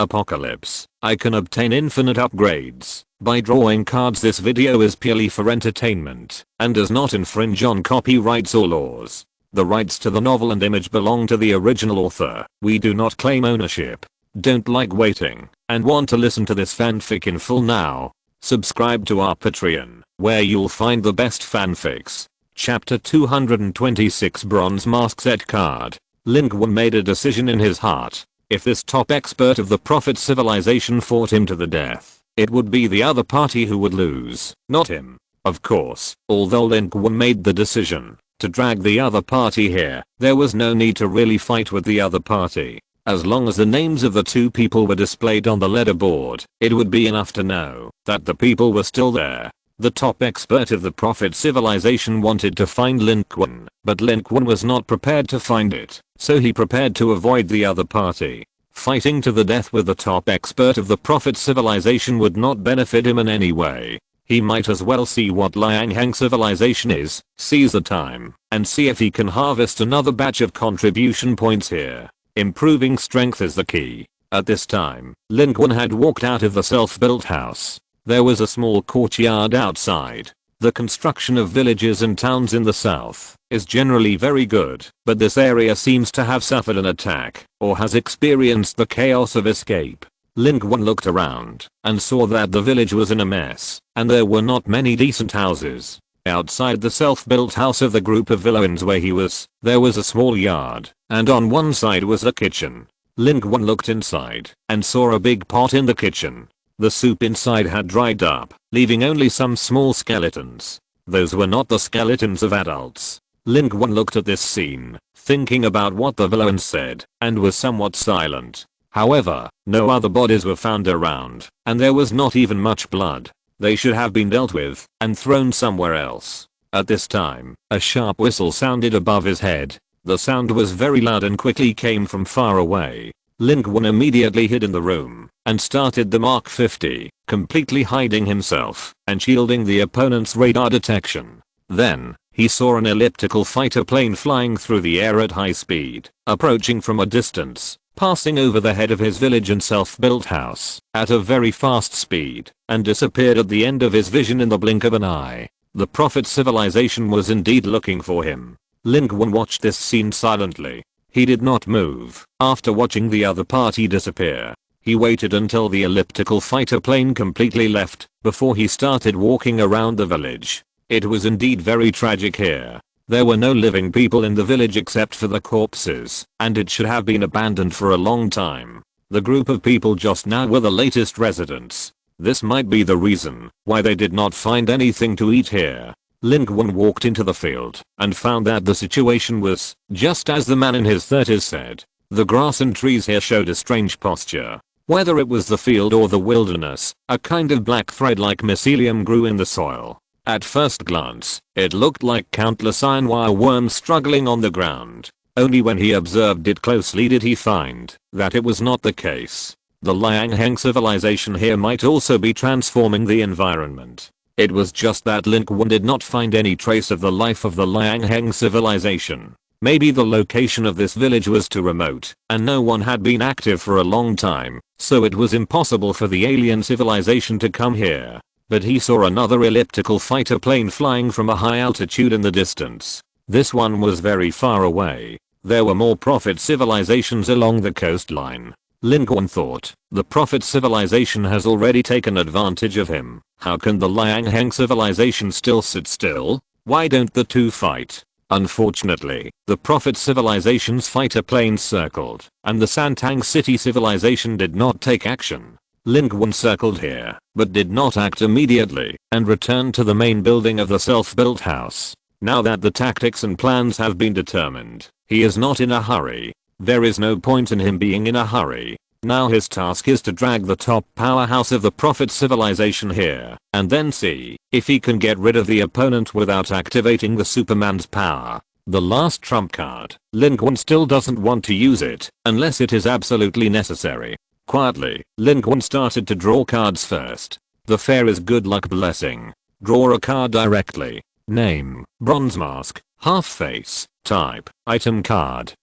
Apocalypse. I can obtain infinite upgrades by drawing cards. This video is purely for entertainment and does not infringe on copyrights or laws. The rights to the novel and image belong to the original author. We do not claim ownership. Don't like waiting and want to listen to this fanfic in full now? Subscribe to our Patreon, where you'll find the best fanfics. Chapter 226 Bronze Mask Set Card. Lin Qun made a decision in his heart. If this top expert of the prophet civilization fought him to the death, it would be the other party who would lose, not him. Of course, although Lin Qun made the decision to drag the other party here, there was no need to really fight with the other party. As long as the names of the two people were displayed on the leaderboard, it would be enough to know that the people were still there. The top expert of the prophet civilization wanted to find Lin Qun, but Lin Qun was not prepared to find it, so he prepared to avoid the other party. Fighting to the death with the top expert of the prophet civilization would not benefit him in any way. He might as well see what Liang civilization is, seize the time, and see if he can harvest another batch of contribution points here. Improving strength is the key. At this time, Lin Qun had walked out of the self-built house. There was a small courtyard outside. The construction of villages and towns in the south is generally very good, but this area seems to have suffered an attack, or has experienced the chaos of escape. Lin Qun looked around and saw that the village was in a mess, and there were not many decent houses. Outside the self-built house of the group of villains where he was, there was a small yard, and on one side was a kitchen. Lin Qun looked inside and saw a big pot in the kitchen. The soup inside had dried up, leaving only some small skeletons. Those were not the skeletons of adults. Lin Qun looked at this scene, thinking about what the villains said, and was somewhat silent. However, no other bodies were found around, and there was not even much blood. They should have been dealt with and thrown somewhere else. At this time, a sharp whistle sounded above his head. The sound was very loud and quickly came from far away. Lin Qun immediately hid in the room and started the Mark 50, completely hiding himself and shielding the opponent's radar detection. Then, he saw an elliptical fighter plane flying through the air at high speed, approaching from a distance, passing over the head of his village and self-built house at a very fast speed, and disappeared at the end of his vision in the blink of an eye. The prophet civilization was indeed looking for him. Lin Qun watched this scene silently. He did not move after watching the other party disappear. He waited until the elliptical fighter plane completely left before he started walking around the village. It was indeed very tragic here. There were no living people in the village except for the corpses, and it should have been abandoned for a long time. The group of people just now were the latest residents. This might be the reason why they did not find anything to eat here. Lin Qun walked into the field and found that the situation was just as the man in his 30s said. The grass and trees here showed a strange posture. Whether it was the field or the wilderness, a kind of black thread-like mycelium grew in the soil. At first glance, it looked like countless iron wire worms struggling on the ground. Only when he observed it closely did he find that it was not the case. The Liang civilization here might also be transforming the environment. It was just that Lin Qun did not find any trace of the life of the Liang civilization. Maybe the location of this village was too remote, and no one had been active for a long time, so it was impossible for the alien civilization to come here. But he saw another elliptical fighter plane flying from a high altitude in the distance. This one was very far away. There were more prophet civilizations along the coastline. Lin Qun thought, the prophet civilization has already taken advantage of him. How can the Liang civilization still sit still? Why don't the two fight? Unfortunately, the prophet civilization's fighter planes circled, and the Santang city civilization did not take action. Lin Qun circled here, but did not act immediately, and returned to the main building of the self-built house. Now that the tactics and plans have been determined, he is not in a hurry. There is no point in him being in a hurry. Now his task is to drag the top powerhouse of the prophet civilization here, and then see if he can get rid of the opponent without activating the Superman's power. The last trump card. Lin Qun still doesn't want to use it, unless it is absolutely necessary. Quietly, Lin Qun started to draw cards first. The fair is good luck blessing. Draw a card directly. Name, bronze mask, half face, Type, item card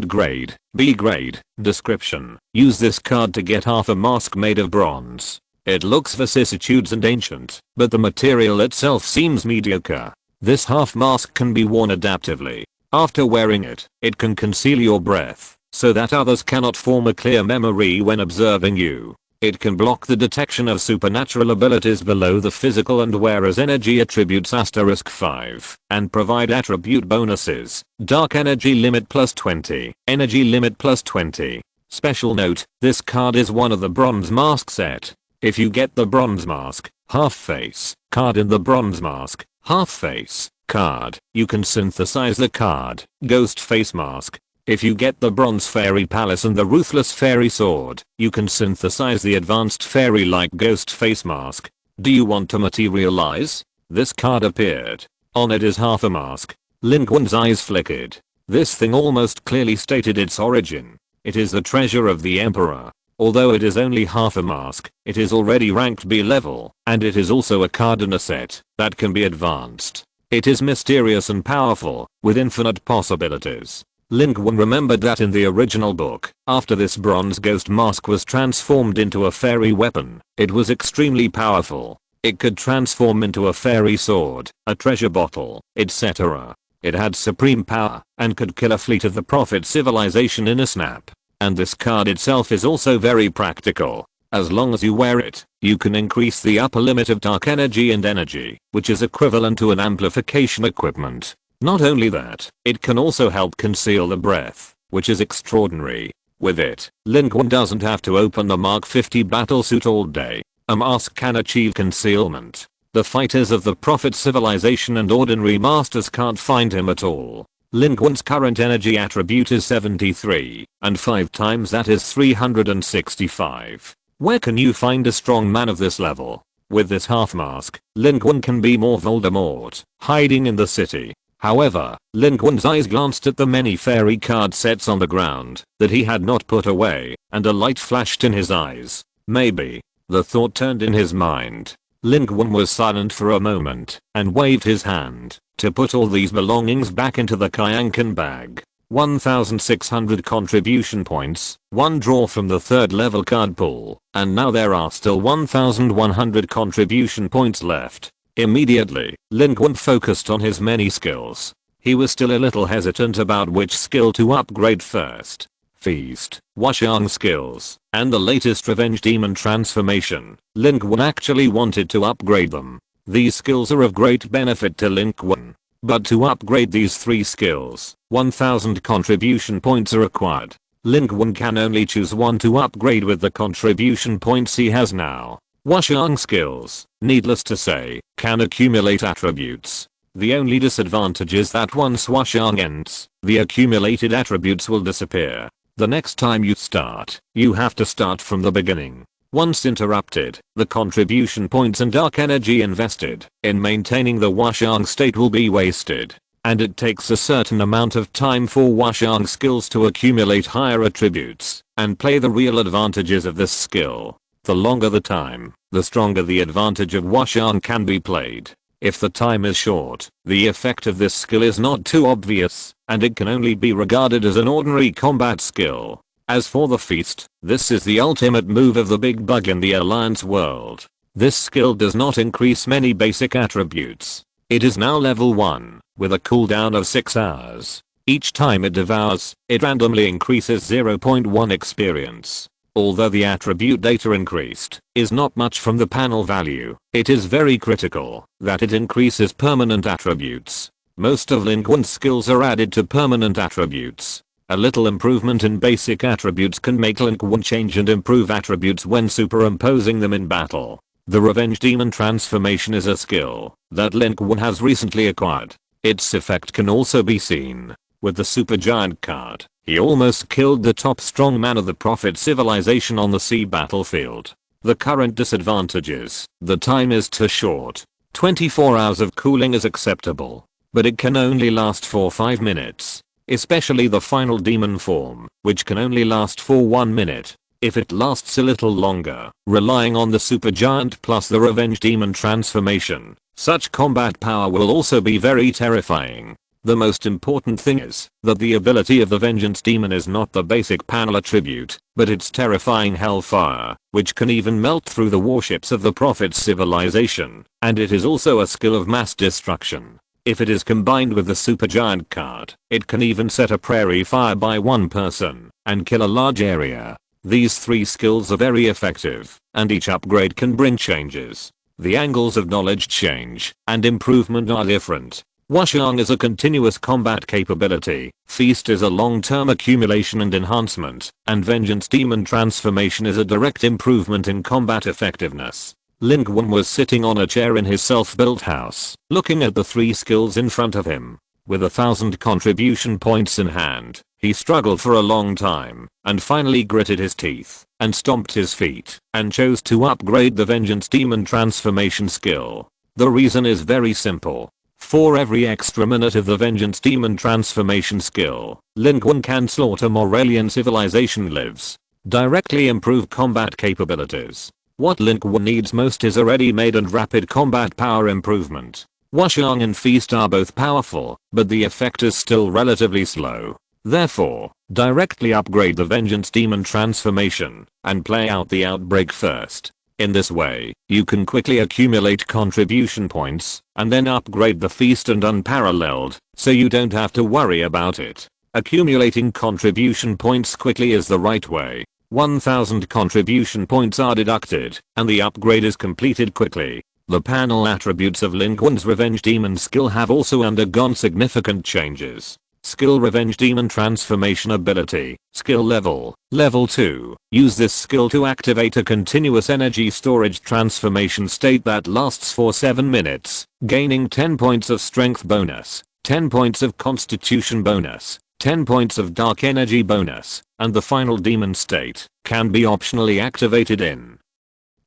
grade, B grade. Description, use this card to get half a mask made of bronze. It looks vicissitudes and ancient, but the material itself seems mediocre. This half mask can be worn adaptively. After wearing it, it can conceal your breath, so that others cannot form a clear memory when observing you. It can block the detection of supernatural abilities below the physical and wearer's energy attributes *5 and provide attribute bonuses. Dark energy limit +20, energy limit +20. Special note, this card is one of the bronze mask set. If you get the bronze mask, half face, card in the bronze mask, half face, card, you can synthesize the card, ghost face mask. If you get the bronze fairy palace and the ruthless fairy sword, you can synthesize the advanced fairy like ghost face mask. Do you want to materialize? This card appeared. On it is half a mask. Lin Qun's eyes flickered. This thing almost clearly stated its origin. It is the treasure of the emperor. Although it is only half a mask, it is already ranked B level, and it is also a card in a set that can be advanced. It is mysterious and powerful, with infinite possibilities. Lin Qun remembered that in the original book, after this bronze ghost mask was transformed into a fairy weapon, it was extremely powerful. It could transform into a fairy sword, a treasure bottle, etc. It had supreme power, and could kill a fleet of the prophet civilization in a snap. And this card itself is also very practical. As long as you wear it, you can increase the upper limit of dark energy and energy, which is equivalent to an amplification equipment. Not only that, it can also help conceal the breath, which is extraordinary. With it, Lin Qun doesn't have to open the Mark 50 battlesuit all day. A mask can achieve concealment. The fighters of the prophet civilization and ordinary masters can't find him at all. Lin Qun's current energy attribute is 73, and 5 times that is 365. Where can you find a strong man of this level? With this half mask, Lin Qun can be more Voldemort, hiding in the city. However, Lin Qun's eyes glanced at the many fairy card sets on the ground that he had not put away, and a light flashed in his eyes. Maybe. The thought turned in his mind. Lin Qun was silent for a moment, and waved his hand to put all these belongings back into the Kyankan bag. 1,600 contribution points, 1 draw from the 3rd level card pool, and now there are still 1,100 contribution points left. Immediately, Lin Qun focused on his many skills. He was still a little hesitant about which skill to upgrade first. Feast, Washang skills, and the latest Revenge Demon transformation. Lin Qun actually wanted to upgrade them. These skills are of great benefit to Lin Qun. But to upgrade these 3 skills, 1000 contribution points are required. Lin Qun can only choose one to upgrade with the contribution points he has now. Washang skills, needless to say, can accumulate attributes. The only disadvantage is that once Washang ends, the accumulated attributes will disappear. The next time you start, you have to start from the beginning. Once interrupted, the contribution points and dark energy invested in maintaining the Washang state will be wasted. And it takes a certain amount of time for Washang skills to accumulate higher attributes and play the real advantages of this skill. The longer the time, the stronger the advantage of Washang can be played. If the time is short, the effect of this skill is not too obvious, and it can only be regarded as an ordinary combat skill. As for the feast, this is the ultimate move of the big bug in the Alliance world. This skill does not increase many basic attributes. It is now level 1, with a cooldown of 6 hours. Each time it devours, it randomly increases 0.1 experience. Although the attribute data increased is not much from the panel value, it is very critical that it increases permanent attributes. Most of Lin Qun's skills are added to permanent attributes. A little improvement in basic attributes can make Lin Qun change and improve attributes when superimposing them in battle. The Revenge Demon transformation is a skill that Lin Qun has recently acquired. Its effect can also be seen with the Supergiant card. He almost killed the top strongman of the Prophet civilization on the sea battlefield. The current disadvantage is the time is too short. 24 hours of cooling is acceptable, but it can only last for 5 minutes. Especially the final demon form, which can only last for 1 minute. If it lasts a little longer, relying on the Supergiant plus the Revenge Demon transformation, such combat power will also be very terrifying. The most important thing is that the ability of the Vengeance Demon is not the basic panel attribute, but its terrifying hellfire, which can even melt through the warships of the Prophet's civilization, and it is also a skill of mass destruction. If it is combined with the Supergiant card, it can even set a prairie fire by one person and kill a large area. These three skills are very effective, and each upgrade can bring changes. The angles of knowledge change and improvement are different. Wuxiang is a continuous combat capability, Feast is a long-term accumulation and enhancement, and Vengeance Demon Transformation is a direct improvement in combat effectiveness. Lin Qun was sitting on a chair in his self-built house, looking at the three skills in front of him. With 1,000 contribution points in hand, he struggled for a long time, and finally gritted his teeth, and stomped his feet, and chose to upgrade the Vengeance Demon Transformation skill. The reason is very simple. For every extra minute of the Vengeance Demon Transformation skill, Lin Qun can slaughter more alien civilization lives. Directly improve combat capabilities. What Lin Qun needs most is a ready-made and rapid combat power improvement. Wuxiang and Feast are both powerful, but the effect is still relatively slow. Therefore, directly upgrade the Vengeance Demon Transformation, and play out the outbreak first. In this way, you can quickly accumulate contribution points, and then upgrade the Feast and Unparalleled, so you don't have to worry about it. Accumulating contribution points quickly is the right way. 1,000 contribution points are deducted, and the upgrade is completed quickly. The panel attributes of Lin Qun's Revenge Demon skill have also undergone significant changes. Skill Revenge Demon Transformation Ability, Skill Level, Level 2. Use this skill to activate a continuous energy storage transformation state that lasts for 7 minutes, gaining 10 points of strength bonus, 10 points of constitution bonus, 10 points of dark energy bonus, and the final demon state can be optionally activated in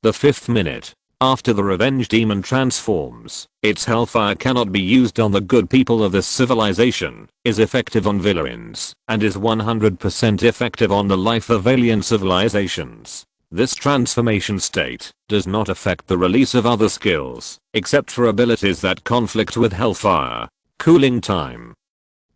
the 5th minute. After the Revenge Demon transforms, its hellfire cannot be used on the good people of this civilization, is effective on villains, and is 100% effective on the life of alien civilizations. This transformation state does not affect the release of other skills, except for abilities that conflict with hellfire. Cooling time: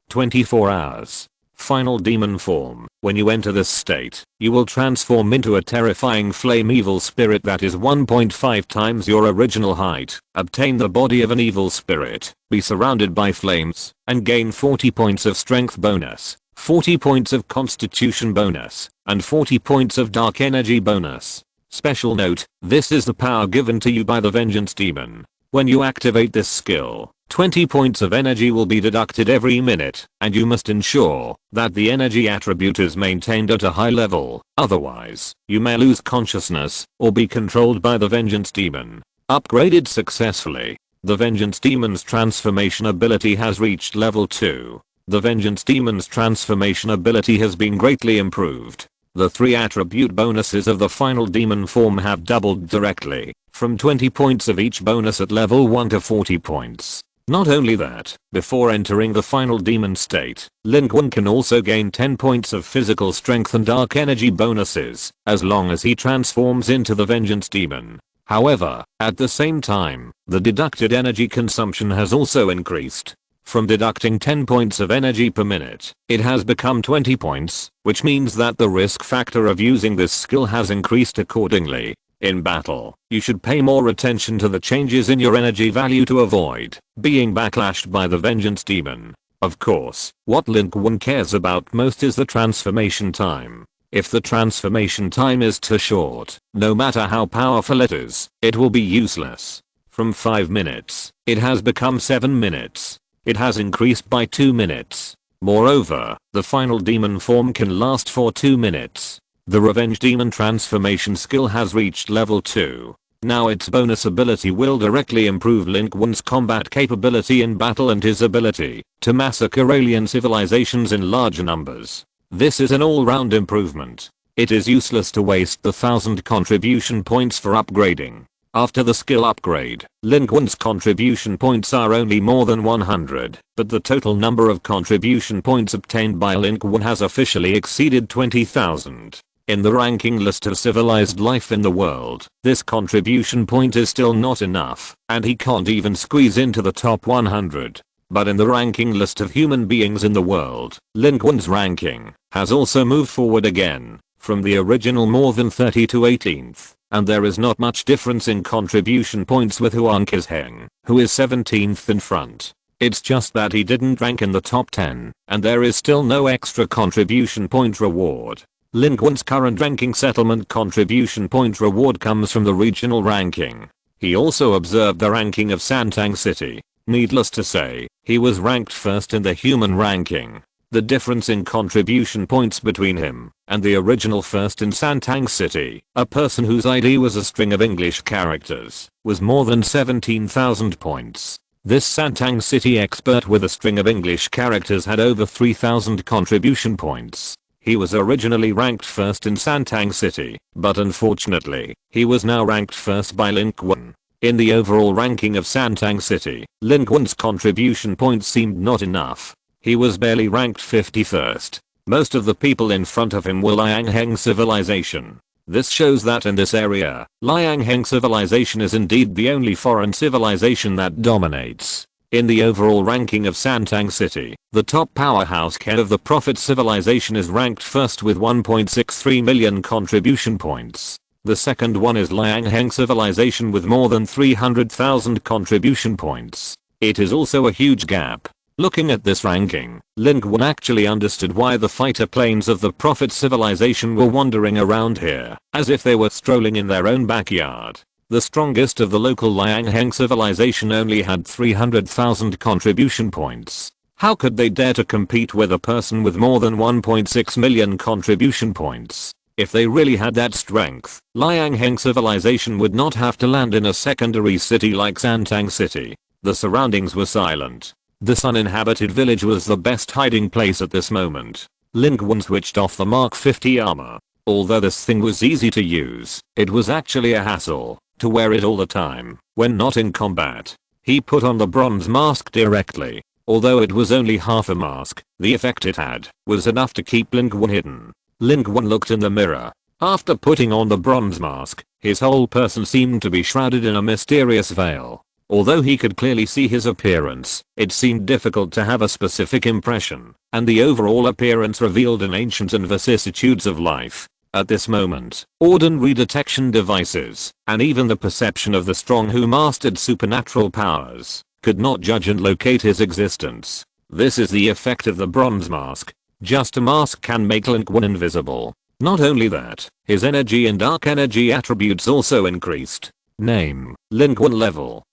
24 hours. Final demon form. When you enter this state, you will transform into a terrifying flame evil spirit that is 1.5 times your original height. Obtain the body of an evil spirit, be surrounded by flames, and gain 40 points of strength bonus, 40 points of constitution bonus, and 40 points of dark energy bonus. Special note, this is the power given to you by the Vengeance Demon. When you activate this skill, 20 points of energy will be deducted every minute, and you must ensure that the energy attribute is maintained at a high level, otherwise, you may lose consciousness or be controlled by the Vengeance Demon. Upgraded successfully. The Vengeance Demon's transformation ability has reached level 2. The Vengeance Demon's transformation ability has been greatly improved. The 3 attribute bonuses of the final demon form have doubled directly, from 20 points of each bonus at level 1 to 40 points. Not only that, before entering the final demon state, Lin Qun can also gain 10 points of physical strength and dark energy bonuses, as long as he transforms into the Vengeance Demon. However, at the same time, the deducted energy consumption has also increased. From deducting 10 points of energy per minute, it has become 20 points, which means that the risk factor of using this skill has increased accordingly. In battle, you should pay more attention to the changes in your energy value to avoid being backlashed by the Vengeance Demon. Of course, what Lin Qun cares about most is the transformation time. If the transformation time is too short, no matter how powerful it is, it will be useless. From 5 minutes, it has become 7 minutes. It has increased by 2 minutes. Moreover, the final demon form can last for 2 minutes. The Revenge Demon transformation skill has reached level 2. Now its bonus ability will directly improve Lin Qun's combat capability in battle and his ability to massacre alien civilizations in large numbers. This is an all-round improvement. It is useless to waste the 1000 contribution points for upgrading. After the skill upgrade, Lin Qun's contribution points are only more than 100, but the total number of contribution points obtained by Lin Qun has officially exceeded 20,000. In the ranking list of civilized life in the world, this contribution point is still not enough, and he can't even squeeze into the top 100. But in the ranking list of human beings in the world, Lin Qun's ranking has also moved forward again, from the original more than 30 to 18th, and there is not much difference in contribution points with Huang Qizheng, who is 17th in front. It's just that he didn't rank in the top 10, and there is still no extra contribution point reward. Lin Qun's current ranking settlement contribution point reward comes from the regional ranking. He also observed the ranking of Santang City. Needless to say, he was ranked first in the human ranking. The difference in contribution points between him and the original first in Santang City, a person whose ID was a string of English characters, was more than 17,000 points. This Santang City expert with a string of English characters had over 3,000 contribution points. He was originally ranked first in Santang City, but unfortunately, he was now ranked first by Lin Qun. In the overall ranking of Santang City, Lin Qun's contribution points seemed not enough. He was barely ranked 51st. Most of the people in front of him were Liangheng civilization. This shows that in this area, Liangheng civilization is indeed the only foreign civilization that dominates. In the overall ranking of Santang City, the top powerhouse head of the Prophet civilization is ranked first with 1.63 million contribution points. The second one is Liangheng civilization with more than 300,000 contribution points. It is also a huge gap. Looking at this ranking, Lin Qun actually understood why the fighter planes of the Prophet civilization were wandering around here, as if they were strolling in their own backyard. The strongest of the local Liangheng civilization only had 300,000 contribution points. How could they dare to compete with a person with more than 1.6 million contribution points? If they really had that strength, Liangheng civilization would not have to land in a secondary city like Santang City. The surroundings were silent. This uninhabited village was the best hiding place at this moment. Lin Qun switched off the Mark 50 armor. Although this thing was easy to use, it was actually a hassle to wear it all the time when not in combat. He put on the bronze mask directly. Although it was only half a mask, the effect it had was enough to keep Lin Qun hidden. Lin Qun looked in the mirror. After putting on the bronze mask, his whole person seemed to be shrouded in a mysterious veil. Although he could clearly see his appearance, it seemed difficult to have a specific impression, and the overall appearance revealed an ancient and vicissitudes of life. At this moment, ordinary detection devices, and even the perception of the strong who mastered supernatural powers, could not judge and locate his existence. This is the effect of the bronze mask. Just a mask can make Lin Qun invisible. Not only that, his energy and dark energy attributes also increased. Name, Lin Qun level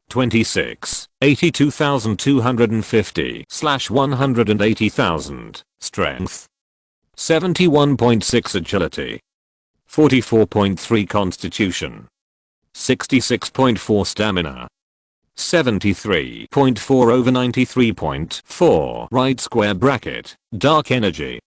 26, 82,250/180,000, strength 71.6 agility, 44.3 constitution, 66.4 stamina, 73.4 over 93.4 right square bracket, dark energy.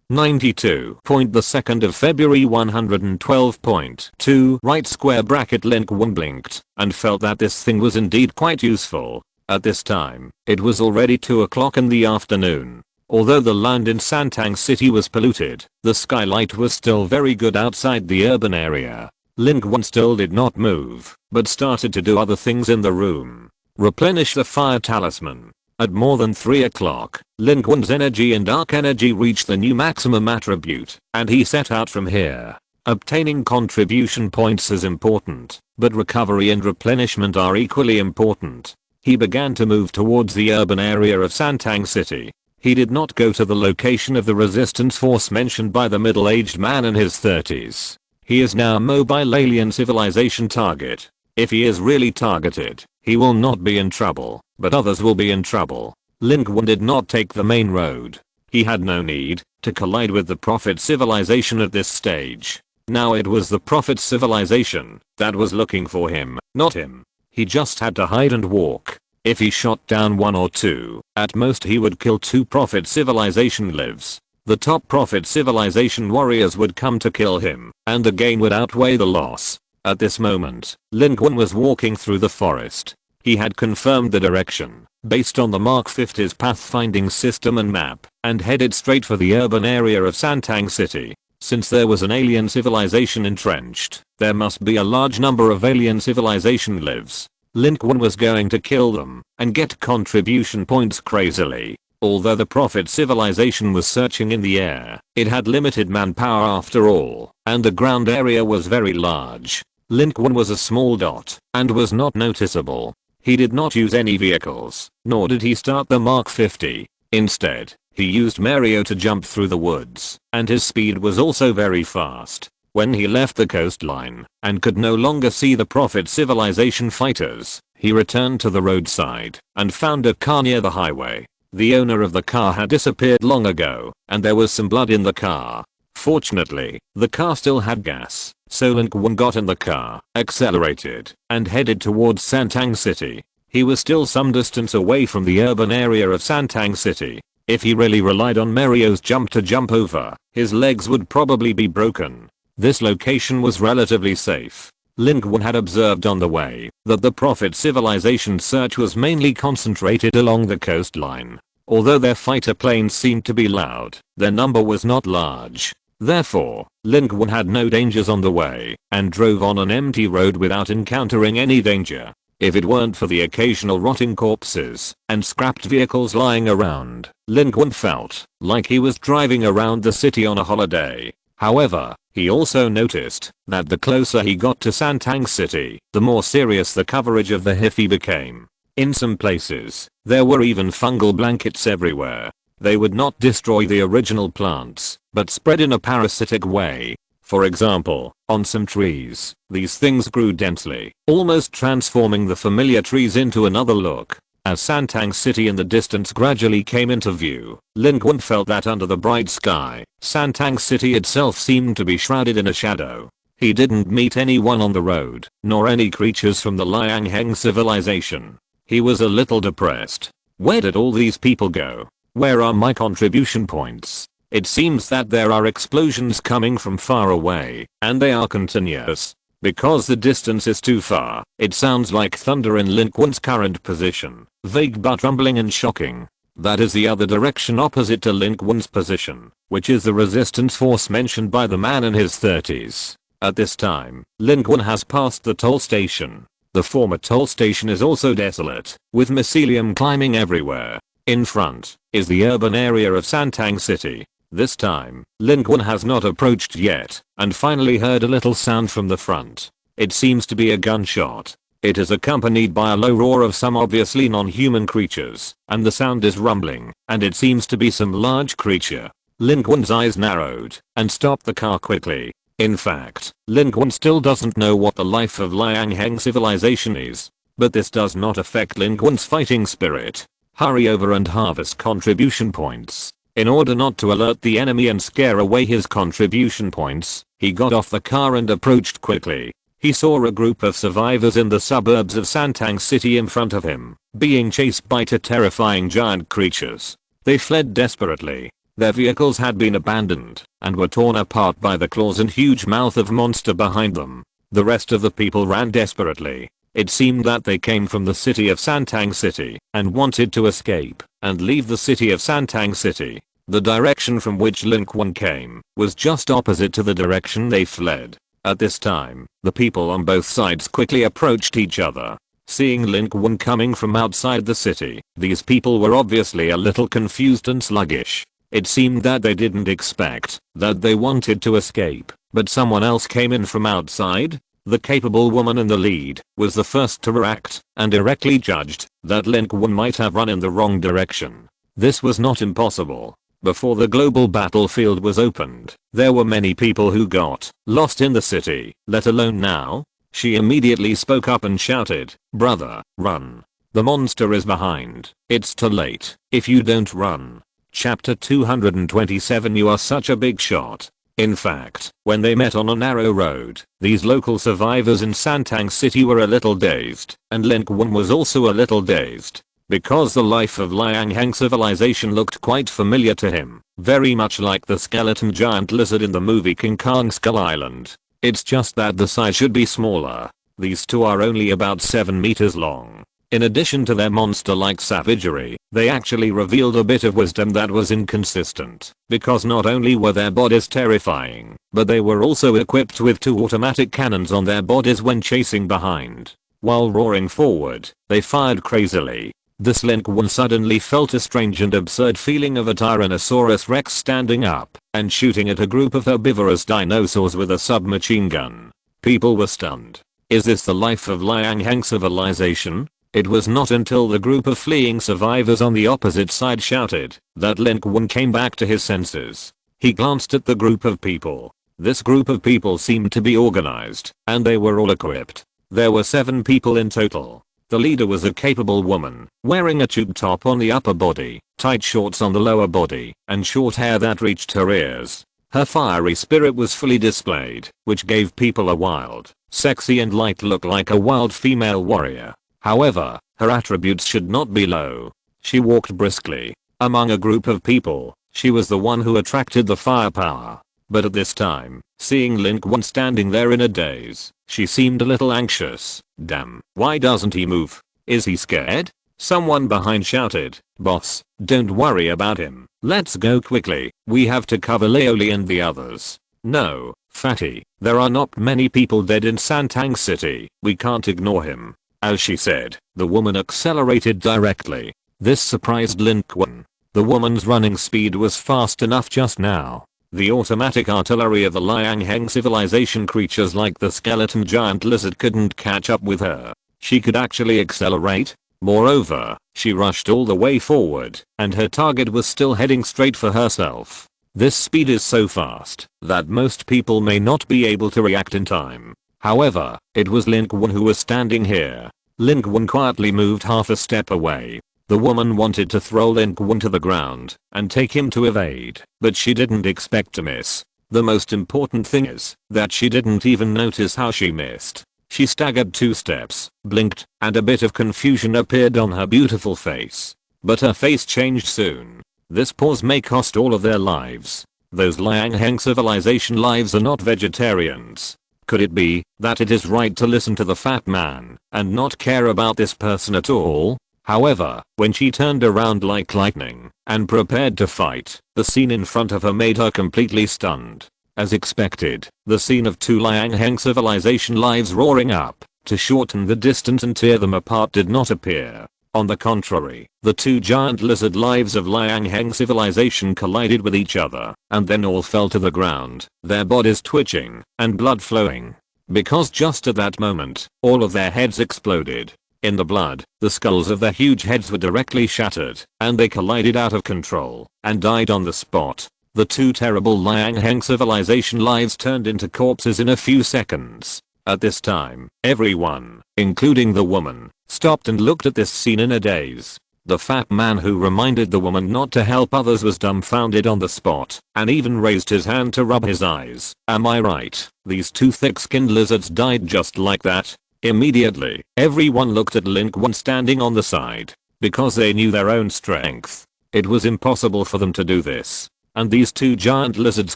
92. The 2nd of February 112.2 right square bracket. Lin Qun blinked and felt that this thing was indeed quite useful. At this time, it was already 2 o'clock in the afternoon. Although the land in Santang City was polluted, the skylight was still very good outside the urban area. Lin Qun still did not move, but started to do other things in the room. Replenish the fire talisman. At more than 3 o'clock, Lin Qun's energy and dark energy reached the new maximum attribute, and he set out from here. Obtaining contribution points is important, but recovery and replenishment are equally important. He began to move towards the urban area of Santang City. He did not go to the location of the resistance force mentioned by the middle-aged man in his 30s. He is now a mobile alien civilization target. If he is really targeted, he will not be in trouble, but others will be in trouble. Lin Qun did not take the main road. He had no need to collide with the Prophet civilization at this stage. Now it was the Prophet civilization that was looking for him, not him. He just had to hide and walk. If he shot down 1 or 2, at most he would kill 2 Prophet civilization lives. The top Prophet civilization warriors would come to kill him, and the gain would outweigh the loss. At this moment, Lin Qun was walking through the forest. He had confirmed the direction, based on the Mark 50's pathfinding system and map, and headed straight for the urban area of Santang City. Since there was an alien civilization entrenched, there must be a large number of alien civilization lives. Lin Qun was going to kill them and get contribution points crazily. Although the Prophet civilization was searching in the air, it had limited manpower after all, and the ground area was very large. Lin Qun was a small dot and was not noticeable. He did not use any vehicles, nor did he start the Mark 50. Instead, he used Mario to jump through the woods, and his speed was also very fast. When he left the coastline and could no longer see the Prophet civilization fighters, he returned to the roadside and found a car near the highway. The owner of the car had disappeared long ago, and there was some blood in the car. Fortunately, the car still had gas, so Lin Qun got in the car, accelerated, and headed towards Santang City. He was still some distance away from the urban area of Santang City. If he really relied on Mario's jump to jump over, his legs would probably be broken. This location was relatively safe. Lin Qun had observed on the way that the Prophet civilization search was mainly concentrated along the coastline. Although their fighter planes seemed to be loud, their number was not large. Therefore, Lin Qun had no dangers on the way and drove on an empty road without encountering any danger. If it weren't for the occasional rotting corpses and scrapped vehicles lying around, Lin Qun felt like he was driving around the city on a holiday. However, he also noticed that the closer he got to Santang City, the more serious the coverage of the Hifi became. In some places, there were even fungal blankets everywhere. They would not destroy the original plants, but spread in a parasitic way. For example, on some trees, these things grew densely, almost transforming the familiar trees into another look. As Santang City in the distance gradually came into view, Lin Qun felt that under the bright sky, Santang City itself seemed to be shrouded in a shadow. He didn't meet anyone on the road, nor any creatures from the Liang civilization. He was a little depressed. Where did all these people go? Where are my contribution points? It seems that there are explosions coming from far away, and they are continuous. Because the distance is too far, it sounds like thunder in Lin Qun's current position, vague but rumbling and shocking. That is the other direction opposite to Lin Qun's position, which is the resistance force mentioned by the man in his 30s. At this time, Lin Qun has passed the toll station. The former toll station is also desolate, with mycelium climbing everywhere. In front is the urban area of Santang City. This time, Lin Qun has not approached yet, and finally heard a little sound from the front. It seems to be a gunshot. It is accompanied by a low roar of some obviously non-human creatures, and the sound is rumbling, and it seems to be some large creature. Lin Qun's eyes narrowed, and stopped the car quickly. In fact, Lin Qun still doesn't know what the life of Liang civilization is, but this does not affect Lin Qun's fighting spirit. Hurry over and harvest contribution points. In order not to alert the enemy and scare away his contribution points, he got off the car and approached quickly. He saw a group of survivors in the suburbs of Santang City in front of him, being chased by two terrifying giant creatures. They fled desperately. Their vehicles had been abandoned and were torn apart by the claws and huge mouth of monster behind them. The rest of the people ran desperately. It seemed that they came from the city of Santang City and wanted to escape and leave the city of Santang City. The direction from which Lin Qun came was just opposite to the direction they fled. At this time, the people on both sides quickly approached each other. Seeing Lin Qun coming from outside the city, these people were obviously a little confused and sluggish. It seemed that they didn't expect that they wanted to escape, but someone else came in from outside. The capable woman in the lead was the first to react and directly judged that Lin Qun might have run in the wrong direction. This was not impossible. Before the global battlefield was opened, there were many people who got lost in the city, let alone now. She immediately spoke up and shouted, "Brother, run. The monster is behind. It's too late if you don't run." Chapter 227. You are such a big shot. In fact, when they met on a narrow road, these local survivors in Santang City were a little dazed, and Lin Qun was also a little dazed. Because the life of Liang civilization looked quite familiar to him, very much like the skeleton giant lizard in the movie King Kong Skull Island. It's just that the size should be smaller. These two are only about 7 meters long. In addition to their monster-like savagery, they actually revealed a bit of wisdom that was inconsistent, because not only were their bodies terrifying, but they were also equipped with 2 automatic cannons on their bodies when chasing behind. While roaring forward, they fired crazily. This Lin Qun suddenly felt a strange and absurd feeling of a Tyrannosaurus Rex standing up and shooting at a group of herbivorous dinosaurs with a submachine gun. People were stunned. Is this the life of Liang Heng civilization? It was not until the group of fleeing survivors on the opposite side shouted that Lin Qun came back to his senses. He glanced at the group of people. This group of people seemed to be organized, and they were all equipped. There were 7 people in total. The leader was a capable woman, wearing a tube top on the upper body, tight shorts on the lower body, and short hair that reached her ears. Her fiery spirit was fully displayed, which gave people a wild, sexy and light look like a wild female warrior. However, her attributes should not be low. She walked briskly. Among a group of people, she was the one who attracted the firepower. But at this time, seeing Lin Qun standing there in a daze, she seemed a little anxious. Damn, why doesn't he move? Is he scared? Someone behind shouted, "Boss, don't worry about him. Let's go quickly. We have to cover Leoli and the others." "No, fatty, there are not many people dead in Santang City. We can't ignore him." As she said, the woman accelerated directly. This surprised Lin Qun. The woman's running speed was fast enough just now. The automatic artillery of the Liang Heng civilization creatures like the skeleton giant lizard couldn't catch up with her. She could actually accelerate. Moreover, she rushed all the way forward, and her target was still heading straight for herself. This speed is so fast that most people may not be able to react in time. However, it was Lin Qun who was standing here. Lin Qun quietly moved half a step away. The woman wanted to throw Lin Qun to the ground and take him to evade, but she didn't expect to miss. The most important thing is that she didn't even notice how she missed. She staggered 2 steps, blinked, and a bit of confusion appeared on her beautiful face. But her face changed soon. This pause may cost all of their lives. Those Liang Heng civilization lives are not vegetarians. Could it be that it is right to listen to the fat man and not care about this person at all? However, when she turned around like lightning and prepared to fight, the scene in front of her made her completely stunned. As expected, the scene of 2 Liang Heng civilization lives roaring up to shorten the distance and tear them apart did not appear. On the contrary, the 2 giant lizard lives of Liang Heng civilization collided with each other and then all fell to the ground, their bodies twitching and blood flowing. Because just at that moment, all of their heads exploded. In the blood, the skulls of their huge heads were directly shattered, and they collided out of control and died on the spot. The 2 terrible Liang Heng civilization lives turned into corpses in a few seconds. At this time, everyone, including the woman, stopped and looked at this scene in a daze. The fat man who reminded the woman not to help others was dumbfounded on the spot and even raised his hand to rub his eyes. Am I right? These 2 thick-skinned lizards died just like that? Immediately, everyone looked at Lin Qun standing on the side. Because they knew their own strength, it was impossible for them to do this. And these 2 giant lizards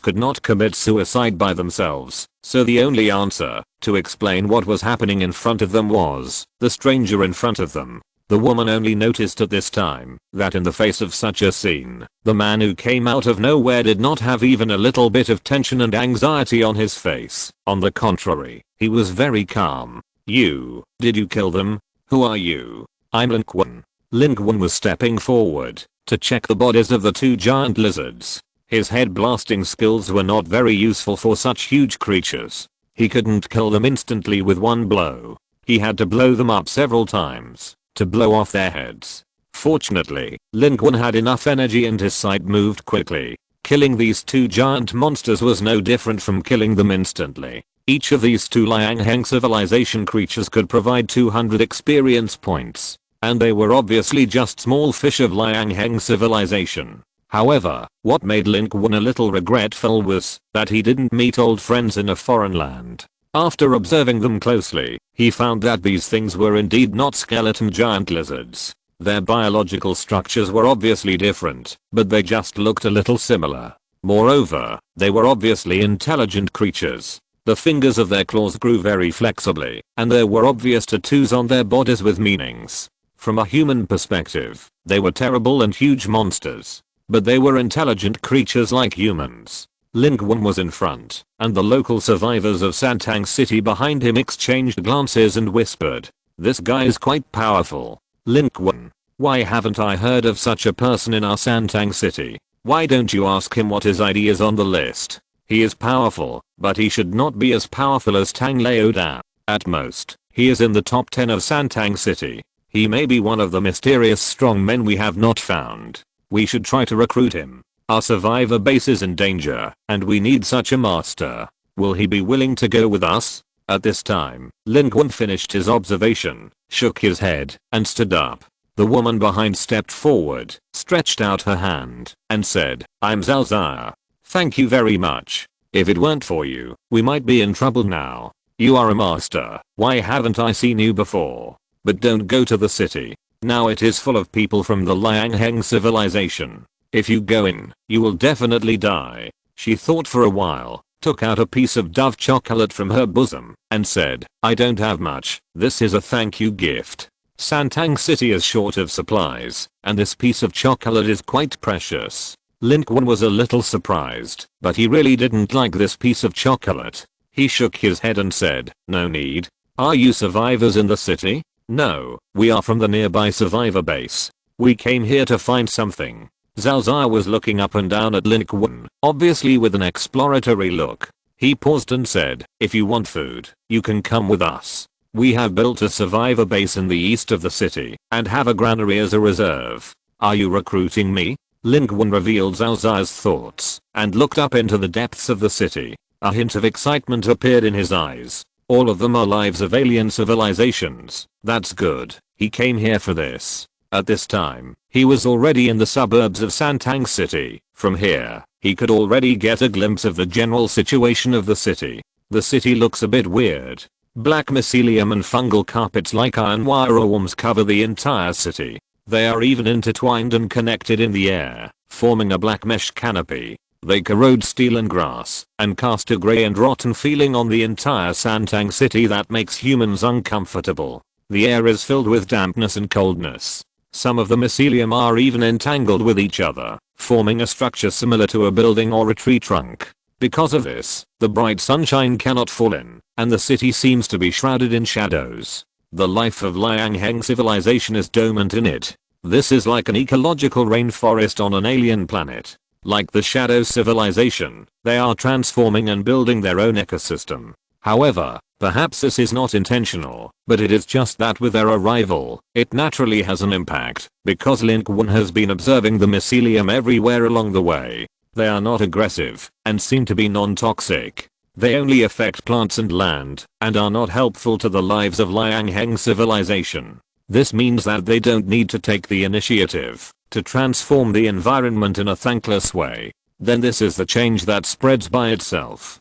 could not commit suicide by themselves, so the only answer to explain what was happening in front of them was the stranger in front of them. The woman only noticed at this time that in the face of such a scene, the man who came out of nowhere did not have even a little bit of tension and anxiety on his face. On the contrary, he was very calm. Did you kill them? Who are you? I'm Lin Qun. Lin Qun was stepping forward to check the bodies of the 2 giant lizards. His head blasting skills were not very useful for such huge creatures. He couldn't kill them instantly with one blow. He had to blow them up several times to blow off their heads. Fortunately, Lin Qun had enough energy and his sight moved quickly. Killing these 2 giant monsters was no different from killing them instantly. Each of these 2 Liang Heng civilization creatures could provide 200 experience points, and they were obviously just small fish of Liang Heng civilization. However, what made Lin Qun a little regretful was that he didn't meet old friends in a foreign land. After observing them closely, he found that these things were indeed not skeleton giant lizards. Their biological structures were obviously different, but they just looked a little similar. Moreover, they were obviously intelligent creatures. The fingers of their claws grew very flexibly, and there were obvious tattoos on their bodies with meanings. From a human perspective, they were terrible and huge monsters. But they were intelligent creatures like humans. Lin Qun was in front, and the local survivors of Santang City behind him exchanged glances and whispered. This guy is quite powerful. Lin Qun. Why haven't I heard of such a person in our Santang city? Why don't you ask him what his ID is on the list? He is powerful, but he should not be as powerful as Tang Laoda. At most, he is in the top 10 of Santang city. He may be one of the mysterious strong men we have not found. We should try to recruit him. Our survivor base is in danger, and we need such a master. Will he be willing to go with us? At this time, Lin Qun finished his observation, shook his head, and stood up. The woman behind stepped forward, stretched out her hand, and said, I'm Zhao Zaya. Thank you very much. If it weren't for you, we might be in trouble now. You are a master. Why haven't I seen you before? But don't go to the city. Now it is full of people from the Liang Heng civilization. If you go in, you will definitely die. She thought for a while, took out a piece of Dove chocolate from her bosom, and said, I don't have much. This is a thank you gift. Santang city is short of supplies, and this piece of chocolate is quite precious. Lin Qun was a little surprised, but he really didn't like this piece of chocolate. He shook his head and said, no need. Are you survivors in the city? No, we are from the nearby survivor base. We came here to find something. Zhao Zaya was looking up and down at Lin Qun, obviously with an exploratory look. He paused and said, if you want food, you can come with us. We have built a survivor base in the east of the city, and have a granary as a reserve. Are you recruiting me? Lin Qun revealed Zhao Zaya's thoughts, and looked up into the depths of the city. A hint of excitement appeared in his eyes. All of them are lives of alien civilizations. That's good. He came here for this. At this time, he was already in the suburbs of Santang city. From here, he could already get a glimpse of the general situation of the city. The city looks a bit weird. Black mycelium and fungal carpets like iron wire worms cover the entire city. They are even intertwined and connected in the air, forming a black mesh canopy. They corrode steel and grass, and cast a grey and rotten feeling on the entire Santang city that makes humans uncomfortable. The air is filled with dampness and coldness. Some of the mycelium are even entangled with each other, forming a structure similar to a building or a tree trunk. Because of this, the bright sunshine cannot fall in, and the city seems to be shrouded in shadows. The life of Liang Heng civilization is dormant in it. This is like an ecological rainforest on an alien planet. Like the Shadow civilization, they are transforming and building their own ecosystem. However, perhaps this is not intentional, but it is just that with their arrival, it naturally has an impact, because Lin Qun has been observing the mycelium everywhere along the way. They are not aggressive, and seem to be non-toxic. They only affect plants and land, and are not helpful to the lives of Liang Heng civilization. This means that they don't need to take the initiative to transform the environment in a thankless way. Then this is the change that spreads by itself.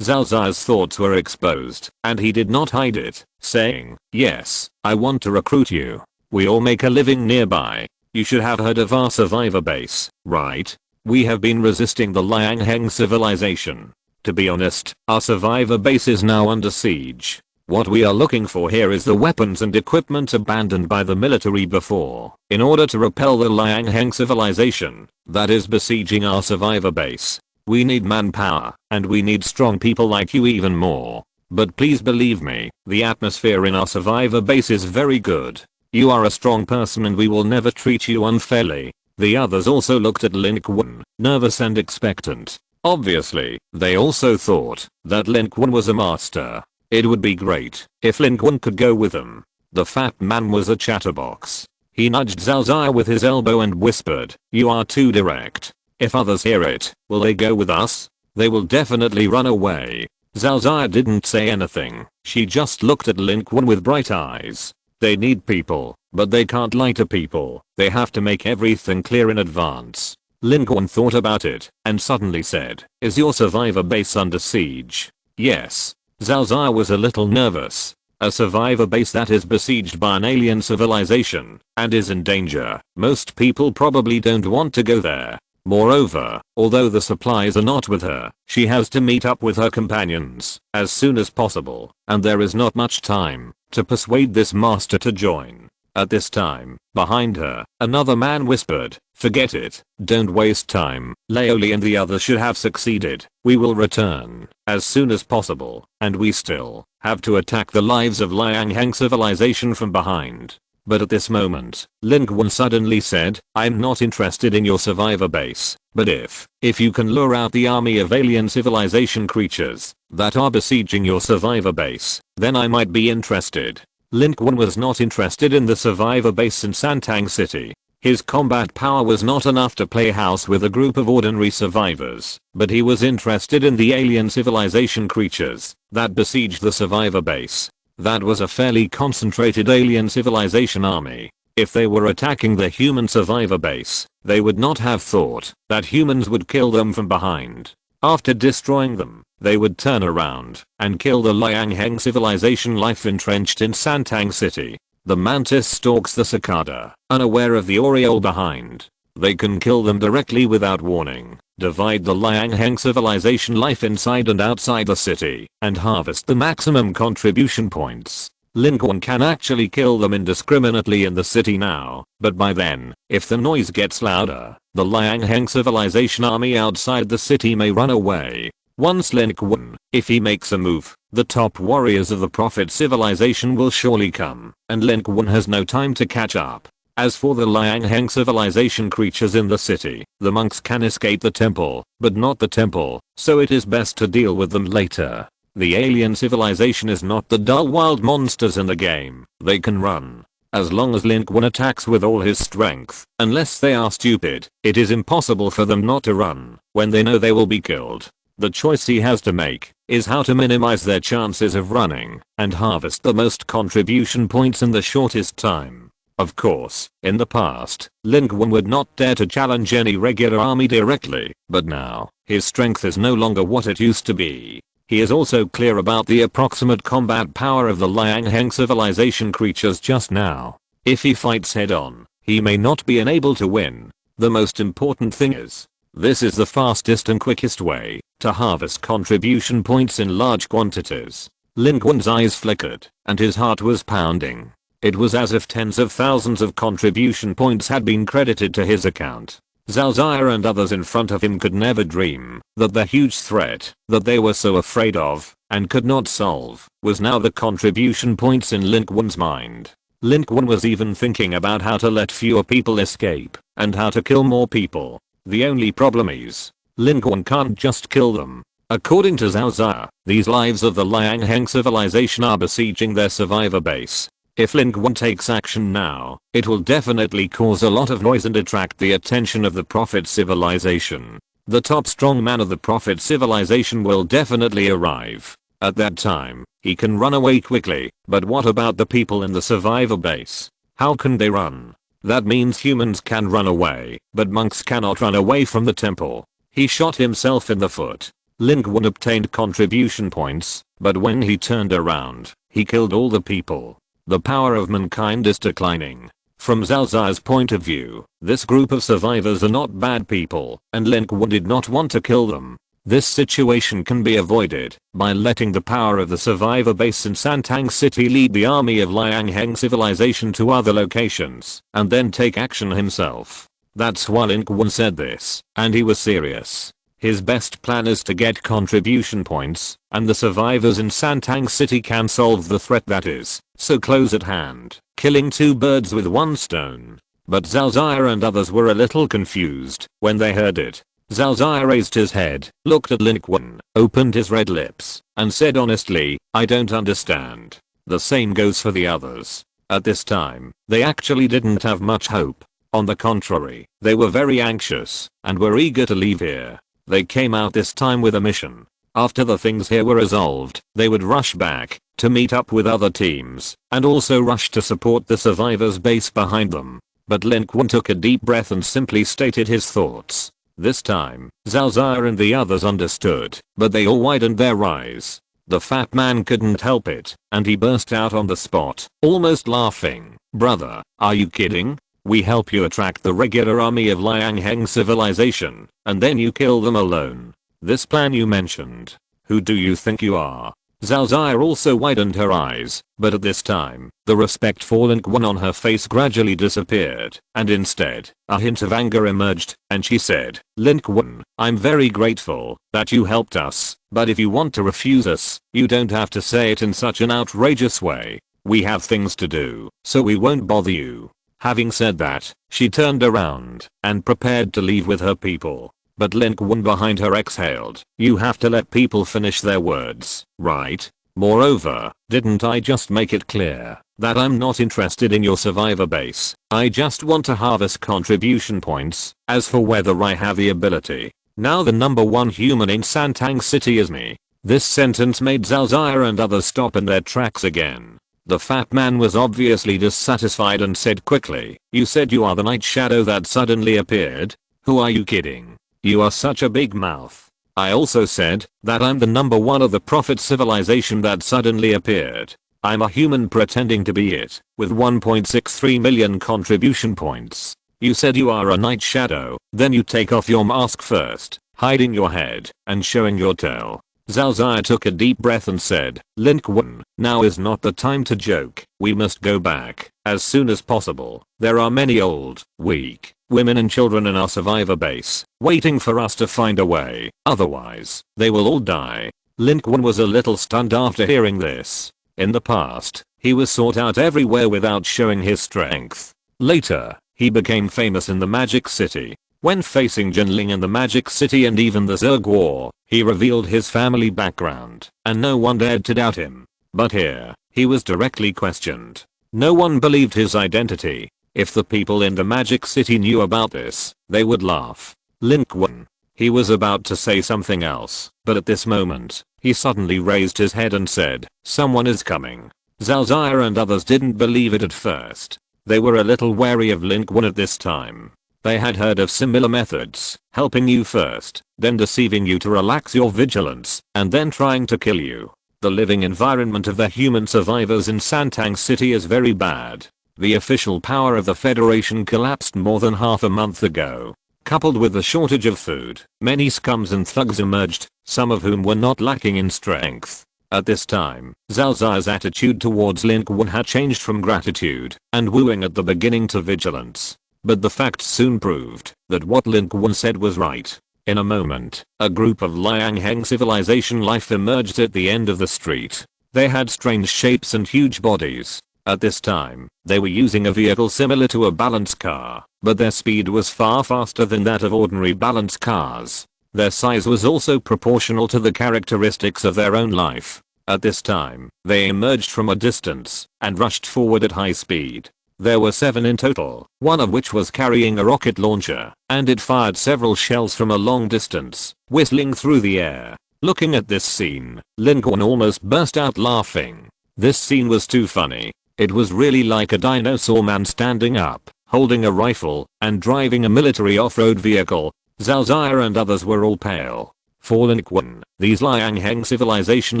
Zhao Zaya's thoughts were exposed, and he did not hide it, saying, yes, I want to recruit you. We all make a living nearby. You should have heard of our survivor base, right? We have been resisting the Liang Heng civilization. To be honest, our survivor base is now under siege. What we are looking for here is the weapons and equipment abandoned by the military before, in order to repel the Liang Heng civilization that is besieging our survivor base. We need manpower, and we need strong people like you even more. But please believe me, the atmosphere in our survivor base is very good. You are a strong person and we will never treat you unfairly. The others also looked at Lin Qun, nervous and expectant. Obviously, they also thought that Lin Qun was a master. It would be great if Lin Qun could go with them. The fat man was a chatterbox. He nudged Zhao Zaya with his elbow and whispered, you are too direct. If others hear it, will they go with us? They will definitely run away. Zhao Zaya didn't say anything. She just looked at Lin Qun with bright eyes. They need people, but they can't lie to people. They have to make everything clear in advance. Lin Qun thought about it, and suddenly said, is your survivor base under siege? Yes. Zhao Zaya was a little nervous. A survivor base that is besieged by an alien civilization, and is in danger. Most people probably don't want to go there. Moreover, although the supplies are not with her, she has to meet up with her companions as soon as possible, and there is not much time to persuade this master to join. At this time, behind her, another man whispered, forget it, don't waste time. Laoli and the others should have succeeded. We will return as soon as possible, and we still have to attack the lives of Liang Heng civilization from behind. But at this moment, Lin Qun suddenly said, I'm not interested in your survivor base, but if you can lure out the army of alien civilization creatures that are besieging your survivor base, then I might be interested. Lin Qun was not interested in the survivor base in Santang City. His combat power was not enough to play house with a group of ordinary survivors, but he was interested in the alien civilization creatures that besieged the survivor base. That was a fairly concentrated alien civilization army. If they were attacking the human survivor base, they would not have thought that humans would kill them from behind. After destroying them, they would turn around and kill the Liang Heng civilization life entrenched in Santang City. The mantis stalks the cicada, unaware of the aureole behind. They can kill them directly without warning, divide the Liang Heng civilization life inside and outside the city, and harvest the maximum contribution points. Lin Qun can actually kill them indiscriminately in the city now, but by then, if the noise gets louder, the Liang Heng civilization army outside the city may run away. Once Lin Qun, if he makes a move, the top warriors of the Prophet civilization will surely come, and Lin Qun has no time to catch up. As for the Liang Heng civilization creatures in the city, the monks can escape the temple, but not the temple, so it is best to deal with them later. The alien civilization is not the dull wild monsters in the game. They can run. As long as Lin Qun attacks with all his strength, unless they are stupid, it is impossible for them not to run when they know they will be killed. The choice he has to make is how to minimize their chances of running and harvest the most contribution points in the shortest time. Of course, in the past, Lin Qun would not dare to challenge any regular army directly, but now, his strength is no longer what it used to be. He is also clear about the approximate combat power of the Liang Heng civilization creatures just now. If he fights head on, he may not be able to win. The most important thing is, this is the fastest and quickest way to harvest contribution points in large quantities. Lin Qun's eyes flickered, and his heart was pounding. It was as if tens of thousands of contribution points had been credited to his account. Zhao Zaya and others in front of him could never dream that the huge threat that they were so afraid of and could not solve was now the contribution points in Lin Qun's mind. Lin Qun was even thinking about how to let fewer people escape and how to kill more people. The only problem is, Lin Qun can't just kill them. According to Zhao Zaya, these lives of the Liang Heng civilization are besieging their survivor base. If Lin Qun takes action now, it will definitely cause a lot of noise and attract the attention of the Prophet civilization. The top strongman of the Prophet civilization will definitely arrive. At that time, he can run away quickly, but what about the people in the survivor base? How can they run? That means humans can run away, but monks cannot run away from the temple. He shot himself in the foot. Lin Qun obtained contribution points, but when he turned around, he killed all the people. The power of mankind is declining. From Zhao Zaya's point of view, this group of survivors are not bad people, and Lin Qun did not want to kill them. This situation can be avoided by letting the power of the survivor base in Santang City lead the army of Liang Heng civilization to other locations, and then take action himself. That's why Lin Qun said this, and he was serious. His best plan is to get contribution points, and the survivors in Santang City can solve the threat that is so close at hand, killing two birds with one stone. But Zhao Zaya and others were a little confused when they heard it. Zhao Zaya raised his head, looked at Lin Qun, opened his red lips, and said honestly, I don't understand. The same goes for the others. At this time, they actually didn't have much hope. On the contrary, they were very anxious and were eager to leave here. They came out this time with a mission. After the things here were resolved, they would rush back to meet up with other teams and also rush to support the survivors base behind them. But Lin Qun took a deep breath and simply stated his thoughts. This time, Zhao Zaya and the others understood, but they all widened their eyes. The fat man couldn't help it, and he burst out on the spot, almost laughing. Brother, are you kidding? We help you attract the regular army of Liang Heng civilization, and then you kill them alone. This plan you mentioned. Who do you think you are? Zhao Zaya also widened her eyes, but at this time, the respect for Lin Qun on her face gradually disappeared, and instead, a hint of anger emerged, and she said, Lin Qun, I'm very grateful that you helped us, but if you want to refuse us, you don't have to say it in such an outrageous way. We have things to do, so we won't bother you. Having said that, she turned around and prepared to leave with her people. But Lin Qun behind her exhaled, you have to let people finish their words, right? Moreover, didn't I just make it clear that I'm not interested in your survivor base? I just want to harvest contribution points. As for whether I have the ability, now the #1 human in Santang City is me. This sentence made Zhao Zaya and others stop in their tracks again. The fat man was obviously dissatisfied and said quickly, you said you are the night shadow that suddenly appeared? Who are you kidding? You are such a big mouth. I also said that I'm the #1 of the prophet civilization that suddenly appeared. I'm a human pretending to be it, with 1.63 million contribution points. You said you are a night shadow, then you take off your mask first, hiding your head and showing your tail. Zhao Zaya took a deep breath and said, Lin Qun, now is not the time to joke. We must go back as soon as possible. There are many old, weak, women and children in our survivor base, waiting for us to find a way, otherwise, they will all die. Lin Qun was a little stunned after hearing this. In the past, he was sought out everywhere without showing his strength. Later, he became famous in the Magic City. When facing Jinling in the Magic City and even the Zerg War, he revealed his family background, and no one dared to doubt him. But here, he was directly questioned. No one believed his identity. If the people in the Magic City knew about this, they would laugh. Lin Qun. He was about to say something else, but at this moment, he suddenly raised his head and said, someone is coming. Zhao Zaya and others didn't believe it at first. They were a little wary of Lin Qun at this time. They had heard of similar methods, helping you first, then deceiving you to relax your vigilance, and then trying to kill you. The living environment of the human survivors in Santang City is very bad. The official power of the Federation collapsed more than half a month ago. Coupled with the shortage of food, many scums and thugs emerged, some of whom were not lacking in strength. At this time, Zhao Zaya's attitude towards Lin Qun had changed from gratitude and wooing at the beginning to vigilance. But the facts soon proved that what Lin Qun said was right. In a moment, a group of Liang Heng civilization life emerged at the end of the street. They had strange shapes and huge bodies. At this time, they were using a vehicle similar to a balance car, but their speed was far faster than that of ordinary balance cars. Their size was also proportional to the characteristics of their own life. At this time, they emerged from a distance and rushed forward at high speed. There were 7 in total, one of which was carrying a rocket launcher, and it fired several shells from a long distance, whistling through the air. Looking at this scene, Lin Qun almost burst out laughing. This scene was too funny. It was really like a dinosaur man standing up, holding a rifle, and driving a military off-road vehicle. Zhao Zaya and others were all pale. For Lin Qun, these Liang Heng civilization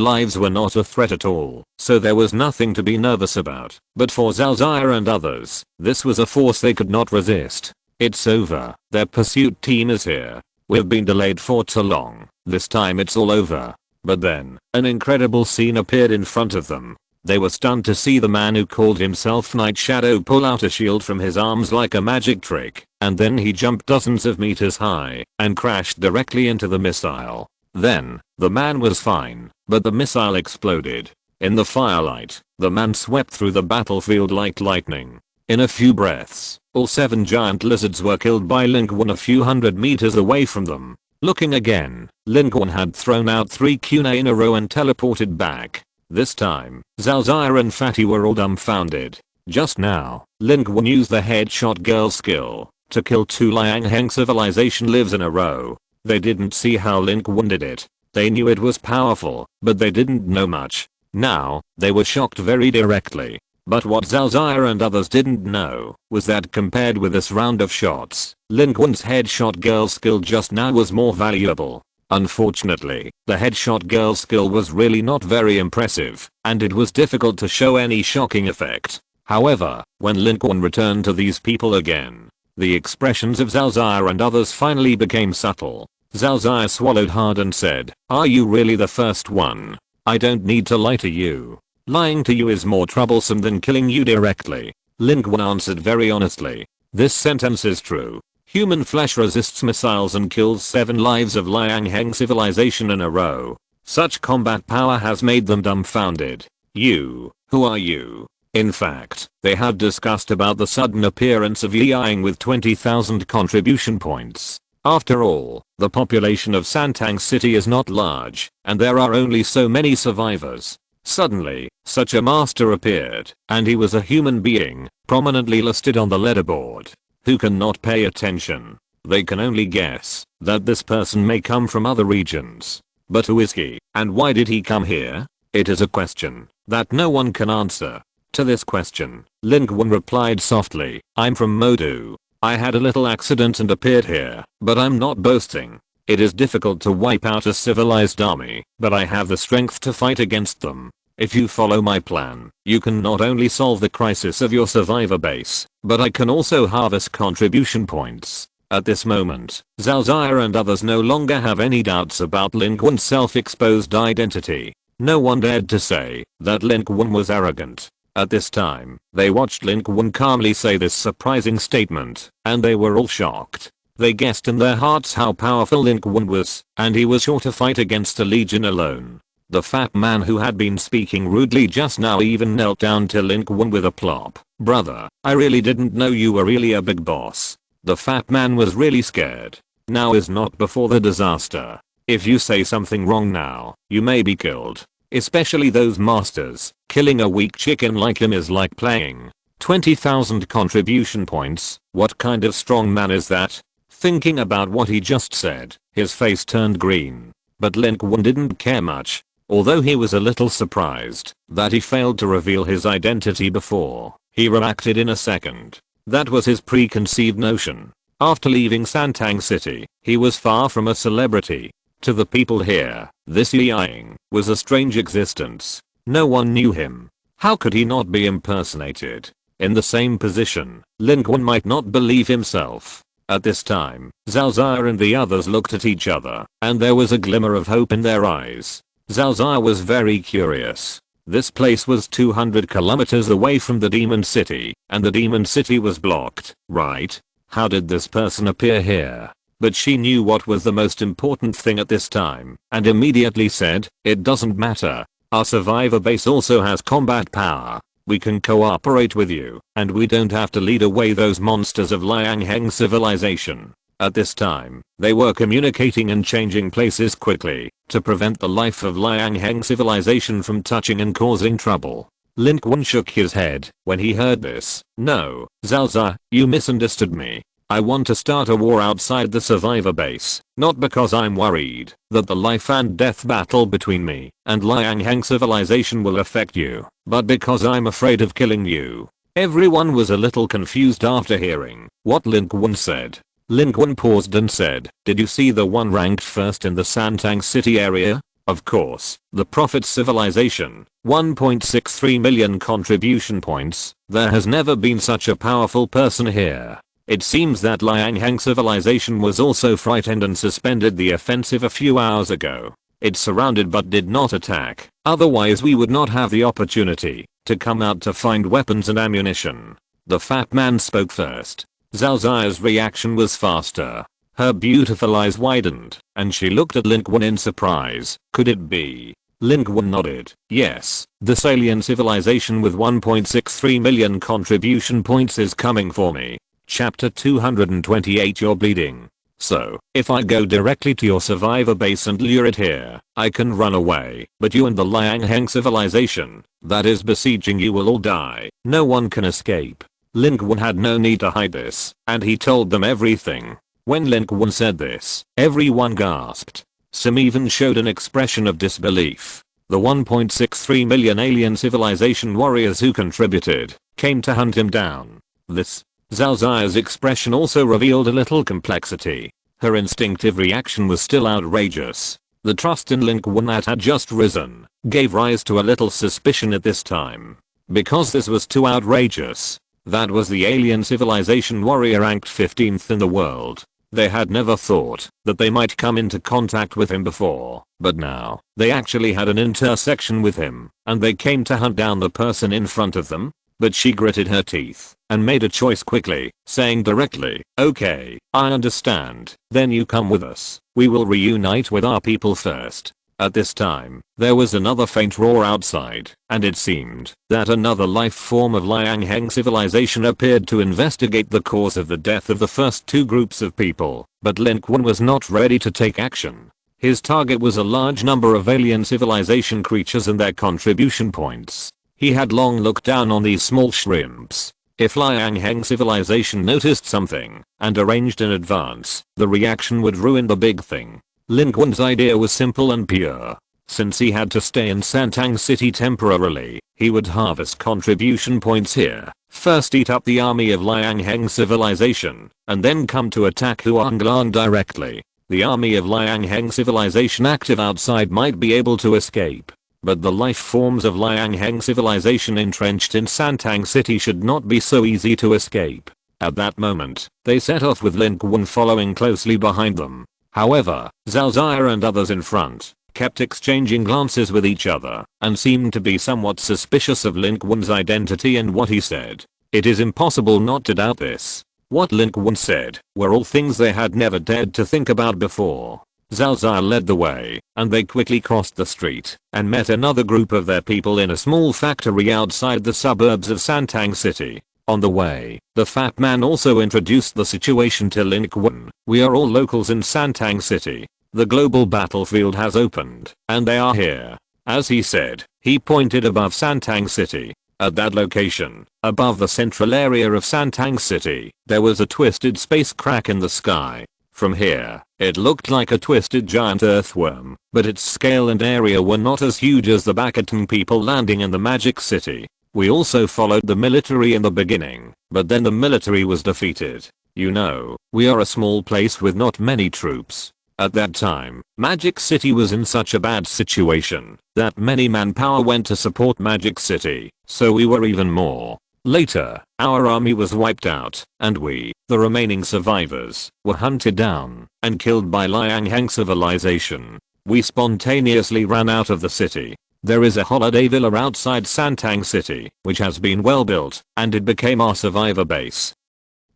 lives were not a threat at all, so there was nothing to be nervous about. But for Zhao Zaya and others, this was a force they could not resist. It's over. Their pursuit team is here. We've been delayed for too long. This time it's all over. But then, an incredible scene appeared in front of them. They were stunned to see the man who called himself Night Shadow pull out a shield from his arms like a magic trick, and then he jumped dozens of meters high and crashed directly into the missile. Then, the man was fine, but the missile exploded. In the firelight, the man swept through the battlefield like lightning. In a few breaths, all 7 giant lizards were killed by Lin Qun a few hundred meters away from them. Looking again, Lin Qun had thrown out 3 kunai in a row and teleported back. This time, Zhao Zaya and Fatty were all dumbfounded. Just now, Lin Qun used the headshot girl skill to kill 2 Liang Heng civilization lives in a row. They didn't see how Lin Qun did it. They knew it was powerful, but they didn't know much. Now, they were shocked very directly. But what Zhao Zaya and others didn't know was that compared with this round of shots, Lin Qun's headshot girl skill just now was more valuable. Unfortunately, the headshot girl skill was really not very impressive, and it was difficult to show any shocking effect. However, when Lin Qun returned to these people again, the expressions of Zhao Zaya and others finally became subtle. Zhao Zaya swallowed hard and said, "Are you really the first one? I don't need to lie to you. Lying to you is more troublesome than killing you directly. Lin Qun answered very honestly. This sentence is true. Human flesh resists missiles and kills 7 lives of Liang Heng civilization in a row. Such combat power has made them dumbfounded. You, who are you? In fact, they had discussed about the sudden appearance of Yang with 20,000 contribution points. After all, the population of Santang City is not large, and there are only so many survivors. Suddenly, such a master appeared, and he was a human being, prominently listed on the leaderboard. Who cannot pay attention? They can only guess that this person may come from other regions. But who is he, and why did he come here? It is a question that no one can answer. To this question, Lin Qun replied softly, I'm from Modu. I had a little accident and appeared here, but I'm not boasting. It is difficult to wipe out a civilized army, but I have the strength to fight against them. If you follow my plan, you can not only solve the crisis of your survivor base, but I can also harvest contribution points. At this moment, Zhao Zaya and others no longer have any doubts about Lin Qun's self-exposed identity. No one dared to say that Lin Qun was arrogant. At this time, they watched Lin Qun calmly say this surprising statement, and they were all shocked. They guessed in their hearts how powerful Lin Qun was, and he was sure to fight against a legion alone. The fat man who had been speaking rudely just now even knelt down to Lin Qun with a plop. Brother, I really didn't know you were really a big boss. The fat man was really scared. Now is not before the disaster. If you say something wrong now, you may be killed. Especially those masters. Killing a weak chicken like him is like playing. 20,000 contribution points. What kind of strong man is that? Thinking about what he just said, his face turned green. But Lin Qun didn't care much. Although he was a little surprised that he failed to reveal his identity before, he reacted in a second. That was his preconceived notion. After leaving Santang City, he was far from a celebrity. To the people here, this Yang was a strange existence. No one knew him. How could he not be impersonated? In the same position, Lin Qun might not believe himself. At this time, Zhao Zaya and the others looked at each other, and there was a glimmer of hope in their eyes. Zhao Zaya was very curious. This place was 200 kilometers away from the demon city, and the demon city was blocked, right? How did this person appear here? But she knew what was the most important thing at this time, and immediately said, it doesn't matter. Our survivor base also has combat power. We can cooperate with you, and we don't have to lead away those monsters of Liang Heng civilization. At this time, they were communicating and changing places quickly to prevent the life of Liang Heng civilization from touching and causing trouble. Lin Qun shook his head when he heard this. No, Zhao Zaya, you misunderstood me. I want to start a war outside the survivor base, not because I'm worried that the life and death battle between me and Liang Heng civilization will affect you, but because I'm afraid of killing you. Everyone was a little confused after hearing what Lin Qun said. Lin Qun paused and said, did you see the one ranked first in the Santang City area? Of course, the Prophet's civilization, 1.63 million contribution points. There has never been such a powerful person here. It seems that Liang Heng civilization was also frightened and suspended the offensive a few hours ago. It surrounded but did not attack, otherwise we would not have the opportunity to come out to find weapons and ammunition. The fat man spoke first. Zhao Zaya's reaction was faster. Her beautiful eyes widened, and she looked at Lin Qun in surprise. Could it be? Lin Qun nodded. Yes, this alien civilization with 1.63 million contribution points is coming for me. Chapter 228 You're bleeding. So, if I go directly to your survivor base and lure it here, I can run away, but you and the Liang Heng civilization that is besieging you will all die. No one can escape. Lin Qun had no need to hide this, and he told them everything. When Lin Qun said this, everyone gasped. Some even showed an expression of disbelief. The 1.63 million alien civilization warriors who contributed came to hunt him down. This Zhao Zaya's expression also revealed a little complexity. Her instinctive reaction was still outrageous. The trust in Lin Qun that had just risen gave rise to a little suspicion at this time. Because this was too outrageous. That was the alien civilization warrior ranked 15th in the world. They had never thought that they might come into contact with him before, but now, they actually had an intersection with him, and they came to hunt down the person in front of them. But she gritted her teeth and made a choice quickly, saying directly, "Okay, I understand, then you come with us. We will reunite with our people first." At this time, there was another faint roar outside, and it seemed that another life form of Liang Heng civilization appeared to investigate the cause of the death of the first two groups of people, but Lin Qun was not ready to take action. His target was a large number of alien civilization creatures and their contribution points. He had long looked down on these small shrimps. If Liang Heng civilization noticed something and arranged in advance, the reaction would ruin the big thing. Lin Qun's idea was simple and pure. Since he had to stay in Santang City temporarily, he would harvest contribution points here, first eat up the army of Liang Heng civilization, and then come to attack Huanglang directly. The army of Liang Heng civilization active outside might be able to escape, but the life forms of Liang Heng civilization entrenched in Santang City should not be so easy to escape. At that moment, they set off with Lin Qun following closely behind them. However, Zhao Zaya and others in front kept exchanging glances with each other and seemed to be somewhat suspicious of Lin Qun's identity and what he said. It is impossible not to doubt this. What Lin Qun said were all things they had never dared to think about before. Zhao Zaya led the way, and they quickly crossed the street and met another group of their people in a small factory outside the suburbs of Santang City. On the way, the fat man also introduced the situation to Lin Qun. "We are all locals in Santang City. The global battlefield has opened, and they are here." As he said, he pointed above Santang City. At that location, above the central area of Santang City, there was a twisted space crack in the sky. From here, it looked like a twisted giant earthworm, but its scale and area were not as huge as the Bakatan people landing in the Magic City. We also followed the military in the beginning, but then the military was defeated. You know, we are a small place with not many troops. At that time, Magic City was in such a bad situation that many manpower went to support Magic City, so we were even more. Later, our army was wiped out, and we, the remaining survivors, were hunted down and killed by Liang Heng civilization. We spontaneously ran out of the city. There is a holiday villa outside Santang City, which has been well built, and it became our survivor base.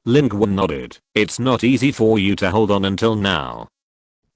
Lin Qun nodded. "It's not easy for you to hold on until now."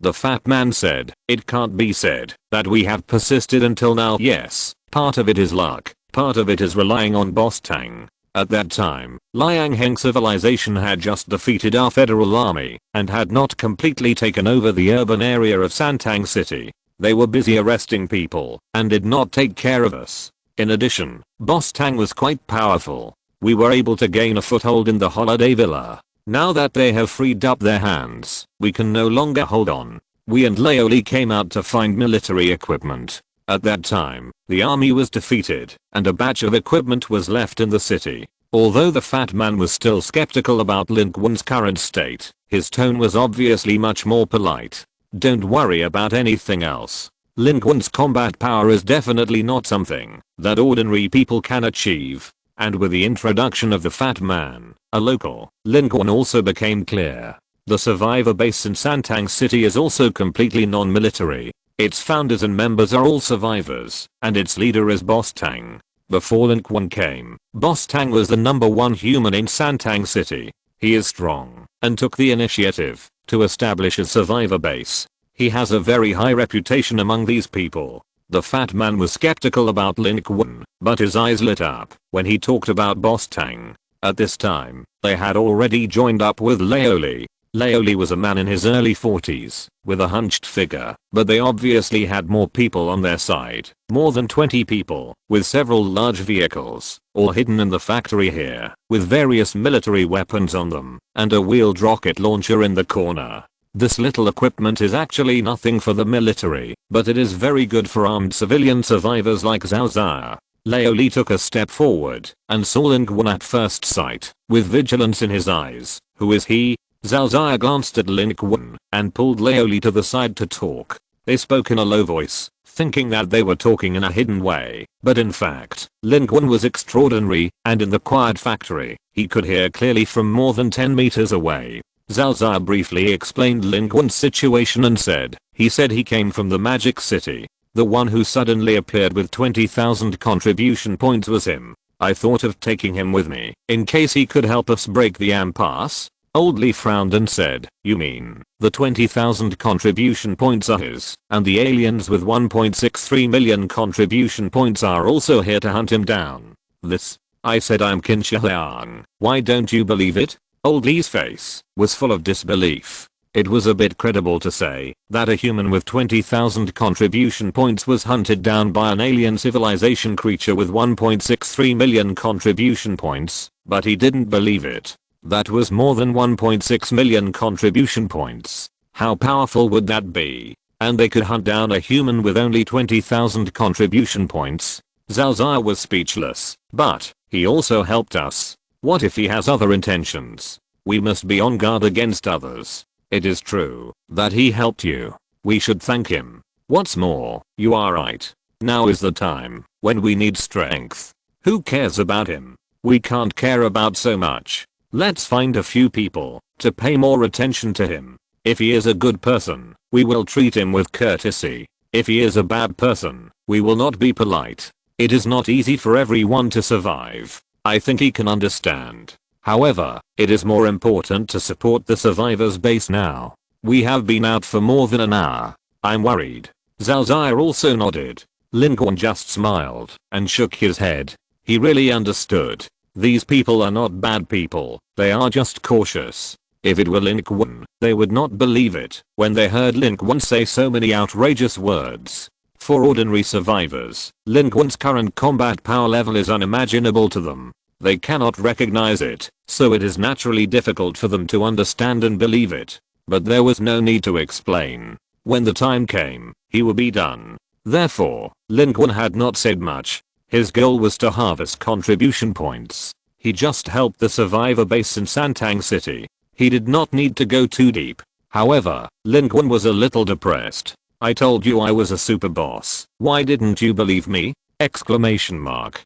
The fat man said, "It can't be said that we have persisted until now. Yes, part of it is luck, part of it is relying on Boss Tang. At that time, Liang Heng civilization had just defeated our federal army and had not completely taken over the urban area of Santang City. They were busy arresting people and did not take care of us. In addition, Boss Tang was quite powerful. We were able to gain a foothold in the holiday villa. Now that they have freed up their hands, we can no longer hold on. We and Laoli came out to find military equipment. At that time, the army was defeated, and a batch of equipment was left in the city." Although the fat man was still skeptical about Lin Qun's current state, his tone was obviously much more polite. "Don't worry about anything else. Lin Qun's combat power is definitely not something that ordinary people can achieve." And with the introduction of the fat man, a local, Lin Qun also became clear. The survivor base in Santang City is also completely non-military. Its founders and members are all survivors, and its leader is Boss Tang. Before Lin Qun came, Boss Tang was the #1 human in Santang City. He is strong and took the initiative to establish a survivor base. He has a very high reputation among these people. The fat man was skeptical about Lin Qun, but his eyes lit up when he talked about Boss Tang. At this time, they had already joined up with Laoli. Laoli was a man in his early 40s, with a hunched figure, but they obviously had more people on their side. More than 20 people, with several large vehicles, all hidden in the factory here, with various military weapons on them, and a wheeled rocket launcher in the corner. This little equipment is actually nothing for the military, but it is very good for armed civilian survivors like Zhao Zaya. Laoli took a step forward and saw Lin Qun at first sight, with vigilance in his eyes. "Who is he?" Zhao Zaya glanced at Lin Qun and pulled Laoli to the side to talk. They spoke in a low voice, thinking that they were talking in a hidden way, but in fact, Lin Qun was extraordinary, and in the quiet factory, he could hear clearly from more than 10 meters away. Zhao Zai briefly explained Lin Qun's situation and said, he said he came from the magic city. The one who suddenly appeared with 20,000 contribution points was him. I thought of taking him with me, in case he could help us break the impasse. Old Li frowned and said, you mean, the 20,000 contribution points are his, and the aliens with 1.63 million contribution points are also here to hunt him down. This? I said I'm Qin Shihuang, why don't you believe it? Old Li's face was full of disbelief. It was a bit credible to say that a human with 20,000 contribution points was hunted down by an alien civilization creature with 1.63 million contribution points, but he didn't believe it. That was more than 1.6 million contribution points. How powerful would that be? And they could hunt down a human with only 20,000 contribution points. Zhao Zai was speechless, but he also helped us. What if he has other intentions? We must be on guard against others. It is true that he helped you. We should thank him. What's more, you are right. Now is the time when we need strength. Who cares about him? We can't care about so much. Let's find a few people to pay more attention to him. If he is a good person, we will treat him with courtesy. If he is a bad person, we will not be polite. It is not easy for everyone to survive. I think he can understand. However, it is more important to support the survivors base now. We have been out for more than an hour. I'm worried. Zhao Zai also nodded. Lin Qun just smiled and shook his head. He really understood. These people are not bad people, they are just cautious. If it were Lin Qun, they would not believe it when they heard Lin Qun say so many outrageous words. For ordinary survivors, Lin Qun's current combat power level is unimaginable to them. They cannot recognize it, so it is naturally difficult for them to understand and believe it. But there was no need to explain. When the time came, he would be done. Therefore, Lin Qun had not said much. His goal was to harvest contribution points. He just helped the survivor base in Santang City. He did not need to go too deep. However, Lin Qun was a little depressed. I told you I was a super boss. Why didn't you believe me? Exclamation mark.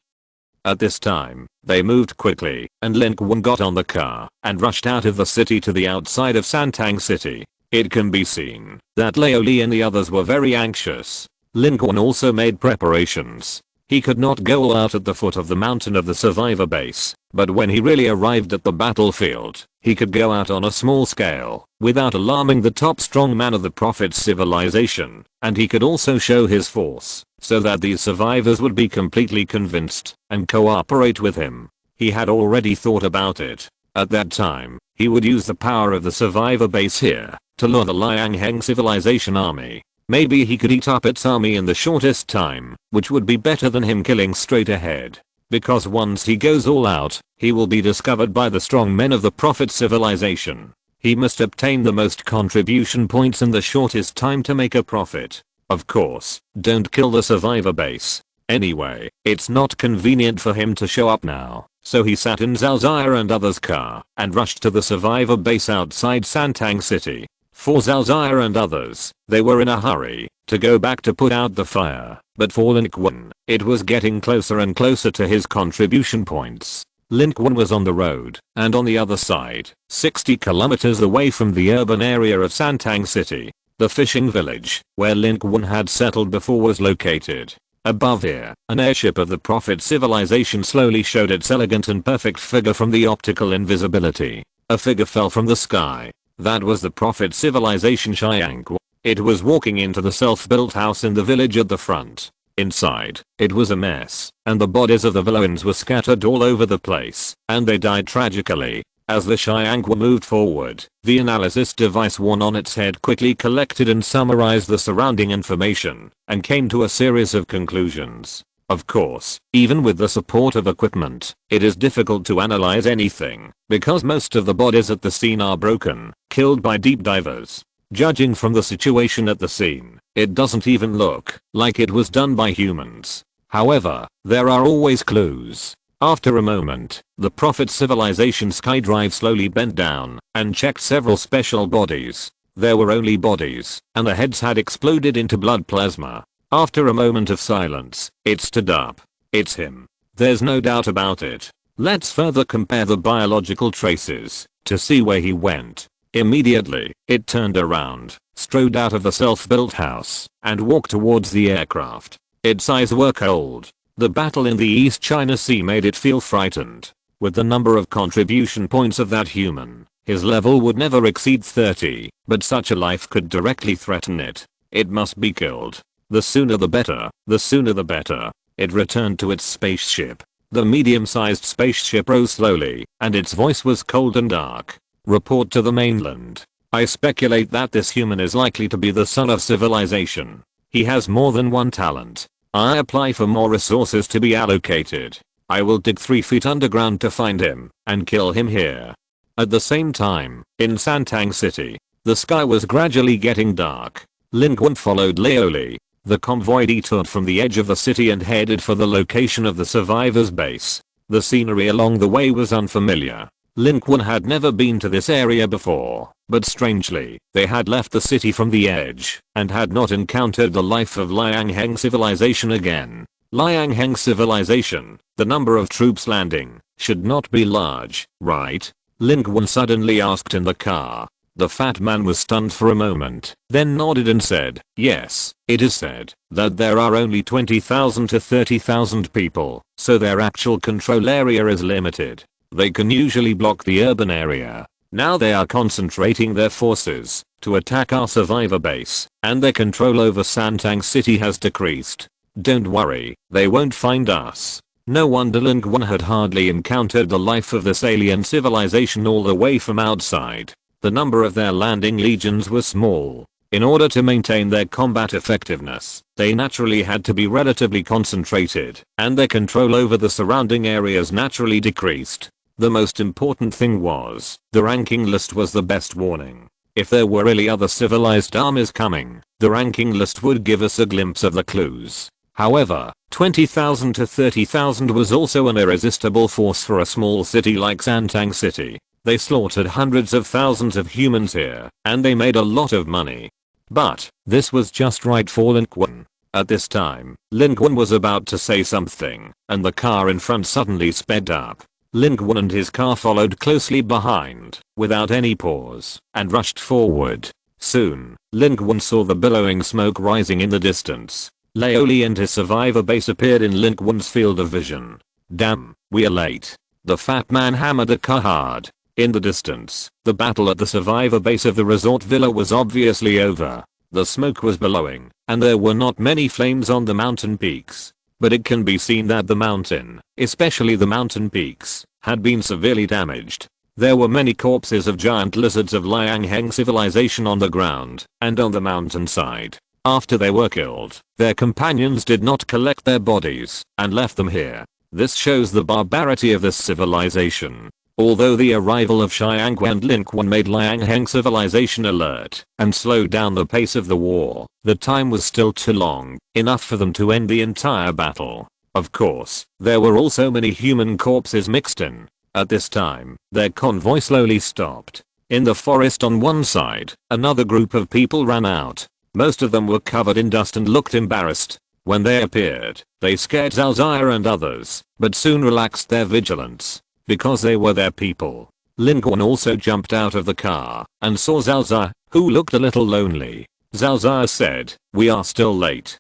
At this time, they moved quickly, and Lin Qun got on the car and rushed out of the city to the outside of Santang City. It can be seen that Leo Li and the others were very anxious. Lin Qun also made preparations. He could not go all out at the foot of the mountain of the survivor base, but when he really arrived at the battlefield, he could go out on a small scale, without alarming the top strongman of the Prophet's civilization, and he could also show his force, so that these survivors would be completely convinced, and cooperate with him. He had already thought about it. At that time, he would use the power of the survivor base here, to lure the Liang Heng civilization army. Maybe he could eat up its army in the shortest time, which would be better than him killing straight ahead. Because once he goes all out, he will be discovered by the strong men of the Prophet civilization. He must obtain the most contribution points in the shortest time to make a profit. Of course, don't kill the survivor base. Anyway, it's not convenient for him to show up now, so he sat in Zhao Zai and others' car and rushed to the survivor base outside Santang City. For Zhao Zai and others, they were in a hurry to go back to put out the fire, but for Lin Qun, it was getting closer and closer to his contribution points. Lin Qun was on the road, and on the other side, 60 kilometers away from the urban area of Santang City, the fishing village, where Lin Qun had settled before, was located. Above here, an airship of the Prophet civilization slowly showed its elegant and perfect figure from the optical invisibility. A figure fell from the sky. That was the Prophet civilization Xiang. It was walking into the self-built house in the village at the front. Inside, it was a mess, and the bodies of the villains were scattered all over the place, and they died tragically. As the Xiang moved forward, the analysis device worn on its head quickly collected and summarized the surrounding information, and came to a series of conclusions. Of course, even with the support of equipment, it is difficult to analyze anything, because most of the bodies at the scene are broken, killed by deep divers. Judging from the situation at the scene, it doesn't even look like it was done by humans. However, there are always clues. After a moment, the Prophet civilization skydrive slowly bent down and checked several special bodies. There were only bodies, and the heads had exploded into blood plasma. After a moment of silence, it stood up. It's him. There's no doubt about it. Let's further compare the biological traces to see where he went. Immediately, it turned around, strode out of the self-built house, and walked towards the aircraft. Its eyes were cold. The battle in the East China Sea made it feel frightened. With the number of contribution points of that human, his level would never exceed 30, but such a life could directly threaten it. It must be killed. The sooner the better, the sooner the better. It returned to its spaceship. The medium-sized spaceship rose slowly, and its voice was cold and dark. Report to the mainland. I speculate that this human is likely to be the son of civilization. He has more than one talent. I apply for more resources to be allocated. I will dig 3 feet underground to find him, and kill him here. At the same time, in Santang City, the sky was gradually getting dark. Lin Qun followed Lioli. The convoy detoured from the edge of the city and headed for the location of the survivors' base. The scenery along the way was unfamiliar. Lin Qun had never been to this area before, but strangely, they had left the city from the edge, and had not encountered the life of Liangheng civilization again. Liangheng civilization, the number of troops landing, should not be large, right? Lin Qun suddenly asked in the car. The fat man was stunned for a moment, then nodded and said, yes, it is said that there are only 20,000 to 30,000 people, so their actual control area is limited. They can usually block the urban area. Now they are concentrating their forces to attack our survivor base, and their control over Santang City has decreased. Don't worry, they won't find us. No wonder Lin Qun had hardly encountered the life of this alien civilization all the way from outside. The number of their landing legions was small. In order to maintain their combat effectiveness, they naturally had to be relatively concentrated, and their control over the surrounding areas naturally decreased. The most important thing was, the ranking list was the best warning. If there were really other civilized armies coming, the ranking list would give us a glimpse of the clues. However, 20,000 to 30,000 was also an irresistible force for a small city like Santang City. They slaughtered hundreds of thousands of humans here, and they made a lot of money. But, this was just right for Lin Qun. At this time, Lin Qun was about to say something, and the car in front suddenly sped up. Lin Qun and his car followed closely behind, without any pause, and rushed forward. Soon, Lin Qun saw the billowing smoke rising in the distance. Lioli and his survivor base appeared in Lin Qun's field of vision. Damn, we are late. The fat man hammered the car hard. In the distance, the battle at the survivor base of the resort villa was obviously over. The smoke was billowing, and there were not many flames on the mountain peaks. But it can be seen that the mountain, especially the mountain peaks, had been severely damaged. There were many corpses of giant lizards of Liangheng civilization on the ground, and on the mountainside. After they were killed, their companions did not collect their bodies, and left them here. This shows the barbarity of this civilization. Although the arrival of Xianghu and Lin Qun made Liangheng civilization alert and slowed down the pace of the war, the time was still too long, enough for them to end the entire battle. Of course, there were also many human corpses mixed in. At this time, their convoy slowly stopped. In the forest on one side, another group of people ran out. Most of them were covered in dust and looked embarrassed. When they appeared, they scared Zalzaya and others, but soon relaxed their vigilance. Because they were their people. Lin Qun also jumped out of the car and saw Zalzaya, who looked a little lonely. Zalzaya said, we are still late.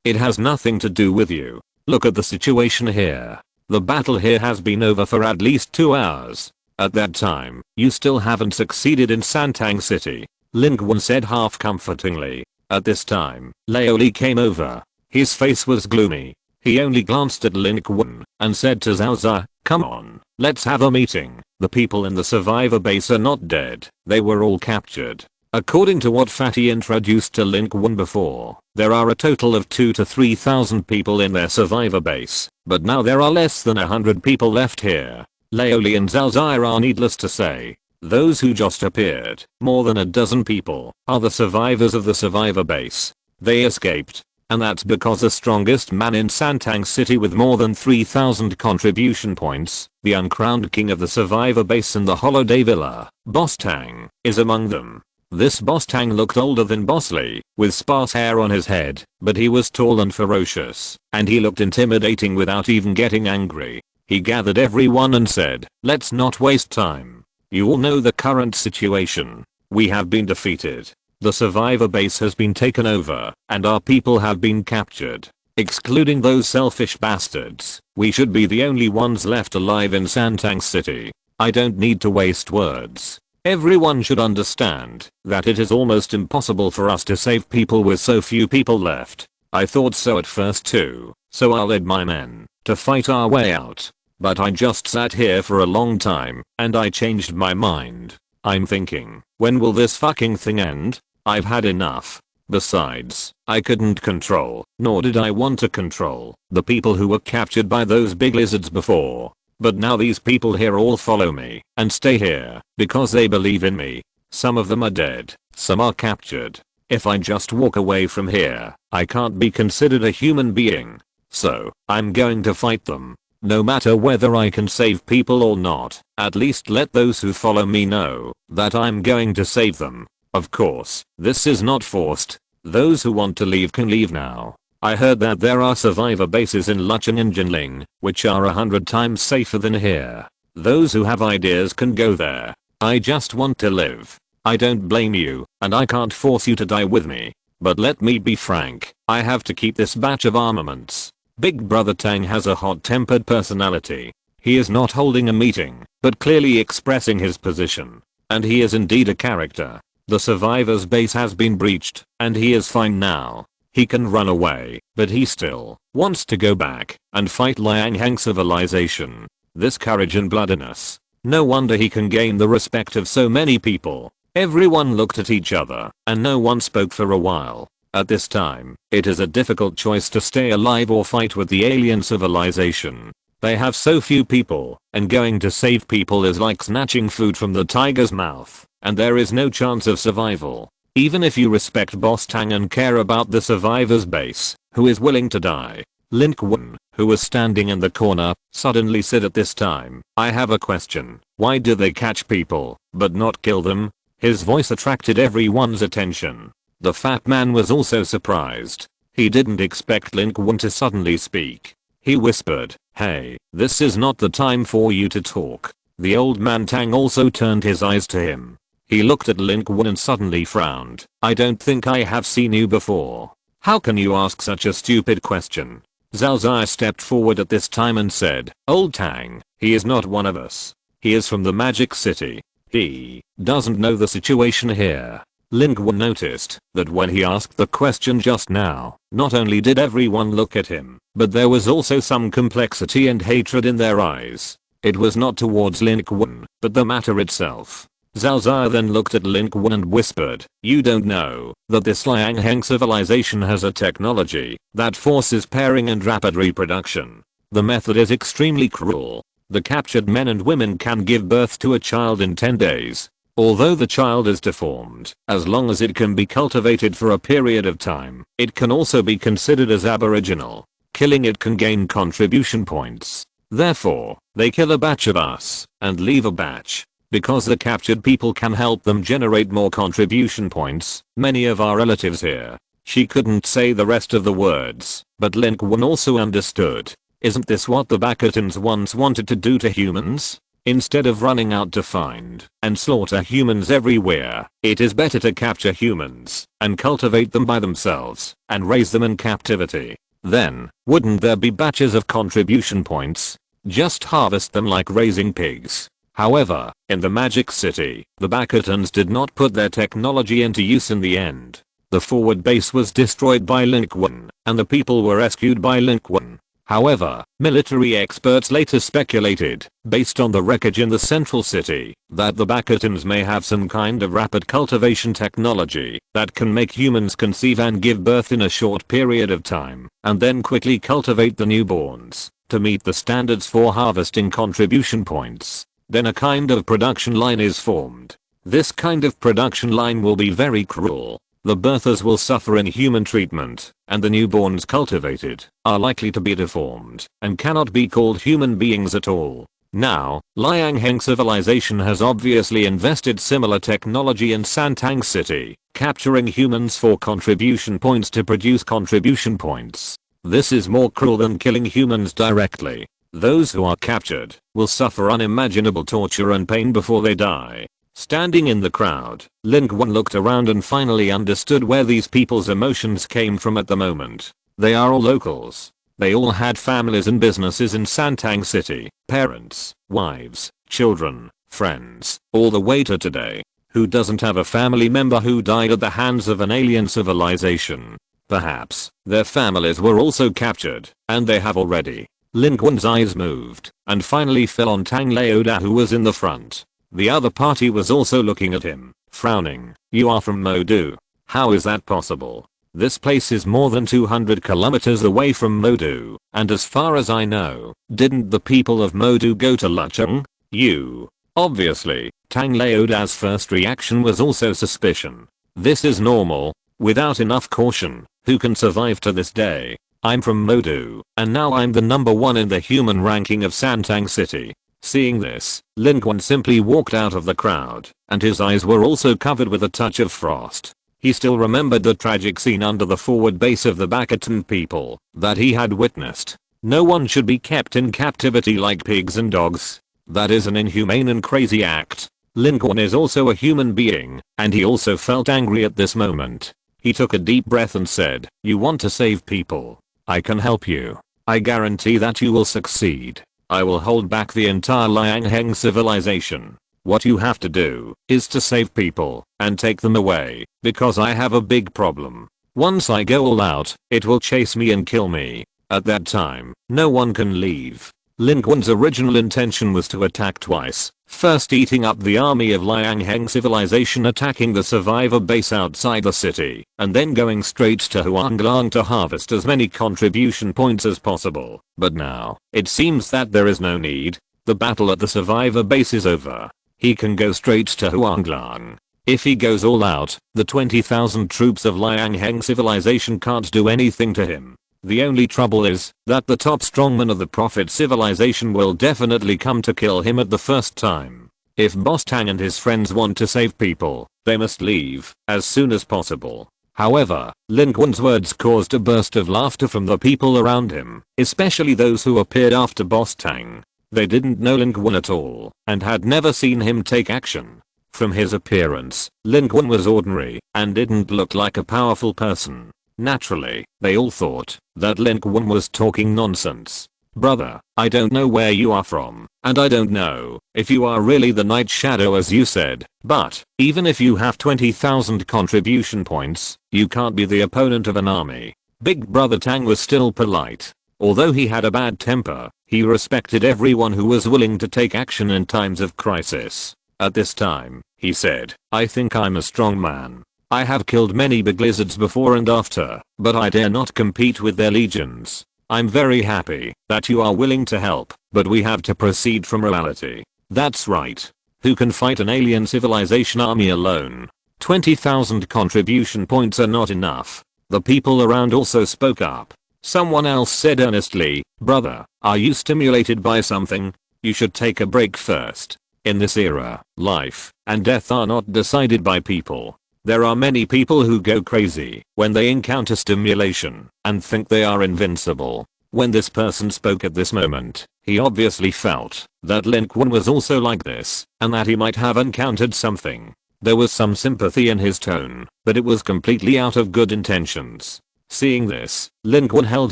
It has nothing to do with you. Look at the situation here. The battle here has been over for at least 2 hours. At that time, you still haven't succeeded in Santang City. Lin Qun said half comfortingly. At this time, Lioli came over. His face was gloomy. He only glanced at Lin Qun and said to Zalzaya, come on, let's have a meeting. The people in the survivor base are not dead, they were all captured. According to what Fatty introduced to Lin Qun before, there are a total of 2,000 to 3,000 people in their survivor base, but now there are less than 100 people left here. Lioli and Zalzaya are needless to say. Those who just appeared, more than a dozen people, are the survivors of the survivor base. They escaped. And that's because the strongest man in Santang City with more than 3,000 contribution points, the uncrowned king of the survivor base in the holiday villa, Boss Tang, is among them. This Boss Tang looked older than Boss Lee, with sparse hair on his head, but he was tall and ferocious, and he looked intimidating without even getting angry. He gathered everyone and said, let's not waste time. You all know the current situation. We have been defeated. The survivor base has been taken over, and our people have been captured. Excluding those selfish bastards, we should be the only ones left alive in Santang City. I don't need to waste words. Everyone should understand that it is almost impossible for us to save people with so few people left. I thought so at first too, so I led my men to fight our way out. But I just sat here for a long time, and I changed my mind. I'm thinking, when will this fucking thing end? I've had enough. Besides, I couldn't control, nor did I want to control, the people who were captured by those big lizards before. But now these people here all follow me and stay here because they believe in me. Some of them are dead, some are captured. If I just walk away from here, I can't be considered a human being. So, I'm going to fight them. No matter whether I can save people or not, at least let those who follow me know that I'm going to save them. Of course, this is not forced. Those who want to leave can leave now. I heard that there are survivor bases in Lucheng and Jinling, which are 100 times safer than here. Those who have ideas can go there. I just want to live. I don't blame you, and I can't force you to die with me. But let me be frank, I have to keep this batch of armaments. Big Brother Tang has a hot-tempered personality. He is not holding a meeting, but clearly expressing his position. And he is indeed a character. The survivor's base has been breached, and he is fine now. He can run away, but he still wants to go back and fight Liang Heng civilization. This courage and bloodiness. No wonder he can gain the respect of so many people. Everyone looked at each other, and no one spoke for a while. At this time, it is a difficult choice to stay alive or fight with the alien civilization. They have so few people, and going to save people is like snatching food from the tiger's mouth. And there is no chance of survival. Even if you respect Boss Tang and care about the survivor's base, who is willing to die? Lin Qun, who was standing in the corner, suddenly said at this time, I have a question. Why do they catch people, but not kill them? His voice attracted everyone's attention. The fat man was also surprised. He didn't expect Lin Qun to suddenly speak. He whispered, hey, this is not the time for you to talk. The old man Tang also turned his eyes to him. He looked at Lin Qun and suddenly frowned. I don't think I have seen you before. How can you ask such a stupid question? Zhao Zai stepped forward at this time and said, Old Tang, he is not one of us. He is from the Magic City. He doesn't know the situation here. Lin Qun noticed that when he asked the question just now, not only did everyone look at him, but there was also some complexity and hatred in their eyes. It was not towards Lin Qun, but the matter itself. Zhao Zai then looked at Lin Qun and whispered, you don't know that this Liang Heng civilization has a technology that forces pairing and rapid reproduction. The method is extremely cruel. The captured men and women can give birth to a child in 10 days. Although the child is deformed, as long as it can be cultivated for a period of time, it can also be considered as aboriginal. Killing it can gain contribution points. Therefore, they kill a batch of us and leave a batch. Because the captured people can help them generate more contribution points, many of our relatives here. She couldn't say the rest of the words, but Lin Qun also understood. Isn't this what the Bakatans once wanted to do to humans? Instead of running out to find and slaughter humans everywhere, it is better to capture humans and cultivate them by themselves and raise them in captivity. Then, wouldn't there be batches of contribution points? Just harvest them like raising pigs. However, in the Magic City, the Bakatans did not put their technology into use in the end. The forward base was destroyed by Lin Qun, and the people were rescued by Lin Qun. However, military experts later speculated, based on the wreckage in the central city, that the Bakatans may have some kind of rapid cultivation technology that can make humans conceive and give birth in a short period of time, and then quickly cultivate the newborns to meet the standards for harvesting contribution points. Then a kind of production line is formed. This kind of production line will be very cruel. The birthers will suffer inhuman treatment, and the newborns cultivated are likely to be deformed and cannot be called human beings at all. Now, Liang Heng civilization has obviously invested similar technology in Santang City, capturing humans for contribution points to produce contribution points. This is more cruel than killing humans directly. Those who are captured will suffer unimaginable torture and pain before they die. Standing in the crowd, Lin Qun looked around and finally understood where these people's emotions came from at the moment. They are all locals. They all had families and businesses in Santang City, parents, wives, children, friends, all the way to today. Who doesn't have a family member who died at the hands of an alien civilization? Perhaps their families were also captured, and they have already. Lin Qun's eyes moved and finally fell on Tang Laoda, who was in the front. The other party was also looking at him, frowning. You are from Modu. How is that possible? This place is more than 200 kilometers away from Modu, and as far as I know, didn't the people of Modu go to Lucheng? You. Obviously, Tang Laoda's first reaction was also suspicion. This is normal. Without enough caution, who can survive to this day? I'm from Modu, and now I'm the number one in the human ranking of Santang City. Seeing this, Lin Qun simply walked out of the crowd, and his eyes were also covered with a touch of frost. He still remembered the tragic scene under the forward base of the Bakatan people that he had witnessed. No one should be kept in captivity like pigs and dogs. That is an inhumane and crazy act. Lin Qun is also a human being, and he also felt angry at this moment. He took a deep breath and said, "You want to save people? I can help you. I guarantee that you will succeed. I will hold back the entire Liangheng civilization. What you have to do is to save people and take them away, because I have a big problem. Once I go all out, it will chase me and kill me. At that time, no one can leave." Lin Qun's original intention was to attack twice, first eating up the army of Liangheng civilization, attacking the survivor base outside the city, and then going straight to Huanglang to harvest as many contribution points as possible. But now, it seems that there is no need. The battle at the survivor base is over. He can go straight to Huanglang. If he goes all out, the 20,000 troops of Liangheng civilization can't do anything to him. The only trouble is that the top strongman of the Prophet civilization will definitely come to kill him at the first time. If Boss Tang and his friends want to save people, they must leave as soon as possible. However, Lin Qun's words caused a burst of laughter from the people around him, especially those who appeared after Boss Tang. They didn't know Lin Qun at all and had never seen him take action. From his appearance, Lin Qun was ordinary and didn't look like a powerful person. Naturally, they all thought that Lin Qun was talking nonsense. "Brother, I don't know where you are from, and I don't know if you are really the Night Shadow as you said, but even if you have 20,000 contribution points, you can't be the opponent of an army." Big Brother Tang was still polite. Although he had a bad temper, he respected everyone who was willing to take action in times of crisis. At this time, he said, "I think I'm a strong man. I have killed many big lizards before and after, but I dare not compete with their legions. I'm very happy that you are willing to help, but we have to proceed from reality." That's right. Who can fight an alien civilization army alone? 20,000 contribution points are not enough. The people around also spoke up. Someone else said earnestly, "Brother, are you stimulated by something? You should take a break first. In this era, life and death are not decided by people. There are many people who go crazy when they encounter stimulation and think they are invincible." When this person spoke at this moment, he obviously felt that Lin Qun was also like this and that he might have encountered something. There was some sympathy in his tone, but it was completely out of good intentions. Seeing this, Lin Qun held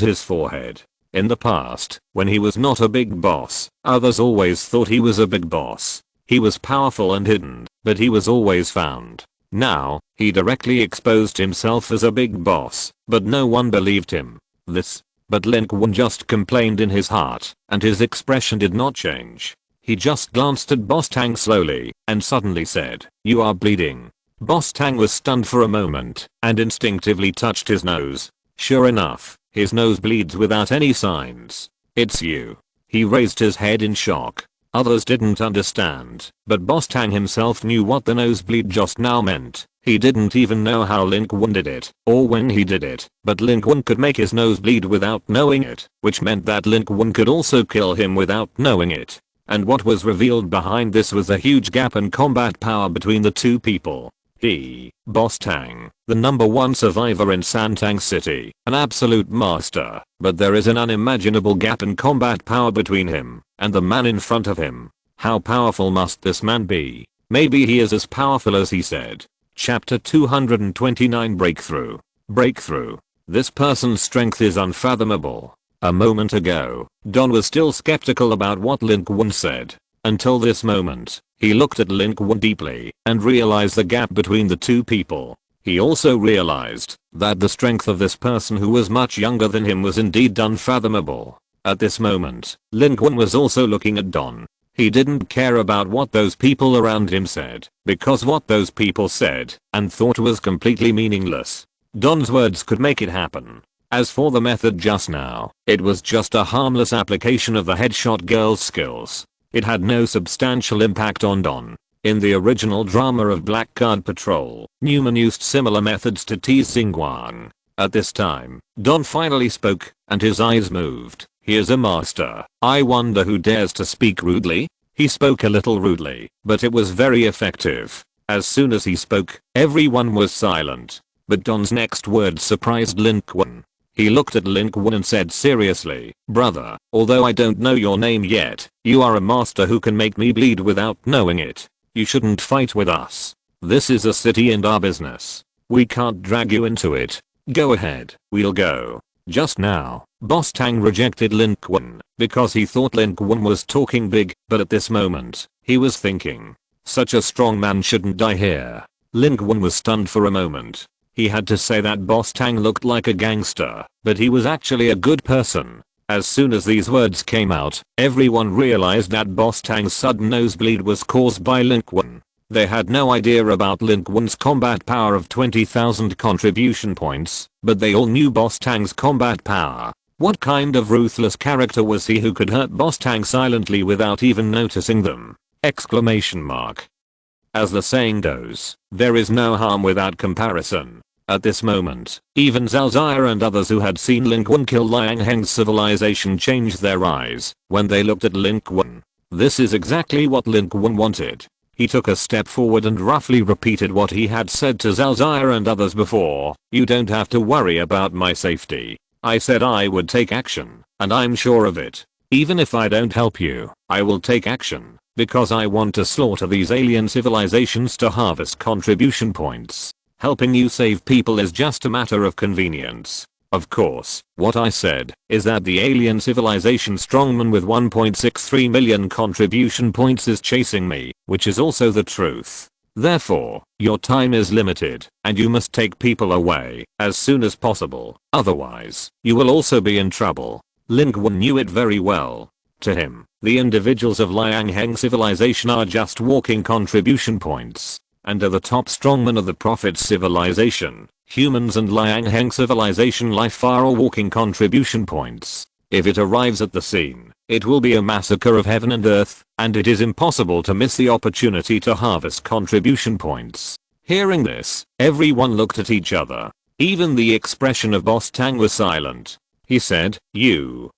his forehead. In the past, when he was not a big boss, others always thought he was a big boss. He was powerful and hidden, but he was always found. Now, he directly exposed himself as a big boss, but no one believed him. But Lin Qun just complained in his heart, and his expression did not change. He just glanced at Boss Tang slowly, and suddenly said, "You are bleeding." Boss Tang was stunned for a moment, and instinctively touched his nose. Sure enough, his nose bleeds without any signs. "It's you." He raised his head in shock. Others didn't understand, but Boss Tang himself knew what the nosebleed just now meant. He didn't even know how Lin Qun did it, or when he did it, but Lin Qun could make his nose bleed without knowing it, which meant that Lin Qun could also kill him without knowing it. And what was revealed behind this was a huge gap in combat power between the two people. Boss Tang, the #1 survivor in Santang City, an absolute master, but there is an unimaginable gap in combat power between him and the man in front of him. How powerful must this man be? Maybe he is as powerful as he said. Chapter 229 Breakthrough. Breakthrough. This person's strength is unfathomable. A moment ago, Don was still skeptical about what Lin Qun said. Until this moment, he looked at Lin Qun deeply and realized the gap between the two people. He also realized that the strength of this person who was much younger than him was indeed unfathomable. At this moment, Lin Qun was also looking at Don. He didn't care about what those people around him said, because what those people said and thought was completely meaningless. Don's words could make it happen. As for the method just now, it was just a harmless application of the headshot girl's skills. It had no substantial impact on Don. In the original drama of Black Card Patrol, Newman used similar methods to tease Xingguang. At this time, Don finally spoke, and his eyes moved. He is a master. I wonder who dares to speak rudely? He spoke a little rudely, but it was very effective. As soon as he spoke, everyone was silent. But Don's next words surprised Lin Qun. He looked at Lin Qun and said seriously, "Brother, although I don't know your name yet, you are a master who can make me bleed without knowing it. You shouldn't fight with us. This is a city and our business. We can't drag you into it. Go ahead, we'll go." Just now, Boss Tang rejected Lin Qun because he thought Lin Qun was talking big, but at this moment, he was thinking, such a strong man shouldn't die here. Lin Qun was stunned for a moment. He had to say that Boss Tang looked like a gangster, but he was actually a good person. As soon as these words came out, everyone realized that Boss Tang's sudden nosebleed was caused by Lin Qun. They had no idea about Lin Qun's combat power of 20,000 contribution points, but they all knew Boss Tang's combat power. What kind of ruthless character was he who could hurt Boss Tang silently without even noticing them? Exclamation mark. As the saying goes, there is no harm without comparison. At this moment, even Zhao Ziyao and others who had seen Lin Qun kill Liang Heng's civilization changed their eyes when they looked at Lin Qun. This is exactly what Lin Qun wanted. He took a step forward and roughly repeated what he had said to Zhao Ziyao and others before. "You don't have to worry about my safety. I said I would take action, and I'm sure of it. Even if I don't help you, I will take action, because I want to slaughter these alien civilizations to harvest contribution points. Helping you save people is just a matter of convenience. Of course, what I said is that the alien civilization strongman with 1.63 million contribution points is chasing me, which is also the truth. Therefore, your time is limited, and you must take people away as soon as possible, otherwise, you will also be in trouble." Lin Qun knew it very well. To him, the individuals of Liang Heng civilization are just walking contribution points. And are the top strongmen of the Prophet's civilization. Humans and Liang Heng civilization life are walking contribution points. If it arrives at the scene, it will be a massacre of heaven and earth, and it is impossible to miss the opportunity to harvest contribution points. Hearing this, everyone looked at each other. Even the expression of Boss Tang was silent. He said,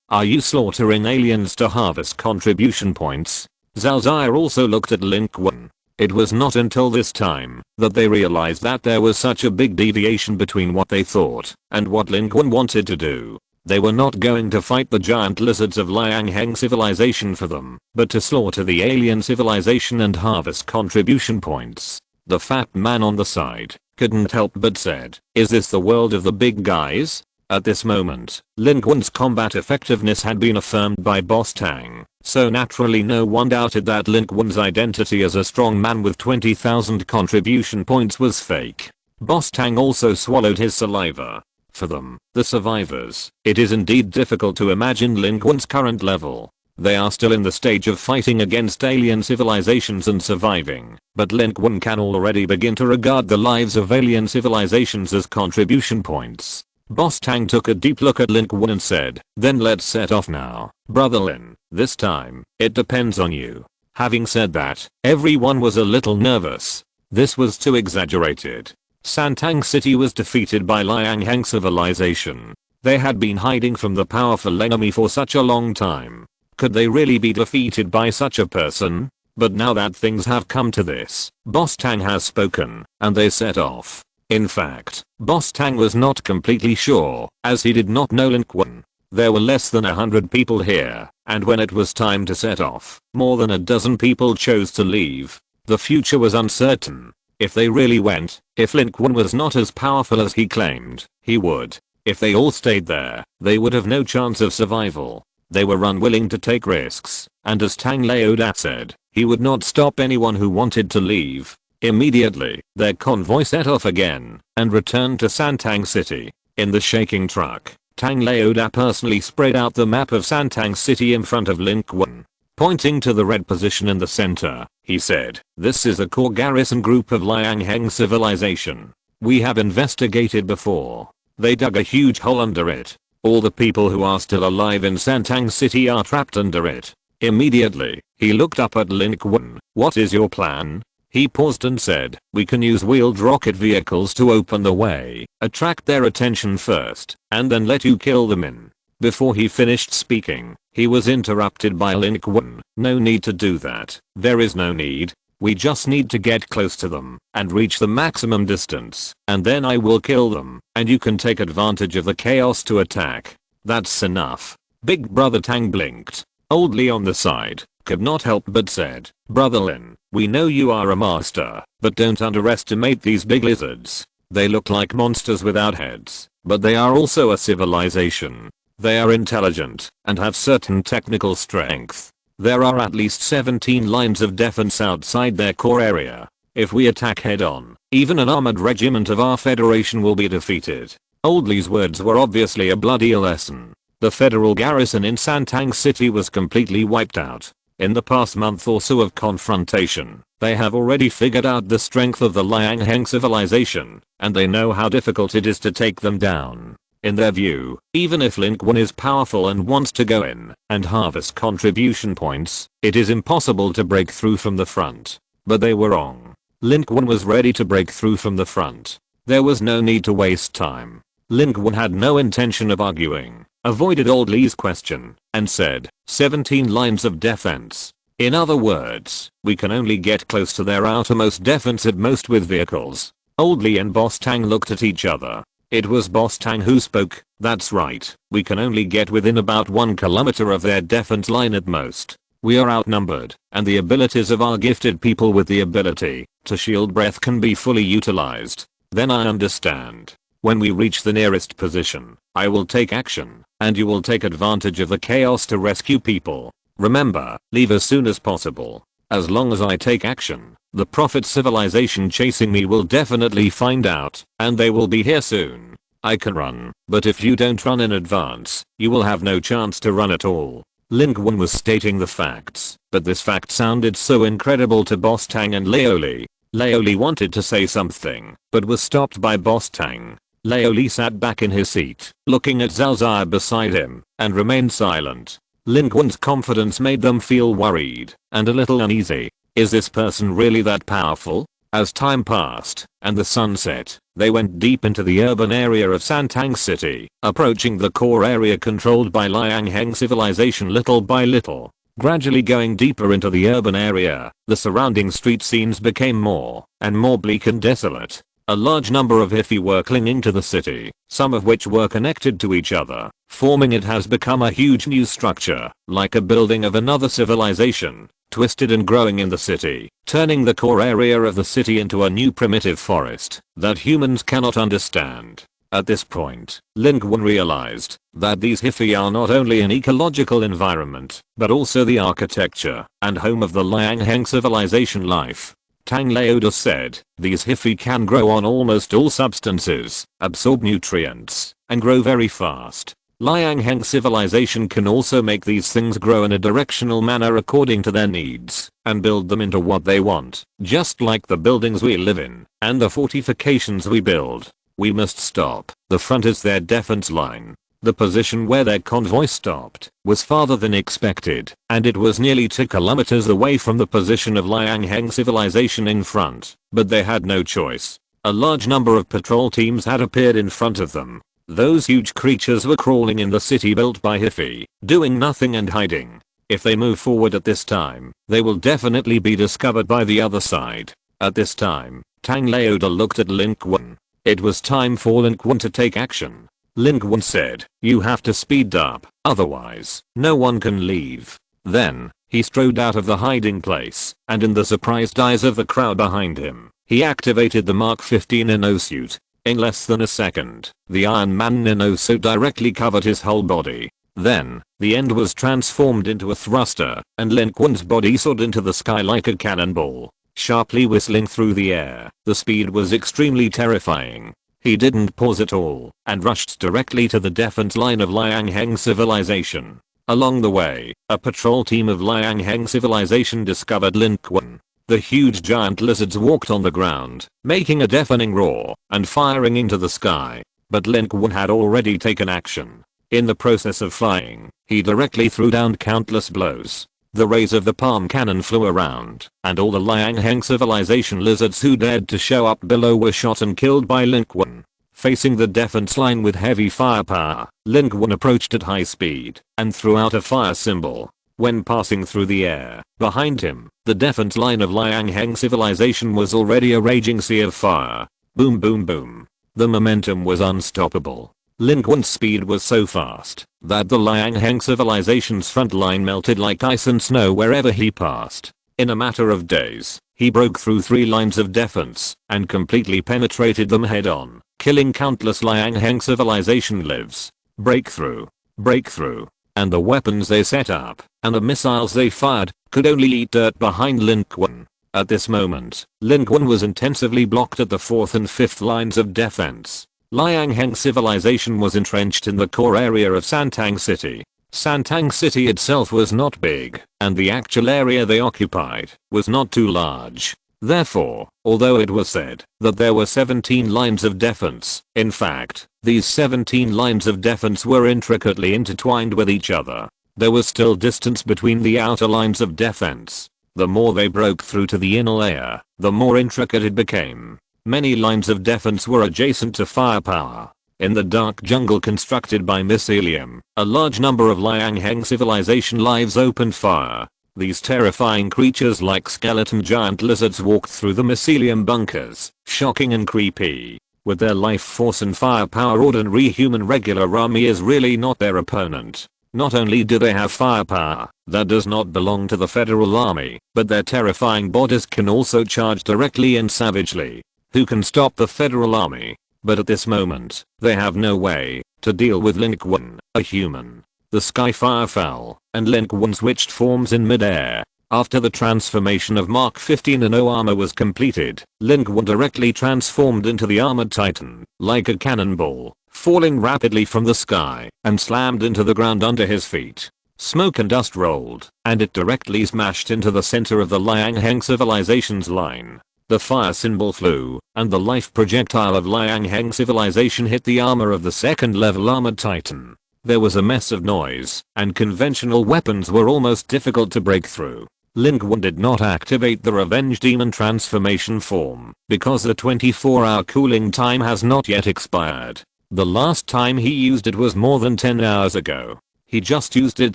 Are you slaughtering aliens to harvest contribution points?" Zhao Ziyao also looked at Lin Qun. It was not until this time that they realized that there was such a big deviation between what they thought and what Lin Qun wanted to do. They were not going to fight the giant lizards of Liang Heng civilization for them, but to slaughter the alien civilization and harvest contribution points. The fat man on the side couldn't help but said, "Is this the world of the big guys?" At this moment, Lin Qun's combat effectiveness had been affirmed by Boss Tang, so naturally no one doubted that Lin Qun's identity as a strong man with 20,000 contribution points was fake. Boss Tang also swallowed his saliva. For them, the survivors, it is indeed difficult to imagine Lin Qun's current level. They are still in the stage of fighting against alien civilizations and surviving, but Lin Qun can already begin to regard the lives of alien civilizations as contribution points. Boss Tang took a deep look at Lin Qun and said, "Then let's set off now, Brother Lin. This time, it depends on you." Having said that, everyone was a little nervous. This was too exaggerated. Santang City was defeated by Liang Heng civilization. They had been hiding from the powerful enemy for such a long time. Could they really be defeated by such a person? But now that things have come to this, Boss Tang has spoken, and they set off. In fact, Boss Tang was not completely sure, as he did not know Lin Qun. There were less than 100 people here, and when it was time to set off, more than a dozen people chose to leave. The future was uncertain. If they really went, if Lin Qun was not as powerful as he claimed, he would. If they all stayed there, they would have no chance of survival. They were unwilling to take risks, and as Tang Laoda said, he would not stop anyone who wanted to leave. Immediately, their convoy set off again, and returned to Santang City. In the shaking truck, Tang Laoda personally spread out the map of Santang City in front of Lin Qun. Pointing to the red position in the center, he said, "This is a core garrison group of Liang Heng civilization. We have investigated before. They dug a huge hole under it. All the people who are still alive in Santang City are trapped under it." Immediately, he looked up at Lin Qun. "What is your plan?" He paused and said, "We can use wheeled rocket vehicles to open the way, attract their attention first, and then let you kill them in." Before he finished speaking, he was interrupted by Lin Qun. "No need to do that. There is no need. We just need to get close to them and reach the maximum distance, and then I will kill them, and you can take advantage of the chaos to attack. That's enough." Big Brother Tang blinked. Old Lee on the side could not help but said, "Brother Lin, we know you are a master, but don't underestimate these big lizards. They look like monsters without heads, but they are also a civilization. They are intelligent and have certain technical strength. There are at least 17 lines of defense outside their core area. If we attack head on, even an armored regiment of our federation will be defeated." Old Lee's words were obviously a bloody lesson. The federal garrison in Santang City was completely wiped out. In the past month or so of confrontation, they have already figured out the strength of the Liang Heng civilization, and they know how difficult it is to take them down. In their view, even if Lin Qun is powerful and wants to go in and harvest contribution points, it is impossible to break through from the front. But they were wrong. Lin Qun was ready to break through from the front. There was no need to waste time. Lin Qun had no intention of arguing, avoided Old Lee's question, and said, 17 lines of defense. In other words, we can only get close to their outermost defense at most with vehicles. Old Lee and Boss Tang looked at each other. It was Boss Tang who spoke. "That's right, we can only get within about 1 kilometer of their defense line at most. We are outnumbered, and the abilities of our gifted people with the ability to shield breath can be fully utilized. Then I understand. When we reach the nearest position, I will take action, and you will take advantage of the chaos to rescue people. Remember, leave as soon as possible. As long as I take action, the Prophet civilization chasing me will definitely find out, and they will be here soon. I can run, but if you don't run in advance, you will have no chance to run at all." Lin Qun was stating the facts, but this fact sounded so incredible to Boss Tang and Laoli. Laoli wanted to say something, but was stopped by Boss Tang. Laoli sat back in his seat, looking at Zhao Zai beside him, and remained silent. Lin Qun's confidence made them feel worried, and a little uneasy. Is this person really that powerful? As time passed, and the sun set, they went deep into the urban area of Santang City, approaching the core area controlled by Liang Heng civilization little by little. Gradually going deeper into the urban area, the surrounding street scenes became more and more bleak and desolate. A large number of Hifi were clinging to the city, some of which were connected to each other, forming it has become a huge new structure, like a building of another civilization, twisted and growing in the city, turning the core area of the city into a new primitive forest that humans cannot understand. At this point, Lin Qun realized that these Hifi are not only an ecological environment, but also the architecture and home of the Liang Heng civilization life. Tang Laoda said, "These Hifi can grow on almost all substances, absorb nutrients, and grow very fast. Liang Heng civilization can also make these things grow in a directional manner according to their needs, and build them into what they want, just like the buildings we live in, and the fortifications we build. We must stop. The front is their defense line." The position where their convoy stopped was farther than expected, and it was nearly 2 kilometers away from the position of Liang Heng civilization in front, but they had no choice. A large number of patrol teams had appeared in front of them. Those huge creatures were crawling in the city built by Hifi, doing nothing and hiding. If they move forward at this time, they will definitely be discovered by the other side. At this time, Tang Laoda looked at Lin Qun. It was time for Lin Qun to take action. Lin Qun said, "You have to speed up, otherwise, no one can leave." Then, he strode out of the hiding place, and in the surprised eyes of the crowd behind him, he activated the Mark 15 Nano-suit. In less than a second, the Iron Man Nano-suit directly covered his whole body. Then, the end was transformed into a thruster, and Lin Qun's body soared into the sky like a cannonball, sharply whistling through the air. The speed was extremely terrifying. He didn't pause at all, and rushed directly to the defense line of Liangheng civilization. Along the way, a patrol team of Liangheng civilization discovered Lin Qun. The huge giant lizards walked on the ground, making a deafening roar, and firing into the sky. But Lin Qun had already taken action. In the process of flying, he directly threw down countless blows. The rays of the palm cannon flew around, and all the Liangheng civilization lizards who dared to show up below were shot and killed by Lin Qun. Facing the defense line with heavy firepower, Lin Qun approached at high speed, and threw out a fire symbol. When passing through the air, behind him, the defense line of Liangheng civilization was already a raging sea of fire. Boom boom boom. The momentum was unstoppable. Lin Qun's speed was so fast that the Liangheng civilization's front line melted like ice and snow wherever he passed. In a matter of days, he broke through 3 lines of defense and completely penetrated them head-on, killing countless Liangheng civilization lives. Breakthrough. Breakthrough. And the weapons they set up, and the missiles they fired, could only eat dirt behind Lin Qun. At this moment, Lin Qun was intensively blocked at the 4th and 5th lines of defense. Liangheng civilization was entrenched in the core area of Santang City. Santang City itself was not big, and the actual area they occupied was not too large. Therefore, although it was said that there were 17 lines of defense, in fact, these 17 lines of defense were intricately intertwined with each other. There was still distance between the outer lines of defense. The more they broke through to the inner layer, the more intricate it became. Many lines of defense were adjacent to firepower. In the dark jungle constructed by mycelium, a large number of Liangheng civilization lives opened fire. These terrifying creatures like skeleton giant lizards walked through the mycelium bunkers, shocking and creepy. With their life force and firepower, ordinary human regular army is really not their opponent. Not only do they have firepower that does not belong to the federal army, but their terrifying bodies can also charge directly and savagely. Who can stop the federal army? But at this moment, they have no way to deal with Lin Qun, a human. The skyfire fell, and Lin Qun switched forms in midair. After the transformation of Mark 15 Nano armor was completed, Lin Qun directly transformed into the armored titan, like a cannonball, falling rapidly from the sky, and slammed into the ground under his feet. Smoke and dust rolled, and it directly smashed into the center of the Liangheng civilization's line. The fire symbol flew, and the life projectile of Liangheng civilization hit the armor of the 2nd level armored titan. There was a mess of noise, and conventional weapons were almost difficult to break through. Lin Qun did not activate the Revenge Demon transformation form, because the 24-hour cooling time has not yet expired. The last time he used it was more than 10 hours ago. He just used it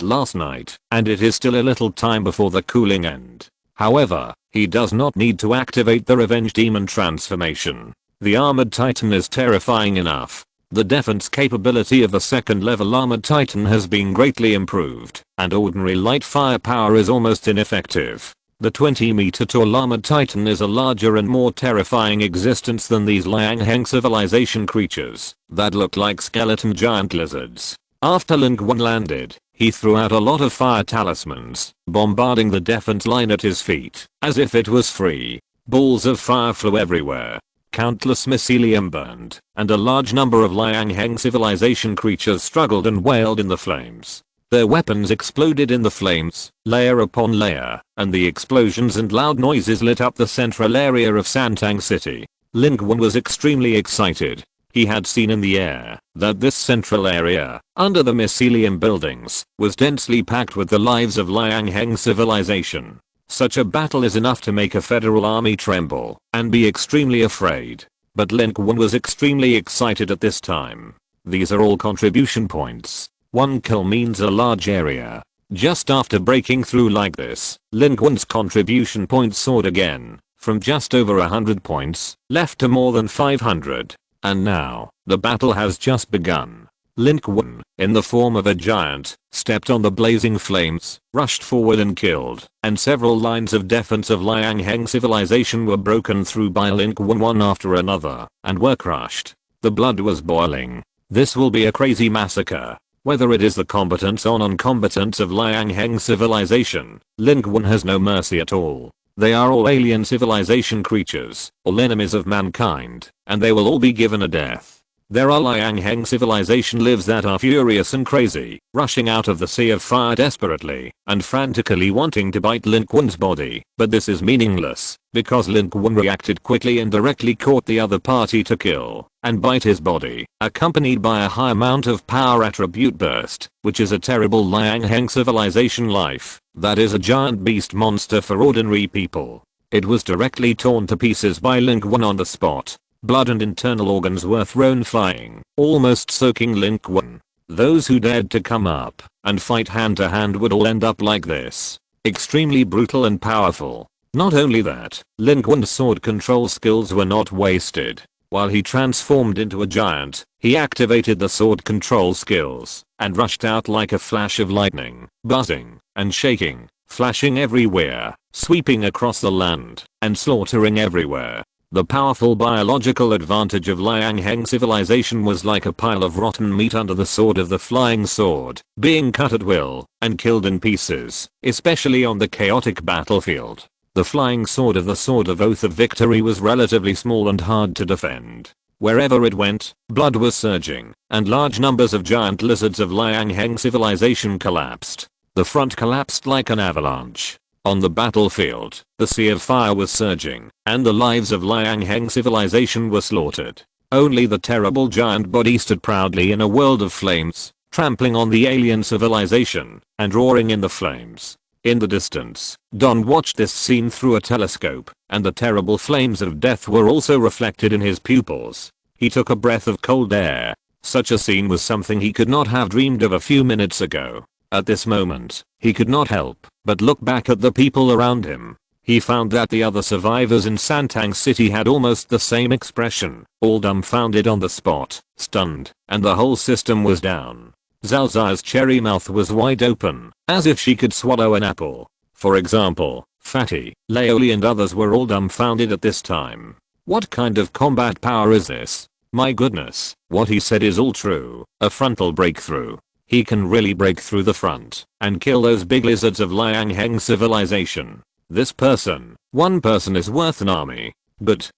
last night, and it is still a little time before the cooling end. However, he does not need to activate the Revenge Demon transformation. The armored titan is terrifying enough. The defense capability of the 2nd level armored titan has been greatly improved, and ordinary light firepower is almost ineffective. The 20-meter tall armored titan is a larger and more terrifying existence than these Liangheng civilization creatures that look like skeleton giant lizards. After Lin Qun landed, he threw out a lot of fire talismans, bombarding the defense line at his feet, as if it was free. Balls of fire flew everywhere. Countless mycelium burned, and a large number of Liangheng civilization creatures struggled and wailed in the flames. Their weapons exploded in the flames, layer upon layer, and the explosions and loud noises lit up the central area of Santang City. Lin Qun was extremely excited. He had seen in the air that this central area, under the mycelium buildings, was densely packed with the lives of Liangheng civilization. Such a battle is enough to make a federal army tremble and be extremely afraid. But Lin Qun was extremely excited at this time. These are all contribution points. One kill means a large area. Just after breaking through like this, Lin Qun's contribution points soared again, from just over 100 points, left to more than 500. And now, the battle has just begun. Lin Qun, in the form of a giant, stepped on the blazing flames, rushed forward and killed, and several lines of defense of Liang Heng civilization were broken through by Lin Qun one after another, and were crushed. The blood was boiling. This will be a crazy massacre. Whether it is the combatants or non-combatants of Liang Heng civilization, Lin Qun has no mercy at all. They are all alien civilization creatures, all enemies of mankind, and they will all be given a death. There are Liang Heng civilization lives that are furious and crazy, rushing out of the sea of fire desperately, and frantically wanting to bite Lin Qun's body, but this is meaningless, because Lin Qun reacted quickly and directly caught the other party to kill, and bite his body, accompanied by a high amount of power attribute burst, which is a terrible Liang Heng civilization life, that is a giant beast monster for ordinary people. It was directly torn to pieces by Lin Qun on the spot. Blood and internal organs were thrown flying, almost soaking Lin Qun. Those who dared to come up and fight hand to hand would all end up like this. Extremely brutal and powerful. Not only that, Lin Qun's sword control skills were not wasted. While he transformed into a giant, he activated the sword control skills and rushed out like a flash of lightning, buzzing and shaking, flashing everywhere, sweeping across the land and slaughtering everywhere. The powerful biological advantage of Liang Heng civilization was like a pile of rotten meat under the sword of the flying sword, being cut at will and killed in pieces, especially on the chaotic battlefield. The flying sword of Oath of Victory was relatively small and hard to defend. Wherever it went, blood was surging, and large numbers of giant lizards of Liang Heng civilization collapsed. The front collapsed like an avalanche. On the battlefield, the sea of fire was surging, and the lives of Liang Heng civilization were slaughtered. Only the terrible giant body stood proudly in a world of flames, trampling on the alien civilization, and roaring in the flames. In the distance, Don watched this scene through a telescope, and the terrible flames of death were also reflected in his pupils. He took a breath of cold air. Such a scene was something he could not have dreamed of a few minutes ago. At this moment, he could not help but look back at the people around him. He found that the other survivors in Santang City had almost the same expression, all dumbfounded on the spot, stunned, and the whole system was down. Zhao Zai's cherry mouth was wide open, as if she could swallow an apple. For example, Fatty, Laoli and others were all dumbfounded at this time. What kind of combat power is this? My goodness, what he said is all true, a frontal breakthrough. He can really break through the front and kill those big lizards of Liang Heng civilization. This person, one person is worth an army. Good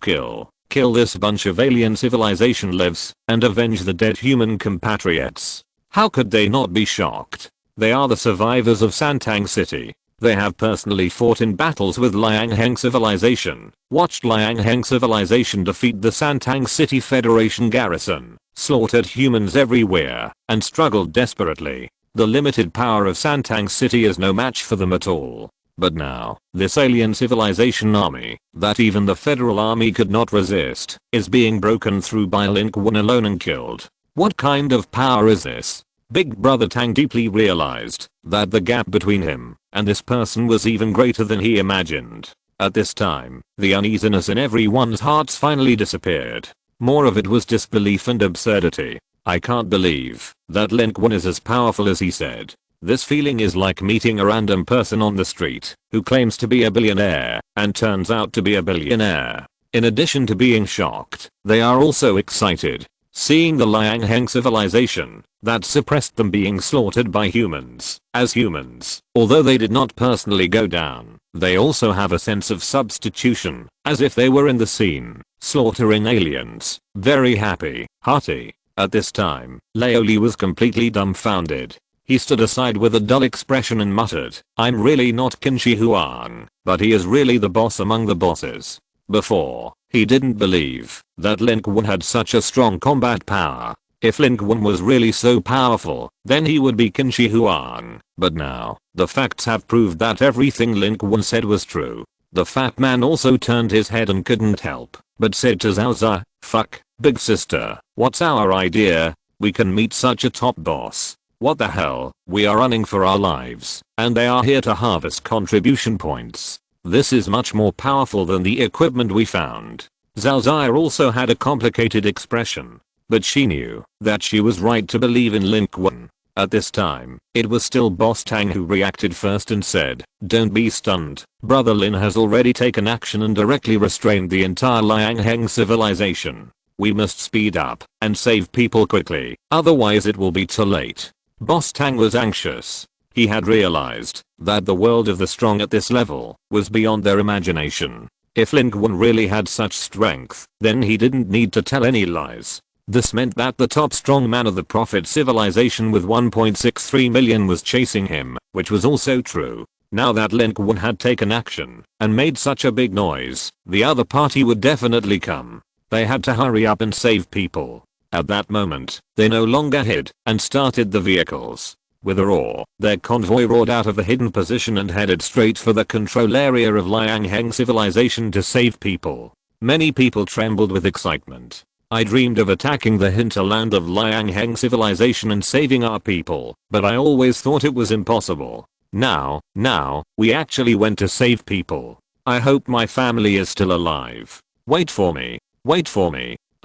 kill. Kill this bunch of alien civilization lives and avenge the dead human compatriots. How could they not be shocked? They are the survivors of Santang City. They have personally fought in battles with Liang Heng civilization, watched Liang Heng civilization defeat the Santang City Federation garrison, slaughtered humans everywhere, and struggled desperately. The limited power of Santang City is no match for them at all. But now, this alien civilization army, that even the federal army could not resist, is being broken through by Lin Qun alone and killed. What kind of power is this? Big Brother Tang deeply realized that the gap between him and this person was even greater than he imagined. At this time, the uneasiness in everyone's hearts finally disappeared. More of it was disbelief and absurdity. I can't believe that Lin Qun is as powerful as he said. This feeling is like meeting a random person on the street who claims to be a billionaire and turns out to be a billionaire. In addition to being shocked, they are also excited. Seeing the Liang Heng civilization that suppressed them being slaughtered by humans, as humans, although they did not personally go down, they also have a sense of substitution, as if they were in the scene, slaughtering aliens, very happy, hearty. At this time, Laoli was completely dumbfounded. He stood aside with a dull expression and muttered, I'm really not Qin Shi Huang, but he is really the boss among the bosses. Before, he didn't believe that Lin Qun had such a strong combat power. If Lin Qun was really so powerful, then he would be Qin Shi Huang. But now, the facts have proved that everything Lin Qun said was true. The fat man also turned his head and couldn't help but said to Zhao Zai, fuck, big sister, what's our idea? We can meet such a top boss. What the hell, we are running for our lives, and they are here to harvest contribution points. This is much more powerful than the equipment we found. Zhao Zaya also had a complicated expression, but she knew that she was right to believe in Lin Qun. At this time, it was still Boss Tang who reacted first and said, "Don't be stunned, Brother Lin has already taken action and directly restrained the entire Liang Heng civilization. We must speed up and save people quickly, otherwise it will be too late." Boss Tang was anxious. He had realized that the world of the strong at this level was beyond their imagination. If Lin Qun really had such strength, then he didn't need to tell any lies. This meant that the top strongman of the Prophet civilization with 1.63 million was chasing him, which was also true. Now that Lin Qun had taken action and made such a big noise, the other party would definitely come. They had to hurry up and save people. At that moment, they no longer hid and started the vehicles. With a roar, their convoy roared out of the hidden position and headed straight for the control area of Liang Heng civilization to save people. Many people trembled with excitement. I dreamed of attacking the hinterland of Liang Heng civilization and saving our people, but I always thought it was impossible. Now, we actually went to save people. I hope my family is still alive. Wait for me.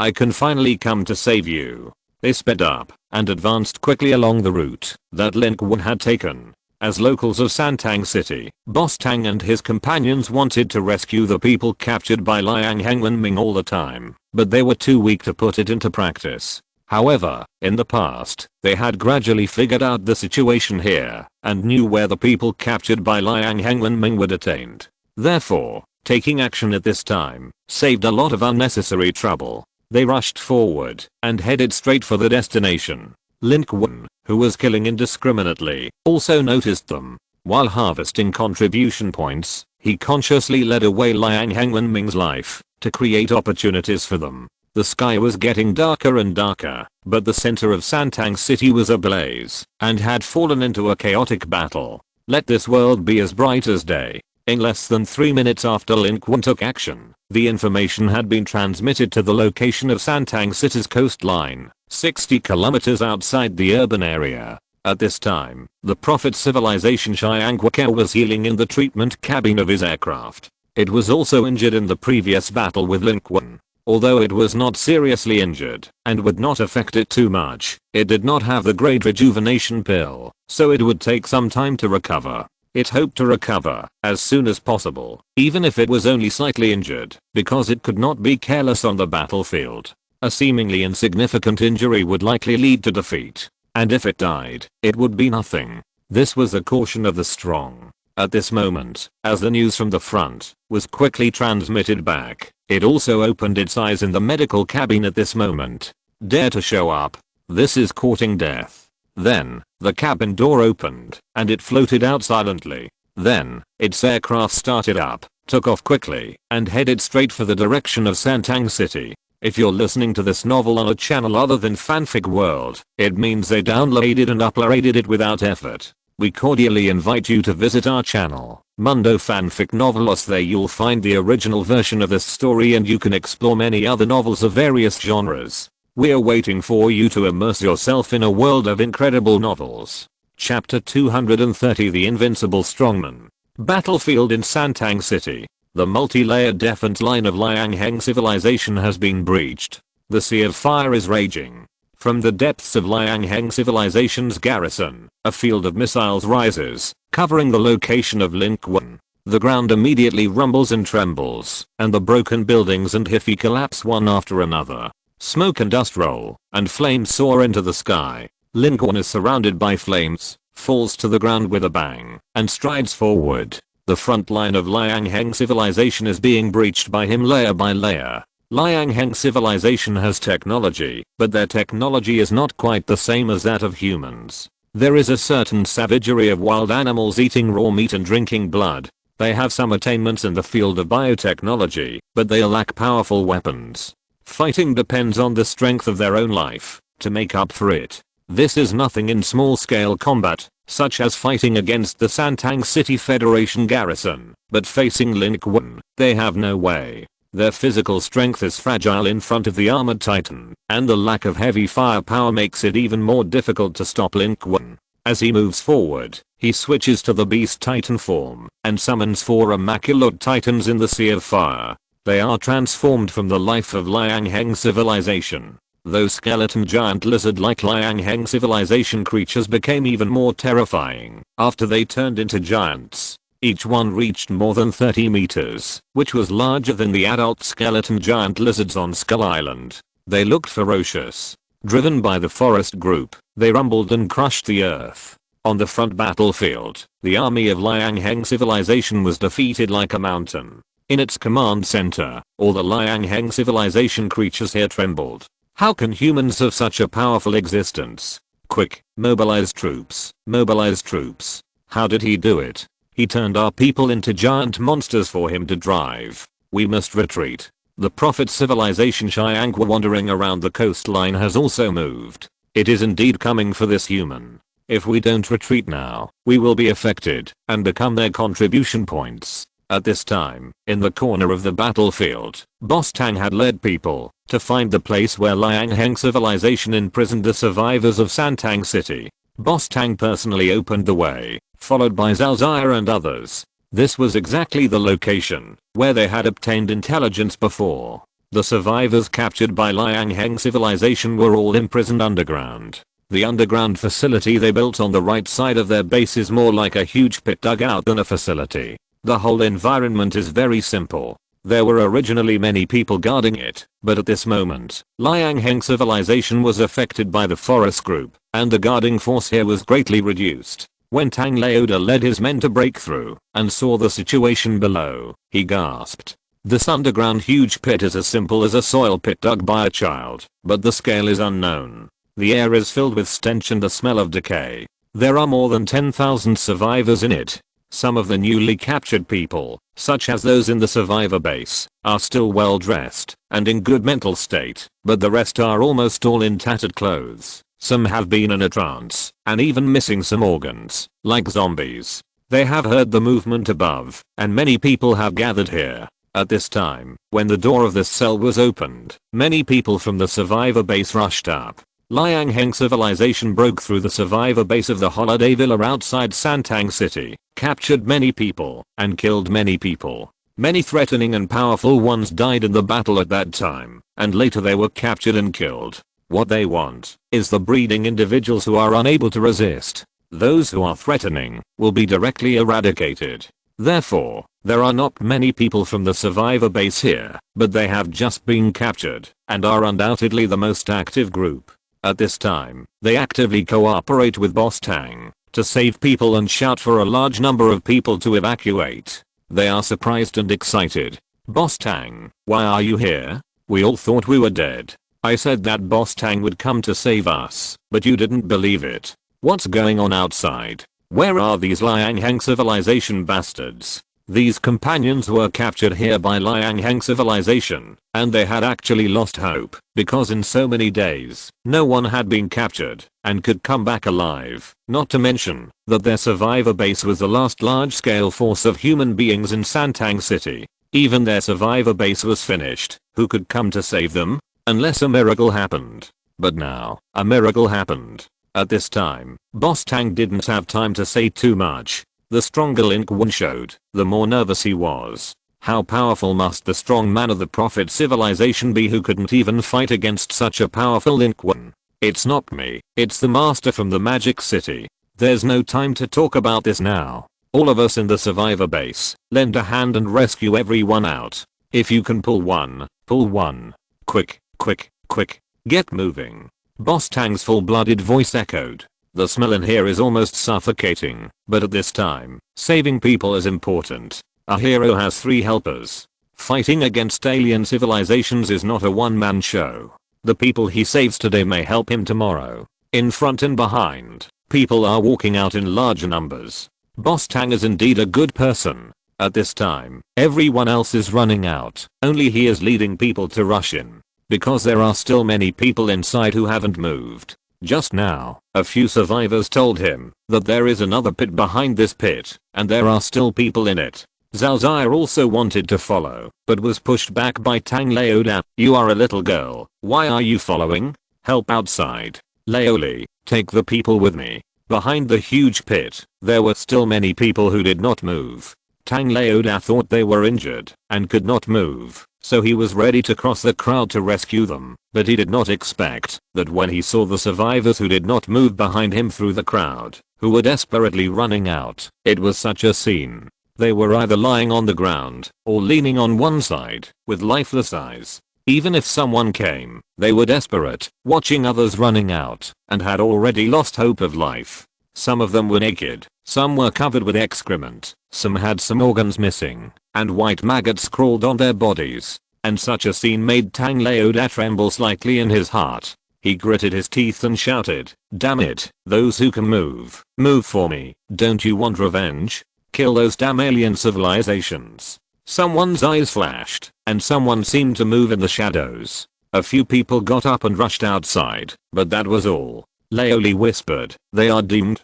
I can finally come to save you. They sped up and advanced quickly along the route that Lin Qun had taken. As locals of Santang City, Boss Tang and his companions wanted to rescue the people captured by Liang Heng Wenming all the time, but they were too weak to put it into practice. However, in the past, they had gradually figured out the situation here and knew where the people captured by Liang Heng Wenming were detained. Therefore, taking action at this time saved a lot of unnecessary trouble. They rushed forward and headed straight for the destination. Lin Qun, who was killing indiscriminately, also noticed them. While harvesting contribution points, he consciously led away Liang Heng Wenming's life to create opportunities for them. The sky was getting darker and darker, but the center of Santang City was ablaze and had fallen into a chaotic battle. Let this world be as bright as day. In less than 3 minutes after Lin Qun took action, the information had been transmitted to the location of Santang City's coastline, 60 kilometers outside the urban area. At this time, the Prophet civilization Xianghuake was healing in the treatment cabin of his aircraft. It was also injured in the previous battle with Lin Qun. Although it was not seriously injured and would not affect it too much, it did not have the great rejuvenation pill, so it would take some time to recover. It hoped to recover as soon as possible, even if it was only slightly injured, because it could not be careless on the battlefield. A seemingly insignificant injury would likely lead to defeat, and if it died, it would be nothing. This was the caution of the strong. At this moment, as the news from the front was quickly transmitted back, it also opened its eyes in the medical cabin at this moment. Dare to show up. This is courting death. Then, the cabin door opened, and it floated out silently. Then, its aircraft started up, took off quickly, and headed straight for the direction of Santang City. If you're listening to this novel on a channel other than Fanfic World, it means they downloaded and uploaded it without effort. We cordially invite you to visit our channel, Mundo Fanfic Novelos. There you'll find the original version of this story and you can explore many other novels of various genres. We're waiting for you to immerse yourself in a world of incredible novels. Chapter 230 The Invincible Strongman. Battlefield in Santang City. The multi-layered defense line of Liang Heng civilization has been breached. The sea of fire is raging. From the depths of Liang Heng civilization's garrison, a field of missiles rises, covering the location of Lin Qun. The ground immediately rumbles and trembles, and the broken buildings and Hifi collapse one after another. Smoke and dust roll, and flames soar into the sky. Lin Qun is surrounded by flames, falls to the ground with a bang, and strides forward. The front line of Liang Heng civilization is being breached by him layer by layer. Liang Heng civilization has technology, but their technology is not quite the same as that of humans. There is a certain savagery of wild animals eating raw meat and drinking blood. They have some attainments in the field of biotechnology, but they lack powerful weapons. Fighting depends on the strength of their own life to make up for it. This is nothing in small-scale combat, such as fighting against the Santang City Federation garrison, but facing Lin Qun, they have no way. Their physical strength is fragile in front of the armored titan, and the lack of heavy firepower makes it even more difficult to stop Lin Qun. As he moves forward, he switches to the beast titan form and summons 4 immaculate titans in the sea of fire. They are transformed from the life of Liang Heng civilization. Those skeleton giant lizard-like Liang Heng civilization creatures became even more terrifying after they turned into giants. Each one reached more than 30 meters, which was larger than the adult skeleton giant lizards on Skull Island. They looked ferocious. Driven by the forest group, they rumbled and crushed the earth. On the front battlefield, the army of Liang Heng civilization was defeated like a mountain. In its command center, all the Liang Heng civilization creatures here trembled. How can humans have such a powerful existence? Quick, mobilize troops, mobilize troops. How did he do it? He turned our people into giant monsters for him to drive. We must retreat. The prophet civilization Xiangwa wandering around the coastline has also moved. It is indeed coming for this human. If we don't retreat now, we will be affected and become their contribution points. At this time, in the corner of the battlefield, Boss Tang had led people to find the place where Liang Heng civilization imprisoned the survivors of Santang City. Boss Tang personally opened the way, followed by Zhao Zaya and others. This was exactly the location where they had obtained intelligence before. The survivors captured by Liang Heng civilization were all imprisoned underground. The underground facility they built on the right side of their base is more like a huge pit dugout than a facility. The whole environment is very simple. There were originally many people guarding it, but at this moment, Liang Heng civilization was affected by the forest group, and the guarding force here was greatly reduced. When Tang Laoda led his men to break through and saw the situation below, he gasped. This underground huge pit is as simple as a soil pit dug by a child, but the scale is unknown. The air is filled with stench and the smell of decay. There are more than 10,000 survivors in it. Some of the newly captured people, such as those in the survivor base, are still well dressed and in good mental state, but the rest are almost all in tattered clothes. Some have been in a trance, and even missing some organs, like zombies. They have heard the movement above, and many people have gathered here. At this time, when the door of this cell was opened, many people from the survivor base rushed up. Liang Heng civilization broke through the survivor base of the holiday villa outside Santang City, captured many people, and killed many people. Many threatening and powerful ones died in the battle at that time, and later they were captured and killed. What they want is the breeding individuals who are unable to resist. Those who are threatening will be directly eradicated. Therefore, there are not many people from the survivor base here, but they have just been captured and are undoubtedly the most active group. At this time, they actively cooperate with Boss Tang to save people and shout for a large number of people to evacuate. They are surprised and excited. Boss Tang, why are you here? We all thought we were dead. I said that Boss Tang would come to save us, but you didn't believe it. What's going on outside? Where are these Liang Heng civilization bastards? These companions were captured here by Liang Heng civilization, and they had actually lost hope, because in so many days, no one had been captured, and could come back alive. Not to mention, that their survivor base was the last large-scale force of human beings in Santang City. Even their survivor base was finished. Who could come to save them? Unless a miracle happened. But now, a miracle happened. At this time, Boss Tang didn't have time to say too much. The stronger Lin Qun showed, the more nervous he was. How powerful must the strong man of the prophet civilization be who couldn't even fight against such a powerful Lin Qun? It's not me, it's the master from the magic city. There's no time to talk about this now. All of us in the survivor base, lend a hand and rescue everyone out. If you can pull one, pull one. Quick, quick, quick, get moving. Boss Tang's full-blooded voice echoed. The smell in here is almost suffocating, but at this time, saving people is important. A hero has 3 helpers. Fighting against alien civilizations is not a one-man show. The people he saves today may help him tomorrow. In front and behind, people are walking out in large numbers. Boss Tang is indeed a good person. At this time, everyone else is running out, only he is leading people to rush in. Because there are still many people inside who haven't moved. Just now, a few survivors told him that there is another pit behind this pit, and there are still people in it. Zhao Zai also wanted to follow, but was pushed back by Tang Laoda. You are a little girl, why are you following? Help outside. Laoli, take the people with me. Behind the huge pit, there were still many people who did not move. Tang Laoda thought they were injured and could not move, so he was ready to cross the crowd to rescue them, but he did not expect that when he saw the survivors who did not move behind him through the crowd, who were desperately running out, it was such a scene. They were either lying on the ground or leaning on one side with lifeless eyes. Even if someone came, they were desperate, watching others running out, and had already lost hope of life. Some of them were naked, some were covered with excrement, some had some organs missing, and white maggots crawled on their bodies. And such a scene made Tang Laoda tremble slightly in his heart. He gritted his teeth and shouted, damn it, those who can move, move for me, don't you want revenge? Kill those damn alien civilizations. Someone's eyes flashed, and someone seemed to move in the shadows. A few people got up and rushed outside, but that was all. Laoli whispered, they are doomed.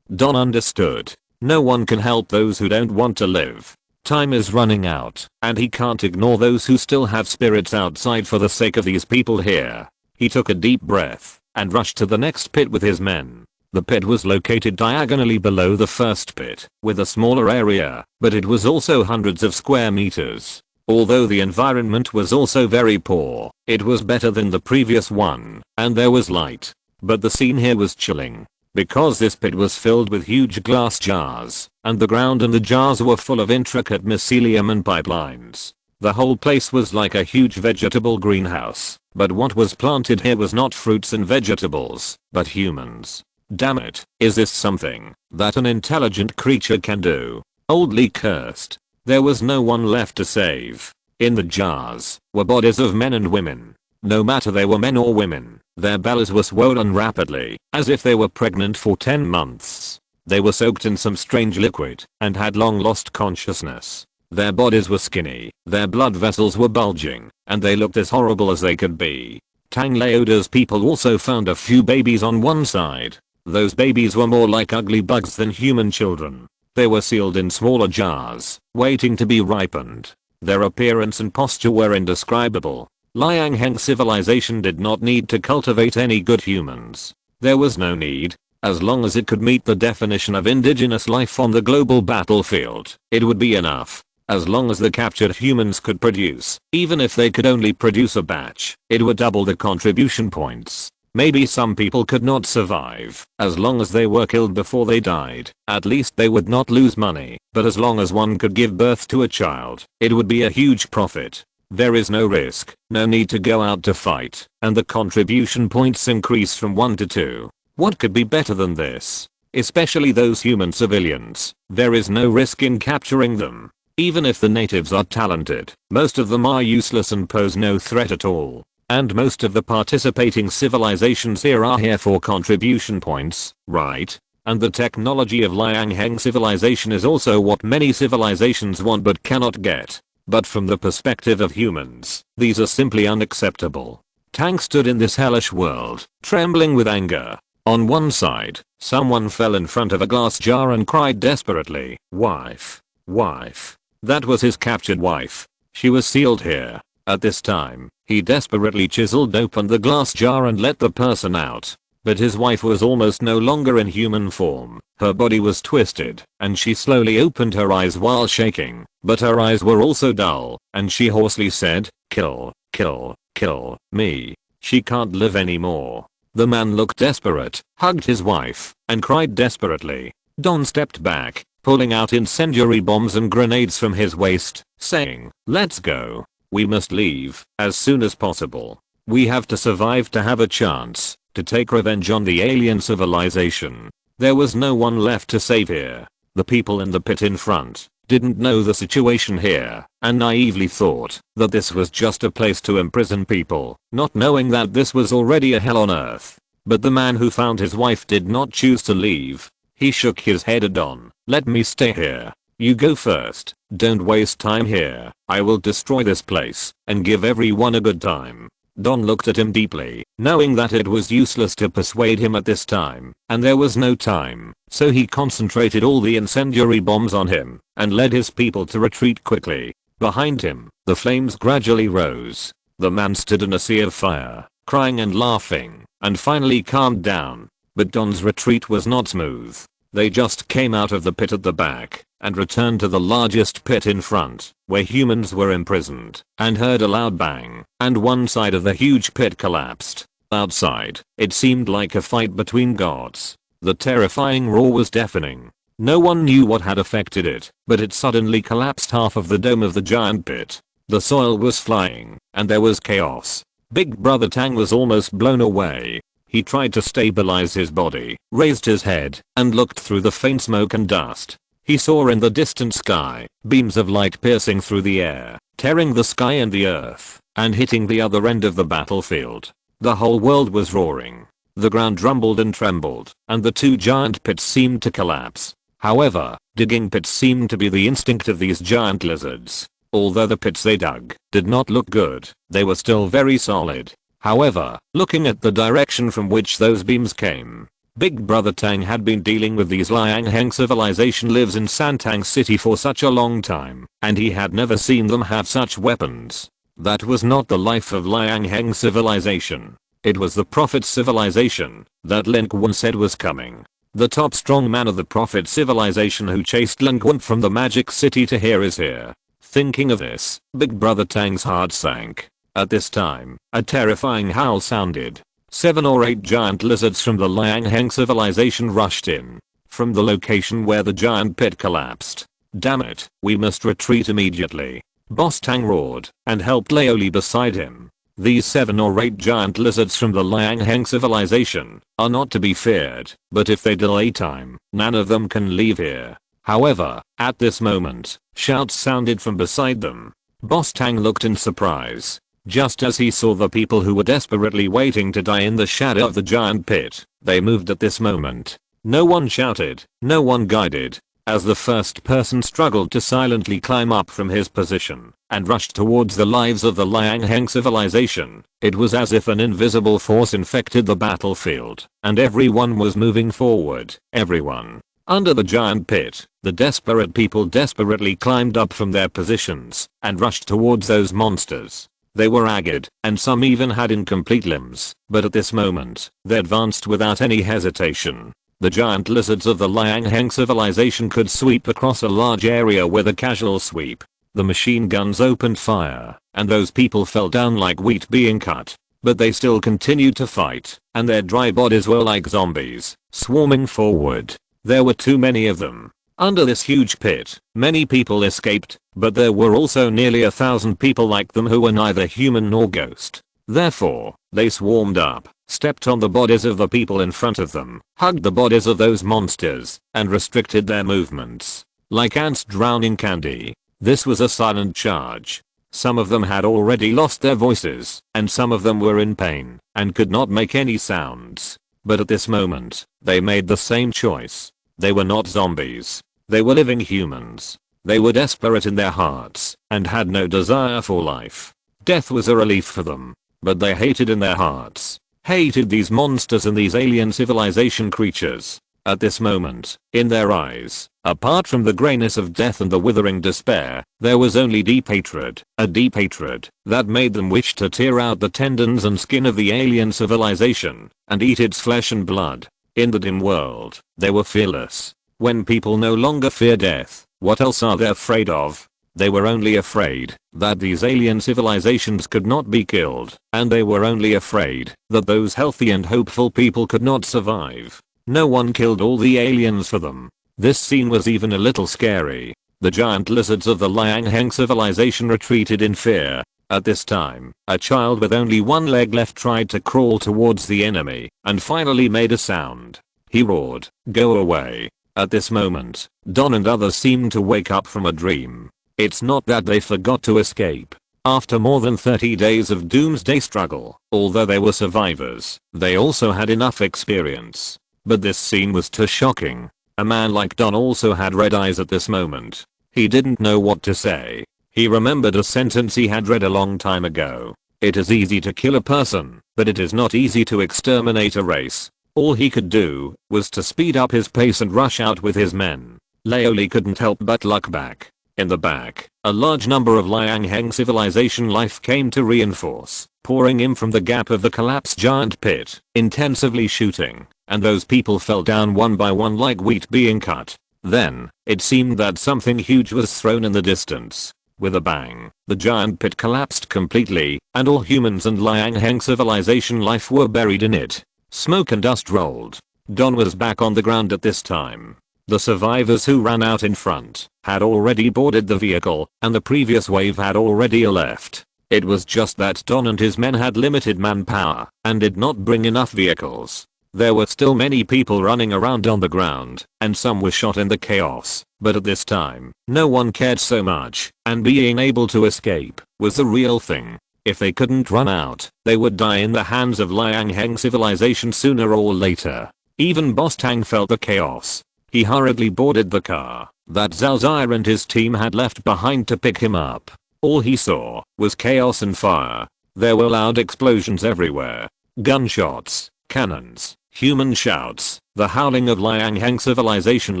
Don understood. No one can help those who don't want to live. Time is running out, and he can't ignore those who still have spirits outside for the sake of these people here. He took a deep breath, and rushed to the next pit with his men. The pit was located diagonally below the first pit, with a smaller area, but it was also hundreds of square meters. Although the environment was also very poor, it was better than the previous one, and there was light. But the scene here was chilling. Because this pit was filled with huge glass jars, and the ground and the jars were full of intricate mycelium and pipelines. The whole place was like a huge vegetable greenhouse, but what was planted here was not fruits and vegetables, but humans. Damn it, is this something that an intelligent creature can do? Oldly cursed. There was no one left to save. In the jars were bodies of men and women. No matter they were men or women, their bellies were swollen rapidly, as if they were pregnant for 10 months. They were soaked in some strange liquid, and had long lost consciousness. Their bodies were skinny, their blood vessels were bulging, and they looked as horrible as they could be. Tang Laoda's people also found a few babies on one side. Those babies were more like ugly bugs than human children. They were sealed in smaller jars, waiting to be ripened. Their appearance and posture were indescribable. Liang Heng civilization did not need to cultivate any good humans. There was no need. As long as it could meet the definition of indigenous life on the global battlefield, it would be enough. As long as the captured humans could produce, even if they could only produce a batch, it would double the contribution points. Maybe some people could not survive, as long as they were killed before they died, at least they would not lose money, but as long as one could give birth to a child, it would be a huge profit. There is no risk, no need to go out to fight, and the contribution points increase from 1 to 2. What could be better than this? Especially those human civilians, there is no risk in capturing them. Even if the natives are talented, most of them are useless and pose no threat at all. And most of the participating civilizations here are here for contribution points, right? And the technology of Liang Heng civilization is also what many civilizations want but cannot get. But from the perspective of humans, these are simply unacceptable. Tang stood in this hellish world, trembling with anger. On one side, someone fell in front of a glass jar and cried desperately, "Wife, wife." That was his captured wife. She was sealed here. At this time, he desperately chiseled open the glass jar and let the person out. But his wife was almost no longer in human form. Her body was twisted, and she slowly opened her eyes while shaking. But her eyes were also dull, and she hoarsely said, "Kill, kill, kill me. She can't live anymore." The man looked desperate, hugged his wife, and cried desperately. Don stepped back, pulling out incendiary bombs and grenades from his waist, saying, "Let's go. We must leave as soon as possible. We have to survive to have a chance to take revenge on the alien civilization." There was no one left to save here. The people in the pit in front didn't know the situation here and naively thought that this was just a place to imprison people, not knowing that this was already a hell on earth. But the man who found his wife did not choose to leave. He shook his head at Don. "Let me stay here. You go first. Don't waste time here. I will destroy this place and give everyone a good time." Don looked at him deeply, knowing that it was useless to persuade him at this time, and there was no time, so he concentrated all the incendiary bombs on him, and led his people to retreat quickly. Behind him, the flames gradually rose. The man stood in a sea of fire, crying and laughing, and finally calmed down. But Don's retreat was not smooth. They just came out of the pit at the back, and returned to the largest pit in front, where humans were imprisoned, and heard a loud bang, and one side of the huge pit collapsed. Outside, it seemed like a fight between gods. The terrifying roar was deafening. No one knew what had affected it, but it suddenly collapsed half of the dome of the giant pit. The soil was flying, and there was chaos. Big Brother Tang was almost blown away. He tried to stabilize his body, raised his head, and looked through the faint smoke and dust. He saw in the distant sky, beams of light piercing through the air, tearing the sky and the earth, and hitting the other end of the battlefield. The whole world was roaring. The ground rumbled and trembled, and the two giant pits seemed to collapse. However, digging pits seemed to be the instinct of these giant lizards. Although the pits they dug did not look good, they were still very solid. However, looking at the direction from which those beams came, Big Brother Tang had been dealing with these Liang Heng civilization lives in Santang City for such a long time, and he had never seen them have such weapons. That was not the life of Liang Heng civilization. It was the Prophet civilization that Lin Qun said was coming. The top strong man of the Prophet civilization who chased Lin Qun from the magic city to here is here. Thinking of this, Big Brother Tang's heart sank. At this time, a terrifying howl sounded. 7 or 8 giant lizards from the Liang Heng civilization rushed in. From the location where the giant pit collapsed. Damn it, we must retreat immediately. Boss Tang roared, and helped Laoli beside him. These 7 or 8 giant lizards from the Liang Heng civilization are not to be feared, but if they delay time, none of them can leave here. However, at this moment, shouts sounded from beside them. Boss Tang looked in surprise. Just as he saw the people who were desperately waiting to die in the shadow of the giant pit, they moved at this moment. No one shouted, no one guided. As the first person struggled to silently climb up from his position and rushed towards the lives of the Liang Heng civilization, it was as if an invisible force infected the battlefield, and everyone was moving forward, everyone. Under the giant pit, the desperate people desperately climbed up from their positions and rushed towards those monsters. They were ragged, and some even had incomplete limbs, but at this moment, they advanced without any hesitation. The giant lizards of the Liang Heng civilization could sweep across a large area with a casual sweep. The machine guns opened fire, and those people fell down like wheat being cut. But they still continued to fight, and their dry bodies were like zombies, swarming forward. There were too many of them. Under this huge pit, many people escaped, but there were also nearly 1,000 people like them who were neither human nor ghost. Therefore, they swarmed up, stepped on the bodies of the people in front of them, hugged the bodies of those monsters, and restricted their movements. Like ants drowning candy. This was a silent charge. Some of them had already lost their voices, and some of them were in pain, and could not make any sounds. But at this moment, they made the same choice. They were not zombies. They were living humans. They were desperate in their hearts, and had no desire for life. Death was a relief for them. But they hated in their hearts. Hated these monsters and these alien civilization creatures. At this moment, in their eyes, apart from the grayness of death and the withering despair, there was only deep hatred, a deep hatred that made them wish to tear out the tendons and skin of the alien civilization and eat its flesh and blood. In the dim world, they were fearless. When people no longer fear death, what else are they afraid of? They were only afraid that these alien civilizations could not be killed, and they were only afraid that those healthy and hopeful people could not survive. No one killed all the aliens for them. This scene was even a little scary. The giant lizards of the Liang Heng civilization retreated in fear. At this time, a child with only one leg left tried to crawl towards the enemy, and finally made a sound. He roared, "Go away." At this moment, Don and others seemed to wake up from a dream. It's not that they forgot to escape. After more than 30 days of doomsday struggle, although they were survivors, they also had enough experience. But this scene was too shocking. A man like Don also had red eyes at this moment. He didn't know what to say. He remembered a sentence he had read a long time ago. It is easy to kill a person, but it is not easy to exterminate a race. All he could do was to speed up his pace and rush out with his men. Laoli couldn't help but look back. In the back, a large number of Liang Heng civilization life came to reinforce, pouring in from the gap of the collapsed giant pit, intensively shooting, and those people fell down one by one like wheat being cut. Then, it seemed that something huge was thrown in the distance. With a bang, the giant pit collapsed completely, and all humans and Liang Heng civilization life were buried in it. Smoke and dust rolled. Don was back on the ground at this time. The survivors who ran out in front had already boarded the vehicle, and the previous wave had already left. It was just that Don and his men had limited manpower and did not bring enough vehicles. There were still many people running around on the ground, and some were shot in the chaos, but at this time, no one cared so much, and being able to escape was the real thing. If they couldn't run out, they would die in the hands of Liang Heng civilization sooner or later. Even Boss Tang felt the chaos. He hurriedly boarded the car that Zhao Zai and his team had left behind to pick him up. All he saw was chaos and fire. There were loud explosions everywhere. Gunshots, cannons, human shouts, the howling of Liang Heng civilization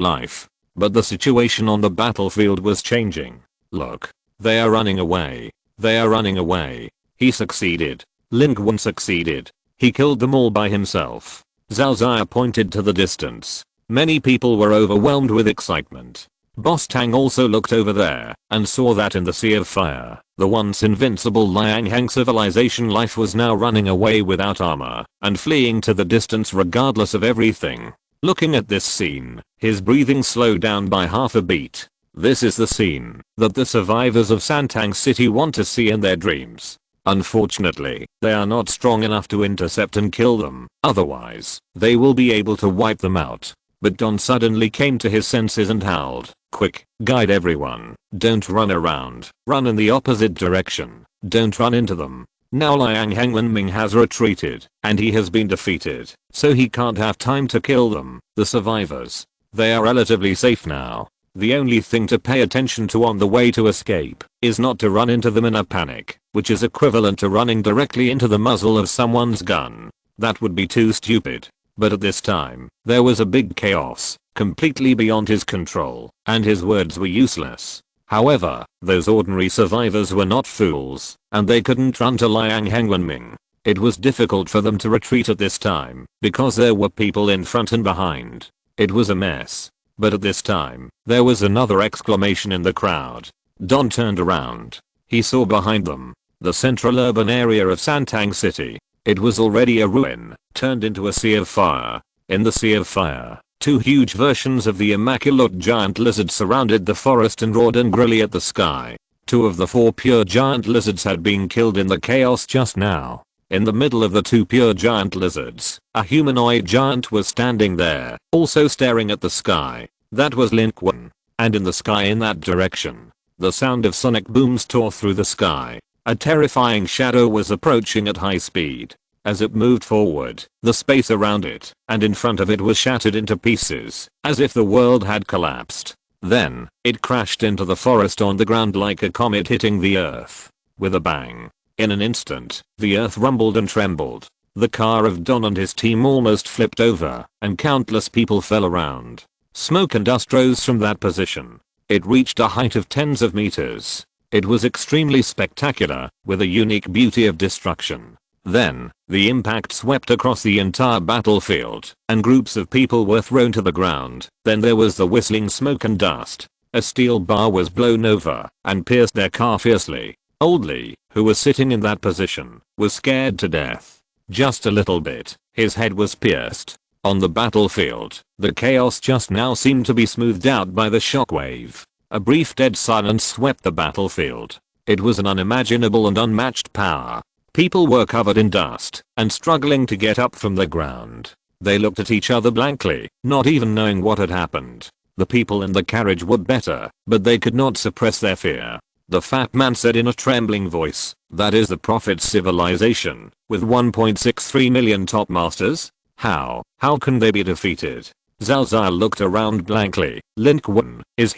life. But the situation on the battlefield was changing. Look. They are running away. They are running away. He succeeded. Lin Qun succeeded. He killed them all by himself. Zhao Zai pointed to the distance. Many people were overwhelmed with excitement. Boss Tang also looked over there and saw that in the sea of fire, the once invincible Liang Heng civilization life was now running away without armor and fleeing to the distance regardless of everything. Looking at this scene, his breathing slowed down by half a beat. This is the scene that the survivors of Santang City want to see in their dreams. Unfortunately, they are not strong enough to intercept and kill them, otherwise, they will be able to wipe them out. But Don suddenly came to his senses and howled, "Quick, guide everyone, don't run around, run in the opposite direction, don't run into them." Now Liang Heng Wenming has retreated, and he has been defeated, so he can't have time to kill them, the survivors. They are relatively safe now. The only thing to pay attention to on the way to escape is not to run into them in a panic, which is equivalent to running directly into the muzzle of someone's gun. That would be too stupid. But at this time, there was a big chaos, completely beyond his control, and his words were useless. However, those ordinary survivors were not fools, and they couldn't run to Liang Heng Wenming. It was difficult for them to retreat at this time, because there were people in front and behind. It was a mess. But at this time, there was another exclamation in the crowd. Don turned around. He saw behind them the central urban area of Santang City. It was already a ruin, turned into a sea of fire. In the sea of fire, two huge versions of the immaculate giant lizard surrounded the forest and roared angrily at the sky. 2 of the 4 pure giant lizards had been killed in the chaos just now. In the middle of the 2 pure giant lizards, a humanoid giant was standing there, also staring at the sky. That was Lin Qun. And in the sky in that direction, the sound of sonic booms tore through the sky. A terrifying shadow was approaching at high speed. As it moved forward, the space around it and in front of it was shattered into pieces, as if the world had collapsed. Then, it crashed into the forest on the ground like a comet hitting the earth. With a bang. In an instant, the earth rumbled and trembled. The car of Don and his team almost flipped over, and countless people fell around. Smoke and dust rose from that position. It reached a height of tens of meters. It was extremely spectacular, with a unique beauty of destruction. Then, the impact swept across the entire battlefield, and groups of people were thrown to the ground. Then there was the whistling smoke and dust. A steel bar was blown over, and pierced their car fiercely. Old Lee, who was sitting in that position, was scared to death. Just a little bit, his head was pierced. On the battlefield, the chaos just now seemed to be smoothed out by the shockwave. A brief dead silence swept the battlefield. It was an unimaginable and unmatched power. People were covered in dust and struggling to get up from the ground. They looked at each other blankly, not even knowing what had happened. The people in the carriage were better, but they could not suppress their fear. The fat man said in a trembling voice, "That is the Prophet's civilization, with 1.63 million top masters? How can they be defeated?" Zhao Zai looked around blankly. Lin Qun, is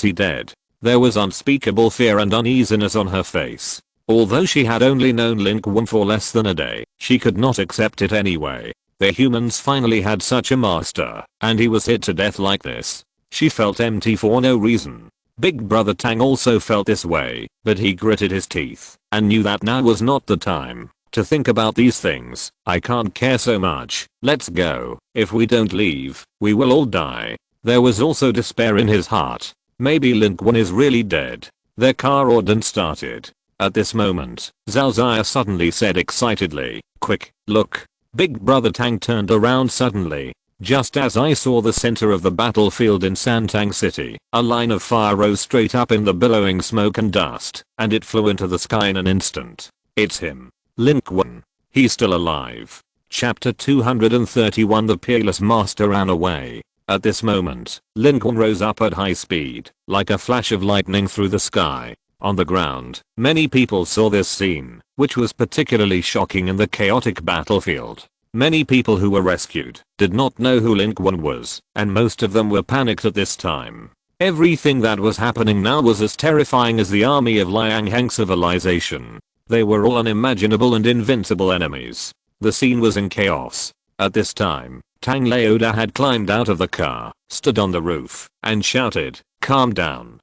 he dead? There was unspeakable fear and uneasiness on her face. Although she had only known Lin Qun for less than a day, she could not accept it anyway. The humans finally had such a master, and he was hit to death like this. She felt empty for no reason. Big brother Tang also felt this way, but he gritted his teeth and knew that now was not the time to think about these things. I can't care so much. Let's go. If we don't leave, we will all die. There was also despair in his heart. Maybe Lin Qun is really dead. Their car ordered started. At this moment, Zhao Zaya suddenly said excitedly, "Quick, look." Big brother Tang turned around suddenly. Just as I saw the center of the battlefield in Santang City, a line of fire rose straight up in the billowing smoke and dust, and it flew into the sky in an instant. It's him. Lin Qun. He's still alive. Chapter 231. The Peerless Master ran away. At this moment, Lin Qun rose up at high speed, like a flash of lightning through the sky. On the ground, many people saw this scene, which was particularly shocking in the chaotic battlefield. Many people who were rescued did not know who Lin Qun was, and most of them were panicked at this time. Everything that was happening now was as terrifying as the army of Liang Heng civilization. They were all unimaginable and invincible enemies. The scene was in chaos. At this time, Tang Laoda had climbed out of the car, stood on the roof, and shouted, calm down,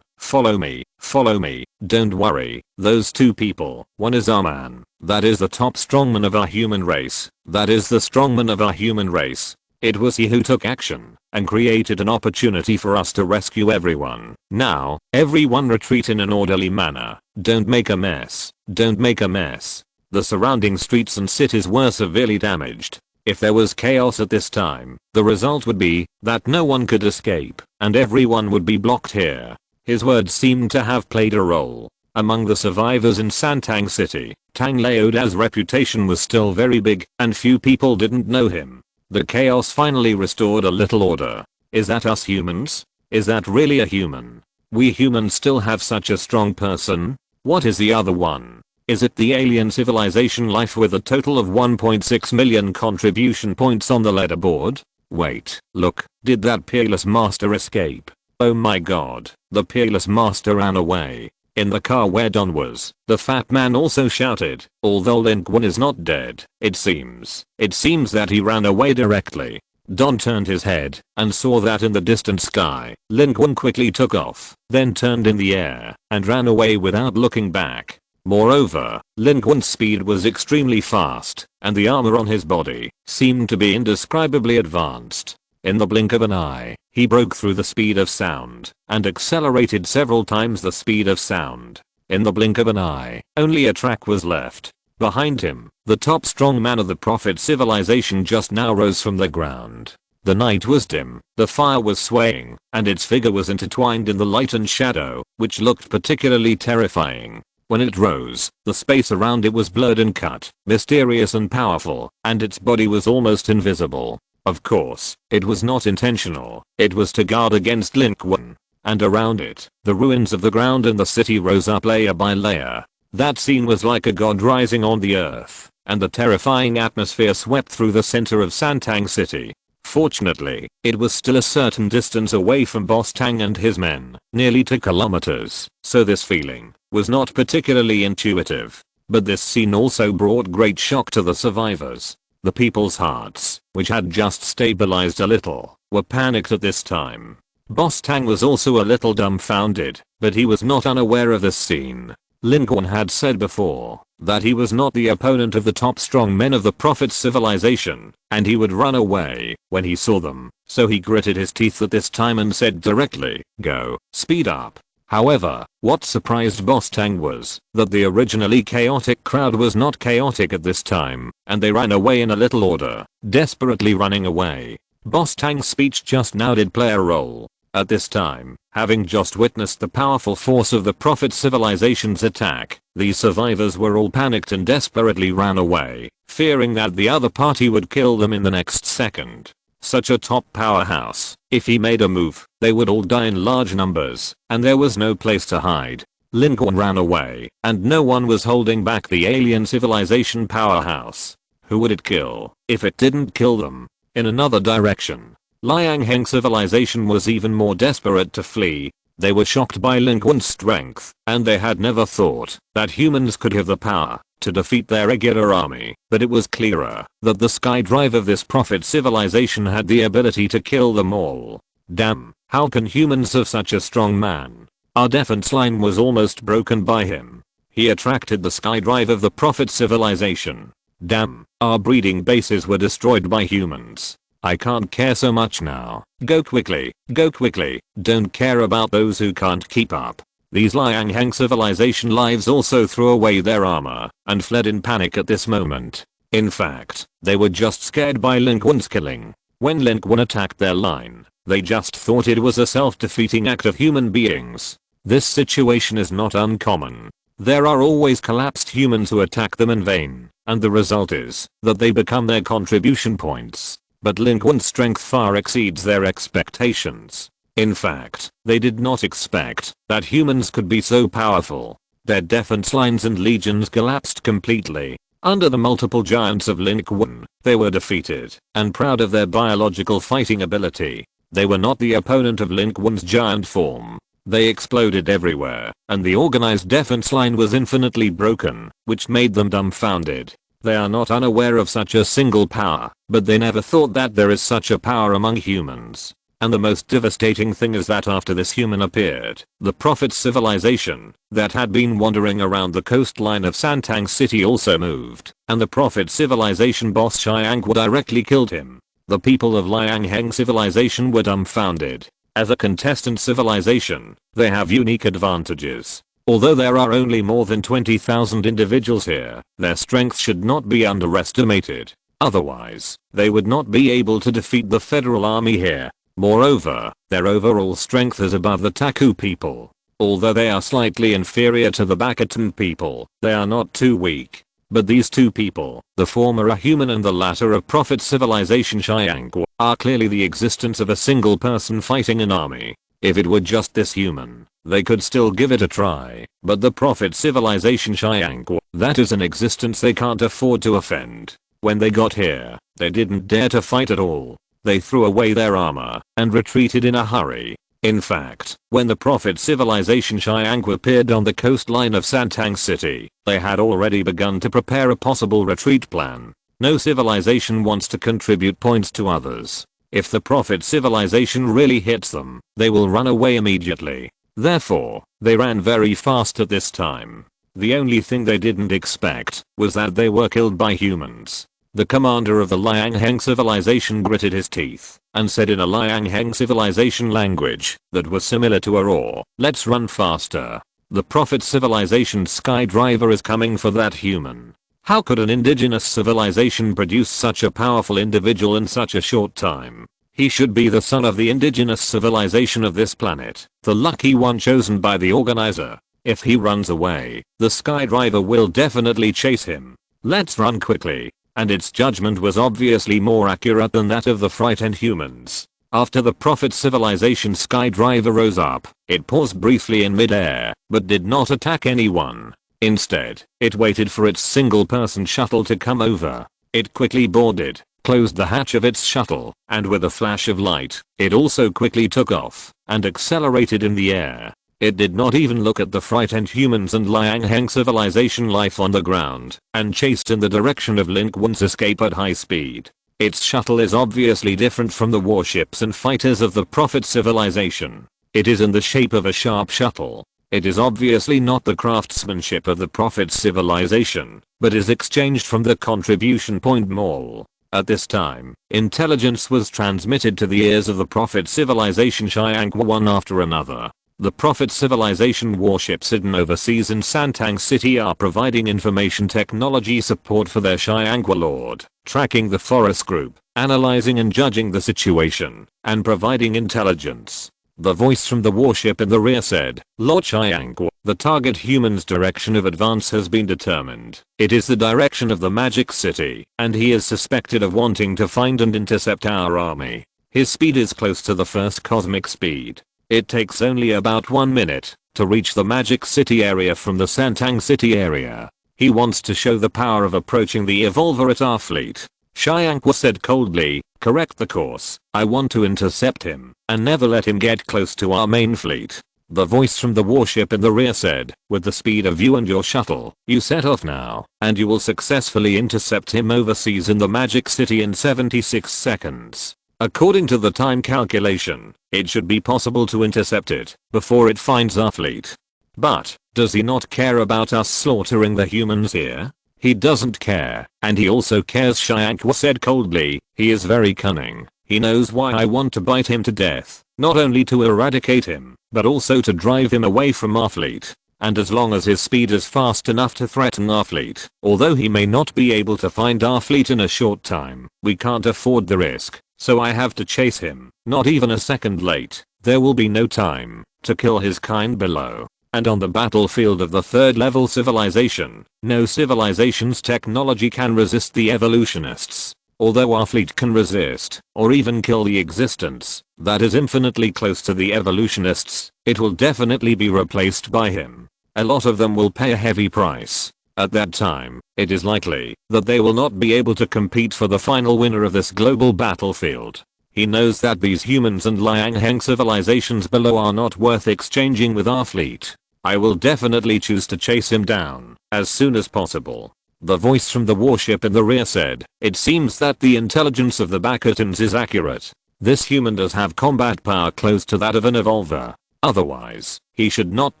follow me, don't worry, those two people, one is our man, that is the top strongman of our human race, that is the strongman of our human race. It was he who took action, and created an opportunity for us to rescue everyone. Now, everyone retreat in an orderly manner, don't make a mess, don't make a mess. The surrounding streets and cities were severely damaged. If there was chaos at this time, the result would be that no one could escape, and everyone would be blocked here. His words seemed to have played a role. Among the survivors in Santang City, Tang Laoda's reputation was still very big, and few people didn't know him. The chaos finally restored a little order. Is that us humans? Is that really a human? We humans still have such a strong person? What is the other one? Is it the alien civilization life with a total of 1.6 million contribution points on the leaderboard? Wait, look, did that Peerless Master escape? Oh my god, the Peerless Master ran away. In the car where Don was, the fat man also shouted, although Lin Qun is not dead, it seems that he ran away directly. Don turned his head and saw that in the distant sky, Lin Qun quickly took off, then turned in the air and ran away without looking back. Moreover, Lin Qun's speed was extremely fast, and the armor on his body seemed to be indescribably advanced. In the blink of an eye, he broke through the speed of sound and accelerated several times the speed of sound. In the blink of an eye, only a track was left. Behind him, the top strong man of the Prophet civilization just now rose from the ground. The night was dim, the fire was swaying, and its figure was intertwined in the light and shadow, which looked particularly terrifying. When it rose, the space around it was blurred and cut, mysterious and powerful, and its body was almost invisible. Of course, it was not intentional. It was to guard against Lin Qun. And around it, the ruins of the ground and the city rose up layer by layer. That scene was like a god rising on the earth, and the terrifying atmosphere swept through the center of Santang City. Fortunately, it was still a certain distance away from Boss Tang and his men, nearly 2 kilometers, so this feeling was not particularly intuitive. But this scene also brought great shock to the survivors. The people's hearts, which had just stabilized a little, were panicked at this time. Boss Tang was also a little dumbfounded, but he was not unaware of this scene. Lin Qun had said before that he was not the opponent of the top strong men of the Prophet's civilization, and he would run away when he saw them, so he gritted his teeth at this time and said directly, go, speed up. However, what surprised Boss Tang was that the originally chaotic crowd was not chaotic at this time, and they ran away in a little order, desperately running away. Boss Tang's speech just now did play a role. At this time, having just witnessed the powerful force of the Prophet civilization's attack, these survivors were all panicked and desperately ran away, fearing that the other party would kill them in the next second. Such a top powerhouse, if he made a move, they would all die in large numbers, and there was no place to hide. Lin Qun ran away, and no one was holding back the alien civilization powerhouse. Who would it kill if it didn't kill them? In another direction, Liang Heng civilization was even more desperate to flee. They were shocked by Lin Qun's strength, and they had never thought that humans could have the power to defeat their regular army, but it was clearer that the skydrive of this prophet civilization had the ability to kill them all. Damn, how can humans have such a strong man? Our defense line was almost broken by him. He attracted the skydrive of the prophet civilization. Damn, our breeding bases were destroyed by humans. I can't care so much now. Go quickly, don't care about those who can't keep up. These Liang Heng civilization lives also threw away their armor and fled in panic at this moment. In fact, they were just scared by Lin Qun's killing. When Lin Qun attacked their line, they just thought it was a self-defeating act of human beings. This situation is not uncommon. There are always collapsed humans who attack them in vain, and the result is that they become their contribution points. But Lin Qun's strength far exceeds their expectations. In fact, they did not expect that humans could be so powerful. Their defense lines and legions collapsed completely. Under the multiple giants of Lin Qun, they were defeated, and proud of their biological fighting ability. They were not the opponent of Lin Qun's giant form. They exploded everywhere, and the organized defense line was infinitely broken, which made them dumbfounded. They are not unaware of such a single power, but they never thought that there is such a power among humans. And the most devastating thing is that after this human appeared, the prophet's civilization that had been wandering around the coastline of Santang City also moved, and the prophet's civilization boss Xiangqu directly killed him. The people of Liang Heng civilization were dumbfounded. As a contestant civilization, they have unique advantages. Although there are only more than 20,000 individuals here, their strength should not be underestimated. Otherwise, they would not be able to defeat the federal army here. Moreover, their overall strength is above the Taku people. Although they are slightly inferior to the Bakatan people, they are not too weak. But these two people, the former a human and the latter a prophet civilization Xiangqu, are clearly the existence of a single person fighting an army. If it were just this human, they could still give it a try, but the prophet civilization Xiangqu, that is an existence they can't afford to offend. When they got here, they didn't dare to fight at all. They threw away their armor and retreated in a hurry. In fact, when the prophet civilization Xiangqu appeared on the coastline of Santang City, they had already begun to prepare a possible retreat plan. No civilization wants to contribute points to others. If the prophet civilization really hits them, they will run away immediately. Therefore, they ran very fast at this time. The only thing they didn't expect was that they were killed by humans. The commander of the Liang Heng civilization gritted his teeth and said in a Liang Heng civilization language that was similar to a roar, "Let's run faster. The prophet civilization skydriver is coming for that human." How could an indigenous civilization produce such a powerful individual in such a short time? He should be the son of the indigenous civilization of this planet, the lucky one chosen by the organizer. If he runs away, the skydriver will definitely chase him. Let's run quickly. And its judgment was obviously more accurate than that of the frightened humans. After the prophet civilization skydriver rose up, it paused briefly in midair, but did not attack anyone. Instead, it waited for its single-person shuttle to come over. It quickly boarded, closed the hatch of its shuttle, and with a flash of light, it also quickly took off and accelerated in the air. It did not even look at the frightened humans and Liang Heng civilization life on the ground, and chased in the direction of Lin Qun's escape at high speed. Its shuttle is obviously different from the warships and fighters of the prophet civilization. It is in the shape of a sharp shuttle. It is obviously not the craftsmanship of the prophet civilization, but is exchanged from the contribution point mall. At this time, intelligence was transmitted to the ears of the prophet civilization Xiangqu one after another. The prophet civilization warships hidden overseas in Santang City are providing information technology support for their Xiangqu lord, tracking the forest group, analyzing and judging the situation, and providing intelligence. The voice from the warship in the rear said, "Lord Xiangqu, the target human's direction of advance has been determined. It is the direction of the magic city, and he is suspected of wanting to find and intercept our army. His speed is close to the first cosmic speed. It takes only about 1 minute to reach the magic city area from the Santang City area. He wants to show the power of approaching the evolver at our fleet." Xiangqu said coldly, "Correct the course. I want to intercept him and never let him get close to our main fleet." The voice from the warship in the rear said, with the speed of you and your shuttle, you set off now, and you will successfully intercept him overseas in the Magic City in 76 seconds. According to the time calculation, it should be possible to intercept it before it finds our fleet. But, does he not care about us slaughtering the humans here? He doesn't care, and he also cares, Shyankwa said coldly. He is very cunning. He knows why I want to bite him to death, not only to eradicate him, but also to drive him away from our fleet. And as long as his speed is fast enough to threaten our fleet, although he may not be able to find our fleet in a short time, we can't afford the risk, so I have to chase him, not even a second late. There will be no time to kill his kind below. And on the battlefield of the third level civilization, no civilization's technology can resist the evolutionists. Although our fleet can resist, or even kill the existence, that is infinitely close to the evolutionists, it will definitely be replaced by him. A lot of them will pay a heavy price. At that time, it is likely that they will not be able to compete for the final winner of this global battlefield. He knows that these humans and Liang Heng civilizations below are not worth exchanging with our fleet. I will definitely choose to chase him down as soon as possible. The voice from the warship in the rear said, it seems that the intelligence of the Bastions is accurate. This human does have combat power close to that of an evolver. Otherwise, he should not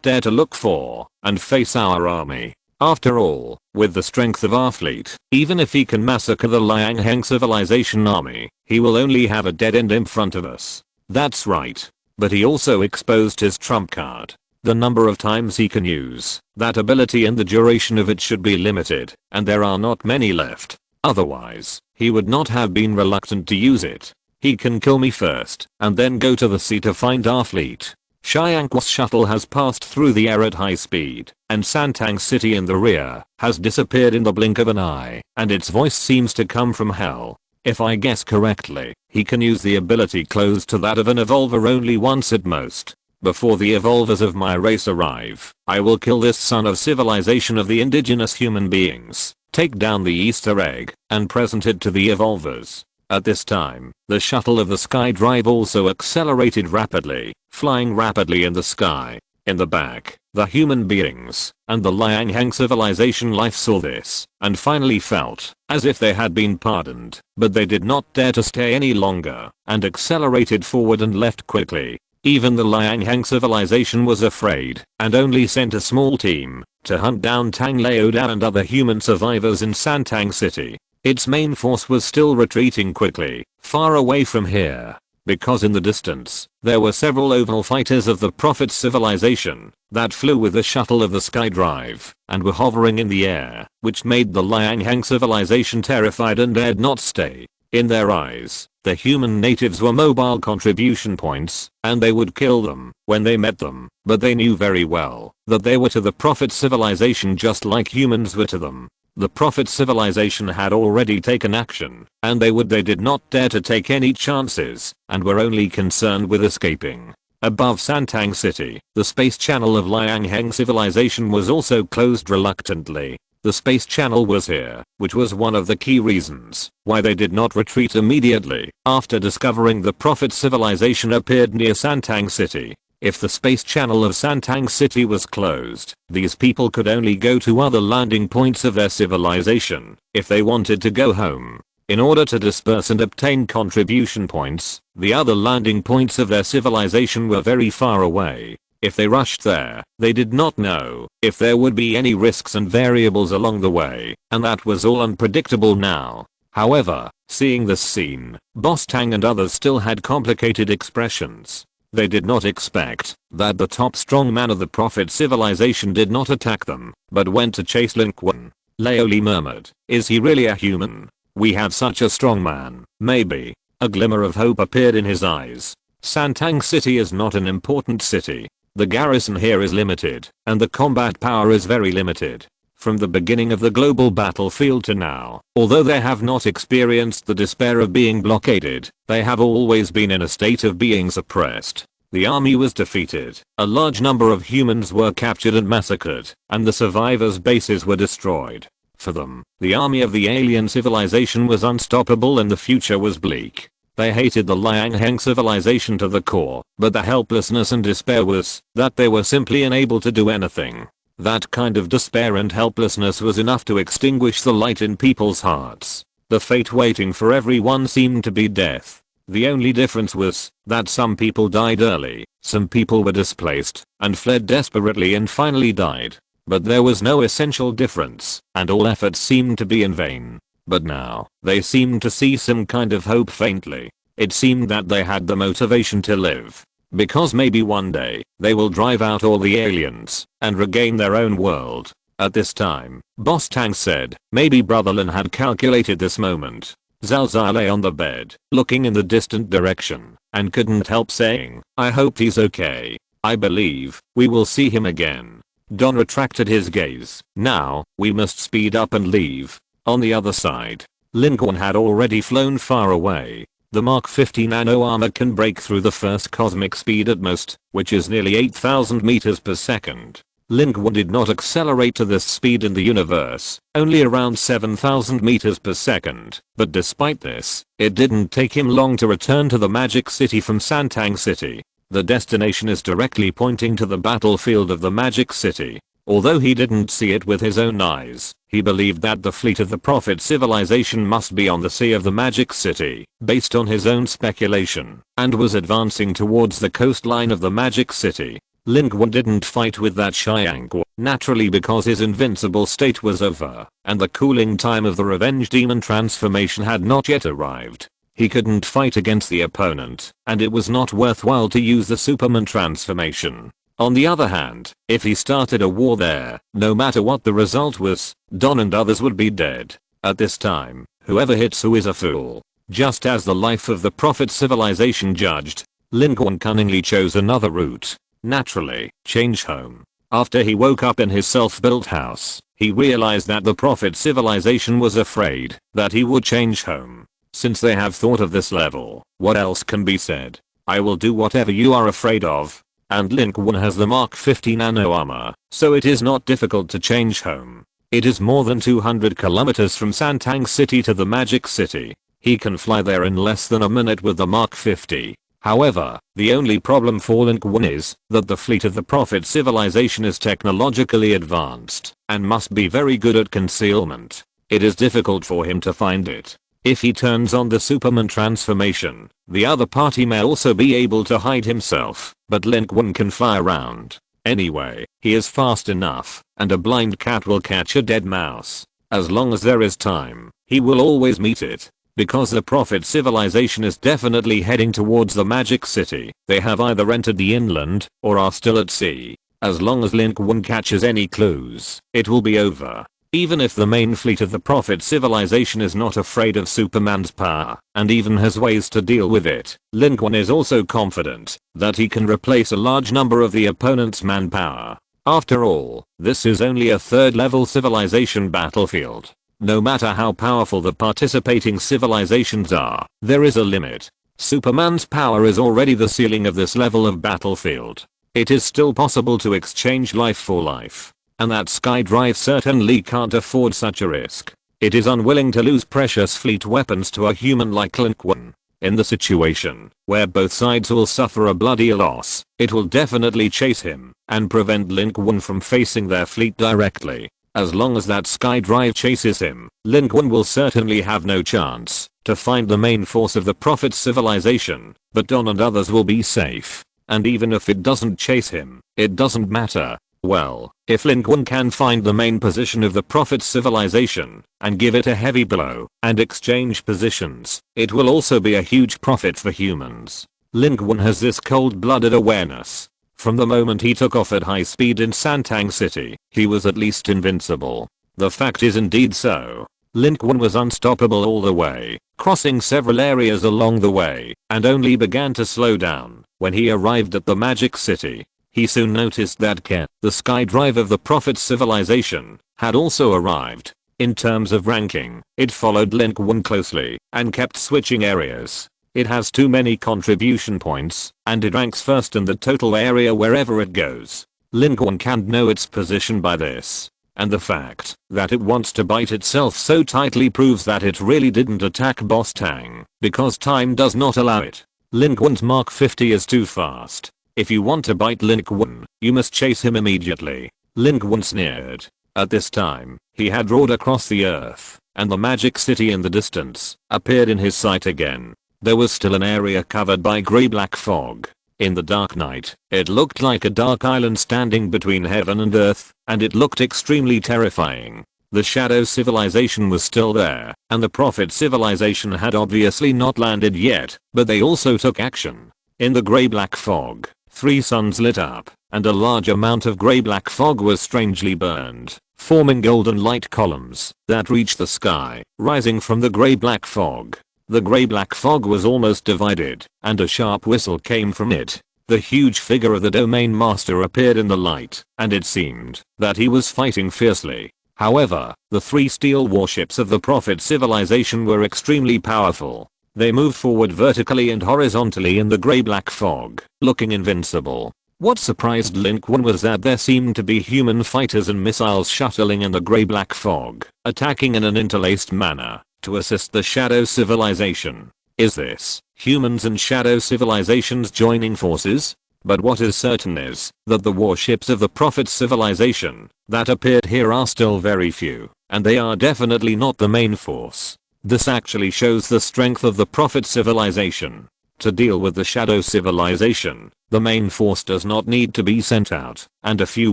dare to look for and face our army. After all, with the strength of our fleet, even if he can massacre the Liang Heng civilization army, he will only have a dead end in front of us. That's right. But he also exposed his trump card. The number of times he can use that ability and the duration of it should be limited, and there are not many left. Otherwise, he would not have been reluctant to use it. He can kill me first, and then go to the sea to find our fleet. Shyankwa's shuttle has passed through the air at high speed, and Santang City in the rear has disappeared in the blink of an eye, and its voice seems to come from hell. If I guess correctly, he can use the ability close to that of an evolver only once at most. Before the evolvers of my race arrive, I will kill this son of civilization of the indigenous human beings, take down the Easter egg, and present it to the evolvers. At this time, the shuttle of the Sky Drive also accelerated rapidly, flying rapidly in the sky. In the back, the human beings and the Liang Heng civilization life saw this, and finally felt as if they had been pardoned, but they did not dare to stay any longer, and accelerated forward and left quickly. Even the Liang Heng civilization was afraid, and only sent a small team to hunt down Tang Laodao and other human survivors in Santang City. Its main force was still retreating quickly, far away from here, because in the distance, there were several oval fighters of the Prophet civilization that flew with the shuttle of the Sky Drive, and were hovering in the air, which made the Liang Heng civilization terrified and dared not stay. In their eyes, the human natives were mobile contribution points, and they would kill them when they met them, but they knew very well that they were to the Prophet civilization just like humans were to them. The Prophet civilization had already taken action, and they did not dare to take any chances, and were only concerned with escaping. Above Santang City, the space channel of Liang Heng civilization was also closed reluctantly. The space channel was here, which was one of the key reasons why they did not retreat immediately after discovering the Prophet civilization appeared near Santang City. If the space channel of Santang City was closed, these people could only go to other landing points of their civilization if they wanted to go home. In order to disperse and obtain contribution points, the other landing points of their civilization were very far away. If they rushed there, they did not know if there would be any risks and variables along the way, and that was all unpredictable now. However, seeing this scene, Boss Tang and others still had complicated expressions. They did not expect that the top strong man of the Prophet civilization did not attack them, but went to chase Lin Qun. Laoli murmured, is he really a human? We have such a strong man, maybe. A glimmer of hope appeared in his eyes. Santang City is not an important city. The garrison here is limited, and the combat power is very limited. From the beginning of the global battlefield to now, although they have not experienced the despair of being blockaded, they have always been in a state of being suppressed. The army was defeated, a large number of humans were captured and massacred, and the survivors' bases were destroyed. For them, the army of the alien civilization was unstoppable and the future was bleak. They hated the Liang civilization to the core, but the helplessness and despair was that they were simply unable to do anything. That kind of despair and helplessness was enough to extinguish the light in people's hearts. The fate waiting for everyone seemed to be death. The only difference was that some people died early, some people were displaced and fled desperately and finally died. But there was no essential difference, and all efforts seemed to be in vain. But now, they seemed to see some kind of hope faintly. It seemed that they had the motivation to live. Because maybe one day, they will drive out all the aliens and regain their own world. At this time, Boss Tang said, maybe Brother Lin had calculated this moment. Zhao Zai lay on the bed, looking in the distant direction, and couldn't help saying, I hope he's okay. I believe we will see him again. Don retracted his gaze. Now, we must speed up and leave. On the other side, Lin Qun had already flown far away. The Mark 50 nano armor can break through the first cosmic speed at most, which is nearly 8,000 meters per second. Lin Qun did not accelerate to this speed in the universe, only around 7,000 meters per second, but despite this, it didn't take him long to return to the Magic City from Santang City. The destination is directly pointing to the battlefield of the Magic City. Although he didn't see it with his own eyes, he believed that the fleet of the Prophet civilization must be on the sea of the Magic City, based on his own speculation, and was advancing towards the coastline of the Magic City. Lin Qun didn't fight with that Xiangguo, naturally because his invincible state was over, and the cooling time of the Revenge Demon transformation had not yet arrived. He couldn't fight against the opponent, and it was not worthwhile to use the Superman transformation. On the other hand, if he started a war there, no matter what the result was, Don and others would be dead. At this time, whoever hits who is a fool. Just as the life of the Prophet civilization judged, Lin Qun cunningly chose another route. Naturally, change home. After he woke up in his self-built house, he realized that the Prophet civilization was afraid that he would change home. Since they have thought of this level, what else can be said? I will do whatever you are afraid of. And Lin Qun has the Mark 50 nano armor, so it is not difficult to change home. It is more than 200 kilometers from Santang City to the Magic City. He can fly there in less than a minute with the Mark 50. However, the only problem for Lin Qun is that the fleet of the Prophet civilization is technologically advanced and must be very good at concealment. It is difficult for him to find it. If he turns on the Superman transformation, the other party may also be able to hide himself, but Lin Qun can fly around. Anyway, he is fast enough, and a blind cat will catch a dead mouse. As long as there is time, he will always meet it. Because the Prophet civilization is definitely heading towards the Magic City, they have either entered the inland, or are still at sea. As long as Lin Qun catches any clues, it will be over. Even if the main fleet of the Prophet civilization is not afraid of Superman's power, and even has ways to deal with it, Lin Qun is also confident that he can replace a large number of the opponent's manpower. After all, this is only a third-level civilization battlefield. No matter how powerful the participating civilizations are, there is a limit. Superman's power is already the ceiling of this level of battlefield. It is still possible to exchange life for life. And that SkyDrive certainly can't afford such a risk. It is unwilling to lose precious fleet weapons to a human like Lin Qun. In the situation where both sides will suffer a bloody loss, it will definitely chase him and prevent Lin Qun from facing their fleet directly. As long as that SkyDrive chases him, Lin Qun will certainly have no chance to find the main force of the Prophet's civilization, but Don and others will be safe. And even if it doesn't chase him, it doesn't matter. Well, if Lin Qun can find the main position of the Prophet's civilization and give it a heavy blow and exchange positions, it will also be a huge profit for humans. Lin Qun has this cold-blooded awareness. From the moment he took off at high speed in Santang City, he was at least invincible. The fact is indeed so. Lin Qun was unstoppable all the way, crossing several areas along the way, and only began to slow down when he arrived at the Magic City. He soon noticed that the SkyDrive of the Prophet's civilization, had also arrived. In terms of ranking, it followed Lin Qun closely and kept switching areas. It has too many contribution points, and it ranks first in the total area wherever it goes. Lin Qun can't know its position by this. and the fact that it wants to bite itself so tightly proves that it really didn't attack Boss Tang because time does not allow it. Lin Qun's Mark 50 is too fast. If you want to bite Lin Qun, you must chase him immediately. Lin Qun sneered. At this time, he had roared across the earth, and the magic city in the distance appeared in his sight again. There was still an area covered by grey-black fog. In the dark night, it looked like a dark island standing between heaven and earth, and it looked extremely terrifying. The Shadow Civilization was still there, and the Prophet Civilization had obviously not landed yet, but they also took action. In the grey-black fog, 3 suns lit up, and a large amount of grey-black fog was strangely burned, forming golden light columns that reached the sky, rising from the grey-black fog. The grey-black fog was almost divided, and a sharp whistle came from it. The huge figure of the Domain Master appeared in the light, and it seemed that he was fighting fiercely. However, the 3 steel warships of the Prophet Civilization were extremely powerful. They moved forward vertically and horizontally in the grey-black fog, looking invincible. What surprised Lin Qun was that there seemed to be human fighters and missiles shuttling in the grey-black fog, attacking in an interlaced manner to assist the Shadow Civilization. Is this humans and Shadow Civilizations joining forces? But what is certain is that the warships of the Prophet Civilization that appeared here are still very few, and they are definitely not the main force. This actually shows the strength of the Prophet Civilization. To deal with the Shadow Civilization, the main force does not need to be sent out, and a few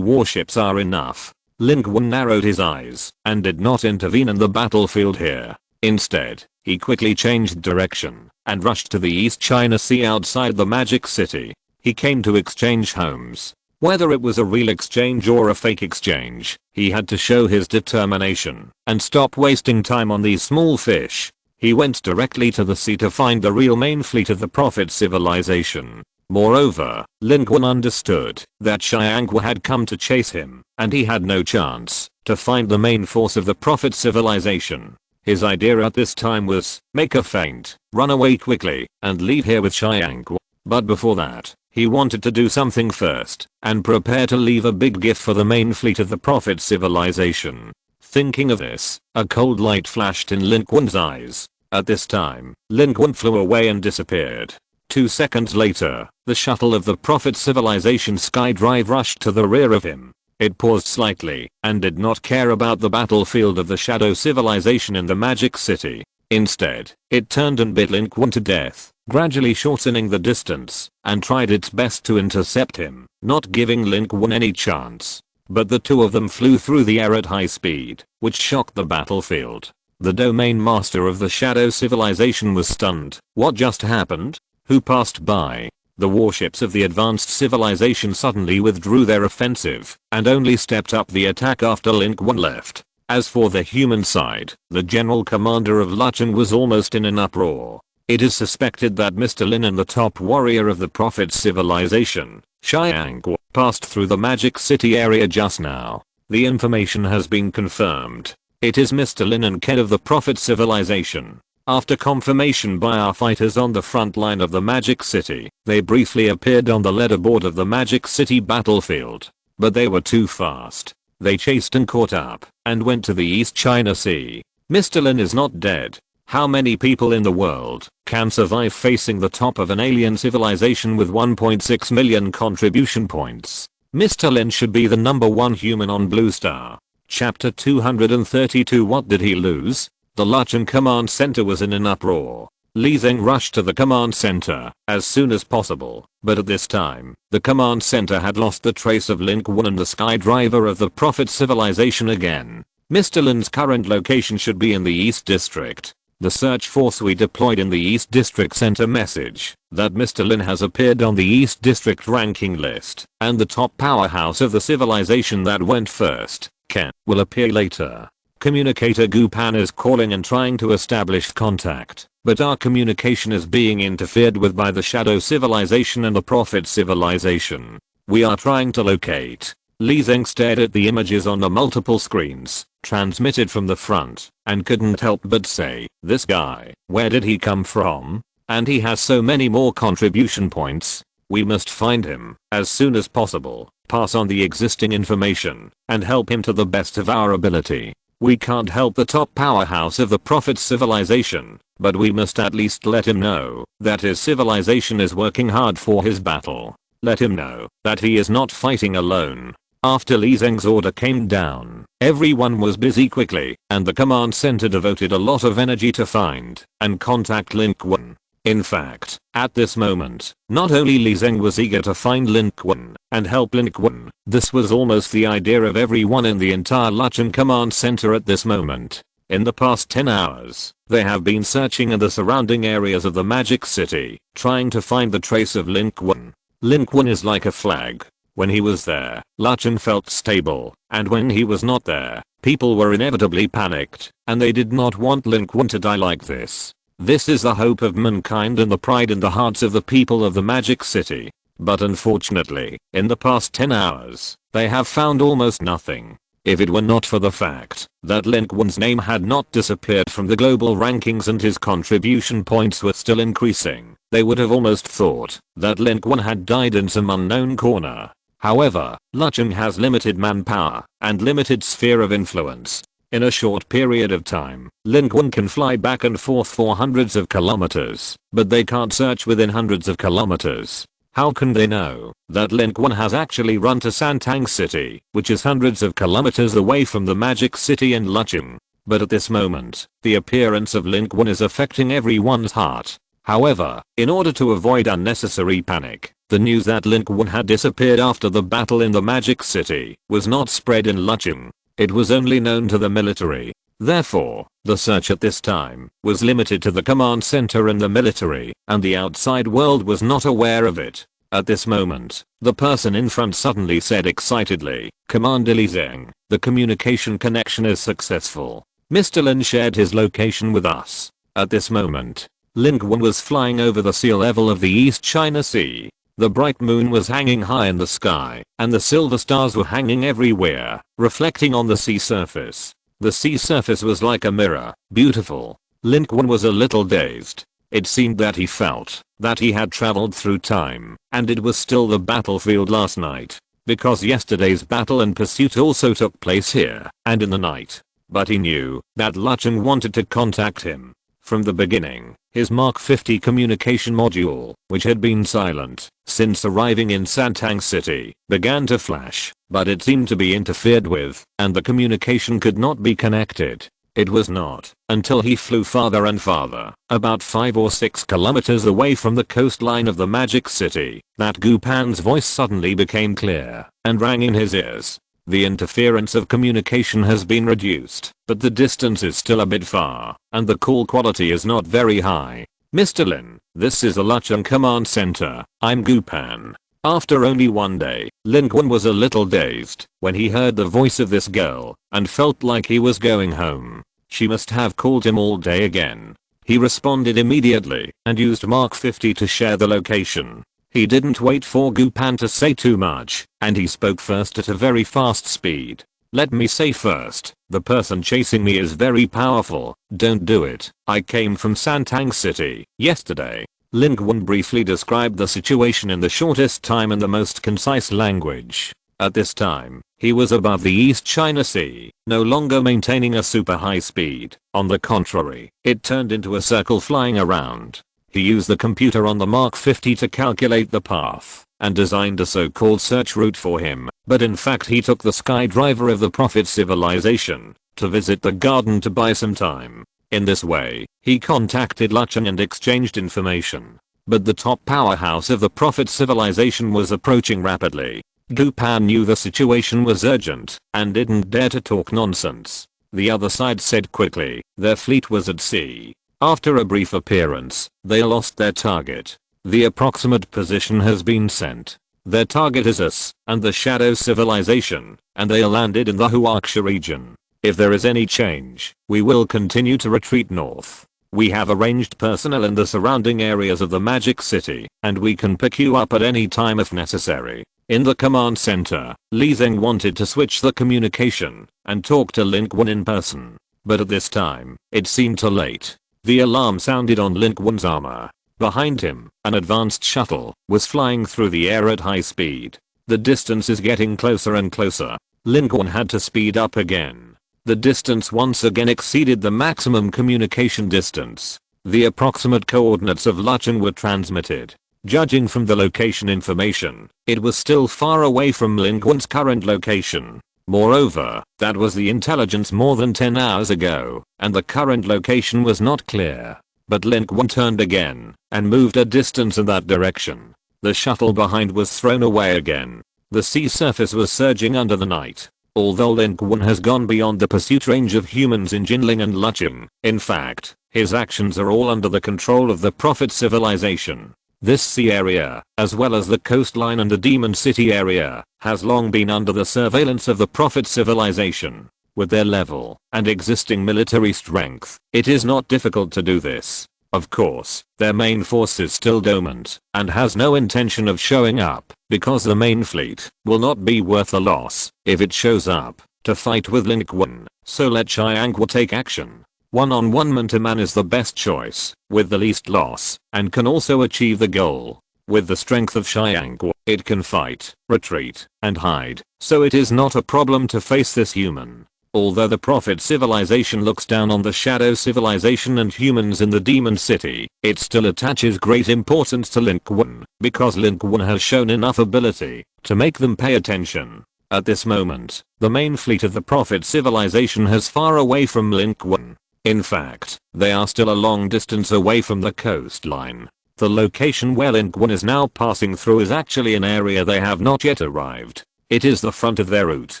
warships are enough. Lin Qun narrowed his eyes and did not intervene in the battlefield here. Instead, he quickly changed direction and rushed to the East China Sea outside the Magic City. He came to exchange homes. Whether it was a real exchange or a fake exchange, he had to show his determination and stop wasting time on these small fish. He went directly to the sea to find the real main fleet of the Prophet Civilization. Moreover, Lin Qun understood that Xianggu had come to chase him, and he had no chance to find the main force of the Prophet Civilization. His idea at this time was, make a feint, run away quickly, and leave here with Xianggu. But before that, he wanted to do something first, and prepare to leave a big gift for the main fleet of the Prophet Civilization. Thinking of this, a cold light flashed in Lin Qun's eyes. At this time, Lin Qun flew away and disappeared. 2 seconds later, the shuttle of the Prophet Civilization SkyDrive rushed to the rear of him. It paused slightly, and did not care about the battlefield of the Shadow Civilization in the Magic City. Instead, it turned and bit Lin Qun to death, gradually shortening the distance, and tried its best to intercept him, not giving Lin Qun any chance. But the two of them flew through the air at high speed, which shocked the battlefield. The Domain Master of the Shadow Civilization was stunned. What just happened? Who passed by? The warships of the advanced civilization suddenly withdrew their offensive, and only stepped up the attack after Lin Qun left. As for the human side, the general commander of Lin was almost in an uproar. It is suspected that Mr. Lin and the top warrior of the Prophet Civilization, Xianggu, passed through the Magic City area just now. The information has been confirmed. It is Mr. Lin and Ken of the Prophet Civilization. After confirmation by our fighters on the front line of the Magic City, they briefly appeared on the leaderboard of the Magic City battlefield. But they were too fast. They chased and caught up, and went to the East China Sea. Mr. Lin is not dead. How many people in the world can survive facing the top of an alien civilization with 1.6 million contribution points? Mr. Lin should be the #1 human on Blue Star. Chapter 232. What did he lose? The Lin command center was in an uproar. Li Zeng rushed to the command center as soon as possible, but at this time, the command center had lost the trace of Lin Qun and the skydriver of the Prophet Civilization again. Mr. Lin's current location should be in the East District. The search force we deployed in the East District sent a message that Mr. Lin has appeared on the East District ranking list, and the top powerhouse of the civilization that went first, Ken, will appear later. Communicator Gupan is calling and trying to establish contact, but our communication is being interfered with by the Shadow Civilization and the Prophet Civilization. We are trying to locate. Li Zeng stared at the images on the multiple screens, transmitted from the front, and couldn't help but say, this guy, where did he come from? And he has so many more contribution points. We must find him as soon as possible, pass on the existing information, and help him to the best of our ability. We can't help the top powerhouse of the Prophet's civilization, but we must at least let him know that his civilization is working hard for his battle. Let him know that he is not fighting alone. After Li Zeng's order came down, everyone was busy quickly, and the command center devoted a lot of energy to find and contact Lin Qun. In fact, at this moment, not only Li Zeng was eager to find Lin Qun and help Lin Qun, this was almost the idea of everyone in the entire Luchun command center at this moment. In the past 10 hours, they have been searching in the surrounding areas of the magic city, trying to find the trace of Lin Qun. Lin Qun is like a flag. When he was there, Luchun felt stable, and when he was not there, people were inevitably panicked, and they did not want Lin Qun to die like this. This is the hope of mankind and the pride in the hearts of the people of the magic city. But unfortunately, in the past 10 hours, they have found almost nothing. If it were not for the fact that Lin Qun's name had not disappeared from the global rankings and his contribution points were still increasing, they would have almost thought that Lin Qun had died in some unknown corner. However, Luchun has limited manpower and limited sphere of influence. In a short period of time, Lin Qun can fly back and forth for hundreds of kilometers, but they can't search within hundreds of kilometers. How can they know that Lin Qun has actually run to Santang City, which is hundreds of kilometers away from the magic city in Luchun? But at this moment, the appearance of Lin Qun is affecting everyone's heart. However, in order to avoid unnecessary panic, the news that Lin Qun had disappeared after the battle in the magic city was not spread in Luchun. It was only known to the military. Therefore, the search at this time was limited to the command center and the military, and the outside world was not aware of it. At this moment, the person in front suddenly said excitedly, "Commander Li Zeng, the communication connection is successful. Mr. Lin shared his location with us." At this moment, Lin Qun was flying over the sea level of the East China Sea. The bright moon was hanging high in the sky, and the silver stars were hanging everywhere, reflecting on the sea surface. The sea surface was like a mirror, beautiful. Lin Qun was a little dazed. It seemed that he felt that he had traveled through time, and it was still the battlefield last night, because yesterday's battle and pursuit also took place here, and in the night. But he knew that Luchun wanted to contact him. From the beginning, his Mark 50 communication module, which had been silent since arriving in Santang City, began to flash, but it seemed to be interfered with, and the communication could not be connected. It was not until he flew farther and farther, about 5 or 6 kilometers away from the coastline of the magic city, that Gu Pan's voice suddenly became clear and rang in his ears. The interference of communication has been reduced, but the distance is still a bit far, and the call quality is not very high. "Mr. Lin, this is the Luchun Command Center, I'm Gu Pan." After only one day, Lin Qun was a little dazed when he heard the voice of this girl, and felt like he was going home. She must have called him all day again. He responded immediately, and used Mark 50 to share the location. He didn't wait for Gu Pan to say too much, and he spoke first at a very fast speed. "Let me say first, the person chasing me is very powerful, don't do it. I came from Santang City yesterday." Lin Qun briefly described the situation in the shortest time and the most concise language. At this time, he was above the East China Sea, no longer maintaining a super high speed. On the contrary, it turned into a circle flying around. He used the computer on the Mark 50 to calculate the path, and designed a so-called search route for him, but in fact he took the skydriver of the Prophet civilization to visit the garden to buy some time. In this way, he contacted Luchun and exchanged information. But the top powerhouse of the Prophet civilization was approaching rapidly. Gu Pan knew the situation was urgent, and didn't dare to talk nonsense. The other side said quickly, their fleet was at sea. After a brief appearance, they lost their target. The approximate position has been sent. Their target is us, and the Shadow Civilization, and they landed in the Huaxia region. If there is any change, we will continue to retreat north. We have arranged personnel in the surrounding areas of the Magic City, and we can pick you up at any time if necessary. In the command center, Li Zeng wanted to switch the communication and talk to Lin Qun in person. But at this time, it seemed too late. The alarm sounded on Lin Qun's armor. Behind him, an advanced shuttle was flying through the air at high speed. The distance is getting closer and closer. Lin Qun had to speed up again. The distance once again exceeded the maximum communication distance. The approximate coordinates of Lin Qun were transmitted. Judging from the location information, it was still far away from Lin Qun's current location. Moreover, that was the intelligence more than 10 hours ago, and the current location was not clear. But Lin Qun turned again, and moved a distance in that direction. The shuttle behind was thrown away again. The sea surface was surging under the night. Although Lin Qun has gone beyond the pursuit range of humans in Jinling and Lucheng, in fact, his actions are all under the control of the Prophet civilization. This sea area, as well as the coastline and the Demon City area, has long been under the surveillance of the Prophet civilization. With their level and existing military strength, it is not difficult to do this. Of course, their main force is still dormant and has no intention of showing up, because the main fleet will not be worth a loss if it shows up to fight with Lin Qun, so let Xiangguo take action. One-on-one man-to-man is the best choice, with the least loss, and can also achieve the goal. With the strength of Xiangguo, it can fight, retreat, and hide, so it is not a problem to face this human. Although the Prophet civilization looks down on the Shadow civilization and humans in the Demon City, it still attaches great importance to Lin Qun, because Lin Qun has shown enough ability to make them pay attention. At this moment, the main fleet of the Prophet civilization has far away from Lin Qun. In fact, they are still a long distance away from the coastline. The location where Lin Qun is now passing through is actually an area they have not yet arrived. It is the front of their route.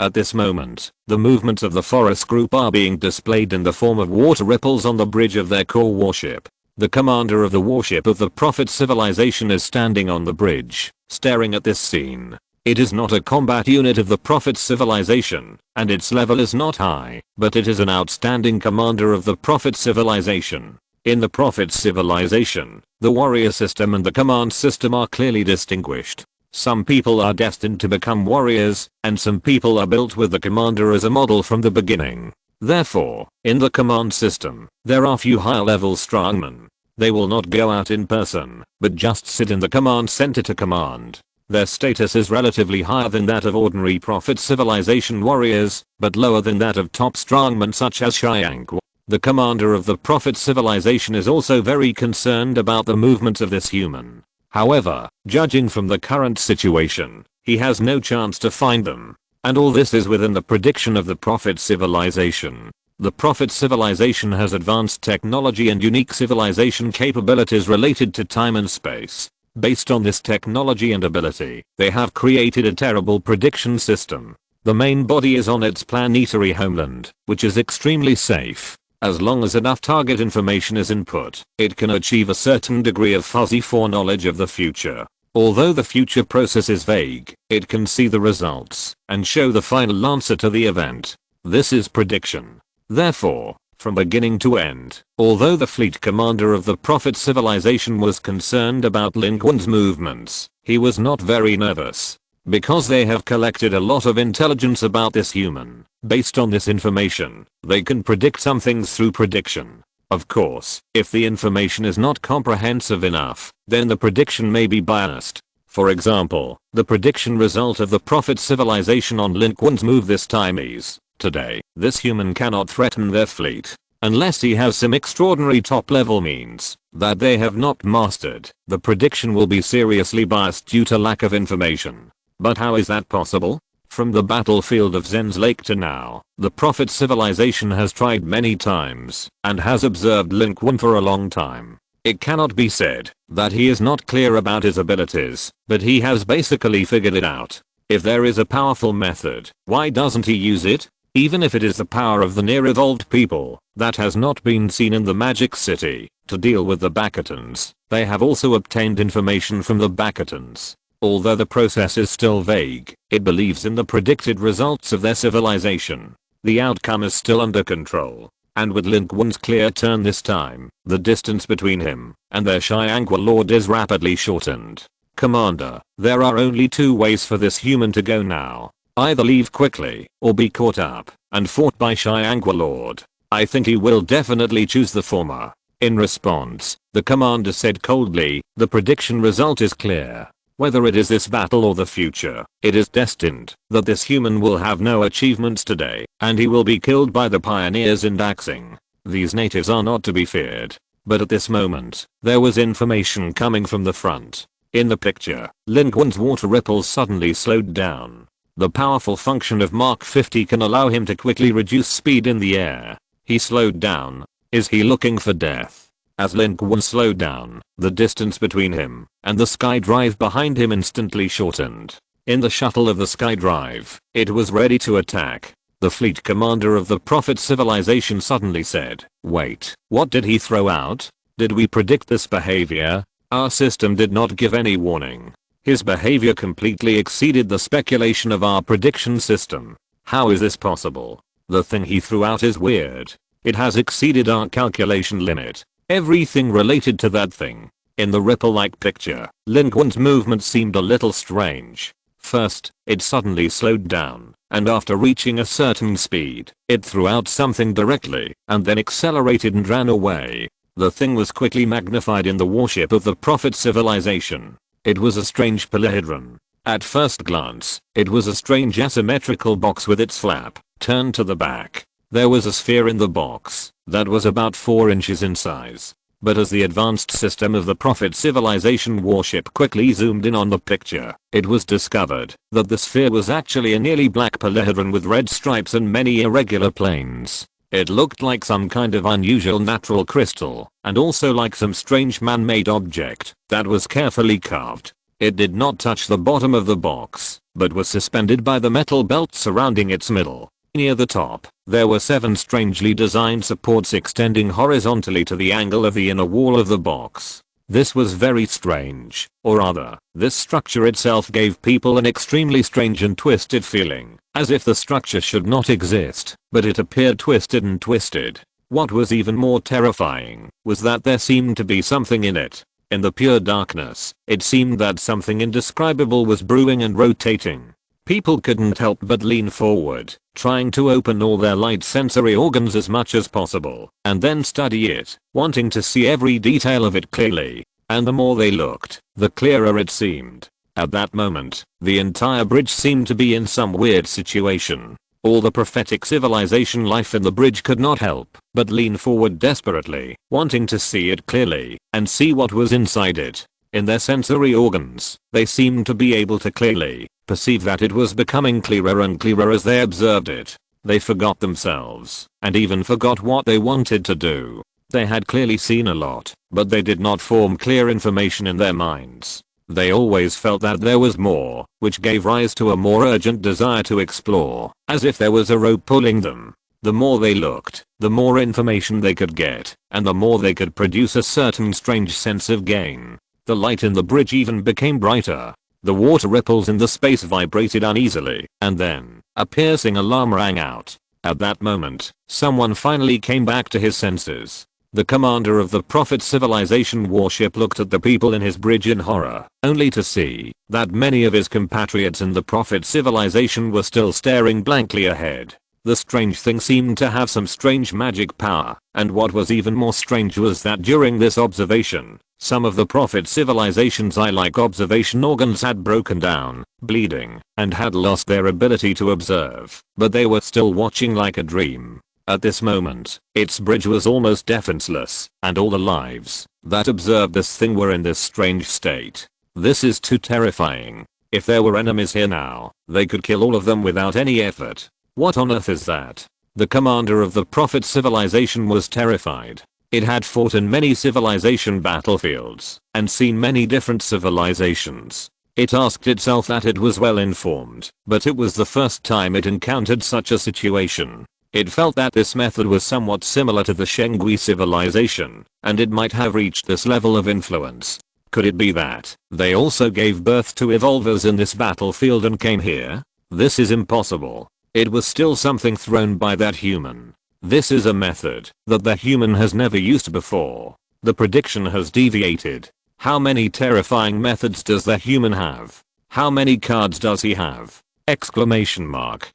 At this moment, the movements of the forest group are being displayed in the form of water ripples on the bridge of their core warship. The commander of the warship of the Prophet civilization is standing on the bridge, staring at this scene. It is not a combat unit of the Prophet civilization, and its level is not high, but it is an outstanding commander of the Prophet civilization. In the Prophet civilization, the warrior system and the command system are clearly distinguished. Some people are destined to become warriors, and some people are built with the commander as a model from the beginning. Therefore, in the command system, there are few high-level strongmen. They will not go out in person, but just sit in the command center to command. Their status is relatively higher than that of ordinary Prophet civilization warriors, but lower than that of top strongmen such as Xiangguo. The commander of the Prophet civilization is also very concerned about the movements of this human. However, judging from the current situation, he has no chance to find them. And all this is within the prediction of the Prophet civilization. The Prophet civilization has advanced technology and unique civilization capabilities related to time and space. Based on this technology and ability, they have created a terrible prediction system. The main body is on its planetary homeland, which is extremely safe. As long as enough target information is input, it can achieve a certain degree of fuzzy foreknowledge of the future. Although the future process is vague, it can see the results and show the final answer to the event. This is prediction. Therefore, from beginning to end, although the fleet commander of the Prophet civilization was concerned about Lin Qun's movements, he was not very nervous. Because they have collected a lot of intelligence about this human. Based on this information, they can predict some things through prediction. Of course, if the information is not comprehensive enough, then the prediction may be biased. For example, the prediction result of the Prophet civilization on Lin Qun's move this time is, today, this human cannot threaten their fleet. Unless he has some extraordinary top-level means that they have not mastered, the prediction will be seriously biased due to lack of information. But how is that possible? From the battlefield of Zen's Lake to now, the Prophet civilization has tried many times and has observed Lin Qun for a long time. It cannot be said that he is not clear about his abilities, but he has basically figured it out. If there is a powerful method, why doesn't he use it? Even if it is the power of the near-evolved people that has not been seen in the Magic City to deal with the Bakatans, they have also obtained information from the Bakatans. Although the process is still vague, it believes in the predicted results of their civilization. The outcome is still under control. And with Lin Qun's clear turn this time, the distance between him and their Xiangguo lord is rapidly shortened. Commander, there are only two ways for this human to go now. Either leave quickly, or be caught up and fought by Xiangguo lord. I think he will definitely choose the former. In response, The commander said coldly, "The prediction result is clear. Whether it is this battle or the future, it is destined that this human will have no achievements today, and he will be killed by the pioneers in Daxing. These natives are not to be feared." But at this moment, there was information coming from the front. In the picture, Lin Qun's water ripples suddenly slowed down. The powerful function of Mark 50 can allow him to quickly reduce speed in the air. He slowed down. Is he looking for death? As Lin Qun slowed down, the distance between him and the skydrive behind him instantly shortened. In the shuttle of the skydrive, it was ready to attack. The fleet commander of the Prophet civilization suddenly said, "Wait, what did he throw out? Did we predict this behavior? Our system did not give any warning. His behavior completely exceeded the speculation of our prediction system. How is this possible? The thing he threw out is weird. It has exceeded our calculation limit. Everything related to that thing." In the ripple-like picture, Lin Qun's movement seemed a little strange. First, it suddenly slowed down, and after reaching a certain speed, it threw out something directly, and then accelerated and ran away. The thing was quickly magnified in the warship of the Prophet civilization. It was a strange polyhedron. At first glance, it was a strange asymmetrical box with its flap turned to the back. There was a sphere in the box that was about 4 inches in size. But as the advanced system of the Prophet civilization warship quickly zoomed in on the picture, it was discovered that the sphere was actually a nearly black polyhedron with red stripes and many irregular planes. It looked like some kind of unusual natural crystal, and also like some strange man-made object that was carefully carved. It did not touch the bottom of the box, but was suspended by the metal belt surrounding its middle. Near the top, there were 7 strangely designed supports extending horizontally to the angle of the inner wall of the box. This was very strange, or rather, this structure itself gave people an extremely strange and twisted feeling, as if the structure should not exist, but it appeared twisted and twisted. What was even more terrifying was that there seemed to be something in it. In the pure darkness, it seemed that something indescribable was brewing and rotating. People couldn't help but lean forward, trying to open all their light sensory organs as much as possible, and then study it, wanting to see every detail of it clearly. And the more they looked, the clearer it seemed. At that moment, the entire bridge seemed to be in some weird situation. All the prophetic civilization life in the bridge could not help but lean forward desperately, wanting to see it clearly, and see what was inside it. In their sensory organs, they seemed to be able to clearly perceive that it was becoming clearer and clearer as they observed it. They forgot themselves, and even forgot what they wanted to do. They had clearly seen a lot, but they did not form clear information in their minds. They always felt that there was more, which gave rise to a more urgent desire to explore, as if there was a rope pulling them. The more they looked, the more information they could get, and the more they could produce a certain strange sense of gain. The light in the bridge even became brighter. The water ripples in the space vibrated uneasily, and then, a piercing alarm rang out. At that moment, someone finally came back to his senses. The commander of the Prophet civilization warship looked at the people in his bridge in horror, only to see that many of his compatriots in the Prophet civilization were still staring blankly ahead. The strange thing seemed to have some strange magic power, and what was even more strange was that during this observation, some of the Prophet civilization's eye-like observation organs had broken down, bleeding, and had lost their ability to observe, but they were still watching like a dream. At this moment, its bridge was almost defenseless, and all the lives that observed this thing were in this strange state. This is too terrifying. If there were enemies here now, they could kill all of them without any effort. What on earth is that? The commander of the Prophet civilization was terrified. It had fought in many civilization battlefields and seen many different civilizations. It asked itself that it was well informed, but it was the first time it encountered such a situation. It felt that this method was somewhat similar to the Shengui civilization, and it might have reached this level of influence. Could it be that they also gave birth to evolvers in this battlefield and came here? This is impossible. It was still something thrown by that human. This is a method that the human has never used before. The prediction has deviated. How many terrifying methods does the human have? How many cards does he have? Exclamation mark.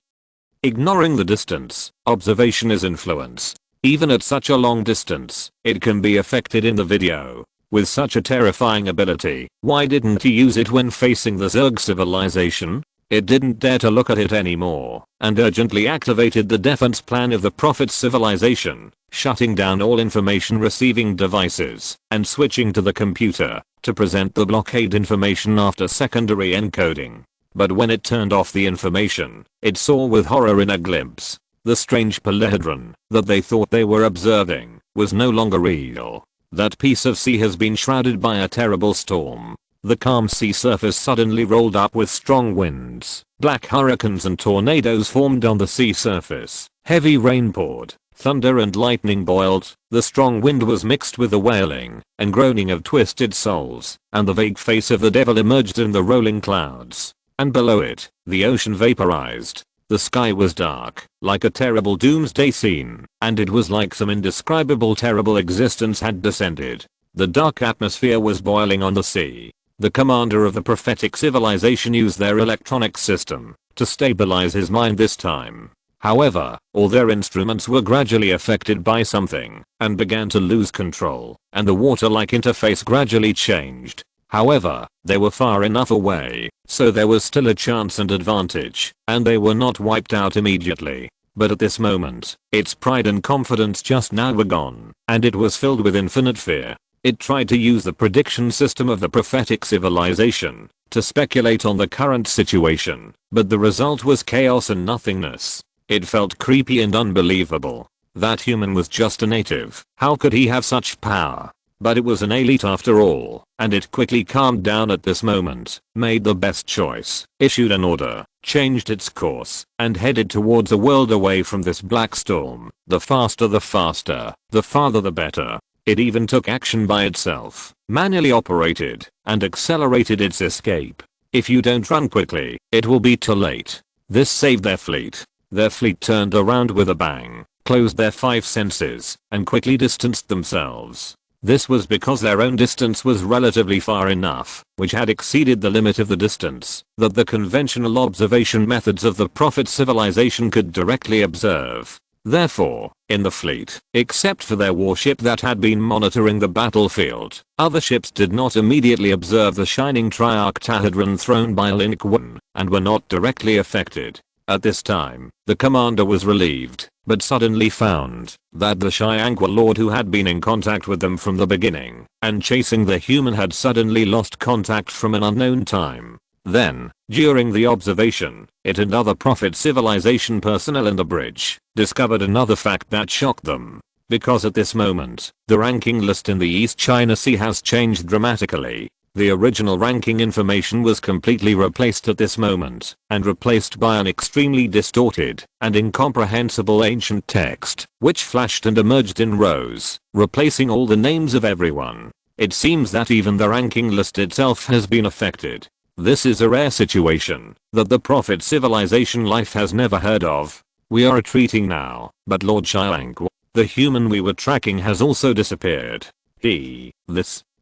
Ignoring the distance, observation is influence. Even at such a long distance, it can be affected in the video. With such a terrifying ability, why didn't he use it when facing the Zerg civilization? It didn't dare to look at it anymore, and urgently activated the defense plan of the Prophet's civilization, shutting down all information receiving devices, and switching to the computer, to present the blockade information after secondary encoding. But when it turned off the information, it saw with horror in a glimpse. The strange polyhedron that they thought they were observing was no longer real. That piece of sea has been shrouded by a terrible storm. The calm sea surface suddenly rolled up with strong winds. Black hurricanes and tornadoes formed on the sea surface. Heavy rain poured. Thunder and lightning boiled. The strong wind was mixed with the wailing and groaning of twisted souls, and the vague face of the devil emerged in the rolling clouds. And below it, the ocean vaporized. The sky was dark, like a terrible doomsday scene, and it was like some indescribable terrible existence had descended. The dark atmosphere was boiling on the sea. The commander of the prophetic civilization used their electronic system to stabilize his mind this time. However, all their instruments were gradually affected by something and began to lose control, and the water-like interface gradually changed. However, they were far enough away, so there was still a chance and advantage, and they were not wiped out immediately. But at this moment, its pride and confidence just now were gone, and it was filled with infinite fear. It tried to use the prediction system of the prophetic civilization to speculate on the current situation, but the result was chaos and nothingness. It felt creepy and unbelievable. That human was just a native. How could he have such power? But it was an elite after all, and it quickly calmed down at this moment, made the best choice, issued an order, changed its course, and headed towards a world away from this black storm. The faster, the farther the better. It even took action by itself, manually operated, and accelerated its escape. If you don't run quickly, it will be too late. This saved their fleet. Their fleet turned around with a bang, closed their 5 senses, and quickly distanced themselves. This was because their own distance was relatively far enough, which had exceeded the limit of the distance that the conventional observation methods of the Prophet civilization could directly observe. Therefore, in the fleet, except for their warship that had been monitoring the battlefield, other ships did not immediately observe the shining triarchitahedron thrown by Lin Qun, and were not directly affected. At this time, the commander was relieved, but suddenly found that the Triangle Lord who had been in contact with them from the beginning and chasing the human had suddenly lost contact from an unknown time. Then, during the observation, it and other Prophet civilization personnel in the bridge discovered another fact that shocked them. Because at this moment, the ranking list in the East China Sea has changed dramatically. The original ranking information was completely replaced at this moment, and replaced by an extremely distorted and incomprehensible ancient text, which flashed and emerged in rows, replacing all the names of everyone. It seems that even the ranking list itself has been affected. This is a rare situation that the Prophet civilization life has never heard of. We are retreating now, but Lord Chiang, the human we were tracking, has also disappeared.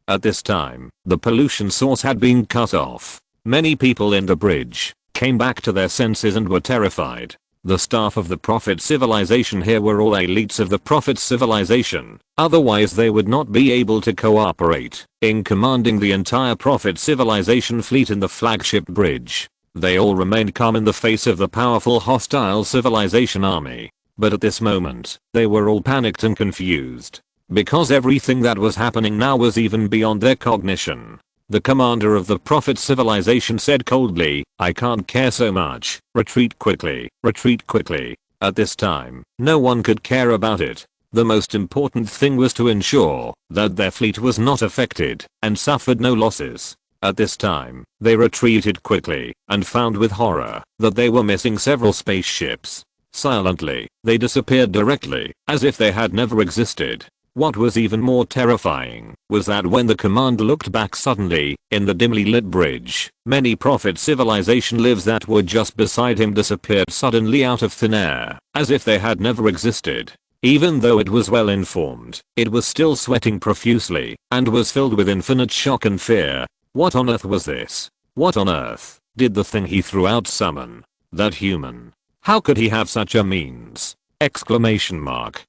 At this time, the pollution source had been cut off. Many people in the bridge came back to their senses and were terrified. The staff of the Prophet civilization here were all elites of the Prophet civilization, otherwise they would not be able to cooperate in commanding the entire Prophet civilization fleet in the flagship bridge. They all remained calm in the face of the powerful hostile civilization army. But at this moment, they were all panicked and confused, because everything that was happening now was even beyond their cognition. The commander of the Prophet civilization said coldly, "I can't care so much. Retreat quickly, retreat quickly." At this time, no one could care about it. The most important thing was to ensure that their fleet was not affected and suffered no losses. At this time, they retreated quickly and found with horror that they were missing several spaceships. Silently, they disappeared directly, as if they had never existed. What was even more terrifying was that when the commander looked back suddenly, in the dimly lit bridge, many Prophet civilization lives that were just beside him disappeared suddenly out of thin air, as if they had never existed. Even though it was well informed, it was still sweating profusely, and was filled with infinite shock and fear. What on earth was this? What on earth did the thing he threw out summon? That human? How could he have such a means? Exclamation mark.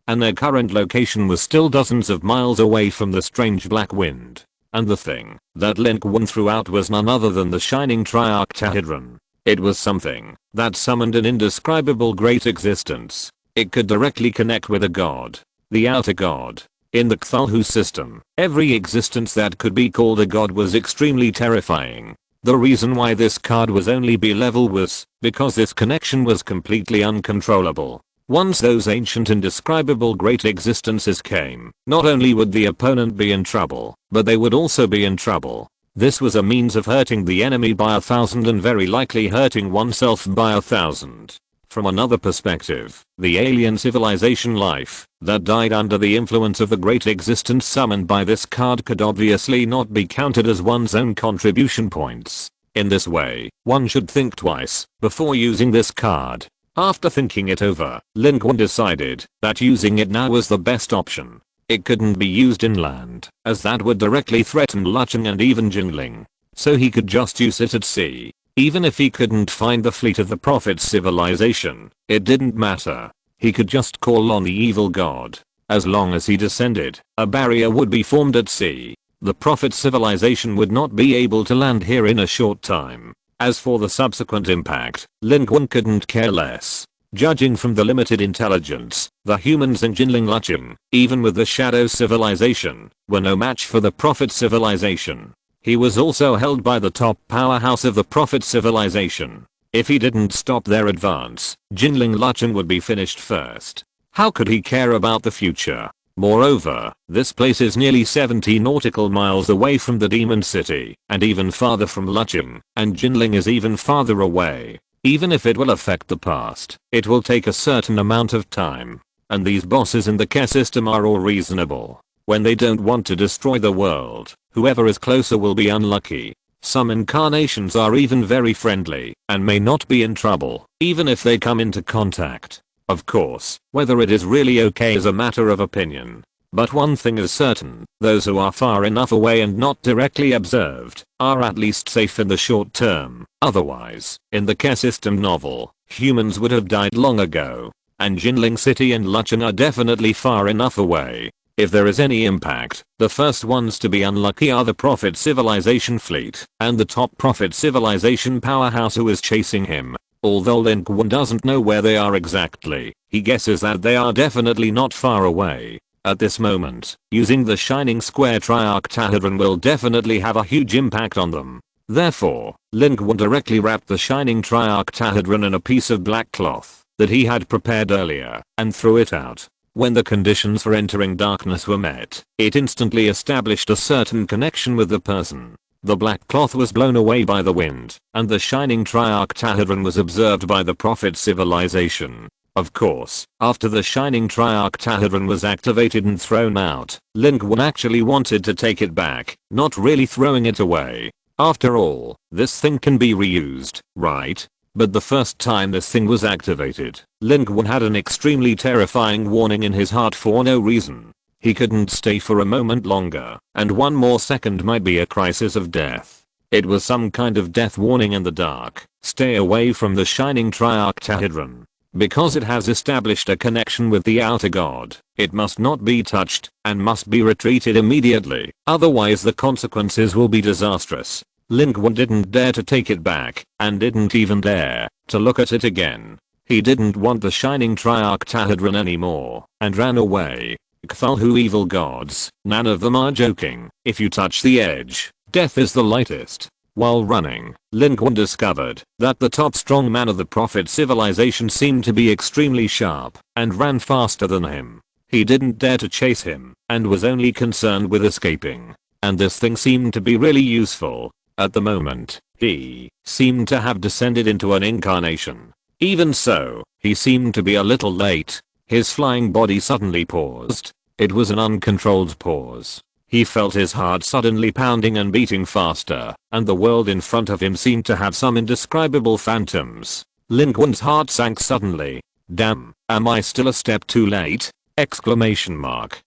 and their current location was still dozens of miles away from the strange black wind. And the thing that Lin Qun threw out was none other than the shining triarctahedron. It was something that summoned an indescribable great existence. It could directly connect with a god, the outer god. In the Cthulhu system, every existence that could be called a god was extremely terrifying. The reason why this card was only B level was because this connection was completely uncontrollable. Once those ancient indescribable great existences came, not only would the opponent be in trouble, but they would also be in trouble. This was a means of hurting the enemy by 1,000 and very likely hurting oneself by 1,000. From another perspective, the alien civilization life that died under the influence of the great existence summoned by this card could obviously not be counted as one's own contribution points. In this way, one should think twice before using this card. After thinking it over, Lin Qun decided that using it now was the best option. It couldn't be used inland, as that would directly threaten Lucheng and even Jinling. So he could just use it at sea. Even if he couldn't find the fleet of the Prophet's civilization, it didn't matter. He could just call on the evil god. As long as he descended, a barrier would be formed at sea. The Prophet's civilization would not be able to land here in a short time. As for the subsequent impact, Lin Qun couldn't care less. Judging from the limited intelligence, the humans in Jinling Lucheng, even with the Shadow civilization, were no match for the Prophet's civilization. He was also held by the top powerhouse of the Prophet civilization. If he didn't stop their advance, Jinling Lucheng would be finished first. How could he care about the future? Moreover, this place is nearly 70 nautical miles away from the Demon City, and even farther from Lucheng, and Jinling is even farther away. Even if it will affect the past, it will take a certain amount of time. And these bosses in the Ke system are all reasonable. When they don't want to destroy the world, whoever is closer will be unlucky. Some incarnations are even very friendly and may not be in trouble, even if they come into contact. Of course, whether it is really okay is a matter of opinion. But one thing is certain, those who are far enough away and not directly observed are at least safe in the short term. Otherwise, in the Ke system novel, humans would have died long ago. And Jinling City and Lucheng are definitely far enough away. If there is any impact, the first ones to be unlucky are the Prophet civilization fleet and the top Prophet civilization powerhouse who is chasing him. Although Lin Qun doesn't know where they are exactly, he guesses that they are definitely not far away. At this moment, using the shining square triarctahedron will definitely have a huge impact on them. Therefore, Lin Qun directly wrapped the shining triarctahedron in a piece of black cloth that he had prepared earlier and threw it out. When the conditions for entering darkness were met, it instantly established a certain connection with the person. The black cloth was blown away by the wind, and the shining triarctahedron was observed by the Prophet civilization. Of course, after the shining triarctahedron was activated and thrown out, Lin Qun actually wanted to take it back, not really throwing it away. After all, this thing can be reused, right? But the first time this thing was activated, Lin Qun had an extremely terrifying warning in his heart for no reason. He couldn't stay for a moment longer, and one more second might be a crisis of death. It was some kind of death warning in the dark. Stay away from the shining triarctahedron. Because it has established a connection with the outer god, it must not be touched, and must be retreated immediately, otherwise the consequences will be disastrous. Lin Qun didn't dare to take it back, and didn't even dare to look at it again. He didn't want the shining triarctahedron anymore, and ran away. Cthulhu evil gods, none of them are joking. If you touch the edge, death is the lightest. While running, Lin Qun discovered that the top strong man of the Prophet civilization seemed to be extremely sharp, and ran faster than him. He didn't dare to chase him, and was only concerned with escaping. And this thing seemed to be really useful. At the moment, he seemed to have descended into an incarnation. Even so, he seemed to be a little late. His flying body suddenly paused. It was an uncontrolled pause. He felt his heart suddenly pounding and beating faster, and the world in front of him seemed to have some indescribable phantoms. Lin Qun's heart sank suddenly. Damn, am I still a step too late? Exclamation mark.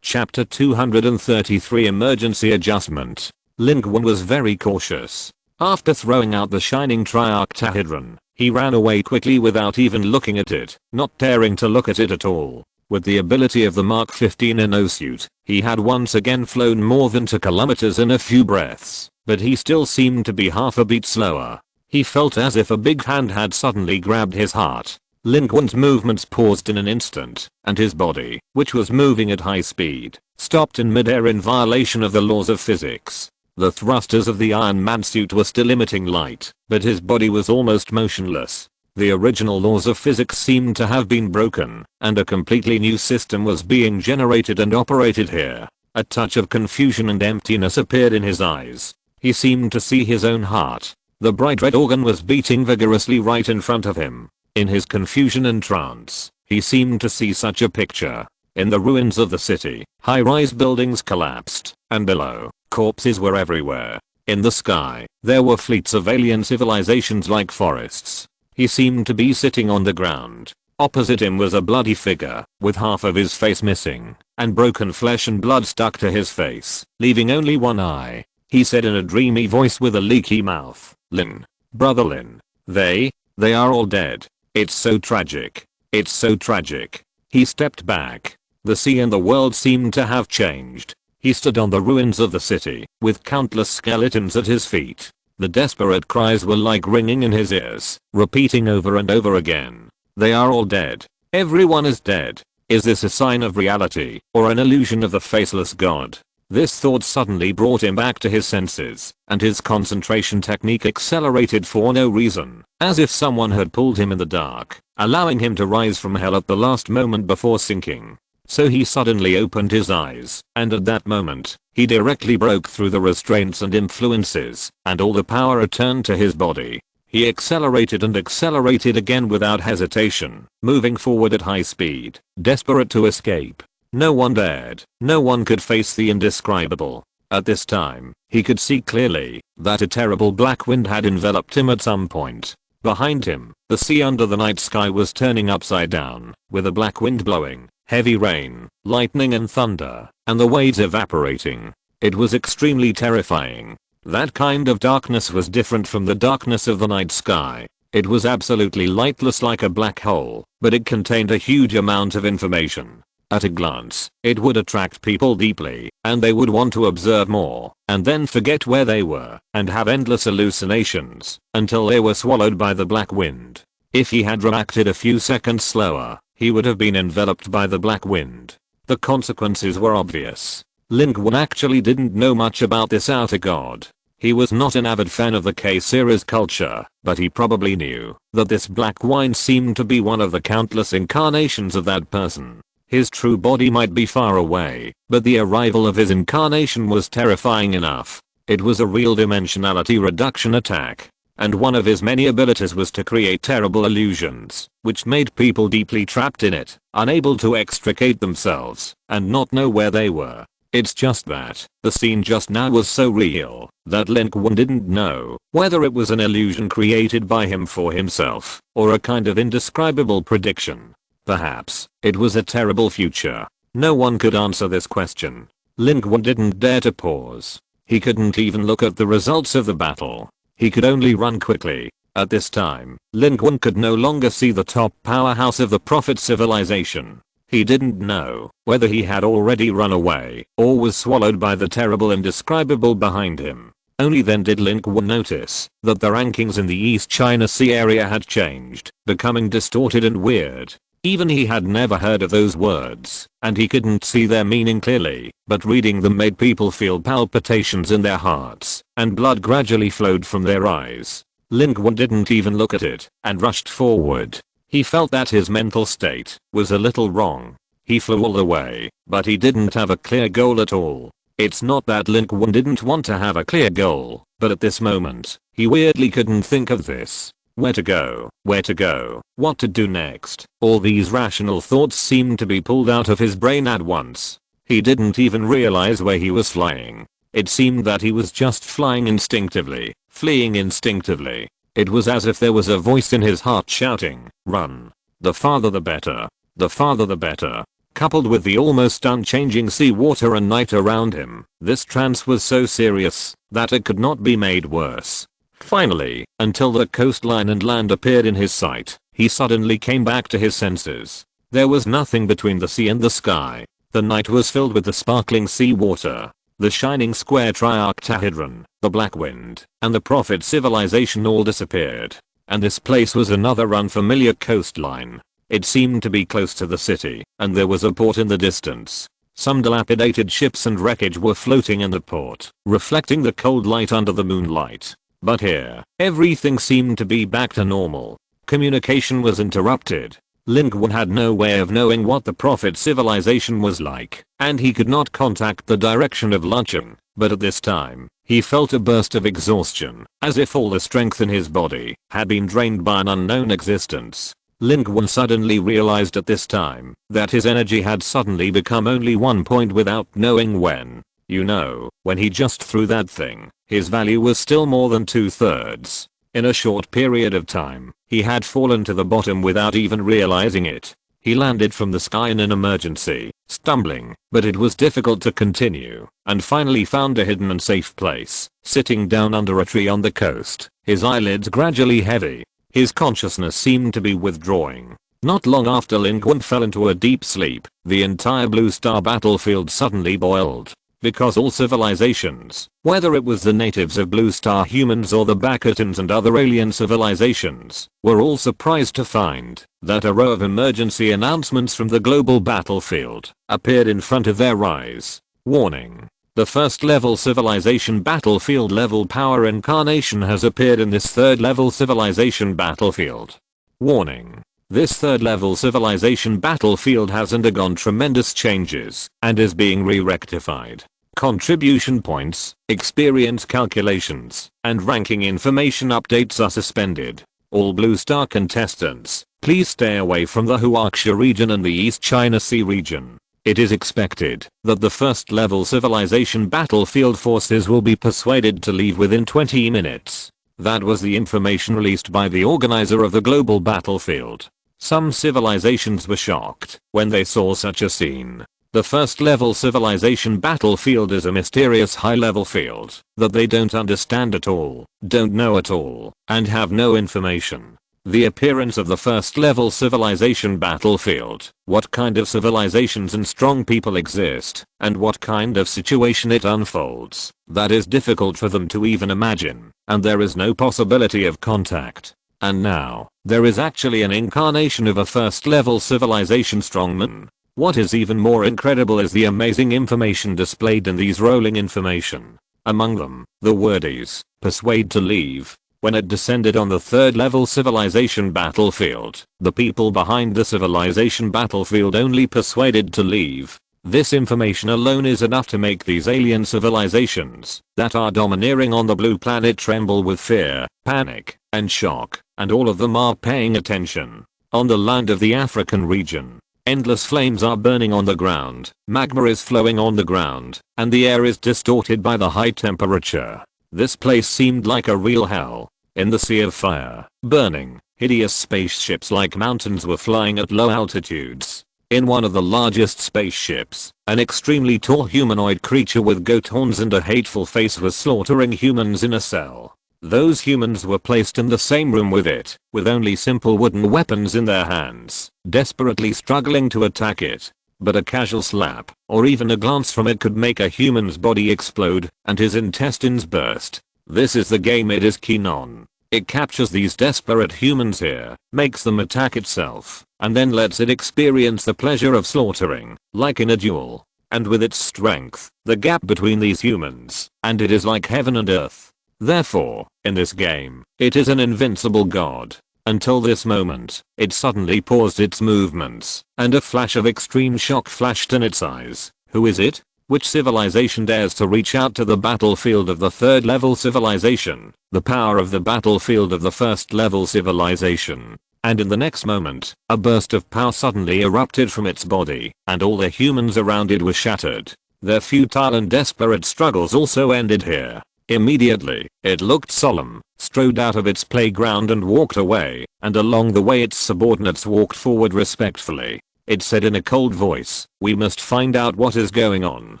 Chapter 233 Emergency Adjustment. Lin Qun was very cautious. After throwing out the shining triarctahedron, he ran away quickly without even looking at it, not daring to look at it at all. With the ability of the Mark 15 suit, he had once again flown more than 2 kilometers in a few breaths, but he still seemed to be half a beat slower. He felt as if a big hand had suddenly grabbed his heart. Lin Qun's movements paused in an instant, and his body, which was moving at high speed, stopped in midair in violation of the laws of physics. The thrusters of the Iron Man suit were still emitting light, but his body was almost motionless. The original laws of physics seemed to have been broken, and a completely new system was being generated and operated here. A touch of confusion and emptiness appeared in his eyes. He seemed to see his own heart. The bright red organ was beating vigorously right in front of him. In his confusion and trance, he seemed to see such a picture. In the ruins of the city, high-rise buildings collapsed, and below, corpses were everywhere. In the sky, there were fleets of alien civilizations like forests. He seemed to be sitting on the ground. Opposite him was a bloody figure, with half of his face missing, and broken flesh and blood stuck to his face, leaving only one eye. He said in a dreamy voice with a leaky mouth, "Lin, brother Lin, they are all dead. It's so tragic. It's so tragic." He stepped back. The sea and the world seemed to have changed. He stood on the ruins of the city, with countless skeletons at his feet. The desperate cries were like ringing in his ears, repeating over and over again. They are all dead. Everyone is dead. Is this a sign of reality, or an illusion of the faceless god? This thought suddenly brought him back to his senses, and his concentration technique accelerated for no reason, as if someone had pulled him in the dark, allowing him to rise from hell at the last moment before sinking. So he suddenly opened his eyes, and at that moment, he directly broke through the restraints and influences, and all the power returned to his body. He accelerated and accelerated again without hesitation, moving forward at high speed, desperate to escape. No one dared, no one could face the indescribable. At this time, he could see clearly that a terrible black wind had enveloped him at some point. Behind him, the sea under the night sky was turning upside down, with a black wind blowing, heavy rain, lightning and thunder, and the waves evaporating. It was extremely terrifying. That kind of darkness was different from the darkness of the night sky. It was absolutely lightless like a black hole, but it contained a huge amount of information. At a glance, it would attract people deeply, and they would want to observe more, and then forget where they were, and have endless hallucinations, until they were swallowed by the black wind. If he had reacted a few seconds slower, he would have been enveloped by the black wind. The consequences were obvious. Lin Qun actually didn't know much about this outer god. He was not an avid fan of the K-series culture, but he probably knew that this black wine seemed to be one of the countless incarnations of that person. His true body might be far away, but the arrival of his incarnation was terrifying enough. It was a real dimensionality reduction attack, and one of his many abilities was to create terrible illusions, which made people deeply trapped in it, unable to extricate themselves, and not know where they were. It's just that, the scene just now was so real, that Lin Qun didn't know whether it was an illusion created by him for himself, or a kind of indescribable prediction. Perhaps, it was a terrible future. No one could answer this question. Lin Qun didn't dare to pause. He couldn't even look at the results of the battle. He could only run quickly. At this time, Lin Qun could no longer see the top powerhouse of the Prophet civilization. He didn't know whether he had already run away or was swallowed by the terrible indescribable behind him. Only then did Lin Qun notice that the rankings in the East China Sea area had changed, becoming distorted and weird. Even he had never heard of those words, and he couldn't see their meaning clearly, but reading them made people feel palpitations in their hearts, and blood gradually flowed from their eyes. Lin Qun didn't even look at it, and rushed forward. He felt that his mental state was a little wrong. He flew all the way, but he didn't have a clear goal at all. It's not that Lin Qun didn't want to have a clear goal, but at this moment, he weirdly couldn't think of this. Where to go, what to do next. All these rational thoughts seemed to be pulled out of his brain at once. He didn't even realize where he was flying. It seemed that he was just flying instinctively, fleeing instinctively. It was as if there was a voice in his heart shouting, "Run. The farther the better. The farther the better." Coupled with the almost unchanging sea water and night around him, this trance was so serious that it could not be made worse. Finally, until the coastline and land appeared in his sight, he suddenly came back to his senses. There was nothing between the sea and the sky. The night was filled with the sparkling sea water, the shining square trioctahedron, the black wind, and the prophet civilization all disappeared. And this place was another unfamiliar coastline. It seemed to be close to the city, and there was a port in the distance. Some dilapidated ships and wreckage were floating in the port, reflecting the cold light under the moonlight. But here, everything seemed to be back to normal. Communication was interrupted. Lin Qun had no way of knowing what the prophet civilization was like, and he could not contact the direction of luncheon. But at this time, he felt a burst of exhaustion, as if all the strength in his body had been drained by an unknown existence. Lin Qun suddenly realized at this time that his energy had suddenly become only 1 point without knowing when. You know, when he just threw that thing, his value was still more than 2/3. In a short period of time, he had fallen to the bottom without even realizing it. He landed from the sky in an emergency, stumbling, but it was difficult to continue, and finally found a hidden and safe place, sitting down under a tree on the coast, his eyelids gradually heavy. His consciousness seemed to be withdrawing. Not long after Lin Qun fell into a deep sleep, the entire Blue Star battlefield suddenly boiled. Because all civilizations, whether it was the natives of Blue Star humans or the Bakatans and other alien civilizations, were all surprised to find that a row of emergency announcements from the global battlefield appeared in front of their eyes. Warning. The first level civilization battlefield level power incarnation has appeared in this third level civilization battlefield. Warning. This third level civilization battlefield has undergone tremendous changes and is being re-rectified. Contribution points, experience calculations, and ranking information updates are suspended. All Blue Star contestants, please stay away from the Huaxia region and the East China Sea region. It is expected that the first level civilization battlefield forces will be persuaded to leave within 20 minutes. That was the information released by the organizer of the global battlefield. Some civilizations were shocked when they saw such a scene. The first level civilization battlefield is a mysterious high level field that they don't understand at all, don't know at all, and have no information. The appearance of the first level civilization battlefield, what kind of civilizations and strong people exist, and what kind of situation it unfolds, that is difficult for them to even imagine, and there is no possibility of contact. And now, there is actually an incarnation of a first level civilization strongman. What is even more incredible is the amazing information displayed in these rolling information. Among them, the wordies, persuade to leave. When it descended on the third level civilization battlefield, the people behind the civilization battlefield only persuaded to leave. This information alone is enough to make these alien civilizations that are domineering on the blue planet tremble with fear, panic, and shock, and all of them are paying attention. On the land of the African region, endless flames are burning on the ground, magma is flowing on the ground, and the air is distorted by the high temperature. This place seemed like a real hell. In the sea of fire, burning, hideous spaceships like mountains were flying at low altitudes. In one of the largest spaceships, an extremely tall humanoid creature with goat horns and a hateful face was slaughtering humans in a cell. Those humans were placed in the same room with it, with only simple wooden weapons in their hands, desperately struggling to attack it. But a casual slap, or even a glance from it could make a human's body explode, and his intestines burst. This is the game it is keen on. It captures these desperate humans here, makes them attack itself, and then lets it experience the pleasure of slaughtering, like in a duel. And with its strength, the gap between these humans, and it is like heaven and earth. Therefore, in this game, it is an invincible god. Until this moment, it suddenly paused its movements, and a flash of extreme shock flashed in its eyes. Who is it? Which civilization dares to reach out to the battlefield of the third level civilization, the power of the battlefield of the first level civilization? And in the next moment, a burst of power suddenly erupted from its body, and all the humans around it were shattered. Their futile and desperate struggles also ended here. Immediately, it looked solemn, strode out of its playground and walked away, and along the way its subordinates walked forward respectfully. It said in a cold voice, "We must find out what is going on.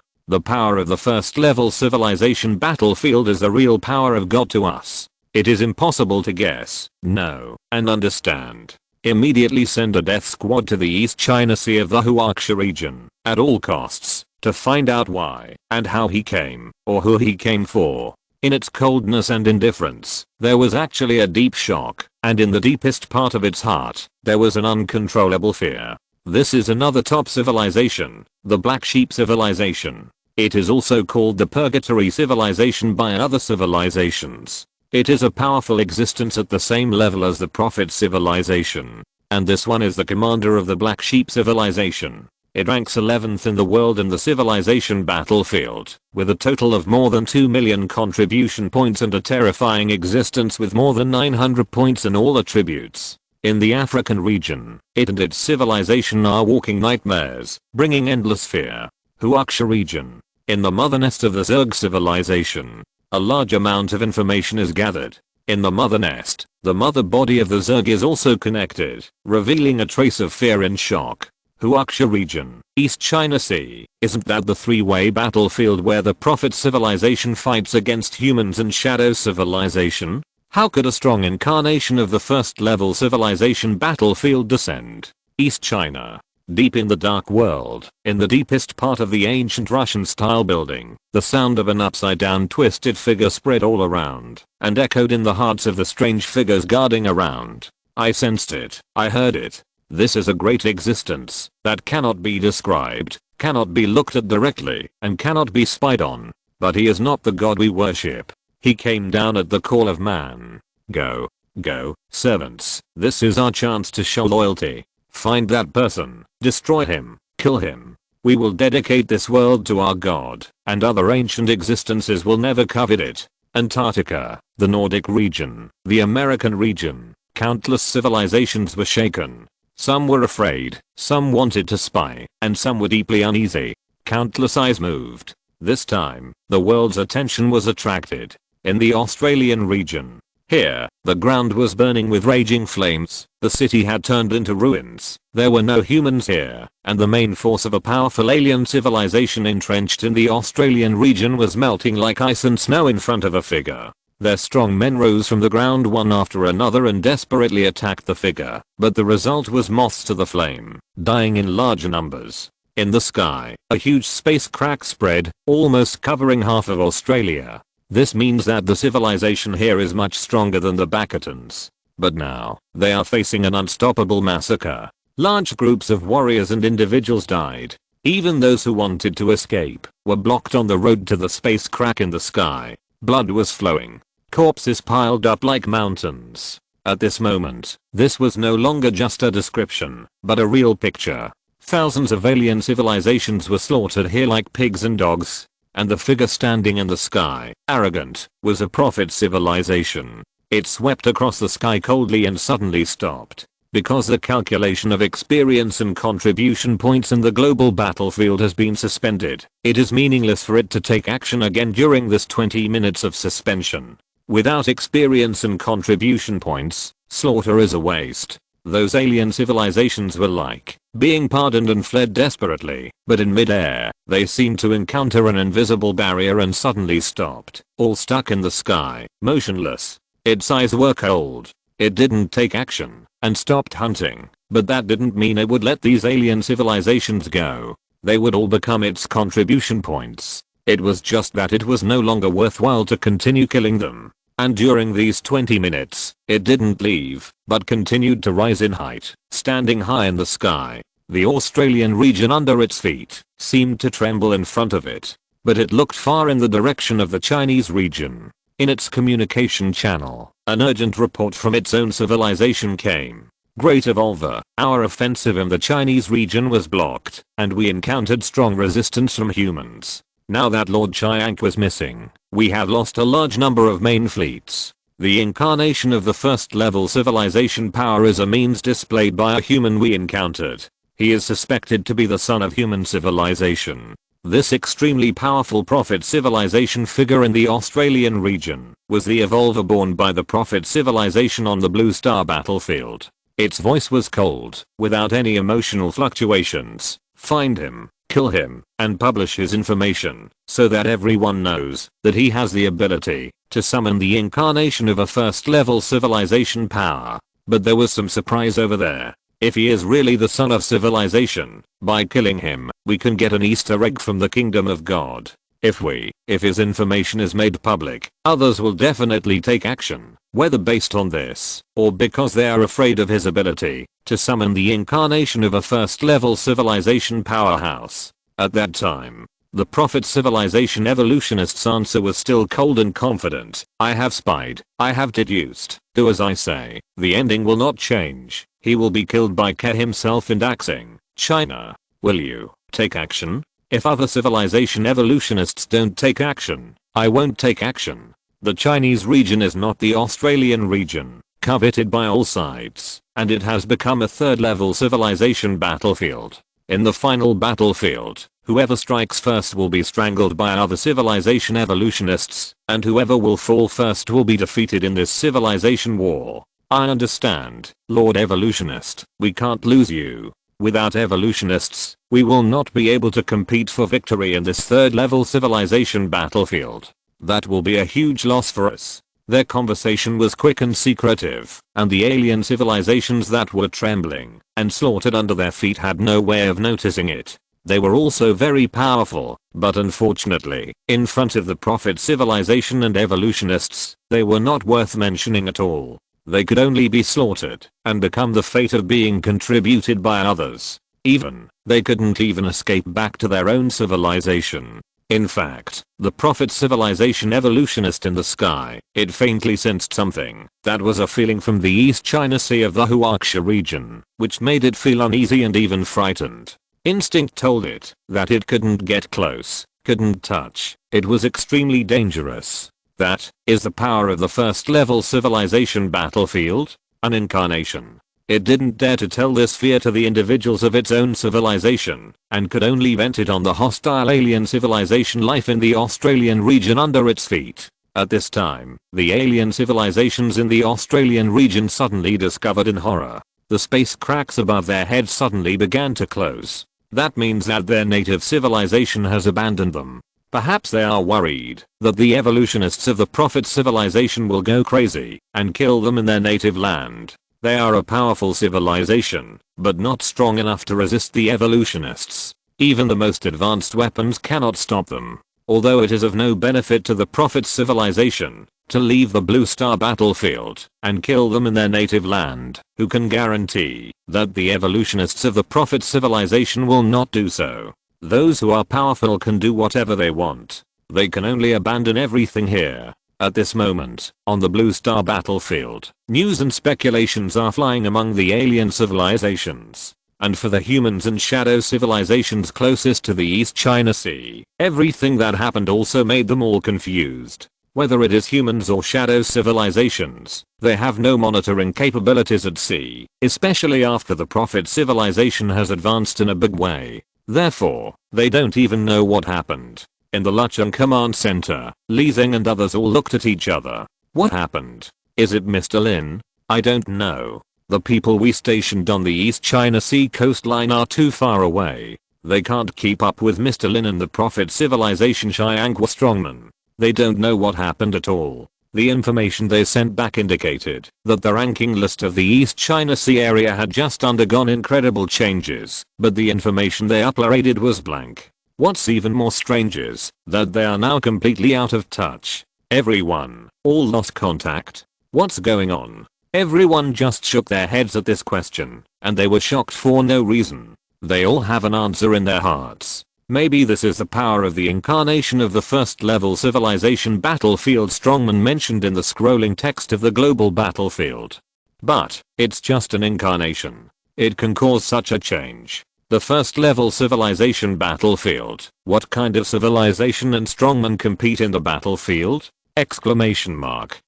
The power of the first level civilization battlefield is the real power of God to us. It is impossible to guess, know, and understand. Immediately send a death squad to the East China Sea of the Huangsha region, at all costs, to find out why and how he came, or who he came for. In its coldness and indifference, there was actually a deep shock, and in the deepest part of its heart, there was an uncontrollable fear. This is another top civilization, the Black Sheep civilization. It is also called the Purgatory civilization by other civilizations. It is a powerful existence at the same level as the Prophet civilization. And this one is the commander of the Black Sheep civilization. It ranks 11th in the world in the civilization battlefield, with a total of more than 2 million contribution points and a terrifying existence with more than 900 points in all attributes. In the African region, it and its civilization are walking nightmares, bringing endless fear. Huangsha region. In the mother nest of the Zerg civilization, a large amount of information is gathered. In the mother nest, the mother body of the Zerg is also connected, revealing a trace of fear and shock. Huangsha region, East China Sea. Isn't that the three-way battlefield where the Prophet civilization fights against humans and Shadow civilization? How could a strong incarnation of the first level civilization battlefield descend? East China. Deep in the dark world, in the deepest part of the ancient Russian style building, the sound of an upside down twisted figure spread all around, and echoed in the hearts of the strange figures guarding around. I sensed it, I heard it. This is a great existence that cannot be described, cannot be looked at directly, and cannot be spied on. But he is not the god we worship. He came down at the call of man. Go, go, servants, this is our chance to show loyalty. Find that person, destroy him, kill him. We will dedicate this world to our god, and other ancient existences will never covet it. Antarctica, the Nordic region, the American region, countless civilizations were shaken. Some were afraid, some wanted to spy, and some were deeply uneasy. Countless eyes moved. This time, the world's attention was attracted. In the Australian region. Here, the ground was burning with raging flames, the city had turned into ruins, there were no humans here, and the main force of a powerful alien civilization entrenched in the Australian region was melting like ice and snow in front of a figure. Their strong men rose from the ground one after another and desperately attacked the figure, but the result was moths to the flame, dying in large numbers. In the sky, a huge space crack spread, almost covering half of Australia. This means that the civilization here is much stronger than the Bacatans. But now, they are facing an unstoppable massacre. Large groups of warriors and individuals died. Even those who wanted to escape were blocked on the road to the space crack in the sky. Blood was flowing. Corpses piled up like mountains. At this moment, this was no longer just a description, but a real picture. Thousands of alien civilizations were slaughtered here like pigs and dogs. And the figure standing in the sky, arrogant, was a Prophet civilization. It swept across the sky coldly and suddenly stopped. Because the calculation of experience and contribution points in the global battlefield has been suspended, it is meaningless for it to take action again during this 20 minutes of suspension. Without experience and contribution points, slaughter is a waste. Those alien civilizations were like being pardoned and fled desperately, but in midair, they seemed to encounter an invisible barrier and suddenly stopped, all stuck in the sky, motionless. Its eyes were cold. It didn't take action, and stopped hunting, but that didn't mean it would let these alien civilizations go. They would all become its contribution points. It was just that it was no longer worthwhile to continue killing them. And during these 20 minutes, it didn't leave, but continued to rise in height, standing high in the sky. The Australian region under its feet seemed to tremble in front of it. But it looked far in the direction of the Chinese region. In its communication channel, an urgent report from its own civilization came. Great Evolver, our offensive in the Chinese region was blocked, and we encountered strong resistance from humans. Now that Lord Chiank was missing, we have lost a large number of main fleets. The incarnation of the first level civilization power is a means displayed by a human we encountered. He is suspected to be the son of human civilization. This extremely powerful Prophet civilization figure in the Australian region was the evolver born by the Prophet civilization on the Blue Star battlefield. Its voice was cold, without any emotional fluctuations. Find him, kill him, and publish his information, so that everyone knows that he has the ability to summon the incarnation of a first level civilization power. But there was some surprise over there. If he is really the son of civilization, by killing him, we can get an Easter egg from the kingdom of God. If his information is made public, others will definitely take action, whether based on this, or because they are afraid of his ability to summon the incarnation of a first level civilization powerhouse. At that time, the prophet civilization evolutionists' answer was still cold and confident. I have spied, I have deduced, do as I say, the ending will not change. He will be killed by Ke himself in Daxing, China. Will you take action? If other civilization evolutionists don't take action, I won't take action. The Chinese region is not the Australian region, coveted by all sides, and it has become a third-level civilization battlefield. In the final battlefield, whoever strikes first will be strangled by other civilization evolutionists, and whoever will fall first will be defeated in this civilization war. I understand, Lord Evolutionist, we can't lose you. Without evolutionists, we will not be able to compete for victory in this third-level civilization battlefield. That will be a huge loss for us. Their conversation was quick and secretive, and the alien civilizations that were trembling and slaughtered under their feet had no way of noticing it. They were also very powerful, but unfortunately, in front of the prophet civilization and evolutionists, they were not worth mentioning at all. They could only be slaughtered and become the fate of being contributed by others. They couldn't even escape back to their own civilization. In fact, the prophet civilization evolutionist in the sky, it faintly sensed something. That was a feeling from the East China Sea of the Huaxia region, which made it feel uneasy and even frightened. Instinct told it that it couldn't get close, couldn't touch. It was extremely dangerous. That is the power of the first level civilization battlefield, an incarnation. It didn't dare to tell this fear to the individuals of its own civilization, and could only vent it on the hostile alien civilization life in the Australian region under its feet. At this time, the alien civilizations in the Australian region suddenly discovered in horror. The space cracks above their heads suddenly began to close. That means that their native civilization has abandoned them. Perhaps they are worried that the evolutionists of the prophet civilization will go crazy and kill them in their native land. They are a powerful civilization, but not strong enough to resist the evolutionists. Even the most advanced weapons cannot stop them. Although it is of no benefit to the prophet's civilization to leave the Blue Star battlefield and kill them in their native land, who can guarantee that the evolutionists of the prophet's civilization will not do so? Those who are powerful can do whatever they want. They can only abandon everything here. At this moment, on the Blue Star battlefield, news and speculations are flying among the alien civilizations. And for the humans and shadow civilizations closest to the East China Sea, everything that happened also made them all confused. Whether it is humans or shadow civilizations, they have no monitoring capabilities at sea, especially after the prophet civilization has advanced in a big way. Therefore, they don't even know what happened. In the Lucheng command center, Li Zeng and others all looked at each other. What happened? Is it Mr. Lin? I don't know. The people we stationed on the East China Sea coastline are too far away. They can't keep up with Mr. Lin and the prophet civilization Xianghua strongmen. They don't know what happened at all. The information they sent back indicated that the ranking list of the East China Sea area had just undergone incredible changes, but the information they uploaded was blank. What's even more strange is that they are now completely out of touch. Everyone, all lost contact. What's going on? Everyone just shook their heads at this question, and they were shocked for no reason. They all have an answer in their hearts. Maybe this is the power of the incarnation of the first level civilization battlefield strongman mentioned in the scrolling text of the global battlefield. But, it's just an incarnation. It can cause such a change. The first level civilization battlefield. What kind of civilization and strongman compete in the battlefield? Exclamation mark.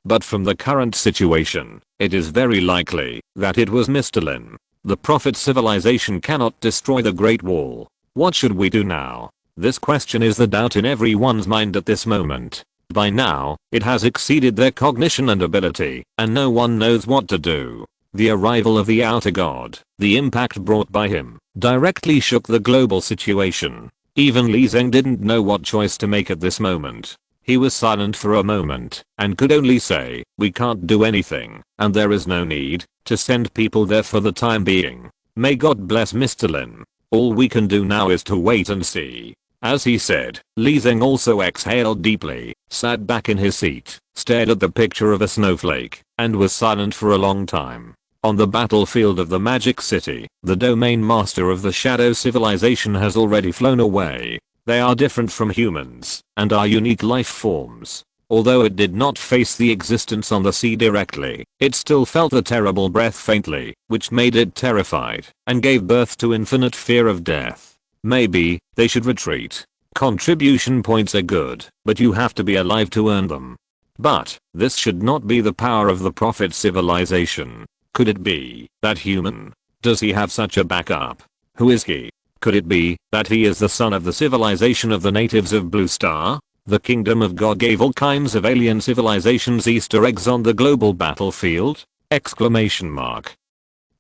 But from the current situation, it is very likely that it was Mr. Lin. The prophet civilization cannot destroy the Great Wall. What should we do now? This question is the doubt in everyone's mind at this moment. By now, it has exceeded their cognition and ability, and no one knows what to do. The arrival of the outer god, the impact brought by him, directly shook the global situation. Even Li Zeng didn't know what choice to make at this moment. He was silent for a moment and could only say, "We can't do anything, and there is no need to send people there for the time being. May God bless Mr. Lin. All we can do now is to wait and see." As he said, Li Zeng also exhaled deeply, sat back in his seat, stared at the picture of a snowflake, and was silent for a long time. On the battlefield of the Magic City, the domain master of the Shadow Civilization has already flown away. They are different from humans, and are unique life forms. Although it did not face the existence on the sea directly, it still felt the terrible breath faintly, which made it terrified, and gave birth to infinite fear of death. Maybe they should retreat. Contribution points are good, but you have to be alive to earn them. But this should not be the power of the Prophet civilization. Could it be that human? Does he have such a backup? Who is he? Could it be that he is the son of the civilization of the natives of Blue Star? The kingdom of God gave all kinds of alien civilizations Easter eggs on the global battlefield? Exclamation mark.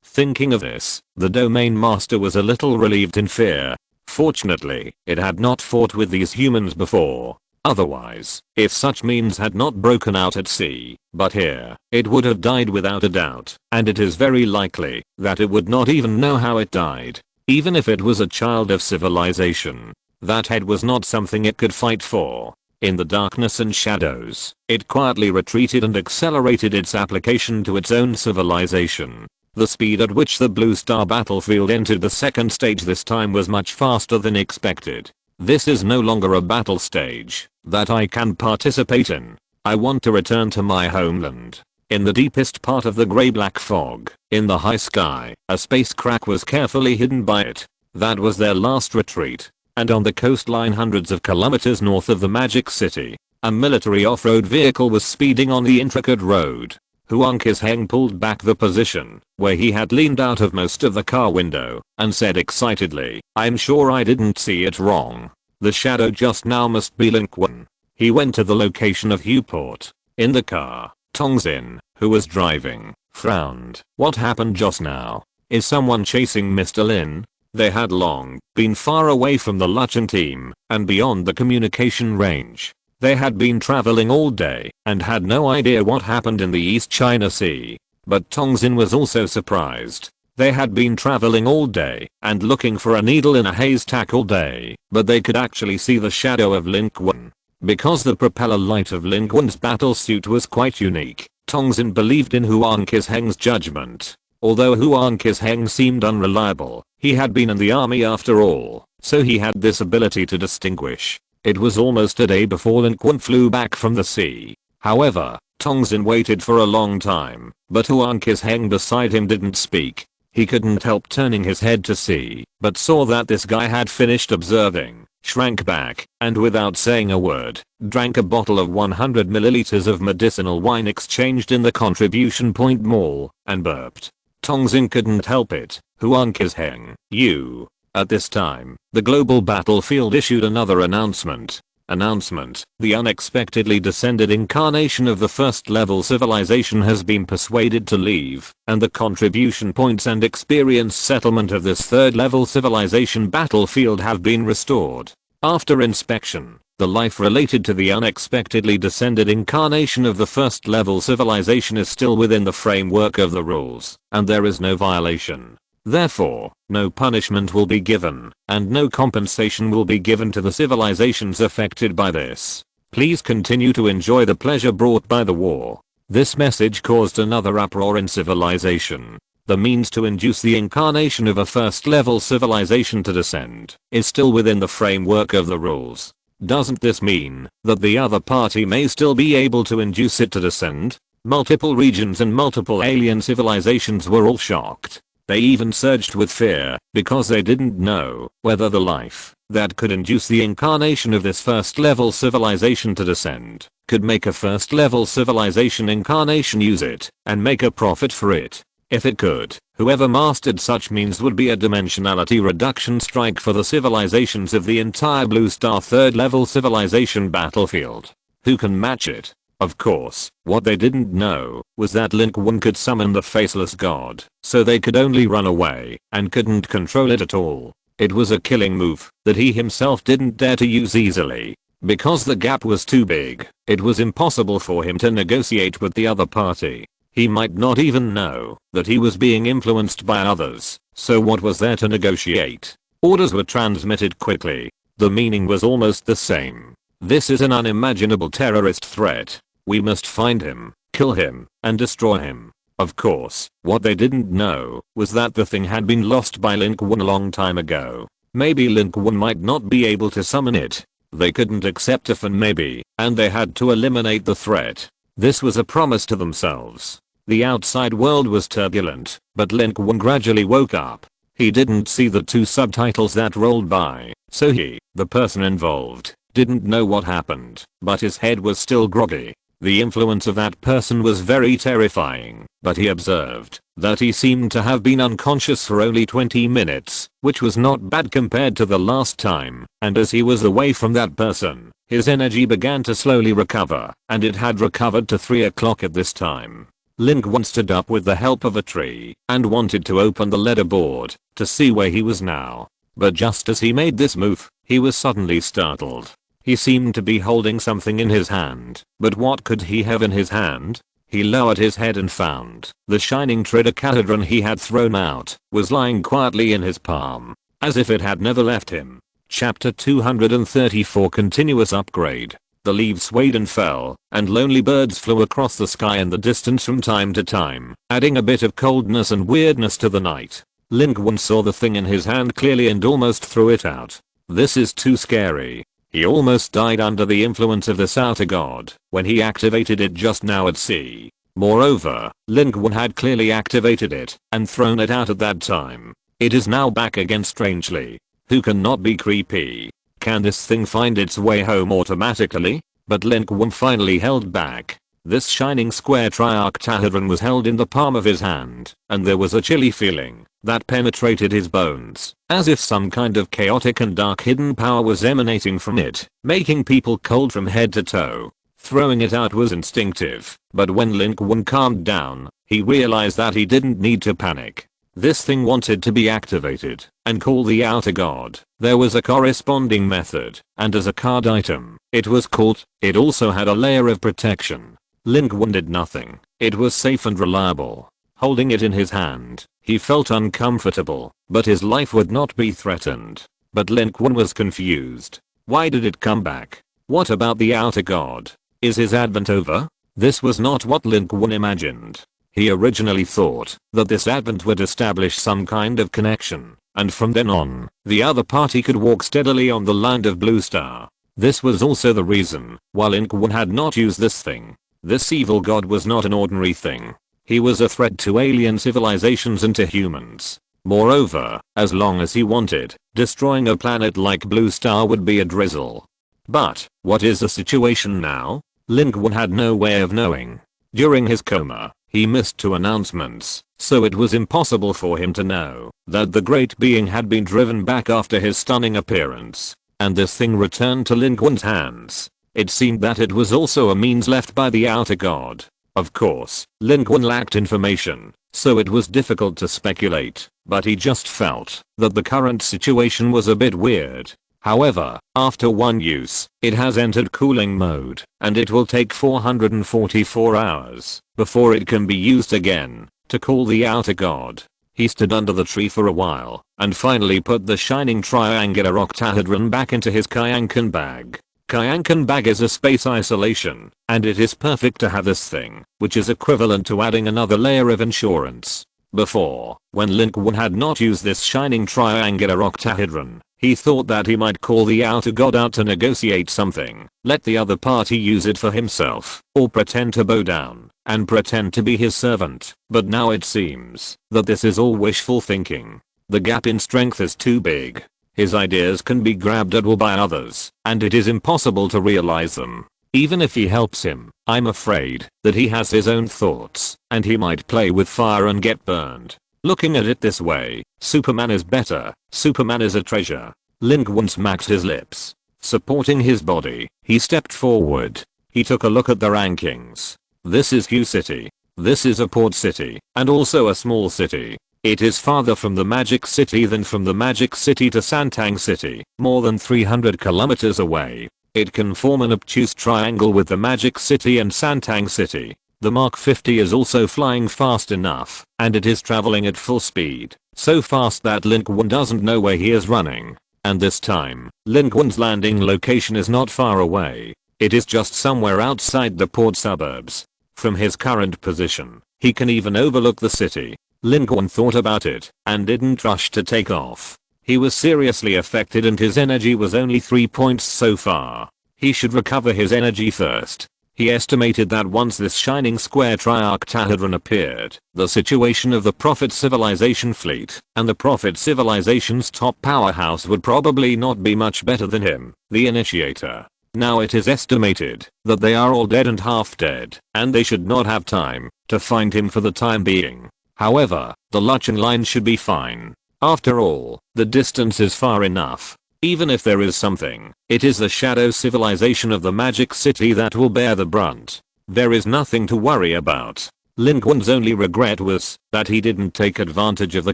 Thinking of this, the domain master was a little relieved in fear. Fortunately, it had not fought with these humans before. Otherwise, if such means had not broken out at sea, but here, it would have died without a doubt, and it is very likely that it would not even know how it died. Even if it was a child of civilization, that head was not something it could fight for. In the darkness and shadows, it quietly retreated and accelerated its application to its own civilization. The speed at which the Blue Star battlefield entered the second stage this time was much faster than expected. This is no longer a battle stage that I can participate in. I want to return to my homeland. In the deepest part of the gray-black fog, in the high sky, a space crack was carefully hidden by it. That was their last retreat. And on the coastline hundreds of kilometers north of the Magic City, a military off-road vehicle was speeding on the intricate road. Huang Qisheng pulled back the position where he had leaned out of most of the car window and said excitedly, "I'm sure I didn't see it wrong. The shadow just now must be Lin Qun." He went to the location of Huport. In the car, Tongxin, who was driving, frowned. What happened just now? Is someone chasing Mr. Lin? They had long been far away from the Luchan team and beyond the communication range. They had been traveling all day and had no idea what happened in the East China Sea. But Tongxin was also surprised. They had been traveling all day and looking for a needle in a haystack all day, but they could actually see the shadow of Lin Qun. Because the propeller light of Lin Qun's battlesuit was quite unique, Tongxin believed in Huang Qisheng's judgment. Although Huang Qisheng seemed unreliable, he had been in the army after all, so he had this ability to distinguish. It was almost a day before Lin Qun flew back from the sea. However, Tongxin waited for a long time, but Huang Qisheng beside him didn't speak. He couldn't help turning his head to see, but saw that this guy had finished observing, shrank back, and without saying a word, drank a bottle of 100 milliliters of medicinal wine exchanged in the contribution point mall, and burped. Tongxin couldn't help it. Huang Qisheng, you. At this time, the global battlefield issued another announcement. The unexpectedly descended incarnation of the first level civilization has been persuaded to leave, and the contribution points and experience settlement of this third level civilization battlefield have been restored. After inspection, the life related to the unexpectedly descended incarnation of the first level civilization is still within the framework of the rules, and there is no violation. Therefore, no punishment will be given, and no compensation will be given to the civilizations affected by this. Please continue to enjoy the pleasure brought by the war. This message caused another uproar in civilization. The means to induce the incarnation of a first level civilization to descend is still within the framework of the rules. Doesn't this mean that the other party may still be able to induce it to descend? Multiple regions and multiple alien civilizations were all shocked. They even surged with fear because they didn't know whether the life that could induce the incarnation of this first level civilization to descend could make a first level civilization incarnation use it and make a profit for it. If it could, whoever mastered such means would be a dimensionality reduction strike for the civilizations of the entire Blue Star third level civilization battlefield. Who can match it? Of course, what they didn't know was that Lin Qun could summon the faceless god, so they could only run away and couldn't control it at all. It was a killing move that he himself didn't dare to use easily. Because the gap was too big, it was impossible for him to negotiate with the other party. He might not even know that he was being influenced by others, so what was there to negotiate? Orders were transmitted quickly. The meaning was almost the same. This is an unimaginable terrorist threat. We must find him, kill him, and destroy him. Of course, what they didn't know was that the thing had been lost by Lin Qun a long time ago. Maybe Lin Qun might not be able to summon it. They couldn't accept if and maybe, and they had to eliminate the threat. This was a promise to themselves. The outside world was turbulent, but Lin Qun gradually woke up. He didn't see the 2 subtitles that rolled by, so he, the person involved, didn't know what happened, but his head was still groggy. The influence of that person was very terrifying, but he observed that he seemed to have been unconscious for only 20 minutes, which was not bad compared to the last time, and as he was away from that person, his energy began to slowly recover, and it had recovered to 3 o'clock at this time. Lin Qun stood up with the help of a tree and wanted to open the leaderboard to see where he was now. But just as he made this move, he was suddenly startled. He seemed to be holding something in his hand, but what could he have in his hand? He lowered his head and found the shining tridecahedron he had thrown out was lying quietly in his palm, as if it had never left him. Chapter 234 Continuous Upgrade. The leaves swayed and fell, and lonely birds flew across the sky in the distance from time to time, adding a bit of coldness and weirdness to the night. Lin Qun saw the thing in his hand clearly and almost threw it out. This is too scary. He almost died under the influence of this outer god when he activated it just now at sea. Moreover, Lin Qun had clearly activated it and thrown it out at that time. It is now back again strangely. Who can not be creepy? Can this thing find its way home automatically? But Lin Qun finally held back. This shining square triarchitahedron was held in the palm of his hand, and there was a chilly feeling that penetrated his bones, as if some kind of chaotic and dark hidden power was emanating from it, making people cold from head to toe. Throwing it out was instinctive, but when Lin Qun calmed down, he realized that he didn't need to panic. This thing wanted to be activated and call the outer god. There was a corresponding method, and as a card item, it was called. It also had a layer of protection. Lin Qun did nothing. It was safe and reliable. Holding it in his hand, he felt uncomfortable, but his life would not be threatened. But Lin Qun was confused. Why did it come back? What about the outer god? Is his advent over? This was not what Lin Qun imagined. He originally thought that this advent would establish some kind of connection, and from then on, the other party could walk steadily on the land of Blue Star. This was also the reason why Lin Qun had not used this thing. This evil god was not an ordinary thing. He was a threat to alien civilizations and to humans. Moreover, as long as he wanted, destroying a planet like Blue Star would be a drizzle. But, what is the situation now? Lin Qun had no way of knowing. During his coma, he missed 2 announcements, so it was impossible for him to know that the great being had been driven back after his stunning appearance, and this thing returned to Lin Qun's hands. It seemed that it was also a means left by the outer god. Of course, Lin Qun lacked information, so it was difficult to speculate, but he just felt that the current situation was a bit weird. However, after one use, it has entered cooling mode, and it will take 444 hours before it can be used again to call the outer god. He stood under the tree for a while, and finally put the shining triangular octahedron back into his Kyankan bag. Kyankan bag is a space isolation, and it is perfect to have this thing, which is equivalent to adding another layer of insurance. Before, when Lin Qun had not used this shining triangular octahedron, he thought that he might call the outer god out to negotiate something, let the other party use it for himself, or pretend to bow down, and pretend to be his servant. But now it seems that this is all wishful thinking. The gap in strength is too big. His ideas can be grabbed at will by others, and it is impossible to realize them. Even if he helps him, I'm afraid that he has his own thoughts, and he might play with fire and get burned. Looking at it this way, Superman is better. Superman is a treasure. Lin Qun smacked his lips. Supporting his body, he stepped forward. He took a look at the rankings. This is Q City. This is a port city, and also a small city. It is farther from the Magic City than from the Magic City to Santang City, more than 300 kilometers away. It can form an obtuse triangle with the Magic City and Santang City. The Mark 50 is also flying fast enough, and it is traveling at full speed, so fast that Lin Qun doesn't know where he is running. And this time, Lin Qun's landing location is not far away. It is just somewhere outside the port suburbs. From his current position, he can even overlook the city. Lin Qun thought about it, and didn't rush to take off. He was seriously affected and his energy was only 3 points so far. He should recover his energy first. He estimated that once this shining square triarchitahedron appeared, the situation of the Prophet Civilization fleet and the Prophet Civilization's top powerhouse would probably not be much better than him, the initiator. Now it is estimated that they are all dead and half dead, and they should not have time to find him for the time being. However, the Luchen line should be fine. After all, the distance is far enough. Even if there is something, it is the shadow civilization of the Magic City that will bear the brunt. There is nothing to worry about. Lin Qun's only regret was that he didn't take advantage of the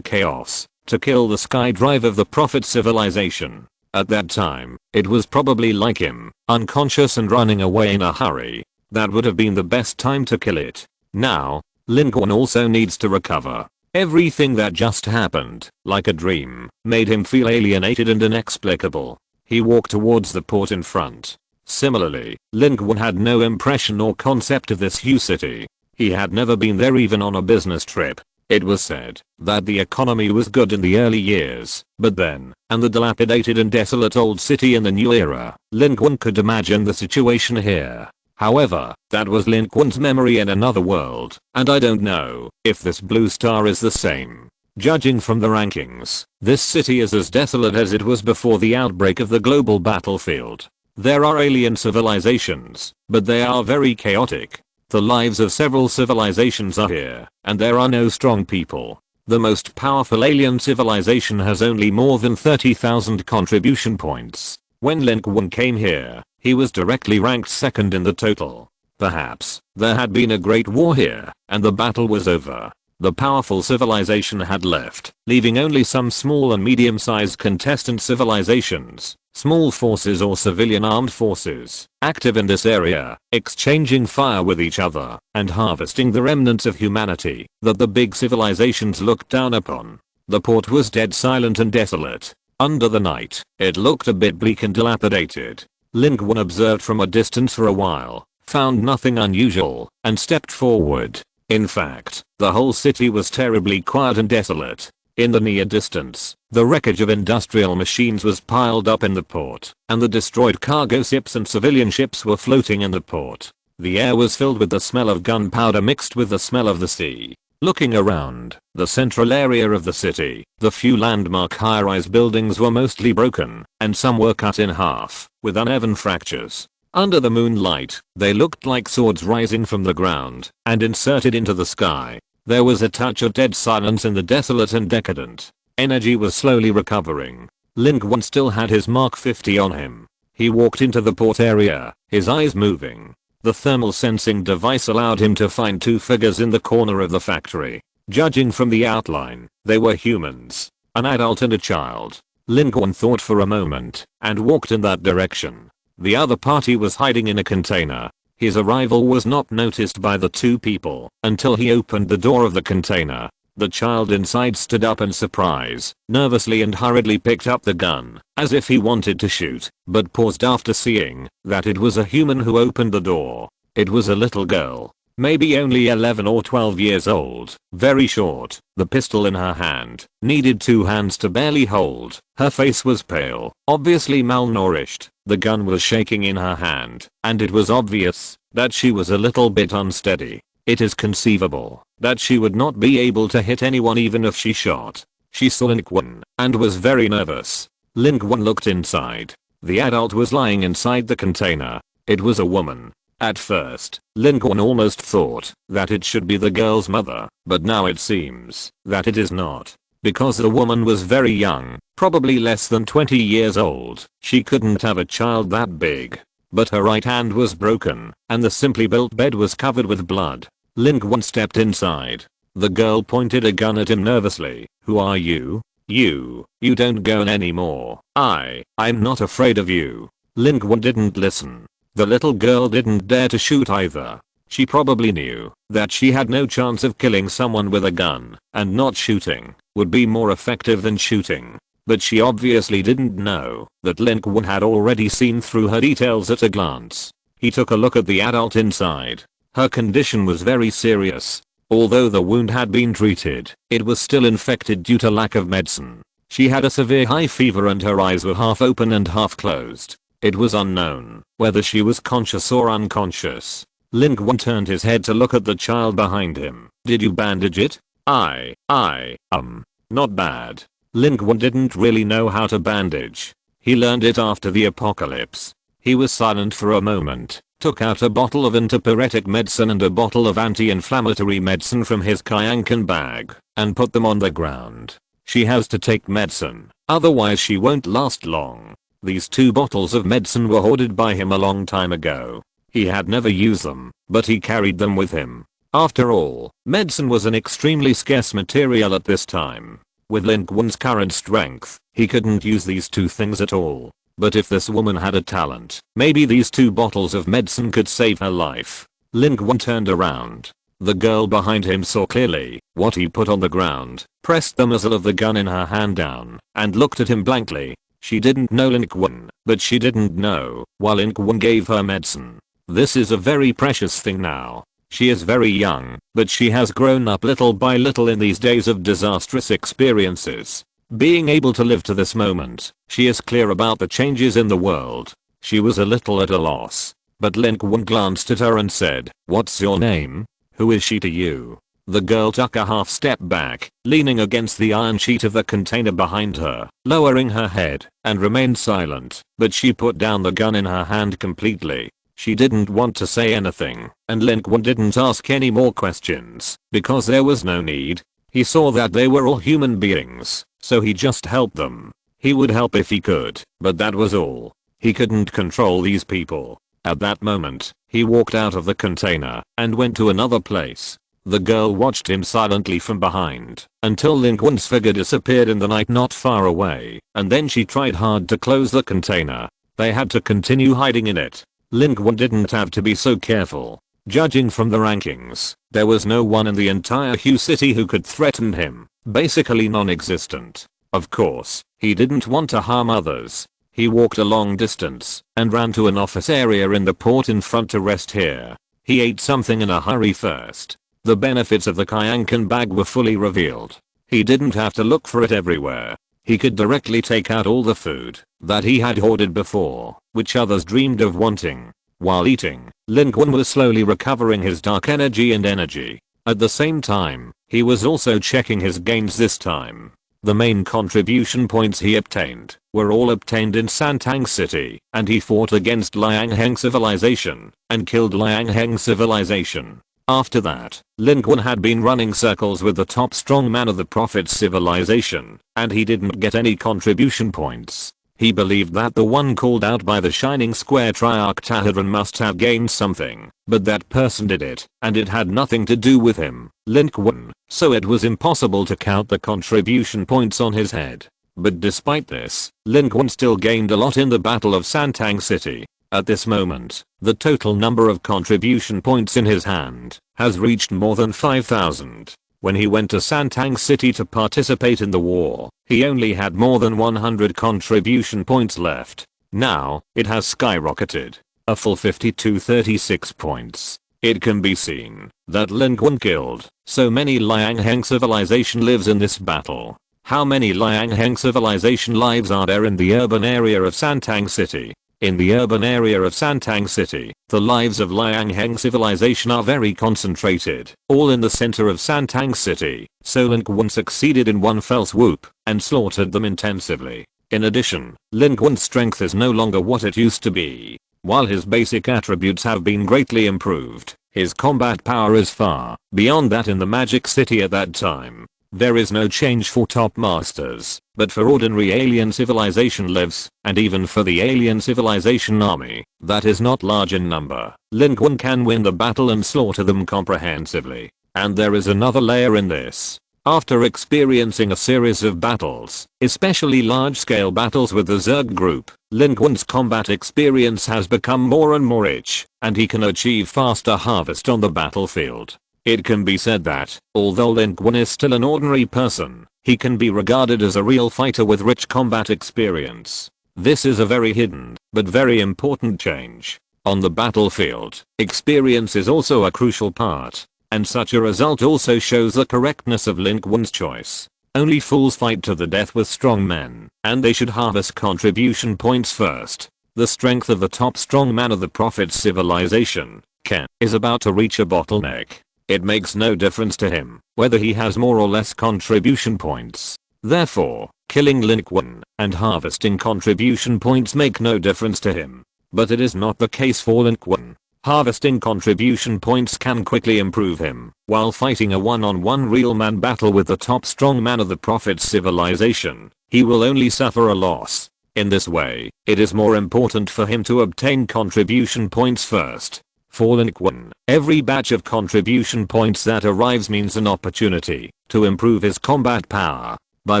chaos to kill the sky drive of the Prophet Civilization. At that time, it was probably like him, unconscious and running away in a hurry. That would have been the best time to kill it. Now, Lin Qun also needs to recover. Everything that just happened, like a dream, made him feel alienated and inexplicable. He walked towards the port in front. Similarly, Lin Qun had no impression or concept of this huge city. He had never been there even on a business trip. It was said that the economy was good in the early years, but then, and the dilapidated and desolate old city in the new era, Lin Qun could imagine the situation here. However, that was Lin Qun's memory in another world, and I don't know if this blue star is the same. Judging from the rankings, this city is as desolate as it was before the outbreak of the global battlefield. There are alien civilizations, but they are very chaotic. The lives of several civilizations are here, and there are no strong people. The most powerful alien civilization has only more than 30,000 contribution points. When Lin Qun came here, he was directly ranked second in the total. Perhaps there had been a great war here, and the battle was over. The powerful civilization had left, leaving only some small and medium-sized contestant civilizations, small forces or civilian armed forces, active in this area, exchanging fire with each other, and harvesting the remnants of humanity that the big civilizations looked down upon. The port was dead silent and desolate. Under the night, it looked a bit bleak and dilapidated. Lin Qun observed from a distance for a while, found nothing unusual, and stepped forward. In fact, the whole city was terribly quiet and desolate. In the near distance, the wreckage of industrial machines was piled up in the port, and the destroyed cargo ships and civilian ships were floating in the port. The air was filled with the smell of gunpowder mixed with the smell of the sea. Looking around the central area of the city, the few landmark high-rise buildings were mostly broken, and some were cut in half, with uneven fractures. Under the moonlight, they looked like swords rising from the ground and inserted into the sky. There was a touch of dead silence in the desolate and decadent. Energy was slowly recovering. Lin Qun still had his Mark 50 on him. He walked into the port area, his eyes moving. The thermal sensing device allowed him to find two figures in the corner of the factory. Judging from the outline, they were humans, an adult and a child. Lin Qun thought for a moment and walked in that direction. The other party was hiding in a container. His arrival was not noticed by the two people until he opened the door of the container. The child inside stood up in surprise, nervously and hurriedly picked up the gun, as if he wanted to shoot, but paused after seeing that it was a human who opened the door. It was a little girl, maybe only 11 or 12 years old, very short. The pistol in her hand needed two hands to barely hold. Her face was pale, obviously malnourished. The gun was shaking in her hand, and it was obvious that she was a little bit unsteady. It is conceivable that she would not be able to hit anyone even if she shot. She saw Lin Qun and was very nervous. Lin Qun looked inside. The adult was lying inside the container. It was a woman. At first, Lin Qun almost thought that it should be the girl's mother, but now it seems that it is not. Because the woman was very young, probably less than 20 years old, she couldn't have a child that big. But her right hand was broken, and the simply built bed was covered with blood. Lin Qun stepped inside. The girl pointed a gun at him nervously. "Who are you? You don't go anymore. I'm not afraid of you." Lin Qun didn't listen. The little girl didn't dare to shoot either. She probably knew that she had no chance of killing someone with a gun, and not shooting would be more effective than shooting. But she obviously didn't know that Lin Qun had already seen through her details at a glance. He took a look at the adult inside. Her condition was very serious. Although the wound had been treated, it was still infected due to lack of medicine. She had a severe high fever and her eyes were half open and half closed. It was unknown whether she was conscious or unconscious. Lin Qun turned his head to look at the child behind him. "Did you bandage it?" Not bad." Lin Qun didn't really know how to bandage. He learned it after the apocalypse. He was silent for a moment, took out a bottle of antipyretic medicine and a bottle of anti-inflammatory medicine from his Kyankan bag, and put them on the ground. "She has to take medicine, otherwise she won't last long." These 2 bottles of medicine were hoarded by him a long time ago. He had never used them, but he carried them with him. After all, medicine was an extremely scarce material at this time. With Lin Qun's current strength, he couldn't use these 2 things at all. But if this woman had a talent, maybe these 2 bottles of medicine could save her life. Lin Qun turned around. The girl behind him saw clearly what he put on the ground, pressed the muzzle of the gun in her hand down, and looked at him blankly. She didn't know Lin Qun, but she didn't know why Lin Qun gave her medicine. This is a very precious thing now. She is very young, but she has grown up little by little in these days of disastrous experiences. Being able to live to this moment, she is clear about the changes in the world. She was a little at a loss. But Lin Qun glanced at her and said, "What's your name? Who is she to you?" The girl took a half step back, leaning against the iron sheet of the container behind her, lowering her head, and remained silent, but she put down the gun in her hand completely. She didn't want to say anything, and Lin Qun didn't ask any more questions, because there was no need. He saw that they were all human beings, so he just helped them. He would help if he could, but that was all. He couldn't control these people. At that moment, he walked out of the container and went to another place. The girl watched him silently from behind until Lin Qun's figure disappeared in the night not far away, and then she tried hard to close the container. They had to continue hiding in it. Lin Qun didn't have to be so careful. Judging from the rankings, there was no one in the entire Hue City who could threaten him, basically non-existent. Of course, he didn't want to harm others. He walked a long distance and ran to an office area in the port in front to rest here. He ate something in a hurry first. The benefits of the Kyankan bag were fully revealed. He didn't have to look for it everywhere. He could directly take out all the food that he had hoarded before, which others dreamed of wanting. While eating, Lin Qun was slowly recovering his dark energy and energy. At the same time, he was also checking his gains this time. The main contribution points he obtained were all obtained in Santang City, and he fought against Liangheng civilization and killed Liangheng civilization. After that, Lin Qun had been running circles with the top strongman of the Prophet civilization, and he didn't get any contribution points. He believed that the one called out by the Shining Square Triarch Tahadran must have gained something, but that person did it, and it had nothing to do with him, Lin Qun, so it was impossible to count the contribution points on his head. But despite this, Lin Qun still gained a lot in the Battle of Santang City. At this moment, the total number of contribution points in his hand has reached more than 5,000. When he went to Santang City to participate in the war, he only had more than 100 contribution points left. Now, it has skyrocketed. A full 5236 points. It can be seen that Lin Qun killed so many Liangheng civilization lives in this battle. How many Liangheng civilization lives are there in the urban area of Santang City? In the urban area of Santang City, the lives of Liangheng civilization are very concentrated, all in the center of Santang City, so Lin Qun succeeded in one fell swoop and slaughtered them intensively. In addition, Lin Qun's strength is no longer what it used to be. While his basic attributes have been greatly improved, his combat power is far beyond that in the Magic City at that time. There is no change for top masters, but for ordinary alien civilization lives, and even for the alien civilization army, that is not large in number, Lin Qun can win the battle and slaughter them comprehensively. And there is another layer in this. After experiencing a series of battles, especially large-scale battles with the Zerg group, Lin Qun's combat experience has become more and more rich, and he can achieve faster harvest on the battlefield. It can be said that, although Lin Qun is still an ordinary person, he can be regarded as a real fighter with rich combat experience. This is a very hidden, but very important change. On the battlefield, experience is also a crucial part, and such a result also shows the correctness of Lin Qun's choice. Only fools fight to the death with strong men, and they should harvest contribution points first. The strength of the top strong man of the Prophet's civilization, Ken, is about to reach a bottleneck. It makes no difference to him whether he has more or less contribution points. Therefore, killing Lin Qun and harvesting contribution points make no difference to him. But it is not the case for Lin Qun. Harvesting contribution points can quickly improve him, while fighting a one-on-one real man battle with the top strong man of the Prophet's civilization. He will only suffer a loss. In this way, it is more important for him to obtain contribution points first. For Lin Qun, every batch of contribution points that arrives means an opportunity to improve his combat power. By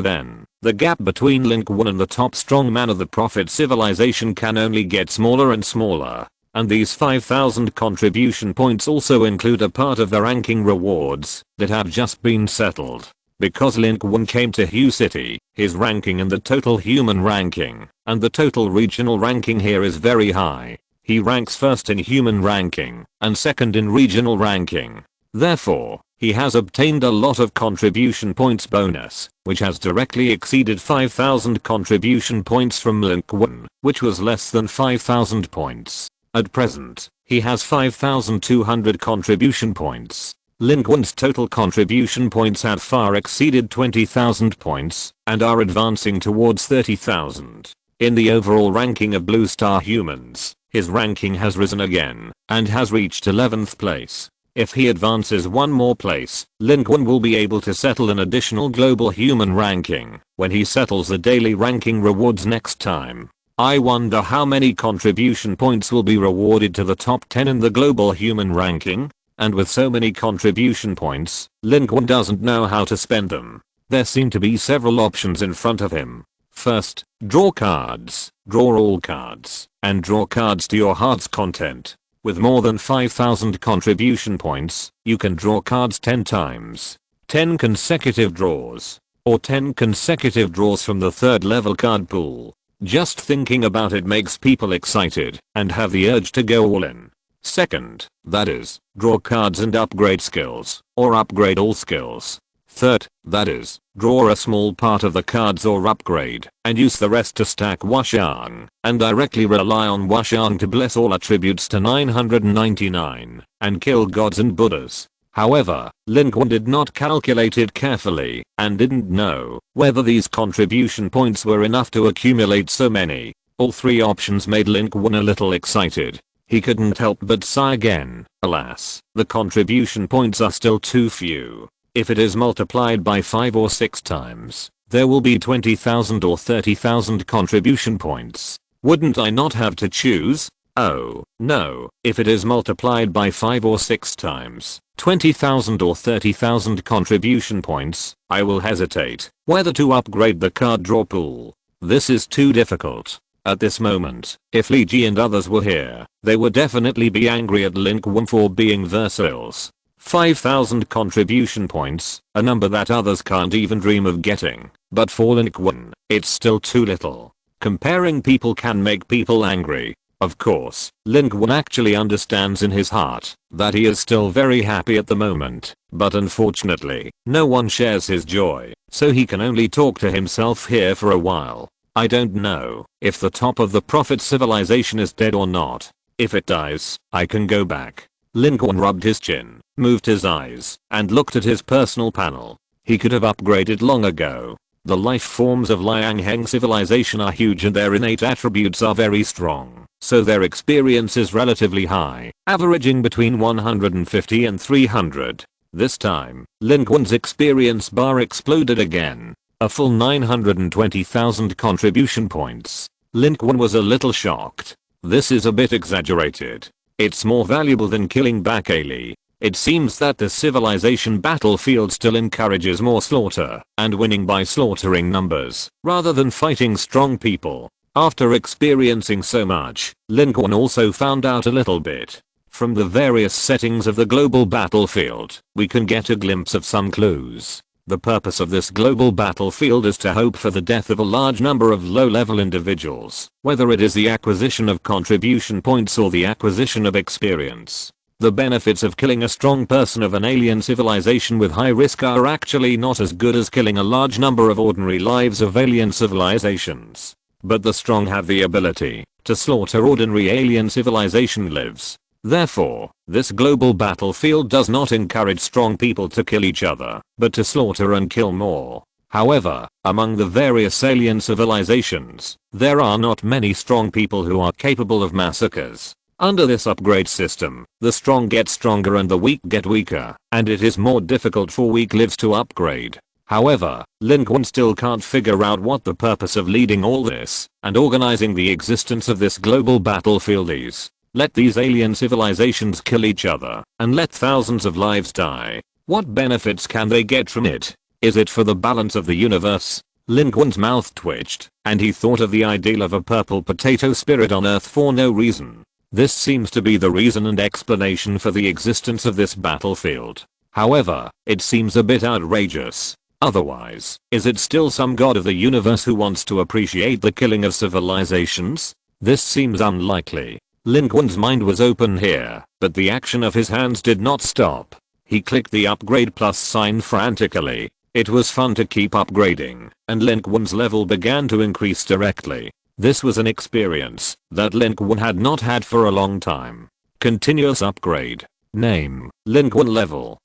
then, the gap between Lin Qun and the top strong man of the Prophet civilization can only get smaller and smaller. And these 5,000 contribution points also include a part of the ranking rewards that have just been settled. Because Lin Qun came to Hu City, his ranking in the total human ranking and the total regional ranking here is very high. He ranks first in human ranking and second in regional ranking. Therefore, he has obtained a lot of contribution points bonus, which has directly exceeded 5,000 contribution points from Lin Qun, which was less than 5,000 points. At present, he has 5,200 contribution points. Lin Qun's total contribution points have far exceeded 20,000 points and are advancing towards 30,000. In the overall ranking of Blue Star humans, his ranking has risen again and has reached 11th place. If he advances one more place, Lin Qun will be able to settle an additional global human ranking when he settles the daily ranking rewards next time. I wonder how many contribution points will be rewarded to the top 10 in the global human ranking? And with so many contribution points, Lin Qun doesn't know how to spend them. There seem to be several options in front of him. First, draw cards, draw all cards, and draw cards to your heart's content. With more than 5,000 contribution points, you can draw cards 10 times. 10 consecutive draws. Or 10 consecutive draws from the third level card pool. Just thinking about it makes people excited and have the urge to go all in. Second, that is, draw cards and upgrade skills, or upgrade all skills. Third, that is, draw a small part of the cards or upgrade, and use the rest to stack Washang, and directly rely on Washang to bless all attributes to 999, and kill gods and buddhas. However, Lin Qun did not calculate it carefully, and didn't know whether these contribution points were enough to accumulate so many. All three options made Lin Qun a little excited. He couldn't help but sigh again. Alas, the contribution points are still too few. If it is multiplied by 5 or 6 times, there will be 20,000 or 30,000 contribution points. Wouldn't I not have to choose? Oh, no, if it is multiplied by 5 or 6 times, 20,000 or 30,000 contribution points, I will hesitate whether to upgrade the card draw pool. This is too difficult. At this moment, if Li Ji and others were here, they would definitely be angry at Lin Qun for being versatile. 5,000 contribution points, a number that others can't even dream of getting, but for Lin Qun, it's still too little. Comparing people can make people angry. Of course, Lin Qun actually understands in his heart that he is still very happy at the moment, but unfortunately, no one shares his joy, so he can only talk to himself here for a while. I don't know if the top of the Prophet civilization is dead or not. If it dies, I can go back. Lin Qun rubbed his chin, moved his eyes, and looked at his personal panel. He could have upgraded long ago. The life forms of Liang Heng civilization are huge and their innate attributes are very strong, so their experience is relatively high, averaging between 150 and 300. This time, Lin Qun's experience bar exploded again. A full 920,000 contribution points. Lin Qun was a little shocked. This is a bit exaggerated. It's more valuable than killing Bakali. It seems that the civilization battlefield still encourages more slaughter and winning by slaughtering numbers rather than fighting strong people. After experiencing so much, Lin Qun also found out a little bit. From the various settings of the global battlefield, we can get a glimpse of some clues. The purpose of this global battlefield is to hope for the death of a large number of low-level individuals, whether it is the acquisition of contribution points or the acquisition of experience. The benefits of killing a strong person of an alien civilization with high risk are actually not as good as killing a large number of ordinary lives of alien civilizations. But the strong have the ability to slaughter ordinary alien civilization lives. Therefore, this global battlefield does not encourage strong people to kill each other, but to slaughter and kill more. However, among the various alien civilizations, there are not many strong people who are capable of massacres. Under this upgrade system, the strong get stronger and the weak get weaker, and it is more difficult for weak lives to upgrade. However, Lin Qun still can't figure out what the purpose of leading all this and organizing the existence of this global battlefield is. Let these alien civilizations kill each other and let thousands of lives die. What benefits can they get from it? Is it for the balance of the universe? Lin Qun's mouth twitched, and he thought of the ideal of a purple potato spirit on Earth for no reason. This seems to be the reason and explanation for the existence of this battlefield. However, it seems a bit outrageous. Otherwise, is it still some god of the universe who wants to appreciate the killing of civilizations? This seems unlikely. Lin Qun's mind was open here, but the action of his hands did not stop. He clicked the upgrade plus sign frantically. It was fun to keep upgrading, and Lin Qun's level began to increase directly. This was an experience that Lin Qun had not had for a long time. Continuous upgrade. Name, Lin Qun level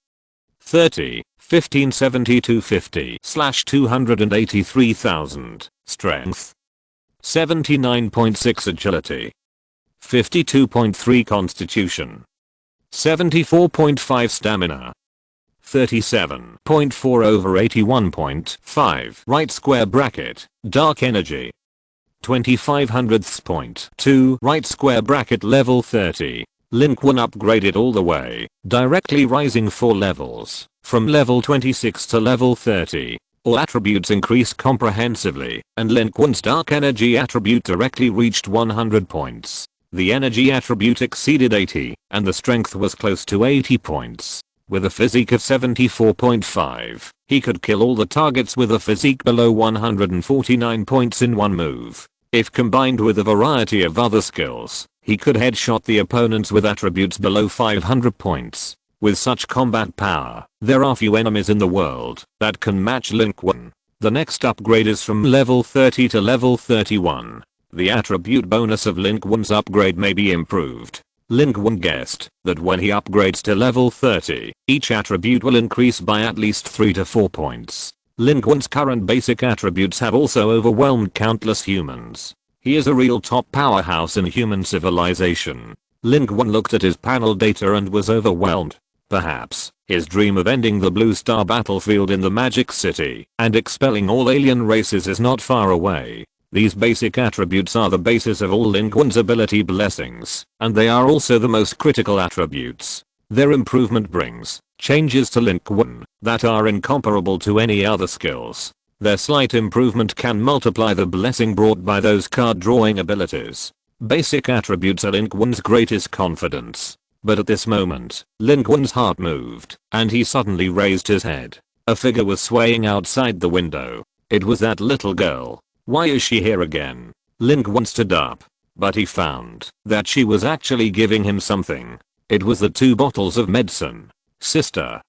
30, 1570-250/283,000, strength 79.6 agility, 52.3 constitution, 74.5 stamina, 37.4/81.5 right square bracket, dark energy. 2500th.2 right square bracket level 30. Lin Qun upgraded all the way, directly rising 4 levels, from level 26 to level 30. All attributes increased comprehensively, and Lin Qun's dark energy attribute directly reached 100 points. The energy attribute exceeded 80, and the strength was close to 80 points. With a physique of 74.5, he could kill all the targets with a physique below 149 points in one move. If combined with a variety of other skills, he could headshot the opponents with attributes below 500 points. With such combat power, there are few enemies in the world that can match Lin Qun. The next upgrade is from level 30 to level 31. The attribute bonus of Lin Qun's upgrade may be improved. Lin Qun guessed that when he upgrades to level 30, each attribute will increase by at least 3 to 4 points. Lin Qun's current basic attributes have also overwhelmed countless humans. He is a real top powerhouse in human civilization. Lin Qun looked at his panel data and was overwhelmed. Perhaps, his dream of ending the Blue Star battlefield in the Magic City and expelling all alien races is not far away. These basic attributes are the basis of all Lin Qun's ability blessings, and they are also the most critical attributes. Their improvement brings changes to Lin Qun that are incomparable to any other skills. Their slight improvement can multiply the blessing brought by those card drawing abilities. Basic attributes are Lin Qun's greatest confidence. But at this moment, Lin Qun's heart moved, and he suddenly raised his head. A figure was swaying outside the window. It was that little girl. Why is she here again? Lin Qun stood up, but he found that she was actually giving him something. It was the 2 bottles of medicine. Sister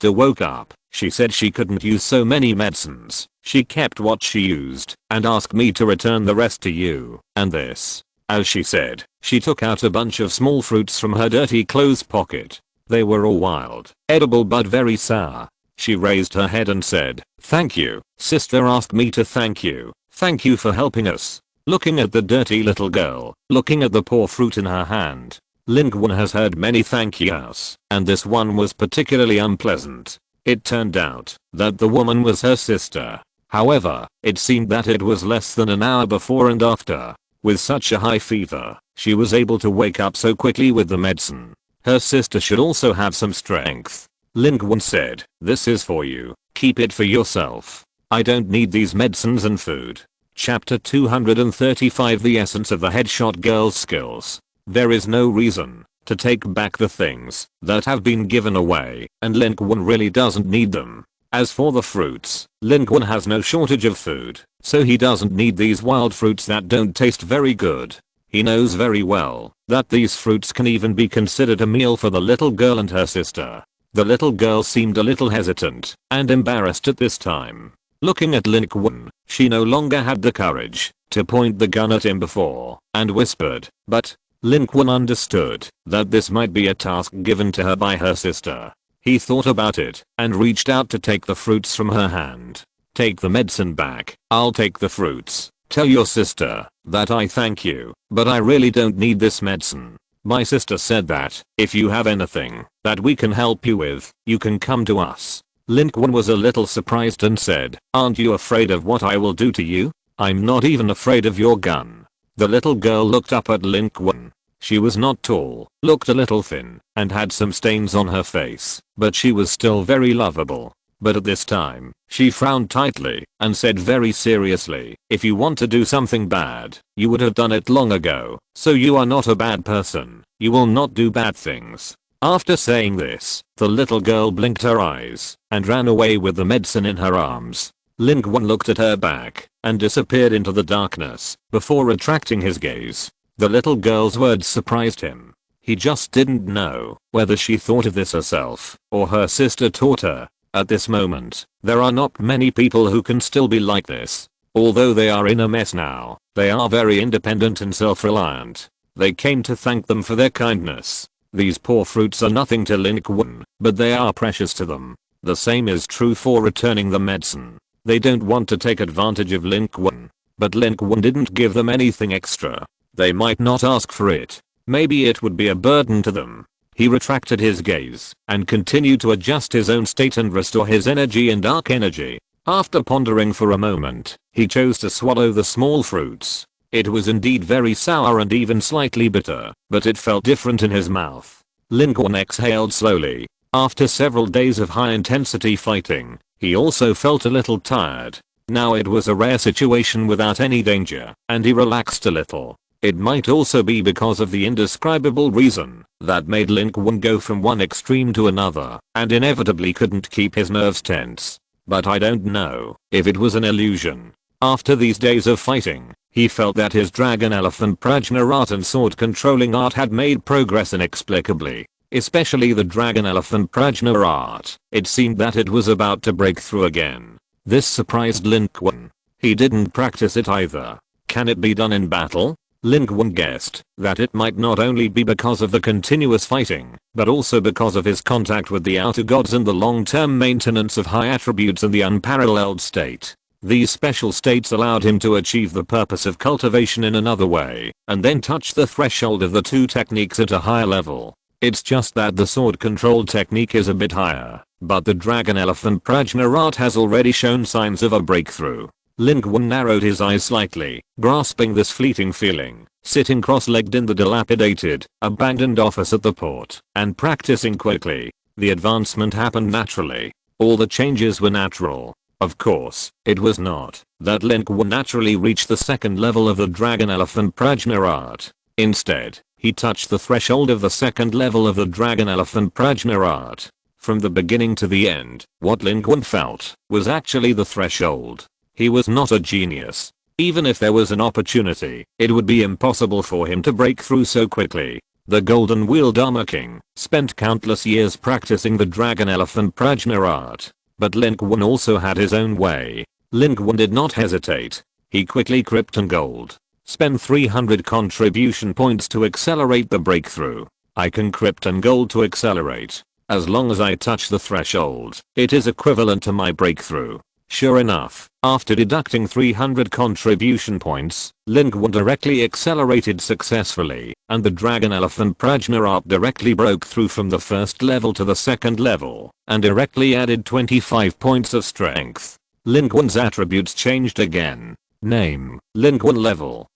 woke up. She said she couldn't use so many medicines. She kept what she used and asked me to return the rest to you. And this. As she said, she took out a bunch of small fruits from her dirty clothes pocket. They were all wild, edible but very sour. She raised her head and said, "Thank you. Sister asked me to thank you. Thank you for helping us." Looking at the dirty little girl, looking at the poor fruit in her hand, Lin Qun has heard many thank yous, and this one was particularly unpleasant. It turned out that the woman was her sister. However, it seemed that it was less than an hour before and after. With such a high fever, she was able to wake up so quickly with the medicine. Her sister should also have some strength. Lin Qun said, "This is for you. Keep it for yourself. I don't need these medicines and food." Chapter 235 The Essence of the Headshot Girl's Skills. There is no reason to take back the things that have been given away, and Lin Qun really doesn't need them. As for the fruits, Lin Qun has no shortage of food, so he doesn't need these wild fruits that don't taste very good. He knows very well that these fruits can even be considered a meal for the little girl and her sister. The little girl seemed a little hesitant and embarrassed at this time. Looking at Lin Qun, she no longer had the courage to point the gun at him before and whispered, but Lin Qun understood that this might be a task given to her by her sister. He thought about it and reached out to take the fruits from her hand. "Take the medicine back. I'll take the fruits. Tell your sister that I thank you, but I really don't need this medicine. My sister said that if you have anything that we can help you with, you can come to us." Lin Qun was a little surprised and said, "Aren't you afraid of what I will do to you?" "I'm not even afraid of your gun." The little girl looked up at Lin Qun. She was not tall, looked a little thin, and had some stains on her face, but she was still very lovable. But at this time, she frowned tightly and said very seriously, "If you want to do something bad, you would have done it long ago, so you are not a bad person. You will not do bad things." After saying this, the little girl blinked her eyes and ran away with the medicine in her arms. Lin Qun looked at her back and disappeared into the darkness before retracting his gaze. The little girl's words surprised him. He just didn't know whether she thought of this herself or her sister taught her. At this moment, there are not many people who can still be like this. Although they are in a mess now, they are very independent and self-reliant. They came to thank them for their kindness. These poor fruits are nothing to Lin Qun, but they are precious to them. The same is true for returning the medicine. They don't want to take advantage of Lin Qun, but Lin Qun didn't give them anything extra. They might not ask for it. Maybe it would be a burden to them. He retracted his gaze and continued to adjust his own state and restore his energy and dark energy. After pondering for a moment, he chose to swallow the small fruits. It was indeed very sour and even slightly bitter, but it felt different in his mouth. Lin Qun exhaled slowly. After several days of high-intensity fighting, he also felt a little tired. Now it was a rare situation without any danger, and he relaxed a little. It might also be because of the indescribable reason that made Lin Qun go from one extreme to another and inevitably couldn't keep his nerves tense. But I don't know if it was an illusion. After these days of fighting, he felt that his dragon elephant prajna art and sword controlling art had made progress inexplicably. Especially the dragon elephant prajna art. It seemed that it was about to break through again. This surprised Lin Qun. He didn't practice it either. Can it be done in battle? Lin Qun guessed that it might not only be because of the continuous fighting, but also because of his contact with the outer gods and the long-term maintenance of high attributes in the unparalleled state. These special states allowed him to achieve the purpose of cultivation in another way, and then touch the threshold of the two techniques at a higher level. It's just that the sword control technique is a bit higher, but the dragon elephant prajna art has already shown signs of a breakthrough. Lin Qun narrowed his eyes slightly, grasping this fleeting feeling, sitting cross-legged in the dilapidated, abandoned office at the port, and practicing quickly. The advancement happened naturally. All the changes were natural. Of course, it was not that Lin Qun naturally reached the second level of the dragon elephant prajna art. Instead, he touched the threshold of the second level of the dragon elephant prajna art. From the beginning to the end, what Lin Qun felt was actually the threshold. He was not a genius. Even if there was an opportunity, it would be impossible for him to break through so quickly. The Golden Wheeled Armor King spent countless years practicing the dragon elephant prajna art. But Lin Qun also had his own way. Lin Qun did not hesitate. He quickly crypt and gold. Spend 300 contribution points to accelerate the breakthrough. I can crypt and gold to accelerate. As long as I touch the threshold, it is equivalent to my breakthrough. Sure enough, after deducting 300 contribution points, Lin Qun directly accelerated successfully, and the dragon elephant prajna art directly broke through from the first level to the second level, and directly added 25 points of strength. Lin Qun's attributes changed again. Name, Lin Qun level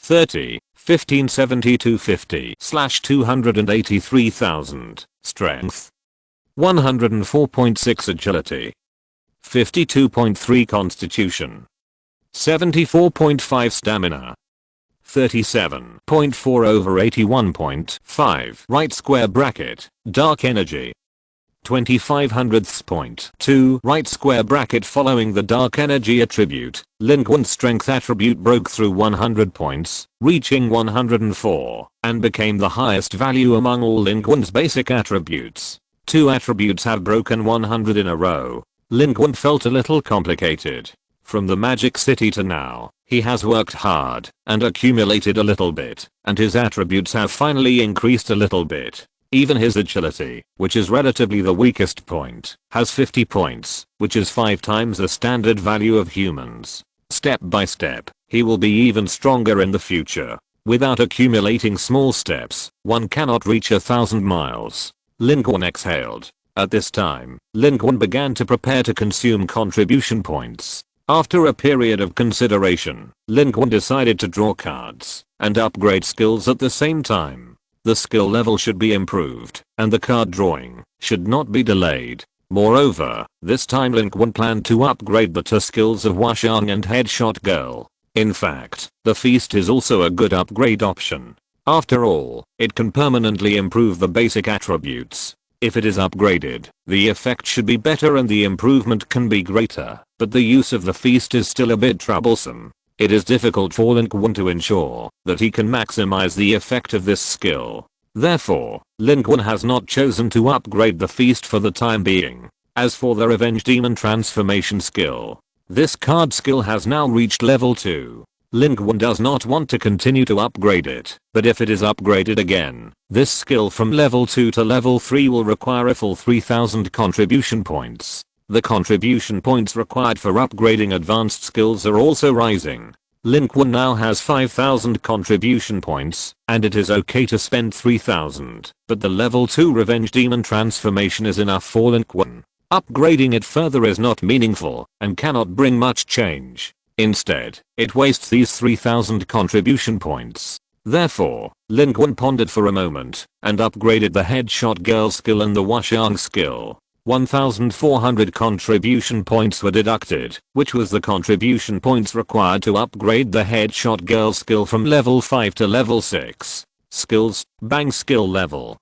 30, 1570 250/283,000, strength. 104.6 agility. 52.3 constitution. 74.5 stamina. 37.4 over 81.5 right square bracket, dark energy. 2500ths.2 right square bracket. Following the dark energy attribute, Lin Qun's strength attribute broke through 100 points, reaching 104, and became the highest value among all Lin Qun's basic attributes. 2 attributes have broken 100 in a row. Lin Qun felt a little complicated. From the Magic City to now, he has worked hard and accumulated a little bit, and his attributes have finally increased a little bit. Even his agility, which is relatively the weakest point, has 50 points, which is 5 times the standard value of humans. Step by step, he will be even stronger in the future. Without accumulating small steps, one cannot reach 1,000 miles. Lin Qun exhaled. At this time, Lin Qun began to prepare to consume contribution points. After a period of consideration, Lin Qun decided to draw cards and upgrade skills at the same time. The skill level should be improved, and the card drawing should not be delayed. Moreover, this time Lin Qun planned to upgrade the 2 skills of Washang and Headshot Girl. In fact, the Feast is also a good upgrade option. After all, it can permanently improve the basic attributes. If it is upgraded, the effect should be better and the improvement can be greater, but the use of the Feast is still a bit troublesome. It is difficult for Lin Qun to ensure that he can maximize the effect of this skill. Therefore, Lin Qun has not chosen to upgrade the Feast for the time being. As for the Revenge Demon transformation skill, this card skill has now reached level 2. Lin Qun does not want to continue to upgrade it, but if it is upgraded again, this skill from level 2 to level 3 will require a full 3000 contribution points. The contribution points required for upgrading advanced skills are also rising. Lin Qun now has 5000 contribution points, and it is okay to spend 3000, but the level 2 Revenge Demon transformation is enough for Lin Qun. Upgrading it further is not meaningful and cannot bring much change. Instead, it wastes these 3000 contribution points. Therefore, Lin Qun pondered for a moment and upgraded the Headshot Girl skill and the Washang skill. 1400 contribution points were deducted, which was the contribution points required to upgrade the Headshot Girl skill from level 5 to level 6. Skills, Bang skill level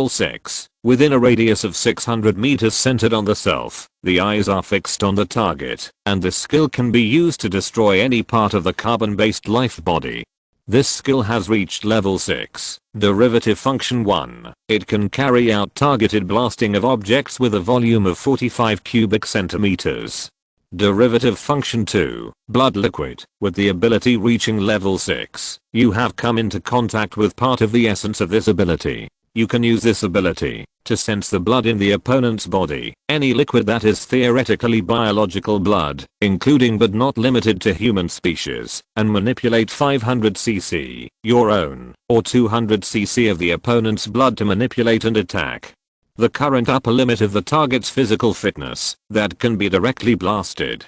6. Within a radius of 600 meters centered on the self, the eyes are fixed on the target, and this skill can be used to destroy any part of the carbon-based life body. This skill has reached level 6. Derivative function 1. It can carry out targeted blasting of objects with a volume of 45 cubic centimeters. Derivative function 2. Blood liquid. With the ability reaching level 6, you have come into contact with part of the essence of this ability. You can use this ability to sense the blood in the opponent's body, any liquid that is theoretically biological blood, including but not limited to human species, and manipulate 500 cc, your own, or 200 cc of the opponent's blood to manipulate and attack. The current upper limit of the target's physical fitness that can be directly blasted.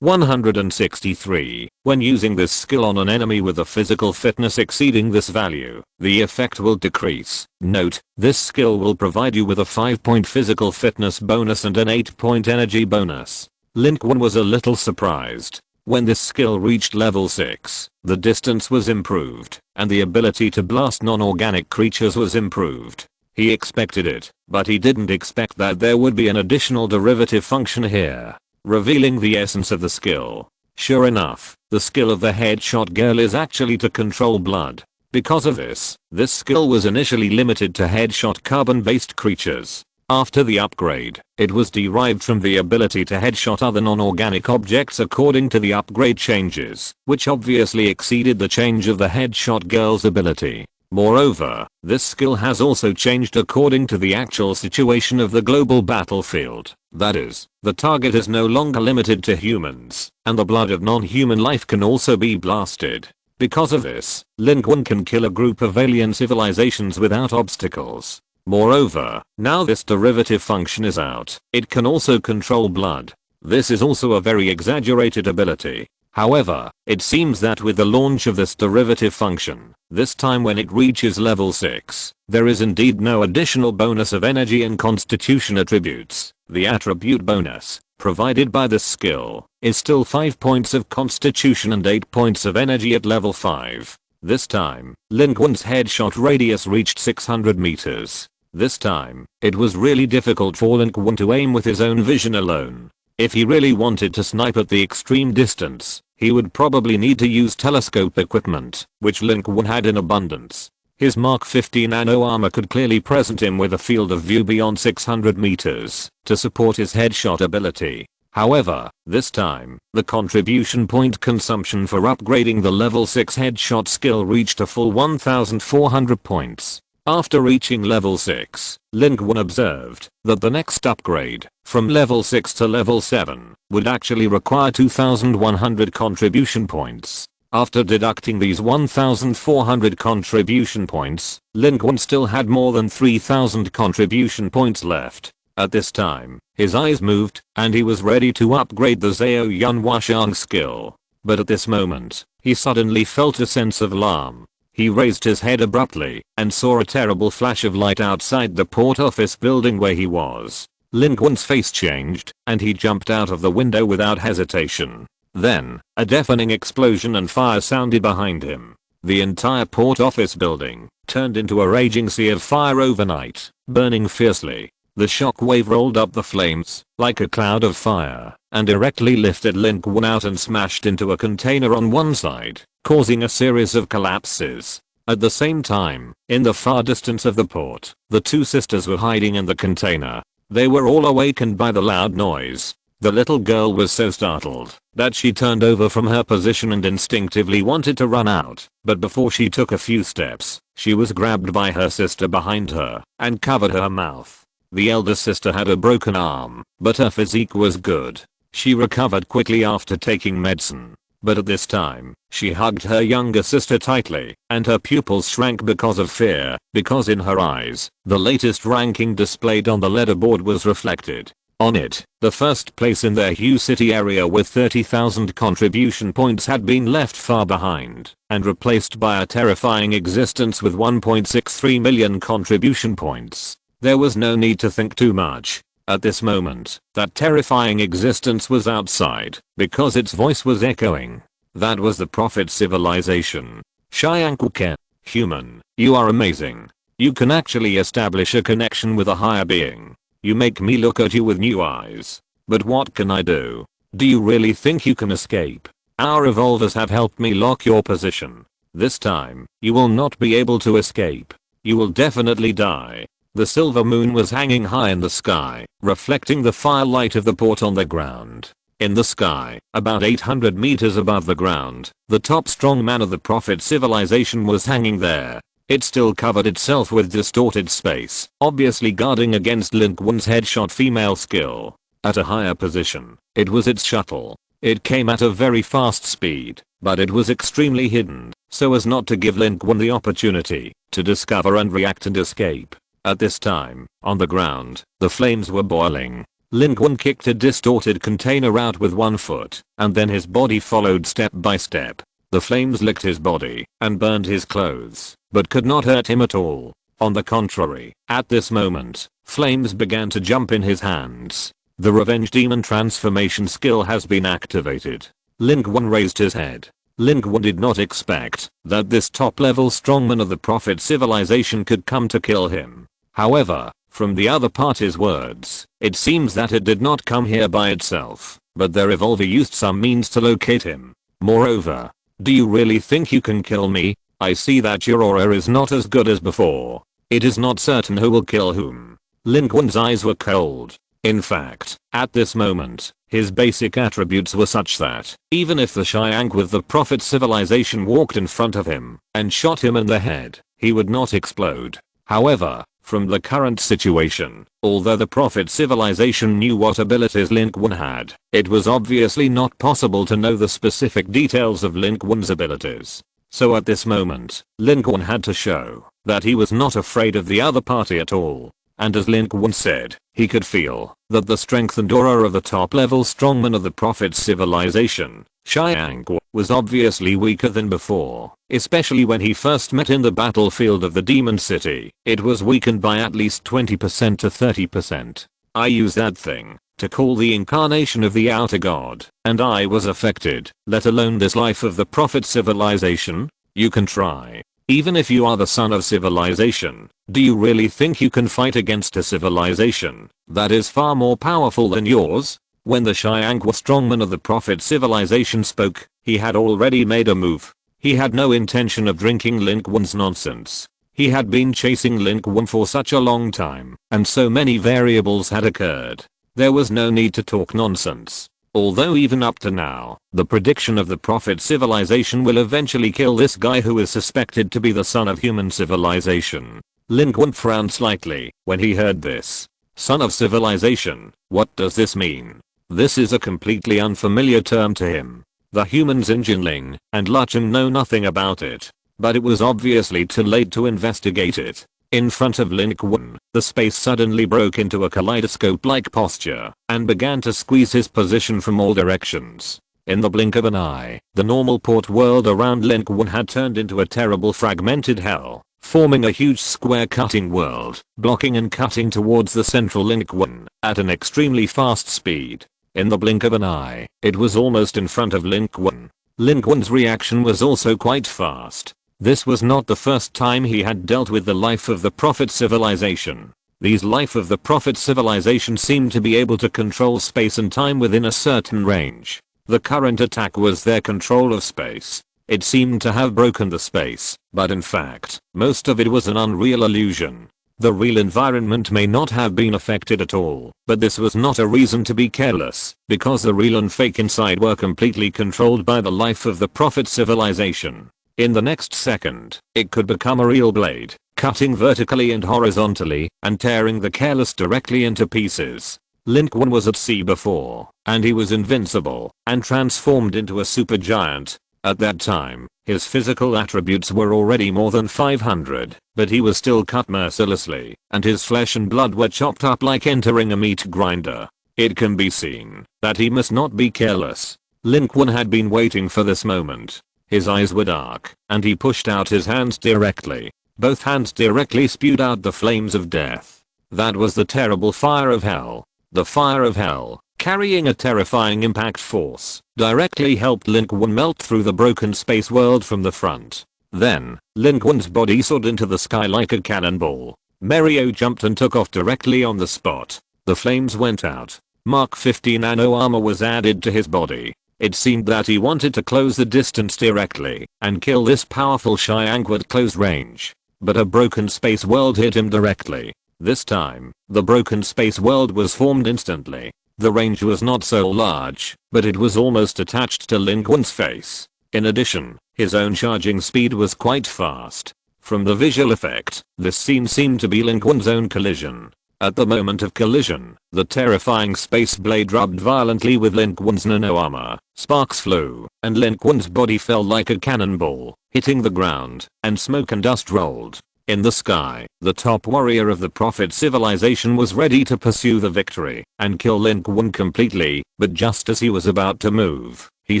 163. When using this skill on an enemy with a physical fitness exceeding this value, the effect will decrease. Note, this skill will provide you with a 5-point physical fitness bonus and an 8-point energy bonus. Lin Qun was a little surprised. When this skill reached level 6, the distance was improved, and the ability to blast non-organic creatures was improved. He expected it, but he didn't expect that there would be an additional derivative function here, revealing the essence of the skill. Sure enough, the skill of the Headshot Girl is actually to control blood. Because of this skill was initially limited to headshot carbon-based creatures. After the upgrade, it was derived from the ability to headshot other non-organic objects according to the upgrade changes, which obviously exceeded the change of the Headshot Girl's ability. Moreover, this skill has also changed according to the actual situation of the global battlefield. That is, the target is no longer limited to humans, and the blood of non-human life can also be blasted. Because of this, Lin Qun can kill a group of alien civilizations without obstacles. Moreover, now this derivative function is out, it can also control blood. This is also a very exaggerated ability. However, it seems that with the launch of this derivative function, this time when it reaches level 6, there is indeed no additional bonus of energy and constitution attributes. The attribute bonus, provided by this skill, is still 5 points of constitution and 8 points of energy at level 5. This time, Lin Qun's headshot radius reached 600 meters. This time, it was really difficult for Lin Qun to aim with his own vision alone. If he really wanted to snipe at the extreme distance, he would probably need to use telescope equipment, which Lin Qun had in abundance. His Mark 50 nano armor could clearly present him with a field of view beyond 600 meters to support his headshot ability. However, this time, the contribution point consumption for upgrading the level 6 headshot skill reached a full 1400 points. After reaching level 6, Lin Qun observed that the next upgrade, from level 6 to level 7, would actually require 2100 contribution points. After deducting these 1400 contribution points, Lin Qun still had more than 3000 contribution points left. At this time, his eyes moved, and he was ready to upgrade the Zhao Yun Washang skill. But at this moment, he suddenly felt a sense of alarm. He raised his head abruptly and saw a terrible flash of light outside the port office building where he was. Lin Qun's face changed, and he jumped out of the window without hesitation. Then, a deafening explosion and fire sounded behind him. The entire port office building turned into a raging sea of fire overnight, burning fiercely. The shock wave rolled up the flames like a cloud of fire and directly lifted Lin Qun out and smashed into a container on one side, causing a series of collapses. At the same time, in the far distance of the port, the two sisters were hiding in the container. They were all awakened by the loud noise. The little girl was so startled that she turned over from her position and instinctively wanted to run out, but before she took a few steps, she was grabbed by her sister behind her and covered her mouth. The elder sister had a broken arm, but her physique was good. She recovered quickly after taking medicine. But at this time, she hugged her younger sister tightly, and her pupils shrank because of fear, because in her eyes, the latest ranking displayed on the leaderboard was reflected. On it, the first place in their Hue City area with 30,000 contribution points had been left far behind, and replaced by a terrifying existence with 1.63 million contribution points. There was no need to think too much. At this moment, that terrifying existence was outside, because its voice was echoing. That was the Prophet civilization. Xiangkuken, human, you are amazing. You can actually establish a connection with a higher being. You make me look at you with new eyes. But what can I do? Do you really think you can escape? Our evolvers have helped me lock your position. This time, you will not be able to escape. You will definitely die. The silver moon was hanging high in the sky, reflecting the firelight of the port on the ground. In the sky, about 800 meters above the ground, the top strong man of the Prophet civilization was hanging there. It still covered itself with distorted space, obviously guarding against Lin Qun's headshot female skill. At a higher position, it was its shuttle. It came at a very fast speed, but it was extremely hidden, so as not to give Lin Qun the opportunity to discover and react and escape. At this time, on the ground, the flames were boiling. Lin Qun kicked a distorted container out with one foot, and then his body followed step by step. The flames licked his body and burned his clothes, but could not hurt him at all. On the contrary, at this moment, flames began to jump in his hands. The Revenge Demon transformation skill has been activated. Lin Qun raised his head. Lin Qun did not expect that this top-level strongman of the Prophet civilization could come to kill him. However, from the other party's words, it seems that it did not come here by itself, but their evolver used some means to locate him. Moreover, do you really think you can kill me? I see that your aura is not as good as before. It is not certain who will kill whom. Lin Qun's eyes were cold. In fact, at this moment, his basic attributes were such that, even if the Xiang with the Prophet civilization walked in front of him and shot him in the head, he would not explode. However, from the current situation, although the Prophet civilization knew what abilities Lin Qun had, it was obviously not possible to know the specific details of Lin Qun's abilities. So at this moment, Lin Qun had to show that he was not afraid of the other party at all. and as Lin Qun said, he could feel that the strength and aura of the top-level strongman of the Prophet's civilization, Xianggu, was obviously weaker than before, especially when he first met in the battlefield of the Demon City. It was weakened by at least 20% to 30%. I use that thing to call the incarnation of the outer god, and I was affected, let alone this life of the Prophet's civilization. You can try. Even if you are the son of civilization, do you really think you can fight against a civilization that is far more powerful than yours? When the Xianggu strongman of the Prophet civilization spoke, he had already made a move. He had no intention of drinking Lin Qun's nonsense. He had been chasing Lin Qun for such a long time, and so many variables had occurred. There was no need to talk nonsense. Although even up to now, the prediction of the Prophet civilization will eventually kill this guy who is suspected to be the son of human civilization. Lin Qun frowned slightly when he heard this. Son of civilization, what does this mean? This is a completely unfamiliar term to him. The humans in Jinling and Lucheng know nothing about it, but it was obviously too late to investigate it. In front of Lin Qun, the space suddenly broke into a kaleidoscope-like posture and began to squeeze his position from all directions. In the blink of an eye, the normal port world around Lin Qun had turned into a terrible fragmented hell, forming a huge square cutting world, blocking and cutting towards the central Lin Qun at an extremely fast speed. In the blink of an eye, it was almost in front of Lin Qun. Lin Qun's reaction was also quite fast. This was not the first time he had dealt with the life of the Prophet civilization. These life of the Prophet civilization seemed to be able to control space and time within a certain range. The current attack was their control of space. It seemed to have broken the space, but in fact, most of it was an unreal illusion. The real environment may not have been affected at all, but this was not a reason to be careless, because the real and fake inside were completely controlled by the life of the Prophet civilization. In the next second, it could become a real blade, cutting vertically and horizontally, and tearing the careless directly into pieces. Lin Qun was at sea before, and he was invincible, and transformed into a supergiant. At that time, his physical attributes were already more than 500, but he was still cut mercilessly, and his flesh and blood were chopped up like entering a meat grinder. It can be seen that he must not be careless. Lin Qun had been waiting for this moment. His eyes were dark, and he pushed out his hands directly. Both hands directly spewed out the flames of death. That was the terrible fire of hell. The fire of hell, carrying a terrifying impact force, directly helped Lin Qun melt through the broken space world from the front. Then, Lin Qun's body soared into the sky like a cannonball. Mario jumped and took off directly on the spot. The flames went out. Mark 50 nano armor was added to his body. It seemed that he wanted to close the distance directly and kill this powerful Xianggu at close range. But a broken space world hit him directly. This time, the broken space world was formed instantly. The range was not so large, but it was almost attached to Lin Qun's face. In addition, his own charging speed was quite fast. From the visual effect, this scene seemed to be Lin Qun's own collision. At the moment of collision, the terrifying space blade rubbed violently with Lin Qun's nano armor. Sparks flew, and Lin Qun's body fell like a cannonball, hitting the ground, and smoke and dust rolled. In the sky, the top warrior of the Prophet civilization was ready to pursue the victory and kill Lin Qun completely, but just as he was about to move, he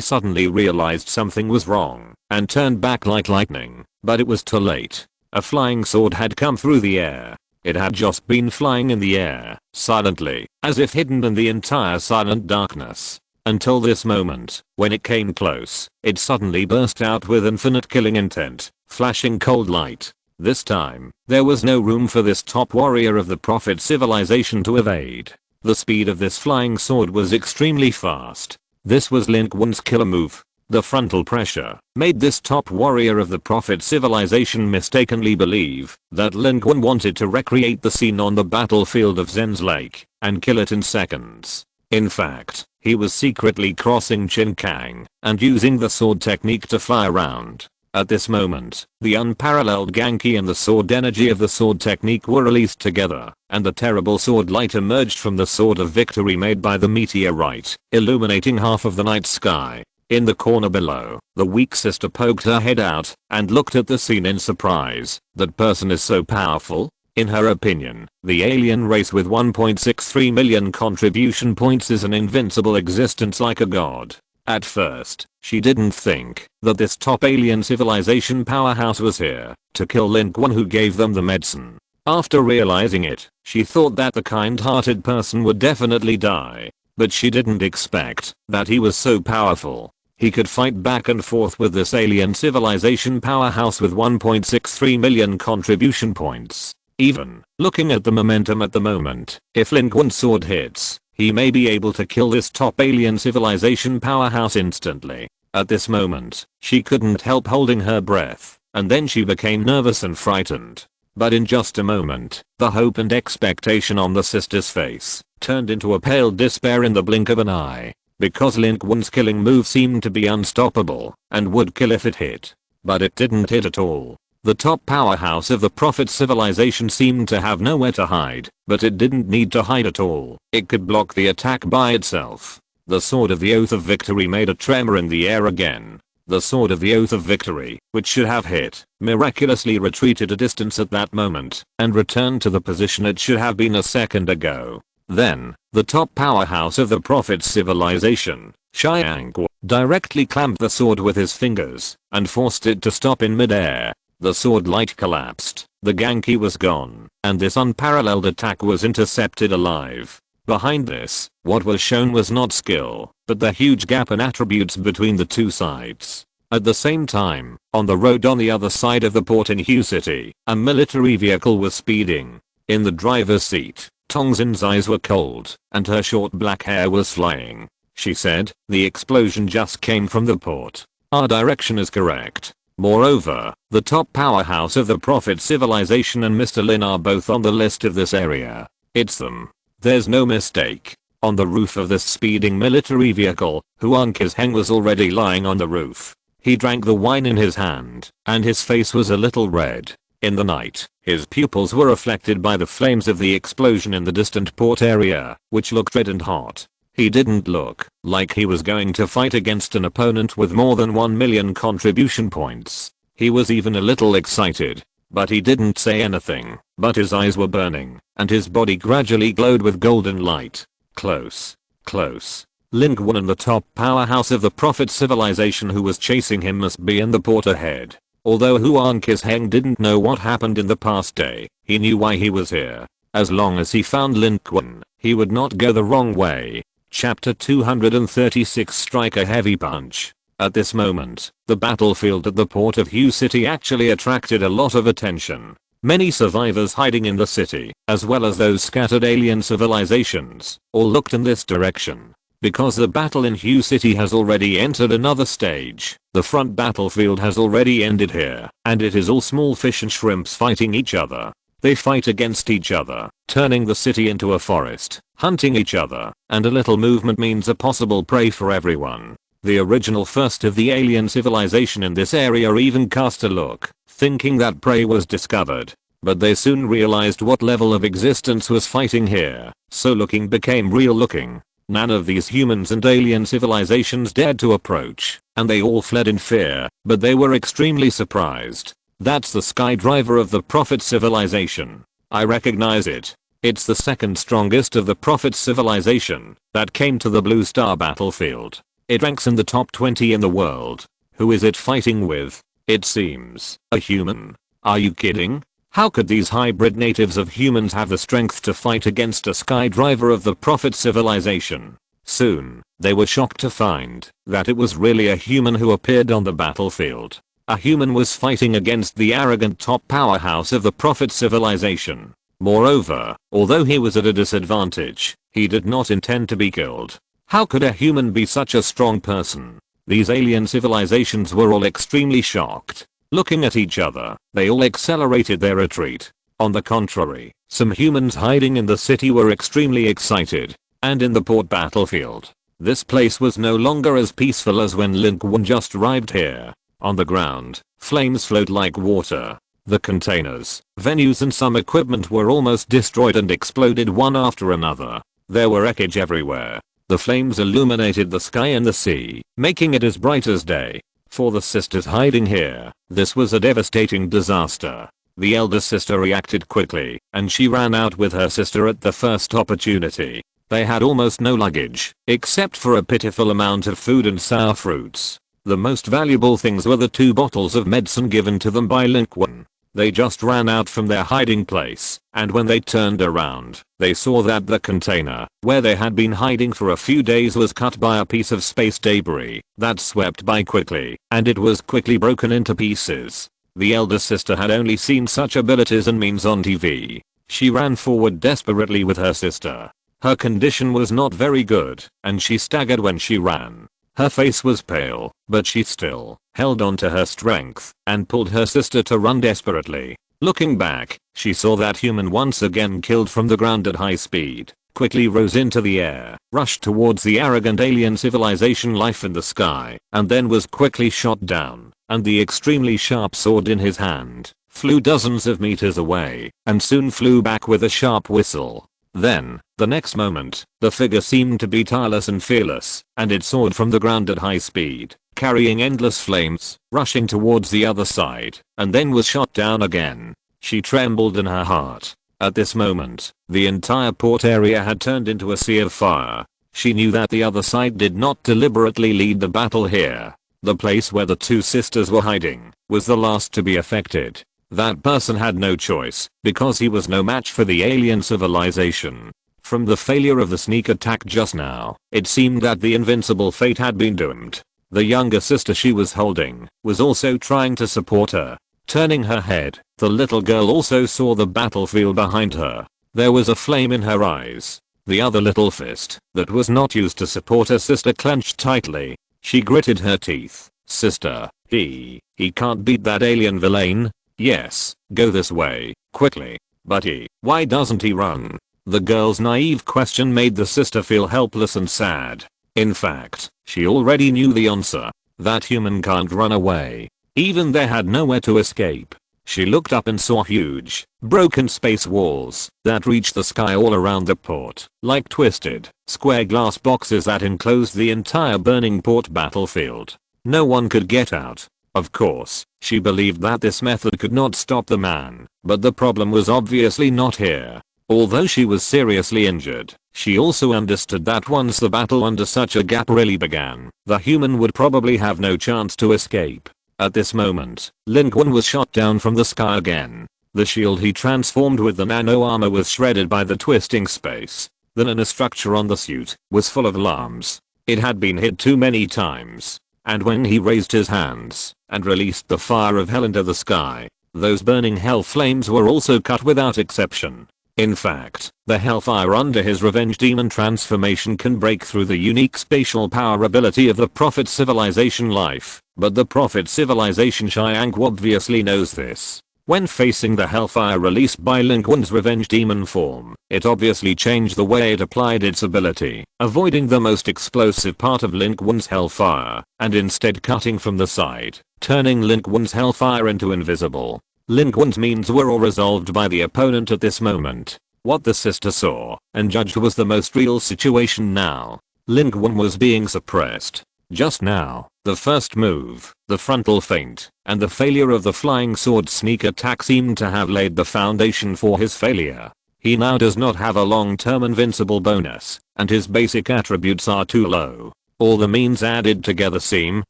suddenly realized something was wrong and turned back like lightning, but it was too late. A flying sword had come through the air. It had just been flying in the air, silently, as if hidden in the entire silent darkness. Until this moment, when it came close, it suddenly burst out with infinite killing intent, flashing cold light. This time, there was no room for this top warrior of the Prophet civilization to evade. The speed of this flying sword was extremely fast. This was Lin Qun's killer move. The frontal pressure made this top warrior of the Prophet civilization mistakenly believe that Lin Qun wanted to recreate the scene on the battlefield of Zen's Lake and kill it in seconds. In fact, he was secretly crossing Qinkang and using the sword technique to fly around. At this moment, the unparalleled Genki and the sword energy of the sword technique were released together, and the terrible sword light emerged from the sword of victory made by the meteorite, illuminating half of the night sky. In the corner below, the weak sister poked her head out and looked at the scene in surprise. That person is so powerful? In her opinion, the alien race with 1.63 million contribution points is an invincible existence like a god. At first, she didn't think that this top alien civilization powerhouse was here to kill Lin Qun, who gave them the medicine. After realizing it, she thought that the kind-hearted person would definitely die. But she didn't expect that he was so powerful. He could fight back and forth with this alien civilization powerhouse with 1.63 million contribution points. Even looking at the momentum at the moment, if Lin Qun's sword hits, he may be able to kill this top alien civilization powerhouse instantly. At this moment, she couldn't help holding her breath, and then she became nervous and frightened. But in just a moment, the hope and expectation on the sister's face turned into a pale despair in the blink of an eye. Because Lin Qun's killing move seemed to be unstoppable and would kill if it hit. But it didn't hit at all. The top powerhouse of the Prophet civilization seemed to have nowhere to hide, but it didn't need to hide at all. It could block the attack by itself. The sword of the Oath of Victory made a tremor in the air again. The sword of the Oath of Victory, which should have hit, miraculously retreated a distance at that moment and returned to the position it should have been a second ago. Then, the top powerhouse of the Prophet's civilization, Xiangguo, directly clamped the sword with his fingers and forced it to stop in midair. The sword light collapsed, the Genki was gone, and this unparalleled attack was intercepted alive. Behind this, what was shown was not skill, but the huge gap in attributes between the two sides. At the same time, on the road on the other side of the port in Hu City, a military vehicle was speeding. In the driver's seat, Tongxin's eyes were cold, and her short black hair was flying. She said, "The explosion just came from the port. Our direction is correct." Moreover, the top powerhouse of the Prophet civilization and Mr. Lin are both on the list of this area. It's them. There's no mistake. On the roof of this speeding military vehicle, Huang Qizheng was already lying on the roof. He drank the wine in his hand, and his face was a little red. In the night, his pupils were reflected by the flames of the explosion in the distant port area, which looked red and hot. He didn't look like he was going to fight against an opponent with more than 1 million contribution points. He was even a little excited. But he didn't say anything, but his eyes were burning, and his body gradually glowed with golden light. Close. Close. Lin Qun and the top powerhouse of the Prophet civilization who was chasing him must be in the port ahead. Although Huang Qizheng didn't know what happened in the past day, he knew why he was here. As long as he found Lin Qun, he would not go the wrong way. Chapter 236 Strike a Heavy Punch. At this moment, the battlefield at the port of Hu City actually attracted a lot of attention. Many survivors hiding in the city, as well as those scattered alien civilizations, all looked in this direction. Because the battle in Hu City has already entered another stage, the front battlefield has already ended here, and it is all small fish and shrimps fighting each other. They fight against each other, turning the city into a forest, hunting each other, and a little movement means a possible prey for everyone. The original first of the alien civilization in this area even cast a look, thinking that prey was discovered. But they soon realized what level of existence was fighting here, so looking became real looking. None of these humans and alien civilizations dared to approach, and they all fled in fear, but they were extremely surprised. That's the skydriver of the Prophet civilization. I recognize it. It's the second strongest of the Prophet civilization that came to the Blue Star battlefield. It ranks in the top 20 in the world. Who is it fighting with? It seems a human. Are you kidding? How could these hybrid natives of humans have the strength to fight against a skydriver of the Prophet civilization? Soon, they were shocked to find that it was really a human who appeared on the battlefield. A human was fighting against the arrogant top powerhouse of the Prophet civilization. Moreover, although he was at a disadvantage, he did not intend to be killed. How could a human be such a strong person? These alien civilizations were all extremely shocked. Looking at each other, they all accelerated their retreat. On the contrary, some humans hiding in the city were extremely excited. And in the port battlefield, this place was no longer as peaceful as when Lin Qun just arrived here. On the ground, flames flowed like water. The containers, venues and some equipment were almost destroyed and exploded one after another. There were wreckage everywhere. The flames illuminated the sky and the sea, making it as bright as day. For the sisters hiding here, this was a devastating disaster. The elder sister reacted quickly, and she ran out with her sister at the first opportunity. They had almost no luggage, except for a pitiful amount of food and sour fruits. The most valuable things were the 2 bottles of medicine given to them by Lin Qun. They just ran out from their hiding place, and when they turned around, they saw that the container, where they had been hiding for a few days, was cut by a piece of space debris that swept by quickly, and it was quickly broken into pieces. The elder sister had only seen such abilities and means on TV. She ran forward desperately with her sister. Her condition was not very good, and she staggered when she ran. Her face was pale, but she still held on to her strength and pulled her sister to run desperately. Looking back, she saw that human once again killed from the ground at high speed, quickly rose into the air, rushed towards the arrogant alien civilization life in the sky, and then was quickly shot down, and the extremely sharp sword in his hand flew dozens of meters away, and soon flew back with a sharp whistle. Then, the next moment, the figure seemed to be tireless and fearless, and it soared from the ground at high speed, carrying endless flames, rushing towards the other side, and then was shot down again. She trembled in her heart. At this moment, the entire port area had turned into a sea of fire. She knew that the other side did not deliberately lead the battle here. The place where the 2 sisters were hiding was the last to be affected. That person had no choice, because he was no match for the alien civilization. From the failure of the sneak attack just now, it seemed that the invincible fate had been doomed. The younger sister she was holding was also trying to support her. Turning her head, the little girl also saw the battlefield behind her. There was a flame in her eyes. The other little fist that was not used to support her sister clenched tightly. She gritted her teeth. Sister, he can't beat that alien villain. Yes, go this way, quickly. But why doesn't he run? The girl's naive question made the sister feel helpless and sad. In fact, she already knew the answer. That human can't run away. Even they had nowhere to escape. She looked up and saw huge, broken space walls that reached the sky all around the port, like twisted, square glass boxes that enclosed the entire burning port battlefield. No one could get out. Of course, she believed that this method could not stop the man, but the problem was obviously not here. Although she was seriously injured, she also understood that once the battle under such a gap really began, the human would probably have no chance to escape. At this moment, Lin Qun was shot down from the sky again. The shield he transformed with the nano armor was shredded by the twisting space. The nanostructure on the suit was full of alarms. It had been hit too many times. And when he raised his hands and released the fire of hell into the sky, those burning hell flames were also cut without exception. In fact, the hellfire under his revenge demon transformation can break through the unique spatial power ability of the Prophet civilization life, but the Prophet civilization Xiang obviously knows this. When facing the hellfire released by Lin Qun's revenge demon form, it obviously changed the way it applied its ability, avoiding the most explosive part of Lin Qun's hellfire, and instead cutting from the side, turning Lin Qun's hellfire into invisible. Lin Qun's means were all resolved by the opponent at this moment. What the sister saw and judged was the most real situation now. Lin Qun was being suppressed. Just now, the first move, the frontal feint, and the failure of the flying sword sneak attack seemed to have laid the foundation for his failure. He now does not have a long-term invincible bonus, and his basic attributes are too low. All the means added together seem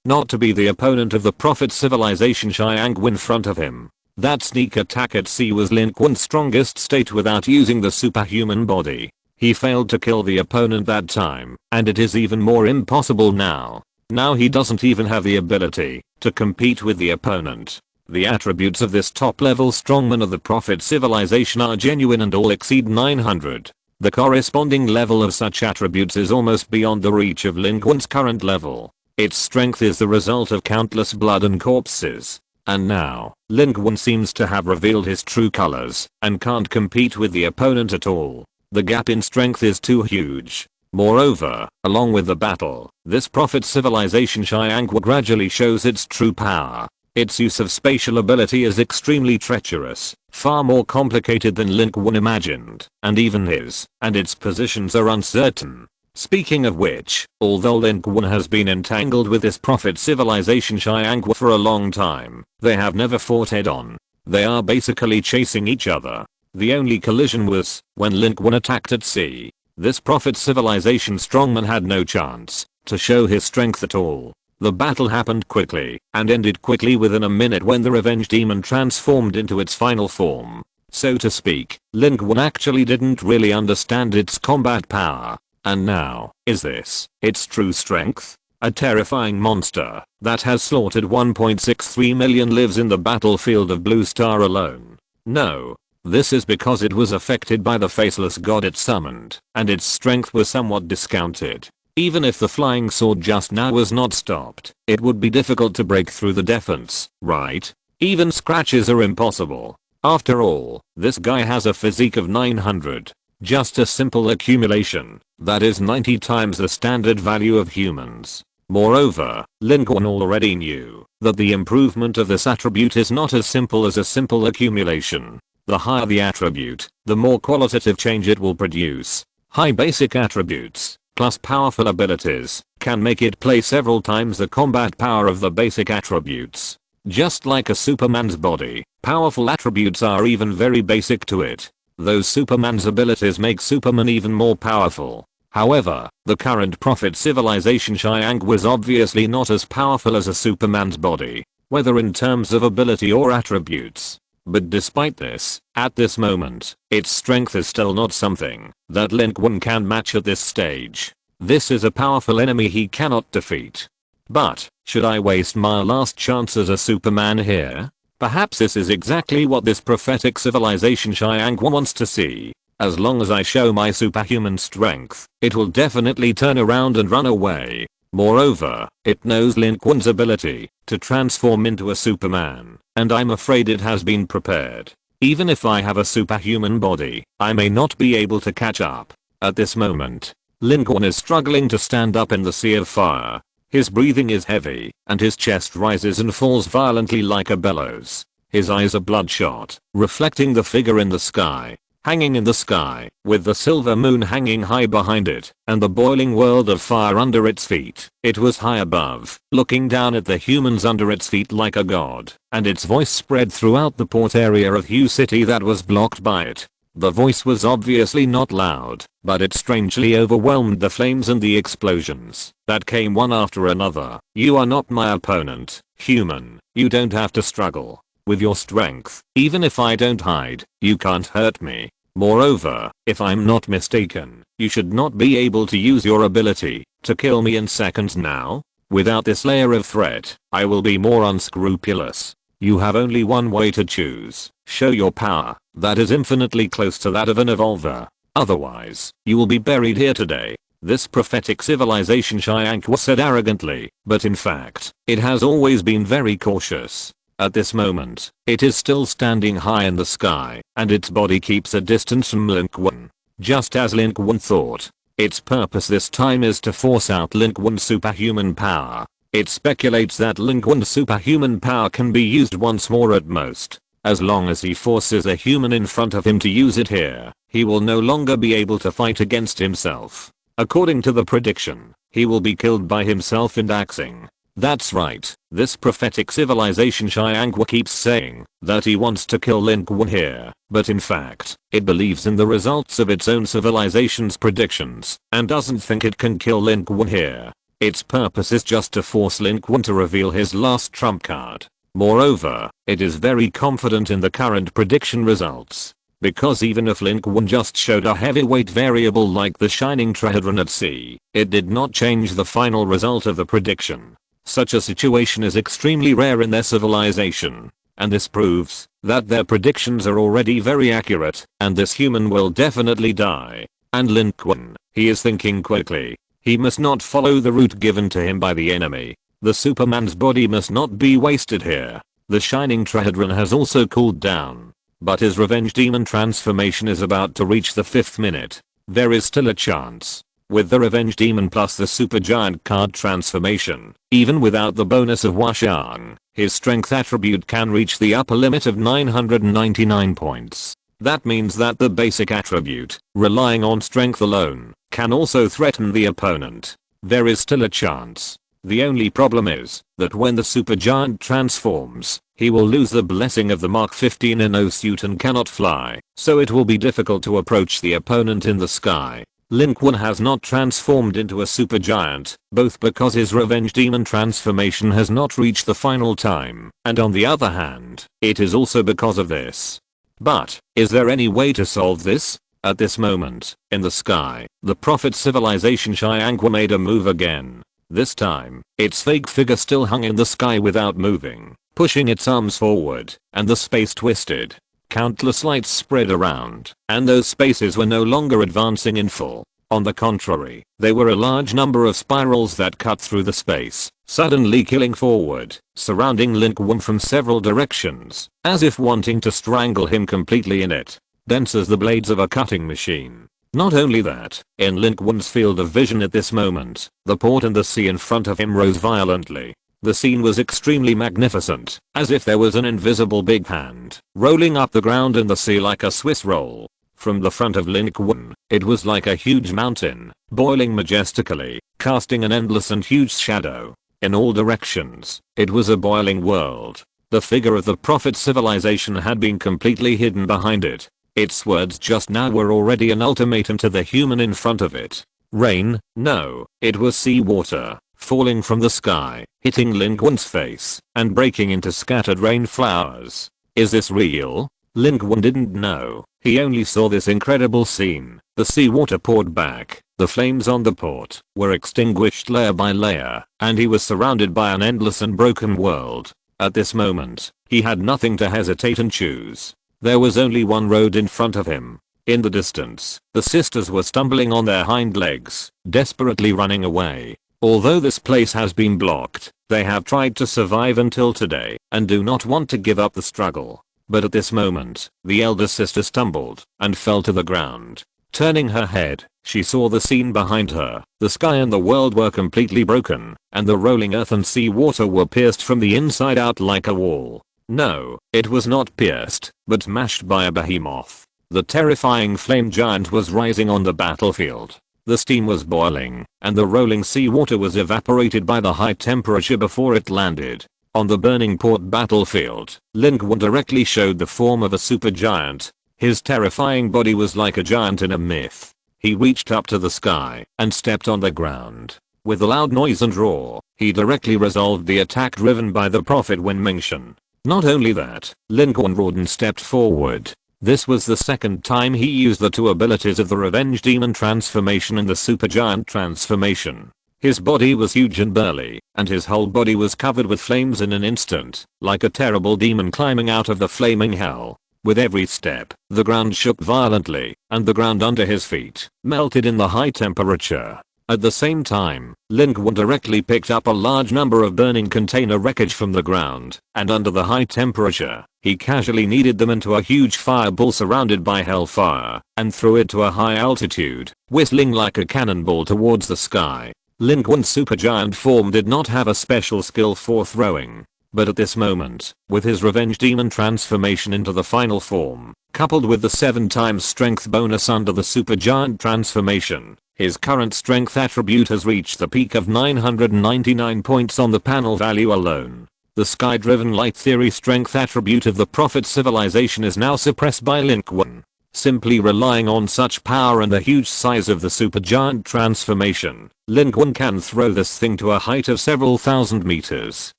not to be the opponent of the Prophet civilization Xiang in front of him. That sneak attack at sea was Lin Qun's strongest state without using the superhuman body. He failed to kill the opponent that time, and it is even more impossible now. Now he doesn't even have the ability to compete with the opponent. The attributes of this top-level strongman of the Prophet civilization are genuine and all exceed 900. The corresponding level of such attributes is almost beyond the reach of Lin Qun's current level. Its strength is the result of countless blood and corpses. And now, Lin Qun seems to have revealed his true colors and can't compete with the opponent at all. The gap in strength is too huge. Moreover, along with the battle, this Prophet civilization Xiang gradually shows its true power. Its use of spatial ability is extremely treacherous, far more complicated than Lin Qun imagined, and even his and its positions are uncertain. Speaking of which, although Lin Qun has been entangled with this Prophet civilization Xiang for a long time, they have never fought head on. They are basically chasing each other. The only collision was when Lin Qun attacked at sea. This prophet civilization strongman had no chance to show his strength at all. The battle happened quickly and ended quickly within a minute when the revenge demon transformed into its final form. So to speak, Lin Qun actually didn't really understand its combat power. And now, is this its true strength? A terrifying monster that has slaughtered 1.63 million lives in the battlefield of Blue Star alone. No. This is because it was affected by the faceless god it summoned, and its strength was somewhat discounted. Even if the flying sword just now was not stopped, it would be difficult to break through the defense, right? Even scratches are impossible. After all, this guy has a physique of 900. Just a simple accumulation, that is 90 times the standard value of humans. Moreover, Lin Qun already knew that the improvement of this attribute is not as simple as a simple accumulation. The higher the attribute, the more qualitative change it will produce. High basic attributes, plus powerful abilities, can make it play several times the combat power of the basic attributes. Just like a Superman's body, powerful attributes are even very basic to it. Those Superman's abilities make Superman even more powerful. However, the current prophet civilization Xiang was obviously not as powerful as a Superman's body, whether in terms of ability or attributes. But despite this, at this moment, its strength is still not something that Lin Qun can match at this stage. This is a powerful enemy he cannot defeat. But, should I waste my last chance as a Superman here? Perhaps this is exactly what this prophetic civilization Xiang wants to see. As long as I show my superhuman strength, it will definitely turn around and run away. Moreover, it knows Lin Qun's ability to transform into a Superman, and I'm afraid it has been prepared. Even if I have a superhuman body, I may not be able to catch up. At this moment, Lin Qun is struggling to stand up in the sea of fire. His breathing is heavy, and his chest rises and falls violently like a bellows. His eyes are bloodshot, reflecting the figure in the sky. Hanging in the sky, with the silver moon hanging high behind it, and the boiling world of fire under its feet. It was high above, looking down at the humans under its feet like a god, and its voice spread throughout the port area of Hue City that was blocked by it. The voice was obviously not loud, but it strangely overwhelmed the flames and the explosions that came one after another. You are not my opponent, human. You don't have to struggle with your strength. Even if I don't hide, you can't hurt me. Moreover, if I'm not mistaken, you should not be able to use your ability to kill me in seconds now. Without this layer of threat, I will be more unscrupulous. You have only one way to choose. Show your power that is infinitely close to that of an evolver. Otherwise, you will be buried here today. This prophetic civilization Xiang said arrogantly, but in fact, it has always been very cautious. At this moment, it is still standing high in the sky, and its body keeps a distance from Lin Qun. Just as Lin Qun thought. Its purpose this time is to force out Lin Qun's superhuman power. It speculates that Lin Qun's superhuman power can be used once more at most. As long as he forces a human in front of him to use it here, he will no longer be able to fight against himself. According to the prediction, he will be killed by himself and axing. That's right, this prophetic civilization Xiang keeps saying that he wants to kill Lin Qun here, but in fact, it believes in the results of its own civilization's predictions and doesn't think it can kill Lin Qun here. Its purpose is just to force Lin Qun to reveal his last trump card. Moreover, it is very confident in the current prediction results. Because even if Lin Qun just showed a heavyweight variable like the shining trihedron at sea, it did not change the final result of the prediction. Such a situation is extremely rare in their civilization, and this proves that their predictions are already very accurate, and this human will definitely die. And Lin Qun, he is thinking quickly. He must not follow the route given to him by the enemy. The Superman's body must not be wasted here. The shining trihedron has also cooled down, but his revenge demon transformation is about to reach the 5th minute. There is still a chance. With the revenge demon plus the supergiant card transformation, even without the bonus of Washang, his strength attribute can reach the upper limit of 999 points. That means that the basic attribute, relying on strength alone, can also threaten the opponent. There is still a chance. The only problem is that when the supergiant transforms, he will lose the blessing of the Mark 15 Inno suit and cannot fly, so it will be difficult to approach the opponent in the sky. Lin Qun has not transformed into a supergiant, both because his revenge demon transformation has not reached the final time, and on the other hand, it is also because of this. But, is there any way to solve this? At this moment, in the sky, the prophet civilization Xianghua made a move again. This time, its fake figure still hung in the sky without moving, pushing its arms forward, and the space twisted. Countless lights spread around, and those spaces were no longer advancing in full. On the contrary, there were a large number of spirals that cut through the space, suddenly killing forward, surrounding Lin Qun from several directions, as if wanting to strangle him completely in it. Dense as the blades of a cutting machine. Not only that, in Lin Qun's field of vision at this moment, the port and the sea in front of him rose violently. The scene was extremely magnificent, as if there was an invisible big hand, rolling up the ground in the sea like a Swiss roll. From the front of Lin Qun, it was like a huge mountain, boiling majestically, casting an endless and huge shadow. In all directions, it was a boiling world. The figure of the prophet civilization had been completely hidden behind it. Its words just now were already an ultimatum to the human in front of it. Rain? No, it was seawater, falling from the sky, hitting Lin Qun's face, and breaking into scattered rain flowers. Is this real? Lin Qun didn't know. He only saw this incredible scene. The seawater poured back, the flames on the port were extinguished layer by layer, and he was surrounded by an endless and broken world. At this moment, he had nothing to hesitate and choose. There was only one road in front of him. In the distance, the sisters were stumbling on their hind legs, desperately running away. Although this place has been blocked, they have tried to survive until today, and do not want to give up the struggle. But at this moment, the elder sister stumbled, and fell to the ground. Turning her head, she saw the scene behind her. The sky and the world were completely broken, and the rolling earth and sea water were pierced from the inside out like a wall. No, it was not pierced, but mashed by a behemoth. The terrifying flame giant was rising on the battlefield. The steam was boiling, and the rolling sea water was evaporated by the high temperature before it landed. On the burning port battlefield, Lin Qun directly showed the form of a supergiant. His terrifying body was like a giant in a myth. He reached up to the sky and stepped on the ground. With a loud noise and roar, he directly resolved the attack driven by the prophet when mentioned. Not only that, Lin Qun roared and stepped forward. This was the second time he used the two abilities of the Revenge Demon transformation and the Supergiant transformation. His body was huge and burly, and his whole body was covered with flames in an instant, like a terrible demon climbing out of the flaming hell. With every step, the ground shook violently, and the ground under his feet melted in the high temperature. At the same time, Lin Qun directly picked up a large number of burning container wreckage from the ground, and under the high temperature, he casually kneaded them into a huge fireball surrounded by hellfire, and threw it to a high altitude, whistling like a cannonball towards the sky. Lin Qun's supergiant form did not have a special skill for throwing. But at this moment, with his Revenge Demon transformation into the final form, coupled with the 7 times strength bonus under the Supergiant transformation, his current strength attribute has reached the peak of 999 points on the panel value alone. The sky-driven light theory strength attribute of the Prophet civilization is now suppressed by Lin Qun. Simply relying on such power and the huge size of the Supergiant transformation, Lin Qun can throw this thing to a height of several thousand meters.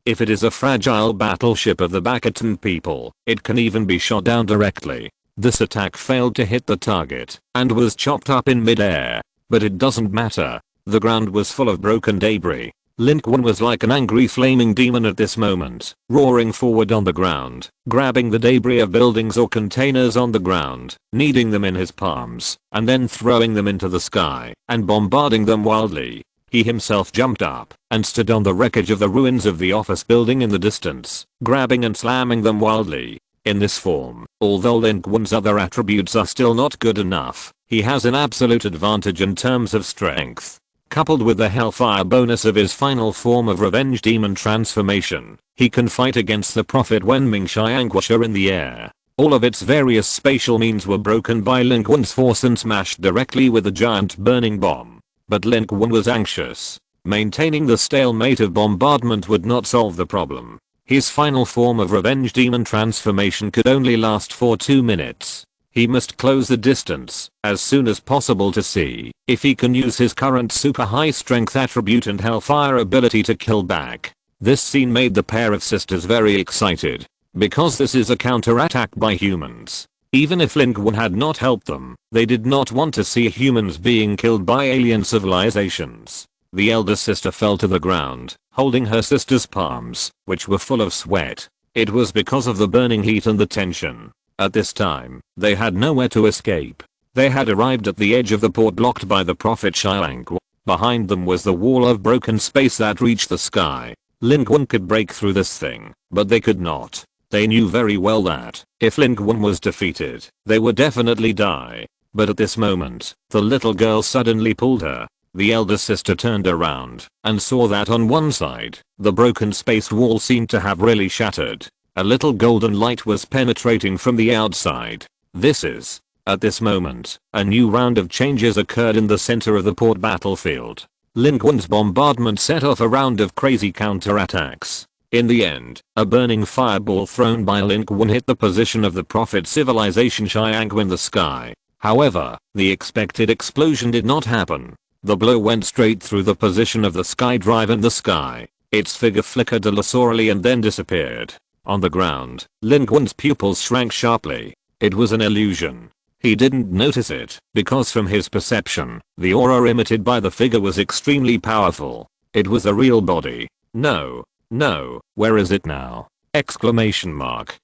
If it is a fragile battleship of the Bakatan people, it can even be shot down directly. This attack failed to hit the target, and was chopped up in mid-air. But it doesn't matter. The ground was full of broken debris. Lin Qun was like an angry flaming demon at this moment, roaring forward on the ground, grabbing the debris of buildings or containers on the ground, kneading them in his palms, and then throwing them into the sky, and bombarding them wildly. He himself jumped up, and stood on the wreckage of the ruins of the office building in the distance, grabbing and slamming them wildly. In this form, although Lin Qun's other attributes are still not good enough, he has an absolute advantage in terms of strength. Coupled with the Hellfire bonus of his final form of Revenge Demon transformation, he can fight against the Prophet when Ming Xianghua are in the air. All of its various spatial means were broken by Lin Qun's force and smashed directly with a giant burning bomb. But Lin Qun was anxious. Maintaining the stalemate of bombardment would not solve the problem. His final form of revenge demon transformation could only last for 2 minutes. He must close the distance as soon as possible to see if he can use his current super high strength attribute and hellfire ability to kill back. This scene made the pair of sisters very excited, because this is a counterattack by humans. Even if Lin Qun had not helped them, they did not want to see humans being killed by alien civilizations. The elder sister fell to the ground, holding her sister's palms, which were full of sweat. It was because of the burning heat and the tension. At this time, they had nowhere to escape. They had arrived at the edge of the port blocked by the Prophet Xiang. Behind them was the wall of broken space that reached the sky. Lin Qun could break through this thing, but they could not. They knew very well that, if Lin Qun was defeated, they would definitely die. But at this moment, the little girl suddenly pulled her. The elder sister turned around and saw that on one side, the broken space wall seemed to have really shattered. A little golden light was penetrating from the outside. At this moment, a new round of changes occurred in the center of the port battlefield. Lin Qun's bombardment set off a round of crazy counterattacks. In the end, a burning fireball thrown by Lin Qun hit the position of the Prophet civilization Xiang in the sky. However, the expected explosion did not happen. The blow went straight through the position of the sky drive in the sky. Its figure flickered illusorily and then disappeared. On the ground, Lin Qun's pupils shrank sharply. It was an illusion. He didn't notice it, because from his perception, the aura emitted by the figure was extremely powerful. It was a real body. No, where is it now? Exclamation mark.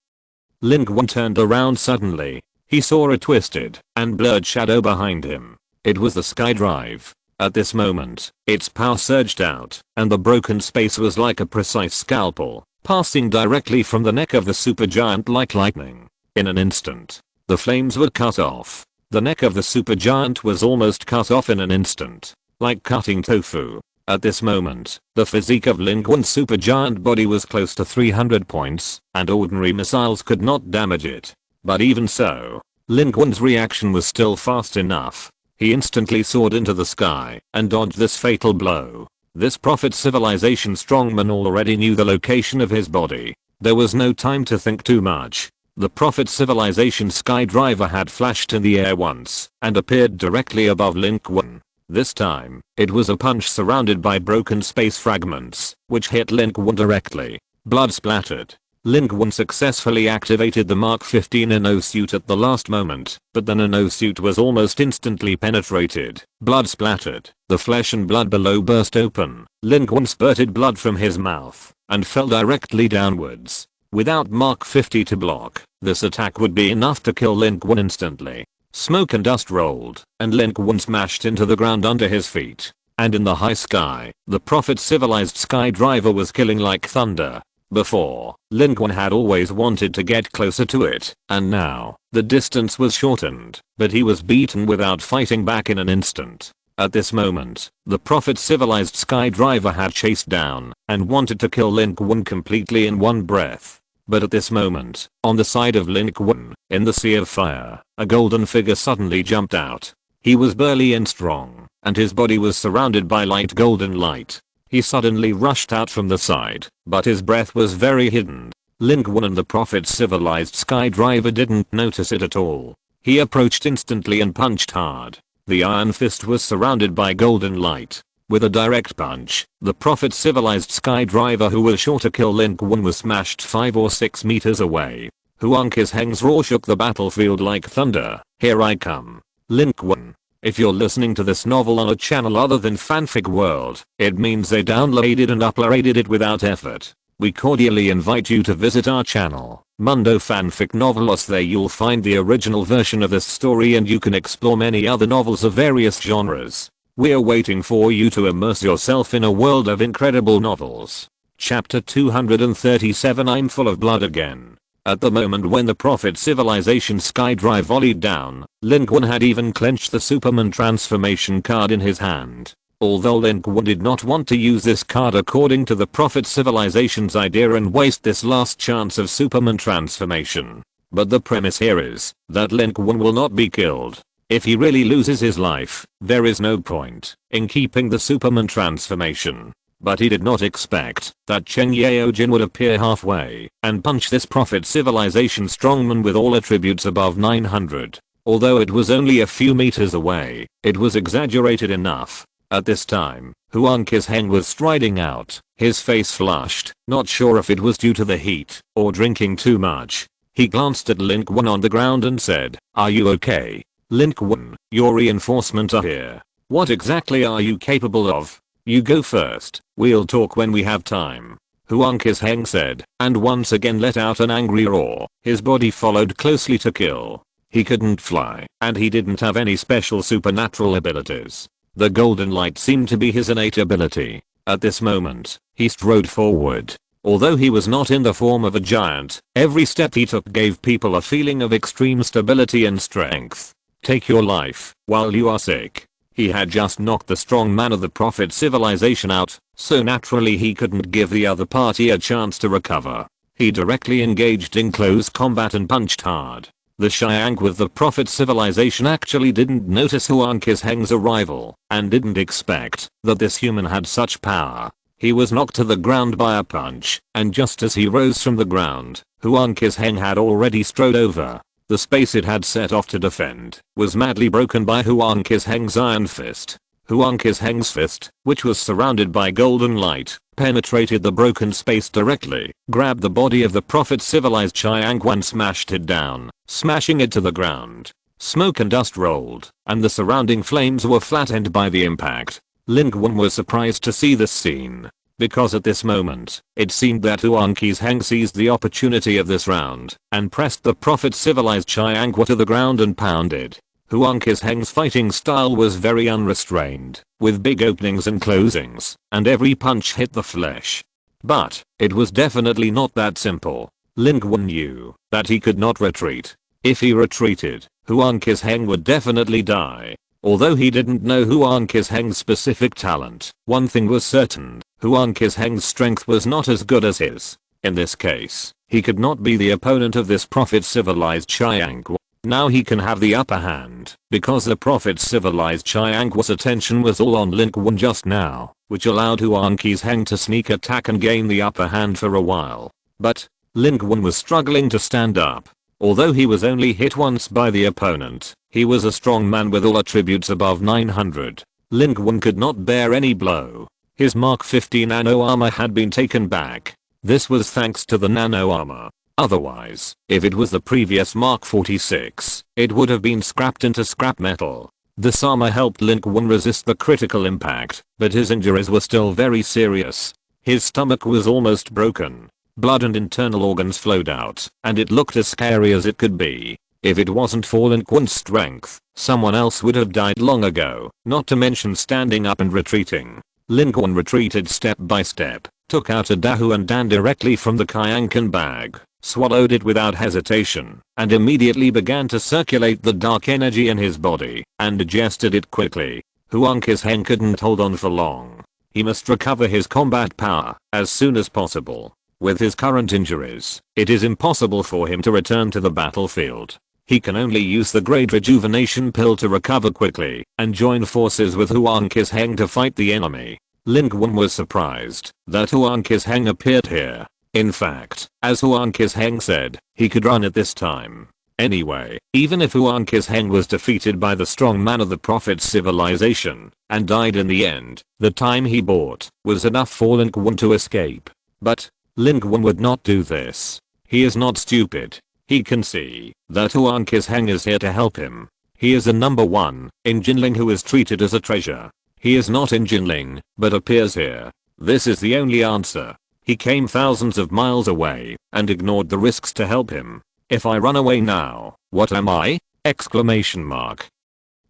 Lin Qun turned around suddenly. He saw a twisted and blurred shadow behind him. It was the sky drive. At this moment, its power surged out, and the broken space was like a precise scalpel, passing directly from the neck of the supergiant like lightning. In an instant, the flames were cut off. The neck of the supergiant was almost cut off in an instant, like cutting tofu. At this moment, the physique of Lin Qun's supergiant body was close to 300 points, and ordinary missiles could not damage it. But even so, Lin Qun's reaction was still fast enough. He instantly soared into the sky and dodged this fatal blow. This Prophet civilization strongman already knew the location of his body. There was no time to think too much. The Prophet civilization skydriver had flashed in the air once and appeared directly above Lin Qun. This time, it was a punch surrounded by broken space fragments, which hit Lin Qun directly. Blood splattered. Lin Qun successfully activated the Mark 15 nano suit at the last moment, but the nano suit was almost instantly penetrated. Blood splattered. The flesh and blood below burst open. Lin Qun spurted blood from his mouth and fell directly downwards. Without Mark 50 to block, this attack would be enough to kill Lin Qun instantly. Smoke and dust rolled, and Lin Qun smashed into the ground under his feet. And in the high sky, the Prophet civilized skydriver was killing like thunder. Before, Lin Qun had always wanted to get closer to it, and now, the distance was shortened, but he was beaten without fighting back in an instant. At this moment, the Prophet civilized skydriver had chased down and wanted to kill Lin Qun completely in one breath. But at this moment, on the side of Lin Qun, in the sea of fire, a golden figure suddenly jumped out. He was burly and strong, and his body was surrounded by light golden light. He suddenly rushed out from the side, but his breath was very hidden. Lin Qun and the Prophet's civilized skydriver didn't notice it at all. He approached instantly and punched hard. The iron fist was surrounded by golden light. With a direct punch, the Prophet's civilized skydriver who was sure to kill Lin Qun was smashed 5 or 6 meters away. Huang His Heng's roar shook the battlefield like thunder. Here I come. Lin Qun. If you're listening to this novel on a channel other than Fanfic World, it means they downloaded and uploaded it without effort. We cordially invite you to visit our channel, Mundo Fanfic Novelos. There you'll find the original version of this story and you can explore many other novels of various genres. We're waiting for you to immerse yourself in a world of incredible novels. Chapter 237. I'm full of blood again. At the moment when the Prophet civilization skydrive volleyed down, Lin Qun had even clenched the Superman transformation card in his hand. Although Lin Qun did not want to use this card according to the Prophet civilization's idea and waste this last chance of Superman transformation. But the premise here is that Lin Qun will not be killed. If he really loses his life, there is no point in keeping the Superman transformation. But he did not expect that Cheng Yaojin would appear halfway and punch this prophet civilization strongman with all attributes above 900. Although it was only a few meters away, it was exaggerated enough. At this time, Huang Qizheng was striding out, his face flushed, not sure if it was due to the heat or drinking too much. He glanced at Lin Qun on the ground and said, "Are you okay? Lin Qun, your reinforcements are here. What exactly are you capable of? You go first, we'll talk when we have time." Huang Qizheng said, and once again let out an angry roar. His body followed closely to kill. He couldn't fly, and he didn't have any special supernatural abilities. The golden light seemed to be his innate ability. At this moment, he strode forward. Although he was not in the form of a giant, every step he took gave people a feeling of extreme stability and strength. Take your life while you are sick. He had just knocked the strong man of the prophet civilization out, so naturally he couldn't give the other party a chance to recover. He directly engaged in close combat and punched hard. The Xiang with the prophet civilization actually didn't notice Huang Qizheng's arrival and didn't expect that this human had such power. He was knocked to the ground by a punch, and just as he rose from the ground, Huang Qizheng had already strode over. The space it had set off to defend was madly broken by Huang Qizheng's iron fist. Huang Qizheng's fist, which was surrounded by golden light, penetrated the broken space directly, grabbed the body of the prophet civilized Xiang and smashed it down, smashing it to the ground. Smoke and dust rolled, and the surrounding flames were flattened by the impact. Lin Qun was surprised to see this scene, because at this moment, it seemed that Huang Qizheng seized the opportunity of this round and pressed the prophet civilized Xiang to the ground and pounded. Huang Qizheng's fighting style was very unrestrained, with big openings and closings, and every punch hit the flesh. But it was definitely not that simple. Lin Qun knew that he could not retreat. If he retreated, Huang Qizheng would definitely die. Although he didn't know Huang Qizheng's specific talent, one thing was certain, Huang Qizheng's strength was not as good as his. In this case, he could not be the opponent of this prophet civilized Xiang. Now he can have the upper hand, because the prophet civilized Xiang's attention was all on Lin Qun just now, which allowed Huang Qizheng to sneak attack and gain the upper hand for a while. But Lin Qun was struggling to stand up. Although he was only hit once by the opponent, he was a strong man with all attributes above 900. Lin Qun could not bear any blow. His Mark 50 nano armor had been taken back. This was thanks to the nano armor. Otherwise, if it was the previous Mark 46, it would have been scrapped into scrap metal. This armor helped Lin Qun resist the critical impact, but his injuries were still very serious. His stomach was almost broken. Blood and internal organs flowed out, and it looked as scary as it could be. If it wasn't for Lin Qun's strength, someone else would have died long ago, not to mention standing up and retreating. Lin Qun retreated step by step, took out a Dahu and Dan directly from the Kyankan bag, swallowed it without hesitation, and immediately began to circulate the dark energy in his body, and digested it quickly. Huang Qizheng couldn't hold on for long. He must recover his combat power as soon as possible. With his current injuries, it is impossible for him to return to the battlefield. He can only use the Great Rejuvenation Pill to recover quickly and join forces with Huang Qizheng to fight the enemy. Lin Qun was surprised that Huang Qizheng appeared here. In fact, as Huang Qizheng said, he could run at this time. Anyway, even if Huang Qizheng was defeated by the strong man of the prophet's civilization and died in the end, the time he bought was enough for Lin Qun to escape. But Lin Qun would not do this. He is not stupid. He can see that Huang Qizheng is here to help him. He is the number one in Jinling who is treated as a treasure. He is not in Jinling, but appears here. This is the only answer. He came thousands of miles away and ignored the risks to help him. If I run away now, what am I? Exclamation mark.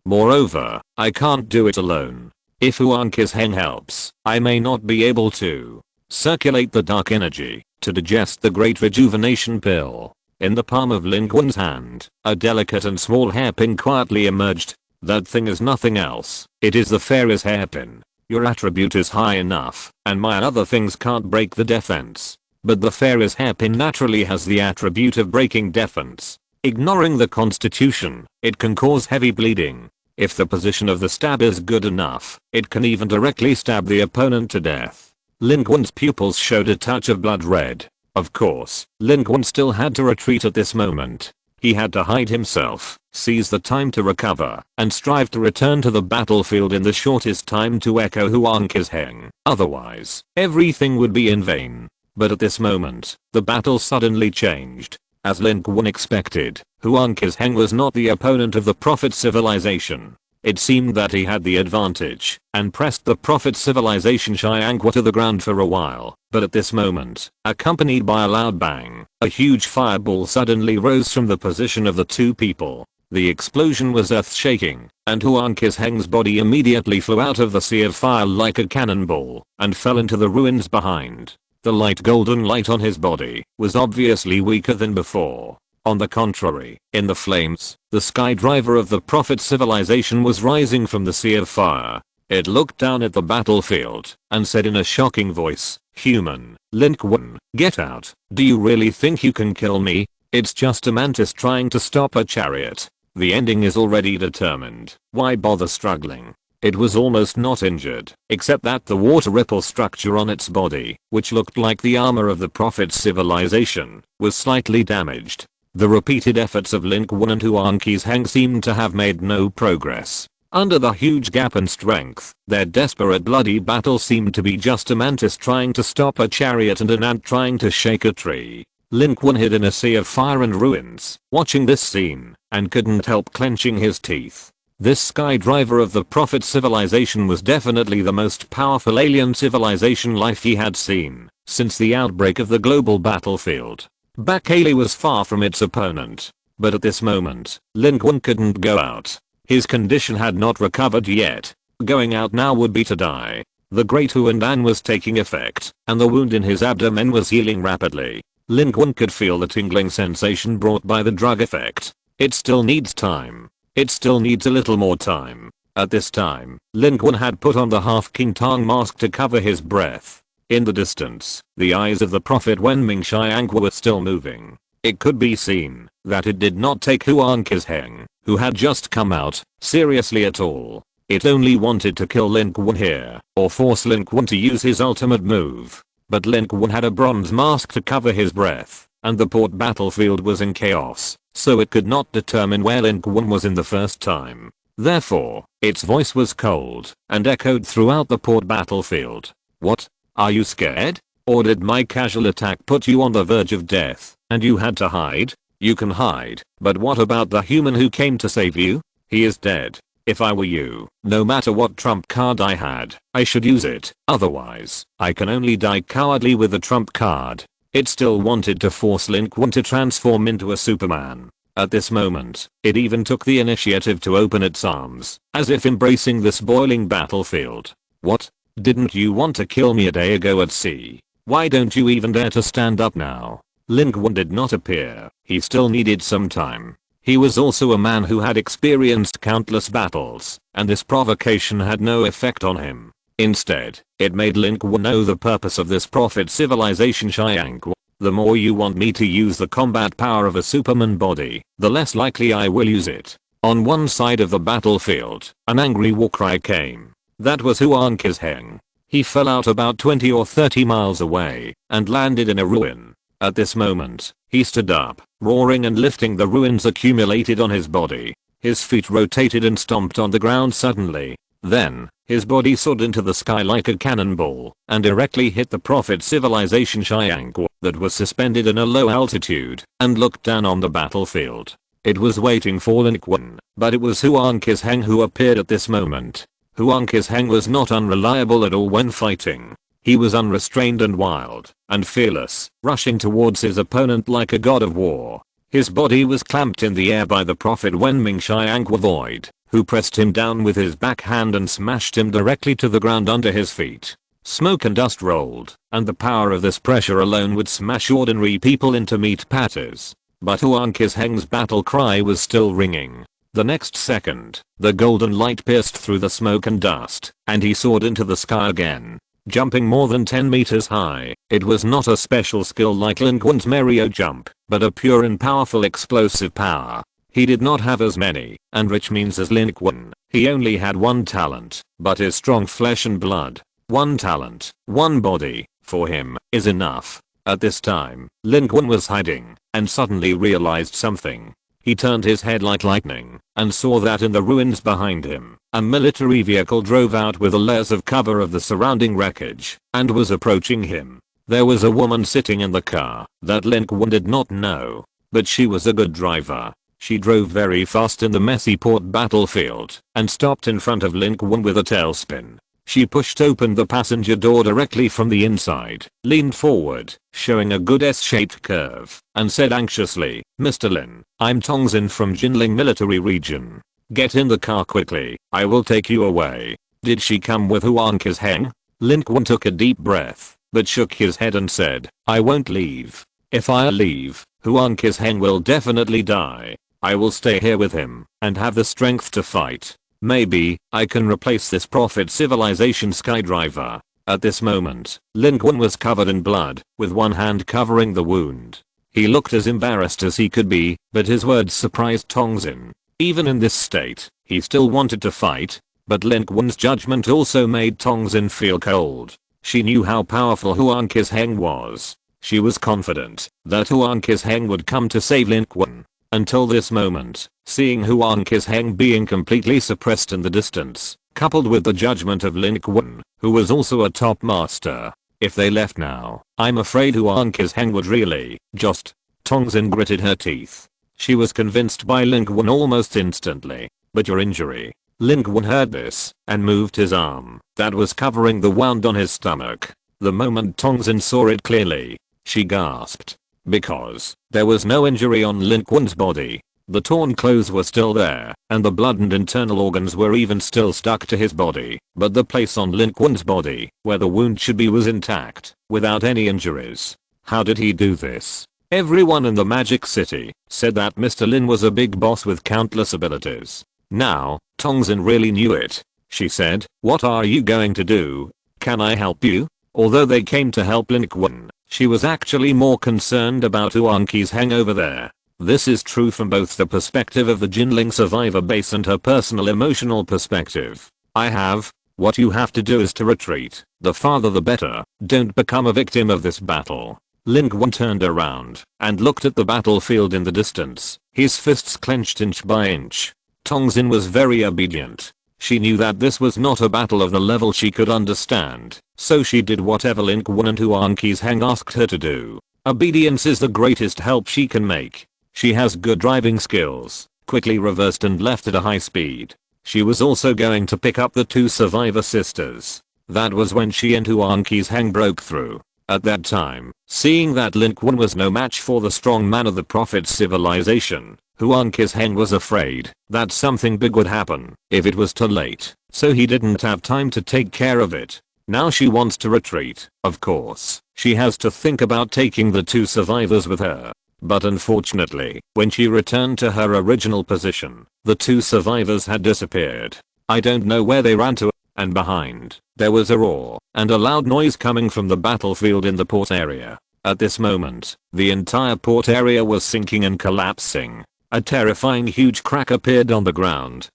Moreover, I can't do it alone. If Huang Qizheng helps, I may not be able to circulate the dark energy to digest the Great Rejuvenation Pill. In the palm of Lin Qun's hand, a delicate and small hairpin quietly emerged. That thing is nothing else. It is the Pharaoh's hairpin. Your attribute is high enough, and my other things can't break the defense. But the Pharaoh's hairpin naturally has the attribute of breaking defense. Ignoring the constitution, it can cause heavy bleeding. If the position of the stab is good enough, it can even directly stab the opponent to death. Lin Qun's pupils showed a touch of blood red. Of course, Lin Qun still had to retreat at this moment. He had to hide himself, seize the time to recover, and strive to return to the battlefield in the shortest time to echo Huang Qizheng. Otherwise, everything would be in vain. But at this moment, the battle suddenly changed. As Lin Qun expected, Huang Qizheng was not the opponent of the Prophet civilization. It seemed that he had the advantage, and pressed the Prophet civilization Xianghua to the ground for a while. But at this moment, accompanied by a loud bang, a huge fireball suddenly rose from the position of the two people. The explosion was earth-shaking, and Huang Qizheng's body immediately flew out of the sea of fire like a cannonball, and fell into the ruins behind. The light golden light on his body was obviously weaker than before. On the contrary, in the flames, the skydriver of the Prophet civilization was rising from the sea of fire. It looked down at the battlefield and said in a shocking voice, "Human, Lin Qun, get out. Do you really think you can kill me? It's just a mantis trying to stop a chariot. The ending is already determined. Why bother struggling?" It was almost not injured, except that the water ripple structure on its body, which looked like the armor of the Prophet's civilization, was slightly damaged. The repeated efforts of Lin Qun and Huang Qizheng seemed to have made no progress. Under the huge gap in strength, their desperate bloody battle seemed to be just a mantis trying to stop a chariot and an ant trying to shake a tree. Lin Qun hid in a sea of fire and ruins, watching this scene, and couldn't help clenching his teeth. This skydriver of the Prophet civilization was definitely the most powerful alien civilization life he had seen since the outbreak of the global battlefield. Bakali was far from its opponent. But at this moment, Lin Qun couldn't go out. His condition had not recovered yet. Going out now would be to die. The Great Huandan was taking effect, and the wound in his abdomen was healing rapidly. Lin Qun could feel the tingling sensation brought by the drug effect. It still needs time. It still needs a little more time. At this time, Lin Qun had put on the half-king tongue mask to cover his breath. In the distance, the eyes of the Prophet Wenming Xianghua were still moving. It could be seen that it did not take Huang Qizheng, who had just come out, seriously at all. It only wanted to kill Lin Qun here, or force Lin Qun to use his ultimate move. But Lin Qun had a bronze mask to cover his breath, and the port battlefield was in chaos, so it could not determine where Lin Qun was in the first time. Therefore, its voice was cold, and echoed throughout the port battlefield. "What? Are you scared? Or did my casual attack put you on the verge of death, and you had to hide? You can hide, but what about the human who came to save you? He is dead. If I were you, no matter what trump card I had, I should use it. Otherwise, I can only die cowardly with the trump card." It still wanted to force Lin Qun to transform into a Superman. At this moment, it even took the initiative to open its arms, as if embracing this boiling battlefield. "What? Didn't you want to kill me a day ago at sea? Why don't you even dare to stand up now?" Lin Qun did not appear. He still needed some time. He was also a man who had experienced countless battles, and this provocation had no effect on him. Instead, it made Lin Qun know the purpose of this Prophet civilization Xianghua. The more you want me to use the combat power of a Superman body, the less likely I will use it. On one side of the battlefield, an angry war cry came. That was Huang Qizheng. He fell out about 20 or 30 miles away, and landed in a ruin. At this moment, he stood up, roaring and lifting the ruins accumulated on his body. His feet rotated and stomped on the ground suddenly. Then, his body soared into the sky like a cannonball, and directly hit the Prophet civilization Xianghua that was suspended in a low altitude, and looked down on the battlefield. It was waiting for Lin Qun, but it was Huang Qizheng who appeared at this moment. Huang Qizheng was not unreliable at all when fighting. He was unrestrained and wild, and fearless, rushing towards his opponent like a god of war. His body was clamped in the air by the Prophet Wenming Xianghua Void, who pressed him down with his backhand and smashed him directly to the ground under his feet. Smoke and dust rolled, and the power of this pressure alone would smash ordinary people into meat patties. But Huang Qizheng's battle cry was still ringing. The next second, the golden light pierced through the smoke and dust, and he soared into the sky again, jumping more than 10 meters high. It was not a special skill like Lin Qun's Mario jump, but a pure and powerful explosive power. He did not have as many and rich means as Lin Qun. He only had one talent, but his strong flesh and blood. One talent, one body, for him, is enough. At this time, Lin Qun was hiding, and suddenly realized something. He turned his head like lightning, and saw that in the ruins behind him, a military vehicle drove out with the layers of cover of the surrounding wreckage, and was approaching him. There was a woman sitting in the car that Lin Qun did not know, but she was a good driver. She drove very fast in the messy port battlefield, and stopped in front of Lin Qun with a tailspin. She pushed open the passenger door directly from the inside, leaned forward, showing a good S-shaped curve, and said anxiously, "Mr. Lin, I'm Tongzin from Jinling military region. Get in the car quickly, I will take you away." Did she come with Huang Qisheng? Lin Qun took a deep breath, but shook his head and said, "I won't leave. If I leave, Huang Qisheng will definitely die. I will stay here with him, and have the strength to fight. Maybe, I can replace this prophet civilization skydriver." At this moment, Lin Qun was covered in blood, with one hand covering the wound. He looked as embarrassed as he could be, but his words surprised Tongzin. Even in this state, he still wanted to fight, but Lin Qun's judgment also made Tongzin feel cold. She knew how powerful Huang Qisheng was. She was confident that Huang Qisheng would come to save Lin Qun. Until this moment, seeing Huang Qisheng being completely suppressed in the distance, coupled with the judgment of Lin Qun, who was also a top master. If they left now, I'm afraid Huang Qisheng would really, just. Tongzin gritted her teeth. She was convinced by Lin Qun almost instantly. "But your injury." Lin Qun heard this, and moved his arm, that was covering the wound on his stomach. The moment Tongzin saw it clearly, she gasped. Because there was no injury on Lin Qun's body. The torn clothes were still there, and the blood and internal organs were even still stuck to his body, but the place on Lin Qun's body, where the wound should be, was intact, without any injuries. How did he do this? Everyone in the Magic City said that Mr. Lin was a big boss with countless abilities. Now, Tongzin really knew it. She said, "What are you going to do? Can I help you?" Although they came to help Lin Qun, she was actually more concerned about Huang Qisheng over there. This is true from both the perspective of the Jinling survivor base and her personal emotional perspective. What you have to do is to retreat. The farther the better. Don't become a victim of this battle." Lin Qun turned around and looked at the battlefield in the distance, his fists clenched inch by inch. Tongzin was very obedient. She knew that this was not a battle of the level she could understand, so she did whatever Lin Qun and Huang Qisheng asked her to do. Obedience is the greatest help she can make. She has good driving skills, quickly reversed and left at a high speed. She was also going to pick up the two survivor sisters. That was when she and Huang Qisheng broke through. At that time, seeing that Lin Qun was no match for the strong man of the prophet civilization, Huang Qisheng was afraid that something big would happen if it was too late, so he didn't have time to take care of it. Now she wants to retreat. Of course, she has to think about taking the two survivors with her. But unfortunately, when she returned to her original position, the two survivors had disappeared. I don't know where they ran to, and behind, there was a roar and a loud noise coming from the battlefield in the port area. At this moment, the entire port area was sinking and collapsing. A terrifying huge crack appeared on the ground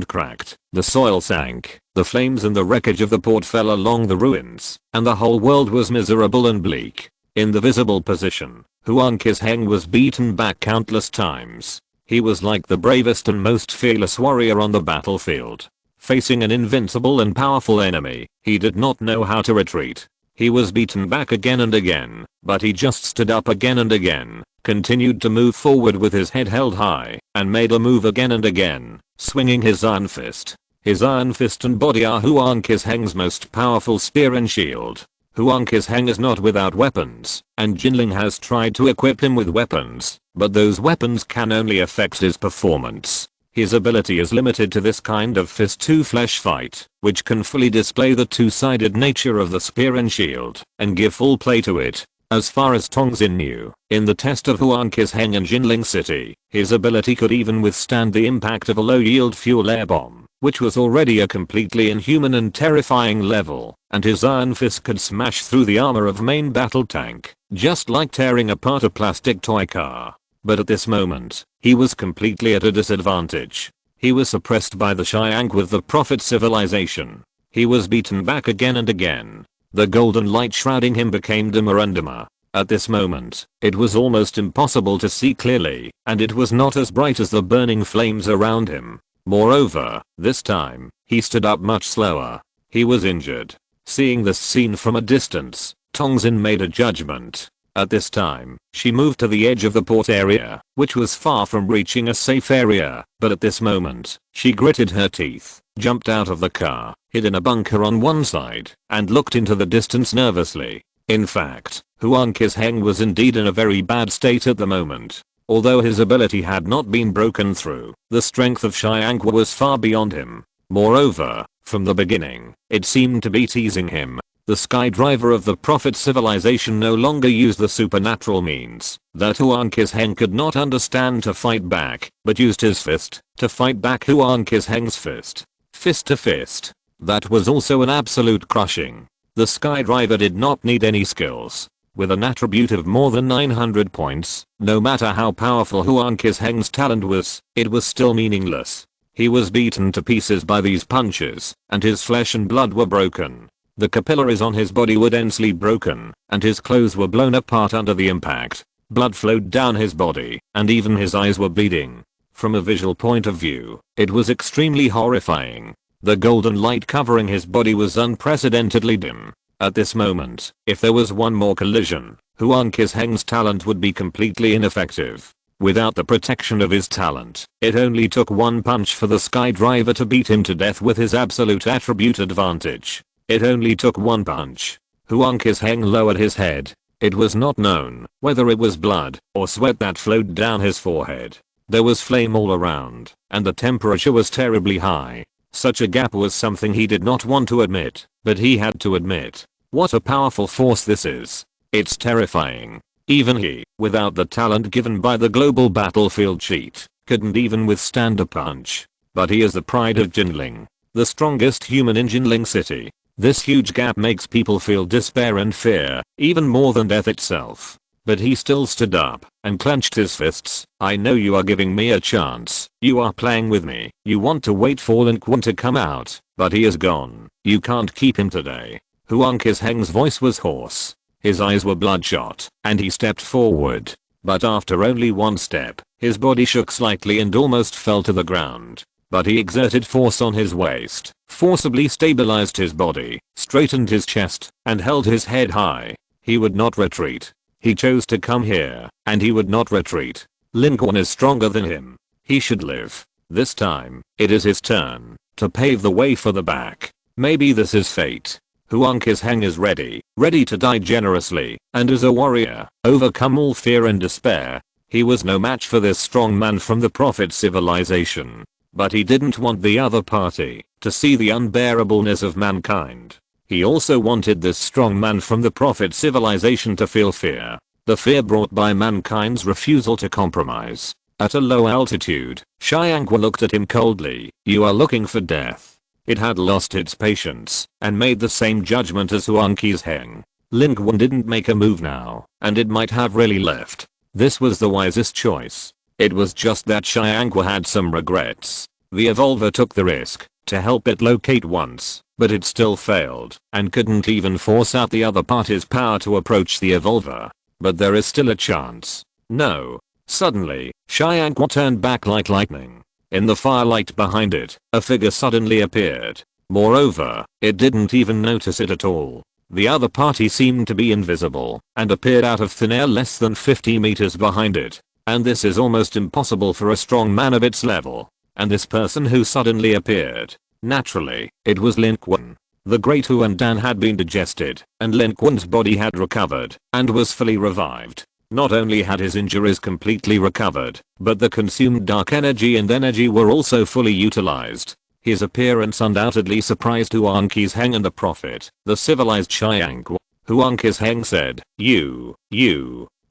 cracked, the soil sank, the flames and the wreckage of the port fell along the ruins, and the whole world was miserable and bleak. In the visible position, Huang Qisheng was beaten back countless times. He was like the bravest and most fearless warrior on the battlefield. Facing an invincible and powerful enemy, he did not know how to retreat. He was beaten back again and again, but he just stood up again and again, continued to move forward with his head held high, and made a move again and again, swinging his iron fist. His iron fist and body are Huang Qisheng's most powerful spear and shield. Huang Qisheng is not without weapons, and Jinling has tried to equip him with weapons, but those weapons can only affect his performance. His ability is limited to this kind of fist-to-flesh fight, which can fully display the two-sided nature of the spear and shield, and give full play to it. As far as Tongzin knew, in the test of Huang Qisheng and Jinling City, his ability could even withstand the impact of a low-yield fuel air bomb, which was already a completely inhuman and terrifying level, and his iron fist could smash through the armor of main battle tank, just like tearing apart a plastic toy car. But at this moment, he was completely at a disadvantage. He was suppressed by the Xiang with the prophet civilization. He was beaten back again and again. The golden light shrouding him became dimmer and dimmer. At this moment, it was almost impossible to see clearly, and it was not as bright as the burning flames around him. Moreover, this time, he stood up much slower. He was injured. Seeing this scene from a distance, Tongzin made a judgment. At this time, she moved to the edge of the port area, which was far from reaching a safe area, but at this moment, she gritted her teeth, jumped out of the car, hid in a bunker on one side, and looked into the distance nervously. In fact, Huang Qizheng was indeed in a very bad state at the moment. Although his ability had not been broken through, the strength of Xianghua was far beyond him. Moreover, from the beginning, it seemed to be teasing him. The sky driver of the Prophet civilization no longer used the supernatural means that Huang Qizheng could not understand to fight back, but used his fist to fight back Huang Qizheng's fist. Fist to fist. That was also an absolute crushing. The sky driver did not need any skills. With an attribute of more than 900 points, no matter how powerful Huang Qizheng's talent was, it was still meaningless. He was beaten to pieces by these punches, and his flesh and blood were broken. The capillaries on his body were densely broken, and his clothes were blown apart under the impact. Blood flowed down his body, and even his eyes were bleeding. From a visual point of view, it was extremely horrifying. The golden light covering his body was unprecedentedly dim. At this moment, if there was one more collision, Huang Qizheng's talent would be completely ineffective. Without the protection of his talent, it only took one punch for the sky driver to beat him to death with his absolute attribute advantage. It only took one punch. Huang Qizheng lowered his head. It was not known whether it was blood or sweat that flowed down his forehead. There was flame all around, and the temperature was terribly high. Such a gap was something he did not want to admit, but he had to admit. What a powerful force this is. It's terrifying. Even he, without the talent given by the global battlefield cheat, couldn't even withstand a punch. But he is the pride of Jinling, the strongest human in Jinling City. This huge gap makes people feel despair and fear, even more than death itself. But he still stood up and clenched his fists. I know you are giving me a chance. You are playing with me. You want to wait for Lin Qun to come out, but he is gone. You can't keep him today. Huang Qizheng's voice was hoarse. His eyes were bloodshot, and he stepped forward. But after only one step, his body shook slightly and almost fell to the ground. But he exerted force on his waist, forcibly stabilized his body, straightened his chest, and held his head high. He would not retreat. He chose to come here, and he would not retreat. Lin Qun is stronger than him. He should live. This time, it is his turn to pave the way for the back. Maybe this is fate. Huang Qizheng is ready to die generously, and as a warrior, overcome all fear and despair. He was no match for this strong man from the Prophet civilization. But he didn't want the other party to see the unbearableness of mankind. He also wanted this strong man from the Prophet civilization to feel fear. The fear brought by mankind's refusal to compromise. At a low altitude, Xianghua looked at him coldly. You are looking for death. It had lost its patience and made the same judgment as Huang Qizheng. Lin Qun didn't make a move now, and it might have really left. This was the wisest choice. It was just that Xianghua had some regrets. The evolver took the risk to help it locate once, but it still failed and couldn't even force out the other party's power to approach the evolver. But there is still a chance. No. Suddenly, Xianghua turned back like lightning. In the firelight behind it, a figure suddenly appeared. Moreover, it didn't even notice it at all. The other party seemed to be invisible and appeared out of thin air less than 50 meters behind it. And this is almost impossible for a strong man of its level. And this person who suddenly appeared. Naturally, it was Lin Qun. The great Huan Dan had been digested, and Lin Qun's body had recovered and was fully revived. Not only had his injuries completely recovered, but the consumed dark energy and energy were also fully utilized. His appearance undoubtedly surprised Huang Qizheng and the Prophet, the civilized Xianghua. Huang Qizheng said, You.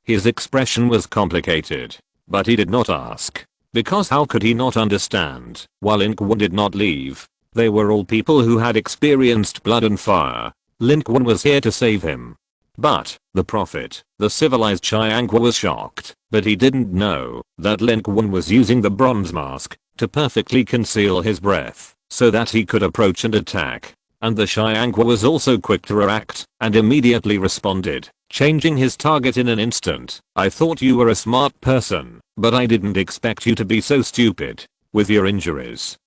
His expression was complicated. But he did not ask. Because how could he not understand? While Lin Qun did not leave. They were all people who had experienced blood and fire. Lin Qun was here to save him. But, the Prophet, the civilized Xianghua was shocked, but he didn't know that Lin Qun was using the bronze mask to perfectly conceal his breath, so that he could approach and attack. and the Xianghua was also quick to react and immediately responded, changing his target in an instant. I thought you were a smart person, but I didn't expect you to be so stupid. With your injuries,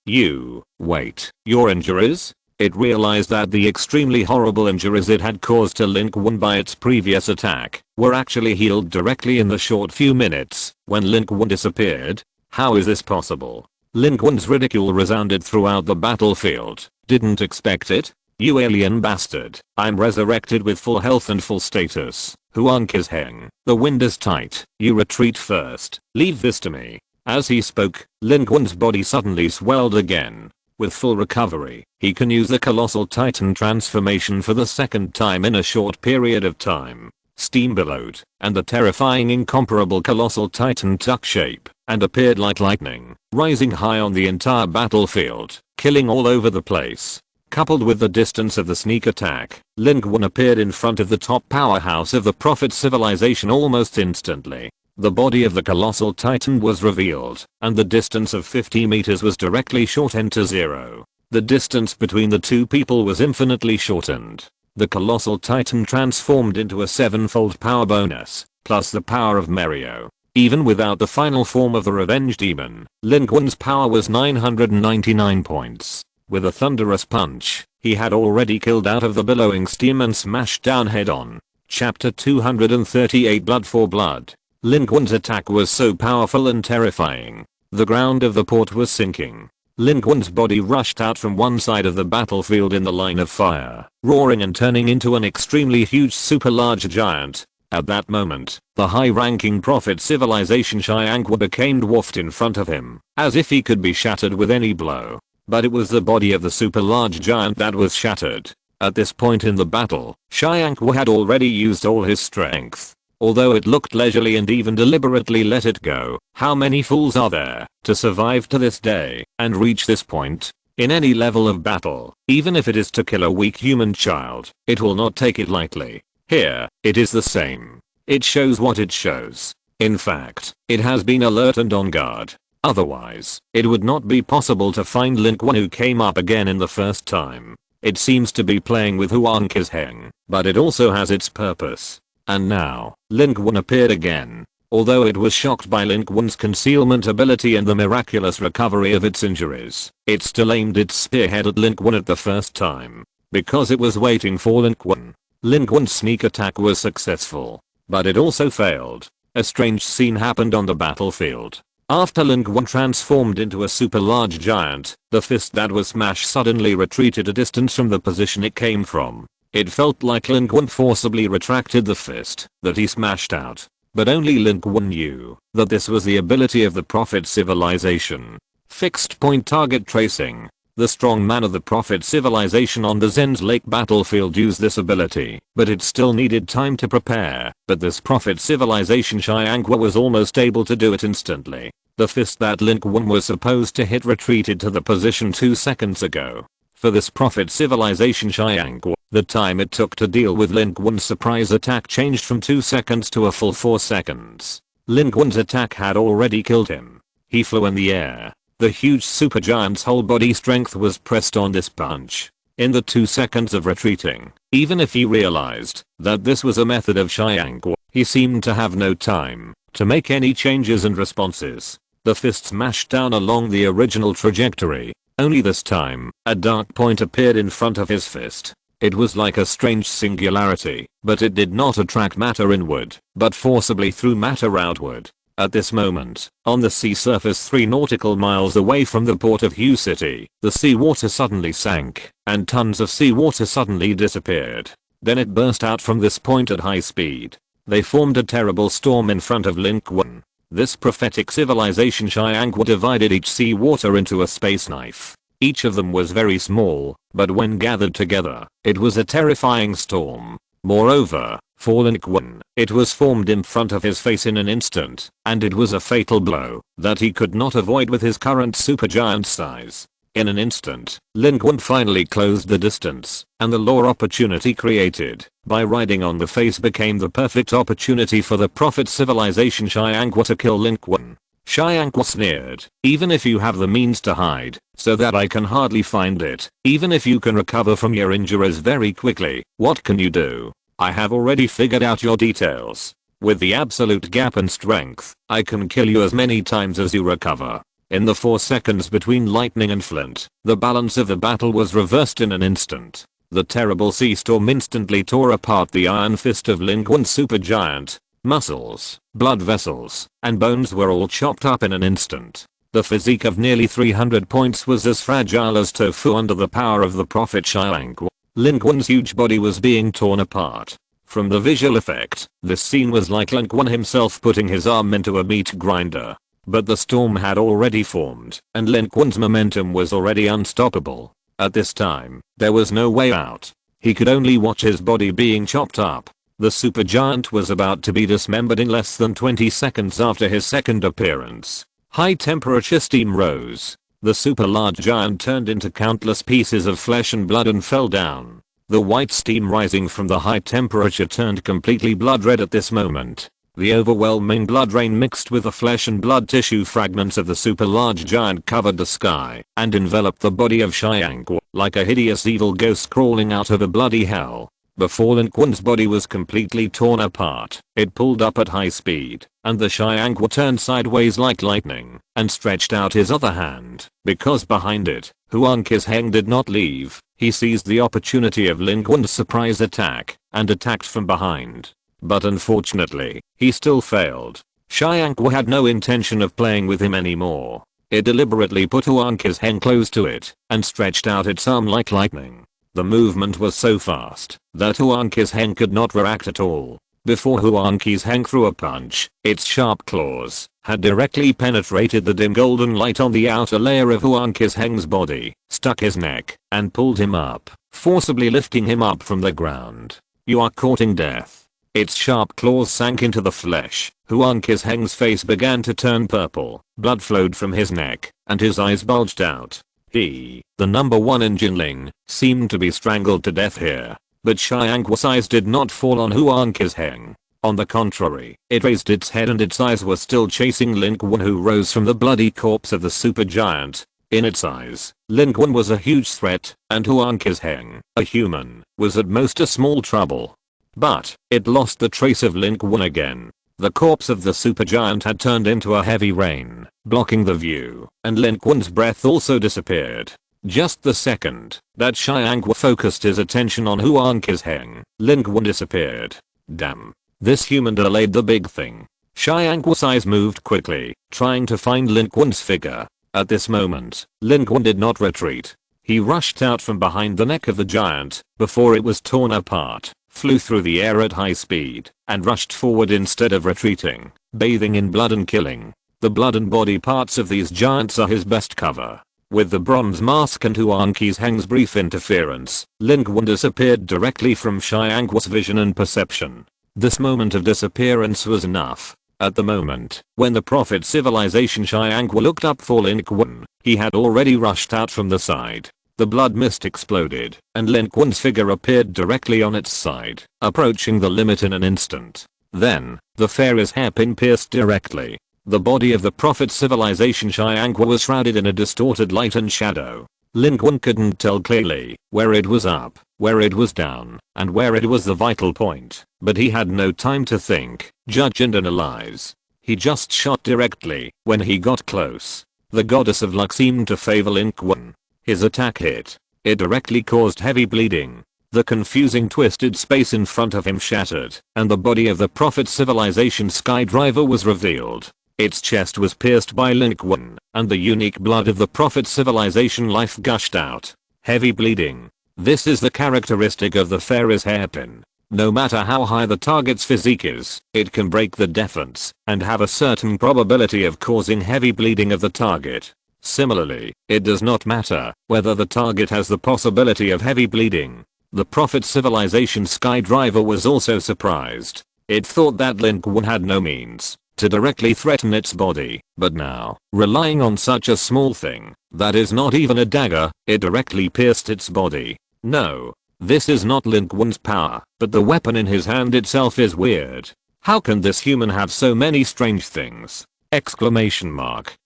wait, your injuries? It realized that the extremely horrible injuries it had caused to Lin Qun by its previous attack were actually healed directly in the short few minutes when Lin Qun disappeared. How is this possible? Lin Qun's ridicule resounded throughout the battlefield. Didn't expect it? You alien bastard. I'm resurrected with full health and full status. Huang is heng. The wind is tight. You retreat first. Leave this to me. As he spoke, Lin Qun's body suddenly swelled again. With full recovery, he can use the Colossal Titan transformation for the second time in a short period of time. Steam billowed, and the terrifying incomparable Colossal Titan took shape, and appeared like lightning, rising high on the entire battlefield, killing all over the place. Coupled with the distance of the sneak attack, Lin Qun appeared in front of the top powerhouse of the Prophet civilization almost instantly. The body of the Colossal Titan was revealed, and the distance of 50 meters was directly shortened to 0. The distance between the two people was infinitely shortened. The Colossal Titan transformed into a 7-fold power bonus, plus the power of Mario. Even without the final form of the Revenge Demon, Lin Qun's power was 999 points. With a thunderous punch, he had already killed out of the billowing steam and smashed down head-on. Chapter 238 Blood for Blood. Lin Qun's attack was so powerful and terrifying. The ground of the port was sinking. Lin Qun's body rushed out from one side of the battlefield in the line of fire, roaring and turning into an extremely huge super large giant. At that moment, the high-ranking Prophet civilization Xianghua became dwarfed in front of him, as if he could be shattered with any blow. But it was the body of the super large giant that was shattered. At this point in the battle, Xianghua had already used all his strength. Although it looked leisurely and even deliberately let it go, how many fools are there to survive to this day and reach this point? In any level of battle, even if it is to kill a weak human child, it will not take it lightly. Here, it is the same. It shows what it shows. In fact, it has been alert and on guard. Otherwise, it would not be possible to find Lin Qun, who came up again in the first time. It seems to be playing with Huang is heng, but it also has its purpose. And now, Lin Qun appeared again. Although it was shocked by Lin Qun's concealment ability and the miraculous recovery of its injuries, it still aimed its spearhead at Lin Qun at the first time. Because it was waiting for Lin Qun. Lin Qun's sneak attack was successful. But it also failed. A strange scene happened on the battlefield. After Lin Qun transformed into a super large giant, the fist that was smashed suddenly retreated a distance from the position it came from. It felt like Lin Qun forcibly retracted the fist that he smashed out. But only Lin Qun knew that this was the ability of the Prophet civilization. Fixed point target tracing. The strong man of the Prophet civilization on the Zen's Lake battlefield used this ability, but it still needed time to prepare. But this Prophet civilization Xianghua was almost able to do it instantly. The fist that Lin Qun was supposed to hit retreated to the position 2 seconds ago. For this Prophet civilization Xianghua, the time it took to deal with Lin Qun's surprise attack changed from 2 seconds to a full 4 seconds. Lin Qun's attack had already killed him. He flew in the air. The huge supergiant's whole body strength was pressed on this punch. In the 2 seconds of retreating, even if he realized that this was a method of Xianghua, he seemed to have no time to make any changes and responses. The fist smashed down along the original trajectory. Only this time, a dark point appeared in front of his fist. It was like a strange singularity, but it did not attract matter inward, but forcibly threw matter outward. At this moment, on the sea surface 3 nautical miles away from the port of Hue City, the seawater suddenly sank, and tons of seawater suddenly disappeared. Then it burst out from this point at high speed. They formed a terrible storm in front of Lin Qun. This prophetic civilization Xianghua divided each seawater into a space knife. Each of them was very small, but when gathered together, it was a terrifying storm. Moreover, for Lin Qun, it was formed in front of his face in an instant, and it was a fatal blow that he could not avoid with his current supergiant size. In an instant, Lin Qun finally closed the distance, and the lore opportunity created by riding on the face became the perfect opportunity for the Prophet civilization Xianghua to kill Lin Qun. Xiangqu sneered. Even if you have the means to hide, so that I can hardly find it, even if you can recover from your injuries very quickly, what can you do? I have already figured out your details. With the absolute gap in strength, I can kill you as many times as you recover. In the 4 seconds between lightning and flint, the balance of the battle was reversed in an instant. The terrible sea storm instantly tore apart the iron fist of Lin Qun's supergiant. Muscles, blood vessels, and bones were all chopped up in an instant. The physique of nearly 300 points was as fragile as tofu under the power of the prophet Xiangqu. Lin Qun's huge body was being torn apart. From the visual effect, this scene was like Lin Qun himself putting his arm into a meat grinder. But the storm had already formed, and Lin Qun's momentum was already unstoppable. At this time, there was no way out. He could only watch his body being chopped up. The supergiant was about to be dismembered in less than 20 seconds after his second appearance. High temperature steam rose. The super large giant turned into countless pieces of flesh and blood and fell down. The white steam rising from the high temperature turned completely blood red at this moment. The overwhelming blood rain mixed with the flesh and blood tissue fragments of the super large giant covered the sky and enveloped the body of Xiangqu like a hideous evil ghost crawling out of a bloody hell. Before Lin Qun's body was completely torn apart, it pulled up at high speed, and the Xiangqu turned sideways like lightning and stretched out his other hand. Because behind it, Huangqi's Heng did not leave. He seized the opportunity of Lin Qun's surprise attack and attacked from behind. But unfortunately, he still failed. Xiangqu had no intention of playing with him anymore. It deliberately put Huangqi's Heng close to it and stretched out its arm like lightning. The movement was so fast that Huangqi's Heng could not react at all. Before Huangqi's Heng threw a punch, its sharp claws had directly penetrated the dim golden light on the outer layer of Huangqi's Heng's body, stuck his neck, and pulled him up, forcibly lifting him up from the ground. You are courting death. Its sharp claws sank into the flesh. Huangqi's Heng's face began to turn purple, blood flowed from his neck, and his eyes bulged out. He, the number 1 in Jinling, seemed to be strangled to death here. But Xiangqu's eyes did not fall on Huangqi's Heng. On the contrary, it raised its head and its eyes were still chasing Lin Qun, who rose from the bloody corpse of the supergiant. In its eyes, Lin Qun was a huge threat, and Huangqi's Heng, a human, was at most a small trouble. But, it lost the trace of Lin Qun again. The corpse of the supergiant had turned into a heavy rain, blocking the view, and Lin Qun's breath also disappeared. Just the second that Xiangqu focused his attention on Huangqi's Heng, Lin Qun disappeared. Damn. This human delayed the big thing. Xiangqu's eyes moved quickly, trying to find Lin Qun's figure. At this moment, Lin Qun did not retreat. He rushed out from behind the neck of the giant, before it was torn apart, flew through the air at high speed, and rushed forward instead of retreating, bathing in blood and killing. The blood and body parts of these giants are his best cover. With the bronze mask and Huangqi's Heng's brief interference, Lin Qun disappeared directly from Xiangqu's vision and perception. This moment of disappearance was enough. At the moment, when the prophet civilization Xiangqu looked up for Lin Qun, he had already rushed out from the side. The blood mist exploded, and Lin Qun's figure appeared directly on its side, approaching the limit in an instant. Then, the pharaoh's hairpin pierced directly. The body of the prophet civilization Xiangqu was shrouded in a distorted light and shadow. Lin Qun couldn't tell clearly where it was up, where it was down, and where it was the vital point, but he had no time to think, judge and analyze. He just shot directly when he got close. The goddess of luck seemed to favor Lin Qun. His attack hit. It directly caused heavy bleeding. The confusing twisted space in front of him shattered, and the body of the prophet civilization skydriver was revealed. Its chest was pierced by Lin Qun, and the unique blood of the prophet civilization life gushed out. Heavy bleeding. This is the characteristic of the pharaoh's hairpin. No matter how high the target's physique is, it can break the defense and have a certain probability of causing heavy bleeding of the target. Similarly, it does not matter whether the target has the possibility of heavy bleeding. The prophet civilization skydriver was also surprised. It thought that Lin Qun had no means to directly threaten its body, but now, relying on such a small thing, that is not even a dagger, it directly pierced its body. No. This is not Lin Qun's power, but the weapon in his hand itself is weird. How can this human have so many strange things? Exclamation mark.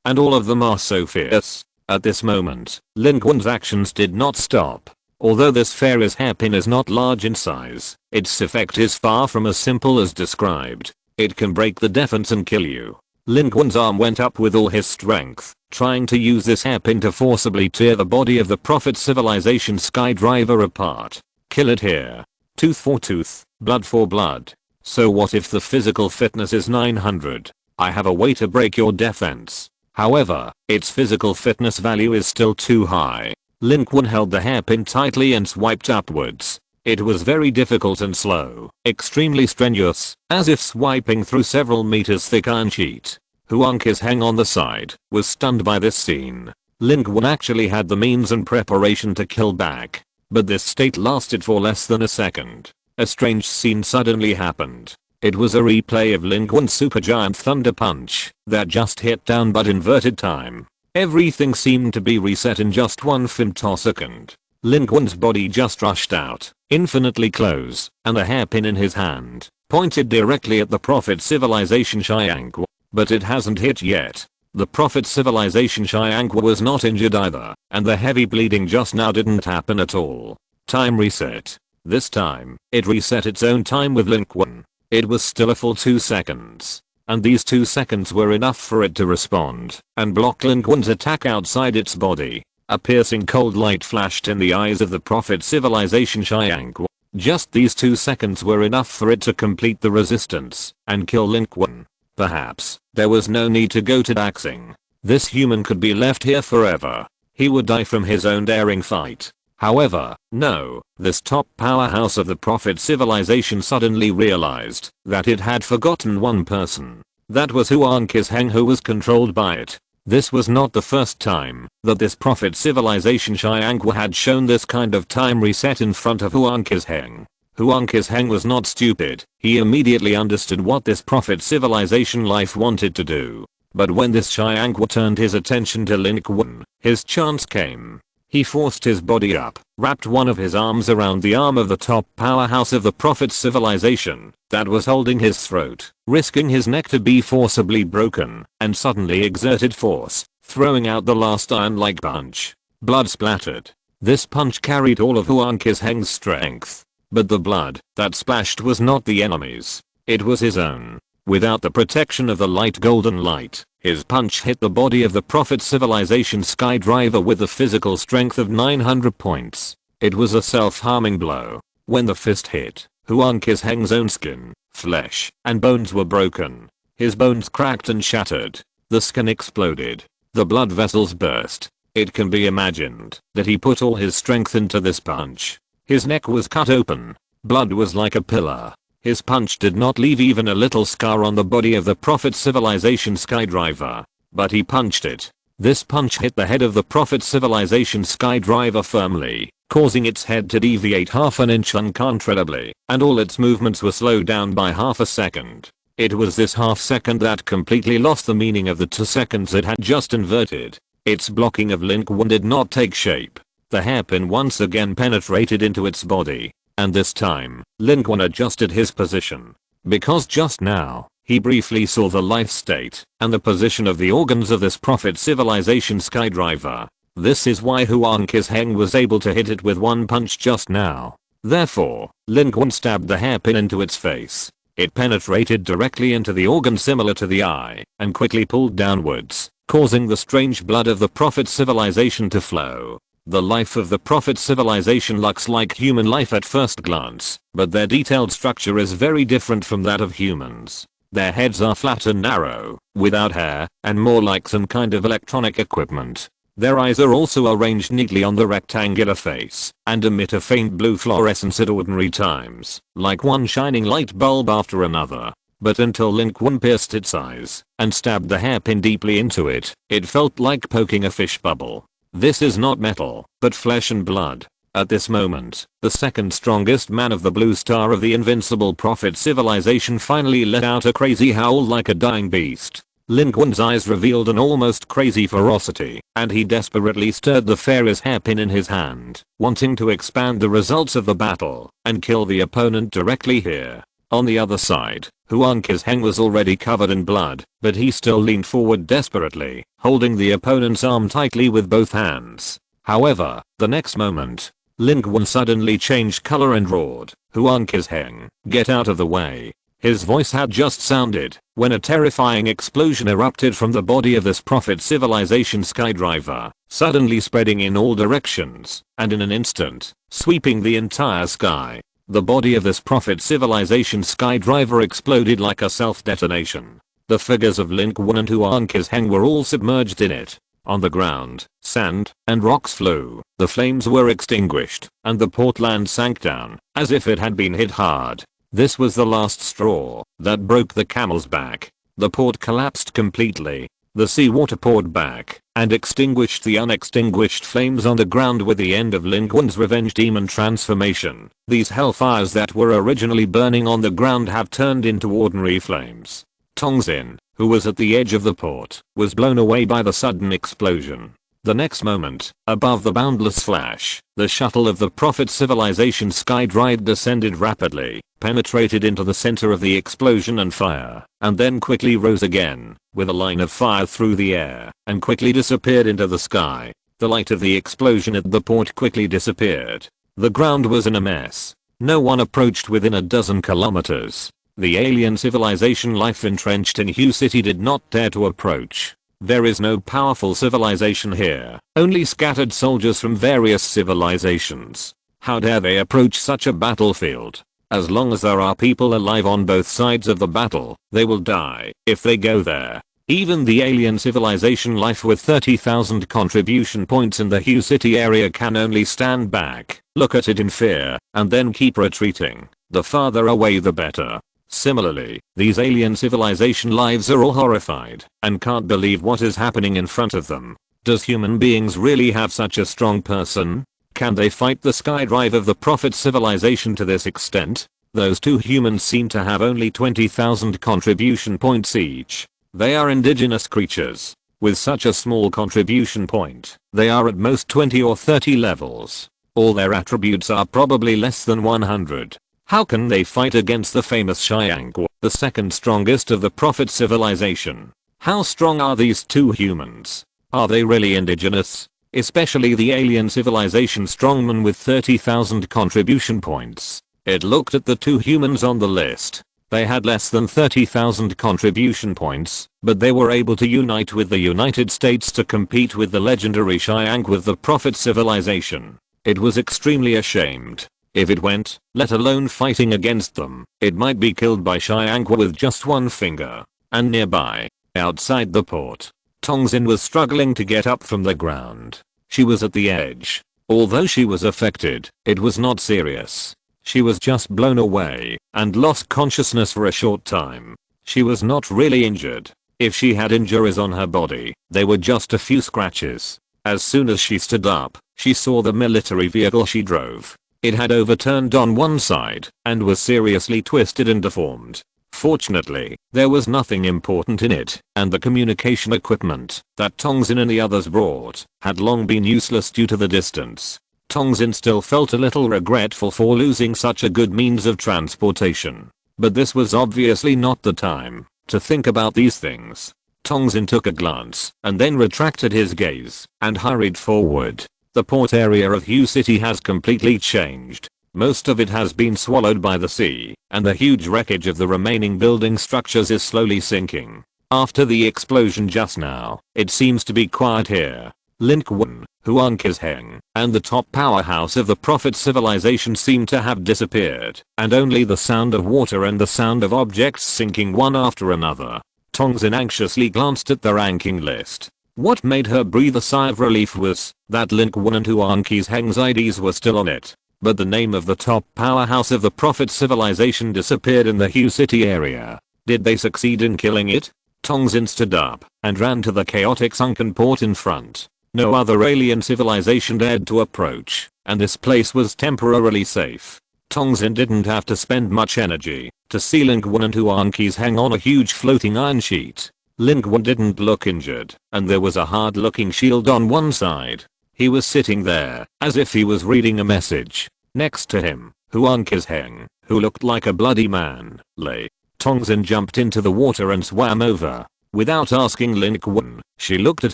And all of them are so fierce. At this moment, Lin Qun's actions did not stop. Although this fairy's hairpin is not large in size, its effect is far from as simple as described. It can break the defense and kill you. Lin Qun's arm went up with all his strength, trying to use this hairpin to forcibly tear the body of the Prophet Civilization Skydriver apart. Kill it here. Tooth for tooth, blood for blood. So what if the physical fitness is 900? I have a way to break your defense. However, its physical fitness value is still too high. Lin Qun held the hairpin tightly and swiped upwards. It was very difficult and slow, extremely strenuous, as if swiping through several meters thick iron sheet. Huang Qisheng on the side was stunned by this scene. Lin Qun actually had the means and preparation to kill back, but this state lasted for less than a second. A strange scene suddenly happened. It was a replay of Lin Qun's supergiant thunder punch that just hit down but inverted time. Everything seemed to be reset in just one femtosecond. Lin Qun's body just rushed out, infinitely close, and a hairpin in his hand, pointed directly at the Prophet Civilization Xiangqu. But it hasn't hit yet. The Prophet Civilization Xiangqu was not injured either, and the heavy bleeding just now didn't happen at all. Time reset. This time, it reset its own time with Lin Qun. It was still a full 2 seconds. And these 2 seconds were enough for it to respond and block Lin Qun's attack outside its body. A piercing cold light flashed in the eyes of the Prophet Civilization Xiangqu. Just these 2 seconds were enough for it to complete the resistance and kill Lin Qun. Perhaps there was no need to go to Daxing. This human could be left here forever. He would die from his own daring fight. However, no, this top powerhouse of the Prophet Civilization suddenly realized that it had forgotten one person. That was Huang Qisheng, who was controlled by it. This was not the first time that this Prophet Civilization Xiangqu had shown this kind of time reset in front of Huang Qisheng. Huang Qisheng was not stupid. He immediately understood what this Prophet Civilization life wanted to do. But when this Xiangqu turned his attention to Lin Qun, his chance came. He forced his body up, wrapped one of his arms around the arm of the top powerhouse of the Prophet's civilization that was holding his throat, risking his neck to be forcibly broken, and suddenly exerted force, throwing out the last iron-like punch. Blood splattered. This punch carried all of Huang Qisheng's strength. But the blood that splashed was not the enemy's. It was his own. Without the protection of the light golden light, his punch hit the body of the Prophet Civilization Skydriver with a physical strength of 900 points. It was a self-harming blow. When the fist hit, Huang Qisheng's own skin, flesh, and bones were broken. His bones cracked and shattered. The skin exploded. The blood vessels burst. It can be imagined that he put all his strength into this punch. His neck was cut open. Blood was like a pillar. His punch did not leave even a little scar on the body of the Prophet Civilization Skydriver. But he punched it. This punch hit the head of the Prophet Civilization Skydriver firmly, causing its head to deviate half an inch uncontrollably, and all its movements were slowed down by half a second. It was this half second that completely lost the meaning of the 2 seconds it had just inverted. Its blocking of Lin Qun did not take shape. The hairpin once again penetrated into its body. And this time, Lin Qun adjusted his position. Because just now, he briefly saw the life state and the position of the organs of this Prophet Civilization Skydriver. This is why Huang Qisheng was able to hit it with one punch just now. Therefore, Lin Qun stabbed the hairpin into its face. It penetrated directly into the organ similar to the eye and quickly pulled downwards, causing the strange blood of the Prophet Civilization to flow. The life of the Prophet Civilization looks like human life at first glance, but their detailed structure is very different from that of humans. Their heads are flat and narrow, without hair, and more like some kind of electronic equipment. Their eyes are also arranged neatly on the rectangular face, and emit a faint blue fluorescence at ordinary times, like one shining light bulb after another. But until Lin Qun pierced its eyes, and stabbed the hairpin deeply into it, it felt like poking a fish bubble. This is not metal, but flesh and blood. At this moment, the second strongest man of the blue star of the invincible Prophet Civilization finally let out a crazy howl like a dying beast. Lin Qun's eyes revealed an almost crazy ferocity, and he desperately stirred the fairy's hairpin in his hand, wanting to expand the results of the battle and kill the opponent directly here. On the other side, Huang Qizheng was already covered in blood, but he still leaned forward desperately, holding the opponent's arm tightly with both hands. However, the next moment, Lin Qun suddenly changed color and roared, "Huang Qizheng, get out of the way." His voice had just sounded when a terrifying explosion erupted from the body of this prophet civilization skydriver, suddenly spreading in all directions, and in an instant, sweeping the entire sky. The body of this prophet civilization skydriver exploded like a self-detonation. The figures of Lin Qun and Huang Qizheng were all submerged in it. On the ground, sand and rocks flew, the flames were extinguished, and the portland sank down, as if it had been hit hard. This was the last straw that broke the camel's back. The port collapsed completely. The seawater poured back and extinguished the unextinguished flames on the ground with the end of Lin Qun's revenge demon transformation. These hellfires that were originally burning on the ground have turned into ordinary flames. Tongxin, who was at the edge of the port, was blown away by the sudden explosion. The next moment, above the boundless flash, the shuttle of the prophet civilization skydrive descended rapidly, penetrated into the center of the explosion and fire, and then quickly rose again, with a line of fire through the air, and quickly disappeared into the sky. The light of the explosion at the port quickly disappeared. The ground was in a mess. No one approached within a dozen kilometers. The alien civilization life entrenched in Hu City did not dare to approach. There is no powerful civilization here, only scattered soldiers from various civilizations. How dare they approach such a battlefield? As long as there are people alive on both sides of the battle, they will die if they go there. Even the alien civilization life with 30,000 contribution points in the Hu City area can only stand back, look at it in fear, and then keep retreating. The farther away the better. Similarly, these alien civilization lives are all horrified and can't believe what is happening in front of them. Does human beings really have such a strong person? Can they fight the skydrive of the prophet civilization to this extent? Those two humans seem to have only 20,000 contribution points each. They are indigenous creatures. With such a small contribution point, they are at most 20 or 30 levels. All their attributes are probably less than 100. How can they fight against the famous Xiangguo, the second strongest of the prophet civilization? How strong are these two humans? Are they really indigenous? Especially the alien civilization strongman with 30,000 contribution points. It looked at the two humans on the list. They had less than 30,000 contribution points, but they were able to unite with the United States to compete with the legendary Xiangguo with the prophet civilization. It was extremely ashamed. If it went, let alone fighting against them, it might be killed by Xiangguo with just one finger. And nearby, outside the port, Tongxin was struggling to get up from the ground. She was at the edge. Although she was affected, it was not serious. She was just blown away and lost consciousness for a short time. She was not really injured. If she had injuries on her body, they were just a few scratches. As soon as she stood up, she saw the military vehicle she drove. It had overturned on one side and was seriously twisted and deformed. Fortunately, there was nothing important in it, and the communication equipment that Tongxin and the others brought had long been useless due to the distance. Tongxin still felt a little regretful for losing such a good means of transportation. But this was obviously not the time to think about these things. Tongxin took a glance and then retracted his gaze and hurried forward. The port area of Hu City has completely changed. Most of it has been swallowed by the sea, and the huge wreckage of the remaining building structures is slowly sinking. After the explosion just now, it seems to be quiet here. Lin Qun, Huang Qizheng, and the top powerhouse of the prophet civilization seem to have disappeared, and only the sound of water and the sound of objects sinking one after another. Tongxin anxiously glanced at the ranking list. What made her breathe a sigh of relief was that Lin Qun and Huang Qizheng's IDs were still on it. But the name of the top powerhouse of the prophet civilization disappeared in the Hu City area. Did they succeed in killing it? Tongxin stood up and ran to the chaotic sunken port in front. No other alien civilization dared to approach, and this place was temporarily safe. Tongxin didn't have to spend much energy to see Lin Qun and Huang Qizheng on a huge floating iron sheet. Lin Qun didn't look injured, and there was a hard-looking shield on one side. He was sitting there, as if he was reading a message. Next to him, Huang Qizheng, who looked like a bloody man, lay. Tongzin jumped into the water and swam over. Without asking Lin Qun, she looked at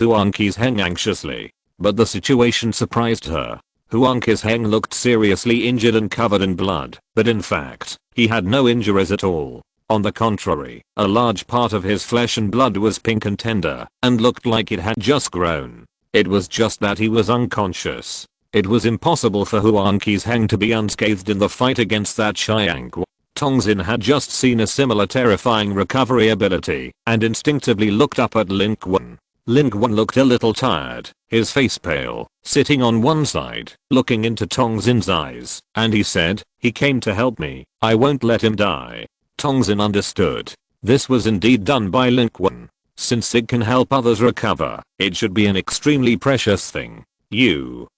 Huang Qisheng anxiously. But the situation surprised her. Huang Qisheng looked seriously injured and covered in blood, but in fact, he had no injuries at all. On the contrary, a large part of his flesh and blood was pink and tender, and looked like it had just grown. It was just that he was unconscious. It was impossible for Huang Qisheng to be unscathed in the fight against that Xianggu. Tongzin had just seen a similar terrifying recovery ability, and instinctively looked up at Lin Qun. Lin Qun looked a little tired, his face pale, sitting on one side, looking into Tongzin's eyes, and he said, "He came to help me, I won't let him die." Tongzin understood. This was indeed done by Lin Qun. Since it can help others recover, it should be an extremely precious thing.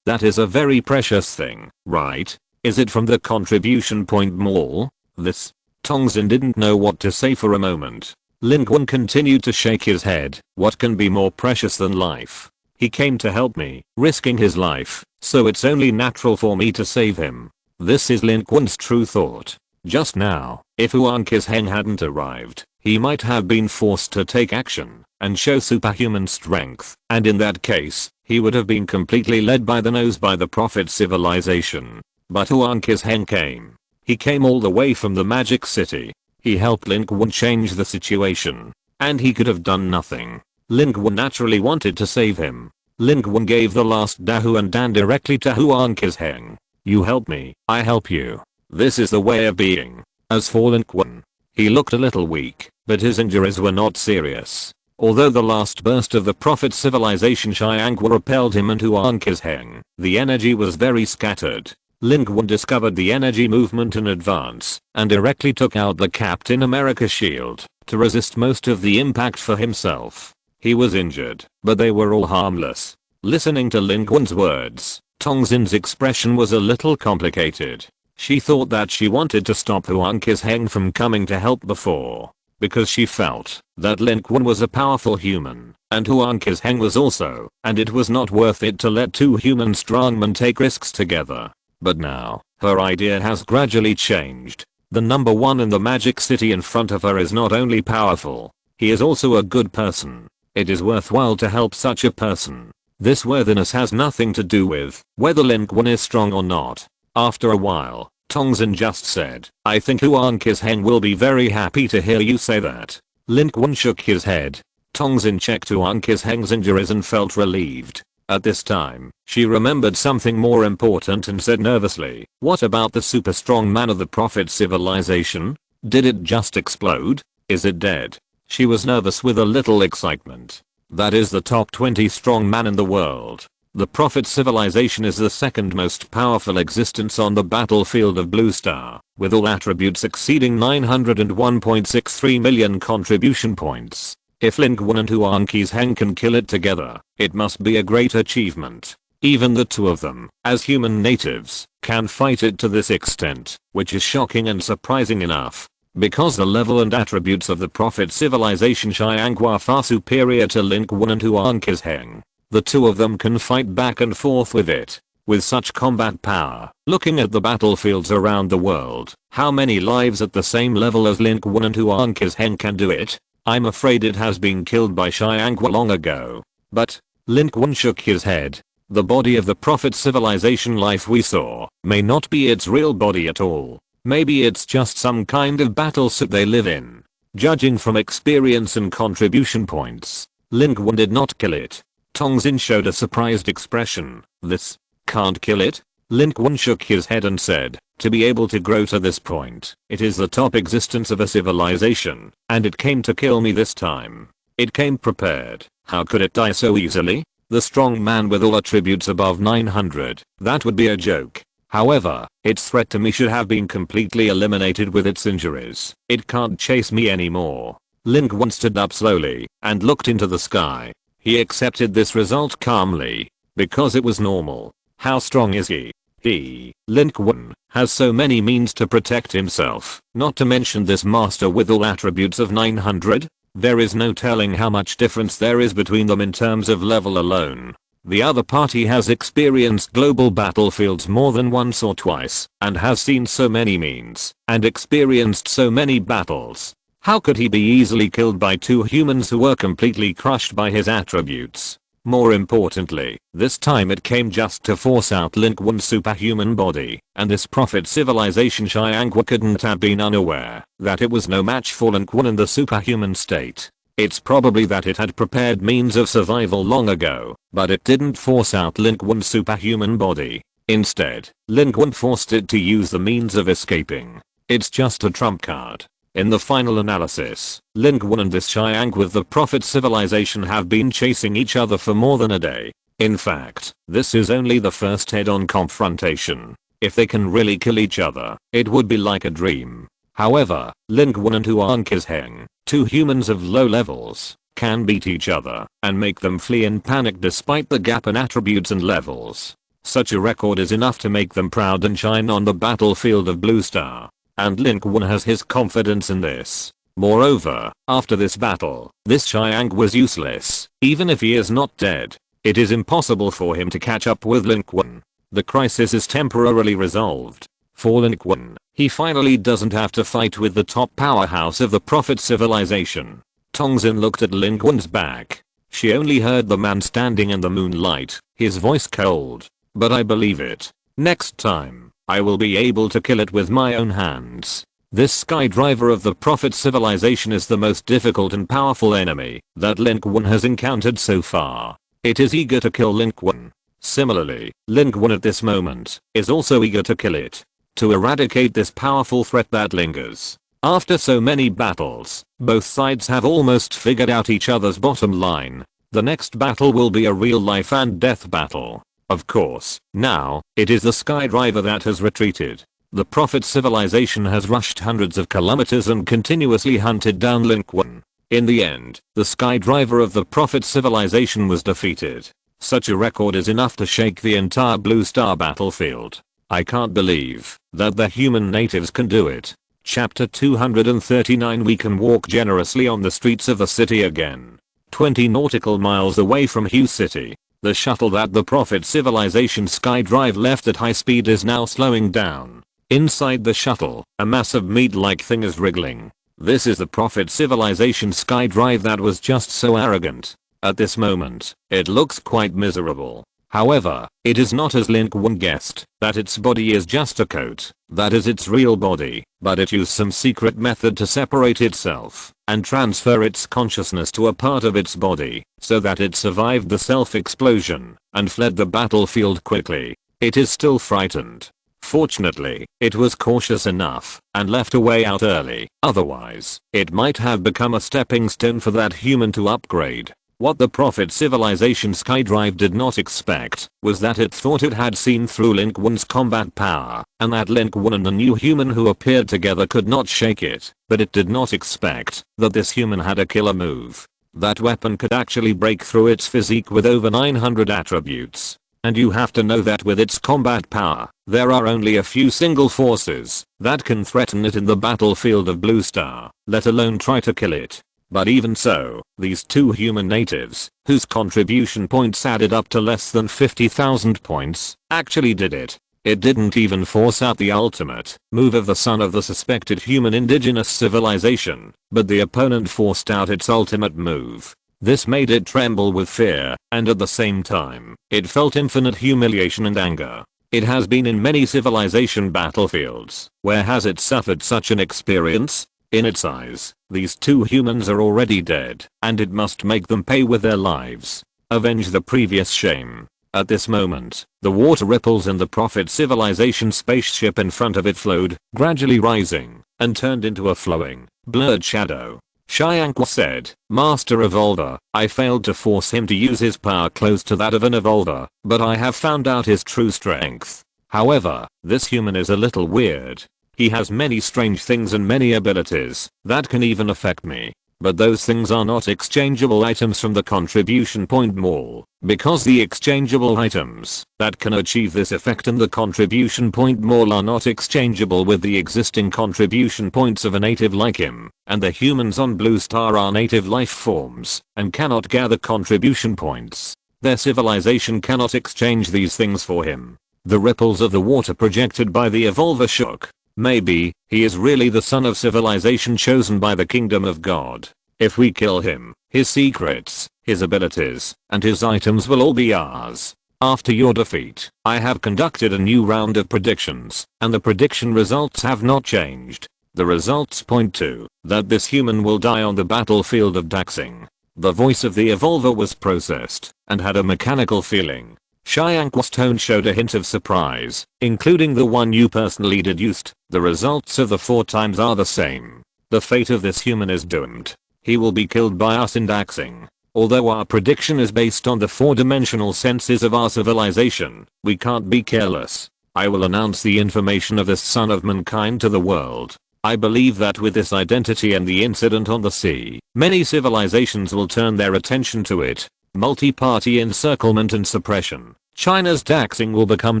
That is a very precious thing, right? Is it from the contribution point mall? This. Tongzin didn't know what to say for a moment. Lin Qun continued to shake his head. What can be more precious than life? He came to help me, risking his life, so it's only natural for me to save him. This is Lin Qun's true thought. Just now, if Huang Qisheng hadn't arrived, he might have been forced to take action and show superhuman strength, and in that case, he would have been completely led by the nose by the prophet civilization. But Huang Qisheng came. He came all the way from the magic city. He helped Lin Qun change the situation. And he could have done nothing. Lin Qun naturally wanted to save him. Lin Qun gave the last Dahu and Dan directly to Huang Qisheng. You help me, I help you. This is the way of being. As for Lin Qun, he looked a little weak, but his injuries were not serious. Although the last burst of the prophet civilization Xianggu repelled him and Huang Qisheng, the energy was very scattered. Lin Qun discovered the energy movement in advance, and directly took out the Captain America shield, to resist most of the impact for himself. He was injured, but they were all harmless. Listening to Lin Qun's words, Tongzin's expression was a little complicated. She thought that she wanted to stop Huang Qisheng from coming to help before, because she felt that Lin Qun was a powerful human, and Huang Qisheng was also, and it was not worth it to let two human strongmen take risks together. But now, her idea has gradually changed. The number one in the magic city in front of her is not only powerful, he is also a good person. It is worthwhile to help such a person. This worthiness has nothing to do with whether Lin Qun is strong or not. After a while, Tongzin just said, I think Huang Qisheng will be very happy to hear you say that. Lin Qun shook his head. Tongzin checked Huang Qisheng's injuries and felt relieved. At this time, she remembered something more important and said nervously, what about the super strong man of the prophet civilization? Did it just explode? Is it dead? She was nervous with a little excitement. That is the top 20 strong man in the world. The prophet civilization is the second most powerful existence on the battlefield of Blue Star, with all attributes exceeding 901.63 million contribution points. If Lin Qun and Huang Qisheng can kill it together, it must be a great achievement. Even the two of them, as human natives, can fight it to this extent, which is shocking and surprising enough. Because the level and attributes of the prophet civilization Xianggu are far superior to Lin Qun and Huang Qisheng. The two of them can fight back and forth with it. With such combat power, looking at the battlefields around the world, how many lives at the same level as Lin Qun and Huang Qisheng can do it? I'm afraid it has been killed by Xianggu long ago. But, Lin Qun shook his head. The body of the prophet civilization life we saw may not be its real body at all. Maybe it's just some kind of battle suit they live in. Judging from experience and contribution points, Lin Qun did not kill it. Tongzin showed a surprised expression. This can't kill it? Lin Qun shook his head and said, to be able to grow to this point, it is the top existence of a civilization, and it came to kill me this time. It came prepared. How could it die so easily? The strong man with all attributes above 900, that would be a joke. However, its threat to me should have been completely eliminated with its injuries. It can't chase me anymore. Lin Qun stood up slowly and looked into the sky. He accepted this result calmly, because it was normal. How strong is he? Lin Qun, has so many means to protect himself, not to mention this master with all attributes of 900. There is no telling how much difference there is between them in terms of level alone. The other party has experienced global battlefields more than once or twice, and has seen so many means, and experienced so many battles. How could he be easily killed by two humans who were completely crushed by his attributes? More importantly, this time it came just to force out Lin Qun's superhuman body, and this prophet civilization Xiangqu couldn't have been unaware that it was no match for Lin Qun in the superhuman state. It's probably that it had prepared means of survival long ago, but it didn't force out Lin Qun's superhuman body. Instead, Lin Qun forced it to use the means of escaping. It's just a trump card. In the final analysis, Lin Qun and this Xiangqu with the prophet civilization have been chasing each other for more than a day. In fact, this is only the first head-on confrontation. If they can really kill each other, it would be like a dream. However, Lin Qun and Huang's Heng, two humans of low levels, can beat each other and make them flee in panic despite the gap in attributes and levels. Such a record is enough to make them proud and shine on the battlefield of Blue Star. And Lin Qun has his confidence in this. Moreover, after this battle, this Xiangqu was useless. Even if he is not dead, it is impossible for him to catch up with Lin Qun. The crisis is temporarily resolved. For Lin Qun, he finally doesn't have to fight with the top powerhouse of the prophet civilization. Tongxin looked at Lin Qun's back. She only heard the man standing in the moonlight, his voice cold. But I believe it. Next time, I will be able to kill it with my own hands. This skydriver of the prophet civilization is the most difficult and powerful enemy that Lin Qun has encountered so far. It is eager to kill Lin Qun. Similarly, Lin Qun at this moment is also eager to kill it. To eradicate this powerful threat that lingers. After so many battles, both sides have almost figured out each other's bottom line. The next battle will be a real life and death battle. Of course, now, it is the skydriver that has retreated. The prophet civilization has rushed hundreds of kilometers and continuously hunted down Lin Qun. In the end, the skydriver of the prophet civilization was defeated. Such a record is enough to shake the entire Blue Star battlefield. I can't believe that the human natives can do it. Chapter 239 We can walk generously on the streets of the city again. 20 nautical miles away from Hue City. The shuttle that the prophet civilization skydrive left at high speed is now slowing down. Inside the shuttle, a massive meat-like thing is wriggling. This is the prophet civilization skydrive that was just so arrogant. At this moment, it looks quite miserable. However, it is not as Lin Qun guessed, that its body is just a coat, that is its real body, but it used some secret method to separate itself and transfer its consciousness to a part of its body, so that it survived the self-explosion and fled the battlefield quickly. It is still frightened. Fortunately, it was cautious enough and left a way out early, otherwise, it might have become a stepping stone for that human to upgrade. What the prophet civilization skydrive did not expect was that it thought it had seen through Lin Qun's combat power, and that Lin Qun and the new human who appeared together could not shake it, but it did not expect that this human had a killer move. That weapon could actually break through its physique with over 900 attributes. And you have to know that with its combat power, there are only a few single forces that can threaten it in the battlefield of Blue Star, let alone try to kill it. But even so, these two human natives, whose contribution points added up to less than 50,000 points, actually did it. It didn't even force out the ultimate move of the son of the suspected human indigenous civilization, but the opponent forced out its ultimate move. This made it tremble with fear, and at the same time, it felt infinite humiliation and anger. It has been in many civilization battlefields. Where has it suffered such an experience? In its eyes, these two humans are already dead, and it must make them pay with their lives. Avenge the previous shame. At this moment, the water ripples in the prophet civilization spaceship in front of it flowed, gradually rising, and turned into a flowing, blurred shadow. Xiangqu said, Master Evolver, I failed to force him to use his power close to that of an evolver, but I have found out his true strength. However, this human is a little weird. He has many strange things and many abilities that can even affect me. But those things are not exchangeable items from the contribution point mall, because the exchangeable items that can achieve this effect in the contribution point mall are not exchangeable with the existing contribution points of a native like him, and the humans on Blue Star are native life forms and cannot gather contribution points. Their civilization cannot exchange these things for him. The ripples of the water projected by the evolver shook. Maybe, he is really the son of civilization chosen by the kingdom of God. If we kill him, his secrets, his abilities, and his items will all be ours. After your defeat, I have conducted a new round of predictions, and the prediction results have not changed. The results point to that this human will die on the battlefield of Daxing. The voice of the evolver was processed and had a mechanical feeling. Xiangqua's tone showed a hint of surprise, including the one you personally deduced. The results of the 4 times are the same. The fate of this human is doomed. He will be killed by us in Daxing. Although our prediction is based on the 4-dimensional senses of our civilization, we can't be careless. I will announce the information of this son of mankind to the world. I believe that with this identity and the incident on the sea, many civilizations will turn their attention to it. Multi-party encirclement and suppression. China's Daxing will become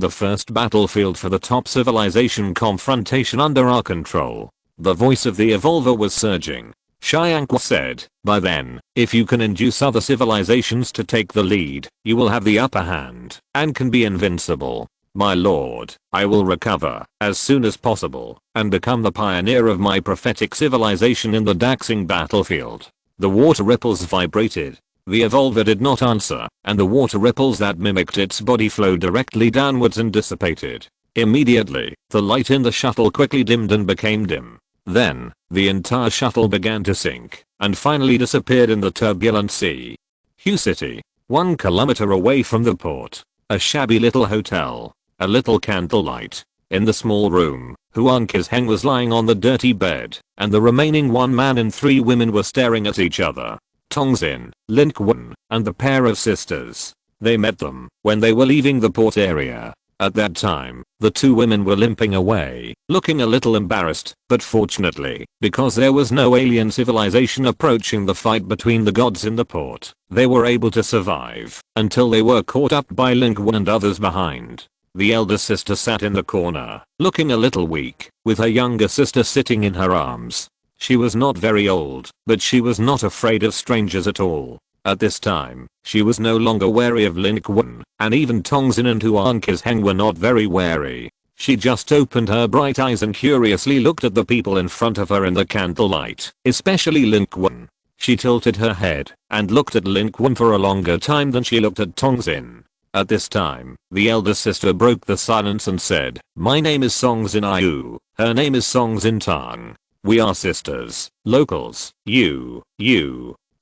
the first battlefield for the top civilization confrontation under our control. The voice of the evolver was surging. Xiangqua said, by then, if you can induce other civilizations to take the lead, you will have the upper hand and can be invincible. My lord, I will recover as soon as possible and become the pioneer of my prophetic civilization in the Daxing battlefield. The water ripples vibrated. The evolver did not answer, and the water ripples that mimicked its body flowed directly downwards and dissipated. Immediately, the light in the shuttle quickly dimmed and became dim. Then, the entire shuttle began to sink, and finally disappeared in the turbulent sea. Hue City, 1 kilometer away from the port. A shabby little hotel. A little candlelight. In the small room, Huang Qisheng was lying on the dirty bed, and the remaining 1 man and 3 women were staring at each other. Tongxin, Lin Qun, and the pair of sisters. They met them when they were leaving the port area. At that time, the 2 women were limping away, looking a little embarrassed, but fortunately, because there was no alien civilization approaching the fight between the gods in the port, they were able to survive until they were caught up by Lin Qun and others behind. The elder sister sat in the corner, looking a little weak, with her younger sister sitting in her arms. She was not very old, but she was not afraid of strangers at all. At this time, she was no longer wary of Lin Qun, and even Tongxin and Huang Qisheng were not very wary. She just opened her bright eyes and curiously looked at the people in front of her in the candlelight, especially Lin Qun. She tilted her head and looked at Lin Qun for a longer time than she looked at Tongxin. At this time, the elder sister broke the silence and said, "My name is Songxin Ayu, her name is Songxin Tang. We are sisters, locals, you.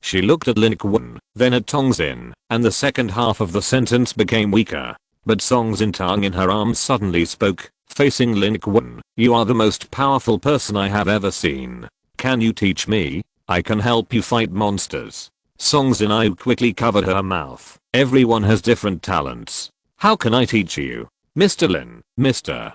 She looked at Lin Qun, then at Tongxin, and the second half of the sentence became weaker. But Songxin Tang in her arms suddenly spoke, facing Lin Qun, "You are the most powerful person I have ever seen. Can you teach me? I can help you fight monsters." Songxin Ayu quickly covered her mouth. "Everyone has different talents. How can I teach you? Mr. Lin, Mr.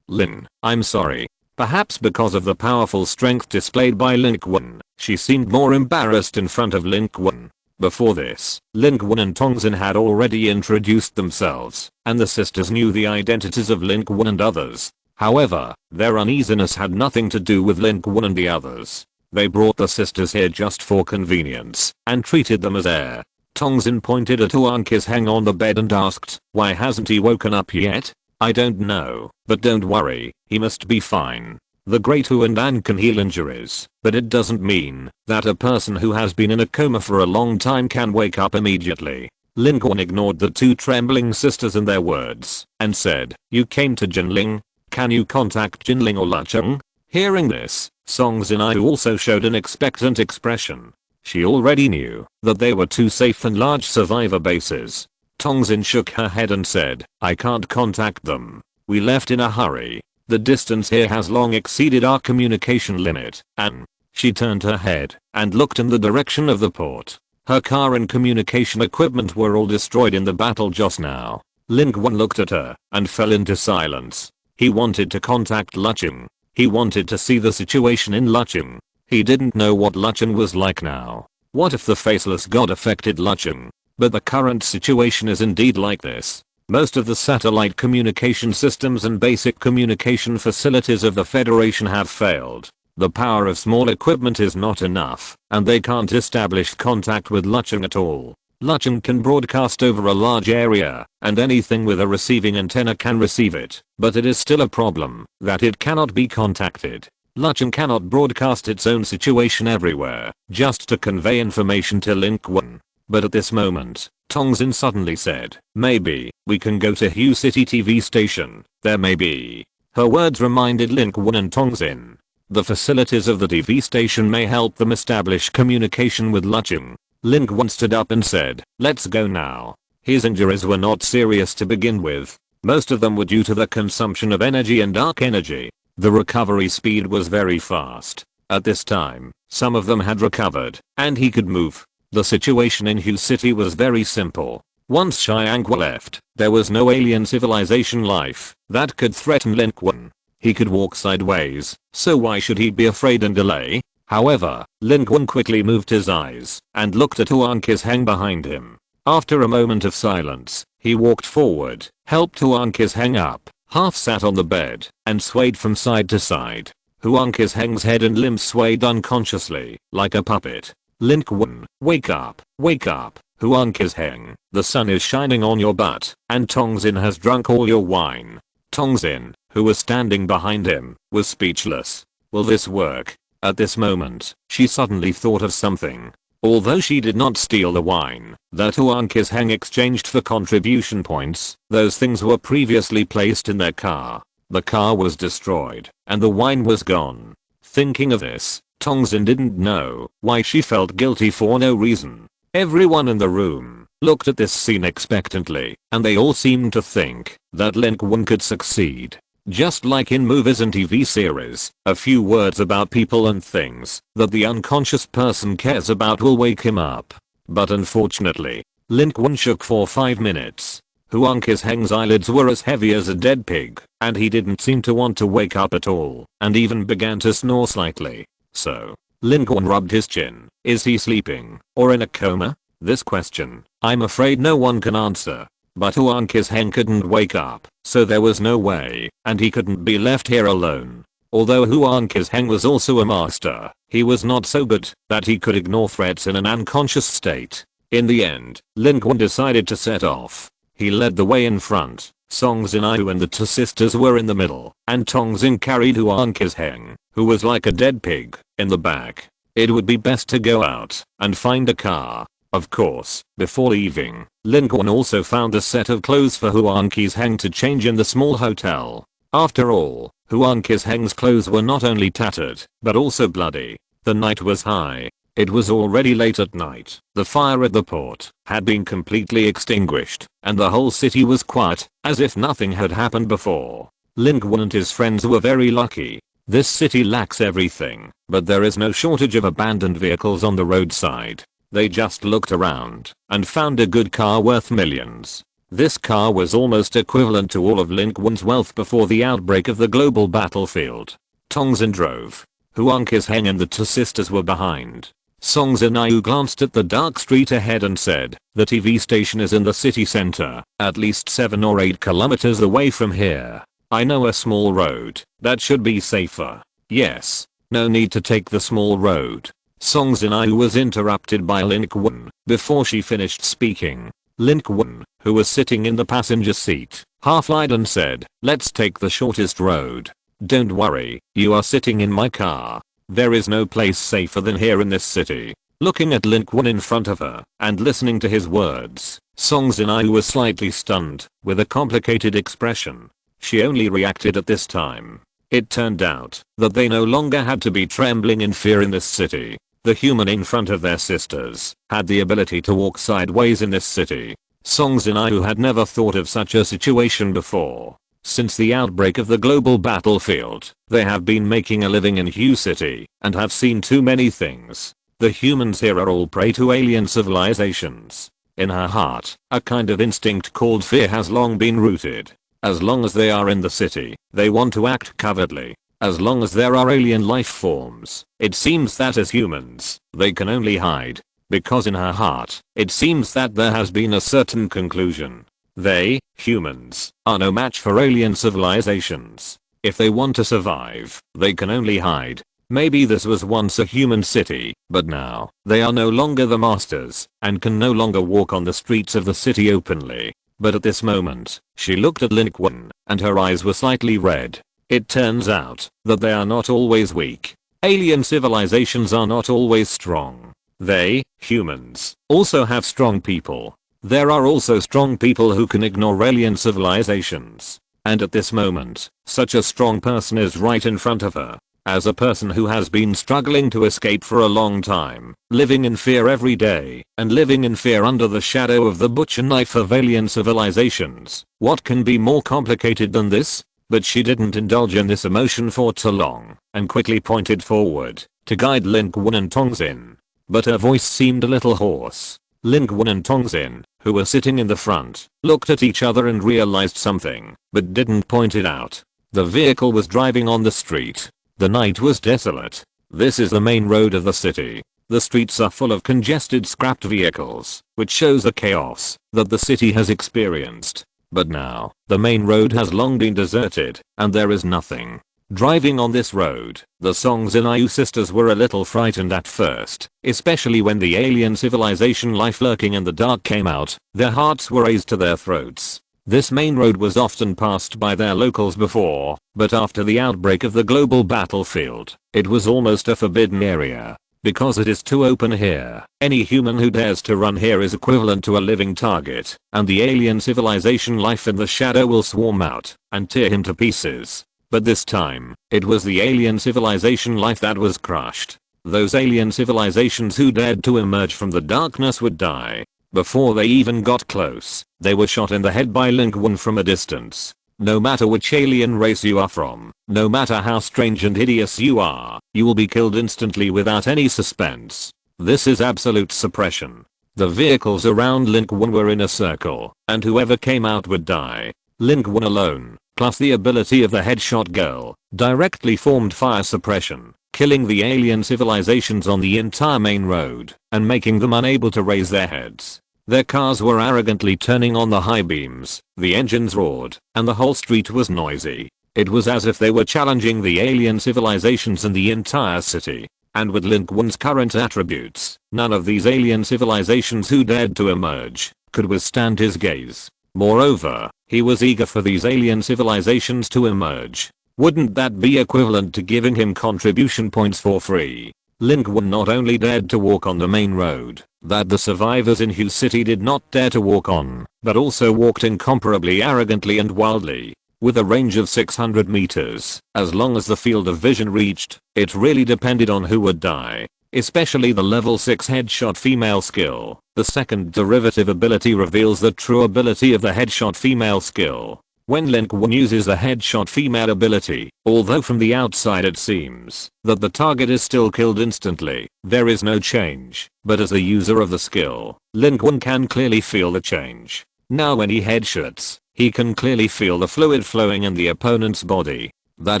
Lin, I'm sorry." Perhaps because of the powerful strength displayed by Lin Qun, she seemed more embarrassed in front of Lin Qun. Before this, Lin Qun and Tongxin had already introduced themselves, and the sisters knew the identities of Lin Qun and others. However, their uneasiness had nothing to do with Lin Qun and the others. They brought the sisters here just for convenience, and treated them as air. Tongxin pointed at Huang Qisheng on the bed and asked, "Why hasn't he woken up yet?" "I don't know, but don't worry, he must be fine. The Great Huandan can heal injuries, but it doesn't mean that a person who has been in a coma for a long time can wake up immediately." Lin Qun ignored the 2 trembling sisters and their words, and said, "You came to Jinling? Can you contact Jinling or Lucheng?" Hearing this, Songxin Ayu also showed an expectant expression. She already knew that they were 2 safe and large survivor bases. Tongxin shook her head and said, "I can't contact them. We left in a hurry. The distance here has long exceeded our communication limit, and..." She turned her head and looked in the direction of the port. Her car and communication equipment were all destroyed in the battle just now. Lin Qun looked at her and fell into silence. He wanted to contact Lucheng. He wanted to see the situation in Lucheng. He didn't know what Lucheng was like now. What if the faceless god affected Lucheng? But the current situation is indeed like this. Most of the satellite communication systems and basic communication facilities of the Federation have failed. The power of small equipment is not enough, and they can't establish contact with Lucheng at all. Lin can broadcast over a large area, and anything with a receiving antenna can receive it, but it is still a problem that it cannot be contacted. Lin cannot broadcast its own situation everywhere, just to convey information to Lin Qun. But at this moment, Tongzin suddenly said, "Maybe we can go to Hue City TV station, there may be." Her words reminded Lin Qun and Tongzin. The facilities of the TV station may help them establish communication with Lin. Lin Qun stood up and said, "Let's go now." His injuries were not serious to begin with. Most of them were due to the consumption of energy and dark energy. The recovery speed was very fast. At this time, some of them had recovered, and he could move. The situation in Hue City was very simple. Once Xiangqu left, there was no alien civilization life that could threaten Lin Qun. He could walk sideways, so why should he be afraid and delay? However, Lin Qun quickly moved his eyes and looked at Huang Qisheng behind him. After a moment of silence, he walked forward, helped Huang Qisheng up, half sat on the bed, and swayed from side to side. Huang Qisheng's head and limbs swayed unconsciously, like a puppet. Lin Qun, wake up, wake up, Huang Qisheng, the sun is shining on your butt, and Tongzin has drunk all your wine. Tongzin, who was standing behind him, was speechless. Will this work? At this moment, she suddenly thought of something. Although she did not steal the wine that Huang Qisheng exchanged for contribution points, those things were previously placed in their car. The car was destroyed, and the wine was gone. Thinking of this, Tongzin didn't know why she felt guilty for no reason. Everyone in the room looked at this scene expectantly, and they all seemed to think that Lin Qun could succeed. Just like in movies and TV series, a few words about people and things that the unconscious person cares about will wake him up. But unfortunately, Lin Qun shook for 5 minutes. Huang Qisheng's eyelids were as heavy as a dead pig, and he didn't seem to want to wake up at all, and even began to snore slightly. So, Lin Qun rubbed his chin. Is he sleeping, or in a coma? This question, I'm afraid no one can answer. But Huang Qisheng couldn't wake up, so there was no way, and he couldn't be left here alone. Although Huang Qisheng was also a master, he was not so good that he could ignore threats in an unconscious state. In the end, Lin Qun decided to set off. He led the way in front, Tongzin and the two sisters were in the middle, and Tongzin carried Huang Qisheng, who was like a dead pig, in the back. It would be best to go out and find a car. Of course, before leaving, Lin Qun also found a set of clothes for Huang Qisheng to change in the small hotel. After all, Huang Qisheng's clothes were not only tattered, but also bloody. The night was high. It was already late at night. The fire at the port had been completely extinguished, and the whole city was quiet, as if nothing had happened before. Lin Qun and his friends were very lucky. This city lacks everything, but there is no shortage of abandoned vehicles on the roadside. They just looked around and found a good car worth millions. This car was almost equivalent to all of Lin Qun's wealth before the outbreak of the global battlefield. Tongzin drove. Huang Qisheng and the two sisters were behind. Tongzin glanced at the dark street ahead and said, the TV station is in the city center, at least 7 or 8 kilometers away from here. I know a small road that should be safer. Yes. No need to take the small road. Tongzin was interrupted by Lin Qun before she finished speaking. Lin Qun, who was sitting in the passenger seat, half lied and said, let's take the shortest road. Don't worry, you are sitting in my car. There is no place safer than here in this city. Looking at Lin Qun in front of her and listening to his words, Tongzin was slightly stunned, with a complicated expression. She only reacted at this time. It turned out that they no longer had to be trembling in fear in this city. The human in front of their sisters had the ability to walk sideways in this city. Tongzin had never thought of such a situation before. Since the outbreak of the global battlefield, they have been making a living in Hue City and have seen too many things. The humans here are all prey to alien civilizations. In her heart, a kind of instinct called fear has long been rooted. As long as they are in the city, they want to act cowardly. As long as there are alien life forms, it seems that as humans, they can only hide. Because in her heart, it seems that there has been a certain conclusion. They, humans, are no match for alien civilizations. If they want to survive, they can only hide. Maybe this was once a human city, but now, they are no longer the masters, and can no longer walk on the streets of the city openly. But at this moment, she looked at Lin Qun, and her eyes were slightly red. It turns out, that they are not always weak. Alien civilizations are not always strong. They, humans, also have strong people. There are also strong people who can ignore alien civilizations. And at this moment, such a strong person is right in front of her. As a person who has been struggling to escape for a long time, living in fear every day, and living in fear under the shadow of the butcher knife of alien civilizations, what can be more complicated than this? But she didn't indulge in this emotion for too long, and quickly pointed forward, to guide Lin Qun and Tongxin. But her voice seemed a little hoarse. Lin Qun and Tongxin, who were sitting in the front, looked at each other and realized something, but didn't point it out. The vehicle was driving on the street. The night was desolate. This is the main road of the city. The streets are full of congested scrapped vehicles, which shows the chaos that the city has experienced. But now, the main road has long been deserted, and there is nothing. Driving on this road, the SYNOPSIS sisters were a little frightened at first, especially when the alien civilization life lurking in the dark came out. Their hearts were raised to their throats. This main road was often passed by their locals before, but after the outbreak of the global battlefield, it was almost a forbidden area. Because it is too open here, any human who dares to run here is equivalent to a living target, and the alien civilization life in the shadow will swarm out and tear him to pieces. But this time, it was the alien civilization life that was crushed. Those alien civilizations who dared to emerge from the darkness would die. Before they even got close, they were shot in the head by Lin Qun from a distance. No matter which alien race you are from, no matter how strange and hideous you are, you will be killed instantly without any suspense. This is absolute suppression. The vehicles around Lin Qun were in a circle, and whoever came out would die. Lin Qun alone, plus the ability of the headshot girl, directly formed fire suppression, killing the alien civilizations on the entire main road, and making them unable to raise their heads. Their cars were arrogantly turning on the high beams, the engines roared, and the whole street was noisy. It was as if they were challenging the alien civilizations in the entire city. And with Lin Qun's current attributes, none of these alien civilizations who dared to emerge could withstand his gaze. Moreover, he was eager for these alien civilizations to emerge. Wouldn't that be equivalent to giving him contribution points for free? Lin Qun not only dared to walk on the main road that the survivors in Hugh City did not dare to walk on, but also walked incomparably arrogantly and wildly. With a range of 600 meters, as long as the field of vision reached, it really depended on who would die. Especially the level 6 headshot female skill. The second derivative ability reveals the true ability of the headshot female skill. When Lin Qun uses the headshot female ability, although from the outside it seems that the target is still killed instantly, there is no change. But as a user of the skill, Lin Qun can clearly feel the change. Now when he headshots, he can clearly feel the fluid flowing in the opponent's body. That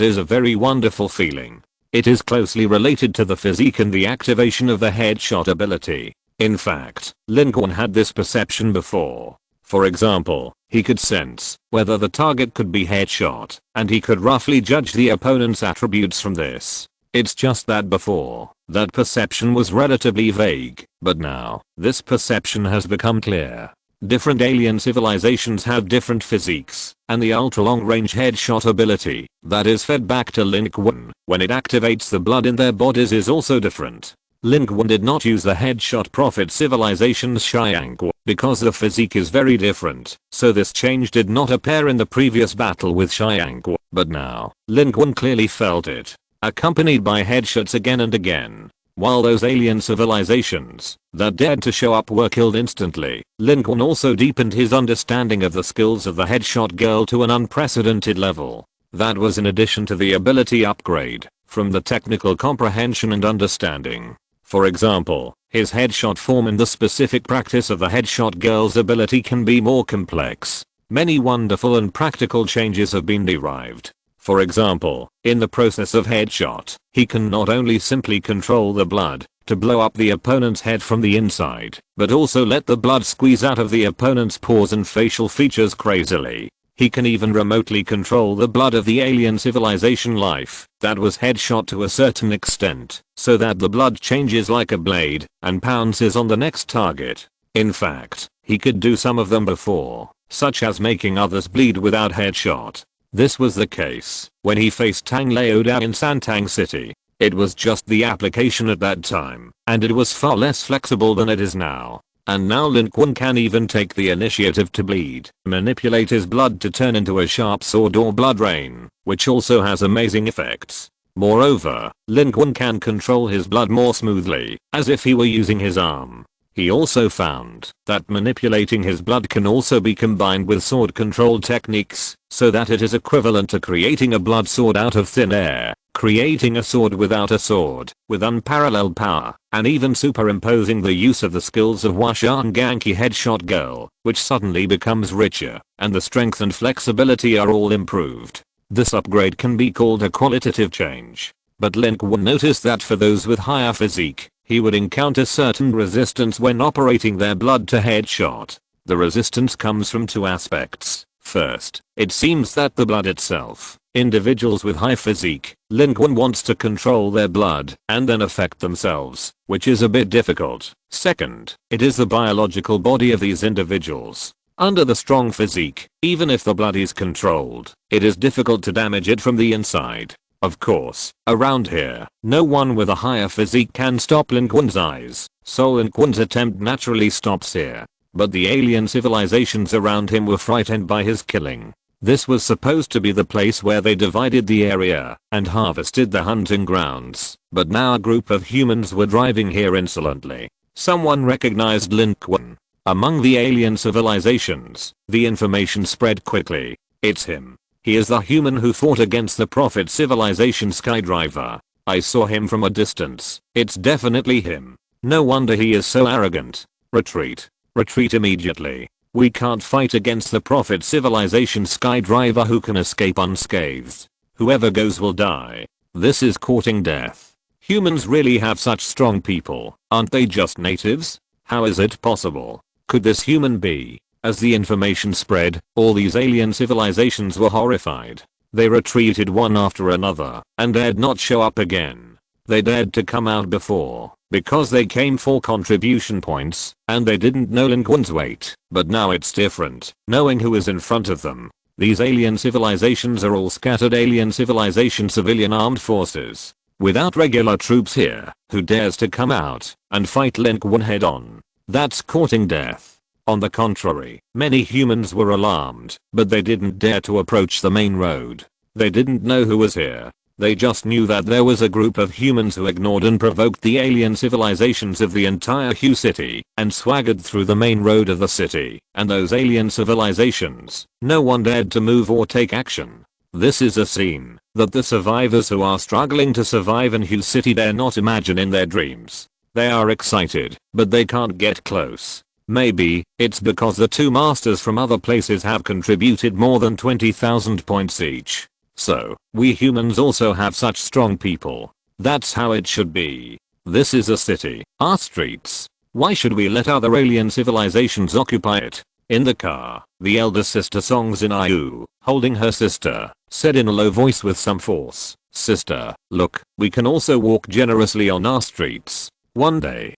is a very wonderful feeling. It is closely related to the physique and the activation of the headshot ability. In fact, Lin Qun had this perception before. For example, he could sense whether the target could be headshot, and he could roughly judge the opponent's attributes from this. It's just that before, that perception was relatively vague, but now, this perception has become clear. Different alien civilizations have different physiques, and the ultra-long-range headshot ability that is fed back to Lin Qun when it activates the blood in their bodies is also different. Lin Qun did not use the headshot prophet civilization's Xiangqu because the physique is very different, so this change did not appear in the previous battle with Xiangqu, but now, Lin Qun clearly felt it, accompanied by headshots again and again. While those alien civilizations that dared to show up were killed instantly, Lin Qun also deepened his understanding of the skills of the headshot girl to an unprecedented level. That was in addition to the ability upgrade from the technical comprehension and understanding. For example, his headshot form in the specific practice of the headshot girl's ability can be more complex. Many wonderful and practical changes have been derived. For example, in the process of headshot, he can not only simply control the blood to blow up the opponent's head from the inside, but also let the blood squeeze out of the opponent's pores and facial features crazily. He can even remotely control the blood of the alien civilization life that was headshot to a certain extent, so that the blood changes like a blade and pounces on the next target. In fact, he could do some of them before, such as making others bleed without headshot. This was the case when he faced Tang Laoda in Santang City. It was just the application at that time, and it was far less flexible than it is now. And now Lin Qun can even take the initiative to bleed, manipulate his blood to turn into a sharp sword or blood rain, which also has amazing effects. Moreover, Lin Qun can control his blood more smoothly, as if he were using his arm. He also found that manipulating his blood can also be combined with sword control techniques, so that it is equivalent to creating a blood sword out of thin air, creating a sword without a sword, with unparalleled power, and even superimposing the use of the skills of Washan Ganki Headshot Girl, which suddenly becomes richer, and the strength and flexibility are all improved. This upgrade can be called a qualitative change. But Lin Qun noticed that for those with higher physique, he would encounter certain resistance when operating their blood to headshot. The resistance comes from two aspects. First, it seems that the blood itself. Individuals with high physique, Lin Qun wants to control their blood and then affect themselves, which is a bit difficult. Second, it is the biological body of these individuals. Under the strong physique, even if the blood is controlled, it is difficult to damage it from the inside. Of course, around here, no one with a higher physique can stop Lin Qun's eyes, so Lin Qun's attempt naturally stops here. But the alien civilizations around him were frightened by his killing. This was supposed to be the place where they divided the area and harvested the hunting grounds, but now a group of humans were driving here insolently. Someone recognized Lin Qun. Among the alien civilizations, the information spread quickly. It's him. He is the human who fought against the Prophet civilization Skydriver. I saw him from a distance. It's definitely him. No wonder he is so arrogant. Retreat. Retreat immediately. We can't fight against the Prophet civilization Skydriver who can escape unscathed. Whoever goes will die. This is courting death. Humans really have such strong people, aren't they just natives? How is it possible? Could this human be? As the information spread, all these alien civilizations were horrified. They retreated one after another and dared not show up again. They dared to come out before because they came for contribution points and they didn't know Lin Qun's weight. But now it's different, knowing who is in front of them. These alien civilizations are all scattered alien civilization civilian armed forces. Without regular troops here, who dares to come out and fight Lin Qun head on? That's courting death. On the contrary, many humans were alarmed, but they didn't dare to approach the main road. They didn't know who was here. They just knew that there was a group of humans who ignored and provoked the alien civilizations of the entire Hu city and swaggered through the main road of the city. And those alien civilizations, no one dared to move or take action. This is a scene that the survivors who are struggling to survive in Hu city dare not imagine in their dreams. They are excited, but they can't get close. Maybe, it's because the two masters from other places have contributed more than 20,000 points each. So, we humans also have such strong people. That's how it should be. This is a city, our streets. Why should we let other alien civilizations occupy it? In the car, the elder sister Songs in Iu, holding her sister, said in a low voice with some force, "Sister, look, we can also walk generously on our streets. One day,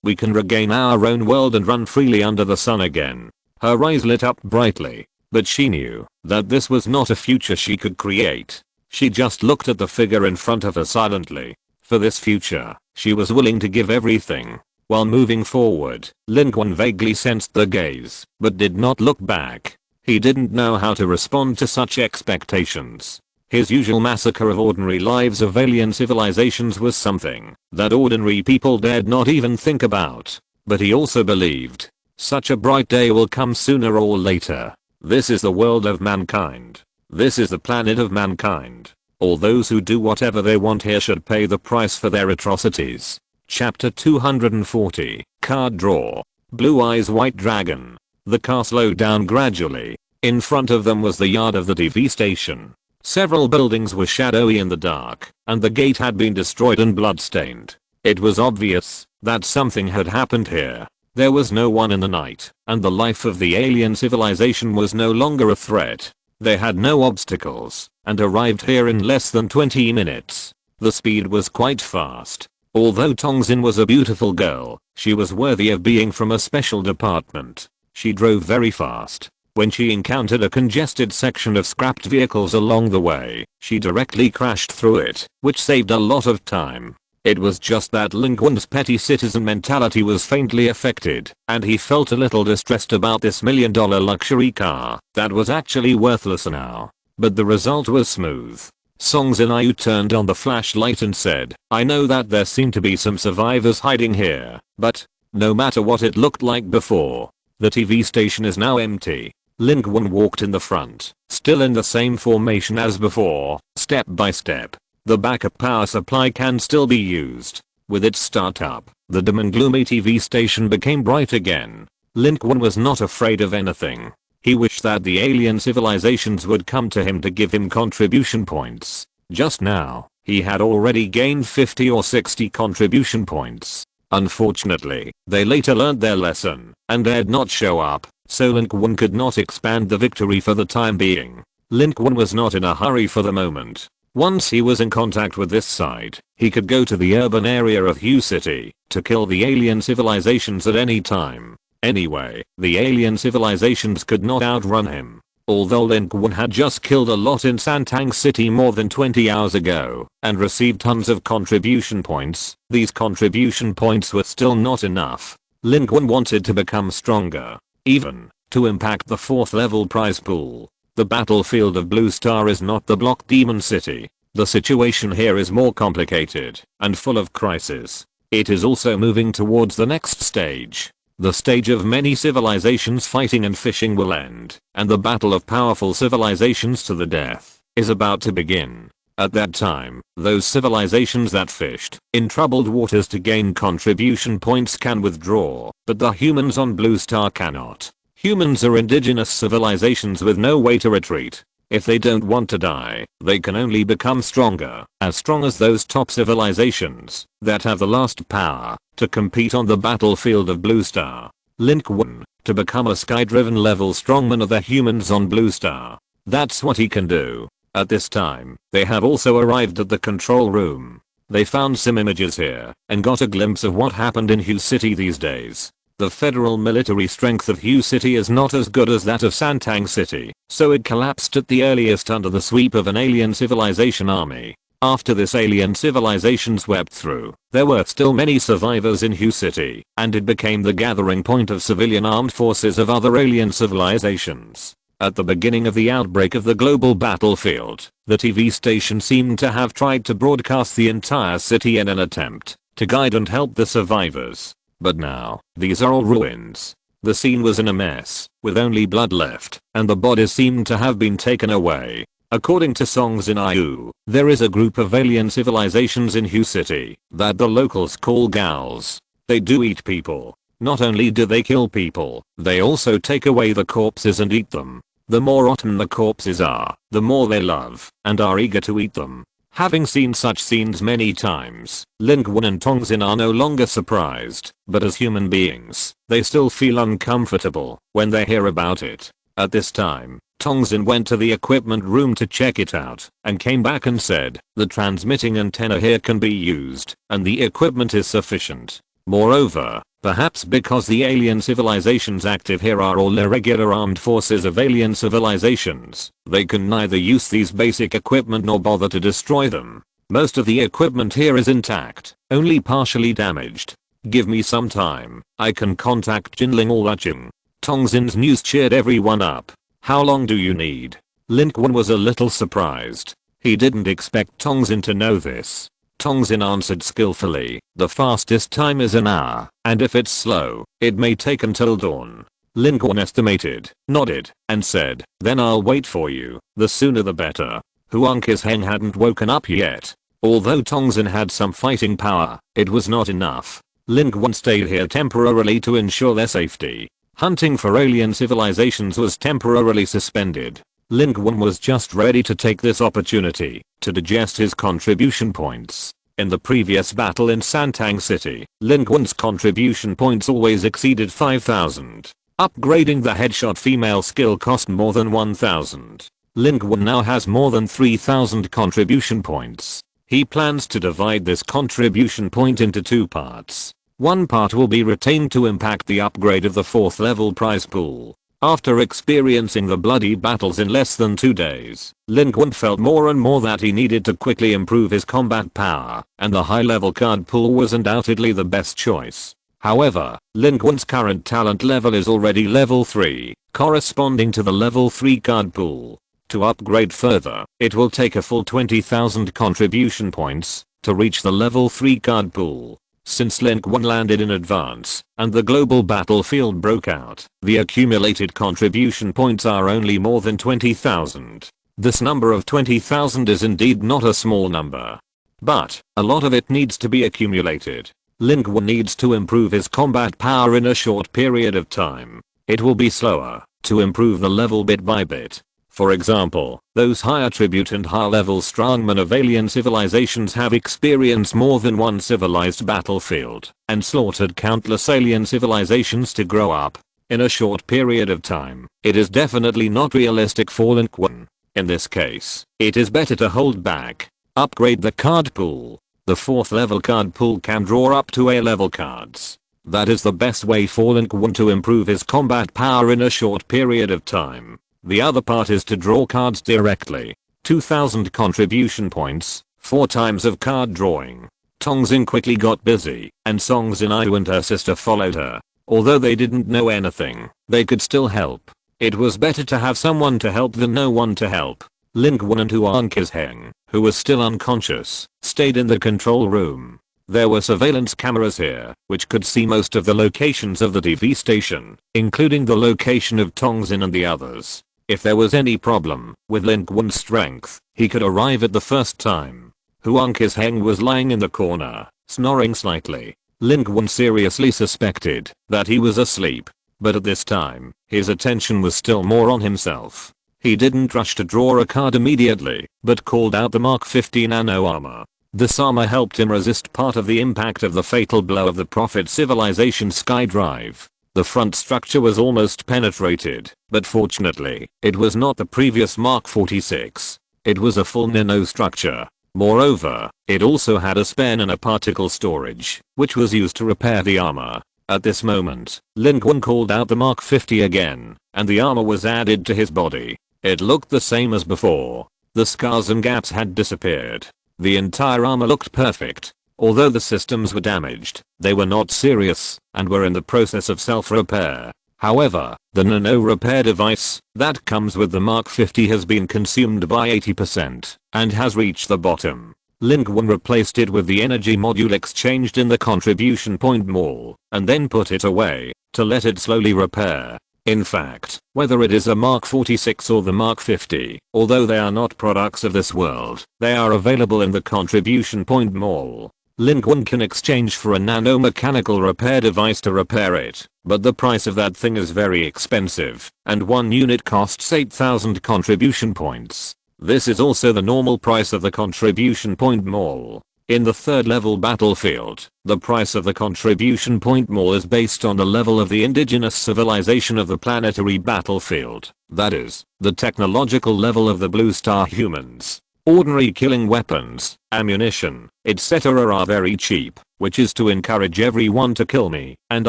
we can regain our own world and run freely under the sun again." Her eyes lit up brightly, but she knew that this was not a future she could create. She just looked at the figure in front of her silently. For this future, she was willing to give everything. While moving forward, Lin Qun vaguely sensed the gaze, but did not look back. He didn't know how to respond to such expectations. His usual massacre of ordinary lives of alien civilizations was something that ordinary people dared not even think about. But he also believed such a bright day will come sooner or later. This is the world of mankind. This is the planet of mankind. All those who do whatever they want here should pay the price for their atrocities. Chapter 240, Card Draw. Blue Eyes White Dragon. The car slowed down gradually. In front of them was the yard of the TV station. Several buildings were shadowy in the dark, and the gate had been destroyed and bloodstained. It was obvious that something had happened here. There was no one in the night, and the life of the alien civilization was no longer a threat. They had no obstacles, and arrived here in less than 20 minutes. The speed was quite fast. Although Tongzin was a beautiful girl, she was worthy of being from a special department. She drove very fast. When she encountered a congested section of scrapped vehicles along the way, she directly crashed through it, which saved a lot of time. It was just that Lin Qun's petty citizen mentality was faintly affected, and he felt a little distressed about this $1 million luxury car that was actually worthless now. But the result was smooth. Song Xinyu turned on the flashlight and said, "I know that there seem to be some survivors hiding here, but no matter what it looked like before, the TV station is now empty." Lin Qun walked in the front, still in the same formation as before, step by step. The backup power supply can still be used. With its startup, the dim and gloomy TV station became bright again. Lin Qun was not afraid of anything. He wished that the alien civilizations would come to him to give him contribution points. Just now, he had already gained 50 or 60 contribution points. Unfortunately, they later learned their lesson and dared not show up, so Lin Qun could not expand the victory for the time being. Lin Qun was not in a hurry for the moment. Once he was in contact with this side, he could go to the urban area of Hu City to kill the alien civilizations at any time. Anyway, the alien civilizations could not outrun him. Although Lin Qun had just killed a lot in Santang City more than 20 hours ago and received tons of contribution points, these contribution points were still not enough. Lin Qun wanted to become stronger, even to impact the 4th level prize pool. The battlefield of Blue Star is not the Block Demon City. The situation here is more complicated and full of crisis. It is also moving towards the next stage. The stage of many civilizations fighting and fishing will end, and the battle of powerful civilizations to the death is about to begin. At that time, those civilizations that fished in troubled waters to gain contribution points can withdraw, but the humans on Blue Star cannot. Humans are indigenous civilizations with no way to retreat. If they don't want to die, they can only become stronger, as strong as those top civilizations that have the last power to compete on the battlefield of Blue Star. Lin Qun, to become a sky-driven level strongman of the humans on Blue Star. That's what he can do. At this time, they have also arrived at the control room. They found some images here and got a glimpse of what happened in Hu City these days. The federal military strength of Hu City is not as good as that of Santang City, so it collapsed at the earliest under the sweep of an alien civilization army. After this alien civilization swept through, there were still many survivors in Hu City, and it became the gathering point of civilian armed forces of other alien civilizations. At the beginning of the outbreak of the global battlefield, the TV station seemed to have tried to broadcast the entire city in an attempt to guide and help the survivors. But now, these are all ruins. The scene was in a mess, with only blood left, and the bodies seemed to have been taken away. According to Song Xinyu, there is a group of alien civilizations in Hu City that the locals call Gals. They do eat people. Not only do they kill people, they also take away the corpses and eat them. The more rotten the corpses are, the more they love and are eager to eat them. Having seen such scenes many times, Lin Qun and Tongzin are no longer surprised, but as human beings, they still feel uncomfortable when they hear about it. At this time, Tongzin went to the equipment room to check it out, and came back and said, "The transmitting antenna here can be used, and the equipment is sufficient. Moreover, perhaps because the alien civilizations active here are all irregular armed forces of alien civilizations, they can neither use these basic equipment nor bother to destroy them. Most of the equipment here is intact, only partially damaged. Give me some time, I can contact Jinling or Laching." Tongzin's news cheered everyone up. "How long do you need?" Lin Qun was a little surprised. He didn't expect Tongzin to know this. Tongzin answered skillfully, "The fastest time is an hour, and if it's slow, it may take until dawn." Lin Qun estimated, nodded, and said, "Then I'll wait for you, the sooner the better." Huang's Heng hadn't woken up yet. Although Tongzin had some fighting power, it was not enough. Lin Qun stayed here temporarily to ensure their safety. Hunting for alien civilizations was temporarily suspended. Lin Qun was just ready to take this opportunity to digest his contribution points. In the previous battle in Santang City, Lin Qun's contribution points always exceeded 5,000. Upgrading the headshot female skill cost more than 1,000. Lin Qun now has more than 3,000 contribution points. He plans to divide this contribution point into two parts. One part will be retained to impact the upgrade of the 4th level prize pool. After experiencing the bloody battles in less than 2 days, Lin Qun felt more and more that he needed to quickly improve his combat power, and the high level card pool was undoubtedly the best choice. However, Lin Qun's current talent level is already level 3, corresponding to the level 3 card pool. To upgrade further, it will take a full 20,000 contribution points to reach the level 3 card pool. Since Lin Qun landed in advance, and the global battlefield broke out, the accumulated contribution points are only more than 20,000. This number of 20,000 is indeed not a small number. But, a lot of it needs to be accumulated. Lin Qun needs to improve his combat power in a short period of time. It will be slower to improve the level bit by bit. For example, those high attribute and high level strongmen of alien civilizations have experienced more than one civilized battlefield and slaughtered countless alien civilizations to grow up in a short period of time. It is definitely not realistic for Lin Qun. In this case, it is better to hold back. Upgrade the card pool. The 4th level card pool can draw up to A level cards. That is the best way for Lin Qun to improve his combat power in a short period of time. The other part is to draw cards directly. 2,000 contribution points, 4 times of card drawing. Tongxin quickly got busy, and Songzin and her sister followed her. Although they didn't know anything, they could still help. It was better to have someone to help than no one to help. Lin Qun and Huang, who was still unconscious, stayed in the control room. There were surveillance cameras here, which could see most of the locations of the TV station, including the location of Tongxin and the others. If there was any problem with Lin Qun's strength, he could arrive at the first time. Huang was lying in the corner, snoring slightly. Lin Qun seriously suspected that he was asleep, but at this time, his attention was still more on himself. He didn't rush to draw a card immediately, but called out the Mark 50 nano armor. This armor helped him resist part of the impact of the fatal blow of the Prophet Civilization skydrive. The front structure was almost penetrated, but fortunately, it was not the previous Mark 46. It was a full nano structure. Moreover, it also had a spare nanoparticle storage, which was used to repair the armor. At this moment, Lin Qun called out the Mark 50 again, and the armor was added to his body. It looked the same as before. The scars and gaps had disappeared. The entire armor looked perfect. Although the systems were damaged, they were not serious and were in the process of self-repair. However, the nano repair device that comes with the Mark 50 has been consumed by 80% and has reached the bottom. Lin Qun replaced it with the energy module exchanged in the contribution point mall and then put it away to let it slowly repair. In fact, whether it is a Mark 46 or the Mark 50, although they are not products of this world, they are available in the contribution point mall. Lin Qun can exchange for a nanomechanical repair device to repair it, but the price of that thing is very expensive, and one unit costs 8,000 contribution points. This is also the normal price of the contribution point mall. In the 3rd level battlefield, the price of the contribution point mall is based on the level of the indigenous civilization of the planetary battlefield, that is, the technological level of the blue star humans. Ordinary killing weapons, ammunition, etc. are very cheap, which is to encourage everyone to kill me, and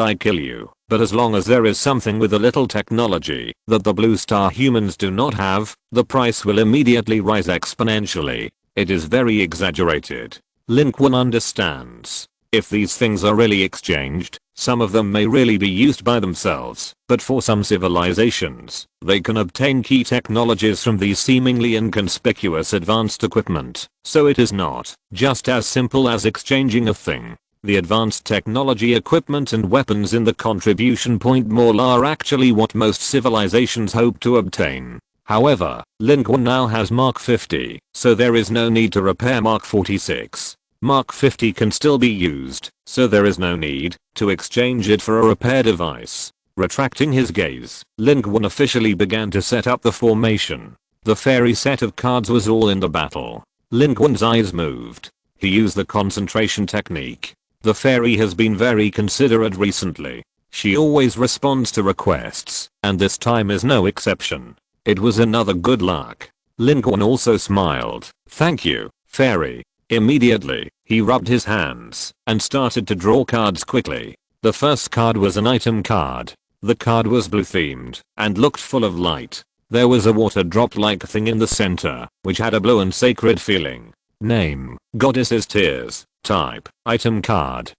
I kill you. But as long as there is something with a little technology that the blue star humans do not have, the price will immediately rise exponentially. It is very exaggerated. Lin Qun understands. If these things are really exchanged, some of them may really be used by themselves, but for some civilizations, they can obtain key technologies from these seemingly inconspicuous advanced equipment, so it is not just as simple as exchanging a thing. The advanced technology equipment and weapons in the contribution point mall are actually what most civilizations hope to obtain. However, Lin Qun now has Mark 50, so there is no need to repair Mark 46. Mark 50 can still be used, so there is no need to exchange it for a repair device. Retracting his gaze, Lin Qun officially began to set up the formation. The fairy set of cards was all in the battle. Lin Qun's eyes moved. He used the concentration technique. The fairy has been very considerate recently. She always responds to requests, and this time is no exception. It was another good luck. Lin Qun also smiled. Thank you, fairy. Immediately, he rubbed his hands and started to draw cards quickly. The first card was an item card. The card was blue themed and looked full of light. There was a water drop like thing in the center, which had a blue and sacred feeling. Name, Goddess's Tears. Type, item card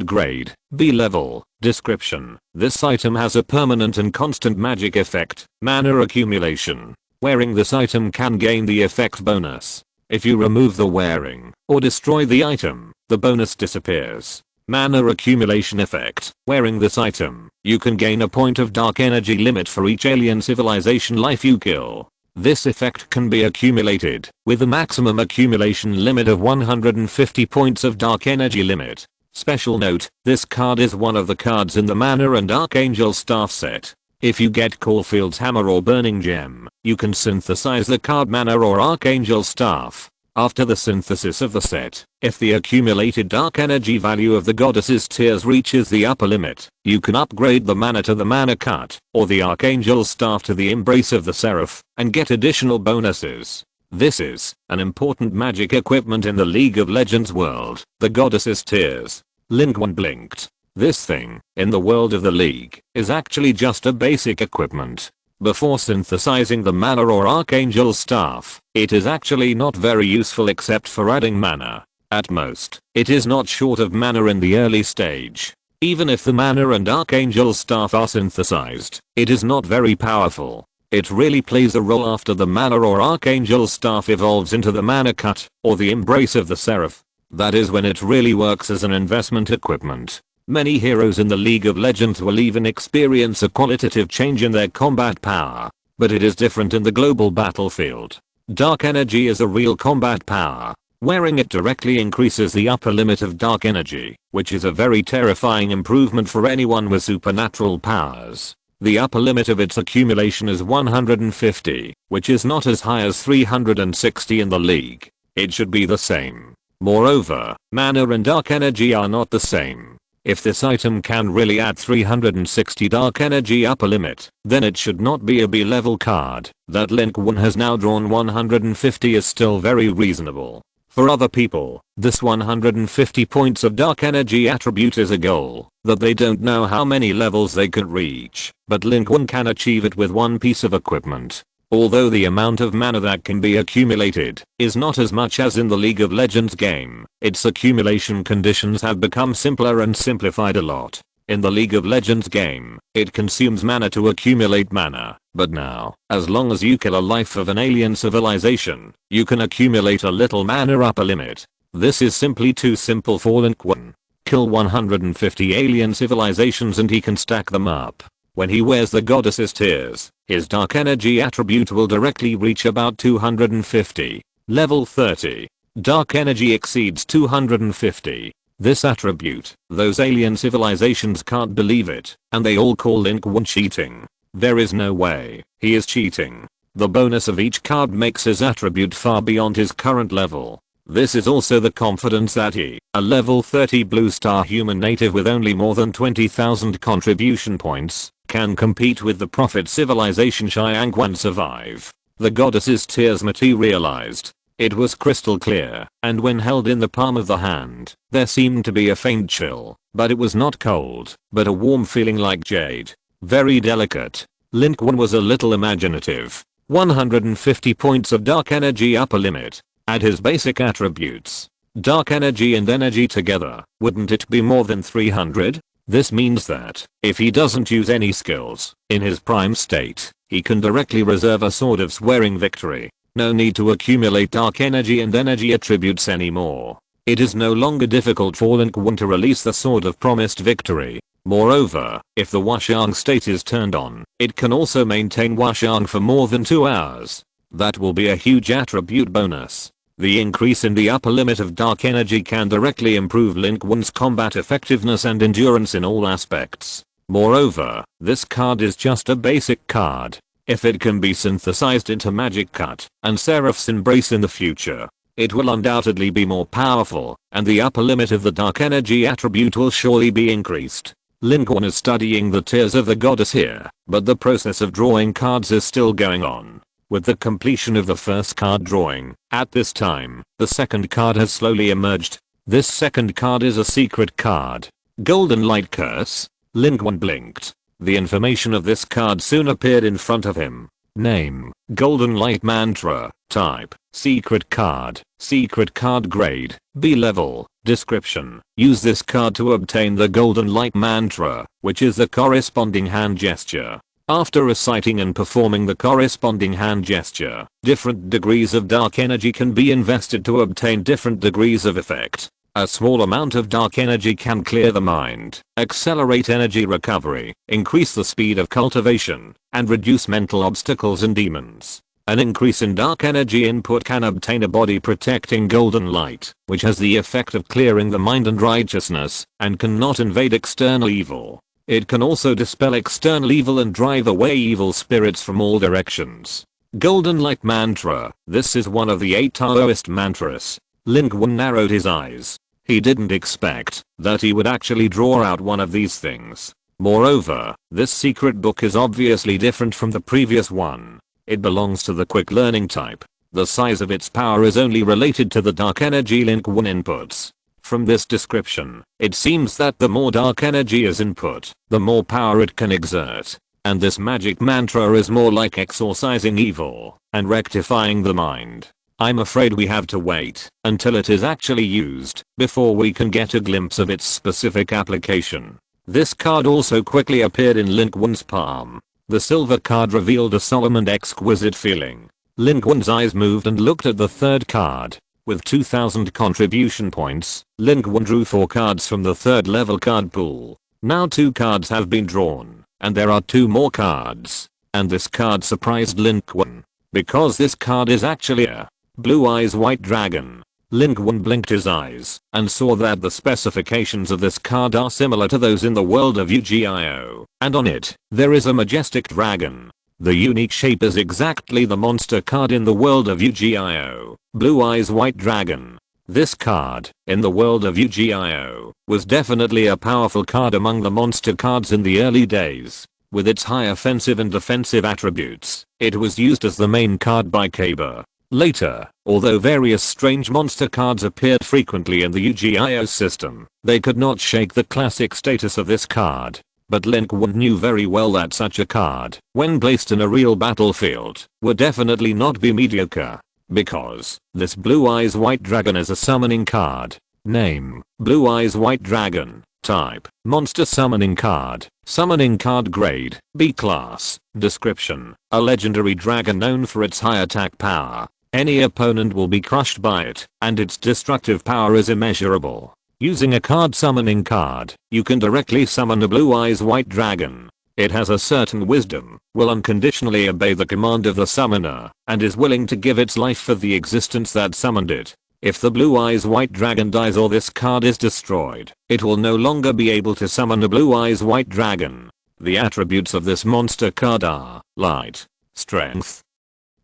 grade, B level. Description, this item has a permanent and constant magic effect, mana accumulation. Wearing this item can gain the effect bonus. If you remove the wearing or destroy the item, the bonus disappears. Mana accumulation effect, wearing this item, you can gain a point of dark energy limit for each alien civilization life you kill. This effect can be accumulated with a maximum accumulation limit of 150 points of dark energy limit. Special note, this card is one of the cards in the Mana and Archangel Staff set. If you get Caulfield's Hammer or Burning Gem, you can synthesize the card Mana or Archangel Staff. After the synthesis of the set, if the accumulated dark energy value of the Goddess's Tears reaches the upper limit, you can upgrade the Mana to the Mana Cut, or the Archangel Staff to the Embrace of the Seraph, and get additional bonuses. This is an important magic equipment in the League of Legends world, the Goddess's Tears. Lin Qun blinked. This thing, in the world of the League, is actually just a basic equipment. Before synthesizing the Mana or Archangel Staff, it is actually not very useful except for adding mana. At most, it is not short of mana in the early stage. Even if the Mana and Archangel Staff are synthesized, it is not very powerful. It really plays a role after the Mana or Archangel Staff evolves into the Mana Cut, or the Embrace of the Seraph. That is when it really works as an investment equipment. Many heroes in the League of Legends will even experience a qualitative change in their combat power, but it is different in the global battlefield. Dark energy is a real combat power. Wearing it directly increases the upper limit of dark energy, which is a very terrifying improvement for anyone with supernatural powers. The upper limit of its accumulation is 150, which is not as high as 360 in the League. It should be the same. Moreover, mana and dark energy are not the same. If this item can really add 360 dark energy upper limit, then it should not be a B level card. That Lin Qun has now drawn 150 is still very reasonable. For other people, this 150 points of dark energy attribute is a goal that they don't know how many levels they could reach, but Lin Qun can achieve it with one piece of equipment. Although the amount of mana that can be accumulated is not as much as in the League of Legends game, its accumulation conditions have become simpler and simplified a lot. In the League of Legends game, it consumes mana to accumulate mana, but now, as long as you kill a life of an alien civilization, you can accumulate a little mana upper limit. This is simply too simple for Lin Qun. Kill 150 alien civilizations and he can stack them up. When he wears the Goddess's Tears, his dark energy attribute will directly reach about 250. Level 30. Dark energy exceeds 250. This attribute, those alien civilizations can't believe it, and they all call Lin Qun cheating. There is no way he is cheating. The bonus of each card makes his attribute far beyond his current level. This is also the confidence that he, a level 30 blue star human native with only more than 20,000 contribution points, can compete with the prophet civilization Xiangqu and survive. The Goddess's Tears materialized. It was crystal clear, and when held in the palm of the hand, there seemed to be a faint chill, but it was not cold, but a warm feeling like jade. Very delicate. Lin Qun was a little imaginative. 150 points of dark energy upper limit. Add his basic attributes. Dark energy and energy together, wouldn't it be more than 300? This means that, if he doesn't use any skills, in his prime state, he can directly reserve a Sword of Swearing victory. No need to accumulate dark energy and energy attributes anymore. It is no longer difficult for Lin Qun to release the Sword of Promised Victory. Moreover, if the Washang state is turned on, it can also maintain Washang for more than 2 hours. That will be a huge attribute bonus. The increase in the upper limit of dark energy can directly improve Lin Qun's combat effectiveness and endurance in all aspects. Moreover, this card is just a basic card. If it can be synthesized into Magic Cut and Seraph's Embrace in the future, it will undoubtedly be more powerful, and the upper limit of the dark energy attribute will surely be increased. Lin Qun is studying the tears of the goddess here, but the process of drawing cards is still going on. With the completion of the first card drawing, at this time, the second card has slowly emerged. This second card is a secret card. Golden Light Curse. Lin Qun blinked. The information of this card soon appeared in front of him. Name: Golden Light Mantra. Type: Secret card. Secret card grade: B level. Description: use this card to obtain the Golden Light Mantra, which is the corresponding hand gesture. After reciting and performing the corresponding hand gesture, different degrees of dark energy can be invested to obtain different degrees of effect. A small amount of dark energy can clear the mind, accelerate energy recovery, increase the speed of cultivation, and reduce mental obstacles and demons. An increase in dark energy input can obtain a body protecting golden light, which has the effect of clearing the mind and righteousness, and cannot invade external evil. It can also dispel external evil and drive away evil spirits from all directions. Golden Light Mantra. This is one of the 8 Taoist mantras. Lin Qun narrowed his eyes. He didn't expect that he would actually draw out one of these things. Moreover, this secret book is obviously different from the previous one. It belongs to the quick learning type. The size of its power is only related to the dark energy Lin Qun inputs. From this description, it seems that the more dark energy is input, the more power it can exert. And this magic mantra is more like exorcising evil and rectifying the mind. I'm afraid we have to wait until it is actually used before we can get a glimpse of its specific application. This card also quickly appeared in Lin Qun's palm. The silver card revealed a solemn and exquisite feeling. Lin Qun's eyes moved and looked at the third card. With 2000 contribution points, Lin Qun drew 4 cards from the 3rd level card pool. Now 2 cards have been drawn, and there are 2 more cards. And this card surprised Lin Qun, because this card is actually a Blue Eyes White Dragon. Lin Qun blinked his eyes and saw that the specifications of this card are similar to those in the world of Yu-Gi-Oh, and on it, there is a majestic dragon. The unique shape is exactly the monster card in the world of Yu-Gi-Oh, Blue Eyes White Dragon. This card, in the world of Yu-Gi-Oh, was definitely a powerful card among the monster cards in the early days. With its high offensive and defensive attributes, it was used as the main card by Kaba. Later, although various strange monster cards appeared frequently in the Yu-Gi-Oh system, they could not shake the classic status of this card. But Lin Qun knew very well that such a card, when placed in a real battlefield, would definitely not be mediocre. Because this Blue Eyes White Dragon is a summoning card. Name: Blue Eyes White Dragon. Type: Monster Summoning Card. Summoning Card Grade: B Class. Description: a legendary dragon known for its high attack power. Any opponent will be crushed by it, and its destructive power is immeasurable. Using a card summoning card, you can directly summon a Blue Eyes White Dragon. It has a certain wisdom, will unconditionally obey the command of the summoner, and is willing to give its life for the existence that summoned it. If the Blue Eyes White Dragon dies or this card is destroyed, it will no longer be able to summon a Blue Eyes White Dragon. The attributes of this monster card are Light, Strength,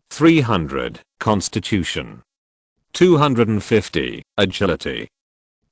300, Constitution, 250, Agility,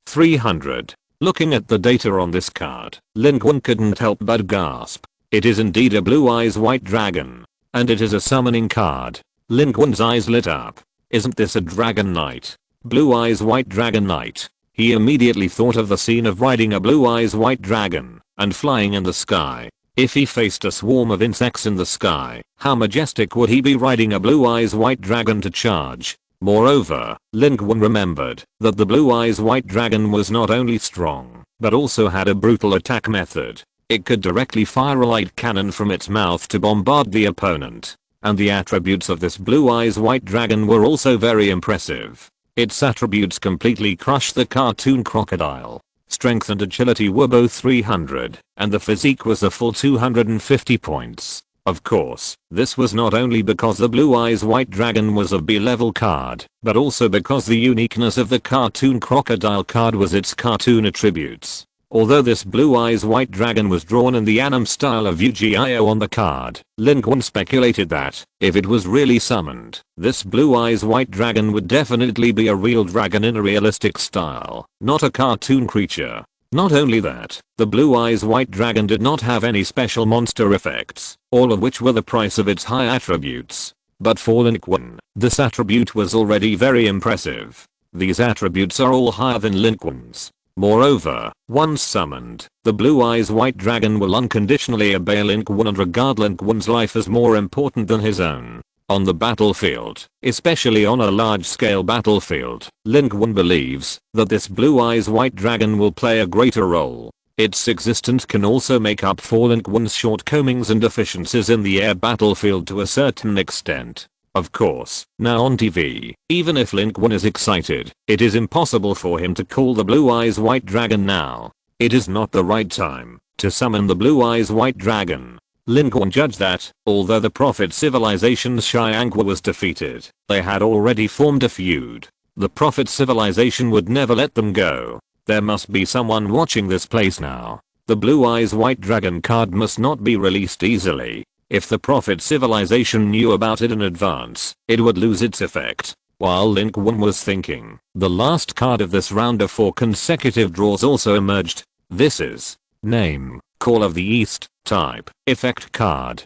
300. Looking at the data on this card, Lin Qun couldn't help but gasp. It is indeed a Blue Eyes White Dragon. And it is a summoning card. Lin Qun's eyes lit up. Isn't this a Dragon Knight? Blue Eyes White Dragon Knight. He immediately thought of the scene of riding a Blue Eyes White Dragon and flying in the sky. If he faced a swarm of insects in the sky, how majestic would he be riding a Blue Eyes White Dragon to charge? Moreover, Lin Qun remembered that the Blue Eyes White Dragon was not only strong, but also had a brutal attack method. It could directly fire a light cannon from its mouth to bombard the opponent. And the attributes of this Blue Eyes White Dragon were also very impressive. Its attributes completely crushed the cartoon crocodile. Strength and agility were both 300, and the physique was a full 250 points. Of course, this was not only because the Blue Eyes White Dragon was a B-level card, but also because the uniqueness of the cartoon crocodile card was its cartoon attributes. Although this blue eyes white dragon was drawn in the anime style of Yu-Gi-Oh on the card, Lin Qun speculated that, if it was really summoned, this blue eyes white dragon would definitely be a real dragon in a realistic style, not a cartoon creature. Not only that, the blue eyes white dragon did not have any special monster effects, all of which were the price of its high attributes. But for Lin Qun, this attribute was already very impressive. These attributes are all higher than Lin Qun's. Moreover, once summoned, the blue eyes white dragon will unconditionally obey Lin Qun and regard Lin Qun's life as more important than his own. On the battlefield, especially on a large-scale battlefield, Lin Qun believes that this blue eyes white dragon will play a greater role. Its existence can also make up for Lin Qun's shortcomings and deficiencies in the air battlefield to a certain extent. Of course, now on TV, even if Lin Qun is excited, it is impossible for him to call the blue eyes white dragon now. It is not the right time to summon the blue eyes white dragon. Lin Qun judged that, although the Prophet civilization's Xiangqua was defeated, they had already formed a feud. The Prophet civilization would never let them go. There must be someone watching this place now. The blue eyes white dragon card must not be released easily. If the Prophet civilization knew about it in advance, it would lose its effect. While Lin Qun was thinking, the last card of this round of 4 consecutive draws also emerged. This is name, Call of the East, type, effect card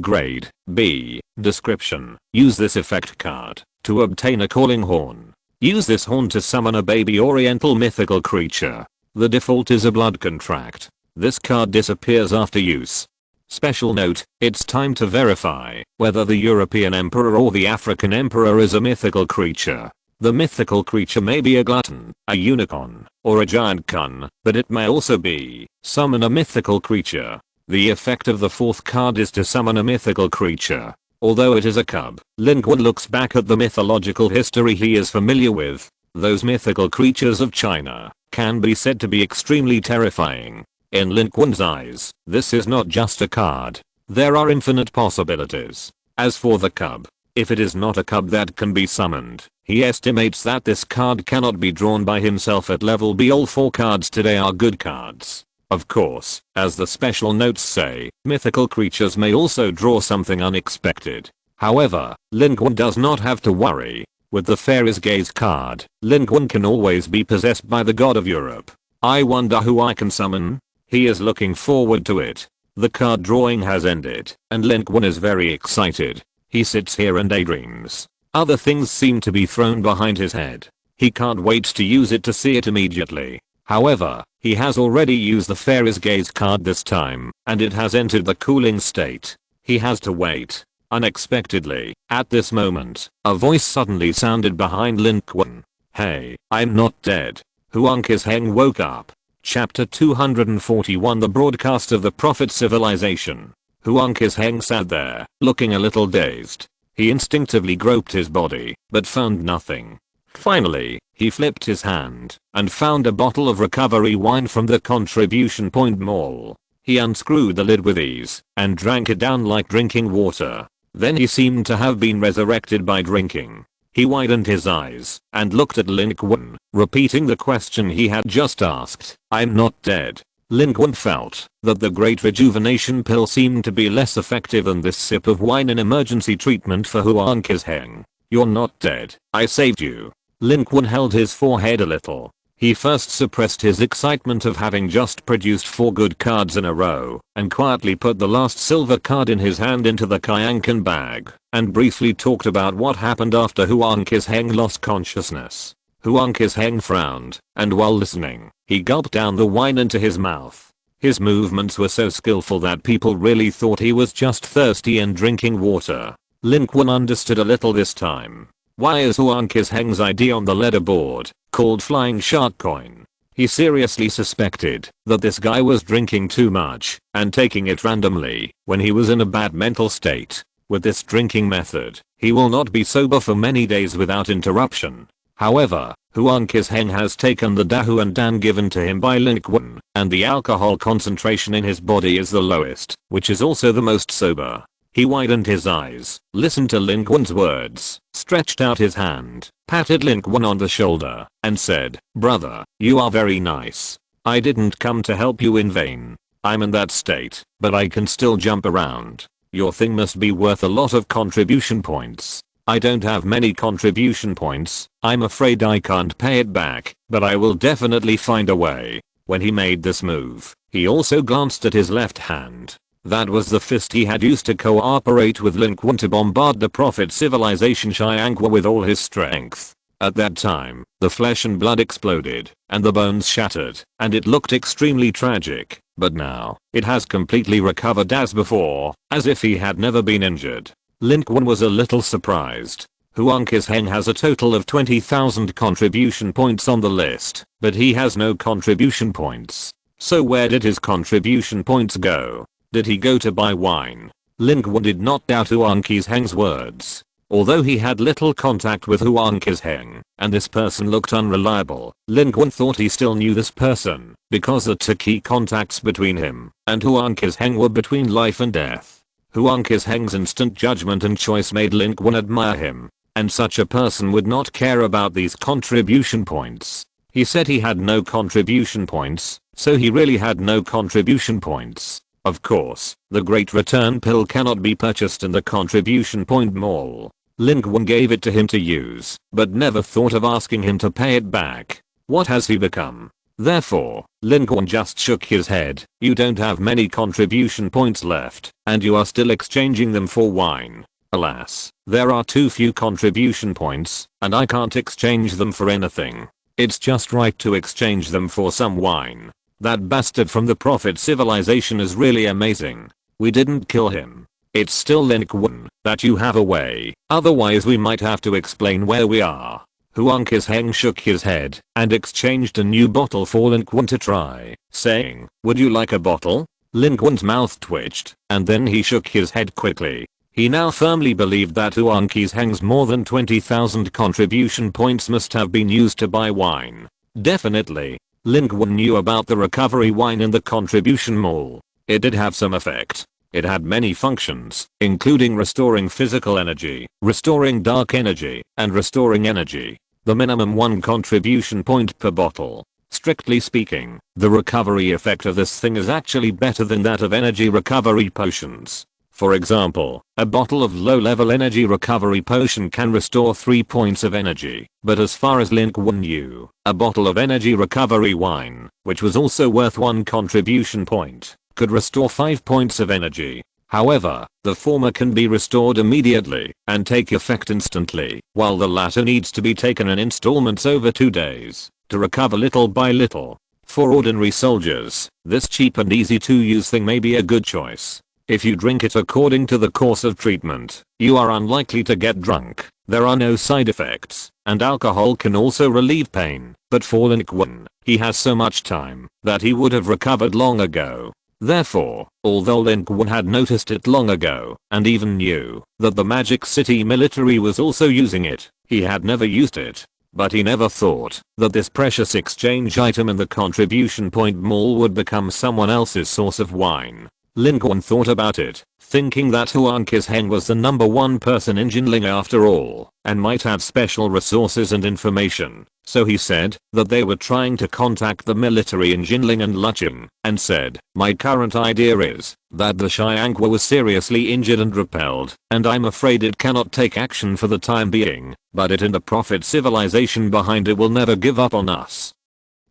grade, B, description, use this effect card to obtain a calling horn. Use this horn to summon a baby oriental mythical creature. The default is a blood contract. This card disappears after use. Special note, it's time to verify whether the European Emperor or the African Emperor is a mythical creature. The mythical creature may be a glutton, a unicorn, or a giant kun, but it may also be summon a mythical creature. The effect of the 4th card is to summon a mythical creature. Although it is a cub, Lin Qun looks back at the mythological history he is familiar with. Those mythical creatures of China can be said to be extremely terrifying. In Lin Qun's eyes, this is not just a card. There are infinite possibilities. As for the cub, if it is not a cub that can be summoned, he estimates that this card cannot be drawn by himself at level B. All 4 cards today are good cards. Of course, as the special notes say, mythical creatures may also draw something unexpected. However, Lin Qun does not have to worry. With the Fairy's Gaze card, Lin Qun can always be possessed by the god of Europe. I wonder who I can summon? He is looking forward to it. The card drawing has ended, and Lin Qun is very excited. He sits here and daydreams. Other things seem to be thrown behind his head. He can't wait to use it to see it immediately. However, he has already used the Fairy's Gaze card this time, and it has entered the cooling state. He has to wait. Unexpectedly, at this moment, a voice suddenly sounded behind Lin Qun. Hey, I'm not dead. Huang Qisheng woke up. Chapter 241 The Broadcast of the Prophet Civilization. Huang Qisheng sat there, looking a little dazed. He instinctively groped his body, but found nothing. Finally, he flipped his hand, and found a bottle of recovery wine from the contribution point mall. He unscrewed the lid with ease, and drank it down like drinking water. Then he seemed to have been resurrected by drinking. He widened his eyes, and looked at Lin Qun, repeating the question he had just asked. I'm not dead. Lin Qun felt that the great rejuvenation pill seemed to be less effective than this sip of wine in emergency treatment for Huang Qisheng. You're not dead. I saved you. Lin Qun held his forehead a little. He first suppressed his excitement of having just produced 4 good cards in a row, and quietly put the last silver card in his hand into the Kyankan bag, and briefly talked about what happened after Huang Qisheng lost consciousness. Huang Qisheng frowned, and while listening, he gulped down the wine into his mouth. His movements were so skillful that people really thought he was just thirsty and drinking water. Lin Qun understood a little this time. Why is Huang Qisheng's ID on the leaderboard called Flying Shark Coin? He seriously suspected that this guy was drinking too much and taking it randomly when he was in a bad mental state. With this drinking method, he will not be sober for many days without interruption. However, Huang Qisheng has taken the Dahu and Dan given to him by Lin Qun, and the alcohol concentration in his body is the lowest, which is also the most sober. He widened his eyes, listened to Lin Qun's words, stretched out his hand, patted Lin Qun on the shoulder, and said, "Brother, you are very nice. I didn't come to help you in vain. I'm in that state, but I can still jump around. Your thing must be worth a lot of contribution points. I don't have many contribution points. I'm afraid I can't pay it back, but I will definitely find a way. When he made this move, he also glanced at his left hand. That was the fist he had used to cooperate with Lin Qun to bombard the Prophet civilization Xianghua with all his strength. At that time, the flesh and blood exploded, and the bones shattered, and it looked extremely tragic, but now, it has completely recovered as before, as if he had never been injured. Lin Qun was a little surprised. Huang Qisheng has a total of 20,000 contribution points on the list, but he has no contribution points. So where did his contribution points go? Did he go to buy wine? Lin Qun did not doubt Huang Qisheng's words. Although he had little contact with Huang Qisheng, and this person looked unreliable, Lin Qun thought he still knew this person, because the two key contacts between him and Huang Qisheng were between life and death. Huang Qisheng's instant judgment and choice made Lin Qun admire him, and such a person would not care about these contribution points. He said he had no contribution points, so he really had no contribution points. Of course, the Great Return Pill cannot be purchased in the contribution point mall. Lin Qun gave it to him to use, but never thought of asking him to pay it back. What has he become? Therefore, Lin Qun just shook his head. You don't have many contribution points left, and you are still exchanging them for wine. Alas, there are too few contribution points, and I can't exchange them for anything. It's just right to exchange them for some wine. That bastard from the Prophet civilization is really amazing. We didn't kill him. It's still Lin Qun, that you have a way, otherwise we might have to explain where we are. Huang Qisheng shook his head and exchanged a new bottle for Lin Qun to try, saying, would you like a bottle? Lin Qun's mouth twitched, and then he shook his head quickly. He now firmly believed that Huang Qisheng's more than 20,000 contribution points must have been used to buy wine. Definitely. Lin Qun knew about the recovery wine in the contribution mall. It did have some effect. It had many functions, including restoring physical energy, restoring dark energy, and restoring energy. The minimum 1 contribution point per bottle. Strictly speaking, the recovery effect of this thing is actually better than that of energy recovery potions. For example, a bottle of low-level energy recovery potion can restore 3 points of energy, but as far as Lin Qun knew, a bottle of energy recovery wine, which was also worth 1 contribution point, could restore 5 points of energy. However, the former can be restored immediately and take effect instantly, while the latter needs to be taken in installments over 2 days, to recover little by little. For ordinary soldiers, this cheap and easy to use thing may be a good choice. If you drink it according to the course of treatment, you are unlikely to get drunk, there are no side effects, and alcohol can also relieve pain, but for Lin Qun, he has so much time that he would have recovered long ago. Therefore, although Lin Qun had noticed it long ago, and even knew that the Magic City military was also using it, he had never used it. But he never thought that this precious exchange item in the contribution point mall would become someone else's source of wine. Lin Qun thought about it, thinking that Huang Qisheng was the number 1 person in Jinling after all, and might have special resources and information. So he said that they were trying to contact the military in Jinling and Luqing, and said, my current idea is that the Xianghua was seriously injured and repelled, and I'm afraid it cannot take action for the time being, but it and the Prophet civilization behind it will never give up on us.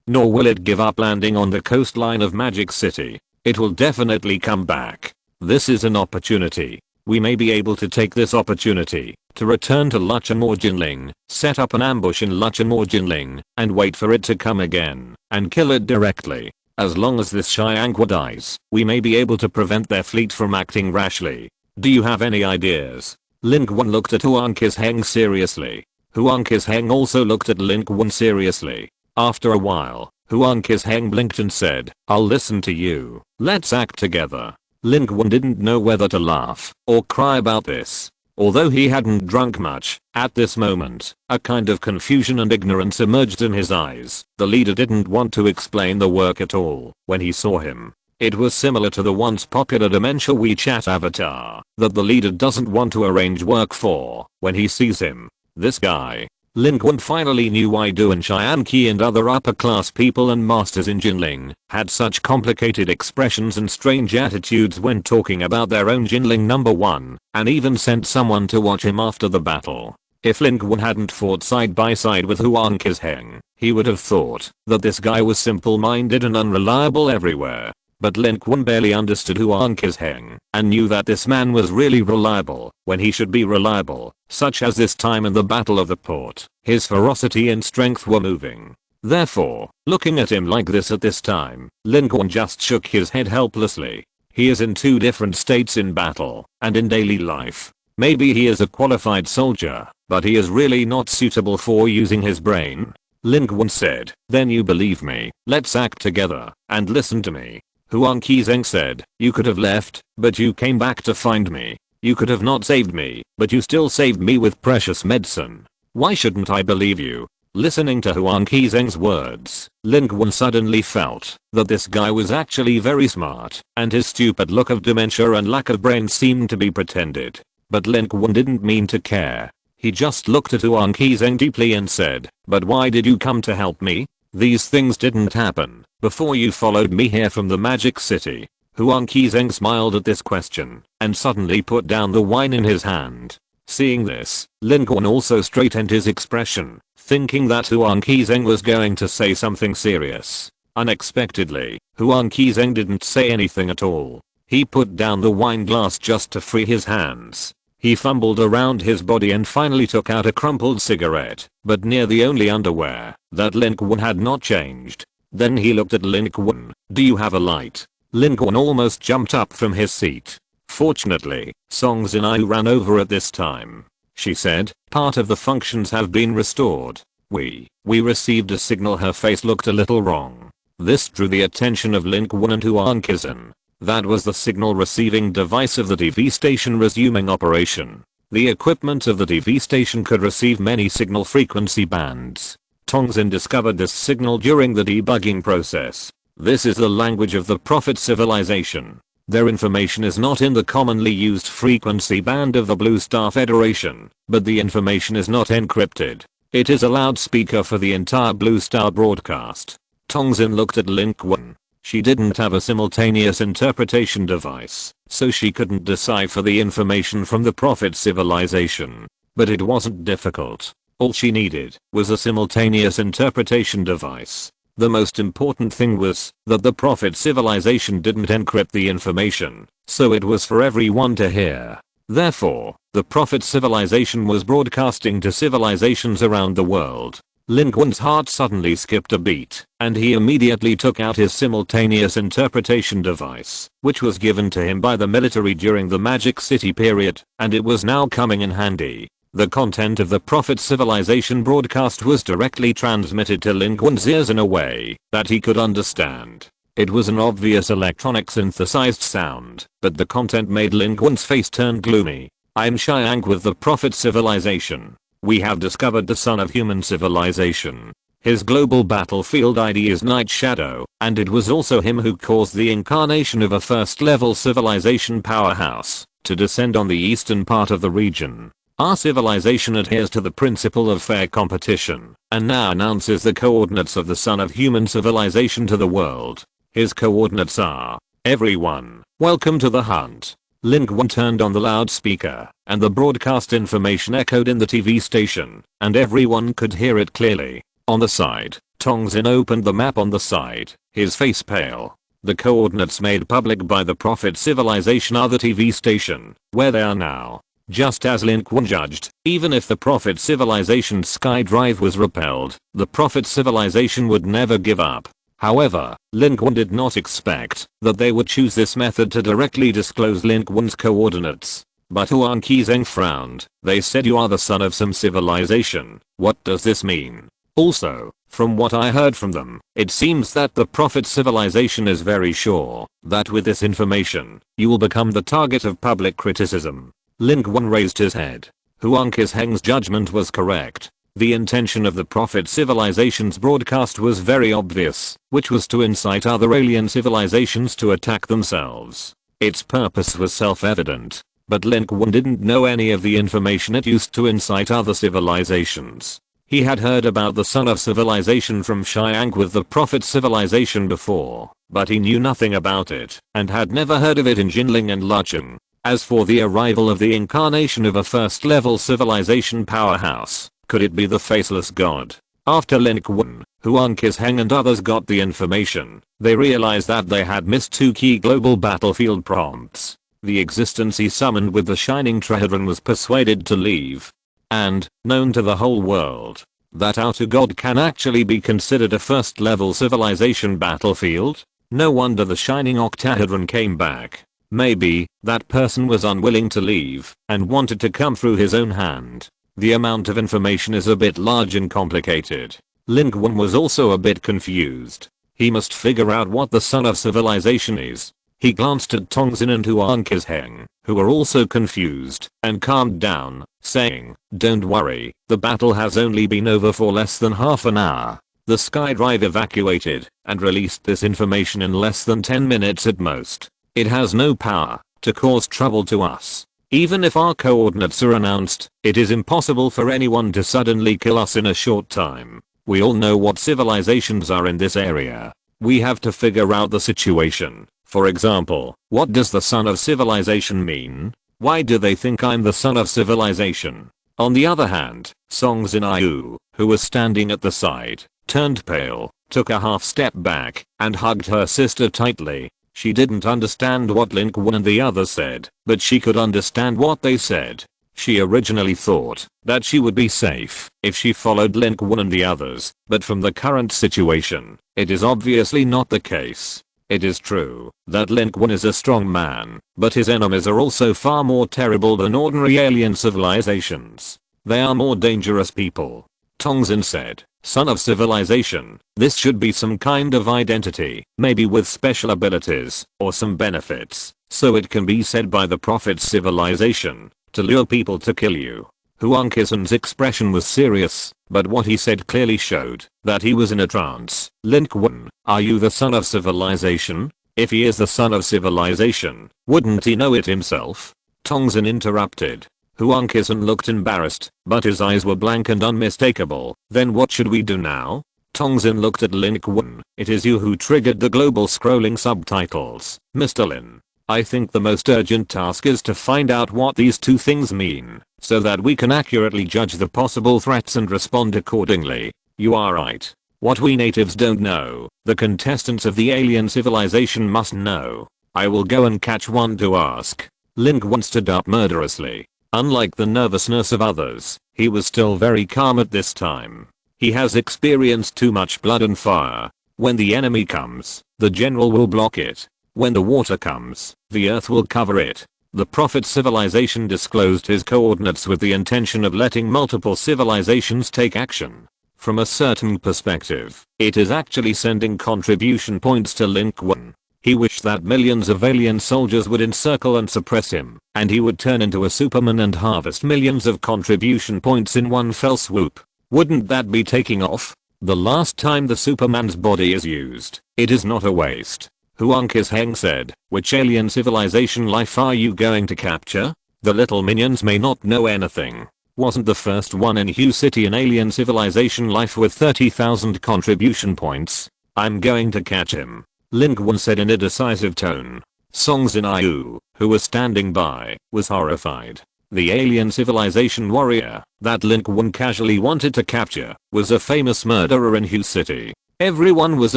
Nor will it give up landing on the coastline of Magic City. It will definitely come back. This is an opportunity. We may be able to take this opportunity to return to Luqing or Jinling, set up an ambush in Luqing or Jinling, and wait for it to come again, and kill it directly. As long as this Xianghua dies, we may be able to prevent their fleet from acting rashly. Do you have any ideas? Lin Qun looked at Huang Qisheng seriously. Huang Qisheng also looked at Lin Qun seriously. After a while, Huang Qisheng blinked and said, I'll listen to you. Let's act together. Lin Qun didn't know whether to laugh or cry about this. Although he hadn't drunk much, at this moment, a kind of confusion and ignorance emerged in his eyes. The leader didn't want to explain the work at all when he saw him. It was similar to the once popular dementia WeChat avatar that the leader doesn't want to arrange work for when he sees him. This guy. Lin Qun finally knew why Du and Qianqi and other upper class people and masters in Jinling had such complicated expressions and strange attitudes when talking about their own Jinling number 1, and even sent someone to watch him after the battle. If Lin Qun hadn't fought side by side with Huang Qizheng, he would have thought that this guy was simple-minded and unreliable everywhere. But Lin Qun barely understood Huang Qizheng and knew that this man was really reliable when he should be reliable, such as this time in the Battle of the Port. His ferocity and strength were moving. Therefore, looking at him like this at this time, Lin Qun just shook his head helplessly. He is in two different states in battle and in daily life. Maybe he is a qualified soldier, but he is really not suitable for using his brain. Lin Qun said, "Then you believe me, let's act together and listen to me." Huang Qizheng said, "You could have left, but you came back to find me. You could have not saved me, but you still saved me with precious medicine. Why shouldn't I believe you?" Listening to Huang Qizheng's words, Lin Qun suddenly felt that this guy was actually very smart, and his stupid look of dementia and lack of brain seemed to be pretended. But Lin Qun didn't mean to care. He just looked at Huang Qizheng deeply and said, "But why did you come to help me? These things didn't happen before you followed me here from the magic city." Huang Qizheng smiled at this question and suddenly put down the wine in his hand. Seeing this, Lin Qun also straightened his expression, thinking that Huang Qizheng was going to say something serious. Unexpectedly, Huang Qizheng didn't say anything at all. He put down the wine glass just to free his hands. He fumbled around his body and finally took out a crumpled cigarette, but near the only underwear that Lin Qun had not changed. Then he looked at Lin Qun. "Do you have a light?" Lin Qun almost jumped up from his seat. Fortunately, Song Zinai ran over at this time. She said, "Part of the functions have been restored. We received a signal." Her face looked a little wrong. This drew the attention of Lin Qun and Huang Qizheng. That was the signal receiving device of the TV station resuming operation. The equipment of the TV station could receive many signal frequency bands. Tongzin discovered this signal during the debugging process. This is the language of the Prophet civilization. Their information is not in the commonly used frequency band of the Blue Star Federation, but the information is not encrypted. It is a loudspeaker for the entire Blue Star broadcast. Tongzin looked at Lin Qun. She didn't have a simultaneous interpretation device, so she couldn't decipher the information from the Prophet civilization. But it wasn't difficult. All she needed was a simultaneous interpretation device. The most important thing was that the Prophet civilization didn't encrypt the information, so it was for everyone to hear. Therefore, the Prophet civilization was broadcasting to civilizations around the world. Lin Qun's heart suddenly skipped a beat, and he immediately took out his simultaneous interpretation device, which was given to him by the military during the Magic City period, and it was now coming in handy. The content of the Prophet civilization broadcast was directly transmitted to Lin Qun's ears in a way that he could understand. It was an obvious electronic synthesized sound, but the content made Lin Qun's face turn gloomy. "I'm Xiang with the Prophet civilization. We have discovered the son of human civilization. His global battlefield ID is Night Shadow, and it was also him who caused the incarnation of a first-level civilization powerhouse to descend on the eastern part of the region. Our civilization adheres to the principle of fair competition, and now announces the coordinates of the son of human civilization to the world. His coordinates are, everyone, welcome to the hunt." Lin Qun turned on the loudspeaker, and the broadcast information echoed in the TV station, and everyone could hear it clearly. On the side, Tongzin opened the map on the side, his face pale. The coordinates made public by the Prophet civilization are the TV station, where they are now. Just as Lin Qun judged, even if the Prophet civilization's sky drive was repelled, the Prophet civilization would never give up. However, Lin Qun did not expect that they would choose this method to directly disclose Lin Qun's coordinates. But Huang Qizheng frowned. "They said you are the son of some civilization. What does this mean?" Also, from what I heard from them, it seems that the Prophet civilization is very sure that with this information, you will become the target of public criticism. Lin Qun raised his head. Huang Qizheng's judgment was correct. The intention of the Prophet civilization's broadcast was very obvious, which was to incite other alien civilizations to attack themselves. Its purpose was self-evident, but Lin Qun didn't know any of the information it used to incite other civilizations. He had heard about the Son of Civilization from Chiang with the Prophet Civilization before, but he knew nothing about it and had never heard of it in Jinling and Lucheng. As for the arrival of the incarnation of a first level civilization powerhouse, could it be the faceless god? After Lin Qun, Huang Qisheng and others got the information, they realized that they had missed two key global battlefield prompts. The existence he summoned with the shining Trehedron was persuaded to leave. And, known to the whole world, that outer god can actually be considered a first level civilization battlefield? No wonder the shining octahedron came back. Maybe, that person was unwilling to leave and wanted to come through his own hand. The amount of information is a bit large and complicated. Lin Qun was also a bit confused. He must figure out what the Son of Civilization is. He glanced at Tongzin and Huang Qisheng, who were also confused, and calmed down, saying, "Don't worry, the battle has only been over for less than half an hour. The SkyDrive evacuated and released this information in less than 10 minutes at most. It has no power to cause trouble to us. Even if our coordinates are announced, it is impossible for anyone to suddenly kill us in a short time. We all know what civilizations are in this area. We have to figure out the situation. For example, what does the Son of Civilization mean? Why do they think I'm the Son of Civilization?" On the other hand, Song Xinyu, who was standing at the side, turned pale, took a half step back, and hugged her sister tightly. She didn't understand what Lin Qun and the others said, but she could understand what they said. She originally thought that she would be safe if she followed Lin Qun and the others, but from the current situation, it is obviously not the case. It is true that Lin Qun is a strong man, but his enemies are also far more terrible than ordinary alien civilizations. They are more dangerous people. Tongzin said, "Son of Civilization, this should be some kind of identity, maybe with special abilities, or some benefits, so it can be said by the Prophet's civilization, to lure people to kill you." Huang Qisheng's expression was serious, but what he said clearly showed that he was in a trance. "Lin Qun, are you the Son of Civilization? If he is the Son of Civilization, wouldn't he know it himself?" Tongzin interrupted. Huang Qisheng looked embarrassed, but his eyes were blank and unmistakable. "Then what should we do now?" Tongzin looked at Lin Qun. "It is you who triggered the global scrolling subtitles, Mr. Lin. I think the most urgent task is to find out what these two things mean, so that we can accurately judge the possible threats and respond accordingly." "You are right. What we natives don't know, the contestants of the alien civilization must know. I will go and catch one to ask." Lin Qun stood up murderously. Unlike the nervousness of others, he was still very calm at this time. He has experienced too much blood and fire. When the enemy comes, the general will block it. When the water comes, the earth will cover it. The Prophet's civilization disclosed his coordinates with the intention of letting multiple civilizations take action. From a certain perspective, it is actually sending contribution points to Lin Qun. He wished that millions of alien soldiers would encircle and suppress him, and he would turn into a Superman and harvest millions of contribution points in one fell swoop. Wouldn't that be taking off? The last time the Superman's body is used, it is not a waste. Huang Qisheng said, "Which alien civilization life are you going to capture? The little minions may not know anything. Wasn't the first one in Hue City an alien civilization life with 30,000 contribution points? I'm going to catch him," Lin Qun said in a decisive tone. Song Xinyu, who was standing by, was horrified. The alien civilization warrior that Lin Qun casually wanted to capture was a famous murderer in Hue City. Everyone was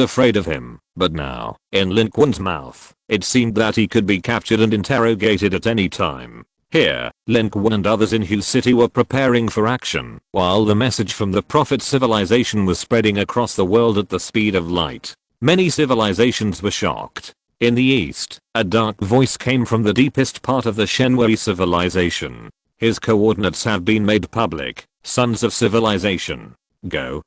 afraid of him, but now, in Lin Qun's mouth, it seemed that he could be captured and interrogated at any time. Here, Lin Qun and others in Hue City were preparing for action, while the message from the Prophet's civilization was spreading across the world at the speed of light. Many civilizations were shocked. In the east, a dark voice came from the deepest part of the Shenwei civilization. "His coordinates have been made public, sons of civilization. Go,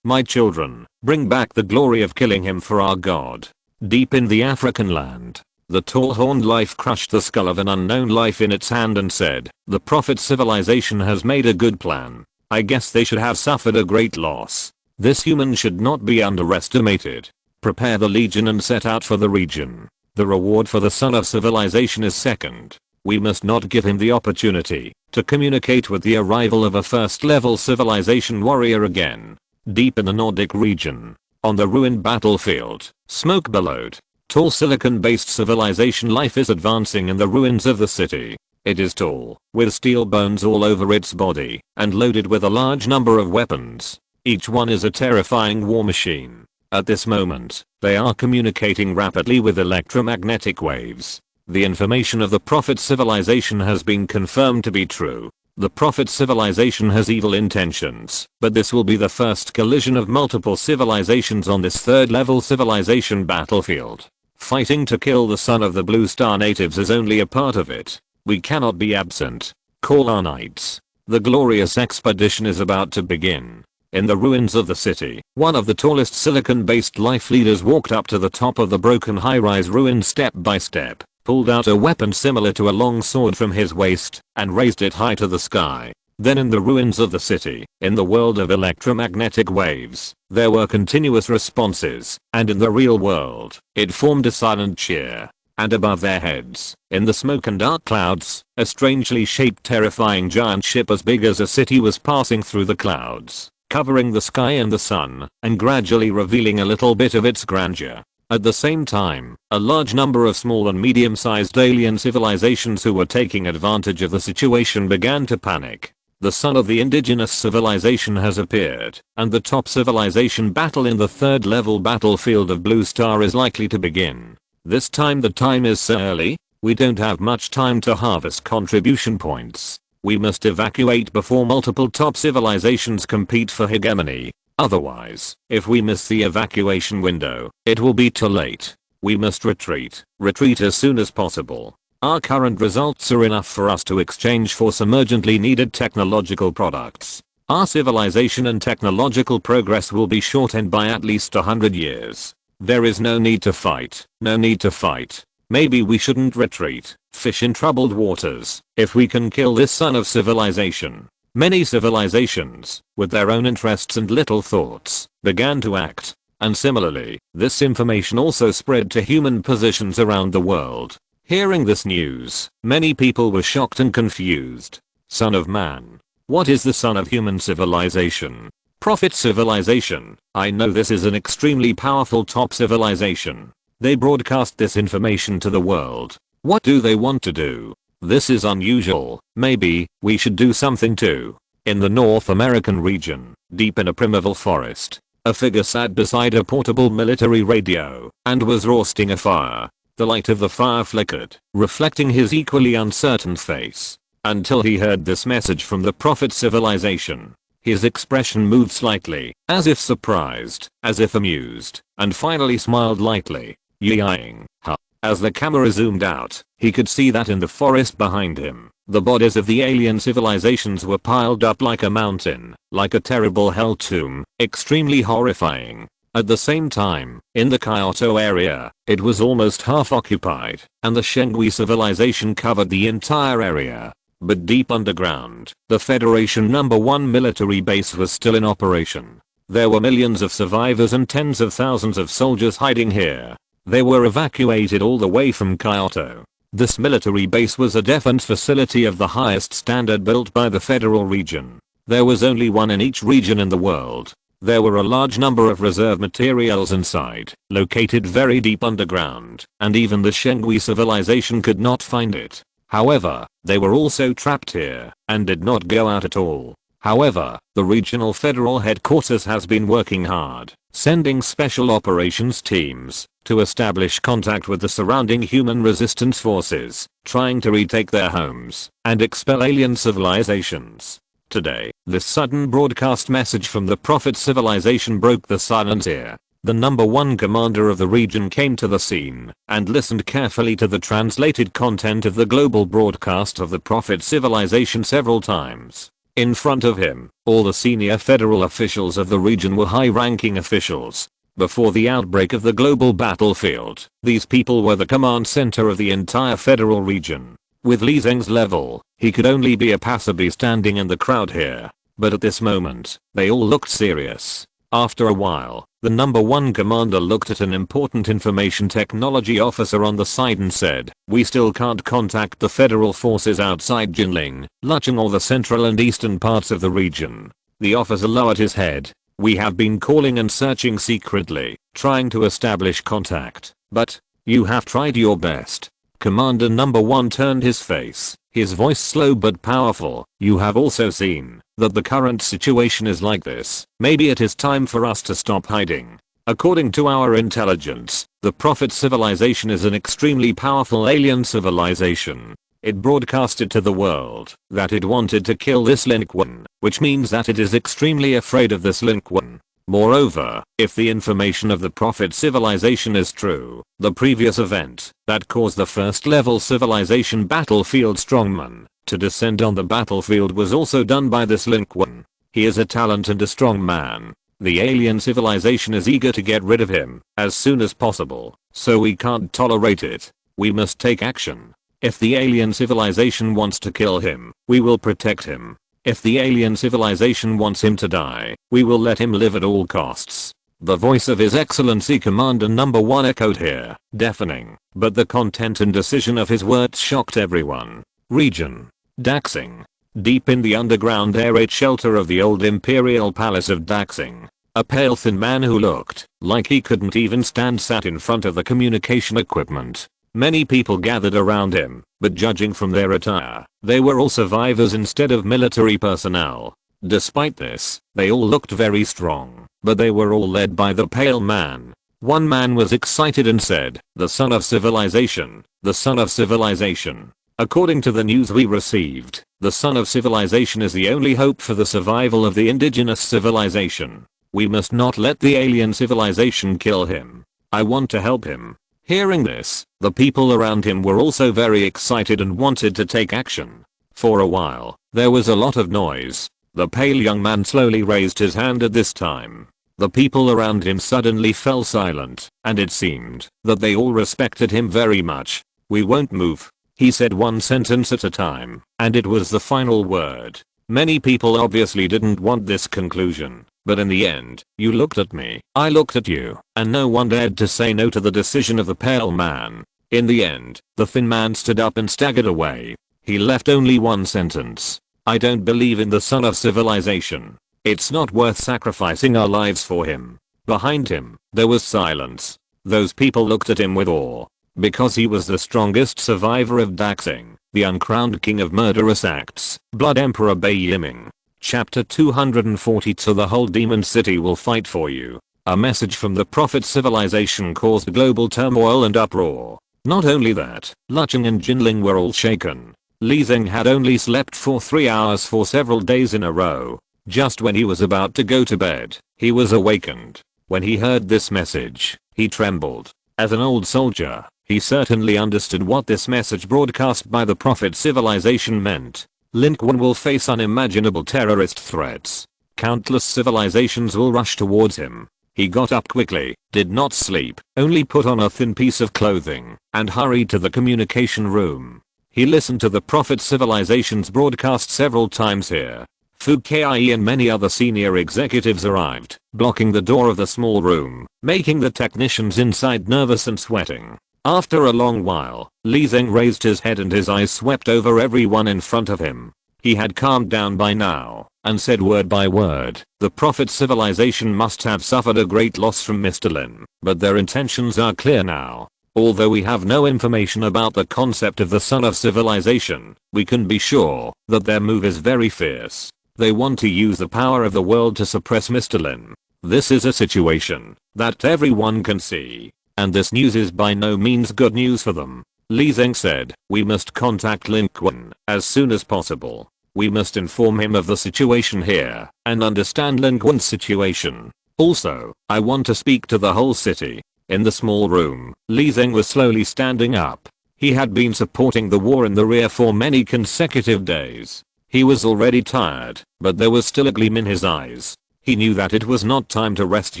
my children, bring back the glory of killing him for our god." Deep in the African land, the tall horned life crushed the skull of an unknown life in its hand and said, "The Prophet's civilization has made a good plan. I guess they should have suffered a great loss. This human should not be underestimated. Prepare the legion and set out for the region. The reward for the Son of Civilization is second." We must not give him the opportunity to communicate with the arrival of a first-level civilization warrior again. Deep in the Nordic region, on the ruined battlefield, smoke billowed. Tall silicon-based civilization life is advancing in the ruins of the city. It is tall, with steel bones all over its body, and loaded with a large number of weapons. Each one is a terrifying war machine. At this moment, they are communicating rapidly with electromagnetic waves. The information of the Prophet civilization has been confirmed to be true. The Prophet civilization has evil intentions, but this will be the first collision of multiple civilizations on this third-level civilization battlefield. Fighting to kill the son of the Blue Star natives is only a part of it. We cannot be absent. Call our knights. The glorious expedition is about to begin. In the ruins of the city, one of the tallest silicon-based life leaders walked up to the top of the broken high-rise ruin step by step, pulled out a weapon similar to a long sword from his waist, and raised it high to the sky. Then in the ruins of the city, in the world of electromagnetic waves, there were continuous responses, and in the real world, it formed a silent cheer. And above their heads, in the smoke and dark clouds, a strangely shaped terrifying giant ship as big as a city was passing through the clouds, covering the sky and the sun, and gradually revealing a little bit of its grandeur. At the same time, a large number of small and medium-sized alien civilizations who were taking advantage of the situation began to panic. The son of the indigenous civilization has appeared, and the top civilization battle in the third-level battlefield of Blue Star is likely to begin. This time the time is so early, we don't have much time to harvest contribution points. We must evacuate before multiple top civilizations compete for hegemony. Otherwise, if we miss the evacuation window, it will be too late. We must retreat. Retreat as soon as possible. Our current results are enough for us to exchange for some urgently needed technological products. Our civilization and technological progress will be shortened by at least 100 years. There is no need to fight. No need to fight. Maybe we shouldn't retreat. Fish in troubled waters. If we can kill this son of civilization. Many civilizations, with their own interests and little thoughts, began to act. And similarly, this information also spread to human positions around the world. Hearing this news, many people were shocked and confused. Son of man. What is the son of human civilization? Prophet civilization. I know this is an extremely powerful top civilization. They broadcast this information to the world. What do they want to do? This is unusual. Maybe we should do something too. In the North American region, deep in a primeval forest, a figure sat beside a portable military radio and was roasting a fire. The light of the fire flickered, reflecting his equally uncertain face, until he heard this message from the Prophet civilization. His expression moved slightly, as if surprised, as if amused, and finally smiled lightly. Ying, ha. As the camera zoomed out, he could see that in the forest behind him, the bodies of the alien civilizations were piled up like a mountain, like a terrible hell tomb, extremely horrifying. At the same time, in the Kyoto area, it was almost half occupied, and the Shengui civilization covered the entire area. But deep underground, the Federation No. 1 military base was still in operation. There were millions of survivors and tens of thousands of soldiers hiding here. They were evacuated all the way from Kyoto. This military base was a defense facility of the highest standard built by the federal region. There was only one in each region in the world. There were a large number of reserve materials inside, located very deep underground, and even the Shengui civilization could not find it. However, they were also trapped here, and did not go out at all. However, the regional federal headquarters has been working hard, sending special operations teams to establish contact with the surrounding human resistance forces, trying to retake their homes and expel alien civilizations. Today, this sudden broadcast message from the Prophet civilization broke the silence here. The No. 1 commander of the region came to the scene and listened carefully to the translated content of the global broadcast of the Prophet civilization several times. In front of him, all the senior federal officials of the region were high-ranking officials. Before the outbreak of the global battlefield, these people were the command center of the entire federal region. With Li Zeng's level, he could only be a passerby standing in the crowd here. But at this moment, they all looked serious. After a while, The number 1 commander looked at an important information technology officer on the side and said, "We still can't contact the federal forces outside Jinling, Lucheng or the central and eastern parts of the region." The officer lowered his head. "We have been calling and searching secretly, trying to establish contact, but you have tried your best." Commander number 1 turned his face, his voice slow but powerful. "You have also seen that the current situation is like this. Maybe it is time for us to stop hiding. According to our intelligence, the Prophet civilization is an extremely powerful alien civilization. It broadcasted to the world that it wanted to kill this Lin Qun, which means that it is extremely afraid of this Lin Qun. Moreover, if the information of the Prophet civilization is true, the previous event that caused the first level civilization battlefield strongman to descend on the battlefield was also done by this Lin Qun. He is a talent and a strong man. The alien civilization is eager to get rid of him as soon as possible, so we can't tolerate it. We must take action. If the alien civilization wants to kill him, we will protect him. If the alien civilization wants him to die, we will let him live at all costs." The voice of His Excellency Commander number 1 echoed here, deafening, but the content and decision of his words shocked everyone. Region: Daxing. Deep in the underground air raid shelter of the old imperial palace of Daxing, a pale thin man who looked like he couldn't even stand sat in front of the communication equipment. Many people gathered around him, but judging from their attire, they were all survivors instead of military personnel. Despite this, they all looked very strong, but they were all led by the pale man. One man was excited and said, "The son of civilization, the son of civilization. According to the news we received, the son of civilization is the only hope for the survival of the indigenous civilization. We must not let the alien civilization kill him. I want to help him." Hearing this, the people around him were also very excited and wanted to take action. For a while, there was a lot of noise. The pale young man slowly raised his hand at this time. The people around him suddenly fell silent, and it seemed that they all respected him very much. "We won't move." He said one sentence at a time, and it was the final word. Many people obviously didn't want this conclusion, but in the end, you looked at me, I looked at you, and no one dared to say no to the decision of the pale man. In the end, the thin man stood up and staggered away. He left only one sentence. "I don't believe in the son of civilization. It's not worth sacrificing our lives for him." Behind him, there was silence. Those people looked at him with awe. Because he was the strongest survivor of Daxing, the uncrowned king of murderous acts, Blood Emperor Bai Yiming. Chapter 242. The whole demon city will fight for you. A message from the Prophet civilization caused global turmoil and uproar. Not only that, Lucheng and Jinling were all shaken. Li Zeng had only slept for 3 hours for several days in a row. Just when he was about to go to bed, he was awakened. When he heard this message, he trembled. As an old soldier, he certainly understood what this message broadcast by the Prophet civilization meant. Lin Qun will face unimaginable terrorist threats. Countless civilizations will rush towards him. He got up quickly, did not sleep, only put on a thin piece of clothing, and hurried to the communication room. He listened to the Prophet civilization's broadcast several times here. Fu Kai and many other senior executives arrived, blocking the door of the small room, making the technicians inside nervous and sweating. After a long while, Li Zeng raised his head and his eyes swept over everyone in front of him. He had calmed down by now, and said word by word, "The Prophet civilization must have suffered a great loss from Mr. Lin, but their intentions are clear now. Although we have no information about the concept of the son of civilization, we can be sure that their move is very fierce. They want to use the power of the world to suppress Mr. Lin. This is a situation that everyone can see, and this news is by no means good news for them." Li Zeng said, "We must contact Lin Qun as soon as possible. We must inform him of the situation here and understand Lin Qun's situation. Also, I want to speak to the whole city." In the small room, Li Zeng was slowly standing up. He had been supporting the war in the rear for many consecutive days. He was already tired, but there was still a gleam in his eyes. He knew that it was not time to rest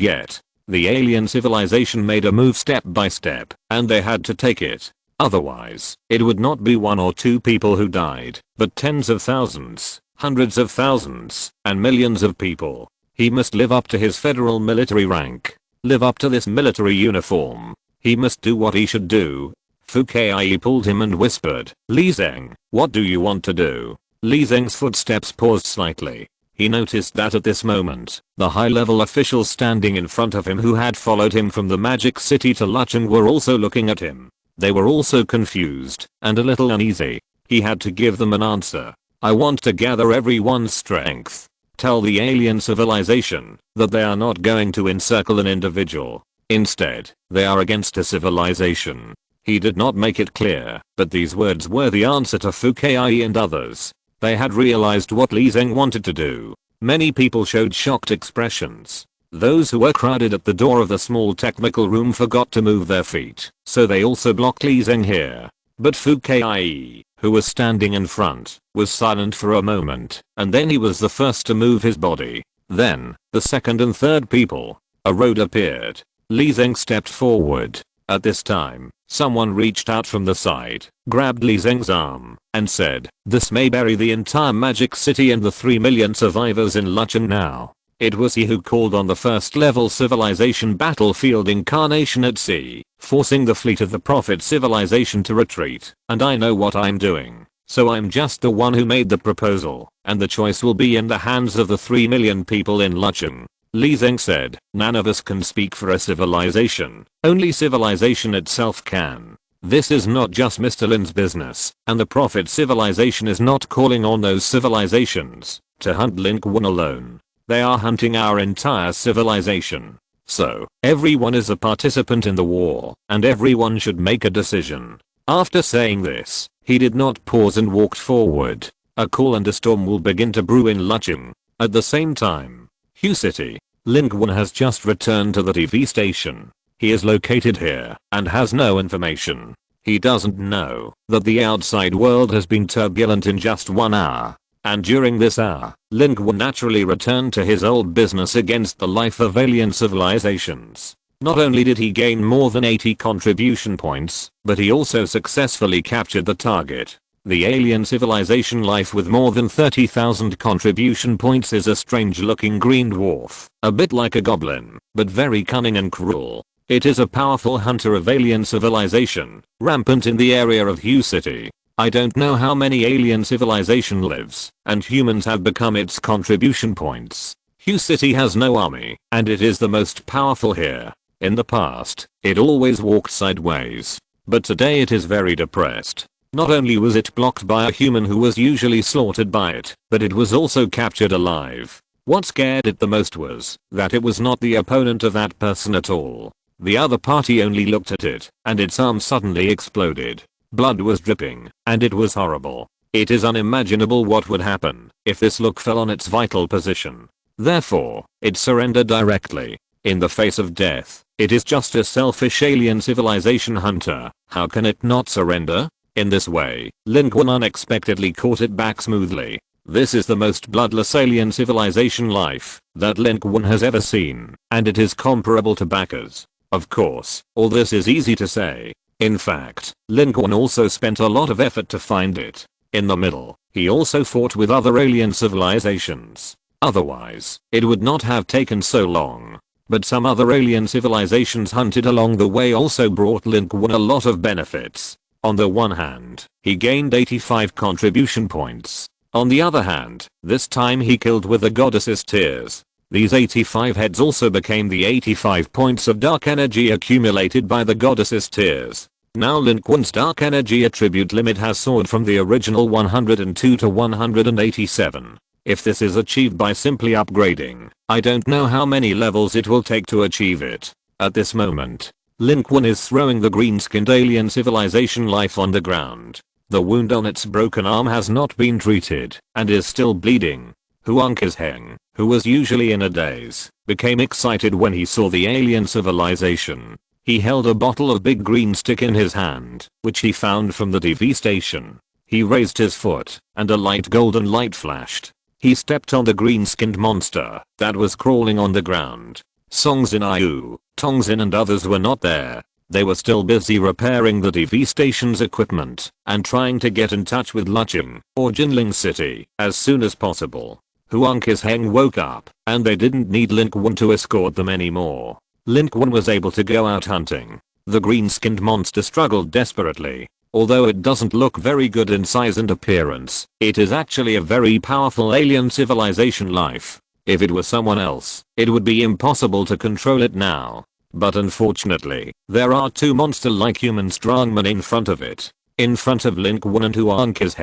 yet. The alien civilization made a move step by step, and they had to take it. Otherwise, it would not be 1 or 2 people who died, but tens of thousands, hundreds of thousands, and millions of people. He must live up to his federal military rank. live up to this military uniform. He must do what he should do. Fu Kai pulled him and whispered, "Li Zeng, what do you want to do?" Li Zeng's footsteps paused slightly. He noticed that at this moment, the high-level officials standing in front of him who had followed him from the magic city to Lucheng were also looking at him. They were also confused and a little uneasy. He had to give them an answer. "I want to gather everyone's strength. Tell the alien civilization that they are not going to encircle an individual. Instead, they are against a civilization." He did not make it clear, but these words were the answer to Fu Kai and others. They had realized what Li Zeng wanted to do. Many people showed shocked expressions. Those who were crowded at the door of the small technical room forgot to move their feet, so they also blocked Li Zeng here. But Fu Kai, who was standing in front, was silent for a moment, and then he was the first to move his body. Then, the second and third people. A road appeared. Li Zeng stepped forward. At this time, someone reached out from the side, grabbed Li Zeng's arm, and said, "This may bury the entire magic city and the 3 million survivors in Lucheng now." It was he who called on the first level civilization battlefield incarnation at sea, forcing the fleet of the Prophet civilization to retreat, and I know what I'm doing. So I'm just the one who made the proposal, and the choice will be in the hands of the 3 million people in Lucheng. Li Zeng said, "None of us can speak for a civilization, only civilization itself can. This is not just Mr. Lin's business, and the Prophet civilization is not calling on those civilizations to hunt Lin Qun alone. They are hunting our entire civilization. So, everyone is a participant in the war, and everyone should make a decision." After saying this, he did not pause and walked forward. A cool and a storm will begin to brew in Lucheng. At the same time, Hu City. Lin Qun has just returned to the TV station. He is located here and has no information. He doesn't know that the outside world has been turbulent in just 1 hour. And during this hour, Lin Qun naturally returned to his old business against the life of alien civilizations. Not only did he gain more than 80 contribution points, but he also successfully captured the target. The alien civilization life with more than 30,000 contribution points is a strange looking green dwarf, a bit like a goblin, but very cunning and cruel. It is a powerful hunter of alien civilization, rampant in the area of Hu City. I don't know how many alien civilization lives, and humans have become its contribution points. Hu City has no army, and it is the most powerful here. In the past, it always walked sideways, but today it is very depressed. Not only was it blocked by a human who was usually slaughtered by it, but it was also captured alive. What scared it the most was that it was not the opponent of that person at all. The other party only looked at it, and its arm suddenly exploded. Blood was dripping, and it was horrible. It is unimaginable what would happen if this look fell on its vital position. Therefore, it surrendered directly. In the face of death, it is just a selfish alien civilization hunter. How can it not surrender? In this way, Lin Qun unexpectedly caught it back smoothly. This is the most bloodless alien civilization life that Lin Qun has ever seen, and it is comparable to Bacca's. Of course, all this is easy to say. In fact, Lin Qun also spent a lot of effort to find it. In the middle, he also fought with other alien civilizations. Otherwise, it would not have taken so long. But some other alien civilizations hunted along the way also brought Lin Qun a lot of benefits. On the one hand, he gained 85 contribution points. On the other hand, this time he killed with the goddess's tears. These 85 heads also became the 85 points of dark energy accumulated by the goddess's tears. Now Lin Qun's dark energy attribute limit has soared from the original 102 to 187. If this is achieved by simply upgrading, I don't know how many levels it will take to achieve it. At this moment, Lin Qun is throwing the green-skinned alien civilization life on the ground. The wound on its broken arm has not been treated and is still bleeding. Huang's Heng, who was usually in a daze, became excited when he saw the alien civilization. He held a bottle of big green stick in his hand, which he found from the TV station. He raised his foot, and a light golden light flashed. He stepped on the green-skinned monster that was crawling on the ground. Songs in Iu, Tongzin and others were not there. They were still busy repairing the TV station's equipment and trying to get in touch with Lucheng or Jinling City as soon as possible. Huang's Heng woke up and they didn't need Lin Qun to escort them anymore. Lin Qun was able to go out hunting. The green-skinned monster struggled desperately. Although it doesn't look very good in size and appearance, it is actually a very powerful alien civilization life. If it were someone else, it would be impossible to control it now. But unfortunately, there are two monster-like human strongmen in front of it. In front of Lin Qun and awakens.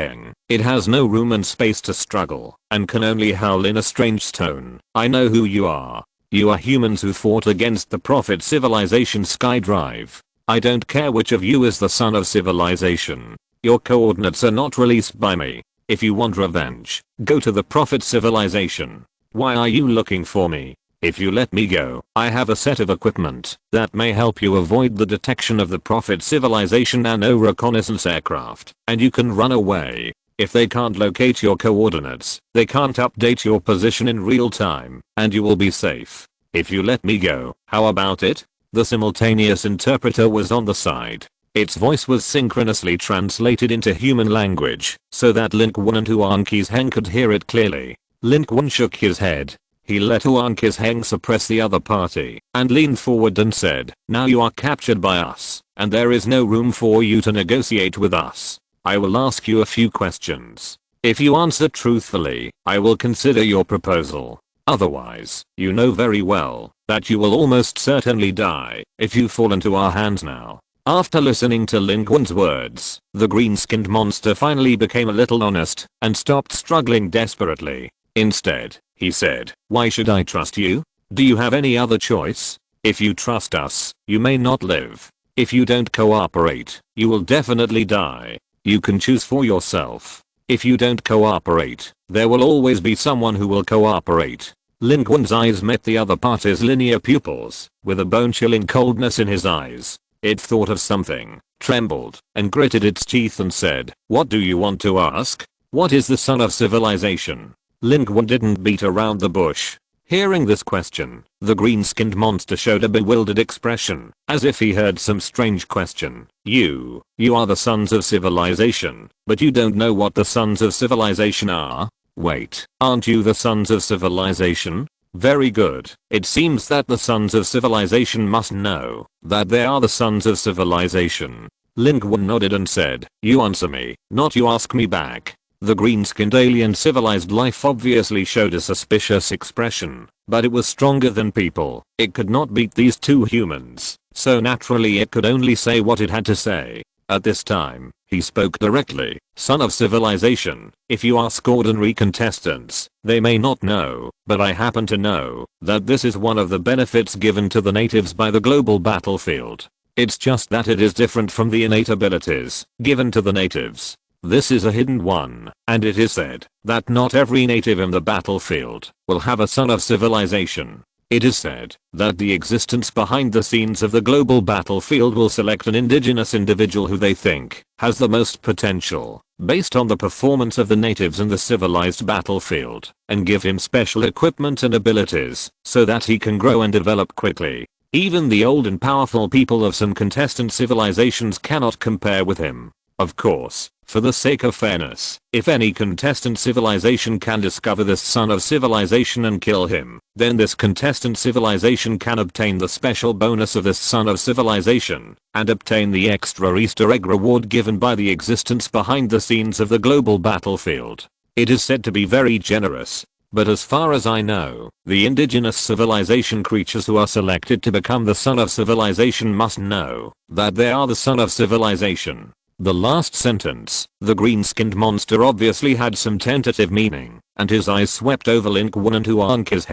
It has no room and space to struggle, and can only howl in a strange tone. I know who you are. You are humans who fought against the Prophet Civilization Skydrive. I don't care which of you is the son of civilization. Your coordinates are not released by me. If you want revenge, go to the Prophet Civilization. Why are you looking for me? If you let me go, I have a set of equipment that may help you avoid the detection of the Prophet Civilization nano reconnaissance aircraft, and you can run away. If they can't locate your coordinates, they can't update your position in real time, and you will be safe. If you let me go, how about it? The simultaneous interpreter was on the side. Its voice was synchronously translated into human language, so that Lin Qun and awakens could hear it clearly. Lin Qun shook his head. He let awakens suppress the other party, and leaned forward and said, now you are captured by us, and there is no room for you to negotiate with us. I will ask you a few questions. If you answer truthfully, I will consider your proposal. Otherwise, you know very well that you will almost certainly die if you fall into our hands now. After listening to Lin Qun's words, the green-skinned monster finally became a little honest and stopped struggling desperately. Instead, he said, why should I trust you? Do you have any other choice? If you trust us, you may not live. If you don't cooperate, you will definitely die. You can choose for yourself. If you don't cooperate, there will always be someone who will cooperate. Lin Qun's eyes met the other party's linear pupils, with a bone-chilling coldness in his eyes. It thought of something, trembled, and gritted its teeth and said, what do you want to ask? What is the son of civilization? Lin Qun didn't beat around the bush. Hearing this question, the green-skinned monster showed a bewildered expression, as if he heard some strange question. You are the sons of civilization, but you don't know what the sons of civilization are? Wait, aren't you the sons of civilization? Very good. It seems that the sons of civilization must know that they are the sons of civilization. Lin Qun nodded and said, you answer me, not you ask me back. The green-skinned alien civilized life obviously showed a suspicious expression, but it was stronger than people. It could not beat these two humans, so naturally it could only say what it had to say. At this time, he spoke directly, son of civilization, if you ask ordinary contestants, they may not know, but I happen to know that this is one of the benefits given to the natives by the global battlefield. It's just that it is different from the innate abilities given to the natives. This is a hidden one, and it is said that not every native in the battlefield will have a son of civilization. It is said that the existence behind the scenes of the global battlefield will select an indigenous individual who they think has the most potential, based on the performance of the natives in the civilized battlefield, and give him special equipment and abilities, so that he can grow and develop quickly. Even the old and powerful people of some contestant civilizations cannot compare with him. Of course, for the sake of fairness, if any contestant civilization can discover this son of civilization and kill him, then this contestant civilization can obtain the special bonus of this son of civilization, and obtain the extra Easter egg reward given by the existence behind the scenes of the global battlefield. It is said to be very generous. But as far as I know, the indigenous civilization creatures who are selected to become the son of civilization must know that they are the son of civilization. The last sentence, the green-skinned monster obviously had some tentative meaning, and his eyes swept over Lin Qun and awakens,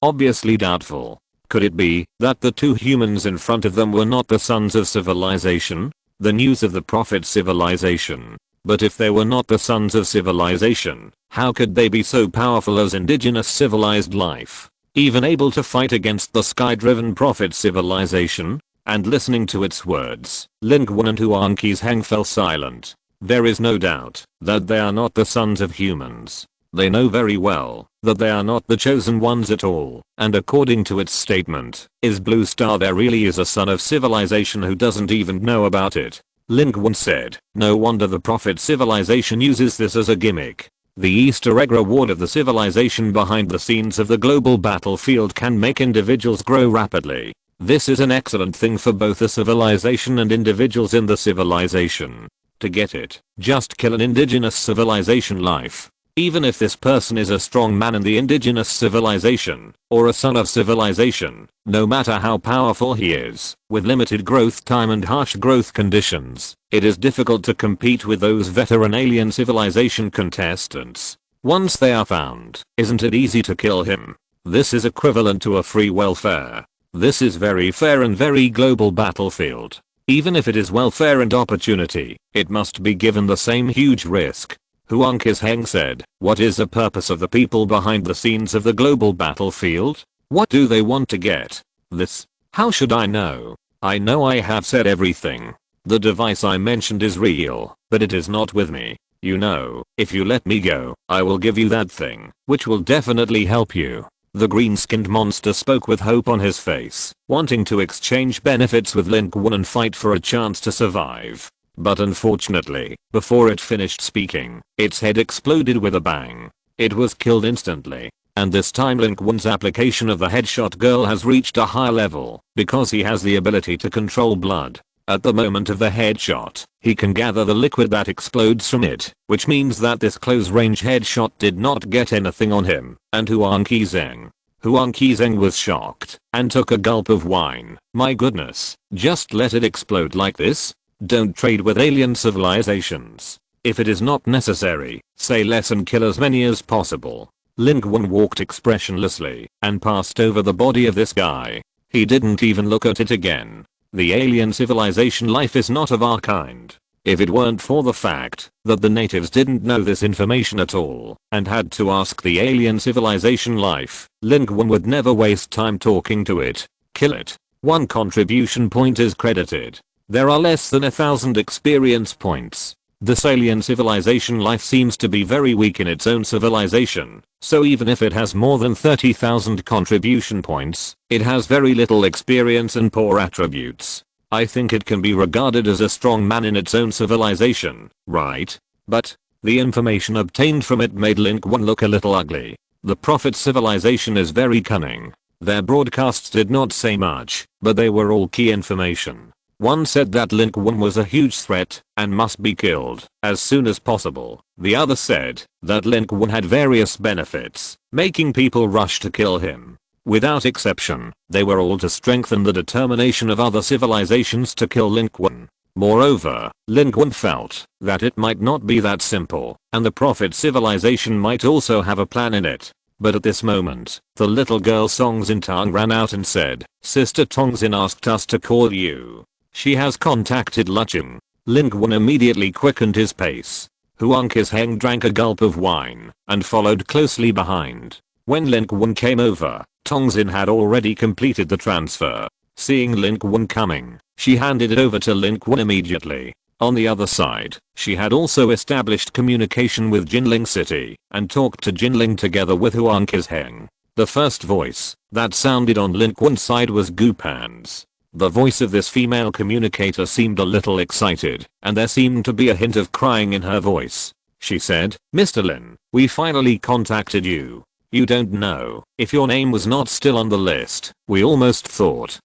obviously doubtful. Could it be that the two humans in front of them were not the sons of civilization? The news of the Prophet civilization. But if they were not the sons of civilization, how could they be so powerful as indigenous civilized life? Even able to fight against the sky-driven Prophet civilization? And listening to its words, Lin Qun and awakens fell silent. There is no doubt that they are not the sons of humans. They know very well that they are not the chosen ones at all, and according to its statement, is Blue Star there really is a son of civilization who doesn't even know about it? Lin Qun said, no wonder the Prophet civilization uses this as a gimmick. The Easter egg reward of the civilization behind the scenes of the global battlefield can make individuals grow rapidly. This is an excellent thing for both the civilization and individuals in the civilization. To get it, just kill an indigenous civilization life. Even if this person is a strong man in the indigenous civilization, or a son of civilization, no matter how powerful he is, with limited growth time and harsh growth conditions, it is difficult to compete with those veteran alien civilization contestants. Once they are found, isn't it easy to kill him? This is equivalent to a free welfare. This is very fair and very global battlefield. Even if it is welfare and opportunity, it must be given the same huge risk. Huang Qizheng said, what is the purpose of the people behind the scenes of the global battlefield? What do they want to get? This? How should I know? I know I have said everything. The device I mentioned is real, but it is not with me. You know, if you let me go, I will give you that thing, which will definitely help you. The green-skinned monster spoke with hope on his face, wanting to exchange benefits with Lin Qun and fight for a chance to survive. But unfortunately, before it finished speaking, its head exploded with a bang. It was killed instantly. And this time Lin Qun's application of the headshot girl has reached a high level, because he has the ability to control blood. At the moment of the headshot, he can gather the liquid that explodes from it, which means that this close-range headshot did not get anything on him, and Huang Qizheng was shocked, and took a gulp of wine. My goodness, just let it explode like this? Don't trade with alien civilizations. If it is not necessary, say less and kill as many as possible. Lin Qun walked expressionlessly, and passed over the body of this guy. He didn't even look at it again. The alien civilization life is not of our kind. If it weren't for the fact that the natives didn't know this information at all, and had to ask the alien civilization life, Lin Qun would never waste time talking to it. Kill it. 1 contribution point is credited. There are less than 1,000 experience points. This alien civilization life seems to be very weak in its own civilization, so even if it has more than 30,000 contribution points, it has very little experience and poor attributes. I think it can be regarded as a strong man in its own civilization, right? But the information obtained from it made Lin Qun look a little ugly. The Prophet civilization is very cunning. Their broadcasts did not say much, but they were all key information. One said that Lin Qun was a huge threat and must be killed as soon as possible. The other said that Lin Qun had various benefits, making people rush to kill him. Without exception, they were all to strengthen the determination of other civilizations to kill Lin Qun. Moreover, Lin Qun felt that it might not be that simple, and the Prophet civilization might also have a plan in it. But at this moment, the little girl Songzin Tang ran out and said, Sister Tongzin asked us to call you. She has contacted Lucheng. Lin Qun immediately quickened his pace. Huang Qizheng drank a gulp of wine and followed closely behind. When Lin Qun came over, Tongzin had already completed the transfer. Seeing Lin Qun coming, she handed it over to Lin Qun immediately. On the other side, she had also established communication with Jinling City and talked to Jinling together with Huang Qizheng. The first voice that sounded on Lin Qun's side was Gupan's. The voice of this female communicator seemed a little excited, and there seemed to be a hint of crying in her voice. She said, Mr. Lin, we finally contacted you. You don't know, if your name was not still on the list, we almost thought.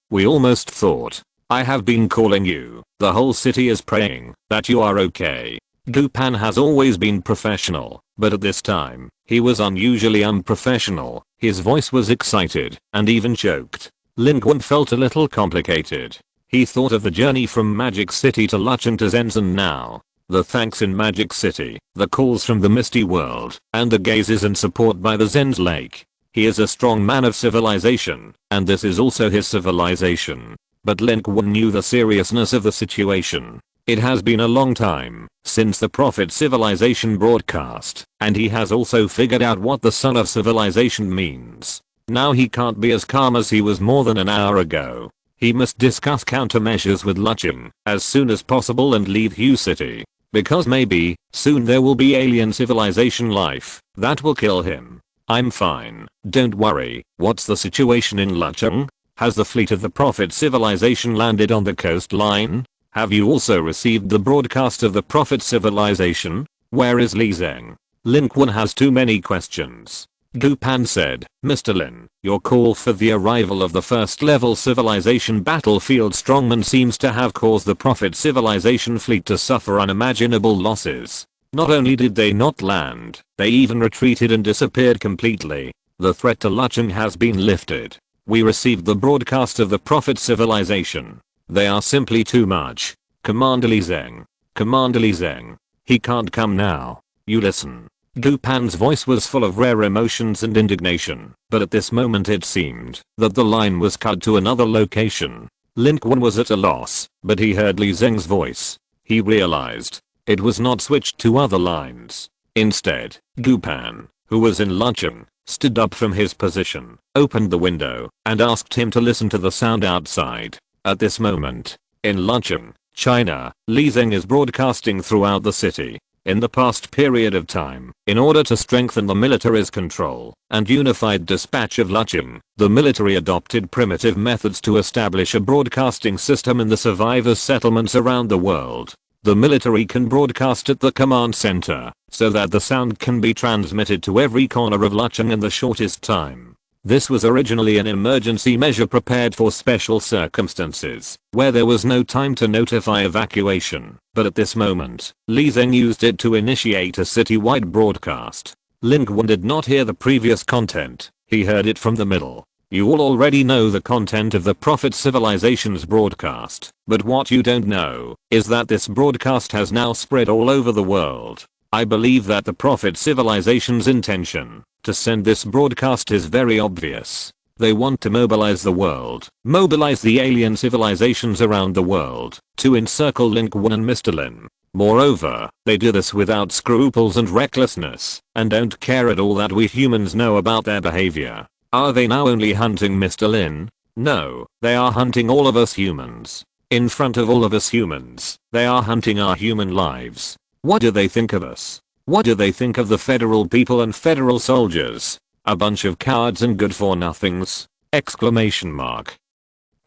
I have been calling you. The whole city is praying that you are okay. Gupan has always been professional, but at this time, he was unusually unprofessional. His voice was excited, and even choked. Lin Qun felt a little complicated. He thought of the journey from Magic City to Lucheng to Zenzhen now. The thanks in Magic City, the calls from the Misty World, and the gazes and support by the Zen's Lake. He is a strong man of civilization, and this is also his civilization. But Lin Qun knew the seriousness of the situation. It has been a long time since the Prophet civilization broadcast, and he has also figured out what the Son of Civilization means. Now he can't be as calm as he was more than an hour ago. He must discuss countermeasures with Lucheng as soon as possible and leave Hu City. Because maybe, soon there will be alien civilization life that will kill him. I'm fine, don't worry. What's the situation in Lucheng? Has the fleet of the Prophet civilization landed on the coastline? Have you also received the broadcast of the Prophet civilization? Where is Li Zeng? Lin Qun has too many questions. Gu Pan said, Mr. Lin, your call for the arrival of the first level civilization battlefield strongman seems to have caused the Prophet civilization fleet to suffer unimaginable losses. Not only did they not land, they even retreated and disappeared completely. The threat to Lucheng has been lifted. We received the broadcast of the Prophet civilization. They are simply too much. Commander Li Zeng. Commander Li Zeng. He can't come now. You listen. Gu Pan's voice was full of rare emotions and indignation, but at this moment it seemed that the line was cut to another location. Lin Qun was at a loss, but he heard Li Zeng's voice. He realized it was not switched to other lines. Instead, Gu Pan, who was in Lucheng, stood up from his position, opened the window, and asked him to listen to the sound outside. At this moment, in Lucheng, China, Li Zeng is broadcasting throughout the city. In the past period of time, in order to strengthen the military's control and unified dispatch of Lucheng, the military adopted primitive methods to establish a broadcasting system in the survivors' settlements around the world. The military can broadcast at the command center, so that the sound can be transmitted to every corner of Lucheng in the shortest time. This was originally an emergency measure prepared for special circumstances, where there was no time to notify evacuation, but at this moment, Li Zeng used it to initiate a city-wide broadcast. Lin Qun did not hear the previous content, he heard it from the middle. You all already know the content of the Prophet Civilization's broadcast, but what you don't know is that this broadcast has now spread all over the world. I believe that the Prophet Civilization's intention to send this broadcast is very obvious. They want to mobilize the world, mobilize the alien civilizations around the world, to encircle Lin Qun and Mr. Lin. Moreover, they do this without scruples and recklessness, and don't care at all that we humans know about their behavior. Are they now only hunting Mr. Lin? No, they are hunting all of us humans. In front of all of us humans, they are hunting our human lives. What do they think of us? What do they think of the federal people and federal soldiers? A bunch of cowards and good for nothings? Exclamation mark.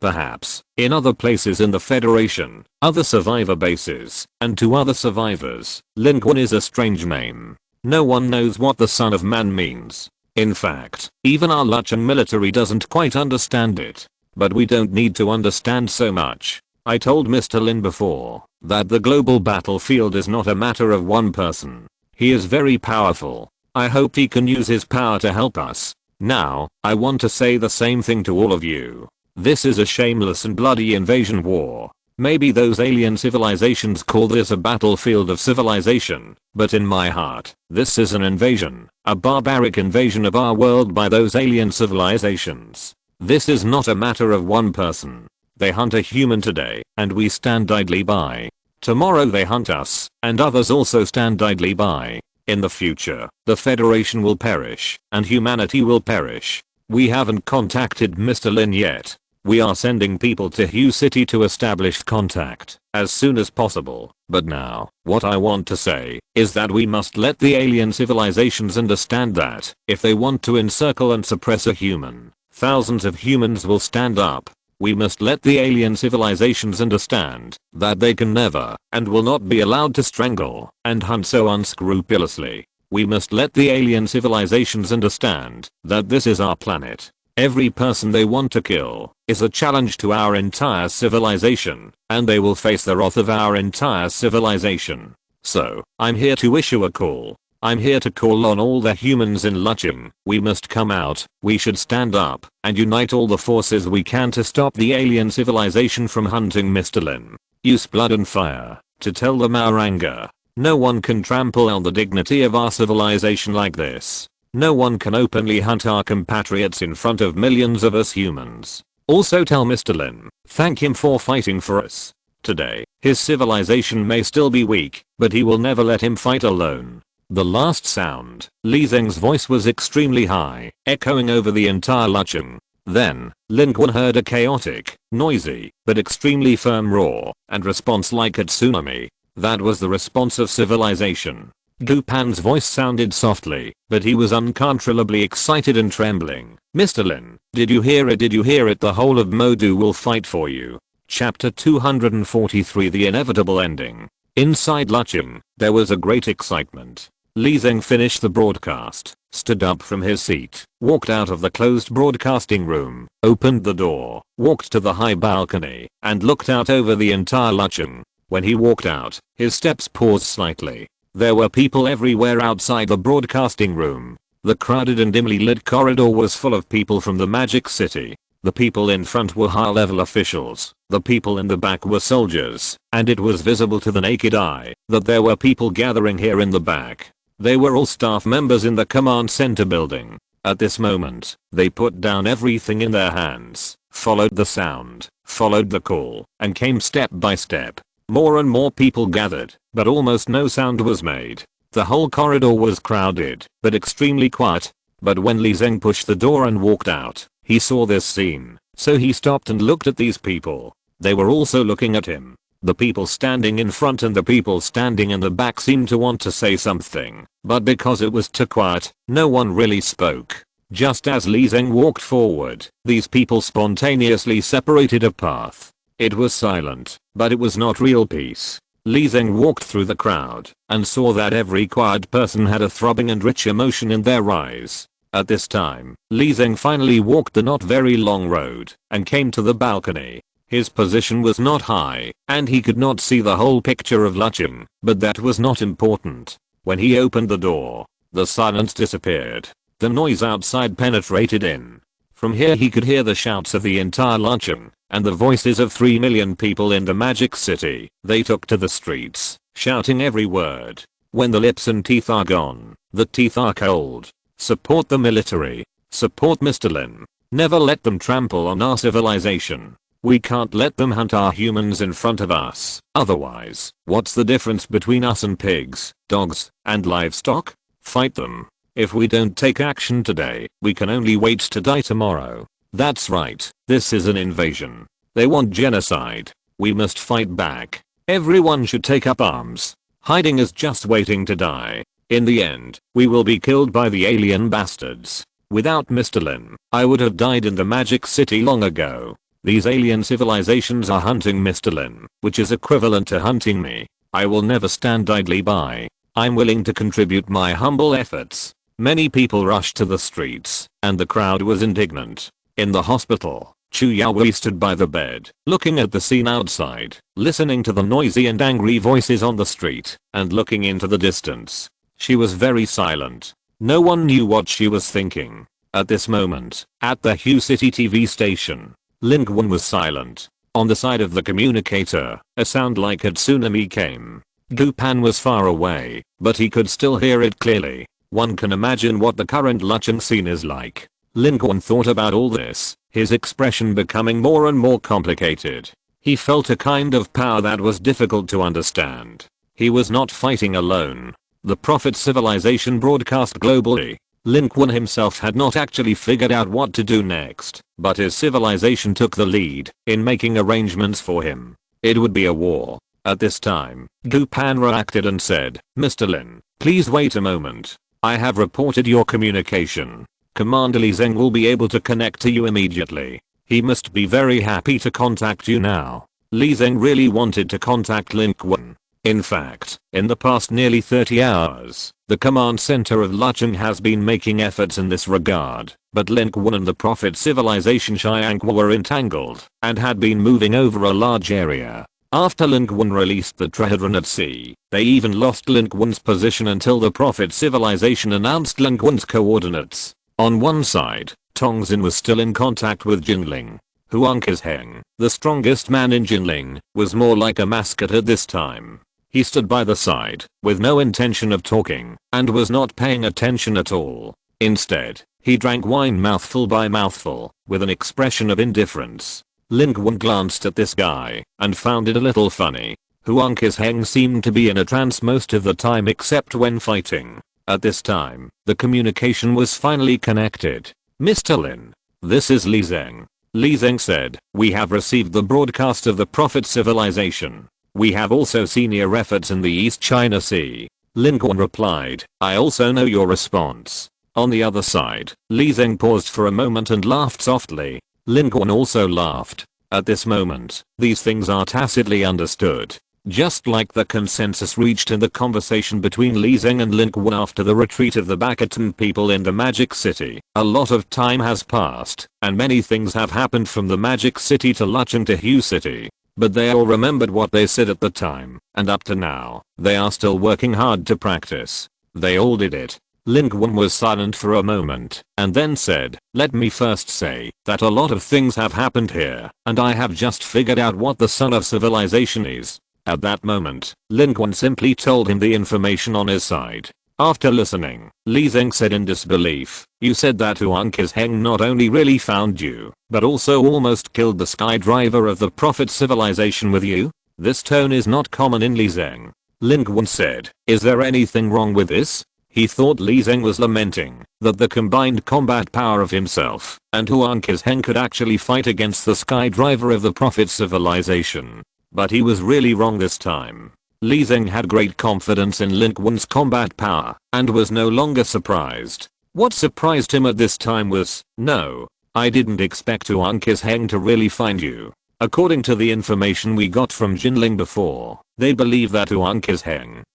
Perhaps, in other places in the Federation, other survivor bases, and to other survivors, Lin Qun is a strange name. No one knows what the Son of Man means. In fact, even our Lucheng military doesn't quite understand it. But we don't need to understand so much. I told Mr. Lin before that the global battlefield is not a matter of one person. He is very powerful. I hope he can use his power to help us. Now, I want to say the same thing to all of you. This is a shameless and bloody invasion war. Maybe those alien civilizations call this a battlefield of civilization, but in my heart, this is an invasion, a barbaric invasion of our world by those alien civilizations. This is not a matter of one person. They hunt a human today, and we stand idly by. Tomorrow they hunt us, and others also stand idly by. In the future, the Federation will perish, and humanity will perish. We haven't contacted Mr. Lin yet. We are sending people to Hue City to establish contact as soon as possible. But now, what I want to say is that we must let the alien civilizations understand that if they want to encircle and suppress a human, thousands of humans will stand up. We must let the alien civilizations understand that they can never and will not be allowed to strangle and hunt so unscrupulously. We must let the alien civilizations understand that this is our planet. Every person they want to kill is a challenge to our entire civilization, and they will face the wrath of our entire civilization. So, I'm here to issue a call. I'm here to call on all the humans in Lucheng. We must come out, we should stand up, and unite all the forces we can to stop the alien civilization from hunting Mr. Lin. Use blood and fire to tell them our anger. No one can trample on the dignity of our civilization like this. No one can openly hunt our compatriots in front of millions of us humans. Also tell Mr. Lin, thank him for fighting for us. Today, his civilization may still be weak, but he will never let him fight alone. The last sound, Li Zeng's voice was extremely high, echoing over the entire Lucheng. Then, Lin Qun heard a chaotic, noisy, but extremely firm roar, and response like a tsunami. That was the response of civilization. Gu Pan's voice sounded softly, but he was uncontrollably excited and trembling. Mr. Lin, did you hear it? Did you hear it? The whole of Modu will fight for you. Chapter 243 The Inevitable Ending. Inside Lucheng, there was a great excitement. Li Zeng finished the broadcast, stood up from his seat, walked out of the closed broadcasting room, opened the door, walked to the high balcony, and looked out over the entire Lucheng. When he walked out, his steps paused slightly. There were people everywhere outside the broadcasting room. The crowded and dimly lit corridor was full of people from the Magic City. The people in front were high-level officials, the people in the back were soldiers, and it was visible to the naked eye that there were people gathering here in the back. They were all staff members in the command center building. At this moment, they put down everything in their hands, followed the sound, followed the call, and came step by step. More and more people gathered, but almost no sound was made. The whole corridor was crowded, but extremely quiet. But when Li Zeng pushed the door and walked out, he saw this scene, so he stopped and looked at these people. They were also looking at him. The people standing in front and the people standing in the back seemed to want to say something, but because it was too quiet, no one really spoke. Just as Li Zeng walked forward, these people spontaneously separated a path. It was silent, but it was not real peace. Li Zeng walked through the crowd and saw that every quiet person had a throbbing and rich emotion in their eyes. At this time, Li Zeng finally walked the not very long road and came to the balcony. His position was not high, and he could not see the whole picture of Lucheng, but that was not important. When he opened the door, the silence disappeared. The noise outside penetrated in. From here he could hear the shouts of the entire Lucheng and the voices of 3 million people in the Magic City. They took to the streets, shouting every word. When the lips and teeth are gone, the teeth are cold. Support the military. Support Mr. Lin. Never let them trample on our civilization. We can't let them hunt our humans in front of us. Otherwise, what's the difference between us and pigs, dogs, and livestock? Fight them. If we don't take action today, we can only wait to die tomorrow. That's right, this is an invasion. They want genocide. We must fight back. Everyone should take up arms. Hiding is just waiting to die. In the end, we will be killed by the alien bastards. Without Mr. Lin, I would have died in the Magic City long ago. These alien civilizations are hunting Mr. Lin, which is equivalent to hunting me. I will never stand idly by. I'm willing to contribute my humble efforts. Many people rushed to the streets, and the crowd was indignant. In the hospital, Chu Yaowei stood by the bed, looking at the scene outside, listening to the noisy and angry voices on the street, and looking into the distance. She was very silent. No one knew what she was thinking. At this moment, at the Hu City TV station, Lin Qun was silent. On the side of the communicator, a sound like a tsunami came. Gu Pan was far away, but he could still hear it clearly. One can imagine what the current Lucheng scene is like. Lin Qun thought about all this, his expression becoming more and more complicated. He felt a kind of power that was difficult to understand. He was not fighting alone. The Prophet civilization broadcast globally. Lin Qun himself had not actually figured out what to do next, but his civilization took the lead in making arrangements for him. It would be a war. At this time, Gu Pan reacted and said, "Mr. Lin, please wait a moment. I have reported your communication. Commander Li Zeng will be able to connect to you immediately. He must be very happy to contact you now." Li Zeng really wanted to contact Lin Qun. In fact, in the past nearly 30 hours, the command center of Lucheng has been making efforts in this regard, but Lin Qun and the Prophet civilization Xianghua were entangled and had been moving over a large area. After Lin Qun released the Trehedron at sea, they even lost Lin Qun's position until the Prophet civilization announced Lin Qun's coordinates. On one side, Tongxin was still in contact with Jinling. Huang Qizheng, the strongest man in Jinling, was more like a mascot at this time. He stood by the side, with no intention of talking, and was not paying attention at all. Instead, he drank wine mouthful by mouthful, with an expression of indifference. Lin Qun glanced at this guy, and found it a little funny. Huang Qizheng seemed to be in a trance most of the time except when fighting. At this time, the communication was finally connected. "Mr. Lin, this is Li Zeng." Li Zeng said, "We have received the broadcast of the Prophet civilization. We have also seen your efforts in the East China Sea." Lin Qun replied, "I also know your response." On the other side, Li Zeng paused for a moment and laughed softly. Lin Qun also laughed. At this moment, these things are tacitly understood. Just like the consensus reached in the conversation between Li Zeng and Lin Qun after the retreat of the Bastion people in the Magic City, a lot of time has passed, and many things have happened from the Magic City to Lucheng to Hu City. But they all remembered what they said at the time, and up to now, they are still working hard to practice. They all did it. Lin Qun was silent for a moment, and then said, "Let me first say that a lot of things have happened here, and I have just figured out what the sun of civilization is." At that moment, Lin Qun simply told him the information on his side. After listening, Li Zeng said in disbelief, "You said that awakens not only really found you, but also almost killed the skydriver of the Prophet civilization with you? This tone is not common in Li Zeng." Lin Qun said, "Is there anything wrong with this?" He thought Li Zeng was lamenting that the combined combat power of himself and awakens could actually fight against the skydriver of the Prophet civilization. But he was really wrong this time. Li Zeng had great confidence in Lin Qun's combat power and was no longer surprised. What surprised him at this time was, "No, I didn't expect awakens to really find you. According to the information we got from Jinling before, they believe that awakens,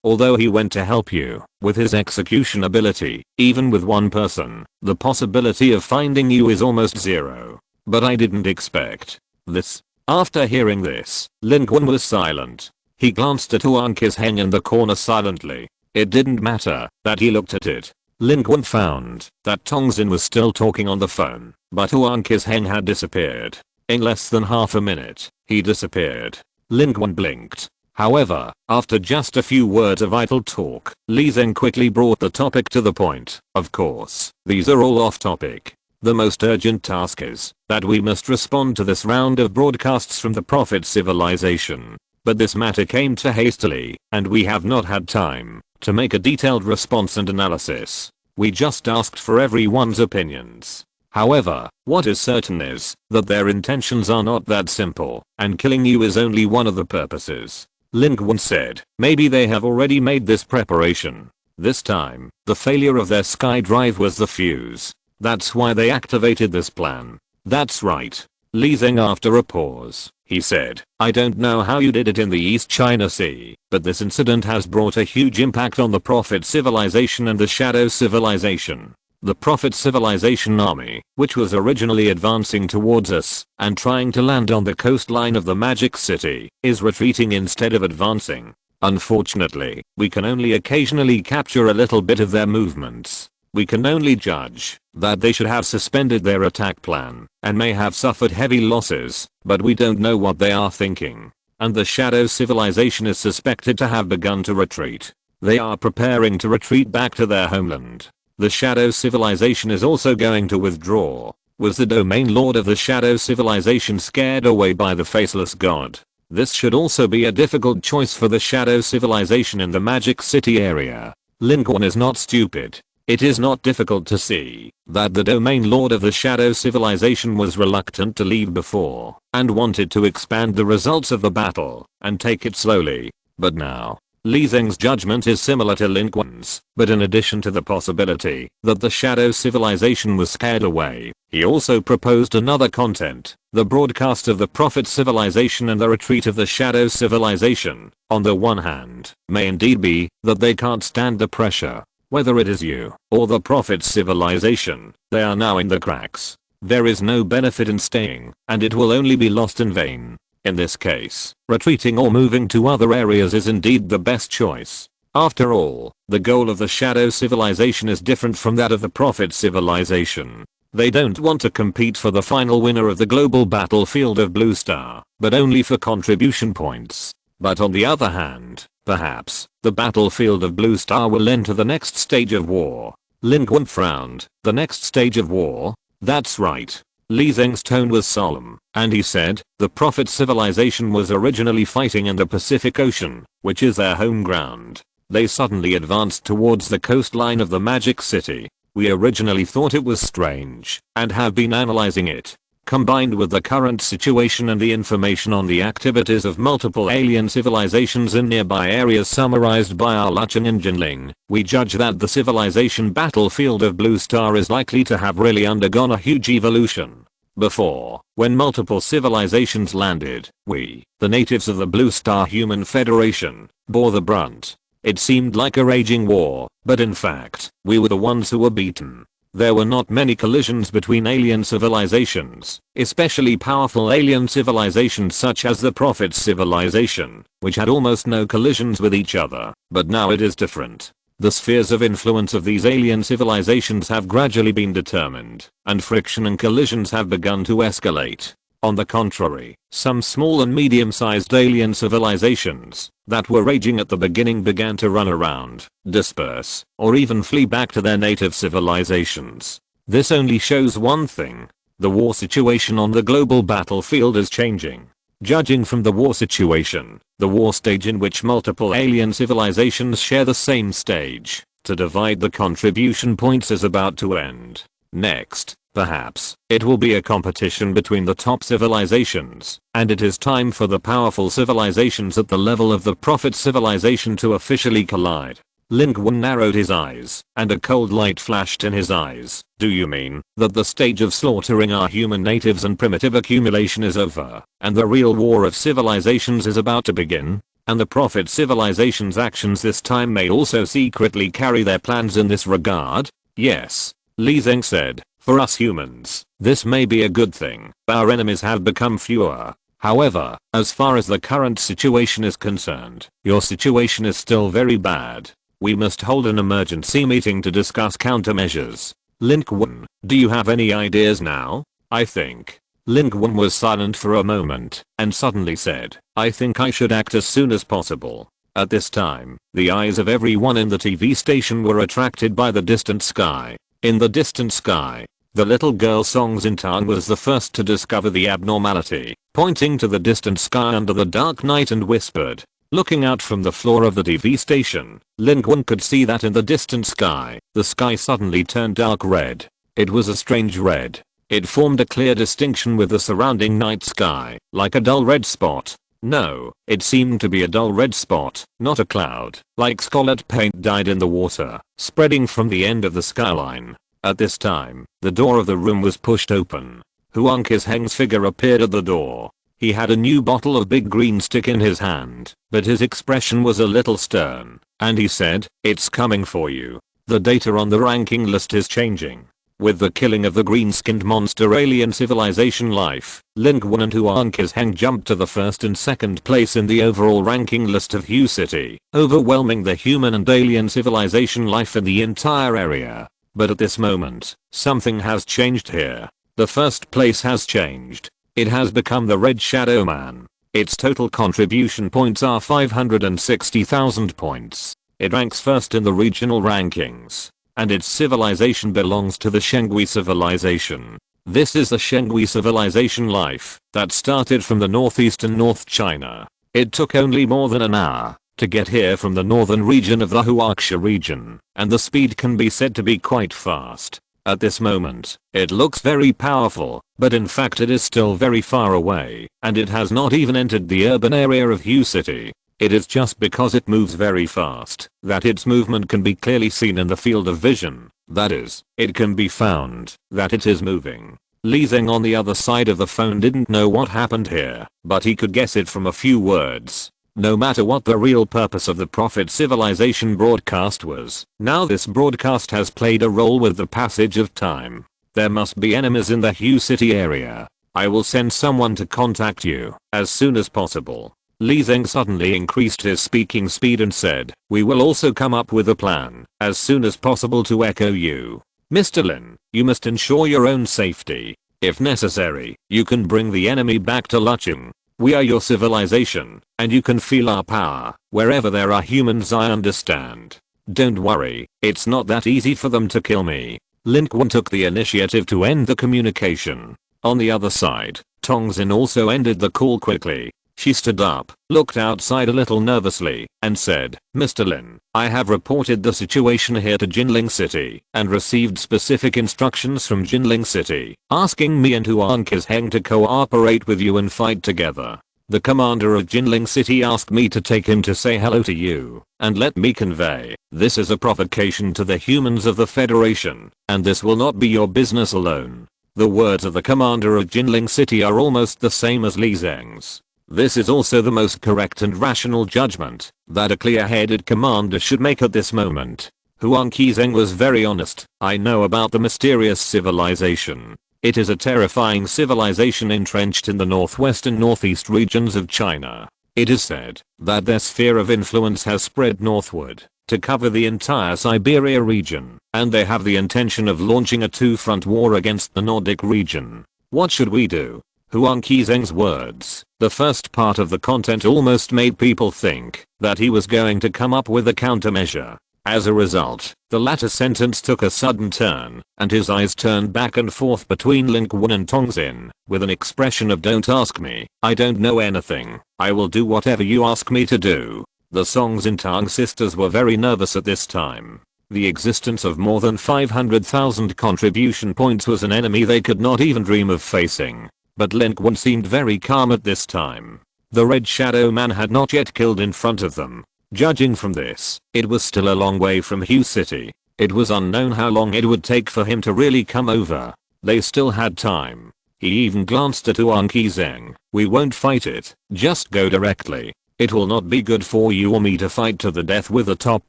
although he went to help you with his execution ability, even with one person, the possibility of finding you is almost zero. But I didn't expect this." After hearing this, Lin Qun was silent. He glanced at awakens in the corner silently. It didn't matter that he looked at it. Lin Qun found that Tongxin was still talking on the phone, but awakens had disappeared. In less than half a minute, he disappeared. Lin Qun blinked. However, after just a few words of idle talk, Li Zeng quickly brought the topic to the point. "Of course, these are all off topic. The most urgent task is that we must respond to this round of broadcasts from the Prophet civilization. But this matter came too hastily, and we have not had time to make a detailed response and analysis. We just asked for everyone's opinions. However, what is certain is that their intentions are not that simple, and killing you is only one of the purposes." Lin Qun said, "Maybe they have already made this preparation. This time, the failure of their skydrive was the fuse. That's why they activated this plan." "That's right." Li Zeng after a pause, he said, "I don't know how you did it in the East China Sea, but this incident has brought a huge impact on the Prophet civilization and the Shadow civilization. The Prophet civilization army, which was originally advancing towards us and trying to land on the coastline of the Magic City, is retreating instead of advancing. Unfortunately, we can only occasionally capture a little bit of their movements. We can only judge that they should have suspended their attack plan and may have suffered heavy losses, but we don't know what they are thinking. And the Shadow civilization is suspected to have begun to retreat. They are preparing to retreat back to their homeland. The Shadow civilization is also going to withdraw. Was the domain lord of the Shadow civilization scared away by the faceless god? This should also be a difficult choice for the Shadow civilization in the Magic City area. Lin Qun is not stupid. It is not difficult to see that the domain lord of the Shadow civilization was reluctant to leave before and wanted to expand the results of the battle and take it slowly. But now, Li Zeng's judgment is similar to Lin Qun's, but in addition to the possibility that the Shadow civilization was scared away, he also proposed another content, the broadcast of the Prophet civilization and the retreat of the Shadow civilization. On the one hand, may indeed be that they can't stand the pressure. Whether it is you or the Prophet civilization, they are now in the cracks. There is no benefit in staying, and it will only be lost in vain. In this case, retreating or moving to other areas is indeed the best choice. After all, the goal of the Shadow civilization is different from that of the Prophet civilization. They don't want to compete for the final winner of the global battlefield of Blue Star, but only for contribution points. But on the other hand, perhaps, the battlefield of Blue Star will end to the next stage of war. Lin Qun frowned. The next stage of war? That's right. Li Zeng's tone was solemn, and he said, the Prophet civilization was originally fighting in the Pacific Ocean, which is their home ground. They suddenly advanced towards the coastline of the Magic City. We originally thought it was strange, and have been analyzing it. Combined with the current situation and the information on the activities of multiple alien civilizations in nearby areas summarized by our Lucheng and Jinling, we judge that the civilization battlefield of Blue Star is likely to have really undergone a huge evolution. Before, when multiple civilizations landed, we, the natives of the Blue Star Human Federation, bore the brunt. It seemed like a raging war, but in fact, we were the ones who were beaten. There were not many collisions between alien civilizations, especially powerful alien civilizations such as the Prophet's civilization, which had almost no collisions with each other, but now it is different. The spheres of influence of these alien civilizations have gradually been determined, and friction and collisions have begun to escalate. On the contrary, some small and medium-sized alien civilizations that were raging at the beginning began to run around, disperse, or even flee back to their native civilizations. This only shows one thing. The war situation on the global battlefield is changing. Judging from the war situation, the war stage in which multiple alien civilizations share the same stage, to divide the contribution points is about to end. Next, perhaps, it will be a competition between the top civilizations, and it is time for the powerful civilizations at the level of the Prophet civilization to officially collide. Lin Qun narrowed his eyes, and a cold light flashed in his eyes. Do you mean that the stage of slaughtering our human natives and primitive accumulation is over, and the real war of civilizations is about to begin? And the Prophet civilization's actions this time may also secretly carry their plans in this regard? Yes, Li Zeng said. For us humans, this may be a good thing. Our enemies have become fewer. However, as far as the current situation is concerned, your situation is still very bad. We must hold an emergency meeting to discuss countermeasures. Lin Qun, do you have any ideas now? I think. Lin Qun was silent for a moment, and suddenly said, I think I should act as soon as possible. At this time, the eyes of everyone in the TV station were attracted by the distant sky. In the distant sky, the little girl Songs in town was the first to discover the abnormality, pointing to the distant sky under the dark night and whispered. Looking out from the floor of the TV station, Lin Qun could see that in the distant sky, the sky suddenly turned dark red. It was a strange red. It formed a clear distinction with the surrounding night sky, like a dull red spot. No, it seemed to be a dull red spot, not a cloud, like scarlet paint dyed in the water, spreading from the end of the skyline. At this time, the door of the room was pushed open. Huang Qisheng's figure appeared at the door. He had a new bottle of big green stick in his hand, but his expression was a little stern, and he said, it's coming for you. The data on the ranking list is changing. With the killing of the green-skinned monster alien civilization life, Lin Qun and Huang Qisheng jumped to the first and second place in the overall ranking list of Hu City, overwhelming the human and alien civilization life in the entire area. But at this moment, something has changed here. The first place has changed. It has become the Red Shadow Man. Its total contribution points are 560,000 points. It ranks first in the regional rankings. And its civilization belongs to the Shengui civilization. This is the Shengui civilization life that started from the northeastern North China. It took only more than an hour to get here from the northern region of the Huaxia region, and the speed can be said to be quite fast. At this moment, it looks very powerful, but in fact it is still very far away, and it has not even entered the urban area of Hu City. It is just because it moves very fast that its movement can be clearly seen in the field of vision. That is, it can be found that it is moving. Li Zeng on the other side of the phone didn't know what happened here, but he could guess it from a few words. No matter what the real purpose of the Prophet civilization broadcast was, now this broadcast has played a role with the passage of time. There must be enemies in the Hu City area. I will send someone to contact you as soon as possible. Li Zeng suddenly increased his speaking speed and said, we will also come up with a plan as soon as possible to echo you. Mr. Lin, you must ensure your own safety. If necessary, you can bring the enemy back to Lucheng. We are your civilization, and you can feel our power wherever there are humans. I understand. Don't worry, it's not that easy for them to kill me. Lin Qun took the initiative to end the communication. On the other side, Tongxin also ended the call quickly. She stood up, looked outside a little nervously, and said, Mr. Lin, I have reported the situation here to Jinling City, and received specific instructions from Jinling City, asking me and Huang Qisheng to cooperate with you and fight together. The commander of Jinling City asked me to take him to say hello to you, and let me convey, this is a provocation to the humans of the Federation, and this will not be your business alone. The words of the commander of Jinling City are almost the same as Li Zeng's. This is also the most correct and rational judgment that a clear-headed commander should make at this moment. Huang Qizeng was very honest. I know about the mysterious civilization. It is a terrifying civilization entrenched in the northwest and northeast regions of China. It is said that their sphere of influence has spread northward to cover the entire Siberia region, and they have the intention of launching a two-front war against the Nordic region. What should we do? Huang Qizeng's words. The first part of the content almost made people think that he was going to come up with a countermeasure. As a result, the latter sentence took a sudden turn, and his eyes turned back and forth between Lin Qun and Tongxin, with an expression of "Don't ask me, I don't know anything, I will do whatever you ask me to do." The Songxin Tang sisters were very nervous at this time. The existence of more than 500,000 contribution points was an enemy they could not even dream of facing. But Lin Qun seemed very calm at this time. The Red Shadow Man had not yet killed in front of them. Judging from this, it was still a long way from Hu City. It was unknown how long it would take for him to really come over. They still had time. He even glanced at Huang Qizeng. "We won't fight it, just go directly. It will not be good for you or me to fight to the death with the top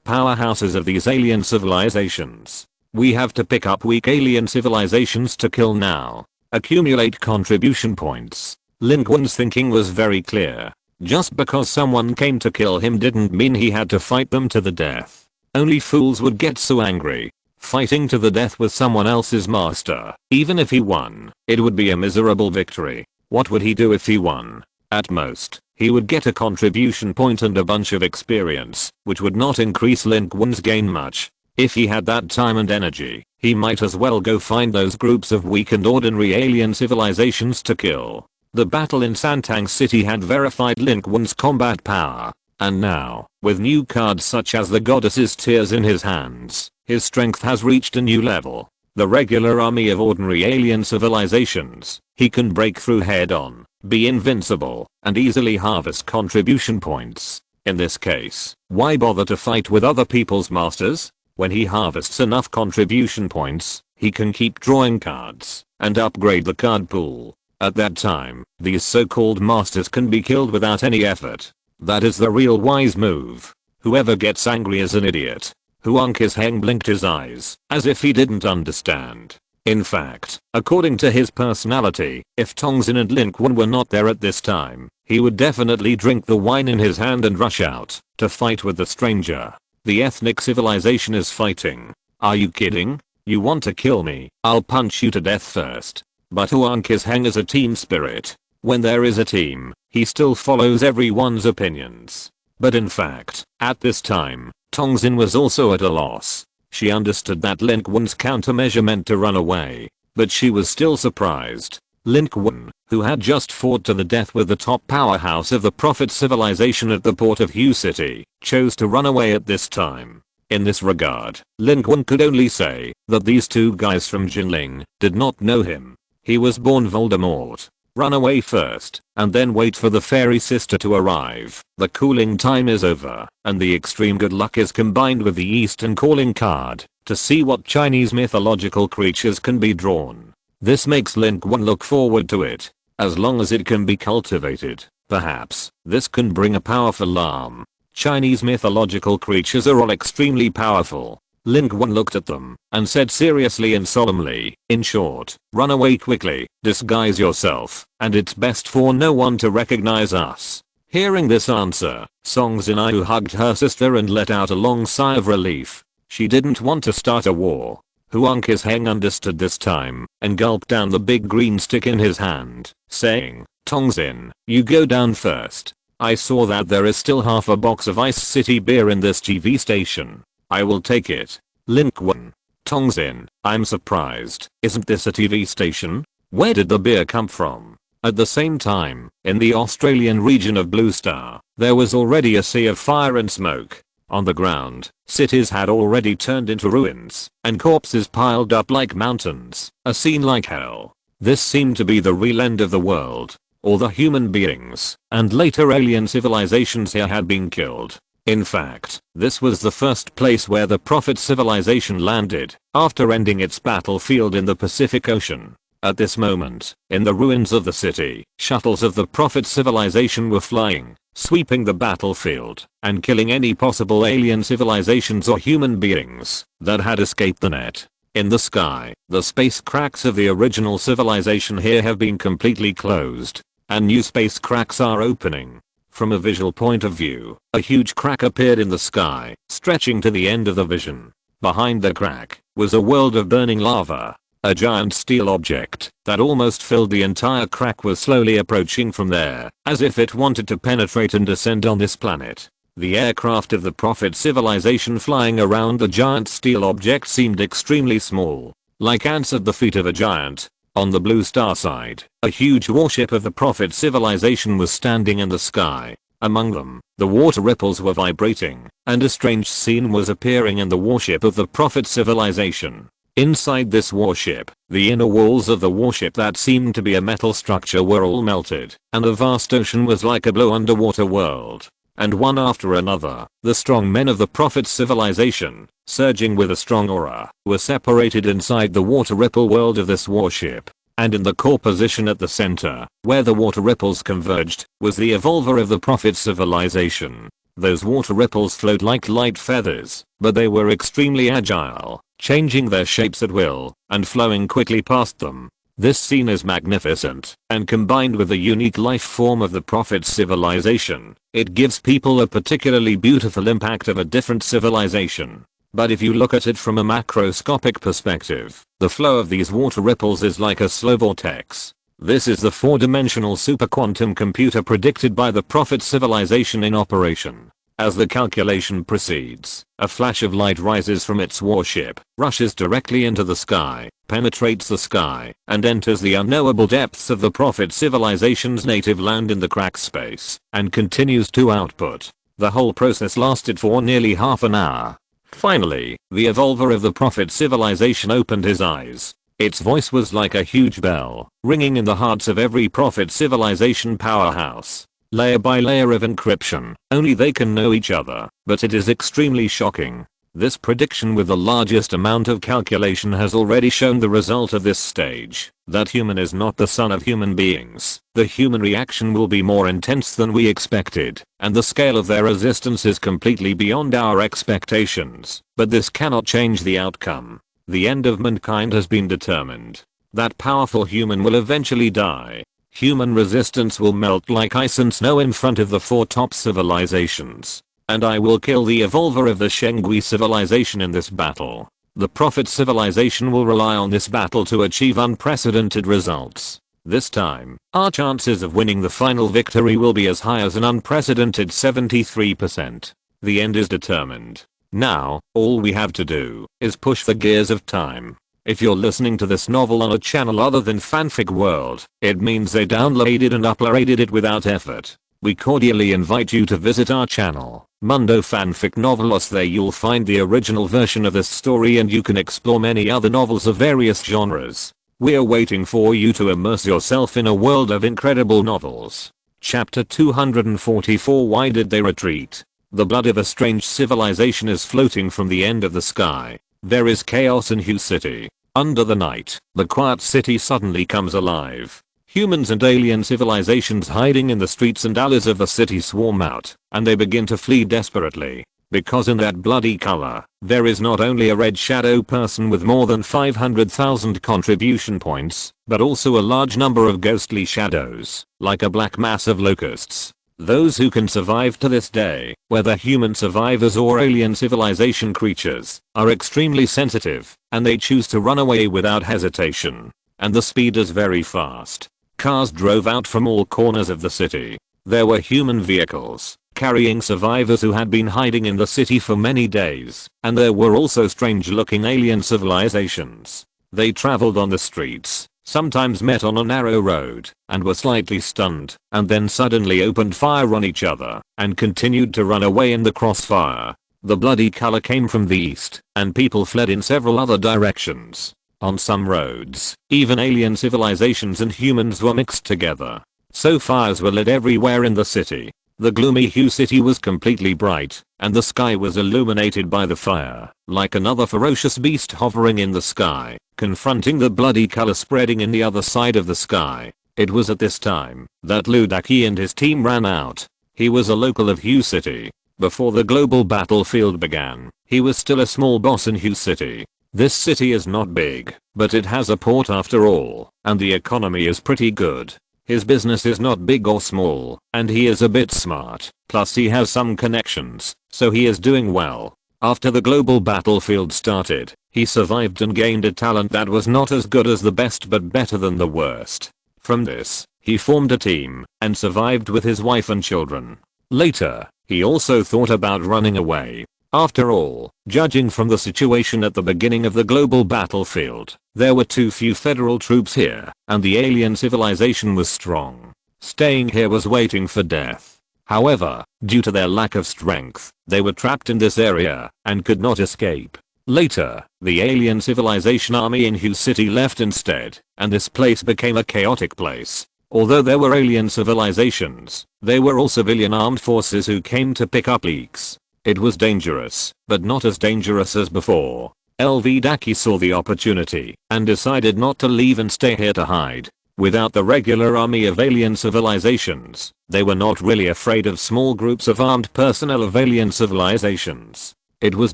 powerhouses of these alien civilizations. We have to pick up weak alien civilizations to kill now. Accumulate contribution points." Lin Qun's thinking was very clear. Just because someone came to kill him didn't mean he had to fight them to the death. Only fools would get so angry. Fighting to the death with someone else's master, even if he won, it would be a miserable victory. What would he do if he won? At most, he would get a contribution point and a bunch of experience, which would not increase Lin Qun's gain much. If he had that time and energy, he might as well go find those groups of weak and ordinary alien civilizations to kill. The battle in Santang City had verified Lin Qun's combat power, and now, with new cards such as the Goddess's Tears in his hands, his strength has reached a new level. The regular army of ordinary alien civilizations, he can break through head on, be invincible, and easily harvest contribution points. In this case, why bother to fight with other people's masters? When he harvests enough contribution points, he can keep drawing cards and upgrade the card pool. At that time, these so-called masters can be killed without any effort. That is the real wise move. Whoever gets angry is an idiot. Huang Qizeng blinked his eyes, as if he didn't understand. In fact, according to his personality, if Tongxin and Lin Qun were not there at this time, he would definitely drink the wine in his hand and rush out to fight with the stranger. The ethnic civilization is fighting. Are you kidding? You want to kill me? I'll punch you to death first. But Huang Qizeng is a team spirit. When there is a team, he still follows everyone's opinions. But in fact, at this time, Tongxin was also at a loss. She understood that Lin Qun's countermeasure meant to run away, but she was still surprised. Lin Qun, who had just fought to the death with the top powerhouse of the Prophet civilization at the port of Hu City, chose to run away at this time. In this regard, Lin Qun could only say that these two guys from Jinling did not know him. He was born Voldemort. Run away first, and then wait for the fairy sister to arrive. The cooling time is over, and the extreme good luck is combined with the Eastern calling card to see what Chinese mythological creatures can be drawn. This makes Lin Qun look forward to it. As long as it can be cultivated, perhaps this can bring a powerful alarm. Chinese mythological creatures are all extremely powerful. Lin Qun looked at them and said seriously and solemnly, "In short, run away quickly, disguise yourself, and it's best for no one to recognize us." Hearing this answer, Songxin Ayu hugged her sister and let out a long sigh of relief. She didn't want to start a war. Huang Qizeng understood this time and gulped down the big green stick in his hand, saying, "Tongxin, you go down first. I saw that there is still half a box of Ice City beer in this TV station. I will take it." Lin Qun. Tongxin, I'm surprised. Isn't this a TV station? Where did the beer come from? At the same time, in the Australian region of Blue Star, there was already a sea of fire and smoke. On the ground, cities had already turned into ruins, and corpses piled up like mountains, a scene like hell. This seemed to be the real end of the world. All the human beings, and later alien civilizations here had been killed. In fact, this was the first place where the Prophet civilization landed, after ending its battlefield in the Pacific Ocean. At this moment, in the ruins of the city, shuttles of the Prophet civilization were flying, sweeping the battlefield, and killing any possible alien civilizations or human beings that had escaped the net. In the sky, the space cracks of the original civilization here have been completely closed, and new space cracks are opening. From a visual point of view, a huge crack appeared in the sky, stretching to the end of the vision. Behind the crack was a world of burning lava. A giant steel object that almost filled the entire crack was slowly approaching from there, as if it wanted to penetrate and descend on this planet. The aircraft of the Prophet civilization flying around the giant steel object seemed extremely small, like ants at the feet of a giant. On the blue star side, a huge warship of the Prophet civilization was standing in the sky. Among them, the water ripples were vibrating, and a strange scene was appearing in the warship of the Prophet civilization. Inside this warship, the inner walls of the warship that seemed to be a metal structure were all melted, and the vast ocean was like a blue underwater world. And one after another, the strong men of the Prophet civilization, surging with a strong aura, were separated inside the water ripple world of this warship. And in the core position at the center, where the water ripples converged, was the evolver of the Prophet civilization. Those water ripples flowed like light feathers, but they were extremely agile, changing their shapes at will, and flowing quickly past them. This scene is magnificent, and combined with the unique life form of the Prophet's civilization, it gives people a particularly beautiful impact of a different civilization. But if you look at it from a macroscopic perspective, the flow of these water ripples is like a slow vortex. This is the four-dimensional superquantum computer predicted by the Prophet civilization in operation. As the calculation proceeds, a flash of light rises from its warship, rushes directly into the sky, penetrates the sky, and enters the unknowable depths of the Prophet civilization's native land in the crack space, and continues to output. The whole process lasted for nearly half an hour. Finally, the evolver of the Prophet civilization opened his eyes. Its voice was like a huge bell, ringing in the hearts of every Prophet civilization powerhouse. Layer by layer of encryption, only they can know each other, but it is extremely shocking. This prediction with the largest amount of calculation has already shown the result of this stage, that human is not the son of human beings. The human reaction will be more intense than we expected, and the scale of their resistance is completely beyond our expectations, but this cannot change the outcome. The end of mankind has been determined. That powerful human will eventually die. Human resistance will melt like ice and snow in front of the four top civilizations. And I will kill the evolver of the Shengui civilization in this battle. The Prophet civilization will rely on this battle to achieve unprecedented results. This time, our chances of winning the final victory will be as high as an unprecedented 73%. The end is determined. Now, all we have to do is push the gears of time. If you're listening to this novel on a channel other than Fanfic World, it means they downloaded and uploaded it without effort. We cordially invite you to visit our channel, Mundo Fanfic Novelos. There you'll find the original version of this story and you can explore many other novels of various genres. We're waiting for you to immerse yourself in a world of incredible novels. Chapter 244. Why did they retreat? The blood of a strange civilization is floating from the end of the sky. There is chaos in Hue City. Under the night, the quiet city suddenly comes alive. Humans and alien civilizations hiding in the streets and alleys of the city swarm out, and they begin to flee desperately. Because in that bloody color, there is not only a red shadow person with more than 500,000 contribution points, but also a large number of ghostly shadows, like a black mass of locusts. Those who can survive to this day, whether human survivors or alien civilization creatures, are extremely sensitive, and they choose to run away without hesitation. And the speed is very fast. Cars drove out from all corners of the city. There were human vehicles, carrying survivors who had been hiding in the city for many days, and there were also strange-looking alien civilizations. They traveled on the streets, sometimes met on a narrow road, and were slightly stunned, and then suddenly opened fire on each other, and continued to run away in the crossfire. The bloody color came from the east, and people fled in several other directions. On some roads, even alien civilizations and humans were mixed together. So fires were lit everywhere in the city. The gloomy Hue City was completely bright, and the sky was illuminated by the fire, like another ferocious beast hovering in the sky, confronting the bloody color spreading in the other side of the sky. It was at this time that Ludaki and his team ran out. He was a local of Hue City. Before the global battlefield began, he was still a small boss in Hue City. This city is not big, but it has a port after all, and the economy is pretty good. His business is not big or small, and he is a bit smart, plus he has some connections, so he is doing well. After the global battlefield started, he survived and gained a talent that was not as good as the best but better than the worst. From this, he formed a team, and survived with his wife and children. Later, he also thought about running away. After all, judging from the situation at the beginning of the global battlefield, there were too few federal troops here, and the alien civilization was strong. Staying here was waiting for death. However, due to their lack of strength, they were trapped in this area, and could not escape. Later, the alien civilization army in Hue City left instead, and this place became a chaotic place. Although there were alien civilizations, there were all civilian armed forces who came to pick up leaks. It was dangerous, but not as dangerous as before. LV saw the opportunity, and decided not to leave and stay here to hide. Without the regular army of alien civilizations, they were not really afraid of small groups of armed personnel of alien civilizations. It was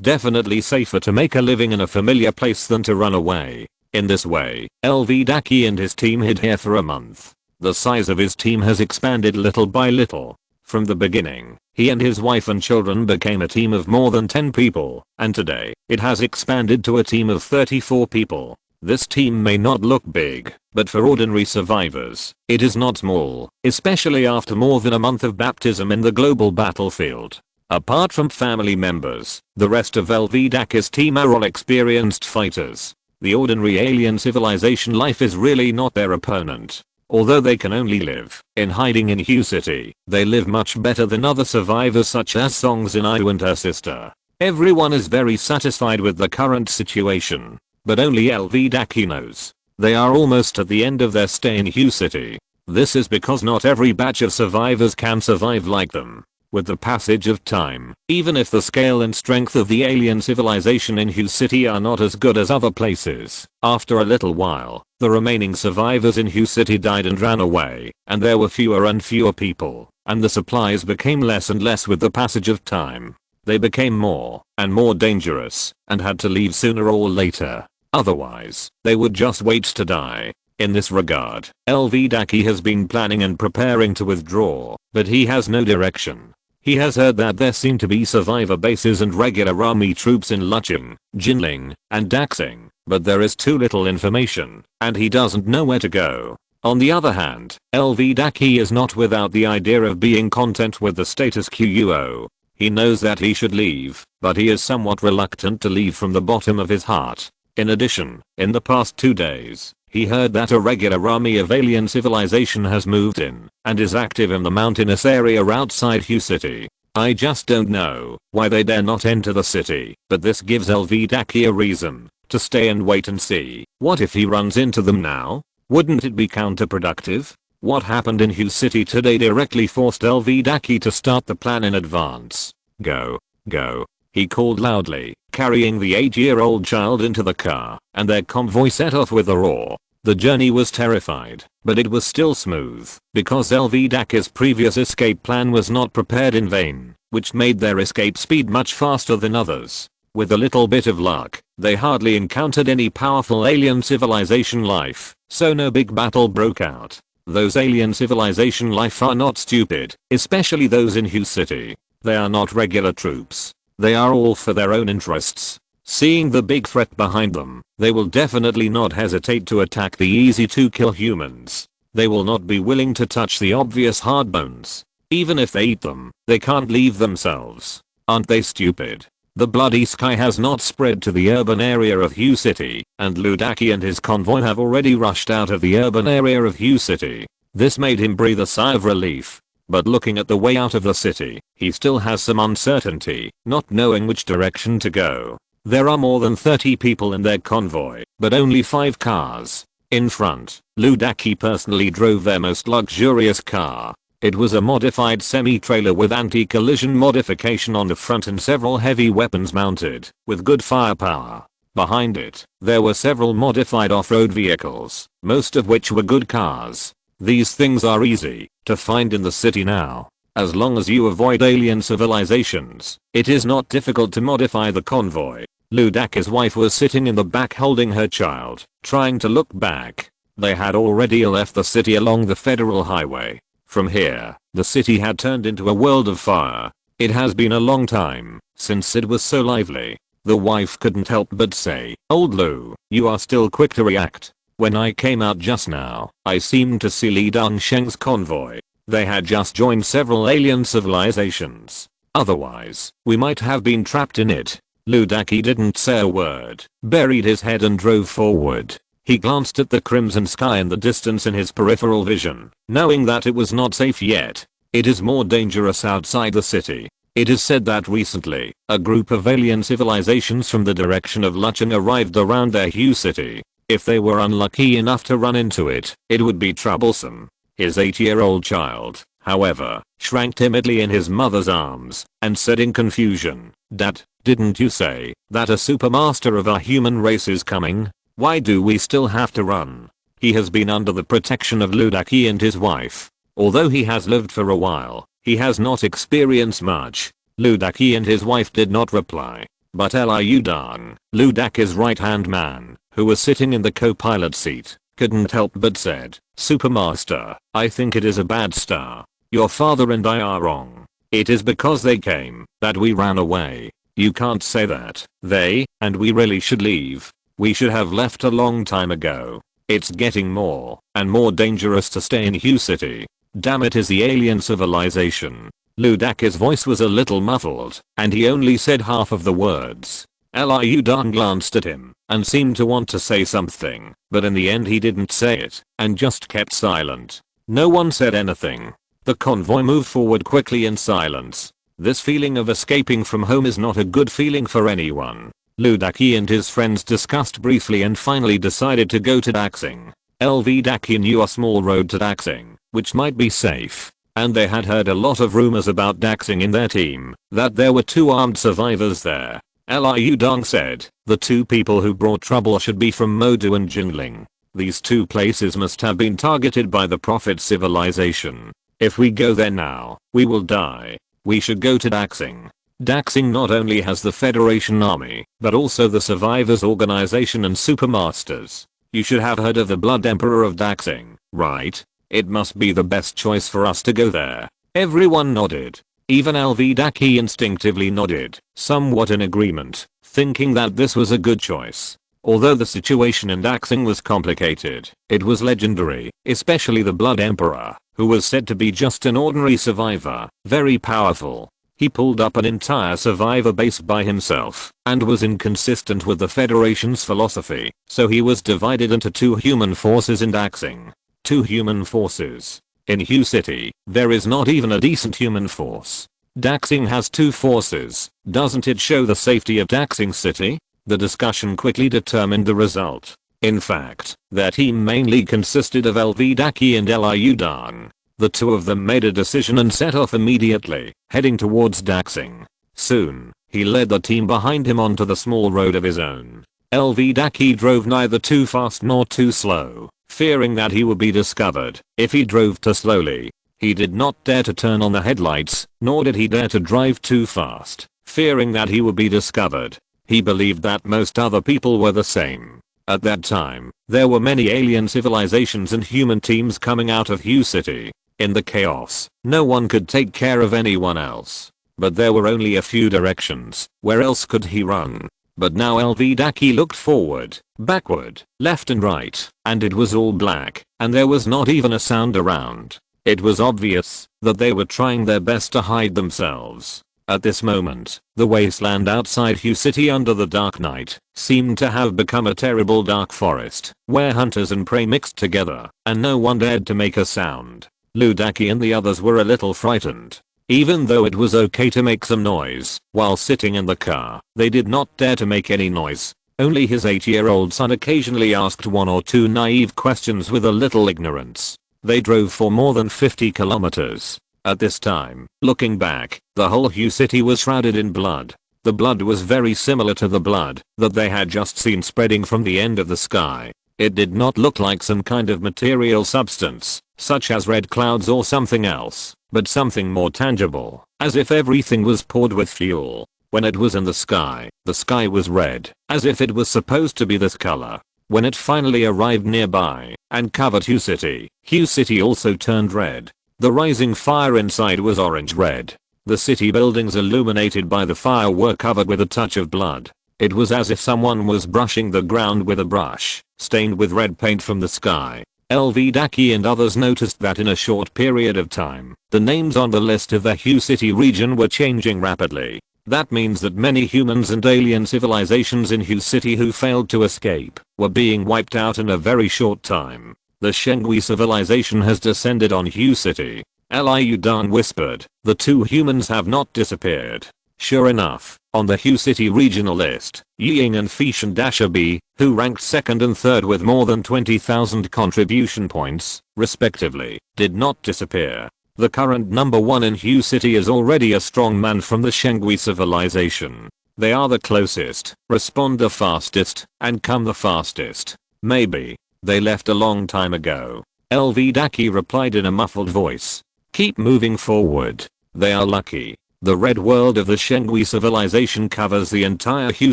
definitely safer to make a living in a familiar place than to run away. In this way, LV and his team hid here for a month. The size of his team has expanded little by little. From the beginning, he and his wife and children became a team of more than 10 people, and today, it has expanded to a team of 34 people. This team may not look big, but for ordinary survivors, it is not small, especially after more than a month of baptism in the global battlefield. Apart from family members, the rest of LV team are all experienced fighters. The ordinary alien civilization life is really not their opponent. Although they can only live in hiding in Hue City, they live much better than other survivors such as Songs in I and her sister. Everyone is very satisfied with the current situation, but only LV knows. They are almost at the end of their stay in Hue City. This is because not every batch of survivors can survive like them. With the passage of time, even if the scale and strength of the alien civilization in Hue City are not as good as other places, after a little while, the remaining survivors in Hue City died and ran away, and there were fewer and fewer people, and the supplies became less and less with the passage of time. They became more and more dangerous, and had to leave sooner or later. Otherwise, they would just wait to die. In this regard, LV has been planning and preparing to withdraw, but he has no direction. He has heard that there seem to be survivor bases and regular army troops in Luching, Jinling, and Daxing, but there is too little information, and he doesn't know where to go. On the other hand, LV is not without the idea of being content with the status quo. He knows that he should leave, but he is somewhat reluctant to leave from the bottom of his heart. In addition, in the past 2 days, he heard that a regular army of alien civilization has moved in, and is active in the mountainous area outside Hue City. I just don't know why they dare not enter the city, but this gives LV a reason to stay and wait and see. What if he runs into them now? Wouldn't it be counterproductive? What happened in Hue City today directly forced LV to start the plan in advance. Go, go. He called loudly, carrying the 8-year-old child into the car, and their convoy set off with a roar. The journey was terrified, but it was still smooth, because LV previous escape plan was not prepared in vain, which made their escape speed much faster than others. With a little bit of luck, they hardly encountered any powerful alien civilization life, so no big battle broke out. Those alien civilization life are not stupid, especially those in Hue City. They are not regular troops. They are all for their own interests. Seeing the big threat behind them, they will definitely not hesitate to attack the easy to kill humans. They will not be willing to touch the obvious hard bones. Even if they eat them, they can't leave themselves. Aren't they stupid? The bloody sky has not spread to the urban area of Hue City, and Ludaki and his convoy have already rushed out of the urban area of Hue City. This made him breathe a sigh of relief. But looking at the way out of the city, he still has some uncertainty, not knowing which direction to go. There are more than 30 people in their convoy, but only 5 cars. In front, Ludaki personally drove their most luxurious car. It was a modified semi-trailer with anti-collision modification on the front and several heavy weapons mounted, with good firepower. Behind it, there were several modified off-road vehicles, most of which were good cars. These things are easy to find in the city now. As long as you avoid alien civilizations, it is not difficult to modify the convoy. Ludaki's wife was sitting in the back holding her child, trying to look back. They had already left the city along the federal highway. From here, the city had turned into a world of fire. It has been a long time since it was so lively. The wife couldn't help but say, "Old Lu, you are still quick to react. When I came out just now, I seemed to see Li Dongsheng's convoy. They had just joined several alien civilizations. Otherwise, we might have been trapped in it." Ludaki didn't say a word, buried his head and drove forward. He glanced at the crimson sky in the distance in his peripheral vision, knowing that it was not safe yet. It is more dangerous outside the city. It is said that recently, a group of alien civilizations from the direction of Lucheng arrived around their Hue city. If they were unlucky enough to run into it, it would be troublesome. His 8-year-old child, however, shrank timidly in his mother's arms and said in confusion, "Dad, didn't you say that a supermaster of our human race is coming? Why do we still have to run?" He has been under the protection of Ludaki and his wife. Although he has lived for a while, he has not experienced much. Ludaki and his wife did not reply. But Liu Dan, Ludaki's right-hand man, who was sitting in the co-pilot seat, couldn't help but said, "Supermaster, I think it is a bad star. Your father and I are wrong. It is because they came that we ran away. You can't say that. They and we really should leave. We should have left a long time ago. It's getting more and more dangerous to stay in Hue City. Damn, it is the alien civilization." Ludaki's voice was a little muffled, and he only said half of the words. Liu Dan glanced at him and seemed to want to say something, but in the end he didn't say it and just kept silent. No one said anything. The convoy moved forward quickly in silence. This feeling of escaping from home is not a good feeling for anyone. Ludaki and his friends discussed briefly and finally decided to go to Daxing. Daki knew a small road to Daxing, which might be safe. And they had heard a lot of rumors about Daxing in their team, that there were 2 armed survivors there. Liu Dan said, "The 2 people who brought trouble should be from Modu and Jinling. These 2 places must have been targeted by the Prophet civilization. If we go there now, we will die. We should go to Daxing." Daxing not only has the Federation army, but also the Survivors Organization and Supermasters. You should have heard of the Blood Emperor of Daxing, right? It must be the best choice for us to go there. Everyone nodded. Even Daki instinctively nodded, somewhat in agreement, thinking that this was a good choice. Although the situation in Daxing was complicated, it was legendary, especially the Blood Emperor, who was said to be just an ordinary survivor, very powerful. He pulled up an entire survivor base by himself, and was inconsistent with the Federation's philosophy, so he was divided into 2 human forces in Daxing. 2 human forces. In Hue City, there is not even a decent human force. Daxing has 2 forces. Doesn't it show the safety of Daxing City? The discussion quickly determined the result. In fact, their team mainly consisted of Daki and Liu Dan. The 2 of them made a decision and set off immediately, heading towards Daxing. Soon, he led the team behind him onto the small road of his own. Daki drove neither too fast nor too slow, fearing that he would be discovered if he drove too slowly. He did not dare to turn on the headlights, nor did he dare to drive too fast, fearing that he would be discovered. He believed that most other people were the same. At that time, there were many alien civilizations and human teams coming out of Hue City. In the chaos, no one could take care of anyone else. But there were only a few directions. Where else could he run? But now Daki looked forward, backward, left and right, and it was all black, and there was not even a sound around. It was obvious that they were trying their best to hide themselves. At this moment, the wasteland outside Hue City under the dark night seemed to have become a terrible dark forest, where hunters and prey mixed together, and no one dared to make a sound. Ludaki and the others were a little frightened. Even though it was okay to make some noise while sitting in the car, they did not dare to make any noise. Only his 8-year-old son occasionally asked 1 or 2 naive questions with a little ignorance. They drove for more than 50 kilometers. At this time, looking back, the whole Hue City was shrouded in blood. The blood was very similar to the blood that they had just seen spreading from the end of the sky. It did not look like some kind of material substance, such as red clouds or something else, but something more tangible, as if everything was poured with fuel. When it was in the sky was red, as if it was supposed to be this color. When it finally arrived nearby and covered Hue City also turned red. The rising fire inside was orange-red. The city buildings illuminated by the fire were covered with a touch of blood. It was as if someone was brushing the ground with a brush, stained with red paint from the sky. LV and others noticed that in a short period of time, the names on the list of the Hue City region were changing rapidly. That means that many humans and alien civilizations in Hue City who failed to escape were being wiped out in a very short time. The Shengui civilization has descended on Hue City. Liu Dan whispered, the two humans have not disappeared. Sure enough, on the Hue City regional list, Ying and Fish and B, who ranked second and third with more than 20,000 contribution points, respectively, did not disappear. The current number one in Hue City is already a strong man from the Shengui civilization. They are the closest, respond the fastest, and come the fastest. Maybe. They left a long time ago. LV replied in a muffled voice. Keep moving forward. They are lucky. The red world of the Shengui civilization covers the entire Hue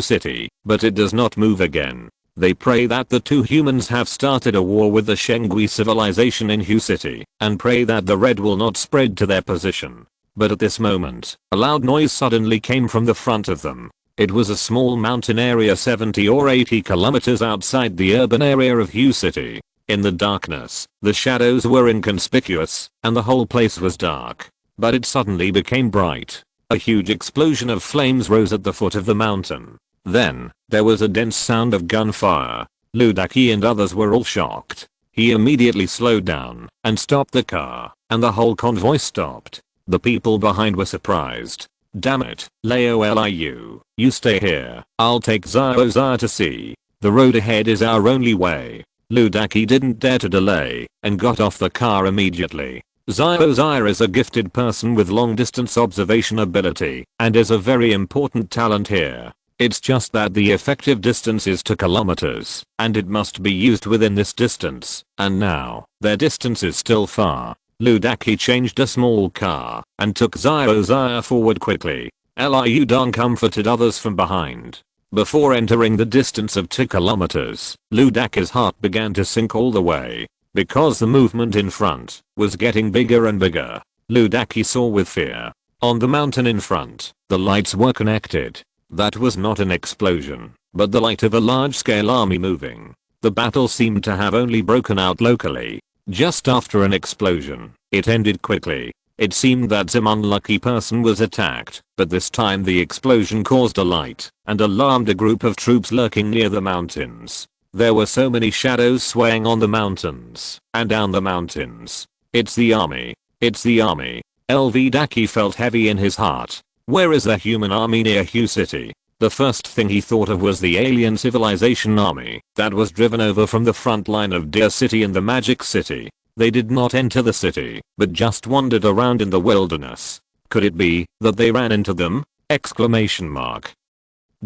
City, but it does not move again. They pray that the two humans have started a war with the Shengui civilization in Hue City, and pray that the red will not spread to their position. But at this moment, a loud noise suddenly came from the front of them. It was a small mountain area 70 or 80 kilometers outside the urban area of Hue City. In the darkness, the shadows were inconspicuous, and the whole place was dark. But it suddenly became bright. A huge explosion of flames rose at the foot of the mountain. Then, there was a dense sound of gunfire. Ludaki and others were all shocked. He immediately slowed down and stopped the car, and the whole convoy stopped. The people behind were surprised. Damn it, Liu, you stay here. I'll take Zio to see. The road ahead is our only way. Ludaki didn't dare to delay and got off the car immediately. Zio is a gifted person with long distance observation ability and is a very important talent here. It's just that the effective distance is 2 kilometers and it must be used within this distance, and now their distance is still far. Ludaki changed a small car and took Zio forward quickly. Liu Dan comforted others from behind. Before entering the distance of 2 kilometers, Ludaki's heart began to sink all the way. Because the movement in front was getting bigger and bigger. Ludaki saw with fear. On the mountain in front, the lights were connected. That was not an explosion, but the light of a large-scale army moving. The battle seemed to have only broken out locally. Just after an explosion, it ended quickly. It seemed that some unlucky person was attacked, but this time the explosion caused a light and alarmed a group of troops lurking near the mountains. There were so many shadows swaying on the mountains and down the mountains. It's the army. It's the army. LV felt heavy in his heart. Where is the human army near Hue City? The first thing he thought of was the alien civilization army that was driven over from the front line of Deer City and the Magic City. They did not enter the city, but just wandered around in the wilderness. Could it be that they ran into them? Exclamation mark.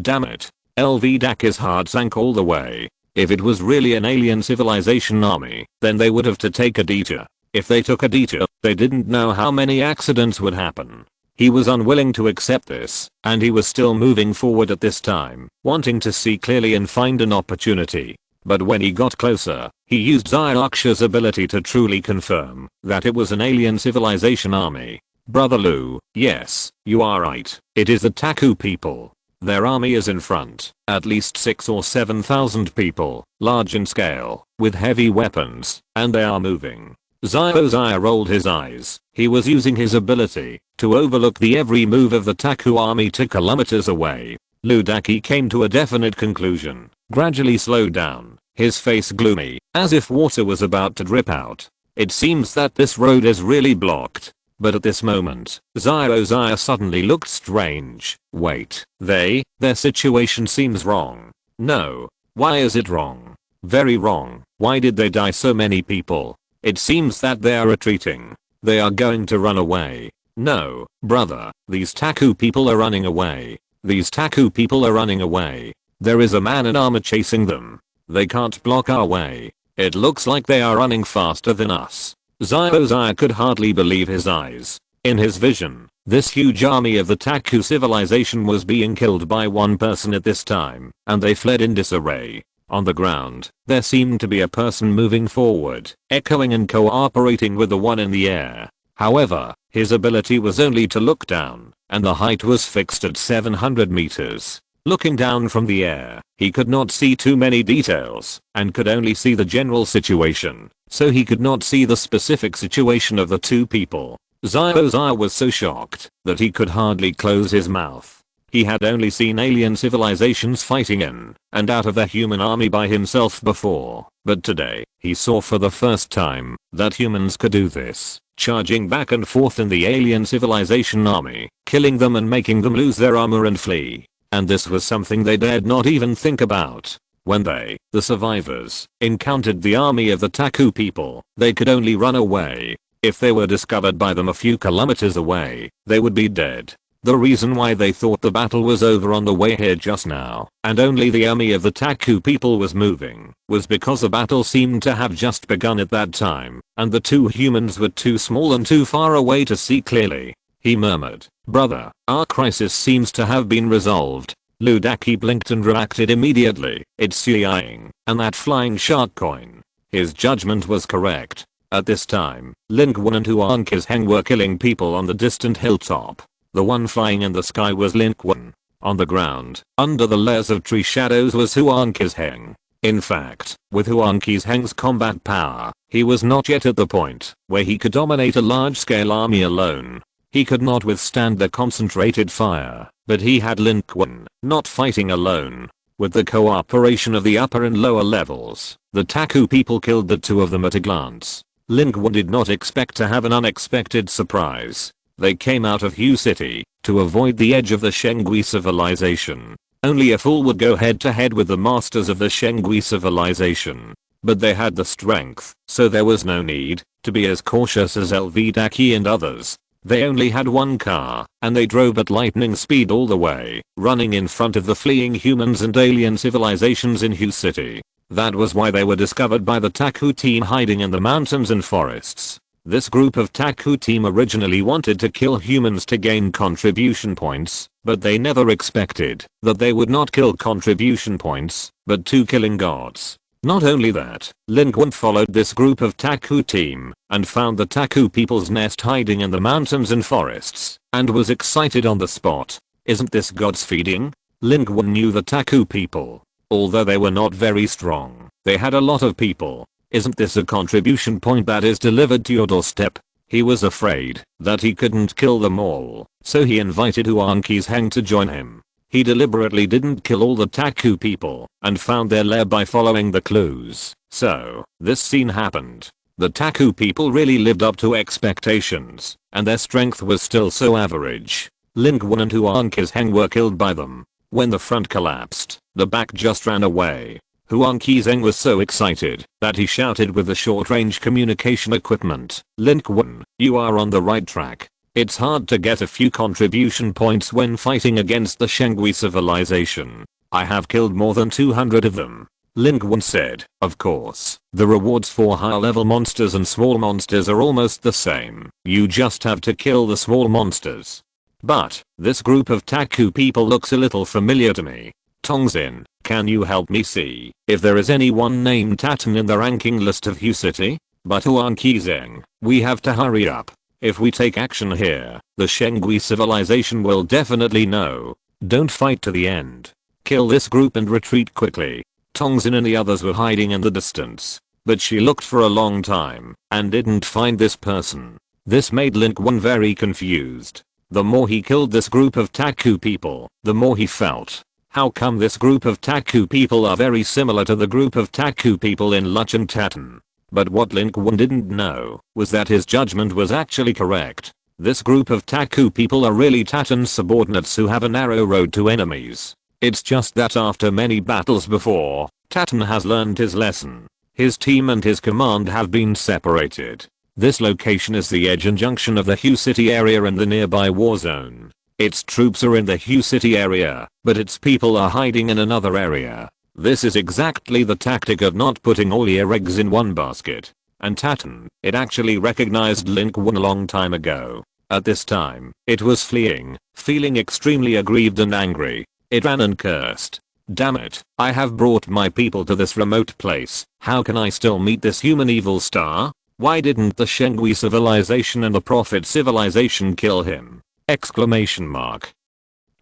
Damn it. LV's heart sank all the way. If it was really an alien civilization army, then they would have to take a detour. If they took a detour, they didn't know how many accidents would happen. He was unwilling to accept this, and he was still moving forward at this time, wanting to see clearly and find an opportunity. But when he got closer, he used Zioksha's ability to truly confirm that it was an alien civilization army. Brother Lu, yes, you are right. It is the Taku people. Their army is in front, at least 6 or 7,000 people, large in scale, with heavy weapons, and they are moving. Zio rolled his eyes. He was using his ability to overlook the every move of the Taku army 2 kilometers away. Ludaki came to a definite conclusion, gradually slowed down, his face gloomy, as if water was about to drip out. It seems that this road is really blocked. But at this moment, Zio suddenly looked strange. Wait, their situation seems wrong. No. Why is it wrong? Very wrong. Why did they die so many people? It seems that they are retreating. They are going to run away. No, brother, these Taku people are running away. These Taku people are running away. There is a man in armor chasing them. They can't block our way. It looks like they are running faster than us. Zaya could hardly believe his eyes. In his vision, this huge army of the Taku civilization was being killed by one person at this time, and they fled in disarray. On the ground, there seemed to be a person moving forward, echoing and cooperating with the one in the air. However, his ability was only to look down, and the height was fixed at 700 meters. Looking down from the air, he could not see too many details, and could only see the general situation, so he could not see the specific situation of the two people. Zaya was so shocked that he could hardly close his mouth. He had only seen alien civilizations fighting in and out of the human army by himself before, but today, he saw for the first time that humans could do this, charging back and forth in the alien civilization army, killing them and making them lose their armor and flee. And this was something they dared not even think about. When they, the survivors, encountered the army of the Taku people, they could only run away. If they were discovered by them a few kilometers away, they would be dead. The reason why they thought the battle was over on the way here just now, and only the army of the Taku people was moving, was because the battle seemed to have just begun at that time, and the two humans were too small and too far away to see clearly. He murmured, "Brother, our crisis seems to have been resolved." Ludaki blinked and reacted immediately. It's Sying, and that flying shark coin. His judgment was correct. At this time, Lin Qun and Huang Qizheng were killing people on the distant hilltop. The one flying in the sky was Lin Qun. On the ground, under the layers of tree shadows was Huang Qizheng. In fact, with Huang Qizheng's combat power, he was not yet at the point where he could dominate a large-scale army alone. He could not withstand the concentrated fire, but he had Lin Qun, not fighting alone. With the cooperation of the upper and lower levels, the Taku people killed the two of them at a glance. Lin Qun did not expect to have an unexpected surprise. They came out of Hu City to avoid the edge of the Shengui civilization. Only a fool would go head to head with the masters of the Shengui civilization. But they had the strength, so there was no need to be as cautious as Elvidaki and others. They only had one car, and they drove at lightning speed all the way, running in front of the fleeing humans and alien civilizations in Hu City. That was why they were discovered by the Taku team hiding in the mountains and forests. This group of Taku team originally wanted to kill humans to gain contribution points, but they never expected that they would not kill contribution points, but two killing gods. Not only that, Lin Qun followed this group of Taku team and found the Taku people's nest hiding in the mountains and forests, and was excited on the spot. Isn't this God's feeding? Lin Qun knew the Taku people. Although they were not very strong, they had a lot of people. Isn't this a contribution point that is delivered to your doorstep? He was afraid that he couldn't kill them all, so he invited Huang Qizheng to join him. He deliberately didn't kill all the Taku people and found their lair by following the clues. So, this scene happened. The Taku people really lived up to expectations, and their strength was still so average. Lin Qun and Huang Qizheng were killed by them. When the front collapsed, the back just ran away. Huang Qizheng was so excited that he shouted with the short-range communication equipment, "Lin Qun, you are on the right track. It's hard to get a few contribution points when fighting against the Shengui civilization. I have killed more than 200 of them." Lin Qun said, "Of course, the rewards for high-level monsters and small monsters are almost the same. You just have to kill the small monsters. But, this group of Taku people looks a little familiar to me. Tongzin, can you help me see if there is anyone named Tatan in the ranking list of Hu City?" "But Huang Qizheng, we have to hurry up. If we take action here, the Shengui civilization will definitely know. Don't fight to the end. Kill this group and retreat quickly." Tongzin and the others were hiding in the distance, but she looked for a long time and didn't find this person. This made Lin Qun very confused. The more he killed this group of Taku people, the more he felt. How come this group of Taku people are very similar to the group of Taku people in Luch and Tatan? But what Lin Qun didn't know was that his judgment was actually correct. This group of Taku people are really Tatan's subordinates who have a narrow road to enemies. It's just that after many battles before, Tatan has learned his lesson. His team and his command have been separated. This location is the edge and junction of the Hue City area and the nearby war zone. Its troops are in the Hue City area, but its people are hiding in another area. This is exactly the tactic of not putting all your eggs in one basket. And Tatton, it actually recognized Lin Qun a long time ago. At this time, it was fleeing, feeling extremely aggrieved and angry. It ran and cursed. Damn it, I have brought my people to this remote place. How can I still meet this human evil star? Why didn't the Shengui civilization and the Prophet civilization kill him? Exclamation mark.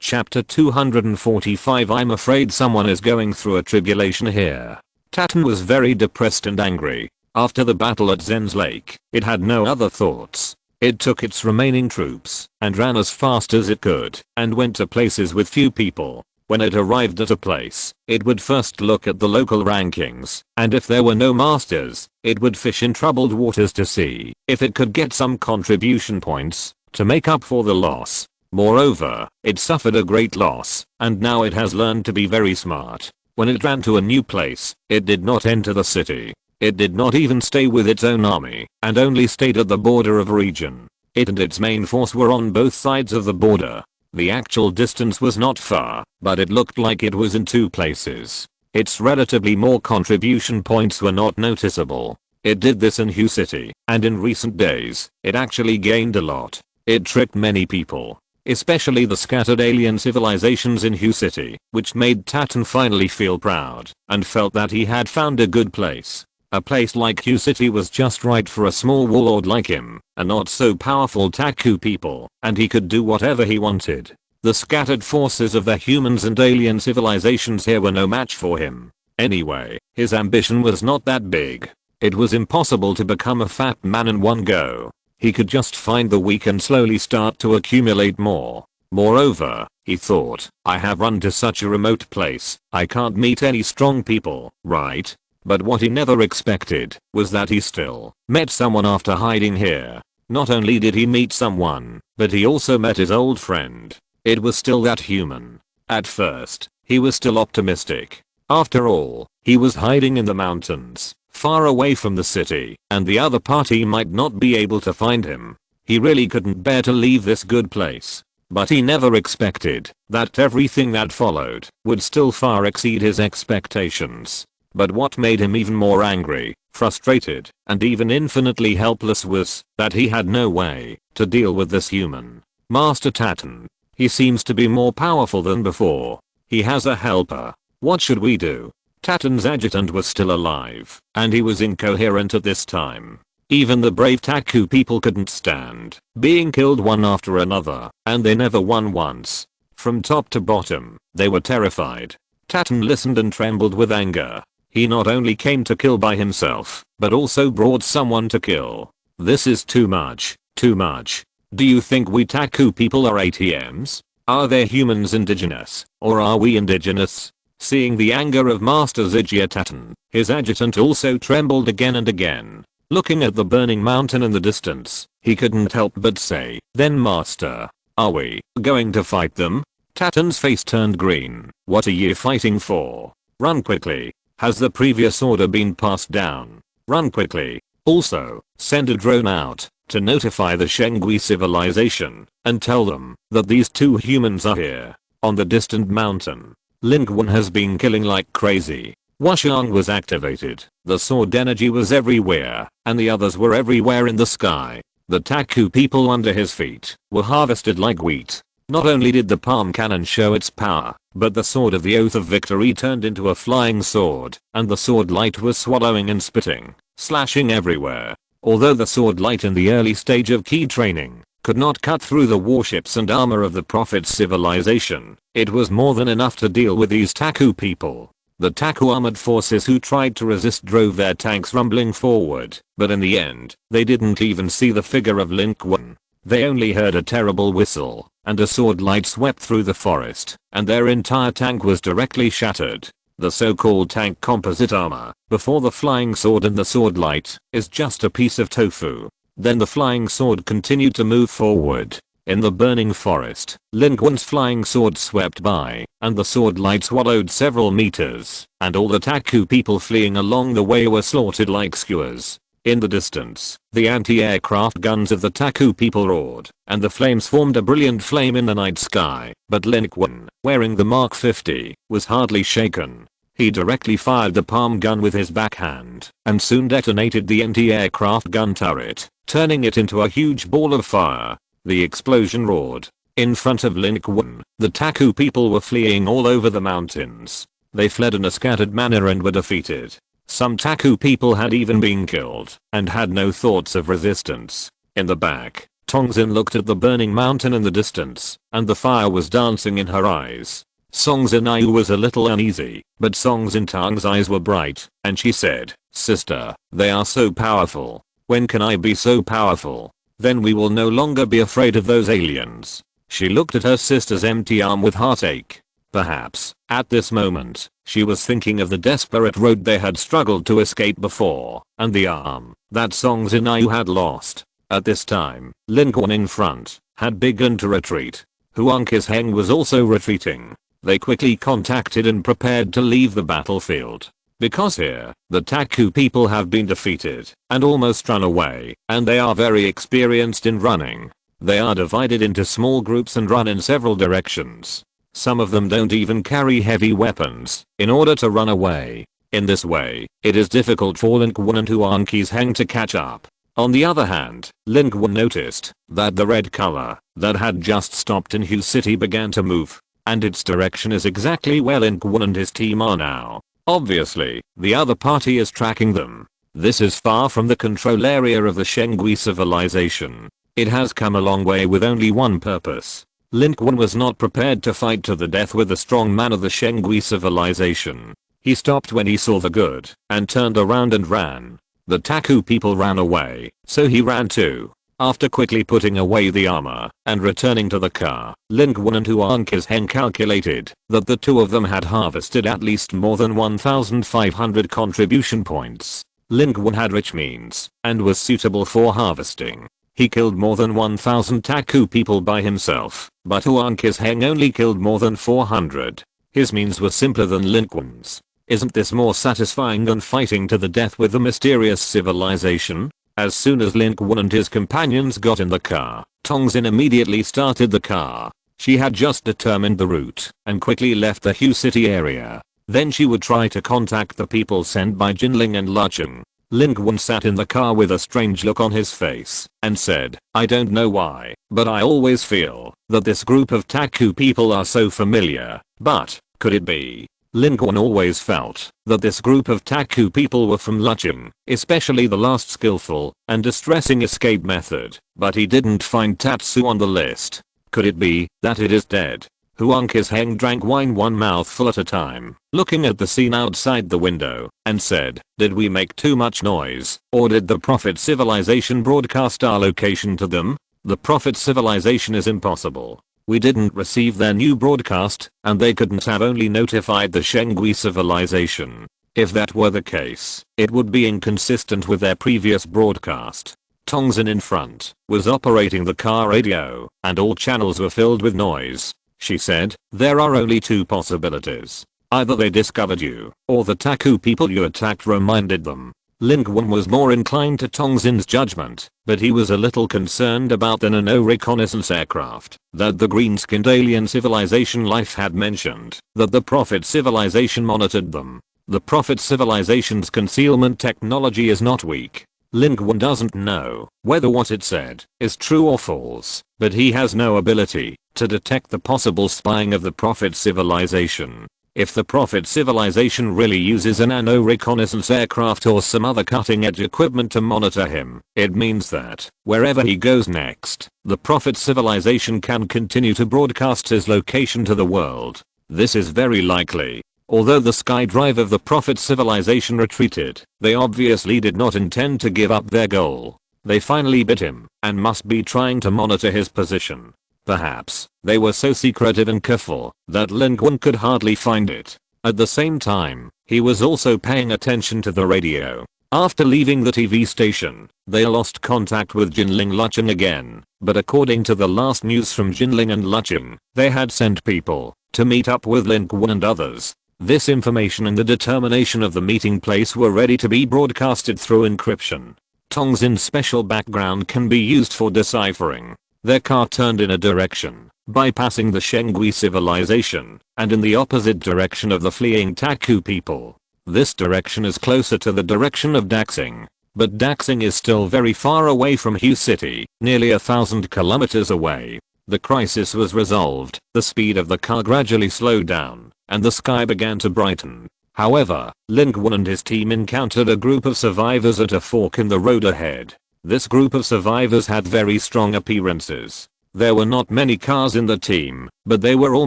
Chapter 245. I'm afraid someone is going through a tribulation here. Tatton was very depressed and angry. After the battle at Zen's Lake, it had no other thoughts. It took its remaining troops and ran as fast as it could and went to places with few people. When it arrived at a place, it would first look at the local rankings, and if there were no masters, it would fish in troubled waters to see if it could get some contribution points to make up for the loss. Moreover, it suffered a great loss, and now it has learned to be very smart. When it ran to a new place, it did not enter the city. It did not even stay with its own army, and only stayed at the border of a region. It and its main force were on both sides of the border. The actual distance was not far, but it looked like it was in two places. Its relatively more contribution points were not noticeable. It did this in Hue City, and in recent days, it actually gained a lot. It tricked many people, especially the scattered alien civilizations in Hue City, which made Tatton finally feel proud, and felt that he had found a good place. A place like Hue City was just right for a small warlord like him, a not so powerful Taku people, and he could do whatever he wanted. The scattered forces of the humans and alien civilizations here were no match for him. Anyway, his ambition was not that big. It was impossible to become a fat man in one go. He could just find the weak and slowly start to accumulate more. Moreover, he thought, I have run to such a remote place, I can't meet any strong people, right? But what he never expected was that he still met someone after hiding here. Not only did he meet someone, but he also met his old friend. It was still that human. At first, he was still optimistic. After all, he was hiding in the mountains, far away from the city, and the other party might not be able to find him. He really couldn't bear to leave this good place. But he never expected that everything that followed would still far exceed his expectations. But what made him even more angry, frustrated, and even infinitely helpless was that he had no way to deal with this human. Master Tatton. He seems to be more powerful than before. He has a helper. What should we do? Tatton's adjutant was still alive, and he was incoherent at this time. Even the brave Taku people couldn't stand being killed one after another, and they never won once. From top to bottom, they were terrified. Tatton listened and trembled with anger. He not only came to kill by himself, but also brought someone to kill. This is too much, too much. Do you think we Taku people are ATMs? Are there humans indigenous, or are we indigenous? Seeing the anger of Master Zygia Tatton, his adjutant also trembled again and again. Looking at the burning mountain in the distance, he couldn't help but say, then Master, are we going to fight them? Tatton's face turned green. What are you fighting for? Run quickly. Has the previous order been passed down? Run quickly. Also, send a drone out to notify the Shengui civilization and tell them that these two humans are here on the distant mountain. Lin Qun has been killing like crazy. Washang was activated. The sword energy was everywhere, and the others were everywhere in the sky. The Taku people under his feet were harvested like wheat. Not only did the palm cannon show its power, but the sword of the Oath of Victory turned into a flying sword, and the sword light was swallowing and spitting, slashing everywhere. Although the sword light in the early stage of key training could not cut through the warships and armor of the Prophet's civilization, it was more than enough to deal with these Taku people. The Taku armored forces who tried to resist drove their tanks rumbling forward, but in the end, they didn't even see the figure of Lin Qun. They only heard a terrible whistle, and a sword light swept through the forest, and their entire tank was directly shattered. The so-called tank composite armor, before the flying sword and the sword light, is just a piece of tofu. Then the flying sword continued to move forward. In the burning forest, Lin Qun's flying sword swept by, and the sword light swallowed several meters, and all the Taku people fleeing along the way were slaughtered like skewers. In the distance, the anti-aircraft guns of the Taku people roared, and the flames formed a brilliant flame in the night sky, but Lin Qun, wearing the Mark 50, was hardly shaken. He directly fired the palm gun with his backhand, and soon detonated the anti-aircraft gun turret, turning it into a huge ball of fire. The explosion roared. In front of Lin Qun, the Taku people were fleeing all over the mountains. They fled in a scattered manner and were defeated. Some Taku people had even been killed, and had no thoughts of resistance. In the back, Tongzin looked at the burning mountain in the distance, and the fire was dancing in her eyes. Songzin Ayu was a little uneasy, but Songzin Tang's eyes were bright, and she said, "Sister, they are so powerful. When can I be so powerful? Then we will no longer be afraid of those aliens." She looked at her sister's empty arm with heartache. Perhaps, at this moment, she was thinking of the desperate road they had struggled to escape before, and the arm that Songzin Ayu had lost. At this time, Lin Qun in front had begun to retreat. Huang Qisheng was also retreating. They quickly contacted and prepared to leave the battlefield. Because here, the Taku people have been defeated and almost run away, and they are very experienced in running. They are divided into small groups and run in several directions. Some of them don't even carry heavy weapons in order to run away. In this way, it is difficult for Lin Qun and Huang Qisheng to catch up. On the other hand, Lin Qun noticed that the red color that had just stopped in Hu City began to move, and its direction is exactly where Lin Qun and his team are now. Obviously, the other party is tracking them. This is far from the control area of the Shengui civilization. It has come a long way with only one purpose. Lin Qun was not prepared to fight to the death with the strong man of the Shengui civilization. He stopped when he saw the good, and turned around and ran. The Taku people ran away, so he ran too. After quickly putting away the armor and returning to the car, Lin Qun and Huang Qisheng calculated that the two of them had harvested at least more than 1,500 contribution points. Lin Qun had rich means and was suitable for harvesting. He killed more than 1,000 Taku people by himself, but Huang Qisheng only killed more than 400. His means were simpler than Lin Qun's. Isn't this more satisfying than fighting to the death with the mysterious civilization? As soon as Lin Qun and his companions got in the car, Tongzin immediately started the car. She had just determined the route and quickly left the Hu City area. Then she would try to contact the people sent by Jinling and Lucheng. Lin Qun sat in the car with a strange look on his face and said, "I don't know why, but I always feel that this group of Taku people are so familiar, but could it be?" Lin Qun always felt that this group of Taku people were from Lucheng, especially the last skillful and distressing escape method, but he didn't find Tatsu on the list. Could it be that it is dead? Huang Qisheng drank wine one mouthful at a time, looking at the scene outside the window, and said, "Did we make too much noise, or did the Prophet civilization broadcast our location to them? The Prophet civilization is impossible. We didn't receive their new broadcast, and they couldn't have only notified the Shengui civilization. If that were the case, it would be inconsistent with their previous broadcast." Tongzin in front was operating the car radio, and all channels were filled with noise. She said, "There are only two possibilities. Either they discovered you, or the Taku people you attacked reminded them." Lin Qun was more inclined to Tongzin's judgment, but he was a little concerned about the nano reconnaissance aircraft that the green-skinned alien civilization life had mentioned, that the Prophet civilization monitored them. The Prophet civilization's concealment technology is not weak. Lin Qun doesn't know whether what it said is true or false, but he has no ability to detect the possible spying of the Prophet civilization. If the Prophet civilization really uses a nano reconnaissance aircraft or some other cutting-edge equipment to monitor him, it means that wherever he goes next, the Prophet civilization can continue to broadcast his location to the world. This is very likely. Although the SkyDrive of the Prophet civilization retreated, they obviously did not intend to give up their goal. They finally bit him and must be trying to monitor his position. Perhaps they were so secretive and careful that Lin Qun could hardly find it. At the same time, he was also paying attention to the radio. After leaving the TV station, they lost contact with Jinling Lucheng again, but according to the last news from Jinling and Lucheng, they had sent people to meet up with Lin Qun and others. This information and the determination of the meeting place were ready to be broadcasted through encryption. Tongxin's special background can be used for deciphering. Their car turned in a direction, bypassing the Shengui civilization, and in the opposite direction of the fleeing Taku people. This direction is closer to the direction of Daxing. But Daxing is still very far away from Hu City, nearly 1,000 kilometers away. The crisis was resolved, the speed of the car gradually slowed down, and the sky began to brighten. However, Lin Qun and his team encountered a group of survivors at a fork in the road ahead. This group of survivors had very strong appearances. There were not many cars in the team, but they were all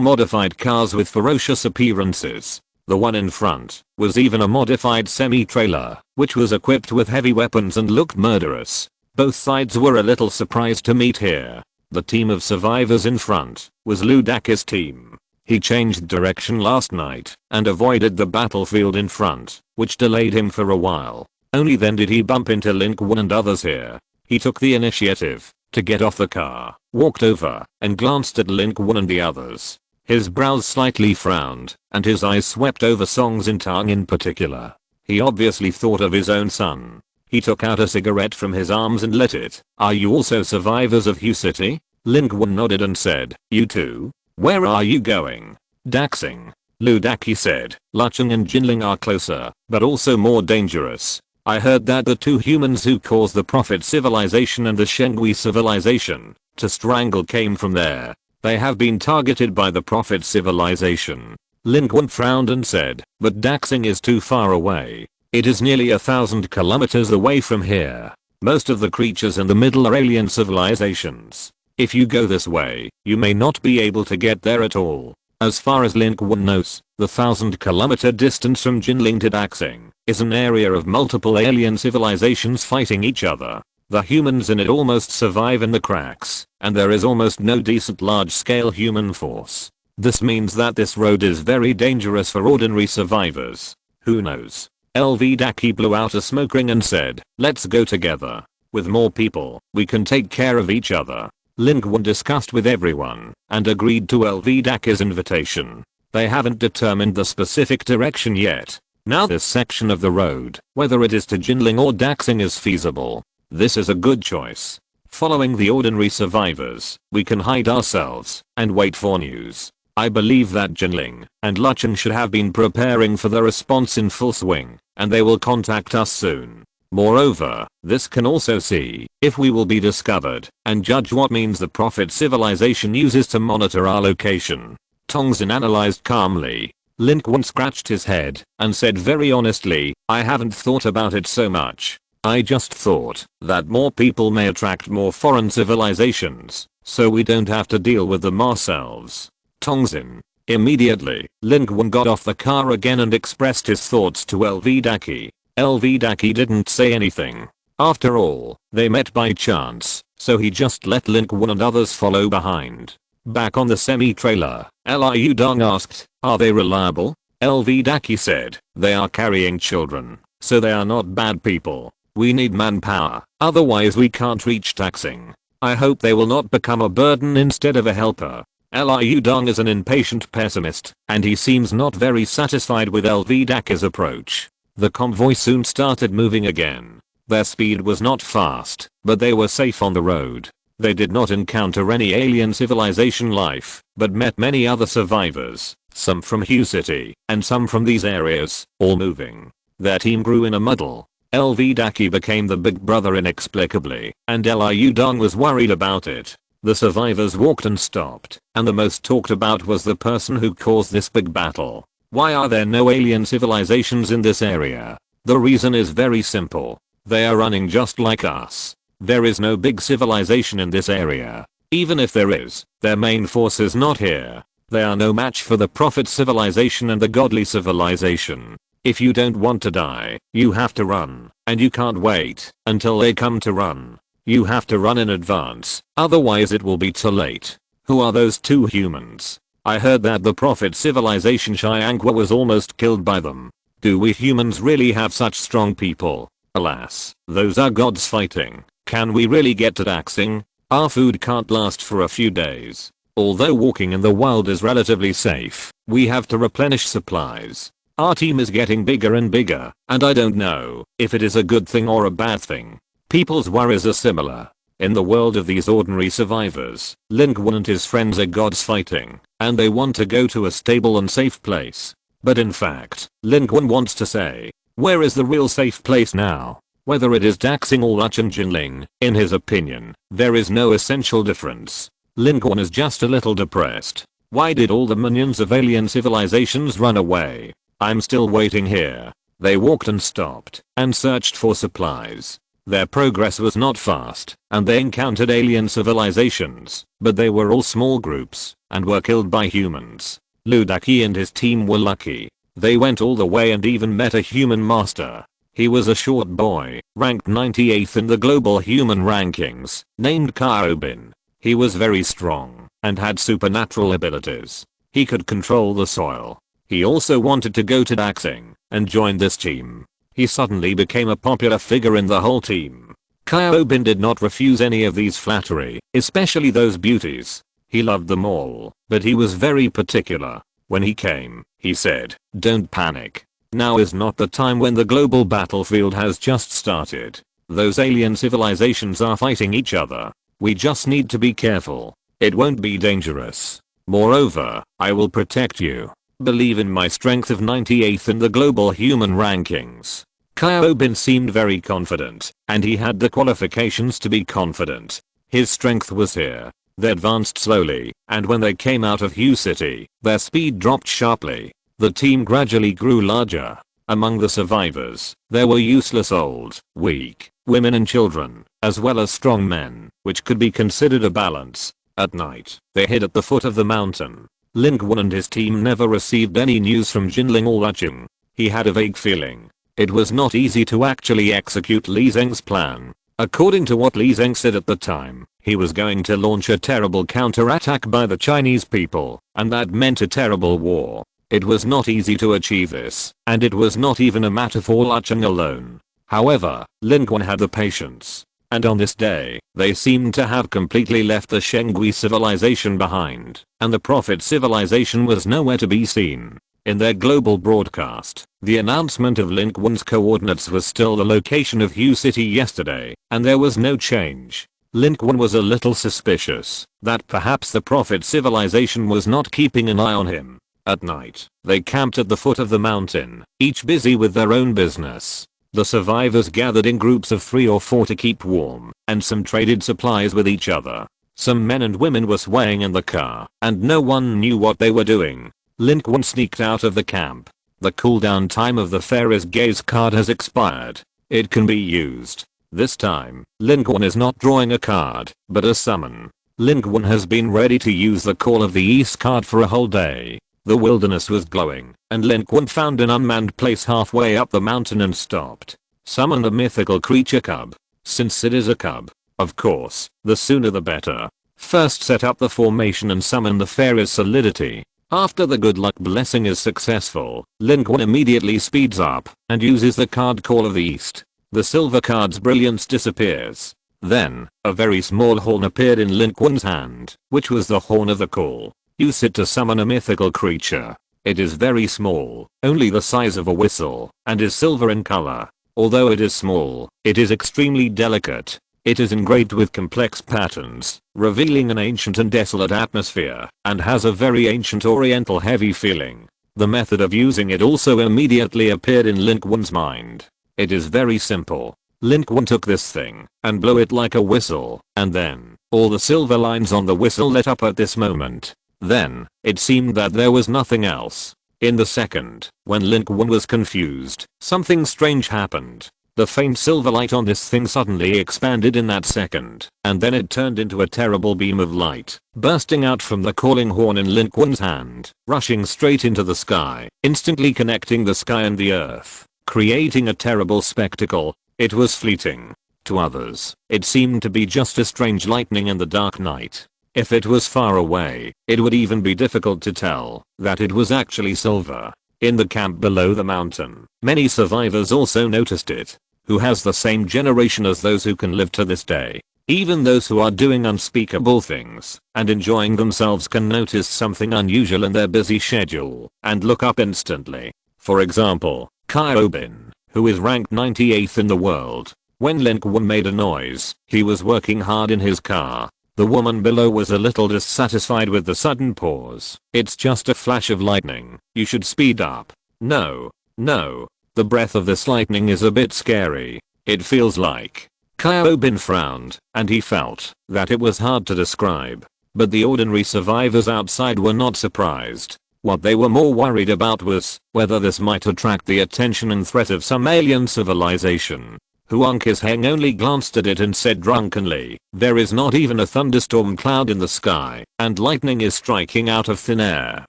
modified cars with ferocious appearances. The one in front was even a modified semi-trailer, which was equipped with heavy weapons and looked murderous. Both sides were a little surprised to meet here. The team of survivors in front was Lu Daki's team. He changed direction last night and avoided the battlefield in front, which delayed him for a while. Only then did he bump into Lin Qun and others here. He took the initiative to get off the car, walked over, and glanced at Lin Qun and the others. His brows slightly frowned, and his eyes swept over Songs in Tang in particular. He obviously thought of his own son. He took out a cigarette from his arms and lit it. "Are you also survivors of Hu City?" Lin Qun nodded and said, "You too? Where are you going?" "Daxing." Lu Daki said, "Lucheng and Jinling are closer, but also more dangerous. I heard that the two humans who caused the Prophet civilization and the Shengui civilization to strangle came from there. They have been targeted by the Prophet civilization." Lin Qun frowned and said, "But Daxing is too far away. It is nearly 1,000 kilometers away from here. Most of the creatures in the middle are alien civilizations. If you go this way, you may not be able to get there at all." As far as Lin Qun knows, the 1,000-kilometer distance from Jinling to Daxing is an area of multiple alien civilizations fighting each other. The humans in it almost survive in the cracks, and there is almost no decent large-scale human force. This means that this road is very dangerous for ordinary survivors. Who knows? LV Daki blew out a smoke ring and said, "Let's go together. With more people, we can take care of each other." Lin Qun discussed with everyone and agreed to LV Daki's invitation. They haven't determined the specific direction yet. Now this section of the road, whether it is to Jinling or Daxing, is feasible. This is a good choice. Following the ordinary survivors, we can hide ourselves and wait for news. I believe that Jinling and Lucheng should have been preparing for the response in full swing, and they will contact us soon. Moreover, this can also see if we will be discovered and judge what means the Prophet civilization uses to monitor our location. Tongxin analyzed calmly. Lin Qun scratched his head and said very honestly, "I haven't thought about it so much. I just thought that more people may attract more foreign civilizations, so we don't have to deal with them ourselves." Tongxin. Immediately, Lin Qun got off the car again and expressed his thoughts to LV Daki. LV Daki didn't say anything. After all, they met by chance, so he just let Lin Qun and others follow behind. Back on the semi-trailer, Liu Dong asked, "Are they reliable?" LV Daki said, "They are carrying children, so they are not bad people. We need manpower, otherwise we can't reach Daxing. I hope they will not become a burden instead of a helper." Liu Dong is an impatient pessimist, and he seems not very satisfied with LV Daki's approach. The convoy soon started moving again. Their speed was not fast, but they were safe on the road. They did not encounter any alien civilization life, but met many other survivors, some from Hu City, and some from these areas, all moving. Their team grew in a muddle. LV Daki became the big brother inexplicably, and Liu Dong was worried about it. The survivors walked and stopped, and the most talked about was the person who caused this big battle. Why are there no alien civilizations in this area? The reason is very simple. They are running just like us. There is no big civilization in this area. Even if there is, their main force is not here. They are no match for the Prophet civilization and the godly civilization. If you don't want to die, you have to run, and you can't wait until they come to run. You have to run in advance, otherwise it will be too late. Who are those two humans? I heard that the Prophet civilization Xiangqua was almost killed by them. Do we humans really have such strong people? Alas, those are gods fighting. Can we really get to daxing? Our food can't last for a few days. Although walking in the wild is relatively safe, we have to replenish supplies. Our team is getting bigger and bigger, and I don't know if it is a good thing or a bad thing. People's worries are similar. In the world of these ordinary survivors, Lin Qun and his friends are gods fighting, and they want to go to a stable and safe place. But in fact, Lin Qun wants to say, where is the real safe place now? Whether it is daxing or Luchen Jinling, in his opinion, there is no essential difference. Lin Qun is just a little depressed. Why did all the minions of alien civilizations run away? I'm still waiting here. They walked and stopped, and searched for supplies. Their progress was not fast, and they encountered alien civilizations, but they were all small groups, and were killed by humans. Ludaki and his team were lucky. They went all the way and even met a human master. He was a short boy, ranked 98th in the global human rankings, named Kaobin. He was very strong, and had supernatural abilities. He could control the soil. He also wanted to go to daxing, and join this team. He suddenly became a popular figure in the whole team. Kaobin did not refuse any of these flattery, especially those beauties. He loved them all, but he was very particular. When he came, he said, "Don't panic. Now is not the time when the global battlefield has just started. Those alien civilizations are fighting each other. We just need to be careful. It won't be dangerous. Moreover, I will protect you. Believe in my strength of 98th in the global human rankings." Kaobin seemed very confident, and he had the qualifications to be confident. His strength was here. They advanced slowly, and when they came out of Hue City, their speed dropped sharply. The team gradually grew larger. Among the survivors, there were useless old, weak, women and children, as well as strong men, which could be considered a balance. At night, they hid at the foot of the mountain. Lin Qun and his team never received any news from Jinling or Luchen. He had a vague feeling. It was not easy to actually execute Li Zeng's plan. According to what Li Zeng said at the time, he was going to launch a terrible counterattack by the Chinese people, and that meant a terrible war. It was not easy to achieve this, and it was not even a matter for Luchen alone. However, Lin Qun had the patience. And on this day, they seemed to have completely left the Shengui civilization behind, and the Prophet civilization was nowhere to be seen. In their global broadcast, the announcement of Lin Qun's coordinates was still the location of Hue City yesterday, and there was no change. Lin Qun was a little suspicious that perhaps the Prophet civilization was not keeping an eye on him. At night, they camped at the foot of the mountain, each busy with their own business. The survivors gathered in groups of 3 or 4 to keep warm, and some traded supplies with each other. Some men and women were swaying in the car, and no one knew what they were doing. Lin Qun sneaked out of the camp. The cooldown time of the Pharaoh's Gaze card has expired. It can be used. This time, Lin Qun is not drawing a card, but a summon. Lin Qun has been ready to use the Call of the East card for a whole day. The wilderness was glowing, and Lin Qun found an unmanned place halfway up the mountain and stopped. Summon a mythical creature cub. Since it is a cub, of course, the sooner the better. First set up the formation and summon the Pharaoh's solidity. After the good luck blessing is successful, Lin Qun immediately speeds up and uses the card Call of the East. The silver card's brilliance disappears. Then, a very small horn appeared in Lin Qun's hand, which was the horn of the call. Use it to summon a mythical creature. It is very small, only the size of a whistle, and is silver in color. Although it is small, it is extremely delicate. It is engraved with complex patterns, revealing an ancient and desolate atmosphere, and has a very ancient oriental heavy feeling. The method of using it also immediately appeared in Lin Qun's mind. It is very simple. Lin Qun took this thing, and blew it like a whistle, and then, all the silver lines on the whistle lit up at this moment. Then, it seemed that there was nothing else. In the second, when Lin Qun was confused, something strange happened. The faint silver light on this thing suddenly expanded in that second, and then it turned into a terrible beam of light, bursting out from the calling horn in Lin Qun's hand, rushing straight into the sky, instantly connecting the sky and the earth, creating a terrible spectacle. It was fleeting. To others, it seemed to be just a strange lightning in the dark night. If it was far away, it would even be difficult to tell that it was actually silver. In the camp below the mountain, many survivors also noticed it. who has the same generation as those who can live to this day. Even those who are doing unspeakable things and enjoying themselves can notice something unusual in their busy schedule and look up instantly. For example, Kyobin, who is ranked 98th in the world. When Lin Qun made a noise, he was working hard in his car. The woman below was a little dissatisfied with the sudden pause. It's just a flash of lightning. You should speed up. No. The breath of this lightning is a bit scary. It feels like. Kyobin frowned, and he felt that it was hard to describe. But the ordinary survivors outside were not surprised. What they were more worried about was whether this might attract the attention and threat of some alien civilization. His Heng only glanced at it and said drunkenly, "There is not even a thunderstorm cloud in the sky, and lightning is striking out of thin air.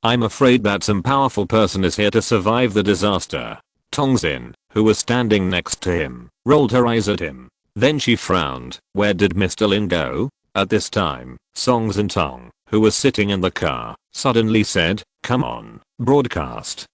I'm afraid that some powerful person is here to survive the disaster." Tongxin, who was standing next to him, rolled her eyes at him. Then she frowned. Where did Mr. Lin go? At this time, Songxin Tong, who was sitting in the car, suddenly said, "Come on, broadcast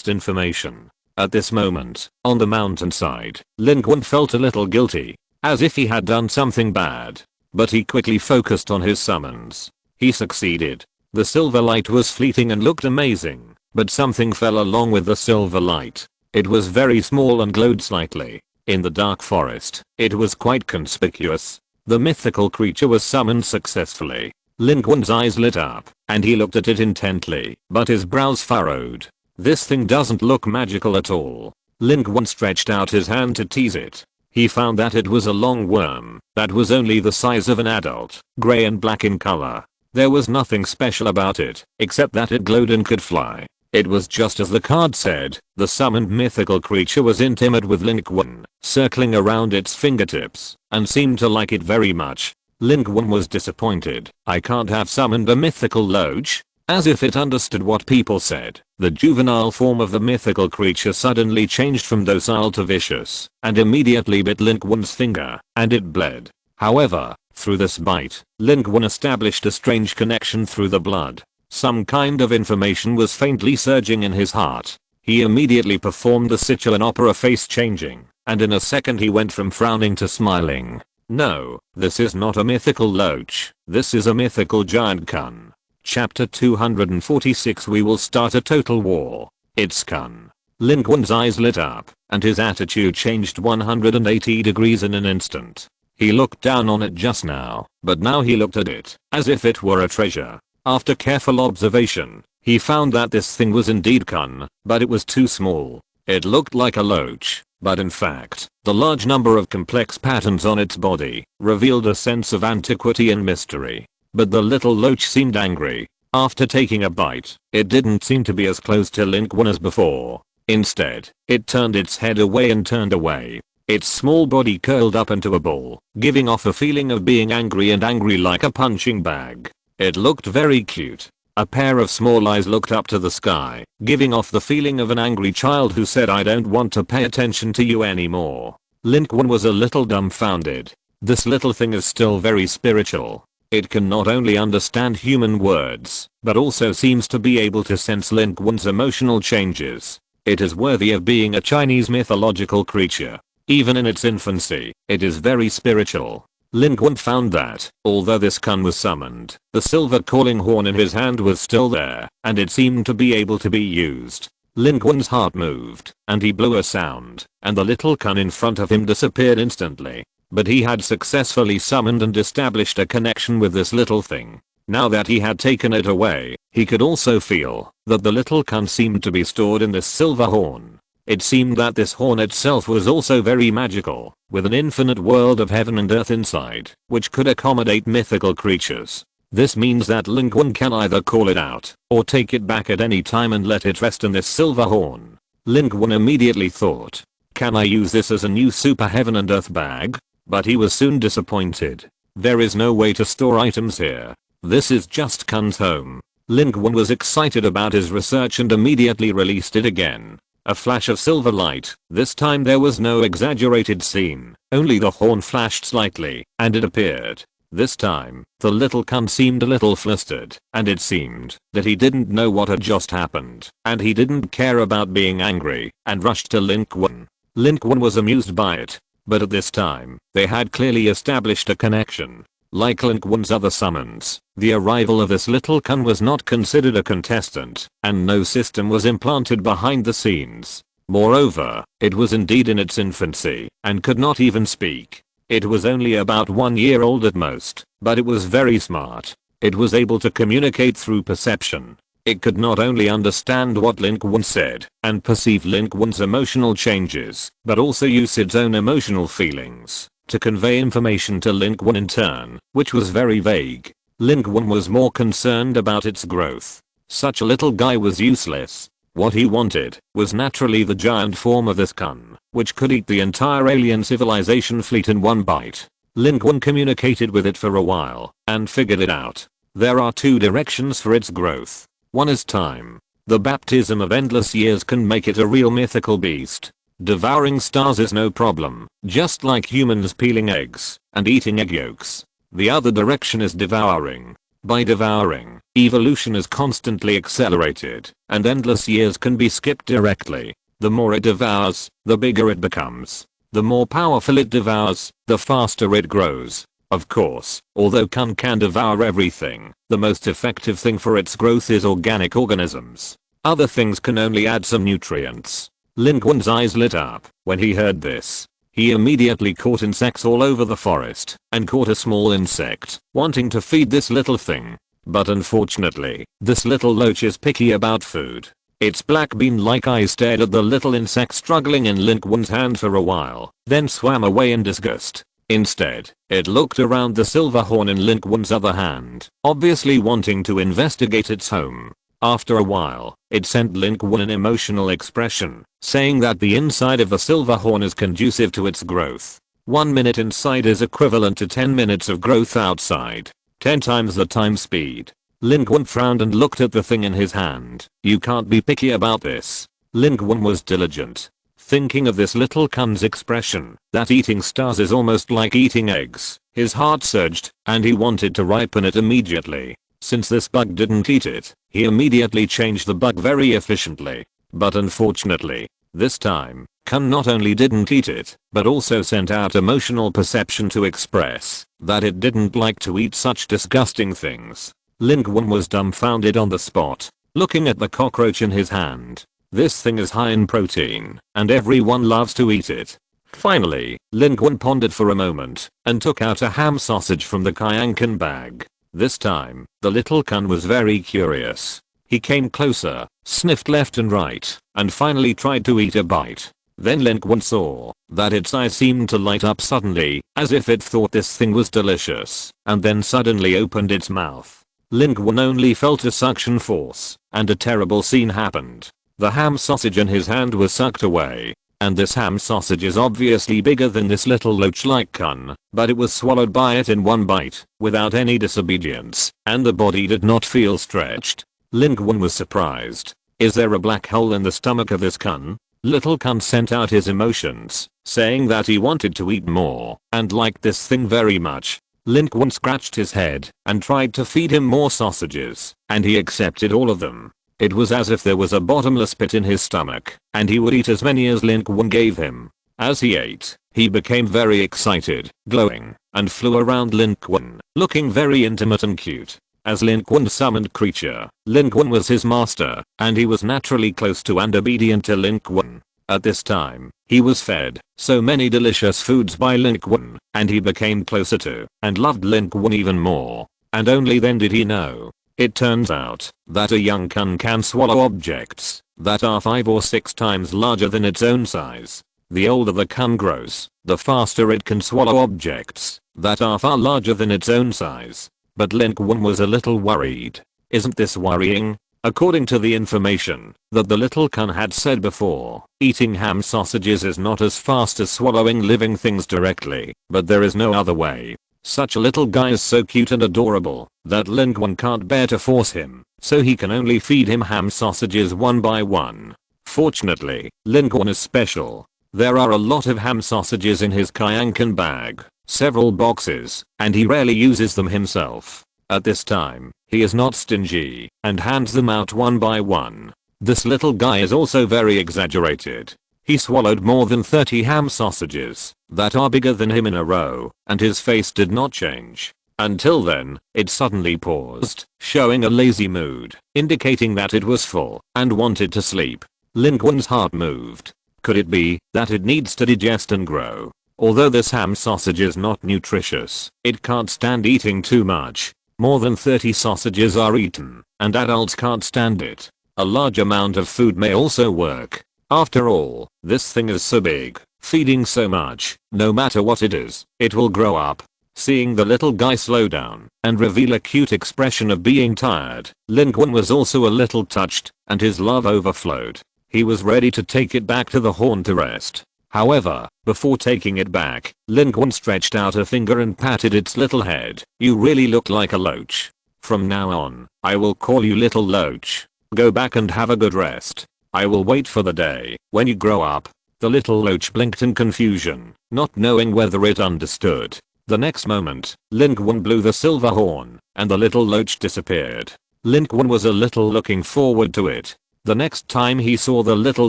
information." At this moment, on the mountainside, Lin Qun felt a little guilty, as if he had done something bad. But he quickly focused on his summons. He succeeded. The silver light was fleeting and looked amazing, but something fell along with the silver light. It was very small and glowed slightly. In the dark forest, it was quite conspicuous. The mythical creature was summoned successfully. Lin Qun's eyes lit up, and he looked at it intently, but his brows furrowed. This thing doesn't look magical at all. Lin Qun stretched out his hand to tease it. He found that it was a long worm that was only the size of an adult, gray and black in color. There was nothing special about it, except that it glowed and could fly. It was just as the card said. The summoned mythical creature was intimate with Lin Qun, circling around its fingertips, and seemed to like it very much. Lin Qun was disappointed. "I can't have summoned a mythical loach." As if it understood what people said, the juvenile form of the mythical creature suddenly changed from docile to vicious, and immediately bit Lin Qun's finger, and it bled. However, through this bite, Lin Qun established a strange connection through the blood. Some kind of information was faintly surging in his heart. He immediately performed the Sichuan opera face changing, and in a second he went from frowning to smiling. "No, this is not a mythical loach. This is a mythical giant Kun." Chapter 246. We will start a total war. It's Kun. Lin Qun's eyes lit up, and his attitude changed 180 degrees in an instant. He looked down on it just now, but now he looked at it as if it were a treasure. After careful observation, he found that this thing was indeed Kun, but it was too small. It looked like a loach, but in fact, the large number of complex patterns on its body revealed a sense of antiquity and mystery. But the little loach seemed angry. After taking a bite, it didn't seem to be as close to Lin Qun as before. Instead, it turned its head away and turned away. Its small body curled up into a ball, giving off a feeling of being angry like a punching bag. It looked very cute. A pair of small eyes looked up to the sky, giving off the feeling of an angry child who said, "I don't want to pay attention to you anymore." Lin Qun was a little dumbfounded. This little thing is still very spiritual. It can not only understand human words, but also seems to be able to sense Lin Qun's emotional changes. It is worthy of being a Chinese mythological creature. Even in its infancy, it is very spiritual. Lin Qun found that, although this Kun was summoned, the silver calling horn in his hand was still there, and it seemed to be able to be used. Lin Qun's heart moved, and he blew a sound, and the little Kun in front of him disappeared instantly. But he had successfully summoned and established a connection with this little thing. Now that he had taken it away, he could also feel that the little Kun seemed to be stored in this silver horn. It seemed that this horn itself was also very magical, with an infinite world of heaven and earth inside, which could accommodate mythical creatures. This means that Lin Qun can either call it out, or take it back at any time and let it rest in this silver horn. Lin Qun immediately thought, "Can I use this as a new super heaven and earth bag?" But he was soon disappointed. There is no way to store items here. This is just Kun's home. Lin Qun was excited about his research and immediately released it again. A flash of silver light. This time there was no exaggerated scene, only the horn flashed slightly, and it appeared. This time, the little Kun seemed a little flustered, and it seemed that he didn't know what had just happened, and he didn't care about being angry, and rushed to Lin Qun. Lin Qun was amused by it. But at this time, they had clearly established a connection. Like Lin Qun's other summons, the arrival of this little Qun was not considered a contestant, and no system was implanted behind the scenes. Moreover, it was indeed in its infancy, and could not even speak. It was only about 1 year old at most, but it was very smart. It was able to communicate through perception. It could not only understand what Lin Qun said, and perceive Lin Qun's emotional changes, but also use its own emotional feelings to convey information to Lin Qun in turn, which was very vague. Lin Qun was more concerned about its growth. Such a little guy was useless. What he wanted was naturally the giant form of this Qun, which could eat the entire alien civilization fleet in one bite. Lin Qun communicated with it for a while, and figured it out. There are 2 directions for its growth. One is time. The baptism of endless years can make it a real mythical beast. Devouring stars is no problem, just like humans peeling eggs and eating egg yolks. The other direction is devouring. By devouring, evolution is constantly accelerated, and endless years can be skipped directly. The more it devours, the bigger it becomes. The more powerful it devours, the faster it grows. Of course, although Qun can devour everything, the most effective thing for its growth is organic organisms. Other things can only add some nutrients. Lin Qun's eyes lit up when he heard this. He immediately caught insects all over the forest and caught a small insect, wanting to feed this little thing. But unfortunately, this little loach is picky about food. Its black bean-like eyes stared at the little insect struggling in Lin Qun's hand for a while, then swam away in disgust. Instead, it looked around the silver horn in Lin Qun's other hand, obviously wanting to investigate its home. After a while, it sent Lin Qun an emotional expression, saying that the inside of the silver horn is conducive to its growth. 1 minute inside is equivalent to 10 minutes of growth outside. 10 times the time speed. Lin Qun frowned and looked at the thing in his hand. You can't be picky about this. Lin Qun was diligent. Thinking of this little Qun's expression, that eating stars is almost like eating eggs, his heart surged, and he wanted to ripen it immediately. Since this bug didn't eat it, he immediately changed the bug very efficiently. But unfortunately, this time, Qun not only didn't eat it, but also sent out emotional perception to express that it didn't like to eat such disgusting things. Lin Qun was dumbfounded on the spot, looking at the cockroach in his hand. This thing is high in protein, and everyone loves to eat it. Finally, Lin Qun pondered for a moment, and took out a ham sausage from the Kyankan bag. This time, the little Qun was very curious. He came closer, sniffed left and right, and finally tried to eat a bite. Then Lin Qun saw that its eyes seemed to light up suddenly, as if it thought this thing was delicious, and then suddenly opened its mouth. Lin Qun only felt a suction force, and a terrible scene happened. The ham sausage in his hand was sucked away. And this ham sausage is obviously bigger than this little loach-like Qun, but it was swallowed by it in one bite, without any disobedience, and the body did not feel stretched. Lin Qun was surprised. Is there a black hole in the stomach of this Qun? Little Qun sent out his emotions, saying that he wanted to eat more, and liked this thing very much. Lin Qun scratched his head, and tried to feed him more sausages, and he accepted all of them. It was as if there was a bottomless pit in his stomach, and he would eat as many as Lin Qun gave him. As he ate, he became very excited, glowing, and flew around Lin Qun, looking very intimate and cute. As Lin Qun's summoned creature, Lin Qun was his master, and he was naturally close to and obedient to Lin Qun. At this time, he was fed so many delicious foods by Lin Qun, and he became closer to and loved Lin Qun even more. And only then did he know. It turns out that a young Qun can swallow objects that are 5 or 6 times larger than its own size. The older the Qun grows, the faster it can swallow objects that are far larger than its own size. But Lin Qun was a little worried. Isn't this worrying? According to the information that the little Qun had said before, eating ham sausages is not as fast as swallowing living things directly, but there is no other way. Such a little guy is so cute and adorable that Lin Qun can't bear to force him, so he can only feed him ham sausages one by one. Fortunately, Lin Qun is special. There are a lot of ham sausages in his Kyankan bag, several boxes, and he rarely uses them himself. At this time, he is not stingy and hands them out one by one. This little guy is also very exaggerated. He swallowed more than 30 ham sausages that are bigger than him in a row, and his face did not change. Until then, it suddenly paused, showing a lazy mood, indicating that it was full and wanted to sleep. Lin Qun's heart moved. Could it be that it needs to digest and grow? Although this ham sausage is not nutritious, it can't stand eating too much. More than 30 sausages are eaten, and adults can't stand it. A large amount of food may also work. After all, this thing is so big, feeding so much, no matter what it is, it will grow up. Seeing the little guy slow down and reveal a cute expression of being tired, Lin Qun was also a little touched, and his love overflowed. He was ready to take it back to the horn to rest. However, before taking it back, Lin Qun stretched out a finger and patted its little head. "You really look like a loach. From now on, I will call you little loach. Go back and have a good rest. I will wait for the day when you grow up." The little loach blinked in confusion, not knowing whether it understood. The next moment, Lin Qun blew the silver horn, and the little loach disappeared. Lin Qun was a little looking forward to it. The next time he saw the little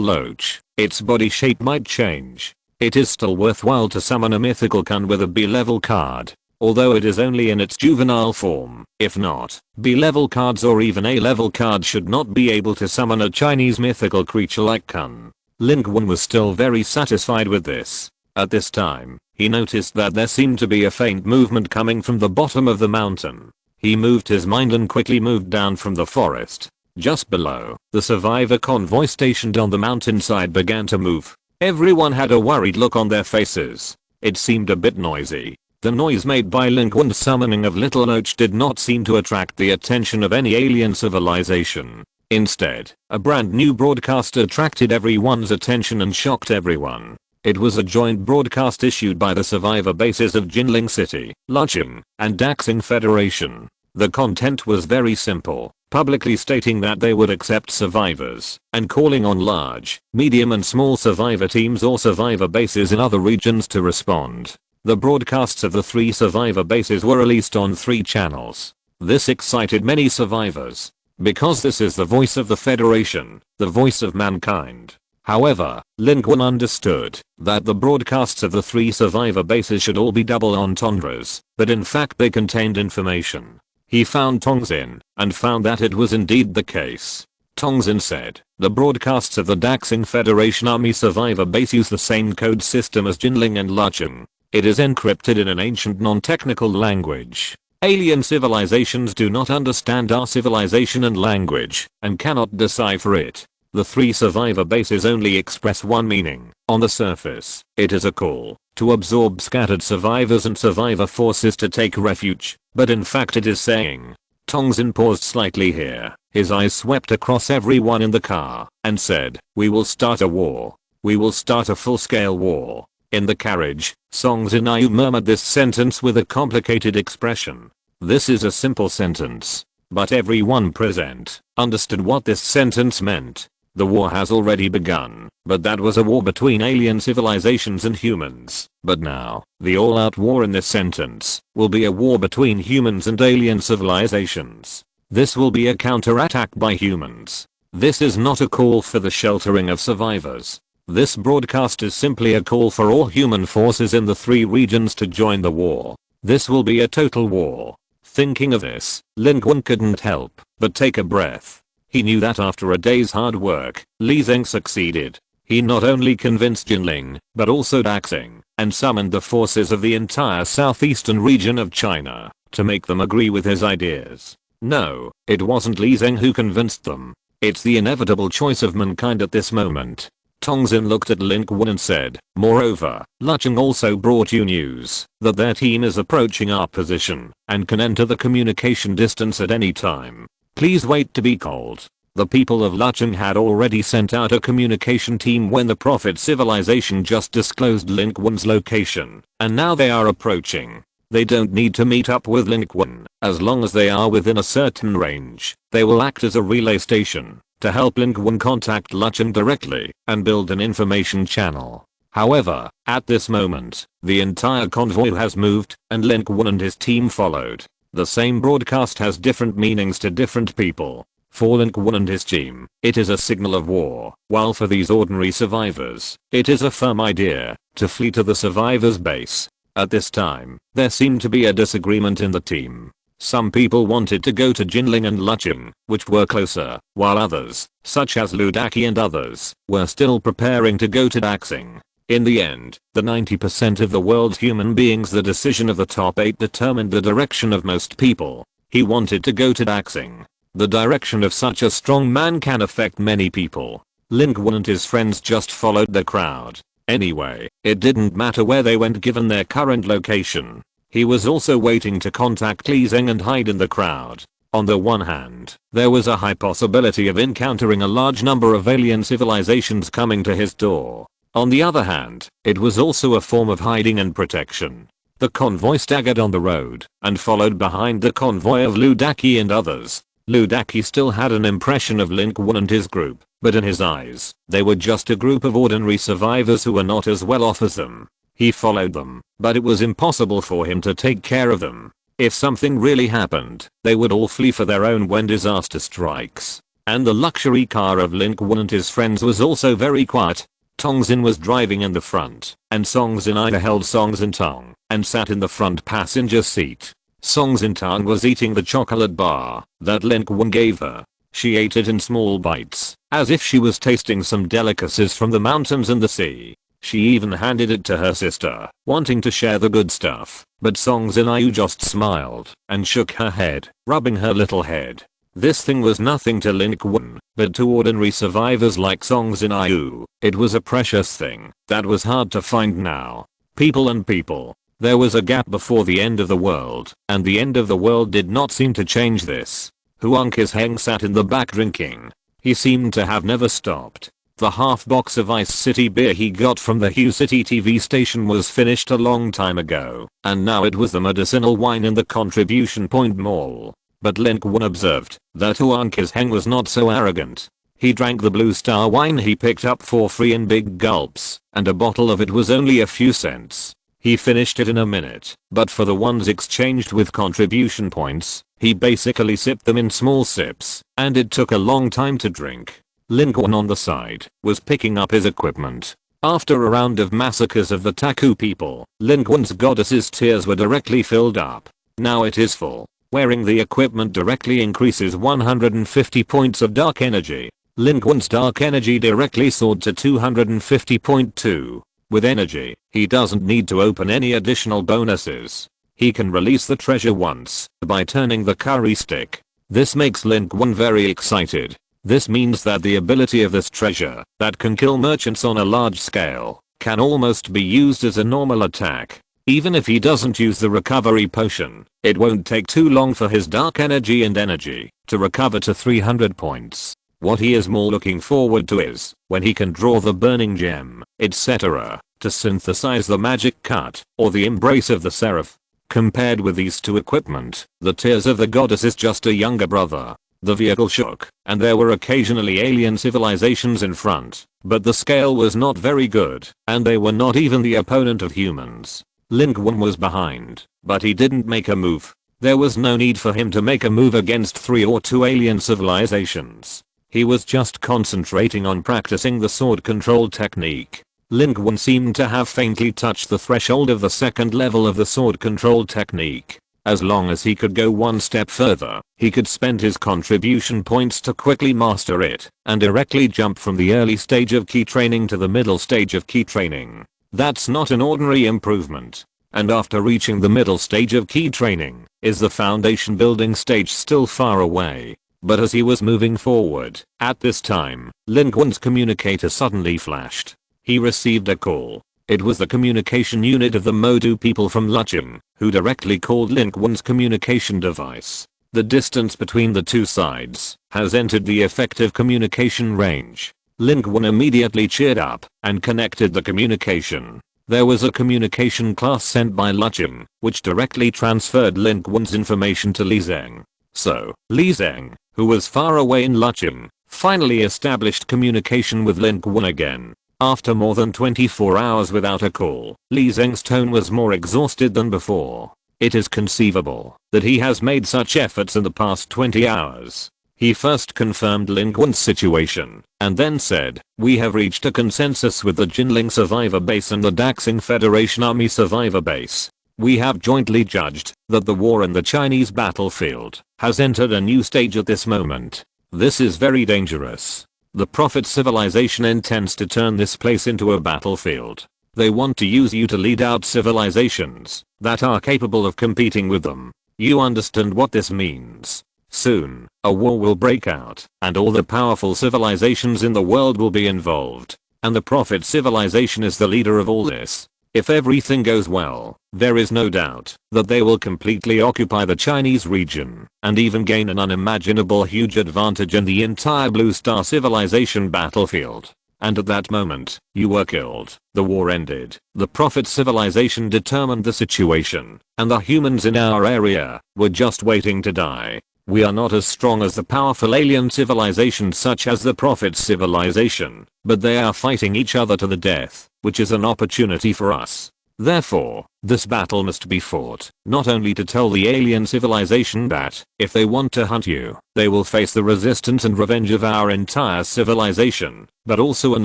loach, its body shape might change. It is still worthwhile to summon a mythical Qun with a B-level card, although it is only in its juvenile form. If not, B-level cards or even A-level cards should not be able to summon a Chinese mythical creature like Qun. Lin Qun was still very satisfied with this. At this time, he noticed that there seemed to be a faint movement coming from the bottom of the mountain. He moved his mind and quickly moved down from the forest. Just below, the survivor convoy stationed on the mountainside began to move. Everyone had a worried look on their faces. It seemed a bit noisy. The noise made by Lin Qun's summoning of Little Loach did not seem to attract the attention of any alien civilization. Instead, a brand new broadcast attracted everyone's attention and shocked everyone. It was a joint broadcast issued by the survivor bases of Jinling City, Lucheng, and Daxing Federation. The content was very simple, publicly stating that they would accept survivors, and calling on large, medium and small survivor teams or survivor bases in other regions to respond. The broadcasts of the 3 survivor bases were released on 3 channels. This excited many survivors, because this is the voice of the Federation, the voice of mankind. However, Lin Qun understood that the broadcasts of the 3 survivor bases should all be double entendres, but in fact they contained information. He found Tongxin, and found that it was indeed the case. Tongxin said, the broadcasts of the Daxing Federation Army survivor base use the same code system as Jinling and Lucheng. It is encrypted in an ancient non-technical language. Alien civilizations do not understand our civilization and language, and cannot decipher it. The 3 survivor bases only express one meaning. On the surface, it is a call to absorb scattered survivors and survivor forces to take refuge, but in fact it is saying. Tongxin paused slightly here. His eyes swept across everyone in the car, and said, "We will start a war. We will start a full-scale war." In the carriage, Song Zinayu murmured this sentence with a complicated expression. This is a simple sentence, but everyone present understood what this sentence meant. The war has already begun, but that was a war between alien civilizations and humans. But now, the all-out war in this sentence will be a war between humans and alien civilizations. This will be a counterattack by humans. This is not a call for the sheltering of survivors. This broadcast is simply a call for all human forces in the 3 regions to join the war. This will be a total war. Thinking of this, Lin Qun couldn't help but take a breath. He knew that after a day's hard work, Li Zeng succeeded. He not only convinced Jinling, but also Daxing, and summoned the forces of the entire southeastern region of China to make them agree with his ideas. No, it wasn't Li Zeng who convinced them. It's the inevitable choice of mankind at this moment. Tongxin looked at Lin Qun and said, "Moreover, Lucheng also brought you news that their team is approaching our position and can enter the communication distance at any time. Please wait to be called." The people of Lucheng had already sent out a communication team when the Prophet civilization just disclosed Lin Qun's location, and now they are approaching. They don't need to meet up with Lin Qun. As long as they are within a certain range, they will act as a relay station to help Lin Qun contact Lucheng directly and build an information channel. However, at this moment, the entire convoy has moved, and Lin Qun and his team followed. The same broadcast has different meanings to different people. For Lin Qun and his team, it is a signal of war, while for these ordinary survivors, it is a firm idea to flee to the survivors' base. At this time, there seemed to be a disagreement in the team. Some people wanted to go to Jinling and Lucheng, which were closer, while others, such as Ludaki and others, were still preparing to go to Daxing. In the end, the 90% of the world's human beings, the decision of the top 8 determined the direction of most people. He wanted to go to Daxing. The direction of such a strong man can affect many people. Lin Qun and his friends just followed the crowd. Anyway, it didn't matter where they went given their current location. He was also waiting to contact Li Zeng and hide in the crowd. On the one hand, there was a high possibility of encountering a large number of alien civilizations coming to his door. On the other hand, it was also a form of hiding and protection. The convoy staggered on the road and followed behind the convoy of Ludaki and others. Ludaki still had an impression of Lin Qun and his group, but in his eyes, they were just a group of ordinary survivors who were not as well off as them. He followed them, but it was impossible for him to take care of them. If something really happened, they would all flee for their own when disaster strikes. And the luxury car of Lin Qun and his friends was also very quiet. Tongxin was driving in the front, and Song Xin held Song Xin Tong and sat in the front passenger seat. Song Xin Tong was eating the chocolate bar that Lin Qun gave her. She ate it in small bites, as if she was tasting some delicacies from the mountains and the sea. She even handed it to her sister, wanting to share the good stuff, but Song Xin just smiled and shook her head, rubbing her little head. This thing was nothing to Lin Qun, but to ordinary survivors like Song Xin, it was a precious thing that was hard to find now. People and people. There was a gap before the end of the world, and the end of the world did not seem to change this. Huang Qisheng sat in the back drinking. He seemed to have never stopped. The half box of Ice City beer he got from the Hue City TV station was finished a long time ago, and now it was the medicinal wine in the Contribution Point Mall. But Lin Qun observed that Huang Qisheng was not so arrogant. He drank the Blue Star wine he picked up for free in big gulps, and a bottle of it was only a few cents. He finished it in a minute, but for the ones exchanged with contribution points, he basically sipped them in small sips, and it took a long time to drink. Lin Qun on the side was picking up his equipment. After a round of massacres of the Taku people, Lin Qun's goddess's tears were directly filled up. Now it is full. Wearing the equipment directly increases 150 points of dark energy. Lin Qun's dark energy directly soared to 250.2. With energy, he doesn't need to open any additional bonuses. He can release the treasure once by turning the curry stick. This makes Lin Qun very excited. This means that the ability of this treasure that can kill merchants on a large scale can almost be used as a normal attack. Even if he doesn't use the recovery potion, it won't take too long for his dark energy and energy to recover to 300 points. What he is more looking forward to is when he can draw the burning gem, etc., to synthesize the magic cut or the embrace of the seraph. Compared with these two equipment, the tears of the goddess is just a younger brother. The vehicle shook, and there were occasionally alien civilizations in front, but the scale was not very good, and they were not even the opponent of humans. Lin Qun was behind, but he didn't make a move. There was no need for him to make a move against 3 or 2 alien civilizations. He was just concentrating on practicing the sword control technique. Lin Qun seemed to have faintly touched the threshold of the second level of the sword control technique. As long as he could go one step further, he could spend his contribution points to quickly master it, and directly jump from the early stage of key training to the middle stage of key training. That's not an ordinary improvement. And after reaching the middle stage of key training, is the foundation building stage still far away. But as he was moving forward, at this time, Lin Qun's communicator suddenly flashed. He received a call. It was the communication unit of the Modu people from Lucheng, who directly called Lin Qun's communication device. The distance between the two sides has entered the effective communication range. Lin Qun immediately cheered up and connected the communication. There was a communication class sent by Lucheng, which directly transferred Lin Qun's information to Li Zeng. So, Li Zeng, who was far away in Lucheng, finally established communication with Lin Qun again. After more than 24 hours without a call, Li Zeng's tone was more exhausted than before. It is conceivable that he has made such efforts in the past 20 hours. He first confirmed Lin Qun's situation, and then said, "We have reached a consensus with the Jinling Survivor Base and the Daxing Federation Army Survivor Base. We have jointly judged that the war in the Chinese battlefield has entered a new stage at this moment. This is very dangerous. The Prophet civilization intends to turn this place into a battlefield. They want to use you to lead out civilizations that are capable of competing with them. You understand what this means? Soon, a war will break out, and all the powerful civilizations in the world will be involved. And the Prophet civilization is the leader of all this. If everything goes well, there is no doubt that they will completely occupy the Chinese region, and even gain an unimaginable huge advantage in the entire Blue Star civilization battlefield. And at that moment, you were killed. The war ended. The Prophet civilization determined the situation, and the humans in our area were just waiting to die. We are not as strong as the powerful alien civilizations such as the Prophet civilization, but they are fighting each other to the death, which is an opportunity for us. Therefore, this battle must be fought, not only to tell the alien civilization that, if they want to hunt you, they will face the resistance and revenge of our entire civilization, but also an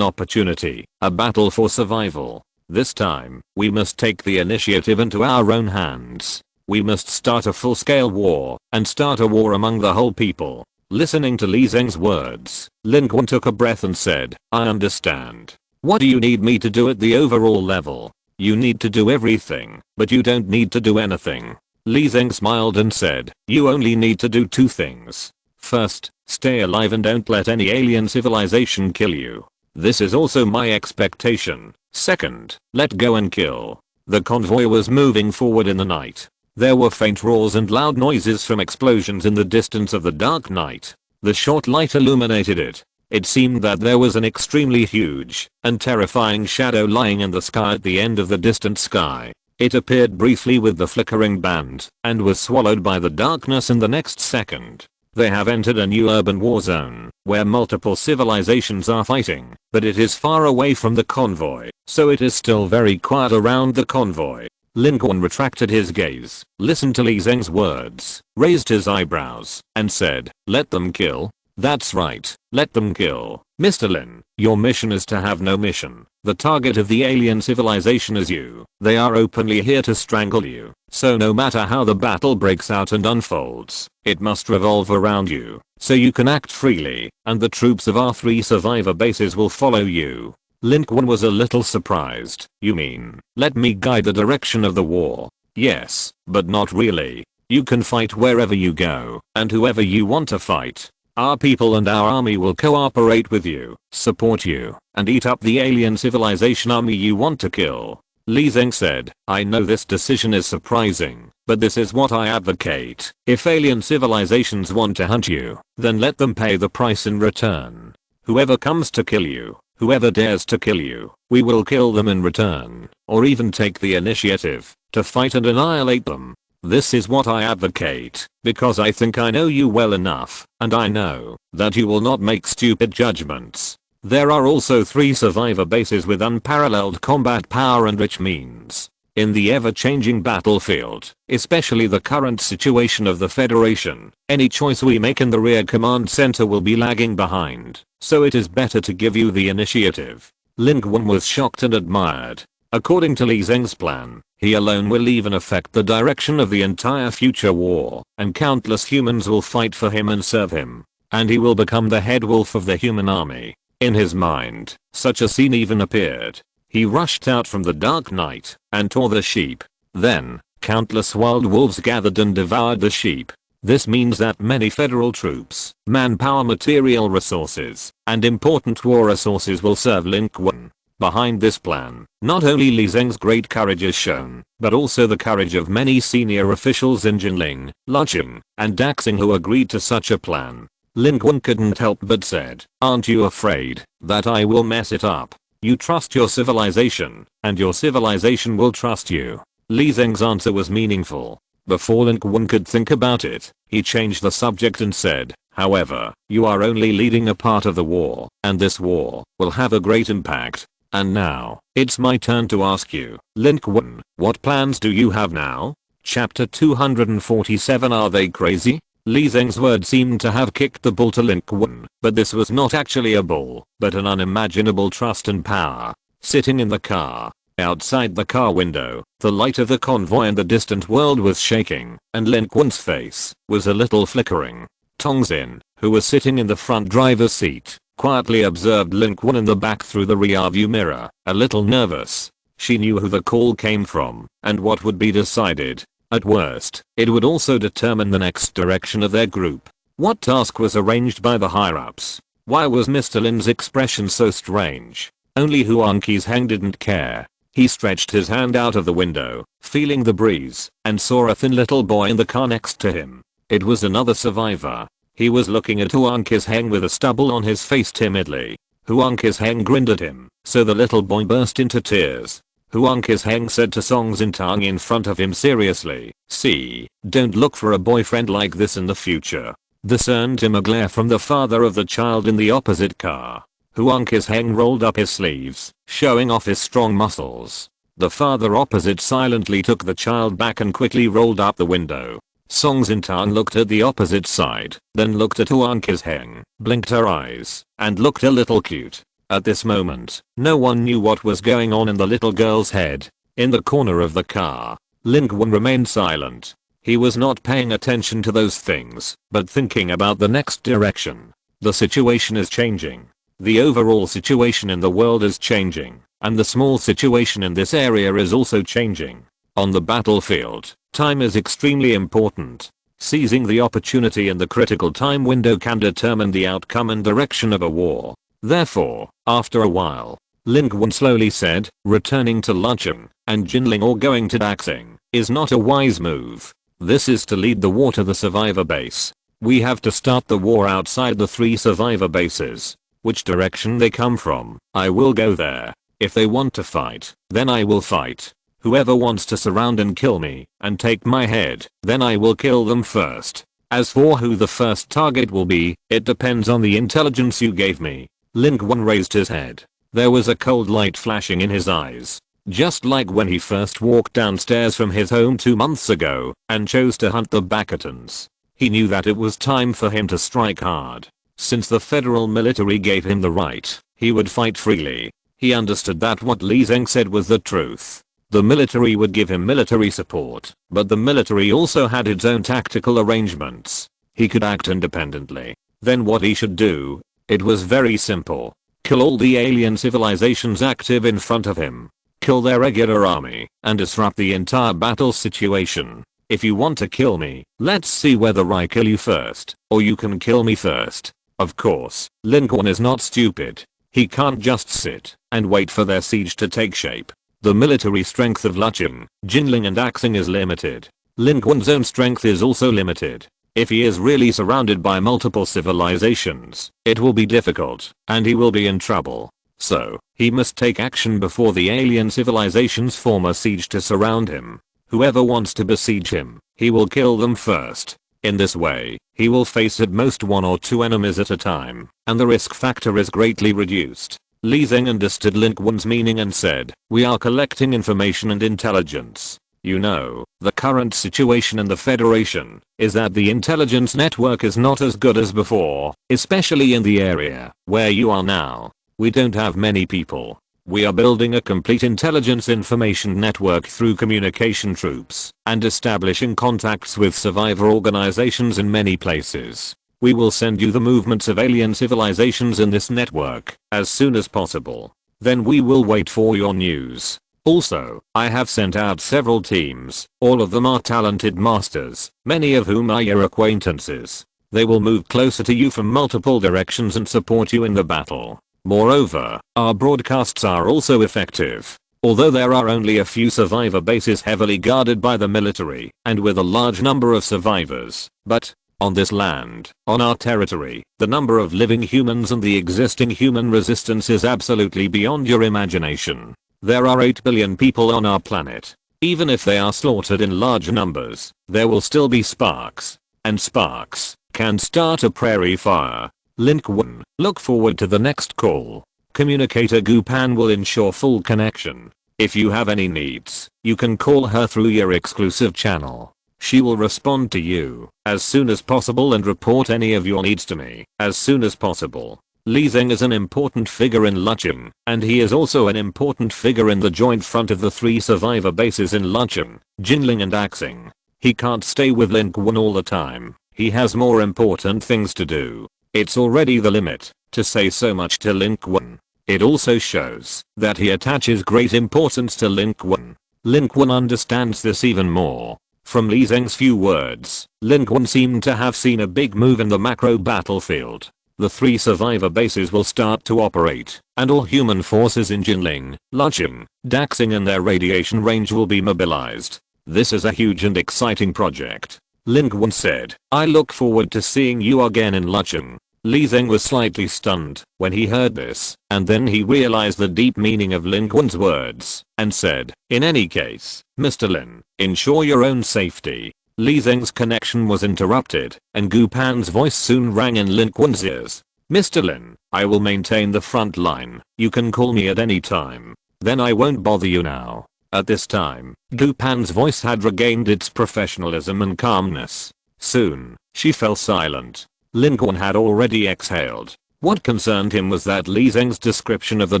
opportunity, a battle for survival. This time, we must take the initiative into our own hands. We must start a full-scale war, and start a war among the whole people." Listening to Li Zeng's words, Lin Qun took a breath and said, "I understand. What do you need me to do at the overall level? You need to do everything, but you don't need to do anything." Li Zeng smiled and said, "You only need to do two things. First, stay alive and don't let any alien civilization kill you. This is also my expectation. Second, let go and kill." The convoy was moving forward in the night. There were faint roars and loud noises from explosions in the distance of the dark night. The short light illuminated it. It seemed that there was an extremely huge and terrifying shadow lying in the sky at the end of the distant sky. It appeared briefly with the flickering band and was swallowed by the darkness in the next second. They have entered a new urban war zone where multiple civilizations are fighting, but it is far away from the convoy, so it is still very quiet around the convoy. Lin Qun retracted his gaze, listened to Li Zeng's words, raised his eyebrows, and said, "Let them kill? That's right, let them kill. Mr. Lin, your mission is to have no mission. The target of the alien civilization is you. They are openly here to strangle you. So no matter how the battle breaks out and unfolds, it must revolve around you, so you can act freely, and the troops of our 3 survivor bases will follow you." Lin Qun was a little surprised. "You mean, let me guide the direction of the war?" "Yes, but not really. You can fight wherever you go, and whoever you want to fight. Our people and our army will cooperate with you, support you, and eat up the alien civilization army you want to kill." Li Zeng said, "I know this decision is surprising, but this is what I advocate. If alien civilizations want to hunt you, then let them pay the price in return. Whoever comes to kill you, whoever dares to kill you, we will kill them in return, or even take the initiative to fight and annihilate them. This is what I advocate, because I think I know you well enough, and I know that you will not make stupid judgments. There are also 3 survivor bases with unparalleled combat power and rich means. In the ever-changing battlefield, especially the current situation of the Federation, any choice we make in the rear command center will be lagging behind, so it is better to give you the initiative." Lin Qun was shocked and admired. According to Li Zeng's plan, he alone will even affect the direction of the entire future war, and countless humans will fight for him and serve him, and he will become the head wolf of the human army. In his mind, such a scene even appeared. He rushed out from the dark night and tore the sheep. Then, countless wild wolves gathered and devoured the sheep. This means that many federal troops, manpower, material resources, and important war resources will serve Lin Qun. Behind this plan, not only Li Zeng's great courage is shown, but also the courage of many senior officials in Jinling, Luqing, and Daxing who agreed to such a plan. Lin Qun couldn't help but said, "Aren't you afraid that I will mess it up? You trust your civilization, and your civilization will trust you." Li Zeng's answer was meaningful. Before Lin Qun could think about it, he changed the subject and said, "However, you are only leading a part of the war, and this war will have a great impact. And now, it's my turn to ask you, Lin Qun, what plans do you have now?" Chapter 247. Are they crazy? Li Zeng's words seemed to have kicked the bull to Lin Qun, but this was not actually a bull, but an unimaginable trust and power. Sitting in the car. Outside the car window, the light of the convoy in the distant world was shaking, and Lin Qun's face was a little flickering. Tongxin, who was sitting in the front driver's seat, quietly observed Lin Qun in the back through the rearview mirror, a little nervous. She knew who the call came from, and what would be decided. At worst, it would also determine the next direction of their group. What task was arranged by the higher-ups? Why was Mr. Lin's expression so strange? Only Huang Qizheng didn't care. He stretched his hand out of the window, feeling the breeze, and saw a thin little boy in the car next to him. It was another survivor. He was looking at Huang Qizheng with a stubble on his face timidly. Huang Qizheng grinned at him, so the little boy burst into tears. Huang Qizheng said to Song Xintang in front of him seriously, "See, don't look for a boyfriend like this in the future." This earned him a glare from the father of the child in the opposite car. Huang Qizheng rolled up his sleeves, showing off his strong muscles. The father opposite silently took the child back and quickly rolled up the window. Song Xintang looked at the opposite side, then looked at Huang Qizheng, blinked her eyes, and looked a little cute. At this moment, no one knew what was going on in the little girl's head. In the corner of the car, Lin Qun remained silent. He was not paying attention to those things, but thinking about the next direction. The situation is changing. The overall situation in the world is changing, and the small situation in this area is also changing. On the battlefield, time is extremely important. Seizing the opportunity in the critical time window can determine the outcome and direction of a war. Therefore, after a while, Lin Qun slowly said, returning to Lucheng and Jinling or going to Daxing is not a wise move. This is to lead the war to the survivor base. We have to start the war outside the 3 survivor bases. Which direction they come from, I will go there. If they want to fight, then I will fight. Whoever wants to surround and kill me, and take my head, then I will kill them first. As for who the first target will be, it depends on the intelligence you gave me. Lin Qun raised his head. There was a cold light flashing in his eyes. Just like when he first walked downstairs from his home 2 months ago, and chose to hunt the Bakatons. He knew that it was time for him to strike hard. Since the federal military gave him the right, he would fight freely. He understood that what Li Zeng said was the truth. The military would give him military support, but the military also had its own tactical arrangements. He could act independently. Then what he should do? It was very simple. Kill all the alien civilizations active in front of him. Kill their regular army, and disrupt the entire battle situation. If you want to kill me, let's see whether I kill you first, or you can kill me first. Of course, Lin Qun is not stupid. He can't just sit and wait for their siege to take shape. The military strength of Lucheng, Jinling and Daxing is limited. Lin Qun's own strength is also limited. If he is really surrounded by multiple civilizations, it will be difficult, and he will be in trouble. So, he must take action before the alien civilizations form a siege to surround him. Whoever wants to besiege him, he will kill them first. In this way, he will face at most 1 or 2 enemies at a time, and the risk factor is greatly reduced. Li Zeng understood Lin Qun's meaning and said, "We are collecting information and intelligence. You know, the current situation in the Federation is that the intelligence network is not as good as before, especially in the area where you are now. We don't have many people. We are building a complete intelligence information network through communication troops and establishing contacts with survivor organizations in many places. We will send you the movements of alien civilizations in this network as soon as possible. Then we will wait for your news. Also, I have sent out several teams. All of them are talented masters, many of whom are your acquaintances. They will move closer to you from multiple directions and support you in the battle. Moreover, our broadcasts are also effective. Although there are only a few survivor bases heavily guarded by the military and with a large number of survivors, but on this land, on our territory, the number of living humans and the existing human resistance is absolutely beyond your imagination. There are 8 billion people on our planet. Even if they are slaughtered in large numbers, there will still be sparks. And sparks can start a prairie fire. Lin Qun, look forward to the next call. Communicator Gu Pan will ensure full connection. If you have any needs, you can call her through your exclusive channel. She will respond to you as soon as possible and report any of your needs to me as soon as possible. Li Zeng is an important figure in Lucheng, and he is also an important figure in the joint front of the 3 survivor bases in Lucheng, Jinling and Axing. He can't stay with Lin Qun all the time. He has more important things to do. It's already the limit to say so much to Lin Qun. It also shows that he attaches great importance to Lin Qun. Lin Qun understands this even more. From Li Zeng's few words, Lin Qun seemed to have seen a big move in the macro battlefield. The 3 survivor bases will start to operate, and all human forces in Jinling, Lucheng, Daxing and their radiation range will be mobilized. This is a huge and exciting project. Lin Qun said, I look forward to seeing you again in Lucheng. Li Zeng was slightly stunned when he heard this, and then he realized the deep meaning of Lin Qun's words, and said, in any case, Mr. Lin, ensure your own safety. Li Zeng's connection was interrupted, and Gu Pan's voice soon rang in Lin Qun's ears. Mr. Lin, I will maintain the front line. You can call me at any time. Then I won't bother you now. At this time, Gu Pan's voice had regained its professionalism and calmness. Soon, she fell silent. Lin Qun had already exhaled. What concerned him was that Li Zeng's description of the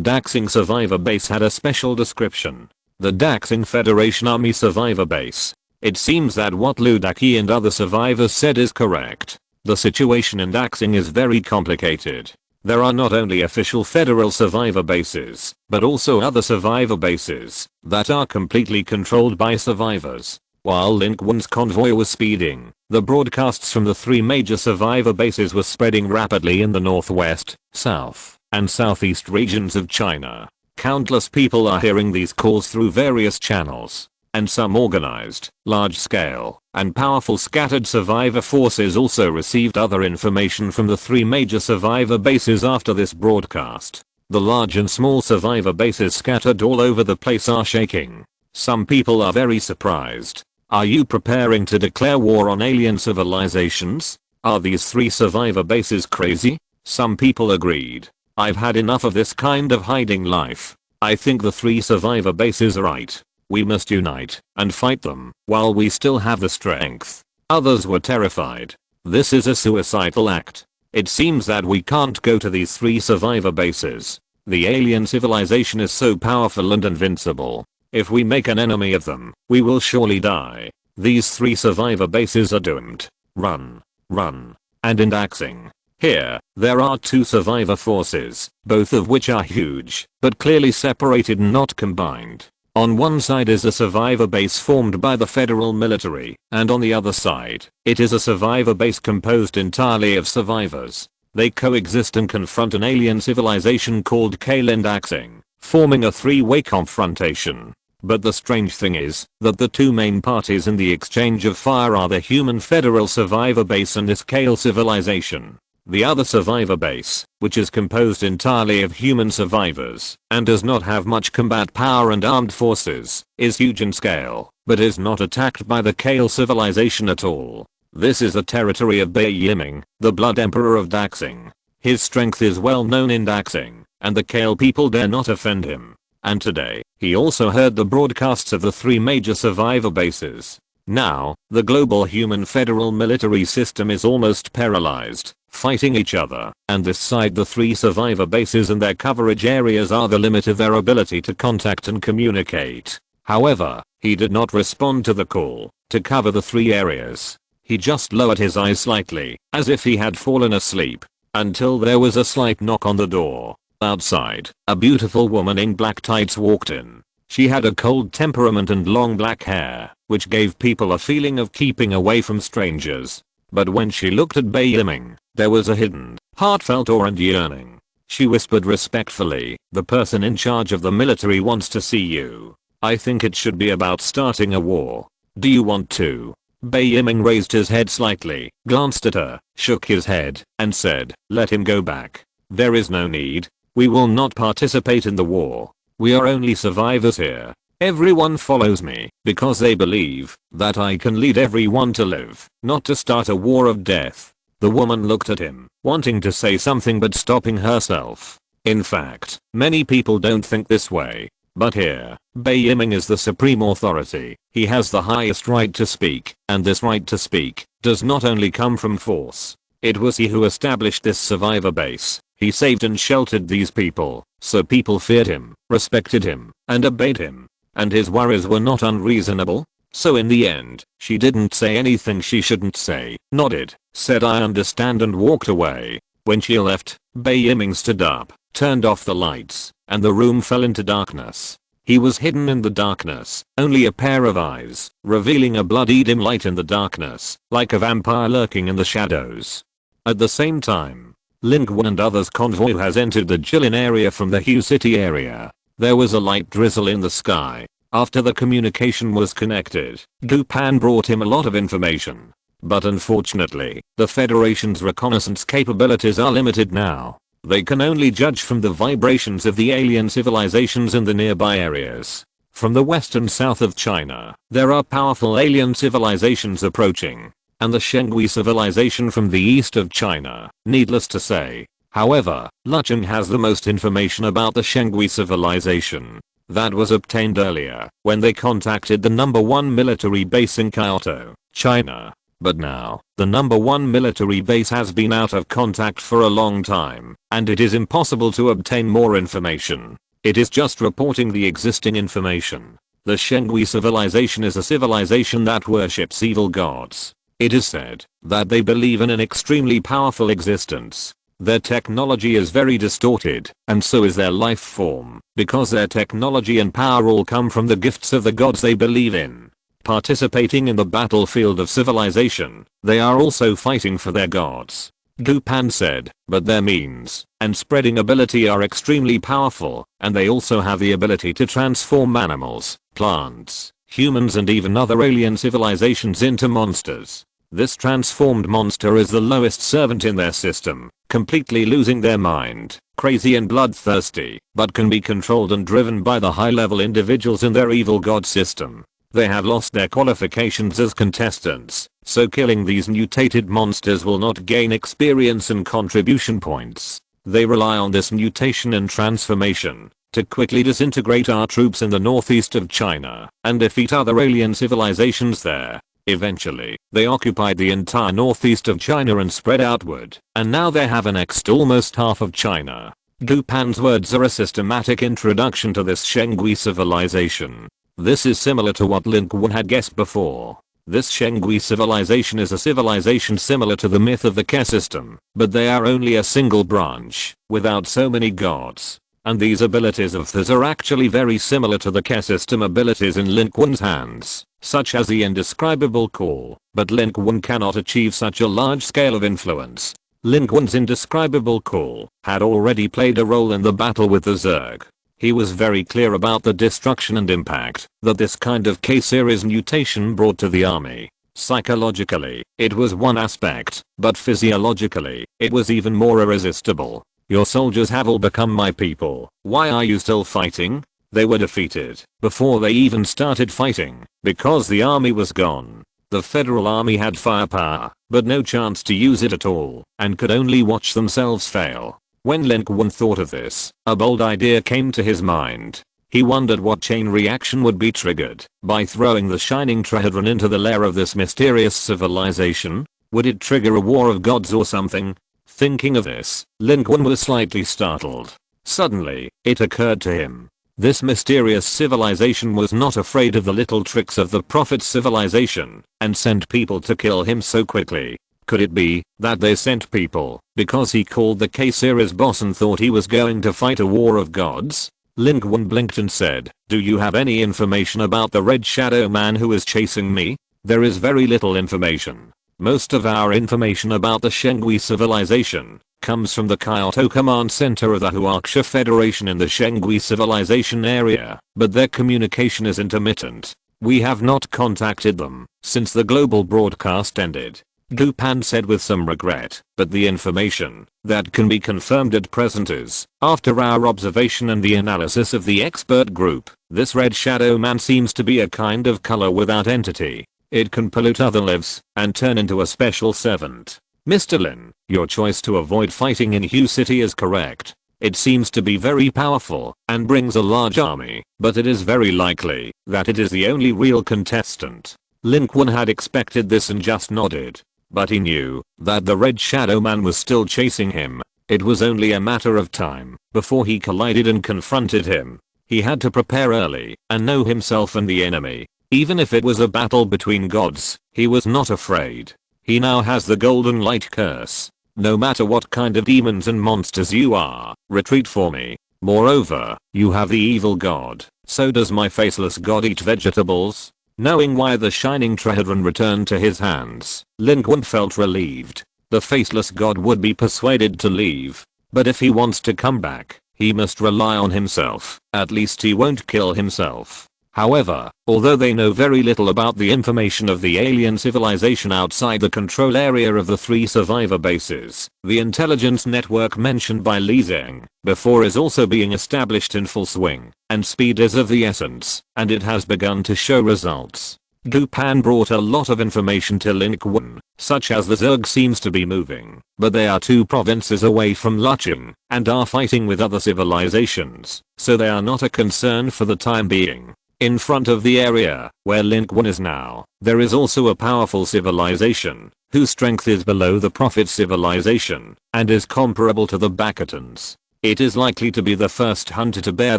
Daxing survivor base had a special description. The Daxing Federation Army survivor base. It seems that what Lu Daqi and other survivors said is correct. The situation in Daxing is very complicated. There are not only official federal survivor bases, but also other survivor bases that are completely controlled by survivors. While Lin Qun's convoy was speeding, the broadcasts from the 3 major survivor bases were spreading rapidly in the northwest, south, and southeast regions of China. Countless people are hearing these calls through various channels. And some organized, large-scale, and powerful scattered survivor forces also received other information from the 3 major survivor bases after this broadcast. The large and small survivor bases scattered all over the place are shaking. Some people are very surprised. Are you preparing to declare war on alien civilizations? Are these 3 survivor bases crazy? Some people agreed. I've had enough of this kind of hiding life. I think the 3 survivor bases are right. We must unite and fight them while we still have the strength. Others were terrified. This is a suicidal act. It seems that we can't go to these 3 survivor bases. The alien civilization is so powerful and invincible. If we make an enemy of them, we will surely die. These 3 survivor bases are doomed. Run. Run. And in Daxing. Here, there are 2 survivor forces, both of which are huge, but clearly separated and not combined. On one side is a survivor base formed by the federal military, and on the other side, it is a survivor base composed entirely of survivors. They coexist and confront an alien civilization called Kalin Daxing, forming a 3-way confrontation. But the strange thing is that the 2 main parties in the exchange of fire are the human federal survivor base and this Kale civilization. The other survivor base, which is composed entirely of human survivors and does not have much combat power and armed forces, is huge in scale, but is not attacked by the Kale civilization at all. This is the territory of Bai Yiming, the Blood Emperor of Daxing. His strength is well known in Daxing, and the Kale people dare not offend him. And today, he also heard the broadcasts of the 3 major survivor bases. Now, the global human federal military system is almost paralyzed, fighting each other, and this side the 3 survivor bases and their coverage areas are the limit of their ability to contact and communicate. However, he did not respond to the call to cover the 3 areas. He just lowered his eyes slightly, as if he had fallen asleep, until there was a slight knock on the door. Outside, a beautiful woman in black tights walked in. She had a cold temperament and long black hair, which gave people a feeling of keeping away from strangers. But when she looked at Bai Yiming, there was a hidden, heartfelt awe and yearning. She whispered respectfully, "The person in charge of the military wants to see you. I think it should be about starting a war. Do you want to?" Bai Yiming raised his head slightly, glanced at her, shook his head, and said, "Let him go back. There is no need. We will not participate in the war. We are only survivors here. Everyone follows me because they believe that I can lead everyone to live, not to start a war of death." The woman looked at him, wanting to say something but stopping herself. In fact, many people don't think this way. But here, Bai Yiming is the supreme authority. He has the highest right to speak, and this right to speak does not only come from force. It was he who established this survivor base. He saved and sheltered these people, so people feared him, respected him, and obeyed him. And his worries were not unreasonable. So in the end, she didn't say anything she shouldn't say, nodded, said I understand and walked away. When she left, Bai Yiming stood up, turned off the lights, and the room fell into darkness. He was hidden in the darkness, only a pair of eyes, revealing a bloody dim light in the darkness, like a vampire lurking in the shadows. At the same time, Lin Qun and others' convoy has entered the Jilin area from the Hu City area. There was a light drizzle in the sky. After the communication was connected, Du Pan brought him a lot of information. But unfortunately, the Federation's reconnaissance capabilities are limited now. They can only judge from the vibrations of the alien civilizations in the nearby areas. From the west and south of China, there are powerful alien civilizations approaching. And the Shengui civilization from the east of China, needless to say. However, Lucheng has the most information about the Shengui civilization. That was obtained earlier, when they contacted the number 1 military base in Kyoto, China. But now, the number 1 military base has been out of contact for a long time, and it is impossible to obtain more information. It is just reporting the existing information. The Shengui civilization is a civilization that worships evil gods. It is said that they believe in an extremely powerful existence. Their technology is very distorted, and so is their life form, because their technology and power all come from the gifts of the gods they believe in. Participating in the battlefield of civilization, they are also fighting for their gods. Du Pan said, but their means and spreading ability are extremely powerful, and they also have the ability to transform animals, plants, humans and even other alien civilizations into monsters. This transformed monster is the lowest servant in their system, completely losing their mind, crazy and bloodthirsty, but can be controlled and driven by the high-level individuals in their evil god system. They have lost their qualifications as contestants, so killing these mutated monsters will not gain experience and contribution points. They rely on this mutation and transformation to quickly disintegrate our troops in the northeast of China and defeat other alien civilizations there. Eventually, they occupied the entire northeast of China and spread outward, and now they have annexed almost half of China. Du Pan's words are a systematic introduction to this Shengui civilization. This is similar to what Lin Qun had guessed before. This Shengui civilization is a civilization similar to the myth of the Ke system, but they are only a single branch, without so many gods. And these abilities of theirs are actually very similar to the Ke system abilities in Lin Qun's hands, such as the indescribable call, but Lin Qun cannot achieve such a large scale of influence. Lin Qun's indescribable call had already played a role in the battle with the Zerg. He was very clear about the destruction and impact that this kind of K-series mutation brought to the army. Psychologically, it was one aspect, but physiologically, it was even more irresistible. Your soldiers have all become my people. Why are you still fighting? They were defeated before they even started fighting because the army was gone. The federal army had firepower, but no chance to use it at all, and could only watch themselves fail. When Lin Qun thought of this, a bold idea came to his mind. He wondered what chain reaction would be triggered by throwing the shining Trihedron into the lair of this mysterious civilization. Would it trigger a war of gods or something? Thinking of this, Lin Qun was slightly startled. Suddenly, it occurred to him. This mysterious civilization was not afraid of the little tricks of the prophet's civilization and sent people to kill him so quickly. Could it be that they sent people because he called the K-series boss and thought he was going to fight a war of gods? Lin Qun blinked and said, do you have any information about the red shadow man who is chasing me? There is very little information. Most of our information about the Shengui civilization comes from the Kyoto command center of the Huaxia Federation in the Shengui civilization area, but their communication is intermittent. We have not contacted them since the global broadcast ended. Du Pan said with some regret, but the information that can be confirmed at present is, after our observation and the analysis of the expert group, this red shadow man seems to be a kind of color without entity. It can pollute other lives and turn into a special servant. Mr. Lin, your choice to avoid fighting in Hu City is correct. It seems to be very powerful and brings a large army, but it is very likely that it is the only real contestant. Lin Qun had expected this and just nodded. But he knew that the Red Shadow Man was still chasing him. It was only a matter of time before he collided and confronted him. He had to prepare early and know himself and the enemy. Even if it was a battle between gods, he was not afraid. He now has the Golden Light Curse. No matter what kind of demons and monsters you are, retreat for me. Moreover, you have the evil god. So does my faceless god eat vegetables? Knowing why the shining trident returned to his hands, Lin Qun felt relieved. The faceless god would be persuaded to leave. But if he wants to come back, he must rely on himself. At least he won't kill himself. However, although they know very little about the information of the alien civilization outside the control area of the 3 survivor bases, the intelligence network mentioned by Li Zeng before is also being established in full swing, and speed is of the essence, and it has begun to show results. Gu Pan brought a lot of information to Lin Qun, such as the Zerg seems to be moving, but they are 2 provinces away from Lucheng, and are fighting with other civilizations, so they are not a concern for the time being. In front of the area where Lin Qun is now, there is also a powerful civilization, whose strength is below the Prophet civilization, and is comparable to the Bakatans. It is likely to be the first hunter to bear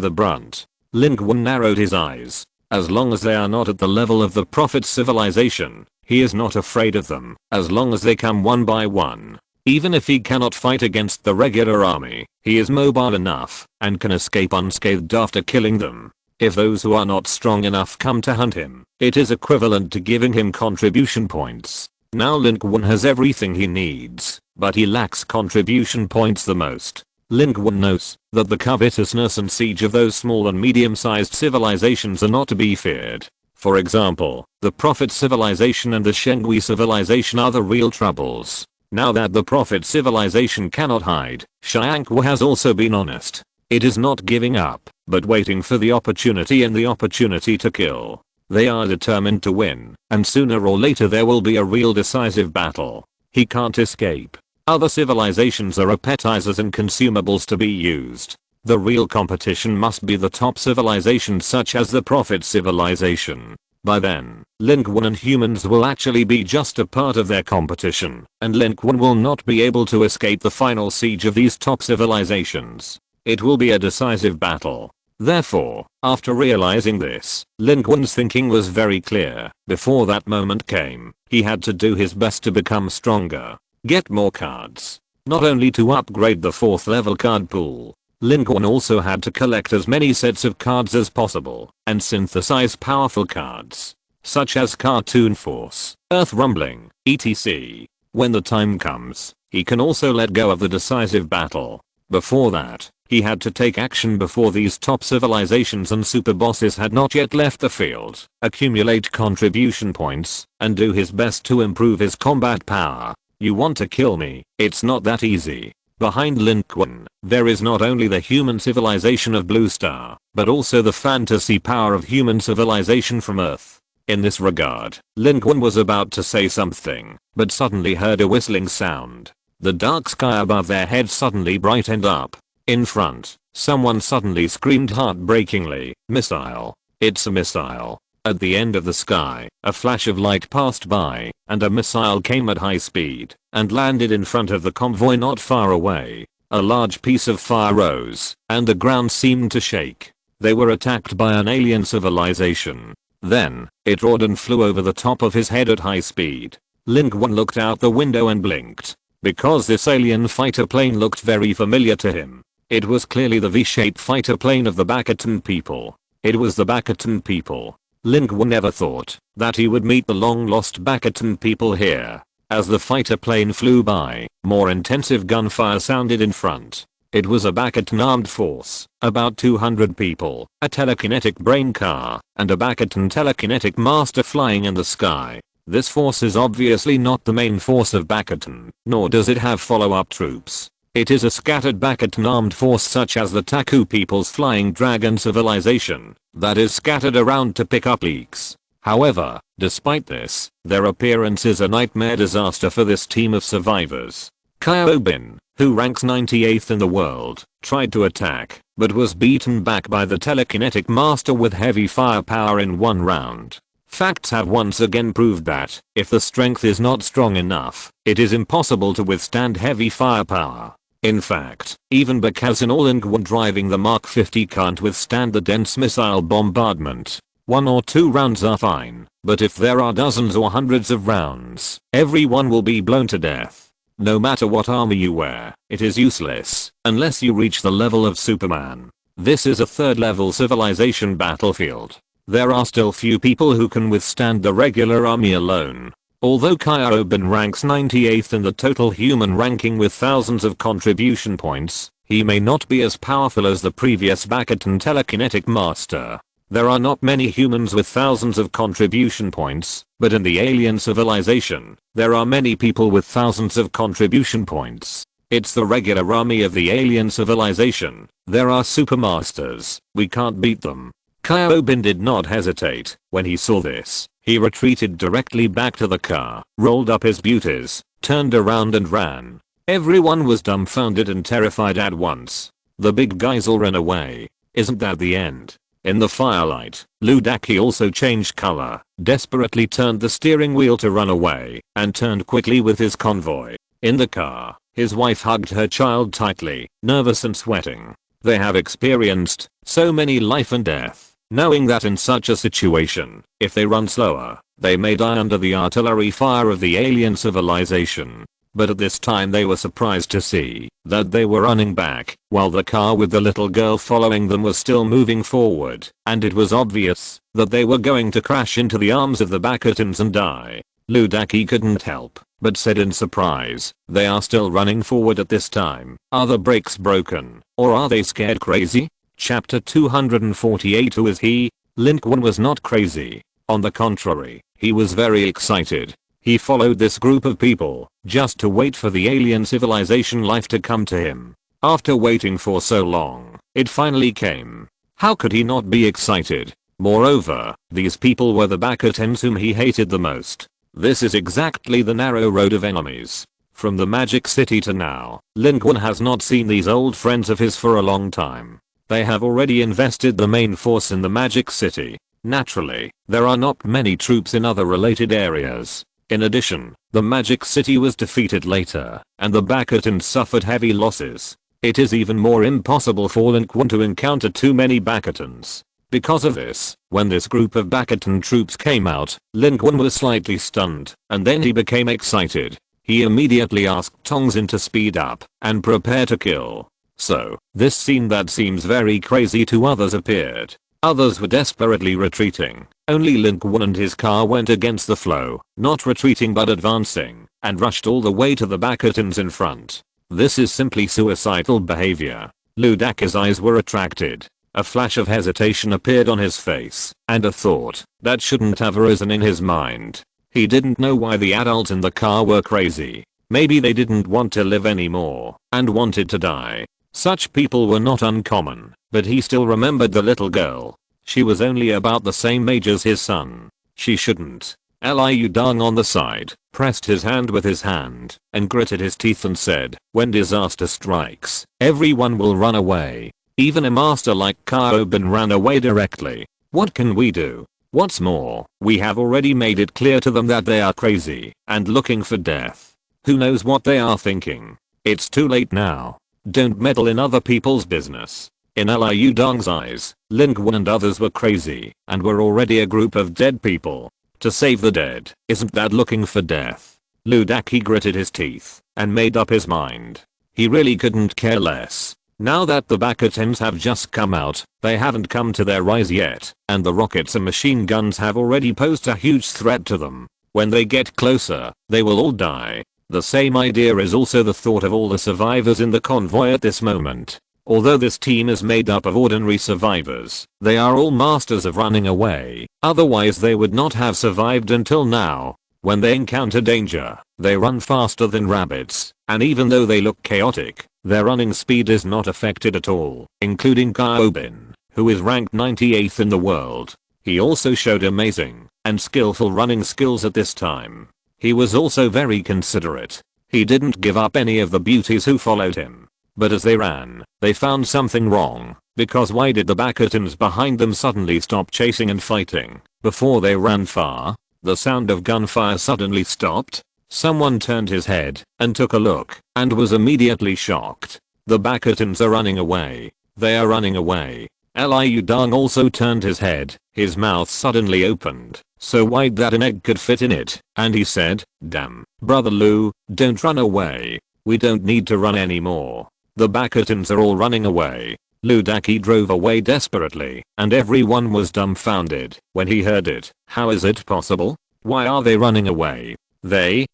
the brunt. Lin Qun narrowed his eyes. As long as they are not at the level of the Prophet civilization, he is not afraid of them, as long as they come one by one. Even if he cannot fight against the regular army, he is mobile enough, and can escape unscathed after killing them. If those who are not strong enough come to hunt him, it is equivalent to giving him contribution points. Now Lin Qun has everything he needs, but he lacks contribution points the most. Lin Qun knows that the covetousness and siege of those small and medium-sized civilizations are not to be feared. For example, the Prophet civilization and the Shengui civilization are the real troubles. Now that the Prophet civilization cannot hide, Xianghu has also been honest. It is not giving up, but waiting for the opportunity and the opportunity to kill. They are determined to win, and sooner or later there will be a real decisive battle. He can't escape. Other civilizations are appetizers and consumables to be used. The real competition must be the top civilizations such as the Prophet civilization. By then, Lin Qun and humans will actually be just a part of their competition, and Lin Qun will not be able to escape the final siege of these top civilizations. It will be a decisive battle. Therefore, after realizing this, Lin Qun's thinking was very clear. Before that moment came, he had to do his best to become stronger. Get more cards. Not only to upgrade the 4th level card pool, Lin Qun also had to collect as many sets of cards as possible and synthesize powerful cards, such as Cartoon Force, Earth Rumbling, etc. When the time comes, he can also let go of the decisive battle. Before that, he had to take action before these top civilizations and super bosses had not yet left the field, accumulate contribution points, and do his best to improve his combat power. You want to kill me? It's not that easy. Behind Lin Qun, there is not only the human civilization of Blue Star, but also the fantasy power of human civilization from Earth. In this regard, Lin Qun was about to say something, but suddenly heard a whistling sound. The dark sky above their heads suddenly brightened up. In front, someone suddenly screamed heartbreakingly, "Missile! It's a missile!" At the end of the sky, a flash of light passed by, and a missile came at high speed, and landed in front of the convoy not far away. A large piece of fire rose, and the ground seemed to shake. They were attacked by an alien civilization. Then, it roared and flew over the top of his head at high speed. Lin Qun looked out the window and blinked, because this alien fighter plane looked very familiar to him. It was clearly the V-shaped fighter plane of the Bakatan people. It was the Bakatan people. Lin Qun never thought that he would meet the long-lost Bakatan people here. As the fighter plane flew by, more intensive gunfire sounded in front. It was a Bakatan armed force, about 200 people, a telekinetic brain car, and a Bakatan telekinetic master flying in the sky. This force is obviously not the main force of Bakatan, nor does it have follow-up troops. It is a scattered Bakatan armed force such as the Taku people's flying dragon civilization, that is scattered around to pick up leaks. However, despite this, their appearance is a nightmare disaster for this team of survivors. Kyobin, who ranks 98th in the world, tried to attack, but was beaten back by the telekinetic master with heavy firepower in one round. Facts have once again proved that, if the strength is not strong enough, it is impossible to withstand heavy firepower. In fact, even Bakasin or Lin Qun driving the Mark 50 can't withstand the dense missile bombardment. 1 or 2 rounds are fine, but if there are dozens or hundreds of rounds, everyone will be blown to death. No matter what armor you wear, it is useless, unless you reach the level of Superman. This is a 3rd level civilization battlefield. There are still few people who can withstand the regular army alone. Although Kyobin ranks 98th in the total human ranking with thousands of contribution points, he may not be as powerful as the previous Bakatan telekinetic master. There are not many humans with thousands of contribution points, but in the alien civilization, there are many people with thousands of contribution points. It's the regular army of the alien civilization. There are supermasters, we can't beat them. Kyobin did not hesitate. When he saw this, he retreated directly back to the car, rolled up his beauties, turned around and ran. Everyone was dumbfounded and terrified at once. The big guys all ran away. Isn't that the end? In the firelight, Ludaki also changed color, desperately turned the steering wheel to run away, and turned quickly with his convoy. In the car, his wife hugged her child tightly, nervous and sweating. They have experienced so many life and death. Knowing that in such a situation, if they run slower, they may die under the artillery fire of the alien civilization. But at this time they were surprised to see that they were running back, while the car with the little girl following them was still moving forward, and it was obvious that they were going to crash into the arms of the Bakatans and die. Ludaki couldn't help but said in surprise, they are still running forward at this time. Are the brakes broken, or are they scared crazy? Chapter 248. Who is he? Lin Qun was not crazy. On the contrary, he was very excited. He followed this group of people, just to wait for the alien civilization life to come to him. After waiting for so long, it finally came. How could he not be excited? Moreover, these people were the Bakatans whom he hated the most. This is exactly the narrow road of enemies. From the Magic City to now, Lin Qun has not seen these old friends of his for a long time. They have already invested the main force in the Magic City. Naturally, there are not many troops in other related areas. In addition, the Magic City was defeated later, and the Bakatans suffered heavy losses. It is even more impossible for Lin Qun to encounter too many Bakatans. Because of this, when this group of Bakatan troops came out, Lin Qun was slightly stunned, and then he became excited. He immediately asked Tongzin to speed up and prepare to kill. So, this scene that seems very crazy to others appeared. Others were desperately retreating. Only Lin Qun and his car went against the flow, not retreating but advancing, and rushed all the way to the Bakatans in front. This is simply suicidal behavior. Ludaki's eyes were attracted. A flash of hesitation appeared on his face, and a thought that shouldn't have arisen in his mind. He didn't know why the adults in the car were crazy. Maybe they didn't want to live anymore, and wanted to die. Such people were not uncommon, but he still remembered the little girl. She was only about the same age as his son. She shouldn't. Liu Dong on the side, pressed his hand with his hand, and gritted his teeth and said, when disaster strikes, everyone will run away. Even a master like Kyobin ran away directly. What can we do? What's more, we have already made it clear to them that they are crazy, and looking for death. Who knows what they are thinking? It's too late now. Don't meddle in other people's business. In Liu Dong's eyes, Lin Qun and others were crazy, and were already a group of dead people. To save the dead, isn't that looking for death? Ludaki gritted his teeth, and made up his mind. He really couldn't care less. Now that the Bakatans have just come out, they haven't come to their rise yet, and the rockets and machine guns have already posed a huge threat to them. When they get closer, they will all die. The same idea is also the thought of all the survivors in the convoy at this moment. Although this team is made up of ordinary survivors, they are all masters of running away, otherwise they would not have survived until now. When they encounter danger, they run faster than rabbits, and even though they look chaotic, their running speed is not affected at all, including Kyobin, who is ranked 98th in the world. He also showed amazing and skillful running skills at this time. He was also very considerate. He didn't give up any of the beauties who followed him. But as they ran, they found something wrong, because why did the Bacatans behind them suddenly stop chasing and fighting? Before they ran far, the sound of gunfire suddenly stopped. Someone turned his head and took a look and was immediately shocked. The Bacatans are running away. They are running away. Liu Dong also turned his head. His mouth suddenly opened, so wide that an egg could fit in it, and he said, "Damn, brother Lu, don't run away. We don't need to run anymore. The Bacatans are all running away." Lu Daki drove away desperately, and everyone was dumbfounded when he heard it. How is it possible? Why are they running away? They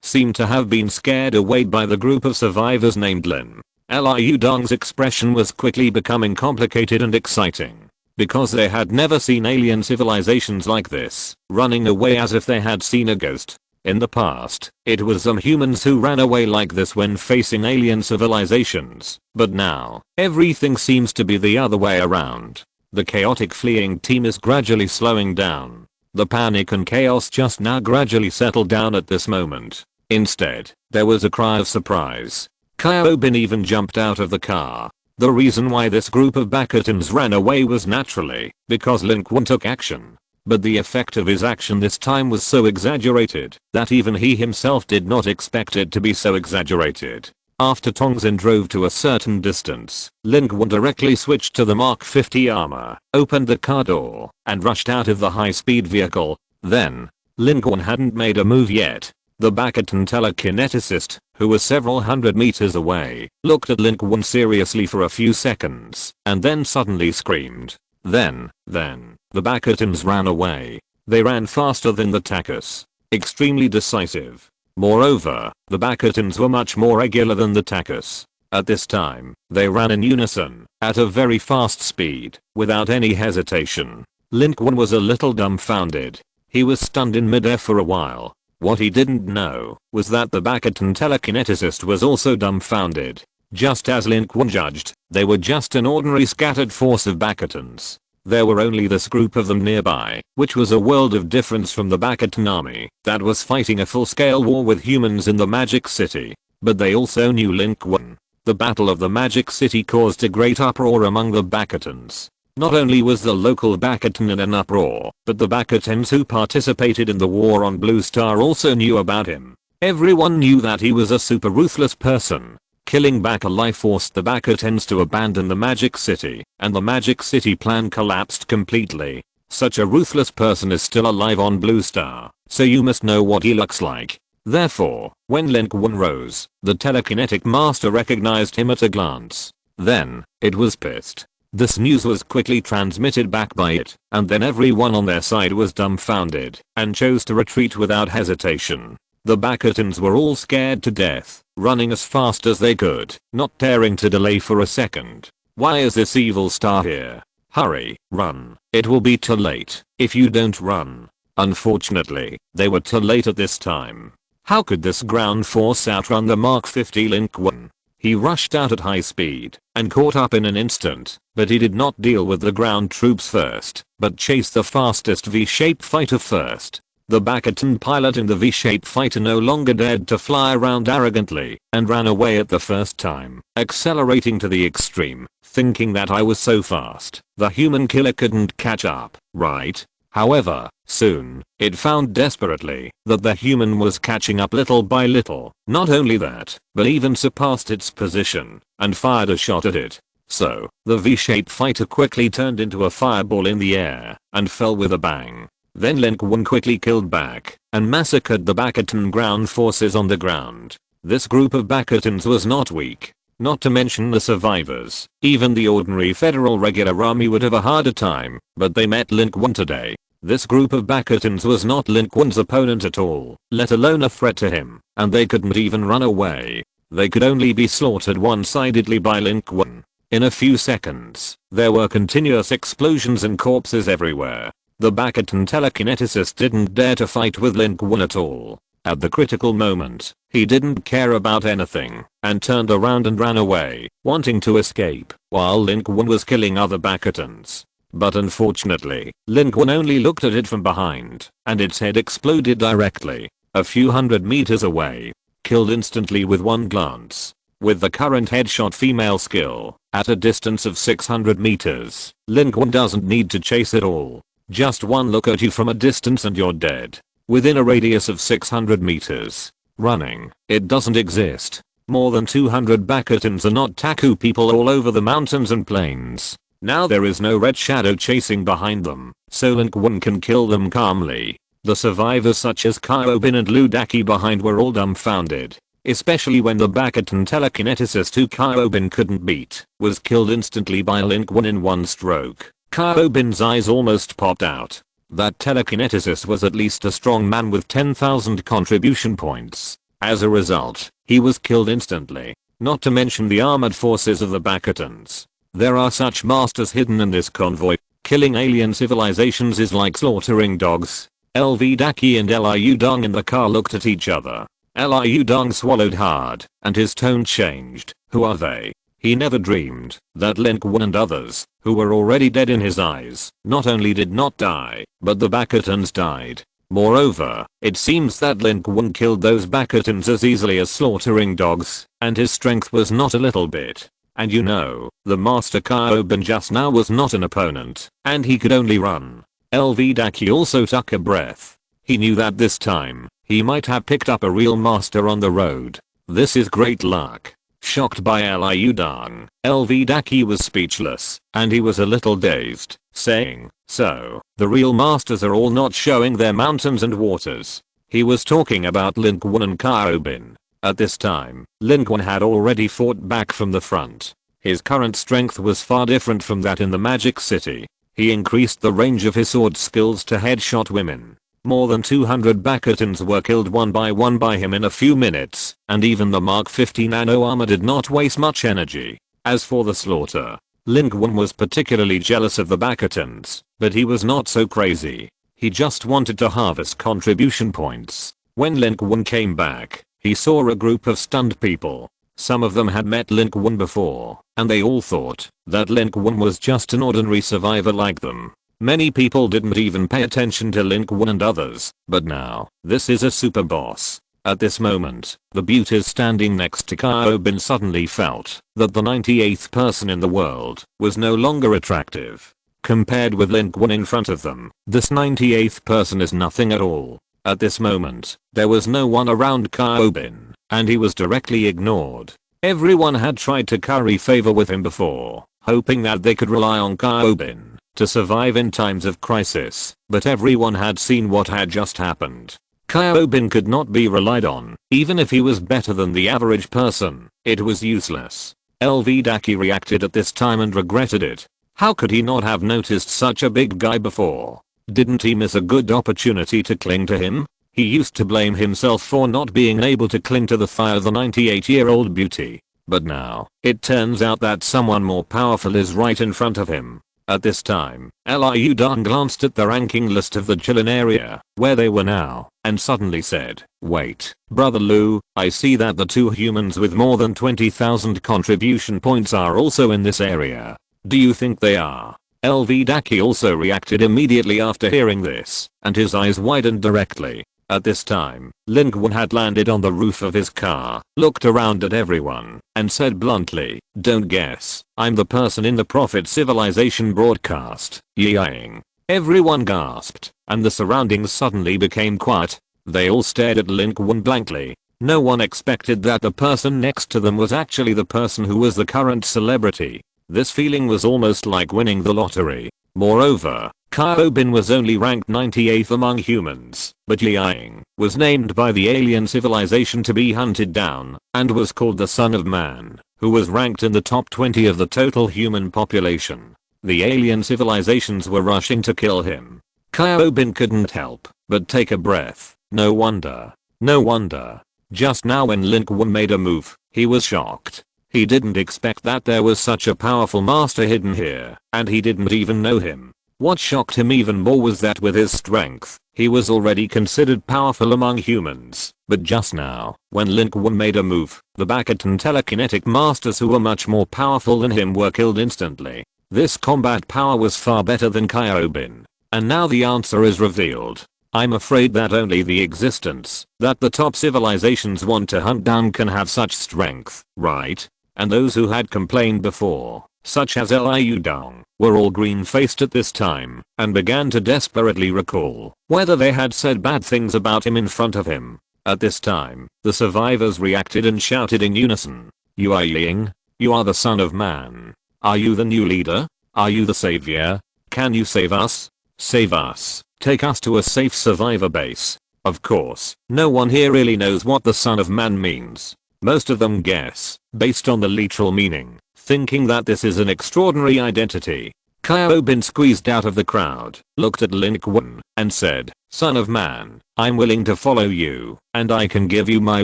seem to have been scared away by the group of survivors named Lin. Liu Dong's expression was quickly becoming complicated and exciting, because they had never seen alien civilizations like this, running away as if they had seen a ghost. In the past, it was some humans who ran away like this when facing alien civilizations, but now, everything seems to be the other way around. The chaotic fleeing team is gradually slowing down. The panic and chaos just now gradually settled down at this moment. Instead, there was a cry of surprise. Kyobin even jumped out of the car. The reason why this group of Bacatans ran away was naturally because Lin Qun took action. But the effect of his action this time was so exaggerated that even he himself did not expect it to be so exaggerated. After Tongzin drove to a certain distance, Lin Qun directly switched to the Mark 50 armor, opened the car door, and rushed out of the high-speed vehicle. Then, Lin Qun hadn't made a move yet. The Bacatan telekineticist, who was several hundred meters away, looked at Lin Qun seriously for a few seconds, and then suddenly screamed. Then, the Bacatans ran away. They ran faster than the Takus. Extremely decisive. Moreover, the Bacatans were much more regular than the Takus. At this time, they ran in unison, at a very fast speed, without any hesitation. Lin Qun was a little dumbfounded. He was stunned in midair for a while. What he didn't know was that the Bacatan telekineticist was also dumbfounded. Just as Lin Qun judged, they were just an ordinary scattered force of Bacatans. There were only this group of them nearby, which was a world of difference from the Bacatan army that was fighting a full-scale war with humans in the Magic City. But they also knew Lin Qun. The Battle of the Magic City caused a great uproar among the Bacatans. Not only was the local Bacatan in an uproar, but the Bacatans who participated in the war on Blue Star also knew about him. Everyone knew that he was a super ruthless person. Killing back a life forced the Bacatans to abandon the Magic City, and the Magic City plan collapsed completely. Such a ruthless person is still alive on Blue Star, so you must know what he looks like. Therefore, when Lin Qun rose, the telekinetic master recognized him at a glance. Then, it was pissed. This news was quickly transmitted back by it, and then everyone on their side was dumbfounded, and chose to retreat without hesitation. The Bacatans were all scared to death, running as fast as they could, not daring to delay for a second. Why is this evil star here? Hurry, run. It will be too late if you don't run. Unfortunately, they were too late at this time. How could this ground force outrun the Mark 50 Lin Qun? He rushed out at high speed and caught up in an instant, but he did not deal with the ground troops first, but chased the fastest V-shaped fighter first. The Bacatan pilot in the V-shaped fighter no longer dared to fly around arrogantly and ran away at the first time, accelerating to the extreme, thinking that I was so fast, the human killer couldn't catch up, right? However, soon, it found desperately that the human was catching up little by little. Not only that, but even surpassed its position and fired a shot at it. So, the V-shaped fighter quickly turned into a fireball in the air and fell with a bang. Then Lin Qun quickly killed back and massacred the Bacatan ground forces on the ground. This group of Bacatans was not weak. Not to mention the survivors. Even the ordinary federal regular army would have a harder time, but they met Lin Qun today. This group of Bacatans was not Lin Qun's opponent at all, let alone a threat to him, and they couldn't even run away. They could only be slaughtered one-sidedly by Lin Qun. In a few seconds, there were continuous explosions and corpses everywhere. The Bacatan telekineticist didn't dare to fight with Lin Qun at all. At the critical moment, he didn't care about anything, and turned around and ran away, wanting to escape, while Lin Qun was killing other Bacatans. But unfortunately, Lin Qun only looked at it from behind, and its head exploded directly, a few hundred meters away. killed instantly with one glance. With the current headshot female skill, at a distance of 600 meters, Lin Qun doesn't need to chase at all. Just one look at you from a distance and you're dead. Within a radius of 600 meters. Running, it doesn't exist. More than 200 Bakatans are not Taku people all over the mountains and plains. Now there is no red shadow chasing behind them, so Lin Qun can kill them calmly. The survivors such as Kyobin and Ludaki behind were all dumbfounded. Especially when the Bakatan telekineticist who Kyobin couldn't beat was killed instantly by Lin Qun in one stroke. Kyobin's eyes almost popped out. That telekineticist was at least a strong man with 10,000 contribution points. As a result, he was killed instantly. Not to mention the armored forces of the Bakatans. There are such masters hidden in this convoy. Killing alien civilizations is like slaughtering dogs. LV Daki and Liu Dong in the car looked at each other. Liu Dong swallowed hard, and his tone changed. Who are they? He never dreamed that Lin Qun and others, who were already dead in his eyes, not only did not die, but the Bakatans died. Moreover, it seems that Lin Qun killed those Bakatans as easily as slaughtering dogs, and his strength was not a little bit. And you know, the Master Kyobin just now was not an opponent, and he could only run. LV Daki also took a breath. He knew that this time, he might have picked up a real master on the road. This is great luck. Shocked by Liu Dong, LV Daki was speechless, and he was a little dazed, saying, so, the real masters are all not showing their mountains and waters. He was talking about Lin Qun and Kyobin. At this time, Lin Qun had already fought back from the front. His current strength was far different from that in the Magic City. He increased the range of his sword skills to headshot women. More than 200 Bakatans were killed one by him in a few minutes, and even the Mark 50 nano armor did not waste much energy. As for the slaughter, Lin Qun was particularly jealous of the Bakatans, but he was not so crazy. He just wanted to harvest contribution points. When Lin Qun came back, he saw a group of stunned people. Some of them had met Lin Qun before, and they all thought that Lin Qun was just an ordinary survivor like them. Many people didn't even pay attention to Lin Qun and others, but now, this is a super boss. At this moment, the beauties standing next to Kyobin suddenly felt that the 98th person in the world was no longer attractive. Compared with Lin Qun in front of them, this 98th person is nothing at all. At this moment, there was no one around Kyobin, and he was directly ignored. Everyone had tried to curry favor with him before, hoping that they could rely on Kyobin to survive in times of crisis, but everyone had seen what had just happened. Kyobin could not be relied on. Even if he was better than the average person, it was useless. LV Daki reacted at this time and regretted it. How could he not have noticed such a big guy before? Didn't he miss a good opportunity to cling to him? He used to blame himself for not being able to cling to the thigh of the 98-year-old beauty. But now, it turns out that someone more powerful is right in front of him. At this time, Liu Dong glanced at the ranking list of the Jilin area, where they were now, and suddenly said, wait, Brother Liu, I see that the two humans with more than 20,000 contribution points are also in this area. Do you think they are? LV Daki also reacted immediately after hearing this, and his eyes widened directly. At this time, Lin Qun had landed on the roof of his car, looked around at everyone, and said bluntly, don't guess, I'm the person in the Prophet Civilization broadcast, ying. Everyone gasped, and the surroundings suddenly became quiet. They all stared at Lin Qun blankly. No one expected that the person next to them was actually the person who was the current celebrity. This feeling was almost like winning the lottery. Moreover, Kyobin was only ranked 98th among humans, but Liang was named by the alien civilization to be hunted down, and was called the Son of Man, who was ranked in the top 20 of the total human population. The alien civilizations were rushing to kill him. Kyobin couldn't help but take a breath. No wonder. No wonder. Just now when Lin Qun made a move, he was shocked. He didn't expect that there was such a powerful master hidden here, and he didn't even know him. What shocked him even more was that with his strength, he was already considered powerful among humans. But just now, when Lin Qun made a move, the Bakatan telekinetic masters who were much more powerful than him were killed instantly. This combat power was far better than Kyobin. And now the answer is revealed. I'm afraid that only the existence that the top civilizations want to hunt down can have such strength, right? And those who had complained before, such as Liu Dong, were all green-faced at this time and began to desperately recall whether they had said bad things about him in front of him. At this time, the survivors reacted and shouted in unison. You are Ying? You are the son of man. Are you the new leader? Are you the savior? Can you save us? Save us. Take us to a safe survivor base. Of course, no one here really knows what the son of man means. Most of them guess, based on the literal meaning, thinking that this is an extraordinary identity. Kyle Bin squeezed out of the crowd, looked at Lin Qun, and said, Son of man, I'm willing to follow you, and I can give you my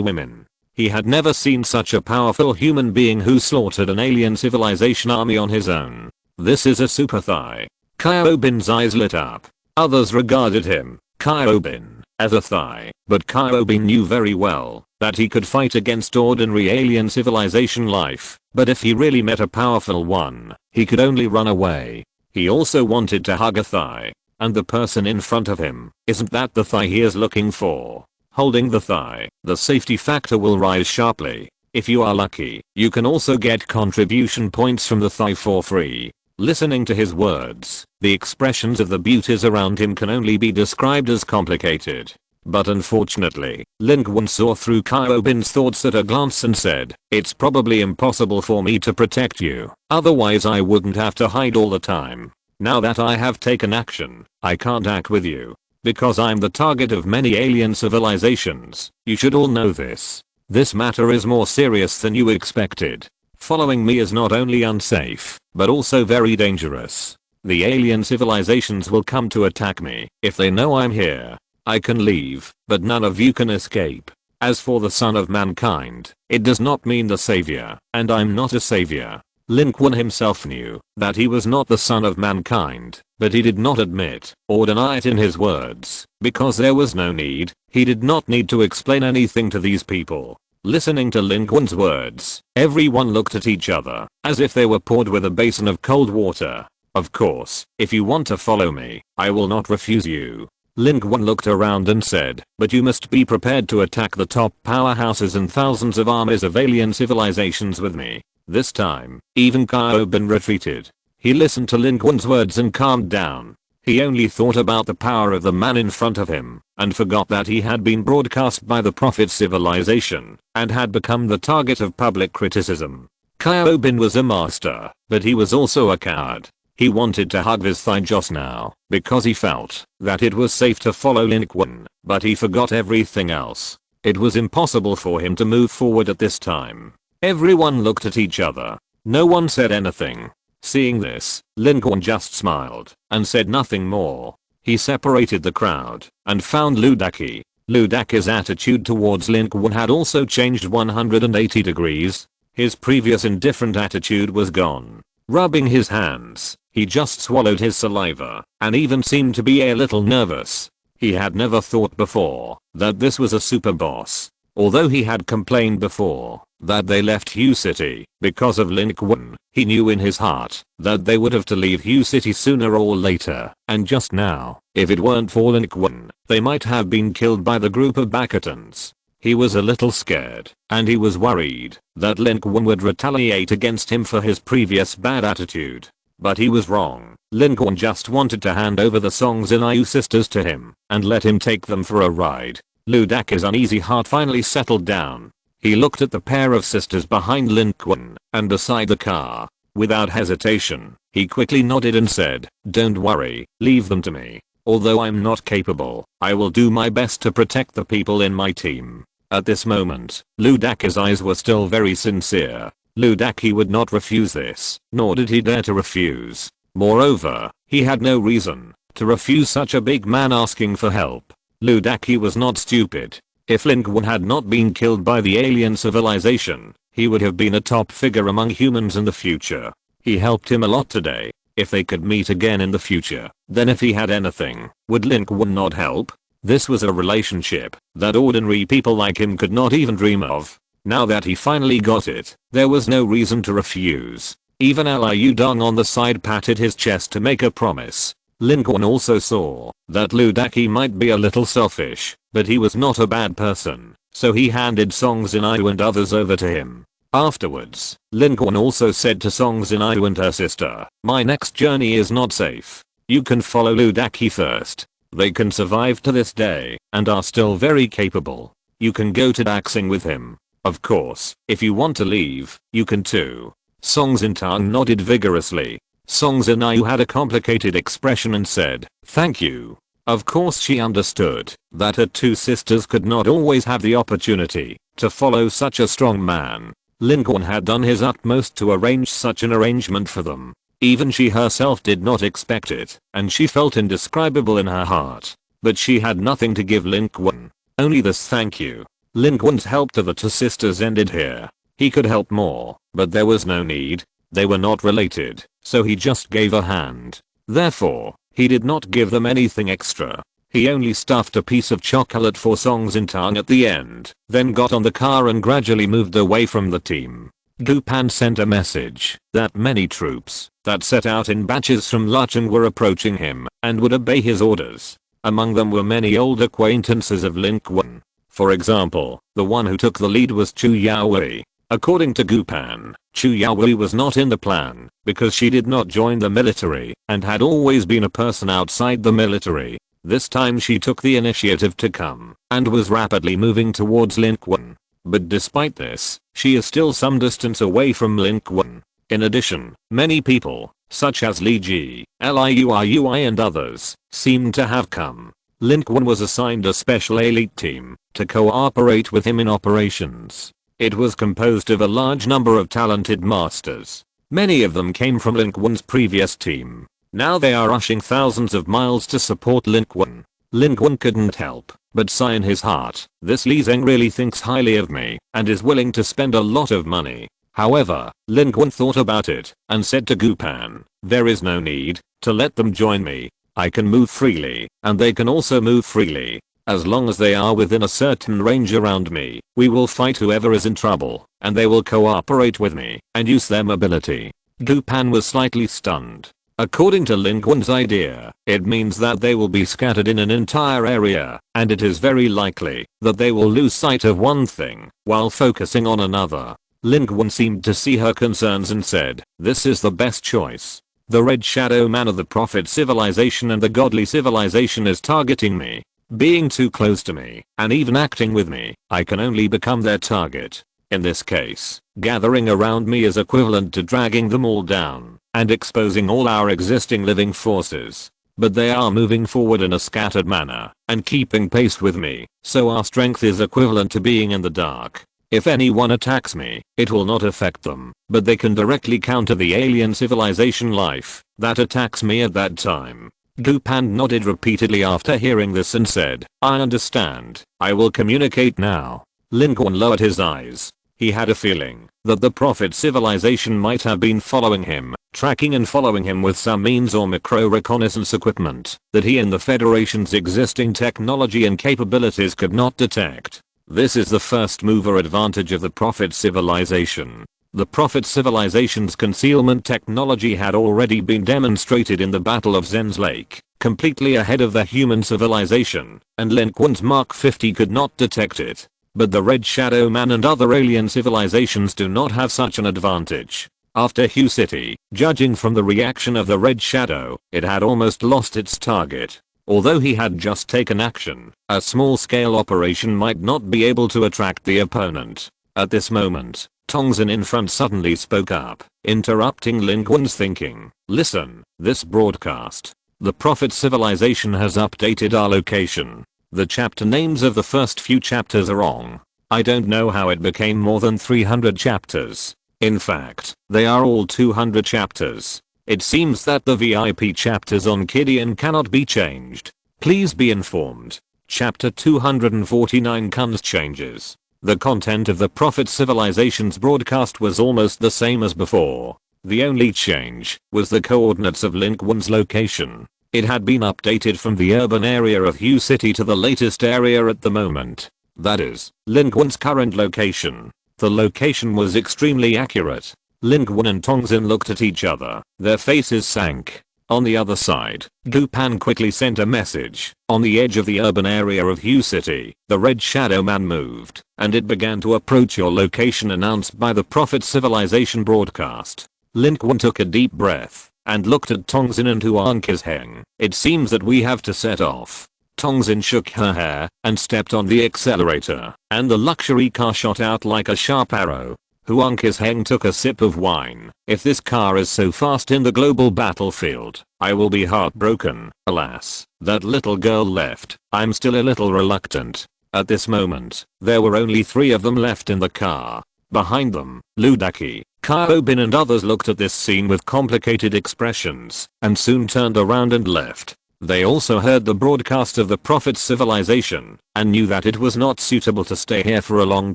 women. He had never seen such a powerful human being who slaughtered an alien civilization army on his own. This is a super thigh. Kyle Bin's eyes lit up. Others regarded him, Kyle Bin, as a thigh, but Kyle Bin knew very well that he could fight against ordinary alien civilization life, but if he really met a powerful one, he could only run away. He also wanted to hug a thigh, and the person in front of him, isn't that the thigh he is looking for? Holding the thigh, the safety factor will rise sharply. If you are lucky, you can also get contribution points from the thigh for free. Listening to his words, the expressions of the beauties around him can only be described as complicated. But unfortunately, Lin Qun saw through Kyle Bin's thoughts at a glance and said, it's probably impossible for me to protect you, otherwise I wouldn't have to hide all the time. Now that I have taken action, I can't act with you. Because I'm the target of many alien civilizations, you should all know this. This matter is more serious than you expected. Following me is not only unsafe, but also very dangerous. The alien civilizations will come to attack me if they know I'm here. I can leave, but none of you can escape. As for the son of mankind, it does not mean the savior, and I'm not a savior. Lin Qun himself knew that he was not the son of mankind, but he did not admit or deny it in his words, because there was no need. He did not need to explain anything to these people. Listening to Lin Qun's words, everyone looked at each other, as if they were poured with a basin of cold water. Of course, if you want to follow me, I will not refuse you. Lin Qun looked around and said, but you must be prepared to attack the top powerhouses and thousands of armies of alien civilizations with me. This time, even Kyle Bin retreated. He listened to Lin Qun's words and calmed down. He only thought about the power of the man in front of him, and forgot that he had been broadcast by the Prophet civilization, and had become the target of public criticism. Kyle Bin was a master, but he was also a coward. He wanted to hug his thigh just now, because he felt that it was safe to follow Lin Qun, but he forgot everything else. It was impossible for him to move forward at this time. Everyone looked at each other. No one said anything. Seeing this, Lin Qun just smiled and said nothing more. He separated the crowd and found Ludaki. Ludaki's attitude towards Lin Qun had also changed 180 degrees. His previous indifferent attitude was gone. Rubbing his hands, he just swallowed his saliva and even seemed to be a little nervous. He had never thought before that this was a super boss. Although he had complained before that they left Hue City because of Lin Qun, he knew in his heart that they would have to leave Hue City sooner or later, and just now, if it weren't for Lin Qun, they might have been killed by the group of Bakatans. He was a little scared, and he was worried that Lin Qun would retaliate against him for his previous bad attitude. But he was wrong. Lin Qun just wanted to hand over the Songs in Ayu sisters to him and let him take them for a ride. Ludaki's uneasy heart finally settled down. He looked at the pair of sisters behind Lin Qun and beside the car. Without hesitation, he quickly nodded and said, "Don't worry, leave them to me. Although I'm not capable, I will do my best to protect the people in my team." At this moment, Ludaki's eyes were still very sincere. Ludaki would not refuse this, nor did he dare to refuse. Moreover, he had no reason to refuse such a big man asking for help. Ludaki was not stupid. If Lin Qun had not been killed by the alien civilization, he would have been a top figure among humans in the future. He helped him a lot today. If they could meet again in the future, then if he had anything, would Lin Qun not help? This was a relationship that ordinary people like him could not even dream of. Now that he finally got it, there was no reason to refuse. Even Liu Dong on the side patted his chest to make a promise. Lin Qun also saw that Ludaki might be a little selfish, but he was not a bad person, so he handed Song Zinai and others over to him. Afterwards, Lin Qun also said to Song Zinai and her sister, "My next journey is not safe. You can follow Ludaki first. They can survive to this day and are still very capable. You can go to Daxing with him. Of course, if you want to leave, you can too." Song Zintang nodded vigorously. Song Zinai had a complicated expression and said, "Thank you." Of course she understood that her two sisters could not always have the opportunity to follow such a strong man. Lin Qun had done his utmost to arrange such an arrangement for them. Even she herself did not expect it, and she felt indescribable in her heart. But she had nothing to give Lin Qun. Only this thank you. Lin Qun's help to the two sisters ended here. He could help more, but there was no need. They were not related, so he just gave a hand. Therefore, he did not give them anything extra. He only stuffed a piece of chocolate for Song Zintang at the end, then got on the car and gradually moved away from the team. Gu Pan sent a message that many troops that set out in batches from Lucheng were approaching him and would obey his orders. Among them were many old acquaintances of Lin Qun. For example, the one who took the lead was Chu Yaowei. According to Gu Pan, Chu Yaowei was not in the plan because she did not join the military and had always been a person outside the military. This time she took the initiative to come and was rapidly moving towards Lin Qun. But despite this, she is still some distance away from Lin Qun. In addition, many people, such as Li Ji, Liuiui and others, seemed to have come. Lin Qun was assigned a special elite team to cooperate with him in operations. It was composed of a large number of talented masters. Many of them came from Lin Qun's previous team. Now they are rushing thousands of miles to support Lin Qun. Lin Qun couldn't help but sigh in his heart. This Li Zeng really thinks highly of me and is willing to spend a lot of money. However, Lin Qun thought about it and said to Gu Pan, "There is no need to let them join me. I can move freely and they can also move freely. As long as they are within a certain range around me, we will fight whoever is in trouble and they will cooperate with me and use their mobility." Gu Pan was slightly stunned. According to Lin Qun's idea, it means that they will be scattered in an entire area, and it is very likely that they will lose sight of one thing while focusing on another. Lin Qun seemed to see her concerns and said, "This is the best choice. The Red Shadow Man of the Prophet civilization and the Godly civilization is targeting me. Being too close to me, and even acting with me, I can only become their target. In this case, gathering around me is equivalent to dragging them all down and exposing all our existing living forces. But they are moving forward in a scattered manner and keeping pace with me, so our strength is equivalent to being in the dark. If anyone attacks me, it will not affect them, but they can directly counter the alien civilization life that attacks me at that time." Gu Pan nodded repeatedly after hearing this and said, "I understand. I will communicate now." Lin Qun lowered his eyes. He had a feeling that the Prophet civilization might have been following him, tracking and following him with some means or micro reconnaissance equipment that he and the Federation's existing technology and capabilities could not detect. This is the first mover advantage of the Prophet civilization. The Prophet civilization's concealment technology had already been demonstrated in the Battle of Zen's Lake, completely ahead of the human civilization, and Lin Qun's Mark 50 could not detect it. But the Red Shadow Man and other alien civilizations do not have such an advantage. After Hue City, judging from the reaction of the Red Shadow, it had almost lost its target. Although he had just taken action, a small-scale operation might not be able to attract the opponent. At this moment, Tongzin in front suddenly spoke up, interrupting Lin Qun's thinking. "Listen, this broadcast. The Prophet civilization has updated our location. The chapter names of the first few chapters are wrong. I don't know how it became more than 300 chapters. In fact, they are all 200 chapters. It seems that the VIP chapters on Kidian cannot be changed. Please be informed. Chapter 249 Kun's changes. The content of the Prophet civilization's broadcast was almost the same as before. The only change was the coordinates of Lin Qun's location. It had been updated from the urban area of Hue City to the latest area at the moment. That is, Lin Qun's current location. The location was extremely accurate. Lin Qun and Tongzin looked at each other. Their faces sank. On the other side, Gupan quickly sent a message. On the edge of the urban area of Hu City, the Red Shadow Man moved, and it began to approach your location announced by the Prophet Civilization broadcast. Lin Qun took a deep breath and looked at Tongzin and Huang's Heng. It seems that we have to set off. Tongzin shook her hair and stepped on the accelerator, and the luxury car shot out like a sharp arrow. Huang's Heng took a sip of wine. If this car is so fast in the global battlefield, I will be heartbroken. Alas, that little girl left. I'm still a little reluctant. At this moment, there were only 3 of them left in the car. Behind them, Ludaki, Kaobin and others looked at this scene with complicated expressions and soon turned around and left. They also heard the broadcast of the Prophet's civilization and knew that it was not suitable to stay here for a long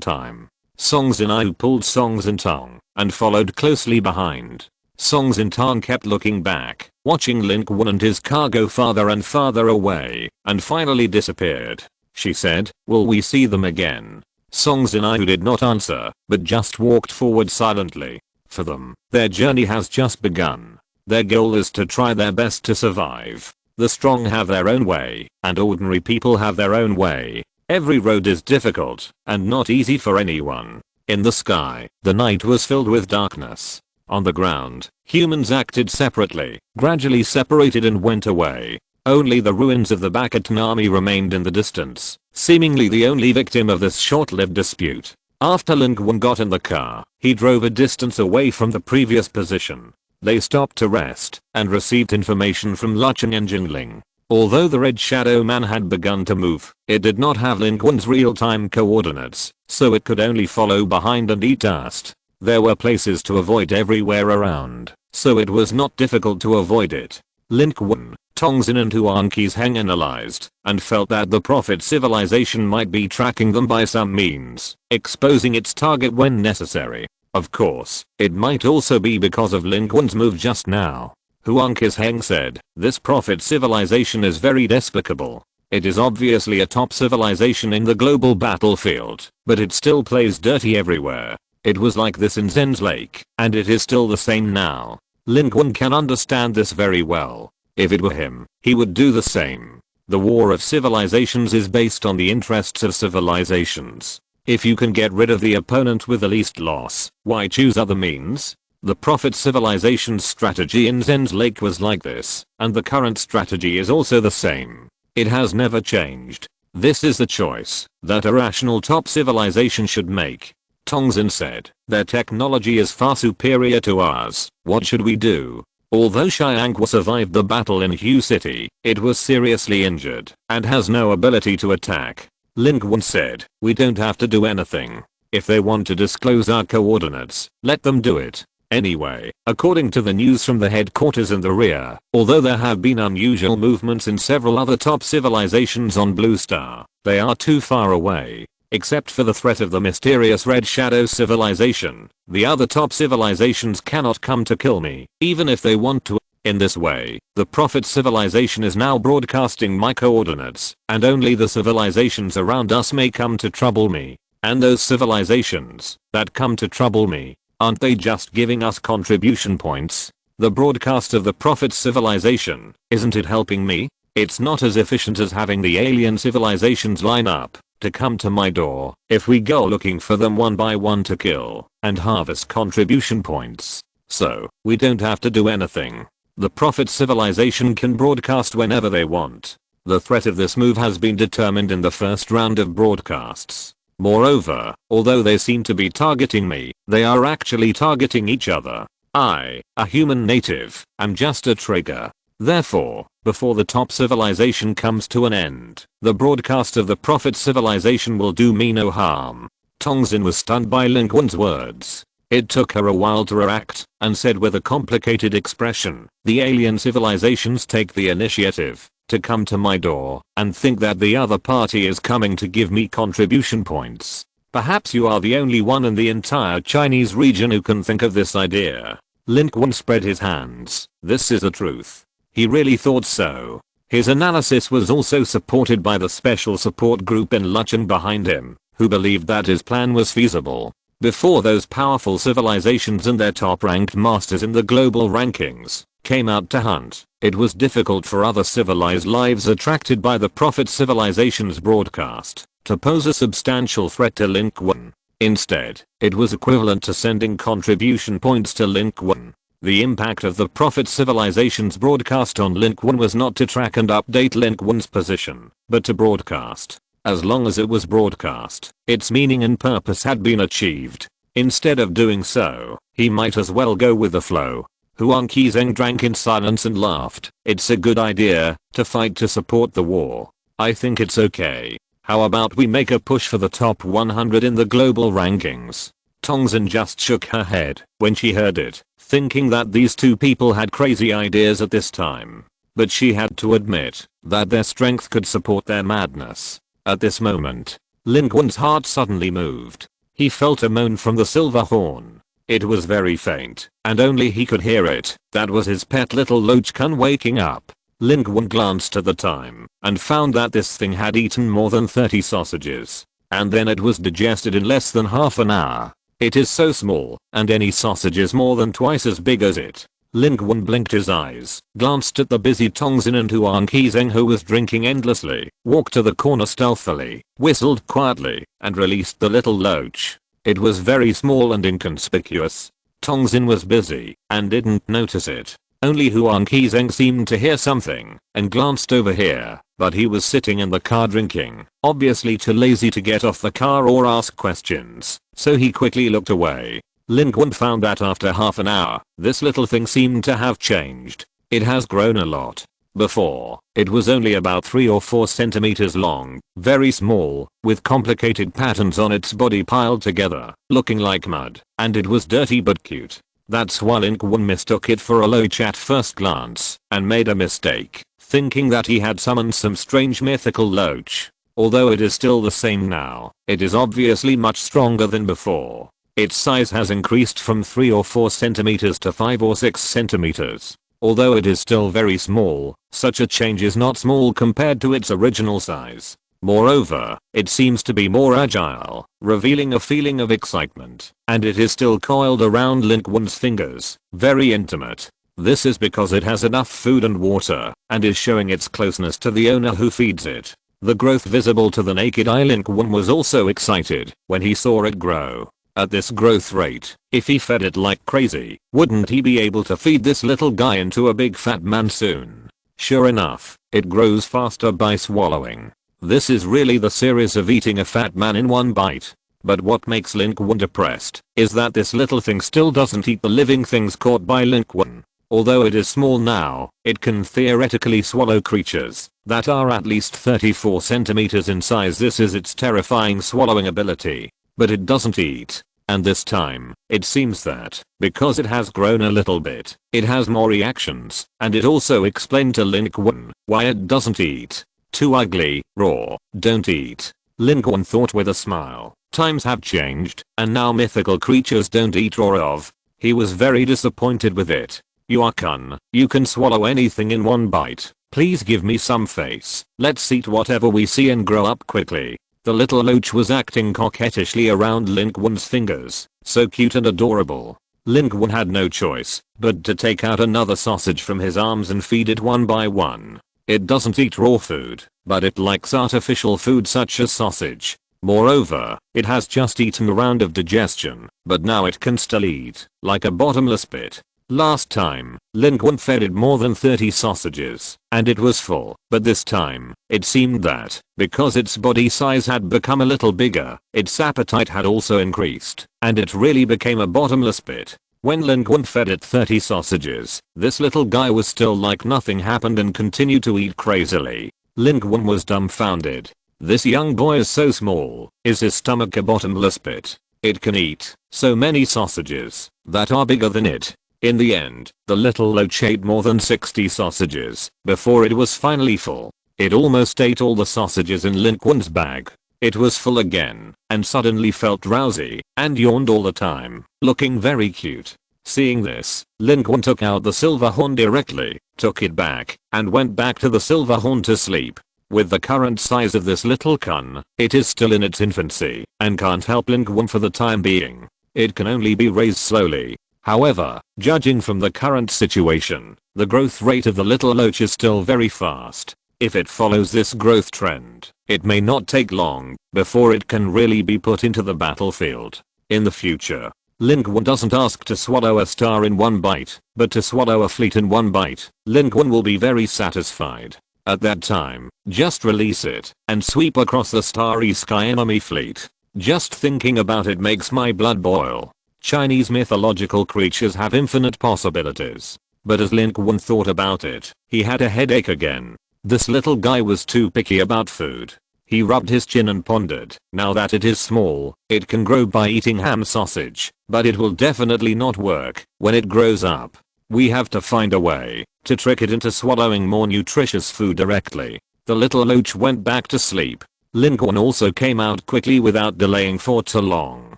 time. Songzin pulled Songzin Tong and followed closely behind. Songzin Tong kept looking back, watching Lin Qun and his car go farther and farther away, and finally disappeared. She said, "Will we see them again?" Songzin did not answer, but just walked forward silently. For them, their journey has just begun. Their goal is to try their best to survive. The strong have their own way, and ordinary people have their own way. Every road is difficult, and not easy for anyone. In the sky, the night was filled with darkness. On the ground, humans acted separately, gradually separated and went away. Only the ruins of the Bakatan army remained in the distance, seemingly the only victim of this short-lived dispute. After Lin Qun got in the car, he drove a distance away from the previous position. They stopped to rest and received information from Lucheng and Jingling. Although the Red Shadow Man had begun to move, it did not have Lin Qun's real-time coordinates, so it could only follow behind and eat dust. There were places to avoid everywhere around, so it was not difficult to avoid it. Lin Qun, Tongzin and Huang's Heng analyzed and felt that the Prophet civilization might be tracking them by some means, exposing its target when necessary. Of course, it might also be because of Lin Qun's move just now. Huang's Heng said, "This Prophet civilization is very despicable. It is obviously a top civilization in the global battlefield, but it still plays dirty everywhere. It was like this in Zen's Lake, and it is still the same now." Lin Qun can understand this very well. If it were him, he would do the same. The war of civilizations is based on the interests of civilizations. If you can get rid of the opponent with the least loss, why choose other means? The Prophet civilization's strategy in Zen's Lake was like this, and the current strategy is also the same. It has never changed. This is the choice that a rational top civilization should make. Tongzin said, "Their technology is far superior to ours. What should we do?" Although Xiangqu survived the battle in Hu City, it was seriously injured and has no ability to attack. Lin Qun said, "We don't have to do anything. If they want to disclose our coordinates, let them do it. Anyway, according to the news from the headquarters in the rear, although there have been unusual movements in several other top civilizations on Blue Star, they are too far away. Except for the threat of the mysterious Red Shadow civilization, the other top civilizations cannot come to kill me, even if they want to. In this way, the Prophet civilization is now broadcasting my coordinates, and only the civilizations around us may come to trouble me. And those civilizations that come to trouble me, aren't they just giving us contribution points? The broadcast of the Prophet's civilization, isn't it helping me? It's not as efficient as having the alien civilizations line up to come to my door if we go looking for them one by one to kill and harvest contribution points. So, we don't have to do anything. The Prophet civilization can broadcast whenever they want. The threat of this move has been determined in the first round of broadcasts. Moreover, although they seem to be targeting me, they are actually targeting each other. I, a human native, am just a trigger. Therefore, before the top civilization comes to an end, the broadcast of the Prophet civilization will do me no harm. Tongzin was stunned by Lin Qun's words. It took her a while to react, and said with a complicated expression, "The alien civilizations take the initiative to come to my door and think that the other party is coming to give me contribution points. Perhaps you are the only one in the entire Chinese region who can think of this idea." Lin Qun spread his hands. This is the truth. He really thought so. His analysis was also supported by the special support group in Lucheng behind him, who believed that his plan was feasible. Before those powerful civilizations and their top-ranked masters in the global rankings came out to hunt, it was difficult for other civilized lives attracted by the Prophet civilization's broadcast to pose a substantial threat to Lin Qun. Instead, it was equivalent to sending contribution points to Lin Qun. The impact of the Prophet civilization's broadcast on Lin Qun was not to track and update Lin Qun's position, but to broadcast. As long as it was broadcast, its meaning and purpose had been achieved. Instead of doing so, he might as well go with the flow. Huang Qizeng drank in silence and laughed. It's a good idea to fight to support the war. I think it's okay. How about we make a push for the top 100 in the global rankings? Tongzhen just shook her head when she heard it, thinking that these two people had crazy ideas at this time. But she had to admit that their strength could support their madness. At this moment, Lin Qun's heart suddenly moved. He felt a moan from the silver horn. It was very faint, and only he could hear it. That was his pet little Lochkun waking up. Lin Qun glanced at the time and found that this thing had eaten more than 30 sausages. And then it was digested in less than half an hour. It is so small, and any sausage is more than twice as big as it. Lin Qun blinked his eyes, glanced at the busy Tongzhen and Huang Qizeng who was drinking endlessly, walked to the corner stealthily, whistled quietly, and released the little loach. It was very small and inconspicuous. Tongzhen was busy and didn't notice it. Only Huang Qizeng seemed to hear something and glanced over here, but he was sitting in the car drinking, obviously too lazy to get off the car or ask questions, so he quickly looked away. Lin Qun found that after half an hour, this little thing seemed to have changed. It has grown a lot. Before, it was only about 3 or 4 centimeters long, very small, with complicated patterns on its body piled together, looking like mud, and it was dirty but cute. That's why Lin Qun mistook it for a loach at first glance, and made a mistake, thinking that he had summoned some strange mythical loach. Although it is still the same now, it is obviously much stronger than before. Its size has increased from 3 or 4 centimeters to 5 or 6 centimeters. Although it is still very small, such a change is not small compared to its original size. Moreover, it seems to be more agile, revealing a feeling of excitement, and it is still coiled around Lin Qun's fingers, very intimate. This is because it has enough food and water, and is showing its closeness to the owner who feeds it. The growth visible to the naked eye. Lin Qun was also excited when he saw it grow. At this growth rate, if he fed it like crazy, wouldn't he be able to feed this little guy into a big fat man soon? Sure enough, it grows faster by swallowing. This is really the series of eating a fat man in one bite. But what makes Lin Qun depressed is that this little thing still doesn't eat the living things caught by Lin Qun. Although it is small now, it can theoretically swallow creatures that are at least 34 centimeters in size. This is its terrifying swallowing ability. But it doesn't eat. And this time, it seems that, because it has grown a little bit, it has more reactions, and it also explained to Lin Qun why it doesn't eat. Too ugly, raw, don't eat. Lin Qun thought with a smile. Times have changed, and now mythical creatures don't eat raw of. He was very disappointed with it. Yuakun, you can swallow anything in one bite. Please give me some face. Let's eat whatever we see and grow up quickly. The little loach was acting coquettishly around Lin Qun's fingers, so cute and adorable. Lin Qun had no choice but to take out another sausage from his arms and feed it one by one. It doesn't eat raw food, but it likes artificial food such as sausage. Moreover, it has just eaten a round of digestion, but now it can still eat, like a bottomless pit. Last time, Lin Qun fed it more than 30 sausages, and it was full, but this time, it seemed that, because its body size had become a little bigger, its appetite had also increased, and it really became a bottomless pit. When Lin Qun fed it 30 sausages, this little guy was still like nothing happened and continued to eat crazily. Lin Qun was dumbfounded. This young boy is so small. Is his stomach a bottomless pit? It can eat so many sausages that are bigger than it. In the end, the little loach ate more than 60 sausages before it was finally full. It almost ate all the sausages in Lin Qun's bag. It was full again, and suddenly felt drowsy, and yawned all the time, looking very cute. Seeing this, Lin Qun took out the silver horn directly, took it back, and went back to the silver horn to sleep. With the current size of this little Qun, it is still in its infancy and can't help Lin Qun for the time being. It can only be raised slowly. However, judging from the current situation, the growth rate of the little loach is still very fast. If it follows this growth trend, it may not take long before it can really be put into the battlefield. In the future, Lin Qun doesn't ask to swallow a star in one bite, but to swallow a fleet in one bite. Lin Qun will be very satisfied. At that time, just release it and sweep across the starry sky enemy fleet. Just thinking about it makes my blood boil. Chinese mythological creatures have infinite possibilities. But as Lin Qun thought about it, he had a headache again. This little guy was too picky about food. He rubbed his chin and pondered. Now that it is small, it can grow by eating ham sausage, but it will definitely not work when it grows up. We have to find a way to trick it into swallowing more nutritious food directly. The little loach went back to sleep. Lin Qun also came out quickly without delaying for too long.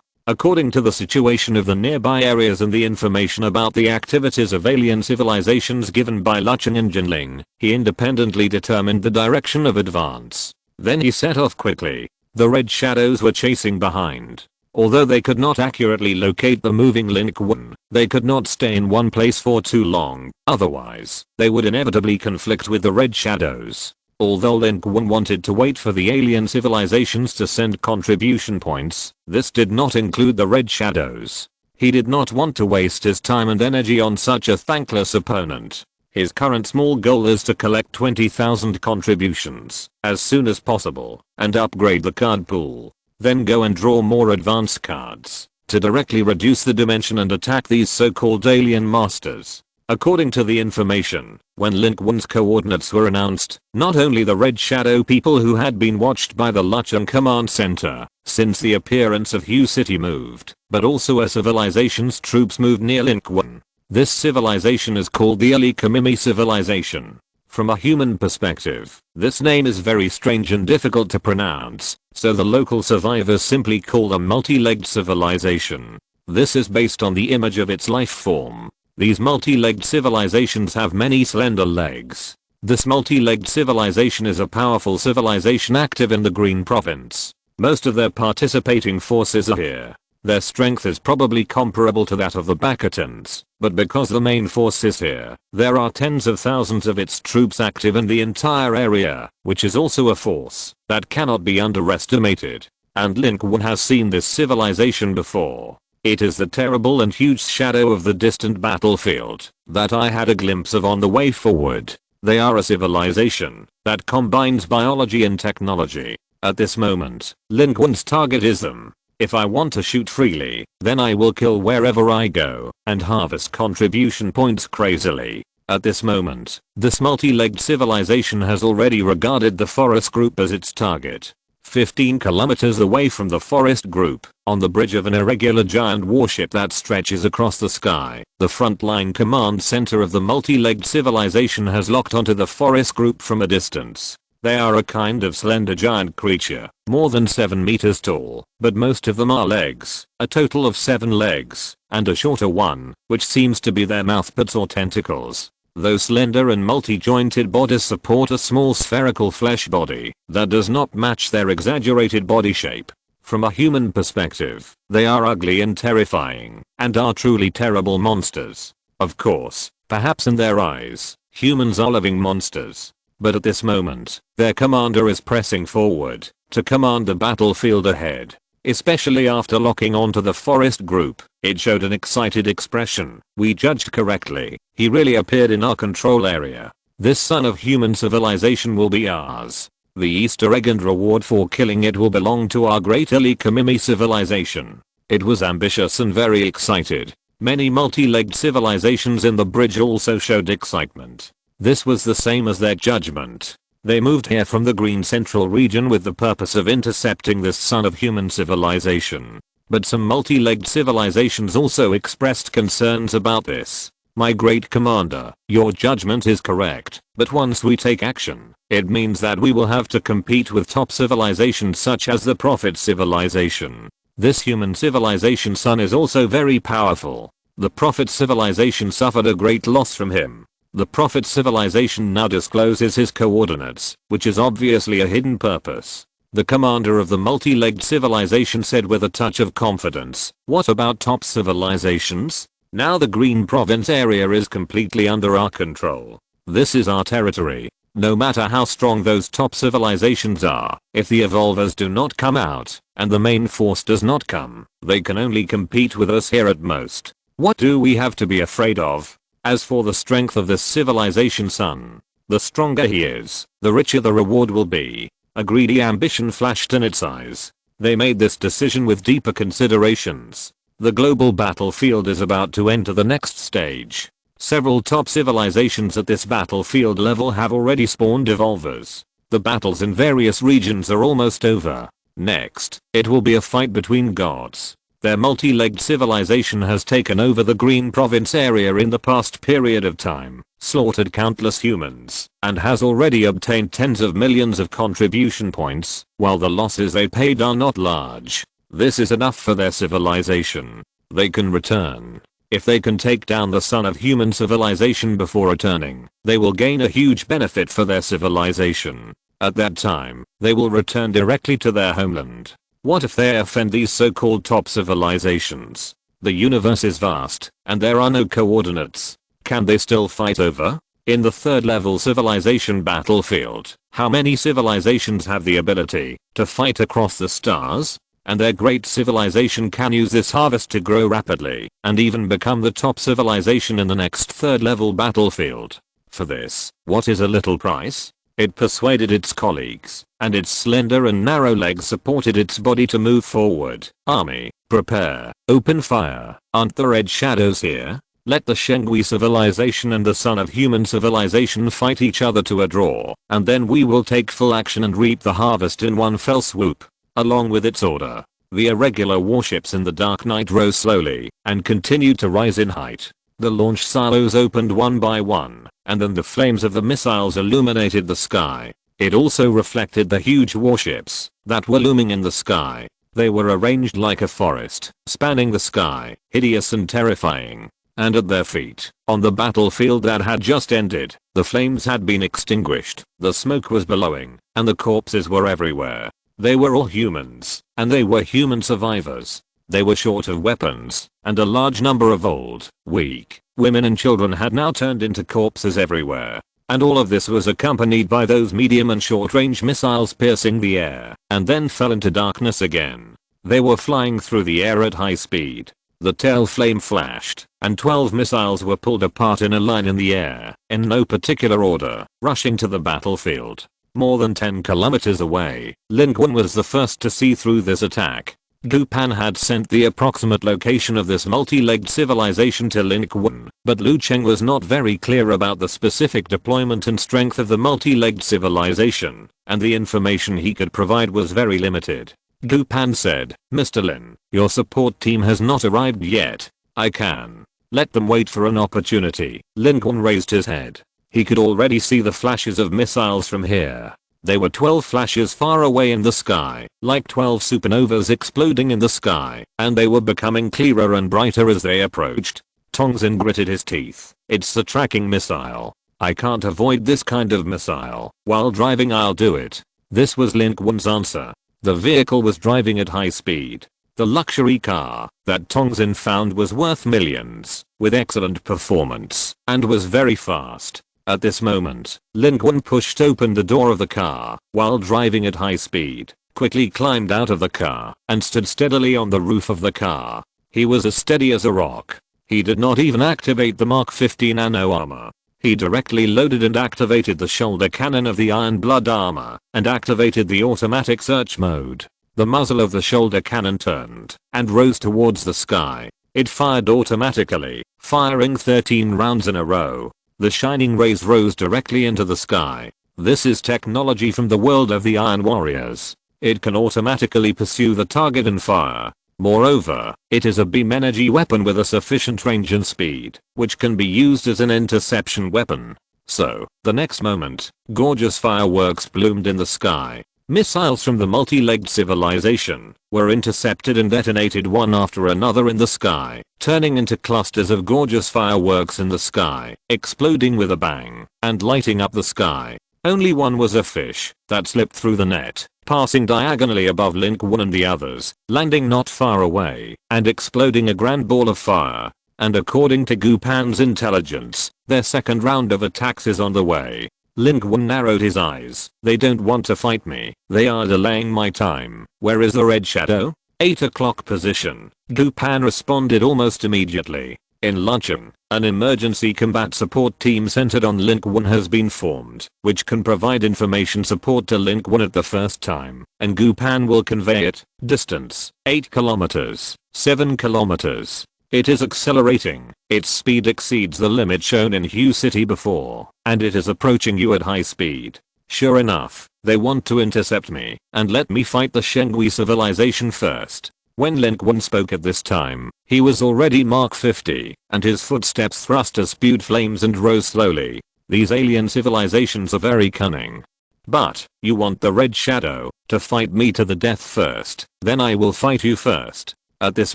According to the situation of the nearby areas and the information about the activities of alien civilizations given by Lucheng and Jinling, he independently determined the direction of advance. Then he set off quickly. The red shadows were chasing behind. Although they could not accurately locate the moving Lin Qun, they could not stay in one place for too long, otherwise, they would inevitably conflict with the red shadows. Although Lin Qun wanted to wait for the alien civilizations to send contribution points, this did not include the red shadows. He did not want to waste his time and energy on such a thankless opponent. His current small goal is to collect 20,000 contributions as soon as possible and upgrade the card pool. Then go and draw more advanced cards to directly reduce the dimension and attack these so-called alien masters. According to the information, when Lin Qun's coordinates were announced, not only the Red Shadow people who had been watched by the Lucheng Command Center since the appearance of Hu City moved, but also a civilization's troops moved near Lin Qun. This civilization is called the Kamimi civilization. From a human perspective, this name is very strange and difficult to pronounce, so the local survivors simply call them multi-legged civilization. This is based on the image of its life form. These multi-legged civilizations have many slender legs. This multi-legged civilization is a powerful civilization active in the Green Province. Most of their participating forces are here. Their strength is probably comparable to that of the Bakatans, but because the main force is here, there are tens of thousands of its troops active in the entire area, which is also a force that cannot be underestimated. And Lin Qun has seen this civilization before. It is the terrible and huge shadow of the distant battlefield that I had a glimpse of on the way forward. They are a civilization that combines biology and technology. At this moment, Lin Qun's target is them. If I want to shoot freely, then I will kill wherever I go and harvest contribution points crazily. At this moment, this multi-legged civilization has already regarded the forest group as its target. 15 kilometers away from the forest group, on the bridge of an irregular giant warship that stretches across the sky, the frontline command center of the multi-legged civilization has locked onto the forest group from a distance. They are a kind of slender giant creature, more than 7 meters tall, but most of them are legs, a total of 7 legs, and a shorter one, which seems to be their mouthparts or tentacles. Those slender and multi-jointed bodies support a small spherical flesh body that does not match their exaggerated body shape. From a human perspective, they are ugly and terrifying, and are truly terrible monsters. Of course, perhaps in their eyes, humans are living monsters. But at this moment, their commander is pressing forward to command the battlefield ahead. Especially after locking onto the forest group, it showed an excited expression. We judged correctly. He really appeared in our control area. This son of human civilization will be ours. The Easter egg and reward for killing it will belong to our great Kamimi civilization. It was ambitious and very excited. Many multi-legged civilizations in the bridge also showed excitement. This was the same as their judgment. They moved here from the Green Central region with the purpose of intercepting this son of human civilization. But some multi-legged civilizations also expressed concerns about this. My great commander, your judgment is correct, but once we take action, it means that we will have to compete with top civilizations such as the Prophet civilization. This human civilization son is also very powerful. The Prophet civilization suffered a great loss from him. The Prophet civilization now discloses his coordinates, which is obviously a hidden purpose. The commander of the multi-legged civilization said with a touch of confidence, "What about top civilizations? Now the Green Province area is completely under our control. This is our territory. No matter how strong those top civilizations are, if the evolvers do not come out, and the main force does not come, they can only compete with us here at most. What do we have to be afraid of? As for the strength of this civilization, son, the stronger he is, the richer the reward will be." A greedy ambition flashed in its eyes. They made this decision with deeper considerations. The global battlefield is about to enter the next stage. Several top civilizations at this battlefield level have already spawned evolvers. The battles in various regions are almost over. Next, it will be a fight between gods. Their multi-legged civilization has taken over the Green Province area in the past period of time, slaughtered countless humans, and has already obtained tens of millions of contribution points, while the losses they paid are not large. This is enough for their civilization. They can return. If they can take down the son of human civilization before returning, they will gain a huge benefit for their civilization. At that time, they will return directly to their homeland. What if they offend these so-called top civilizations? The universe is vast, and there are no coordinates. Can they still fight over? In the third level civilization battlefield, how many civilizations have the ability to fight across the stars? And their great civilization can use this harvest to grow rapidly, and even become the top civilization in the next third level battlefield. For this, what is a little price? It persuaded its colleagues, and its slender and narrow legs supported its body to move forward. Army, prepare, open fire. Aren't the red shadows here? Let the Shengui civilization and the son of human civilization fight each other to a draw, and then we will take full action and reap the harvest in one fell swoop. Along with its order, the irregular warships in the dark night rose slowly, and continued to rise in height. The launch silos opened one by one, and then the flames of the missiles illuminated the sky. It also reflected the huge warships that were looming in the sky. They were arranged like a forest, spanning the sky, hideous and terrifying. And at their feet, on the battlefield that had just ended, the flames had been extinguished, the smoke was billowing, and the corpses were everywhere. They were all humans, and they were human survivors. They were short of weapons, and a large number of old, weak, women and children had now turned into corpses everywhere. And all of this was accompanied by those medium and short-range missiles piercing the air, and then fell into darkness again. They were flying through the air at high speed. The tail flame flashed, and 12 missiles were pulled apart in a line in the air, in no particular order, rushing to the battlefield. More than 10 kilometers away, Lin Qun was the first to see through this attack. Dupan had sent the approximate location of this multi-legged civilization to Lin Qun, but Lu Cheng was not very clear about the specific deployment and strength of the multi-legged civilization, and the information he could provide was very limited. Dupan said, "Mr. Lin, your support team has not arrived yet. I can let them wait for an opportunity." Lin Qun raised his head. He could already see the flashes of missiles from here. They were 12 flashes far away in the sky, like 12 supernovas exploding in the sky, and they were becoming clearer and brighter as they approached. Tongzin gritted his teeth. "It's the tracking missile. I can't avoid this kind of missile. While driving I'll do it." This was Lin Qun's answer. The vehicle was driving at high speed. The luxury car that Tongzin found was worth millions, with excellent performance, and was very fast. At this moment, Lin Qun pushed open the door of the car, while driving at high speed, quickly climbed out of the car, and stood steadily on the roof of the car. He was as steady as a rock. He did not even activate the Mark 50 nano armor. He directly loaded and activated the shoulder cannon of the Iron Blood armor, and activated the automatic search mode. The muzzle of the shoulder cannon turned, and rose towards the sky. It fired automatically, firing 13 rounds in a row. The shining rays rose directly into the sky. This is technology from the world of the Iron Warriors. It can automatically pursue the target and fire. Moreover, it is a beam energy weapon with a sufficient range and speed, which can be used as an interception weapon. So, the next moment, gorgeous fireworks bloomed in the sky. Missiles from the multi-legged civilization were intercepted and detonated one after another in the sky, turning into clusters of gorgeous fireworks in the sky, exploding with a bang, and lighting up the sky. Only one was a fish that slipped through the net, passing diagonally above Lin Qun and the others, landing not far away, and exploding a grand ball of fire. And according to Gu Pan's intelligence, their second round of attacks is on the way. Lin Qun narrowed his eyes. They don't want to fight me. They are delaying my time. Where is the red shadow? 8 o'clock position. Gu Pan responded almost immediately. In luncheon, an emergency combat support team centered on Lin Qun has been formed, which can provide information support to Lin Qun at the first time, and Gu Pan will convey it. Distance, 8 kilometers, 7 kilometers. It is accelerating. Its speed exceeds the limit shown in Hue City before, and it is approaching you at high speed. Sure enough, they want to intercept me and let me fight the Shengui civilization first. When Lin Qun spoke at this time, he was already Mark 50, and his footsteps thrusters spewed flames and rose slowly. These alien civilizations are very cunning. But, you want the red shadow to fight me to the death first, then I will fight you first. At this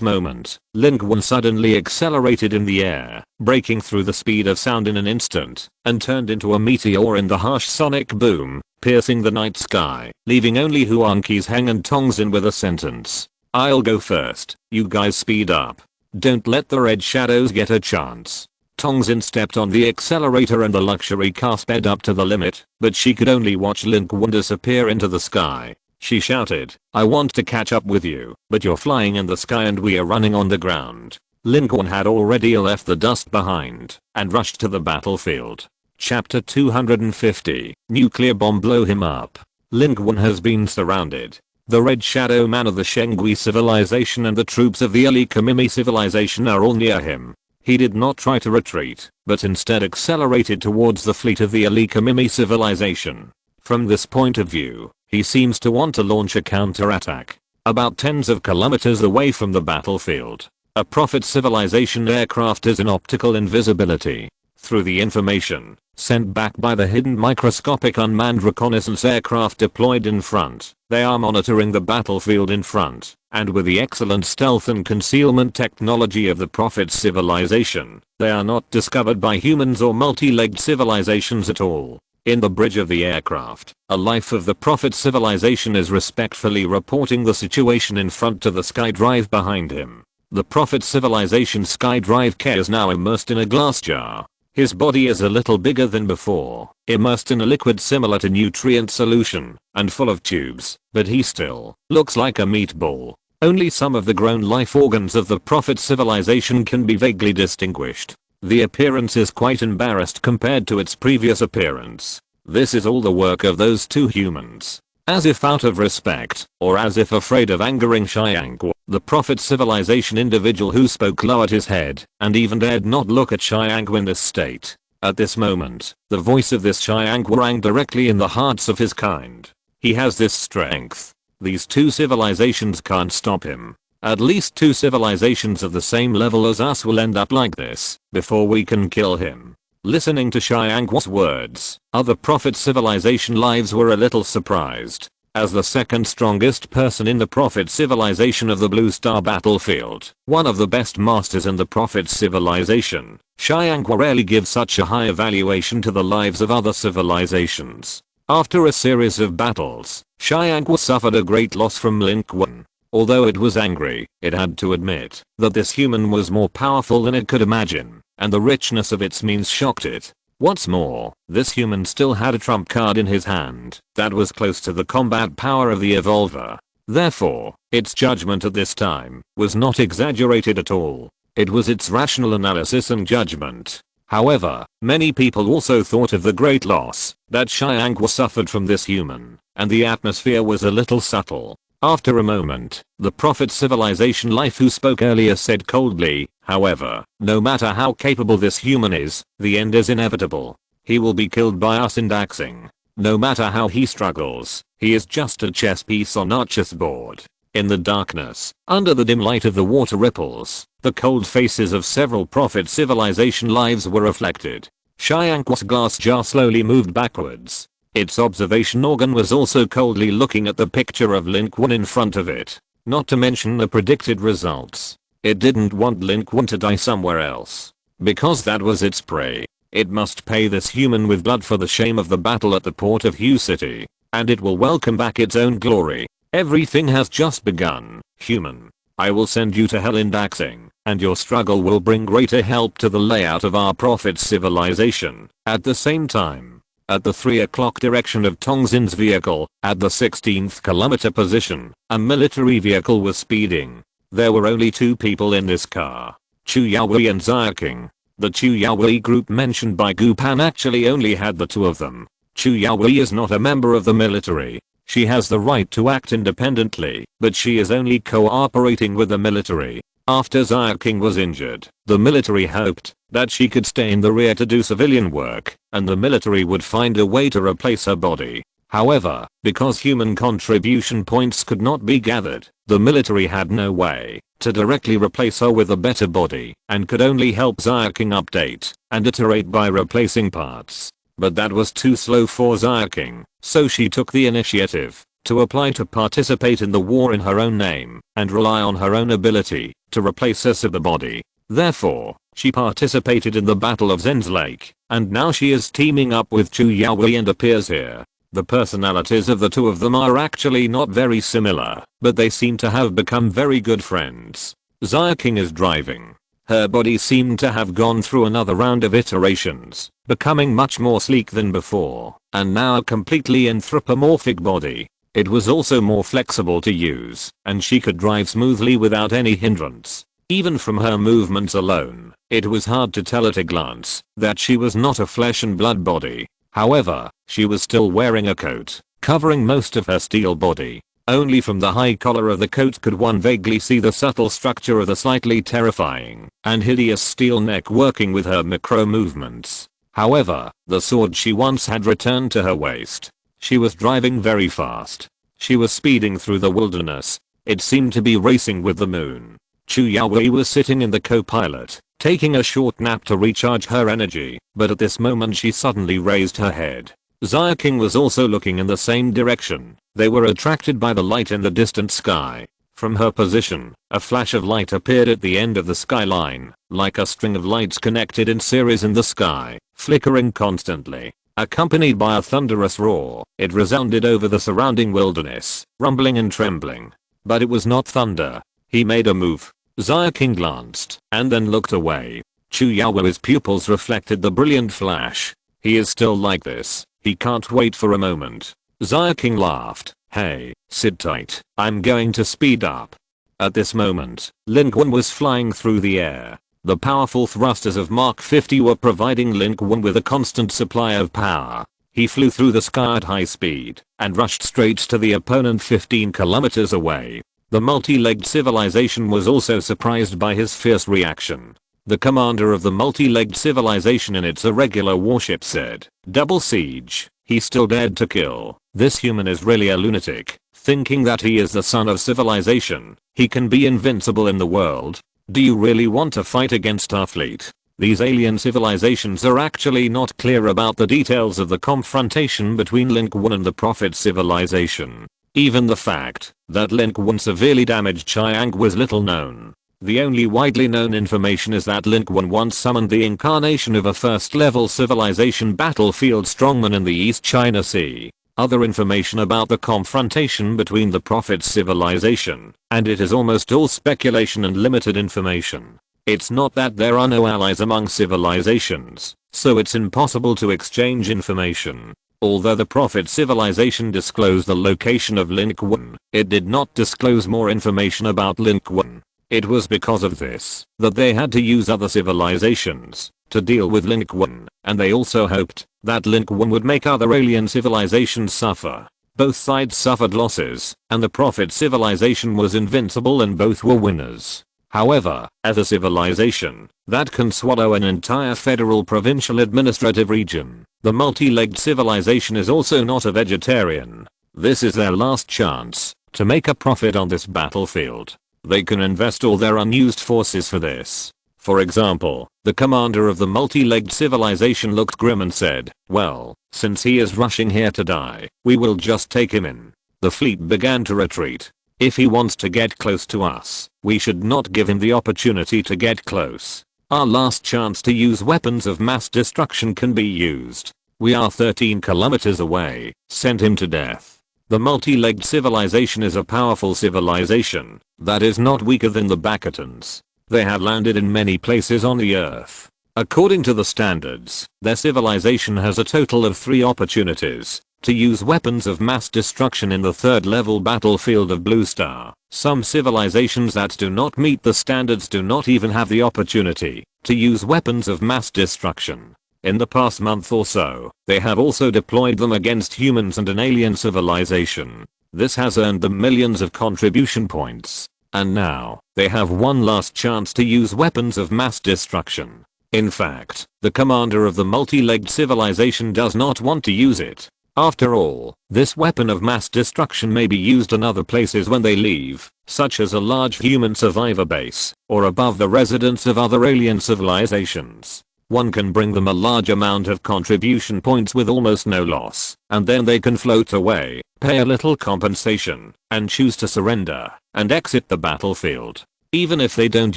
moment, Lin Qun suddenly accelerated in the air, breaking through the speed of sound in an instant, and turned into a meteor in the harsh sonic boom, piercing the night sky, leaving only Huangqi's Heng and Tongzin with a sentence. I'll go first, you guys speed up. Don't let the red shadows get a chance. Tongzin stepped on the accelerator and the luxury car sped up to the limit, but she could only watch Lin Qun disappear into the sky. She shouted, I want to catch up with you, but you're flying in the sky and we are running on the ground. Lin Qun had already left the dust behind and rushed to the battlefield. Chapter 250, Nuclear bomb blow him up. Lin Qun has been surrounded. The Red Shadow Man of the Shengui civilization and the troops of the Alikamimi civilization are all near him. He did not try to retreat, but instead accelerated towards the fleet of the Alikamimi civilization. From this point of view, he seems to want to launch a counterattack. About tens of kilometers away from the battlefield, a Prophet civilization aircraft is in optical invisibility. Through the information sent back by the hidden microscopic unmanned reconnaissance aircraft deployed in front, they are monitoring the battlefield in front, and with the excellent stealth and concealment technology of the Prophet civilization, they are not discovered by humans or multi-legged civilizations at all. In the bridge of the aircraft, a life of the Prophet civilization is respectfully reporting the situation in front to the SkyDrive behind him. The Prophet civilization SkyDrive K is now immersed in a glass jar. His body is a little bigger than before, immersed in a liquid similar to nutrient solution, and full of tubes, but he still looks like a meatball. Only some of the grown life organs of the Prophet civilization can be vaguely distinguished. The appearance is quite embarrassed compared to its previous appearance. This is all the work of those two humans. As if out of respect, or as if afraid of angering Xiangguo, the Prophet civilization individual who spoke lowered his head, and even dared not look at Xiangguo in this state. At this moment, the voice of this Xiangguo rang directly in the hearts of his kind. He has this strength. These two civilizations can't stop him. At least two civilizations of the same level as us will end up like this, before we can kill him. Listening to Xiangguo's words, other Prophet civilization lives were a little surprised. As the second strongest person in the Prophet civilization of the Blue Star battlefield, one of the best masters in the Prophet civilization, Xiangguo rarely gives such a high evaluation to the lives of other civilizations. After a series of battles, Xiangguo suffered a great loss from Lin Qun. Although it was angry, it had to admit that this human was more powerful than it could imagine, and the richness of its means shocked it. What's more, this human still had a trump card in his hand that was close to the combat power of the Evolver. Therefore, its judgment at this time was not exaggerated at all. It was its rational analysis and judgment. However, many people also thought of the great loss that Xiangguo suffered from this human, and the atmosphere was a little subtle. After a moment, the Prophet civilization life who spoke earlier said coldly, however, no matter how capable this human is, the end is inevitable. He will be killed by us in Daxing. No matter how he struggles, he is just a chess piece on our chessboard. In the darkness, under the dim light of the water ripples, the cold faces of several Prophet civilization lives were reflected. Xiangguo's glass jar slowly moved backwards. Its observation organ was also coldly looking at the picture of Lin Qun in front of it, not to mention the predicted results. It didn't want Lin Qun to die somewhere else, because that was its prey. It must pay this human with blood for the shame of the battle at the port of Hue City, and it will welcome back its own glory. Everything has just begun, human. I will send you to hell indexing, and your struggle will bring greater help to the layout of our prophet's civilization. At the same time, at the 3 o'clock direction of Tongxin's vehicle, at the 16th kilometer position, a military vehicle was speeding. There were only 2 people in this car, Chu Yaowei and Xiaoqing. The Chu Yaowei group mentioned by Gu Pan actually only had the 2 of them. Chu Yaowei is not a member of the military. She has the right to act independently, but she is only cooperating with the military. After Xiaoqing was injured, the military hoped that she could stay in the rear to do civilian work, and the military would find a way to replace her body. However, because human contribution points could not be gathered, the military had no way to directly replace her with a better body, and could only help Xiaoqing update and iterate by replacing parts. But that was too slow for Xiaoqing, so she took the initiative to apply to participate in the war in her own name, and rely on her own ability to replace her cyber body. Therefore, she participated in the Battle of Zen's Lake, and now she is teaming up with Chu Yaowei and appears here. The personalities of the 2 of them are actually not very similar, but they seem to have become very good friends. Xiaoqing is driving. Her body seemed to have gone through another round of iterations, becoming much more sleek than before, and now a completely anthropomorphic body. It was also more flexible to use, and she could drive smoothly without any hindrance. Even from her movements alone, it was hard to tell at a glance that she was not a flesh and blood body. However, she was still wearing a coat, covering most of her steel body. Only from the high collar of the coat could one vaguely see the subtle structure of the slightly terrifying and hideous steel neck working with her micro movements. However, the sword she once had returned to her waist. She was driving very fast. She was speeding through the wilderness. It seemed to be racing with the moon. Chu Yaowei was sitting in the co-pilot, taking a short nap to recharge her energy, but at this moment she suddenly raised her head. Xiaoqing was also looking in the same direction. They were attracted by the light in the distant sky. From her position, a flash of light appeared at the end of the skyline, like a string of lights connected in series in the sky, flickering constantly. Accompanied by a thunderous roar, it resounded over the surrounding wilderness, rumbling and trembling. But it was not thunder. He made a move. Xiaoqing glanced, and then looked away. Chu Yaowei's pupils reflected the brilliant flash. He is still like this. He can't wait for a moment. Xiaoqing laughed. Hey, sit tight. I'm going to speed up. At this moment, Lin Qun was flying through the air. The powerful thrusters of Mark 50 were providing Lin Qun with a constant supply of power. He flew through the sky at high speed and rushed straight to the opponent 15 kilometers away. The multi-legged civilization was also surprised by his fierce reaction. The commander of the multi-legged civilization in its irregular warship said, "Double siege." He still dared to kill. This human is really a lunatic, thinking that he is the son of civilization. He can be invincible in the world. Do you really want to fight against our fleet? These alien civilizations are actually not clear about the details of the confrontation between Lin Qun and the Prophet civilization. Even the fact that Lin Qun severely damaged Chiang was little known. The only widely known information is that Lin Qun once summoned the incarnation of a first-level civilization battlefield strongman in the East China Sea. Other information about the confrontation between the Prophet's civilization and it is almost all speculation and limited information. It's not that there are no allies among civilizations, so it's impossible to exchange information. Although the Prophet civilization disclosed the location of Lin Qun, it did not disclose more information about Lin Qun. It was because of this that they had to use other civilizations to deal with Lin Qun, and they also hoped that Lin Qun would make other alien civilizations suffer. Both sides suffered losses, and the Prophet civilization was invincible and both were winners. However, as a civilization that can swallow an entire federal provincial administrative region, the multi-legged civilization is also not a vegetarian. This is their last chance to make a profit on this battlefield. They can invest all their unused forces for this. For example, the commander of the multi-legged civilization looked grim and said, "Well, since he is rushing here to die, we will just take him in." The fleet began to retreat. If he wants to get close to us, we should not give him the opportunity to get close. Our last chance to use weapons of mass destruction can be used. We are 13 kilometers away. Send him to death. The multi-legged civilization is a powerful civilization that is not weaker than the Bastions. They have landed in many places on the earth. According to the standards, their civilization has a total of 3 opportunities to use weapons of mass destruction in the 3rd level battlefield of Blue Star. Some civilizations that do not meet the standards do not even have the opportunity to use weapons of mass destruction. In the past month or so, they have also deployed them against humans and an alien civilization. This has earned them millions of contribution points. And now, they have one last chance to use weapons of mass destruction. In fact, the commander of the multi-legged civilization does not want to use it. After all, this weapon of mass destruction may be used in other places when they leave, such as a large human survivor base, or above the residence of other alien civilizations. One can bring them a large amount of contribution points with almost no loss, and then they can float away, pay a little compensation, and choose to surrender, and exit the battlefield. Even if they don't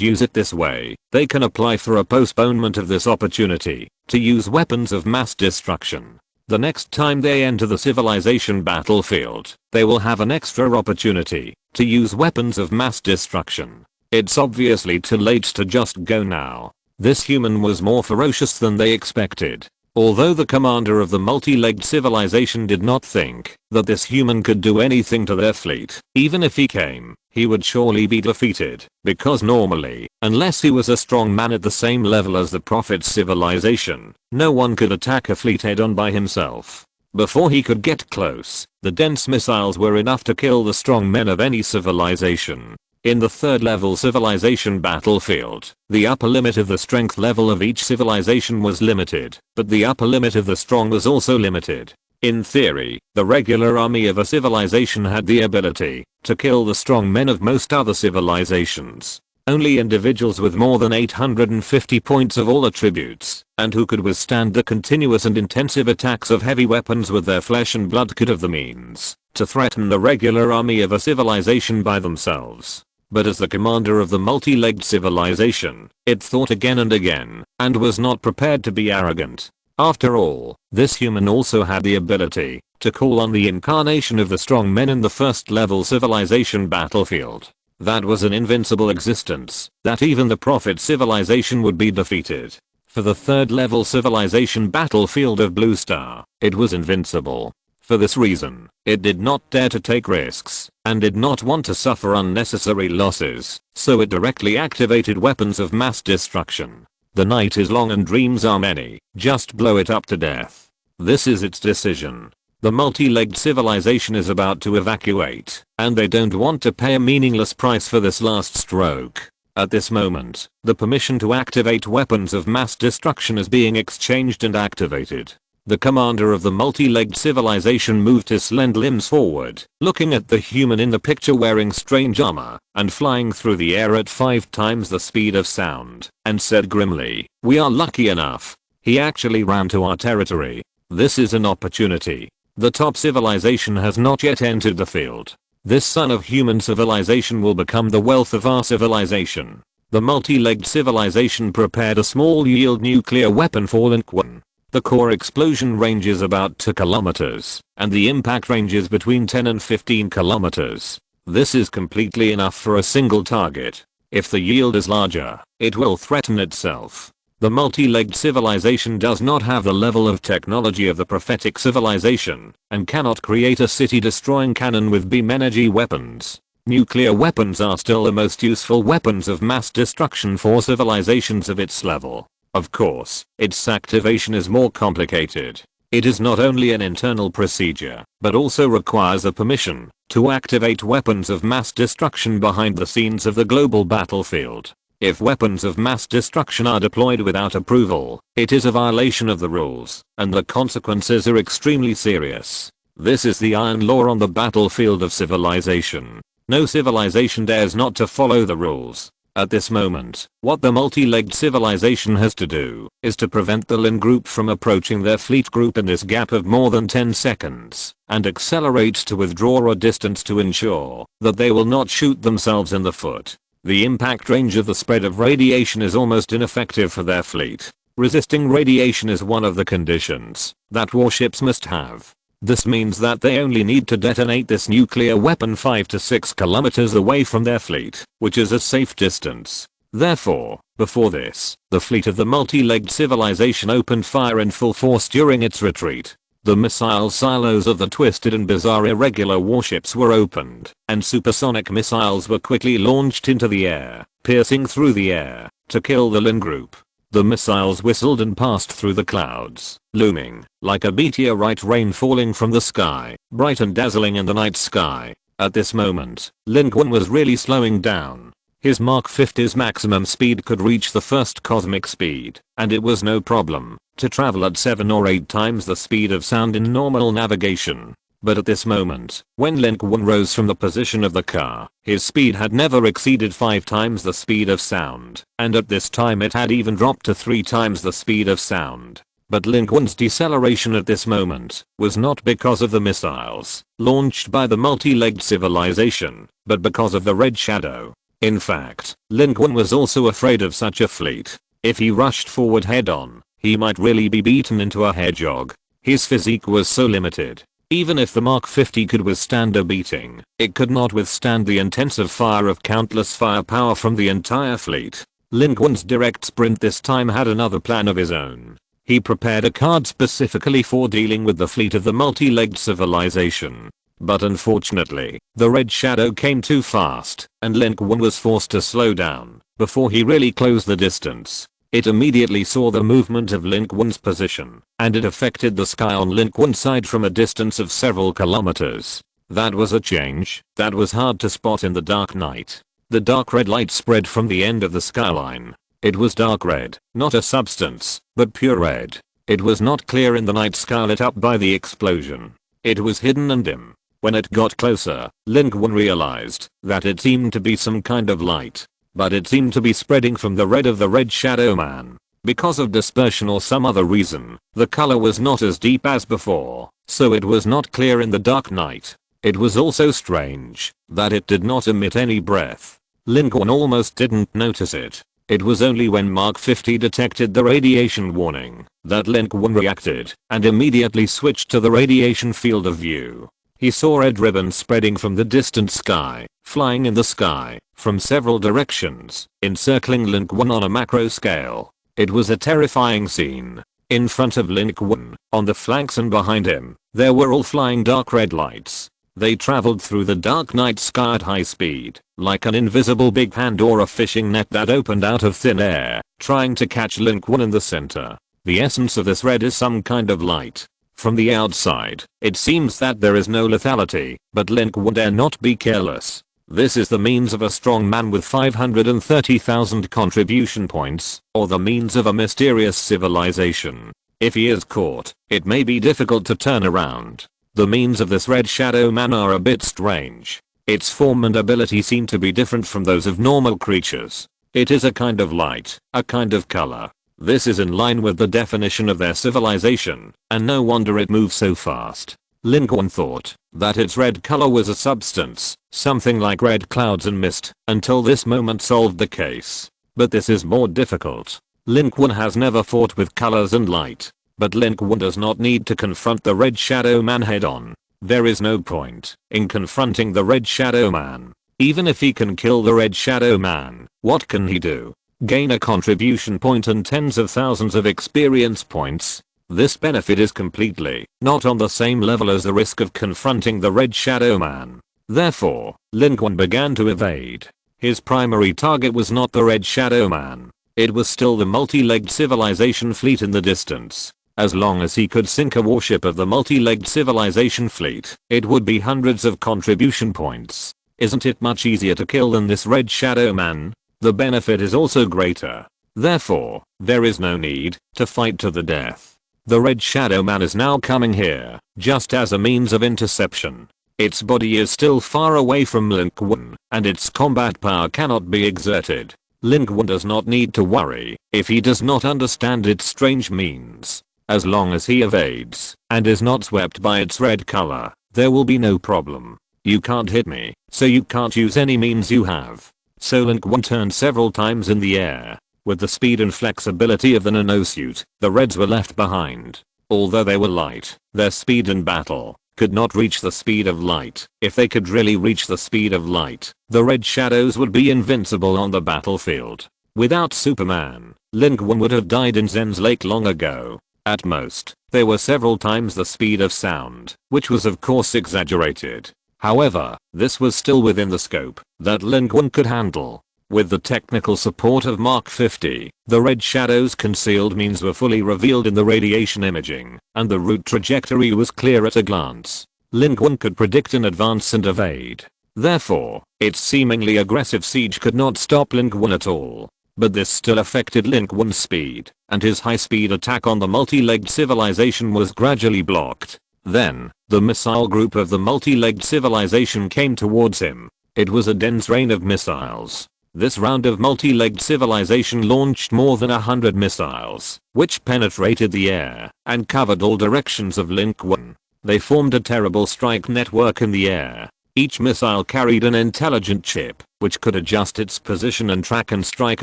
use it this way, they can apply for a postponement of this opportunity to use weapons of mass destruction. The next time they enter the civilization battlefield, they will have an extra opportunity to use weapons of mass destruction. It's obviously too late to just go now. This human was more ferocious than they expected. Although the commander of the multi-legged civilization did not think that this human could do anything to their fleet, even if he came, he would surely be defeated, because normally, unless he was a strong man at the same level as the Prophet's civilization, no one could attack a fleet head-on by himself. Before he could get close, the dense missiles were enough to kill the strong men of any civilization. In the 3rd level civilization battlefield, the upper limit of the strength level of each civilization was limited, but the upper limit of the strong was also limited. In theory, the regular army of a civilization had the ability to kill the strong men of most other civilizations. Only individuals with more than 850 points of all attributes, and who could withstand the continuous and intensive attacks of heavy weapons with their flesh and blood could have the means to threaten the regular army of a civilization by themselves. But as the commander of the multi-legged civilization, it thought again and again, and was not prepared to be arrogant. After all, this human also had the ability to call on the incarnation of the strong men in the 1st level civilization battlefield. That was an invincible existence that even the Prophet's civilization would be defeated. For the 3rd level civilization battlefield of Blue Star, it was invincible. For this reason, it did not dare to take risks, and did not want to suffer unnecessary losses, so it directly activated weapons of mass destruction. The night is long and dreams are many, just blow it up to death. This is its decision. The multi-legged civilization is about to evacuate, and they don't want to pay a meaningless price for this last stroke. At this moment, the permission to activate weapons of mass destruction is being exchanged and activated. The commander of the multi-legged civilization moved his slender limbs forward, looking at the human in the picture wearing strange armor and flying through the air at 5 times the speed of sound, and said grimly, "We are lucky enough. He actually ran to our territory. This is an opportunity. The top civilization has not yet entered the field. This son of human civilization will become the wealth of our civilization." The multi-legged civilization prepared a small yield nuclear weapon for Lin Qun. The core explosion range is about 2 kilometers, and the impact range is between 10 and 15 kilometers. This is completely enough for a single target. If the yield is larger, it will threaten itself. The multi-legged civilization does not have the level of technology of the prophetic civilization, and cannot create a city-destroying cannon with beam energy weapons. Nuclear weapons are still the most useful weapons of mass destruction for civilizations of its level. Of course, its activation is more complicated. It is not only an internal procedure, but also requires a permission to activate weapons of mass destruction behind the scenes of the global battlefield. If weapons of mass destruction are deployed without approval, it is a violation of the rules, and the consequences are extremely serious. This is the iron law on the battlefield of civilization. No civilization dares not to follow the rules. At this moment, what the multi-legged civilization has to do is to prevent the Lin group from approaching their fleet group in this gap of more than 10 seconds, and accelerate to withdraw a distance to ensure that they will not shoot themselves in the foot. The impact range of the spread of radiation is almost ineffective for their fleet. Resisting radiation is one of the conditions that warships must have. This means that they only need to detonate this nuclear weapon 5 to 6 kilometers away from their fleet, which is a safe distance. Therefore, before this, the fleet of the multi-legged civilization opened fire in full force during its retreat. The missile silos of the twisted and bizarre irregular warships were opened, and supersonic missiles were quickly launched into the air, piercing through the air, to kill the Lin group. The missiles whistled and passed through the clouds, looming like a meteorite rain falling from the sky, bright and dazzling in the night sky. At this moment, Lin Qun was really slowing down. His Mark 50's maximum speed could reach the first cosmic speed, and it was no problem to travel at 7 or 8 times the speed of sound in normal navigation. But at this moment, when Lin Qun rose from the position of the car, his speed had never exceeded 5 times the speed of sound, and at this time it had even dropped to 3 times the speed of sound. But Lin Qun's deceleration at this moment was not because of the missiles launched by the multi-legged civilization, but because of the red shadow. In fact, Lin Qun was also afraid of such a fleet. If he rushed forward head-on, he might really be beaten into a hedgehog. His physique was so limited. Even if the Mark 50 could withstand a beating, it could not withstand the intensive fire of countless firepower from the entire fleet. Lin Qun's direct sprint this time had another plan of his own. He prepared a card specifically for dealing with the fleet of the multi-legged civilization. But unfortunately, the red shadow came too fast, and Lin Qun was forced to slow down before he really closed the distance. It immediately saw the movement of Lin Qun's position, and it affected the sky on Lin Qun's side from a distance of several kilometers. That was a change that was hard to spot in the dark night. The dark red light spread from the end of the skyline. It was dark red, not a substance, but pure red. It was not clear in the night sky lit up by the explosion. It was hidden and dim. When it got closer, Lin Qun realized that it seemed to be some kind of light. But it seemed to be spreading from the red of the red shadow man. Because of dispersion or some other reason, the color was not as deep as before, so it was not clear in the dark night. It was also strange that it did not emit any breath. Lin Qun almost didn't notice it. It was only when Mark 50 detected the radiation warning that Lin Qun reacted and immediately switched to the radiation field of view. He saw red ribbons spreading from the distant sky, flying in the sky, from several directions, encircling Lin Qun on a macro scale. It was a terrifying scene. In front of Lin Qun, on the flanks and behind him, there were all flying dark red lights. They traveled through the dark night sky at high speed, like an invisible big hand or a fishing net that opened out of thin air, trying to catch Lin Qun in the center. The essence of this red is some kind of light. From the outside, it seems that there is no lethality, but Lin Qun dare not be careless. This is the means of a strong man with 530,000 contribution points, or the means of a mysterious civilization. If he is caught, it may be difficult to turn around. The means of this red shadow man are a bit strange. Its form and ability seem to be different from those of normal creatures. It is a kind of light, a kind of color. This is in line with the definition of their civilization, and no wonder it moves so fast. Lin Qun thought that its red color was a substance, something like red clouds and mist, until this moment solved the case. But this is more difficult. Lin Qun has never fought with colors and light, but Lin Qun does not need to confront the red shadow man head on. There is no point in confronting the red shadow man. Even if he can kill the red shadow man, what can he do? Gain a contribution point and tens of thousands of experience points. This benefit is completely not on the same level as the risk of confronting the red shadow man. Therefore, Lin Qun began to evade. His primary target was not the red shadow man. It was still the multi-legged civilization fleet in the distance. As long as he could sink a warship of the multi-legged civilization fleet, it would be hundreds of contribution points. Isn't it much easier to kill than this red shadow man? The benefit is also greater. Therefore, there is no need to fight to the death. The red shadow man is now coming here, just as a means of interception. Its body is still far away from Lin Qun, and its combat power cannot be exerted. Lin Qun does not need to worry if he does not understand its strange means. As long as he evades and is not swept by its red color, there will be no problem. You can't hit me, so you can't use any means you have. So Lin Qun turned several times in the air. With the speed and flexibility of the nanosuit, the Reds were left behind. Although they were light, their speed in battle could not reach the speed of light. If they could really reach the speed of light, the Red Shadows would be invincible on the battlefield. Without Superman, Lin Qun would have died in Zen's Lake long ago. At most, they were several times the speed of sound, which was of course exaggerated. However, this was still within the scope that Lin Qun could handle. With the technical support of Mark 50, the Red Shadow's concealed means were fully revealed in the radiation imaging, and the route trajectory was clear at a glance. Lin Qun could predict in advance and evade. Therefore, its seemingly aggressive siege could not stop Lin Qun at all. But this still affected Lin Qun's speed, and his high-speed attack on the multi-legged civilization was gradually blocked. Then, the missile group of the multi-legged civilization came towards him. It was a dense rain of missiles. This round of multi-legged civilization launched more than 100 missiles, which penetrated the air and covered all directions of Lin Qun. They formed a terrible strike network in the air. Each missile carried an intelligent chip, which could adjust its position and track and strike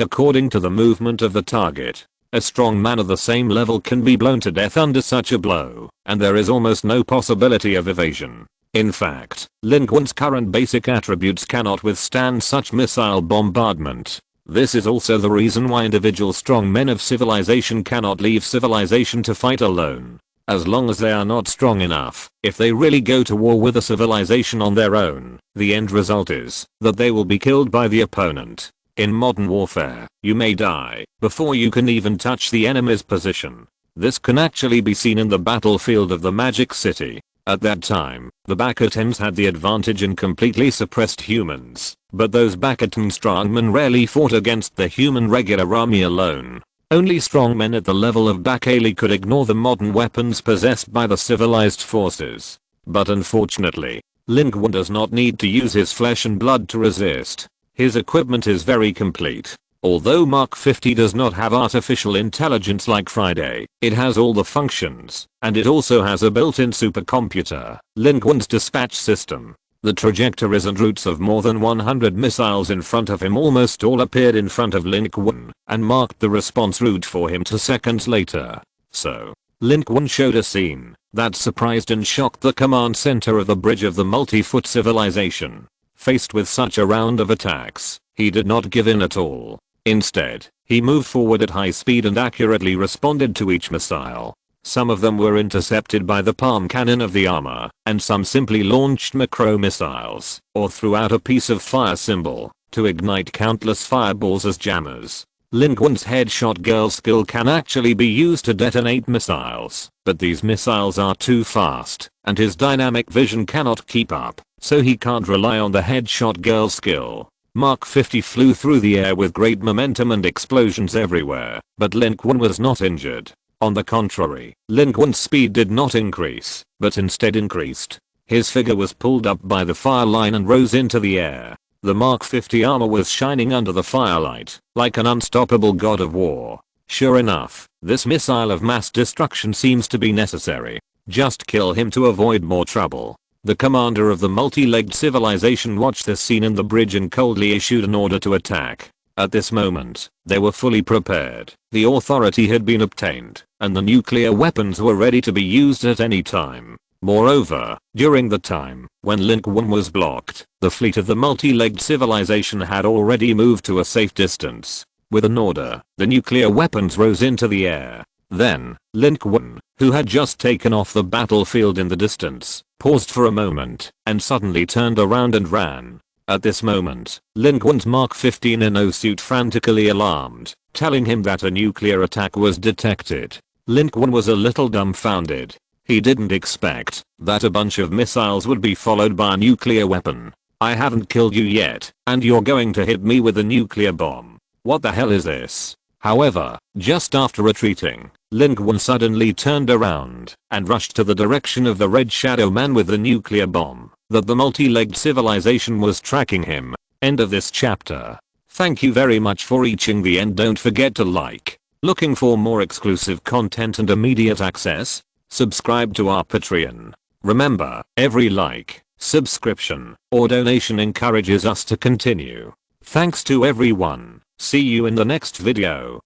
according to the movement of the target. A strong man of the same level can be blown to death under such a blow, and there is almost no possibility of evasion. In fact, Lin Qun's current basic attributes cannot withstand such missile bombardment. This is also the reason why individual strong men of civilization cannot leave civilization to fight alone. As long as they are not strong enough, if they really go to war with a civilization on their own, the end result is that they will be killed by the opponent. In modern warfare, you may die before you can even touch the enemy's position. This can actually be seen in the battlefield of the Magic City. At that time, the Bakatans had the advantage and completely suppressed humans, but those Bakatan strongmen rarely fought against the human regular army alone. Only strong men at the level of Bakali could ignore the modern weapons possessed by the civilized forces. But unfortunately, Lin Qun does not need to use his flesh and blood to resist. His equipment is very complete. Although Mark 50 does not have artificial intelligence like Friday, it has all the functions, and it also has a built-in supercomputer, Lin Qun's dispatch system. The trajectories and routes of more than 100 missiles in front of him almost all appeared in front of Lin Qun and marked the response route for him 2 seconds later. So, Lin Qun showed a scene that surprised and shocked the command center of the bridge of the multi-foot civilization. Faced with such a round of attacks, he did not give in at all. Instead, he moved forward at high speed and accurately responded to each missile. Some of them were intercepted by the palm cannon of the armor, and some simply launched macro missiles, or threw out a piece of fire symbol, to ignite countless fireballs as jammers. Lin Qun's headshot girl skill can actually be used to detonate missiles, but these missiles are too fast, and his dynamic vision cannot keep up, so he can't rely on the headshot girl skill. Mark 50 flew through the air with great momentum and explosions everywhere, but Lin Qun was not injured. On the contrary, Lin Qun's speed did not increase, but instead increased. His figure was pulled up by the fire line and rose into the air. The Mark 50 armor was shining under the firelight, like an unstoppable god of war. Sure enough, this missile of mass destruction seems to be necessary. Just kill him to avoid more trouble. The commander of the multi-legged civilization watched this scene in the bridge and coldly issued an order to attack. At this moment, they were fully prepared. The authority had been obtained, and the nuclear weapons were ready to be used at any time. Moreover, during the time when Lin Qun was blocked, the fleet of the multi-legged civilization had already moved to a safe distance. With an order, the nuclear weapons rose into the air. Then, Lin Qun, who had just taken off the battlefield in the distance, paused for a moment, and suddenly turned around and ran. At this moment, Lin Qun's Mark 15 nanosuit frantically alarmed, telling him that a nuclear attack was detected. Lin Qun was a little dumbfounded. He didn't expect that a bunch of missiles would be followed by a nuclear weapon. I haven't killed you yet, and you're going to hit me with a nuclear bomb. What the hell is this? However, just after retreating, Lin Qun suddenly turned around and rushed to the direction of the Red Shadow Man with the nuclear bomb that the multi-legged civilization was tracking him. End of this chapter. Thank you very much for reaching the end. Don't forget to like. Looking for more exclusive content and immediate access? Subscribe to our Patreon. Remember, every like, subscription, or donation encourages us to continue. Thanks to everyone. See you in the next video.